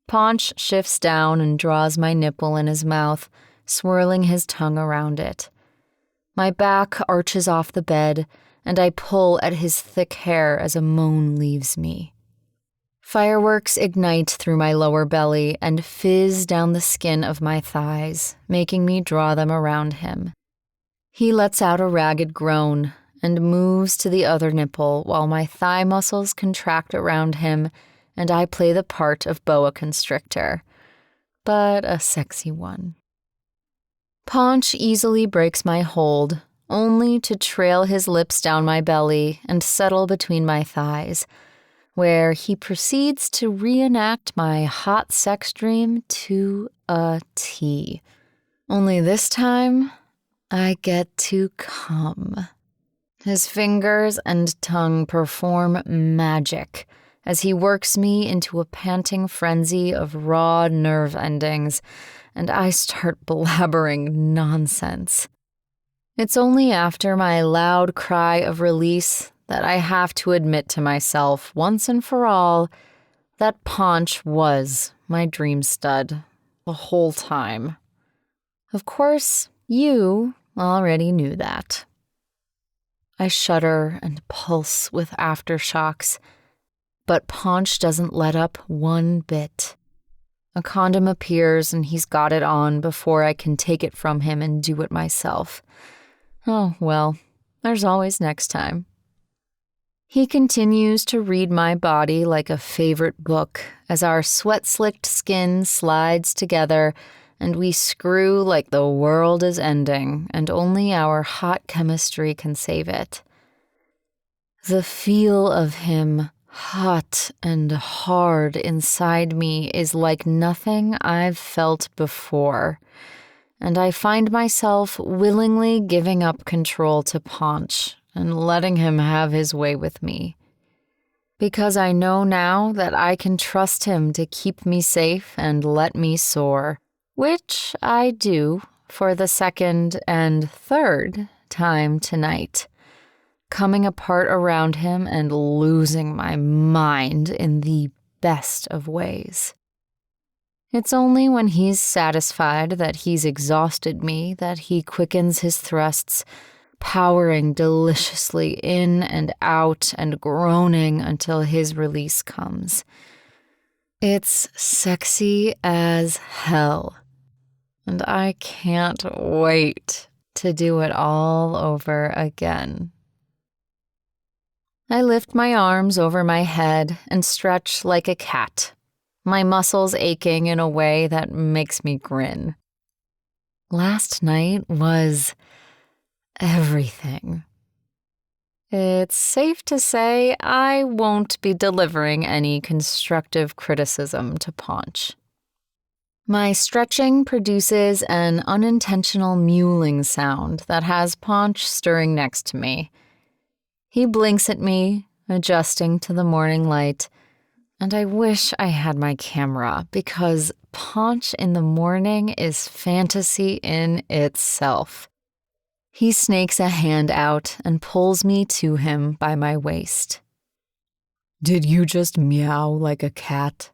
Ponch shifts down and draws my nipple in his mouth, swirling his tongue around it. My back arches off the bed, and I pull at his thick hair as a moan leaves me. Fireworks ignite through my lower belly and fizz down the skin of my thighs, making me draw them around him. He lets out a ragged groan and moves to the other nipple while my thigh muscles contract around him and I play the part of boa constrictor, but a sexy one. Ponch easily breaks my hold, only to trail his lips down my belly and settle between my thighs, where he proceeds to reenact my hot sex dream to a T. Only this time, I get to come. His fingers and tongue perform magic as he works me into a panting frenzy of raw nerve endings, and I start blabbering nonsense. It's only after my loud cry of release that I have to admit to myself once and for all that Ponch was my dream stud the whole time. Of course, you already knew that. I shudder and pulse with aftershocks, but Ponch doesn't let up one bit. A condom appears and he's got it on before I can take it from him and do it myself. Oh, well, there's always next time. He continues to read my body like a favorite book as our sweat-slicked skin slides together and we screw like the world is ending and only our hot chemistry can save it. The feel of him, hot and hard inside me, is like nothing I've felt before, and I find myself willingly giving up control to Ponch and letting him have his way with me. Because I know now that I can trust him to keep me safe and let me soar, which I do for the second and third time tonight, coming apart around him and losing my mind in the best of ways. It's only when he's satisfied that he's exhausted me that he quickens his thrusts, powering deliciously in and out and groaning until his release comes. It's sexy as hell, and I can't wait to do it all over again. I lift my arms over my head and stretch like a cat, my muscles aching in a way that makes me grin. Last night was everything. It's safe to say I won't be delivering any constructive criticism to Ponch. My stretching produces an unintentional mewling sound that has Ponch stirring next to me. He blinks at me, adjusting to the morning light, and I wish I had my camera because Ponch in the morning is fantasy in itself. He snakes a hand out and pulls me to him by my waist. Did you just meow like a cat?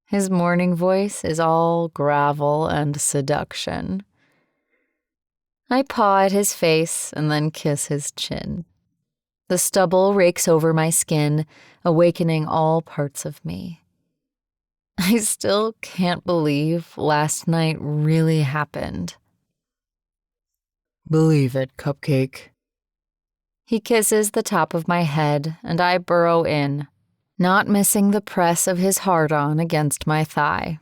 His morning voice is all gravel and seduction. I paw at his face and then kiss his chin. The stubble rakes over my skin, awakening all parts of me. I still can't believe last night really happened. Believe it, Cupcake. He kisses the top of my head, and I burrow in, not missing the press of his hard-on against my thigh.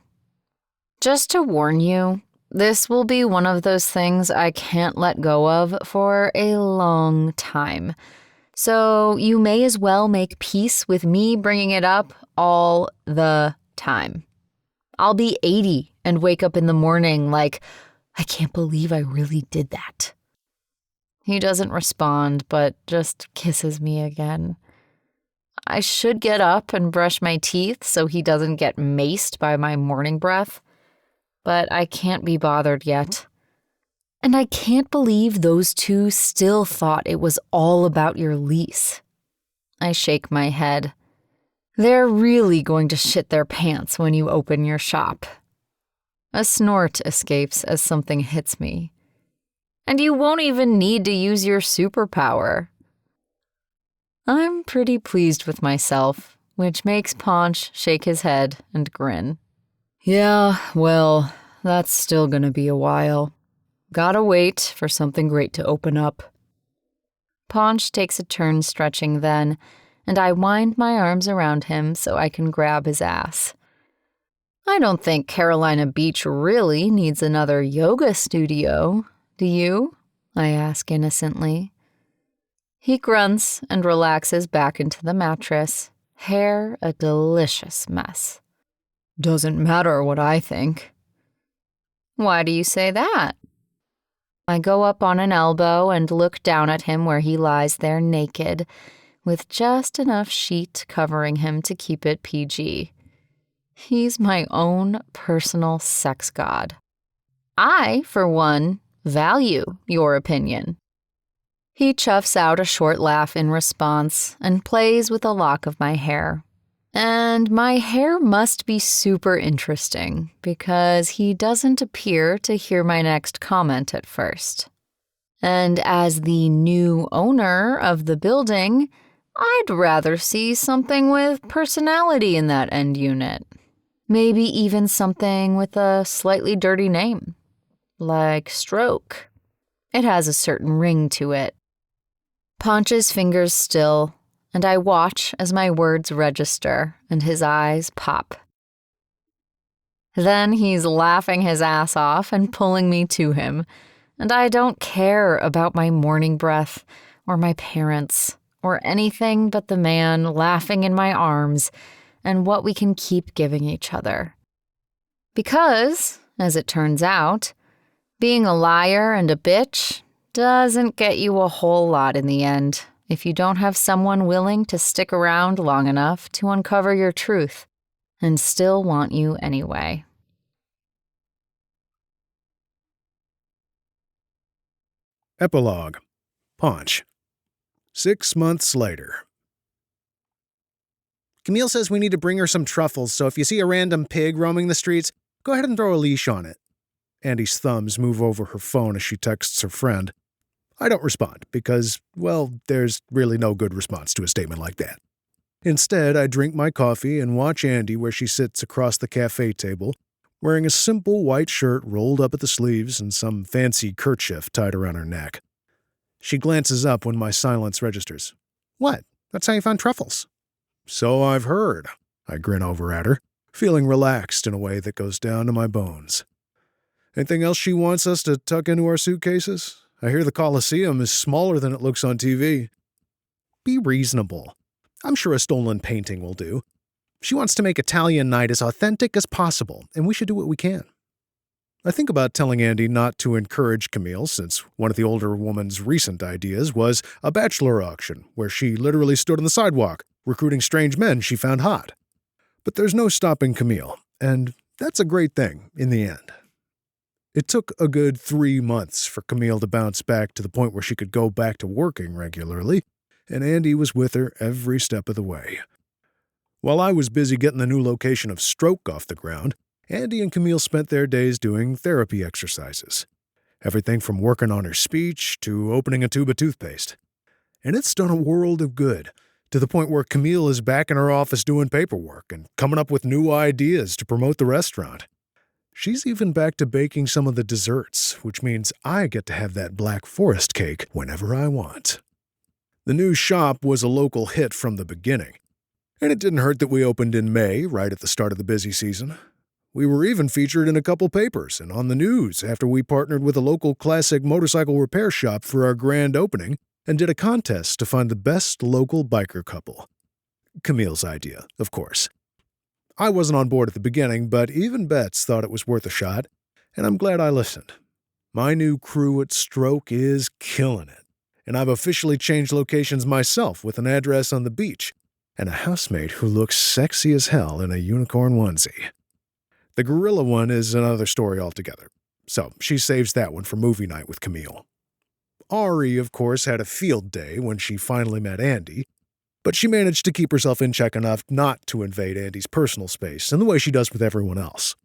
Just to warn you, This will be one of those things I can't let go of for a long time. So you may as well make peace with me bringing it up all the time. I'll be 80 and wake up in the morning like, I can't believe I really did that. He doesn't respond, but just kisses me again. I should get up and brush my teeth so he doesn't get maced by my morning breath, but I can't be bothered yet. And I can't believe those two still thought it was all about your lease. I shake my head. They're really going to shit their pants when you open your shop. A snort escapes as something hits me. And you won't even need to use your superpower. I'm pretty pleased with myself, which makes Ponch shake his head and grin. Yeah, well, that's still gonna be a while. Gotta wait for something great to open up. Ponch takes a turn stretching then, and I wind my arms around him so I can grab his ass. I don't think Carolina Beach really needs another yoga studio, do you? I ask innocently. He grunts and relaxes back into the mattress, hair a delicious mess. Doesn't matter what I think. Why do you say that? I go up on an elbow and look down at him where he lies there naked, with just enough sheet covering him to keep it PG. He's my own personal sex god. I, for one, value your opinion. He chuffs out a short laugh in response and plays with a lock of my hair. And my hair must be super interesting because he doesn't appear to hear my next comment at first. And as the new owner of the building, I'd rather see something with personality in that end unit. Maybe even something with a slightly dirty name, like Stroke. It has a certain ring to it. Ponch's fingers still, and I watch as my words register and his eyes pop. Then he's laughing his ass off and pulling me to him, and I don't care about my morning breath or my parents or anything but the man laughing in my arms and what we can keep giving each other. Because, as it turns out, being a liar and a bitch doesn't get you a whole lot in the end if you don't have someone willing to stick around long enough to uncover your truth and still want you anyway. Epilogue. Ponch. 6 months later. Camille says we need to bring her some truffles, so if you see a random pig roaming the streets, go ahead and throw a leash on it. Andy's thumbs move over her phone as she texts her friend. I don't respond because, well, there's really no good response to a statement like that. Instead, I drink my coffee and watch Andie where she sits across the cafe table, wearing a simple white shirt rolled up at the sleeves and some fancy kerchief tied around her neck. She glances up when my silence registers. What? That's how you found truffles? So I've heard. I grin over at her, feeling relaxed in a way that goes down to my bones. Anything else she wants us to tuck into our suitcases? I hear the Colosseum is smaller than it looks on TV. Be reasonable. I'm sure a stolen painting will do. She wants to make Italian night as authentic as possible, and we should do what we can. I think about telling Andie not to encourage Camille, since one of the older woman's recent ideas was a bachelor auction, where she literally stood on the sidewalk, recruiting strange men she found hot. But there's no stopping Camille, and that's a great thing in the end. It took a good 3 months for Camille to bounce back to the point where she could go back to working regularly, and Andie was with her every step of the way. While I was busy getting the new location of Stroke off the ground, Andie and Camille spent their days doing therapy exercises. Everything from working on her speech to opening a tube of toothpaste. And it's done a world of good, to the point where Camille is back in her office doing paperwork and coming up with new ideas to promote the restaurant. She's even back to baking some of the desserts, which means I get to have that Black Forest cake whenever I want. The new shop was a local hit from the beginning, and it didn't hurt that we opened in May, right at the start of the busy season. We were even featured in a couple papers and on the news after we partnered with a local classic motorcycle repair shop for our grand opening and did a contest to find the best local biker couple. Camille's idea, of course. I wasn't on board at the beginning, but even Betts thought it was worth a shot, and I'm glad I listened. My new crew at Stroke is killing it, and I've officially changed locations myself with an address on the beach and a housemate who looks sexy as hell in a unicorn onesie. The gorilla one is another story altogether, so she saves that one for movie night with Camille. Ari, of course, had a field day when she finally met ANDIE, but she managed to keep herself in check enough not to invade ANDIE's personal space in the way she does with everyone else.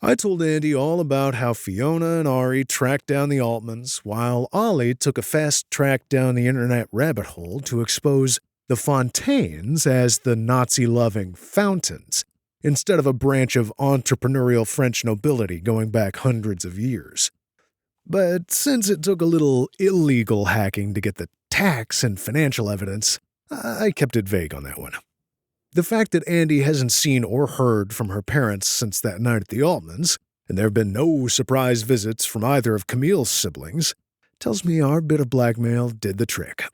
I told ANDIE all about how Fiona and Ari tracked down the Altmans, while Ollie took a fast track down the internet rabbit hole to expose the Fontaines as the Nazi-loving Fountains, instead of a branch of entrepreneurial French nobility going back hundreds of years. But since it took a little illegal hacking to get the tax and financial evidence, I kept it vague on that one. The fact that ANDIE hasn't seen or heard from her parents since that night at the Altmans, and there have been no surprise visits from either of Camille's siblings, tells me our bit of blackmail did the trick.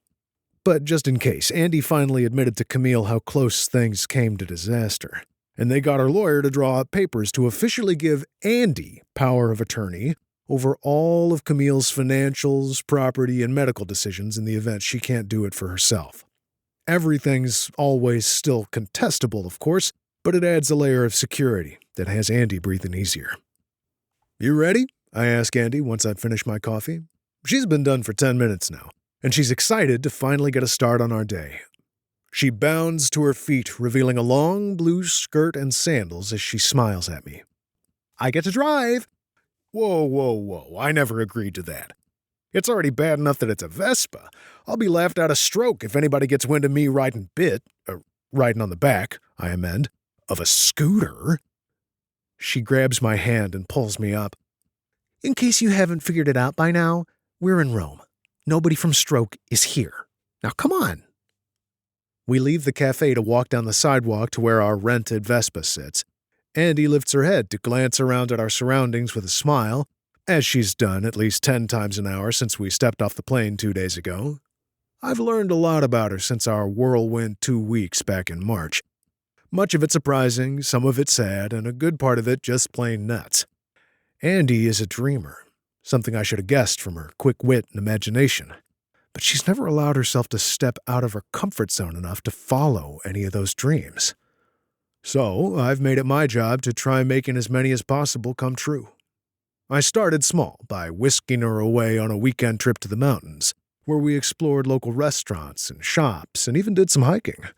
But just in case, ANDIE finally admitted to Camille how close things came to disaster, and they got her lawyer to draw up papers to officially give ANDIE power of attorney over all of Camille's financials, property, and medical decisions in the event she can't do it for herself. Everything's always still contestable, of course, but it adds a layer of security that has ANDIE breathing easier. "You ready?" I ask ANDIE once I've finished my coffee. She's been done for 10 minutes now, and she's excited to finally get a start on our day. She bounds to her feet, revealing a long blue skirt and sandals as she smiles at me. "I get to drive!" Whoa, I never agreed to that. It's already bad enough that it's a Vespa. I'll be laughed out of Stroke if anybody gets wind of me riding on the back, I amend, of a scooter. She grabs my hand and pulls me up. "In case you haven't figured it out by now, we're in Rome. Nobody from Stroke is here. Now come on." We leave the cafe to walk down the sidewalk to where our rented Vespa sits. ANDIE lifts her head to glance around at our surroundings with a smile, as she's done at least 10 times an hour since we stepped off the plane 2 days ago. I've learned a lot about her since our whirlwind 2 weeks back in March. Much of it surprising, some of it sad, and a good part of it just plain nuts. ANDIE is a dreamer, something I should have guessed from her quick wit and imagination. But she's never allowed herself to step out of her comfort zone enough to follow any of those dreams. So I've made it my job to try making as many as possible come true. I started small by whisking her away on a weekend trip to the mountains, where we explored local restaurants and shops and even did some hiking.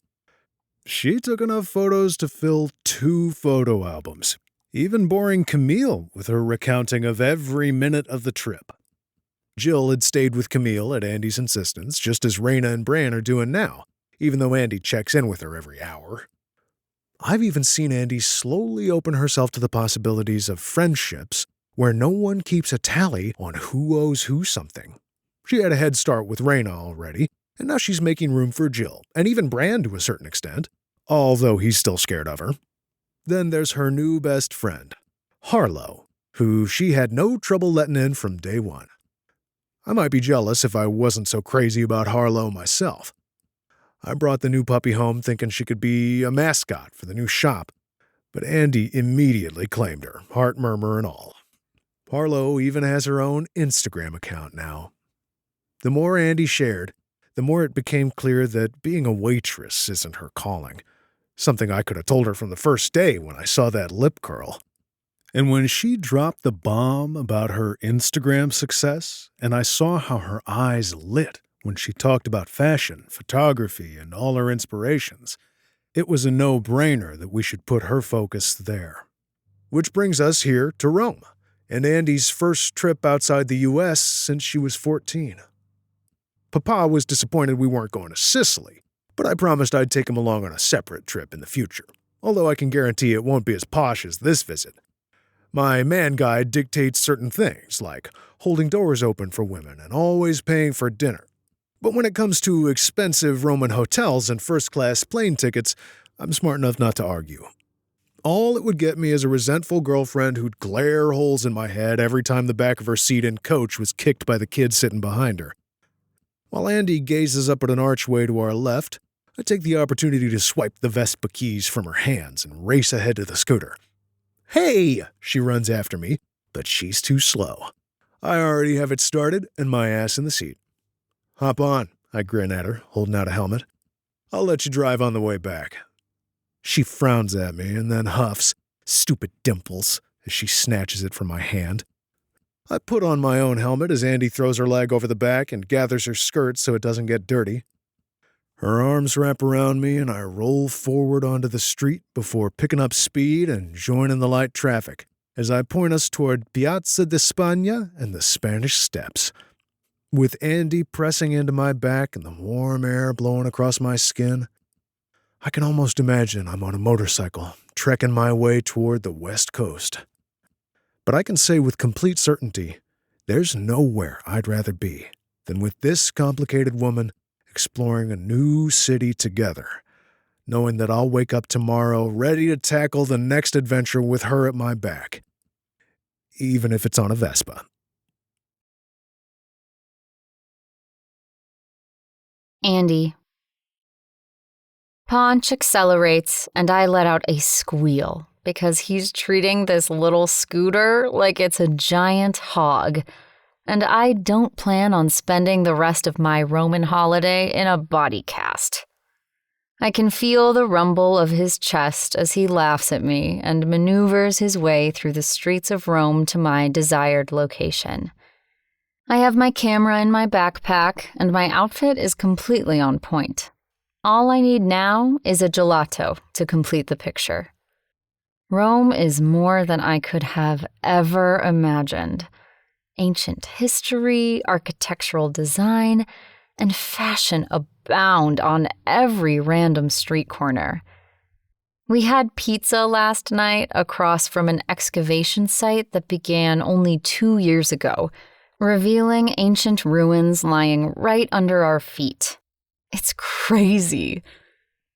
She took enough photos to fill 2 photo albums, even boring Camille with her recounting of every minute of the trip. Jill had stayed with Camille at ANDIE's insistence, just as Raina and Bran are doing now, even though ANDIE checks in with her every hour. I've even seen ANDIE slowly open herself to the possibilities of friendships where no one keeps a tally on who owes who something. She had a head start with Raina already, and now she's making room for Jill, and even Bran to a certain extent, although he's still scared of her. Then there's her new best friend, Harlow, who she had no trouble letting in from day one. I might be jealous if I wasn't so crazy about Harlow myself. I brought the new puppy home thinking she could be a mascot for the new shop, but ANDIE immediately claimed her, heart murmur and all. Harlow even has her own Instagram account now. The more ANDIE shared, the more it became clear that being a waitress isn't her calling, something I could have told her from the first day when I saw that lip curl. And when she dropped the bomb about her Instagram success, and I saw how her eyes lit when she talked about fashion, photography, and all her inspirations, it was a no-brainer that we should put her focus there. Which brings us here to Rome, and ANDIE's first trip outside the U.S. since she was 14. Papa was disappointed we weren't going to Sicily, but I promised I'd take him along on a separate trip in the future, although I can guarantee it won't be as posh as this visit. My man guide dictates certain things, like holding doors open for women and always paying for dinner. But when it comes to expensive Roman hotels and first-class plane tickets, I'm smart enough not to argue. All it would get me is a resentful girlfriend who'd glare holes in my head every time the back of her seat in coach was kicked by the kid sitting behind her. While ANDIE gazes up at an archway to our left, I take the opportunity to swipe the Vespa keys from her hands and race ahead to the scooter. "Hey!" she runs after me, but she's too slow. I already have it started and my ass in the seat. "Hop on," I grin at her, holding out a helmet. "I'll let you drive on the way back." She frowns at me and then huffs, "Stupid dimples," as she snatches it from my hand. I put on my own helmet as ANDIE throws her leg over the back and gathers her skirt so it doesn't get dirty. Her arms wrap around me and I roll forward onto the street before picking up speed and joining the light traffic as I point us toward Piazza de España and the Spanish Steps. With ANDIE pressing into my back and the warm air blowing across my skin, I can almost imagine I'm on a motorcycle, trekking my way toward the West Coast. But I can say with complete certainty, there's nowhere I'd rather be than with this complicated woman exploring a new city together, knowing that I'll wake up tomorrow ready to tackle the next adventure with her at my back, even if it's on a Vespa. ANDIE. Ponch accelerates, and I let out a squeal because he's treating this little scooter like it's a giant hog, and I don't plan on spending the rest of my Roman holiday in a body cast. I can feel the rumble of his chest as he laughs at me and maneuvers his way through the streets of Rome to my desired location. I have my camera in my backpack, and my outfit is completely on point. All I need now is a gelato to complete the picture. Rome is more than I could have ever imagined. Ancient history, architectural design, and fashion abound on every random street corner. We had pizza last night across from an excavation site that began only 2 years ago, revealing ancient ruins lying right under our feet. It's crazy.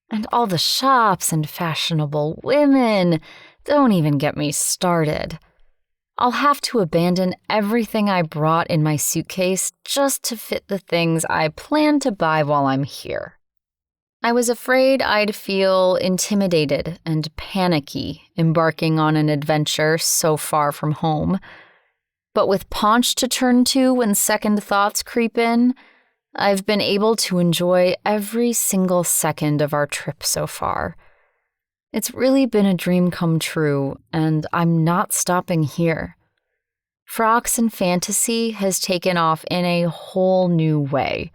And all the shops and fashionable women. Don't even get me started. I'll have to abandon everything I brought in my suitcase just to fit the things I plan to buy while I'm here. I was afraid I'd feel intimidated and panicky embarking on an adventure so far from home. But with Ponch to turn to when second thoughts creep in, I've been able to enjoy every single second of our trip so far. It's really been a dream come true, and I'm not stopping here. Frocks and Fantasy has taken off in a whole new way,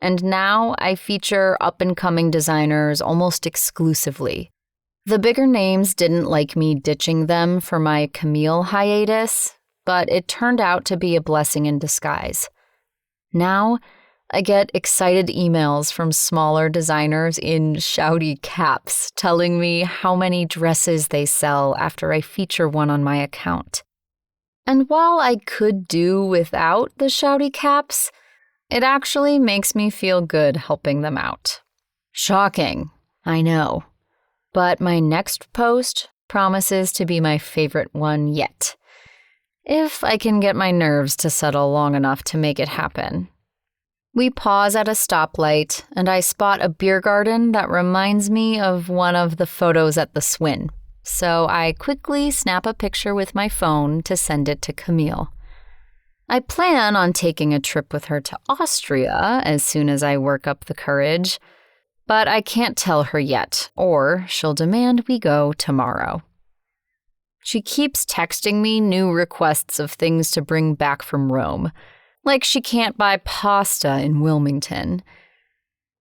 and now I feature up-and-coming designers almost exclusively. The bigger names didn't like me ditching them for my Camille hiatus, but it turned out to be a blessing in disguise. Now, I get excited emails from smaller designers in shouty caps telling me how many dresses they sell after I feature one on my account. And while I could do without the shouty caps, it actually makes me feel good helping them out. Shocking, I know. But my next post promises to be my favorite one yet, if I can get my nerves to settle long enough to make it happen. We pause at a stoplight, and I spot a beer garden that reminds me of one of the photos at the Swin, so I quickly snap a picture with my phone to send it to Camille. I plan on taking a trip with her to Austria as soon as I work up the courage, but I can't tell her yet, or she'll demand we go tomorrow. She keeps texting me new requests of things to bring back from Rome, like she can't buy pasta in Wilmington.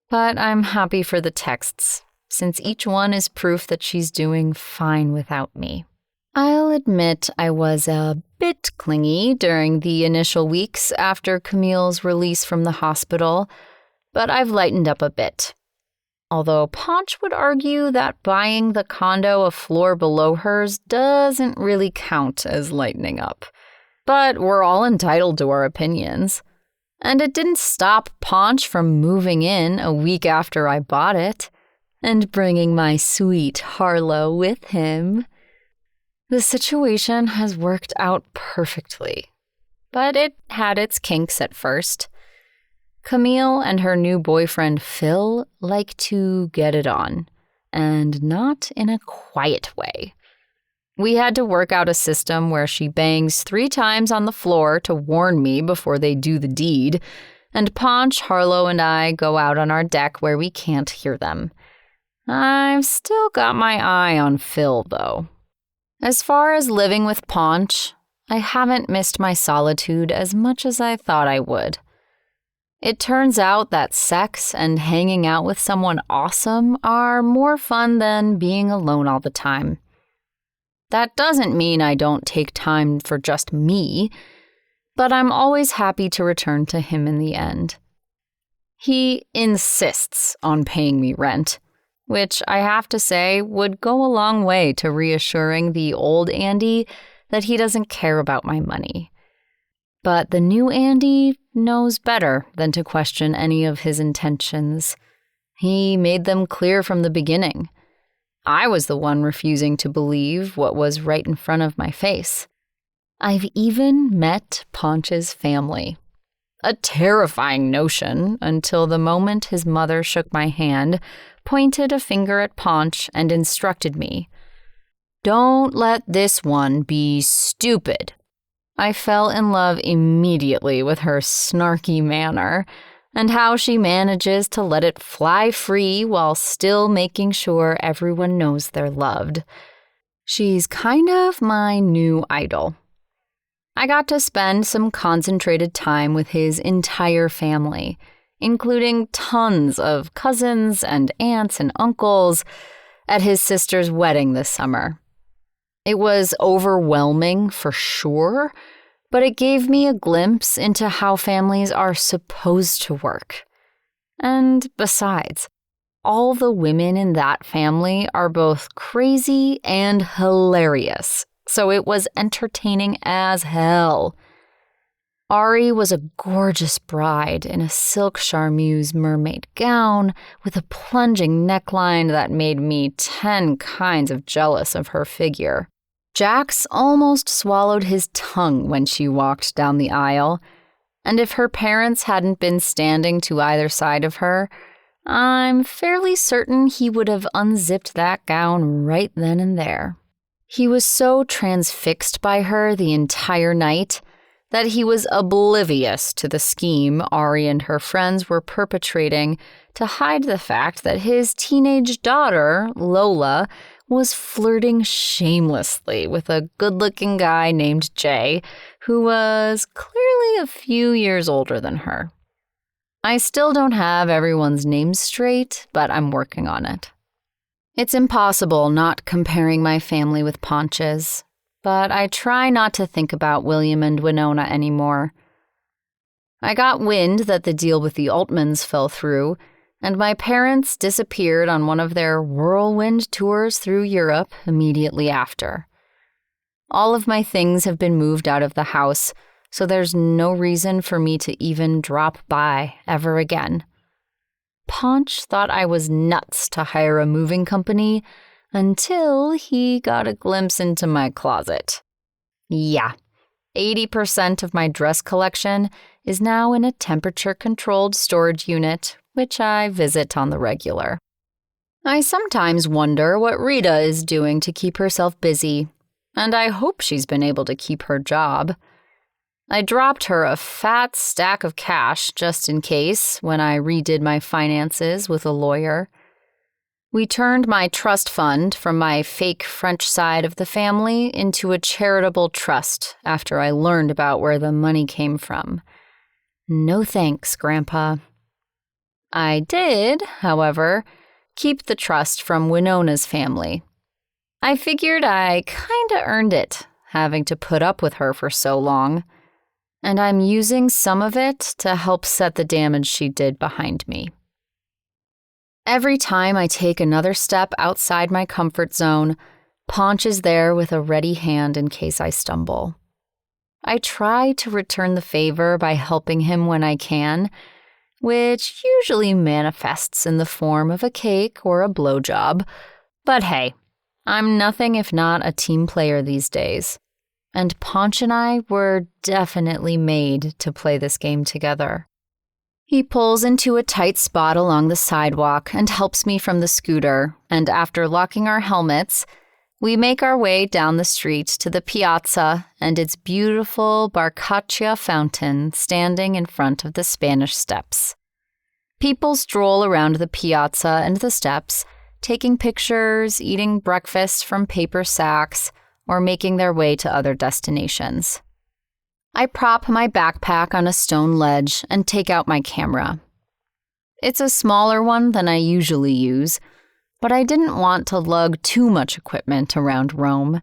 But I'm happy for the texts, since each one is proof that she's doing fine without me. I'll admit I was a bit clingy during the initial weeks after Camille's release from the hospital, but I've lightened up a bit. Although Ponch would argue that buying the condo a floor below hers doesn't really count as lightening up. But we're all entitled to our opinions. And it didn't stop Ponch from moving in a week after I bought it, and bringing my sweet Harlow with him. The situation has worked out perfectly, but it had its kinks at first. Camille and her new boyfriend Phil like to get it on, and not in a quiet way. We had to work out a system where she bangs 3 times on the floor to warn me before they do the deed, and Ponch, Harlow, and I go out on our deck where we can't hear them. I've still got my eye on Phil, though. As far as living with Ponch, I haven't missed my solitude as much as I thought I would. It turns out that sex and hanging out with someone awesome are more fun than being alone all the time. That doesn't mean I don't take time for just me, but I'm always happy to return to him in the end. He insists on paying me rent, which I have to say would go a long way to reassuring the old ANDIE that he doesn't care about my money. But the new ANDIE knows better than to question any of his intentions. He made them clear from the beginning. I was the one refusing to believe what was right in front of my face. I've even met Ponch's family. A terrifying notion until the moment his mother shook my hand, pointed a finger at Ponch, and instructed me, "Don't let this one be stupid." I fell in love immediately with her snarky manner and how she manages to let it fly free while still making sure everyone knows they're loved. She's kind of my new idol. I got to spend some concentrated time with his entire family, including tons of cousins and aunts and uncles, at his sister's wedding this summer. It was overwhelming for sure, but it gave me a glimpse into how families are supposed to work. And besides, all the women in that family are both crazy and hilarious, so it was entertaining as hell. Ari was a gorgeous bride in a silk charmeuse mermaid gown with a plunging neckline that made me 10 kinds of jealous of her figure. Jax almost swallowed his tongue when she walked down the aisle, and if her parents hadn't been standing to either side of her, I'm fairly certain he would have unzipped that gown right then and there. He was so transfixed by her the entire night that he was oblivious to the scheme Ari and her friends were perpetrating to hide the fact that his teenage daughter, Lola, was flirting shamelessly with a good-looking guy named Jay, who was clearly a few years older than her. I still don't have everyone's names straight, but I'm working on it. It's impossible not comparing my family with Ponch's, but I try not to think about William and Winona anymore. I got wind that the deal with the Altmans fell through, and my parents disappeared on one of their whirlwind tours through Europe immediately after. All of my things have been moved out of the house, so there's no reason for me to even drop by ever again. Ponch thought I was nuts to hire a moving company until he got a glimpse into my closet. Yeah, 80% of my dress collection is now in a temperature-controlled storage unit, which I visit on the regular. I sometimes wonder what Rita is doing to keep herself busy, and I hope she's been able to keep her job. I dropped her a fat stack of cash just in case when I redid my finances with a lawyer. We turned my trust fund from my fake French side of the family into a charitable trust after I learned about where the money came from. No thanks, Grandpa. I did, however, keep the trust from Winona's family. I figured I kinda earned it, having to put up with her for so long, and I'm using some of it to help set the damage she did behind me. Every time I take another step outside my comfort zone, Ponch is there with a ready hand in case I stumble. I try to return the favor by helping him when I can, which usually manifests in the form of a cake or a blowjob. But hey, I'm nothing if not a team player these days, and Ponch and I were definitely made to play this game together. He pulls into a tight spot along the sidewalk and helps me from the scooter, and after locking our helmets, we make our way down the street to the piazza and its beautiful Barcaccia fountain standing in front of the Spanish Steps. People stroll around the piazza and the steps, taking pictures, eating breakfast from paper sacks, or making their way to other destinations. I prop my backpack on a stone ledge and take out my camera. It's a smaller one than I usually use, but I didn't want to lug too much equipment around Rome.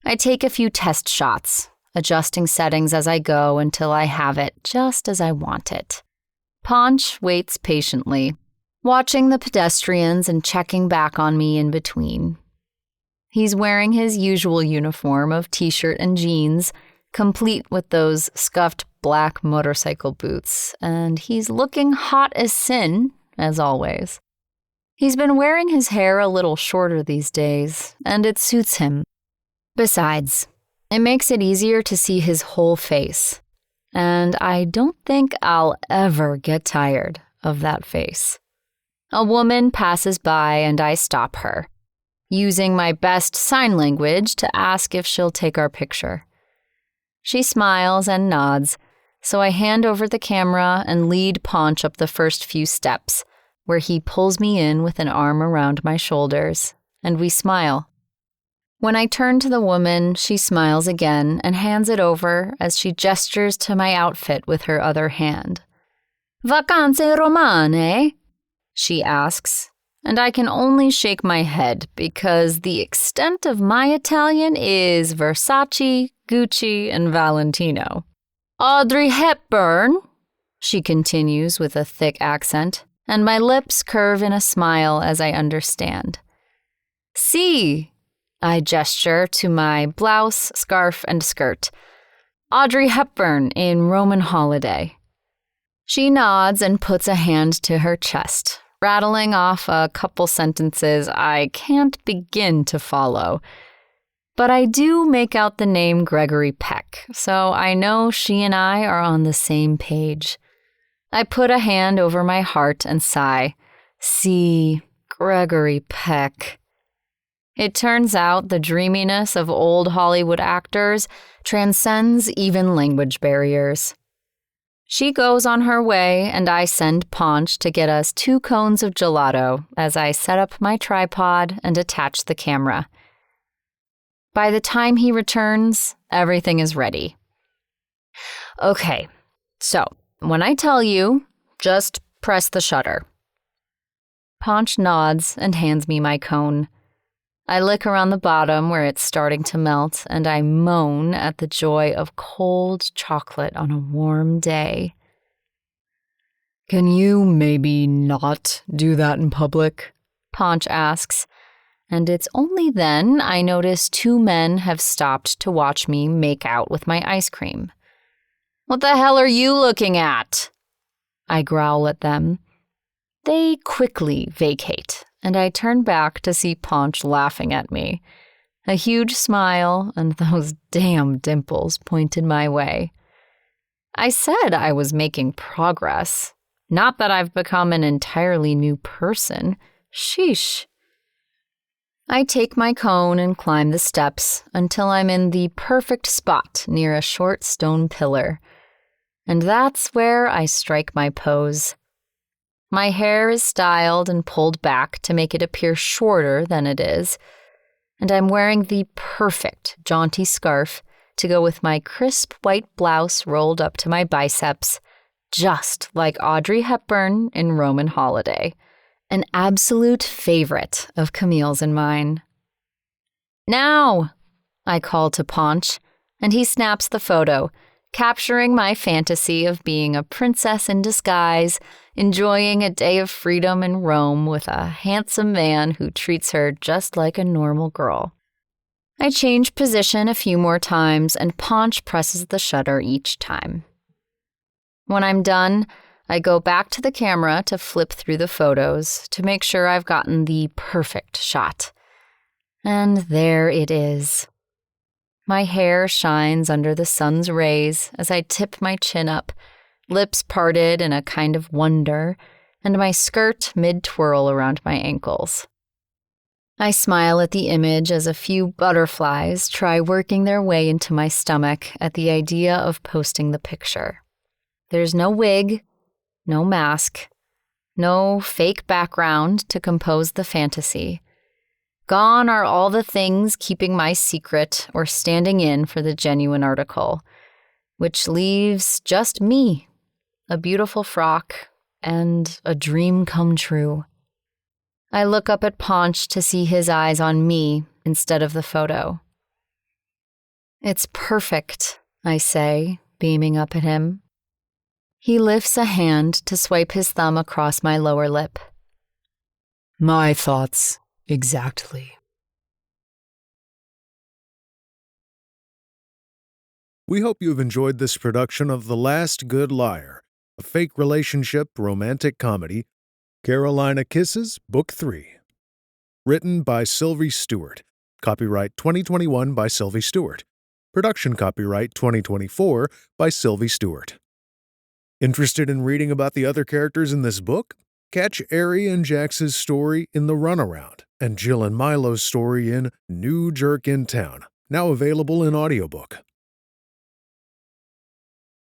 I take a few test shots, adjusting settings as I go until I have it just as I want it. Ponch waits patiently, watching the pedestrians and checking back on me in between. He's wearing his usual uniform of t-shirt and jeans, complete with those scuffed black motorcycle boots, and he's looking hot as sin, as always. He's been wearing his hair a little shorter these days, and it suits him. Besides, it makes it easier to see his whole face, and I don't think I'll ever get tired of that face. A woman passes by and I stop her, using my best sign language to ask if she'll take our picture. She smiles and nods, so I hand over the camera and lead Ponch up the first few steps, where he pulls me in with an arm around my shoulders, and we smile. When I turn to the woman, she smiles again and hands it over as she gestures to my outfit with her other hand. "Vacanze romane?" she asks, and I can only shake my head because the extent of my Italian is Versace, Gucci, and Valentino. "Audrey Hepburn," she continues with a thick accent, and my lips curve in a smile as I understand. "Si," I gesture to my blouse, scarf, and skirt. "Audrey Hepburn in Roman Holiday." She nods and puts a hand to her chest, rattling off a couple sentences I can't begin to follow. But I do make out the name Gregory Peck, so I know she and I are on the same page. I put a hand over my heart and sigh. See, Gregory Peck. It turns out the dreaminess of old Hollywood actors transcends even language barriers. She goes on her way, and I send Ponch to get us 2 cones of gelato as I set up my tripod and attach the camera. By the time he returns, everything is ready. Okay, so when I tell you, just press the shutter. Ponch nods and hands me my cone. I lick around the bottom where it's starting to melt, and I moan at the joy of cold chocolate on a warm day. "Can you maybe not do that in public?" Ponch asks, and it's only then I notice 2 men have stopped to watch me make out with my ice cream. "What the hell are you looking at?" I growl at them. They quickly vacate, and I turn back to see Ponch laughing at me. A huge smile and those damn dimples pointed my way. I said I was making progress, not that I've become an entirely new person. Sheesh. I take my cone and climb the steps until I'm in the perfect spot near a short stone pillar. And that's where I strike my pose. My hair is styled and pulled back to make it appear shorter than it is, and I'm wearing the perfect jaunty scarf to go with my crisp white blouse rolled up to my biceps, just like Audrey Hepburn in Roman Holiday, an absolute favorite of Camille's and mine. "Now!" I call to Ponch, and he snaps the photo, capturing my fantasy of being a princess in disguise, enjoying a day of freedom in Rome with a handsome man who treats her just like a normal girl. I change position a few more times, and Ponch presses the shutter each time. When I'm done, I go back to the camera to flip through the photos to make sure I've gotten the perfect shot. And there it is. My hair shines under the sun's rays as I tip my chin up, lips parted in a kind of wonder, and my skirt mid-twirl around my ankles. I smile at the image as a few butterflies try working their way into my stomach at the idea of posting the picture. There's no wig, no mask, no fake background to compose the fantasy. Gone are all the things keeping my secret or standing in for the genuine article, which leaves just me, a beautiful frock, and a dream come true. I look up at Ponch to see his eyes on me instead of the photo. It's perfect, I say, beaming up at him. He lifts a hand to swipe his thumb across my lower lip. My thoughts, exactly. We hope you've enjoyed this production of The Last Good Liar, a fake relationship romantic comedy, Carolina Kisses, Book 3. Written by Sylvie Stewart. Copyright 2021 by Sylvie Stewart. Production copyright 2024 by Sylvie Stewart. Interested in reading about the other characters in this book? Catch Ari and Jax's story in The Runaround and Jill and Milo's story in New Jerk in Town, now available in audiobook.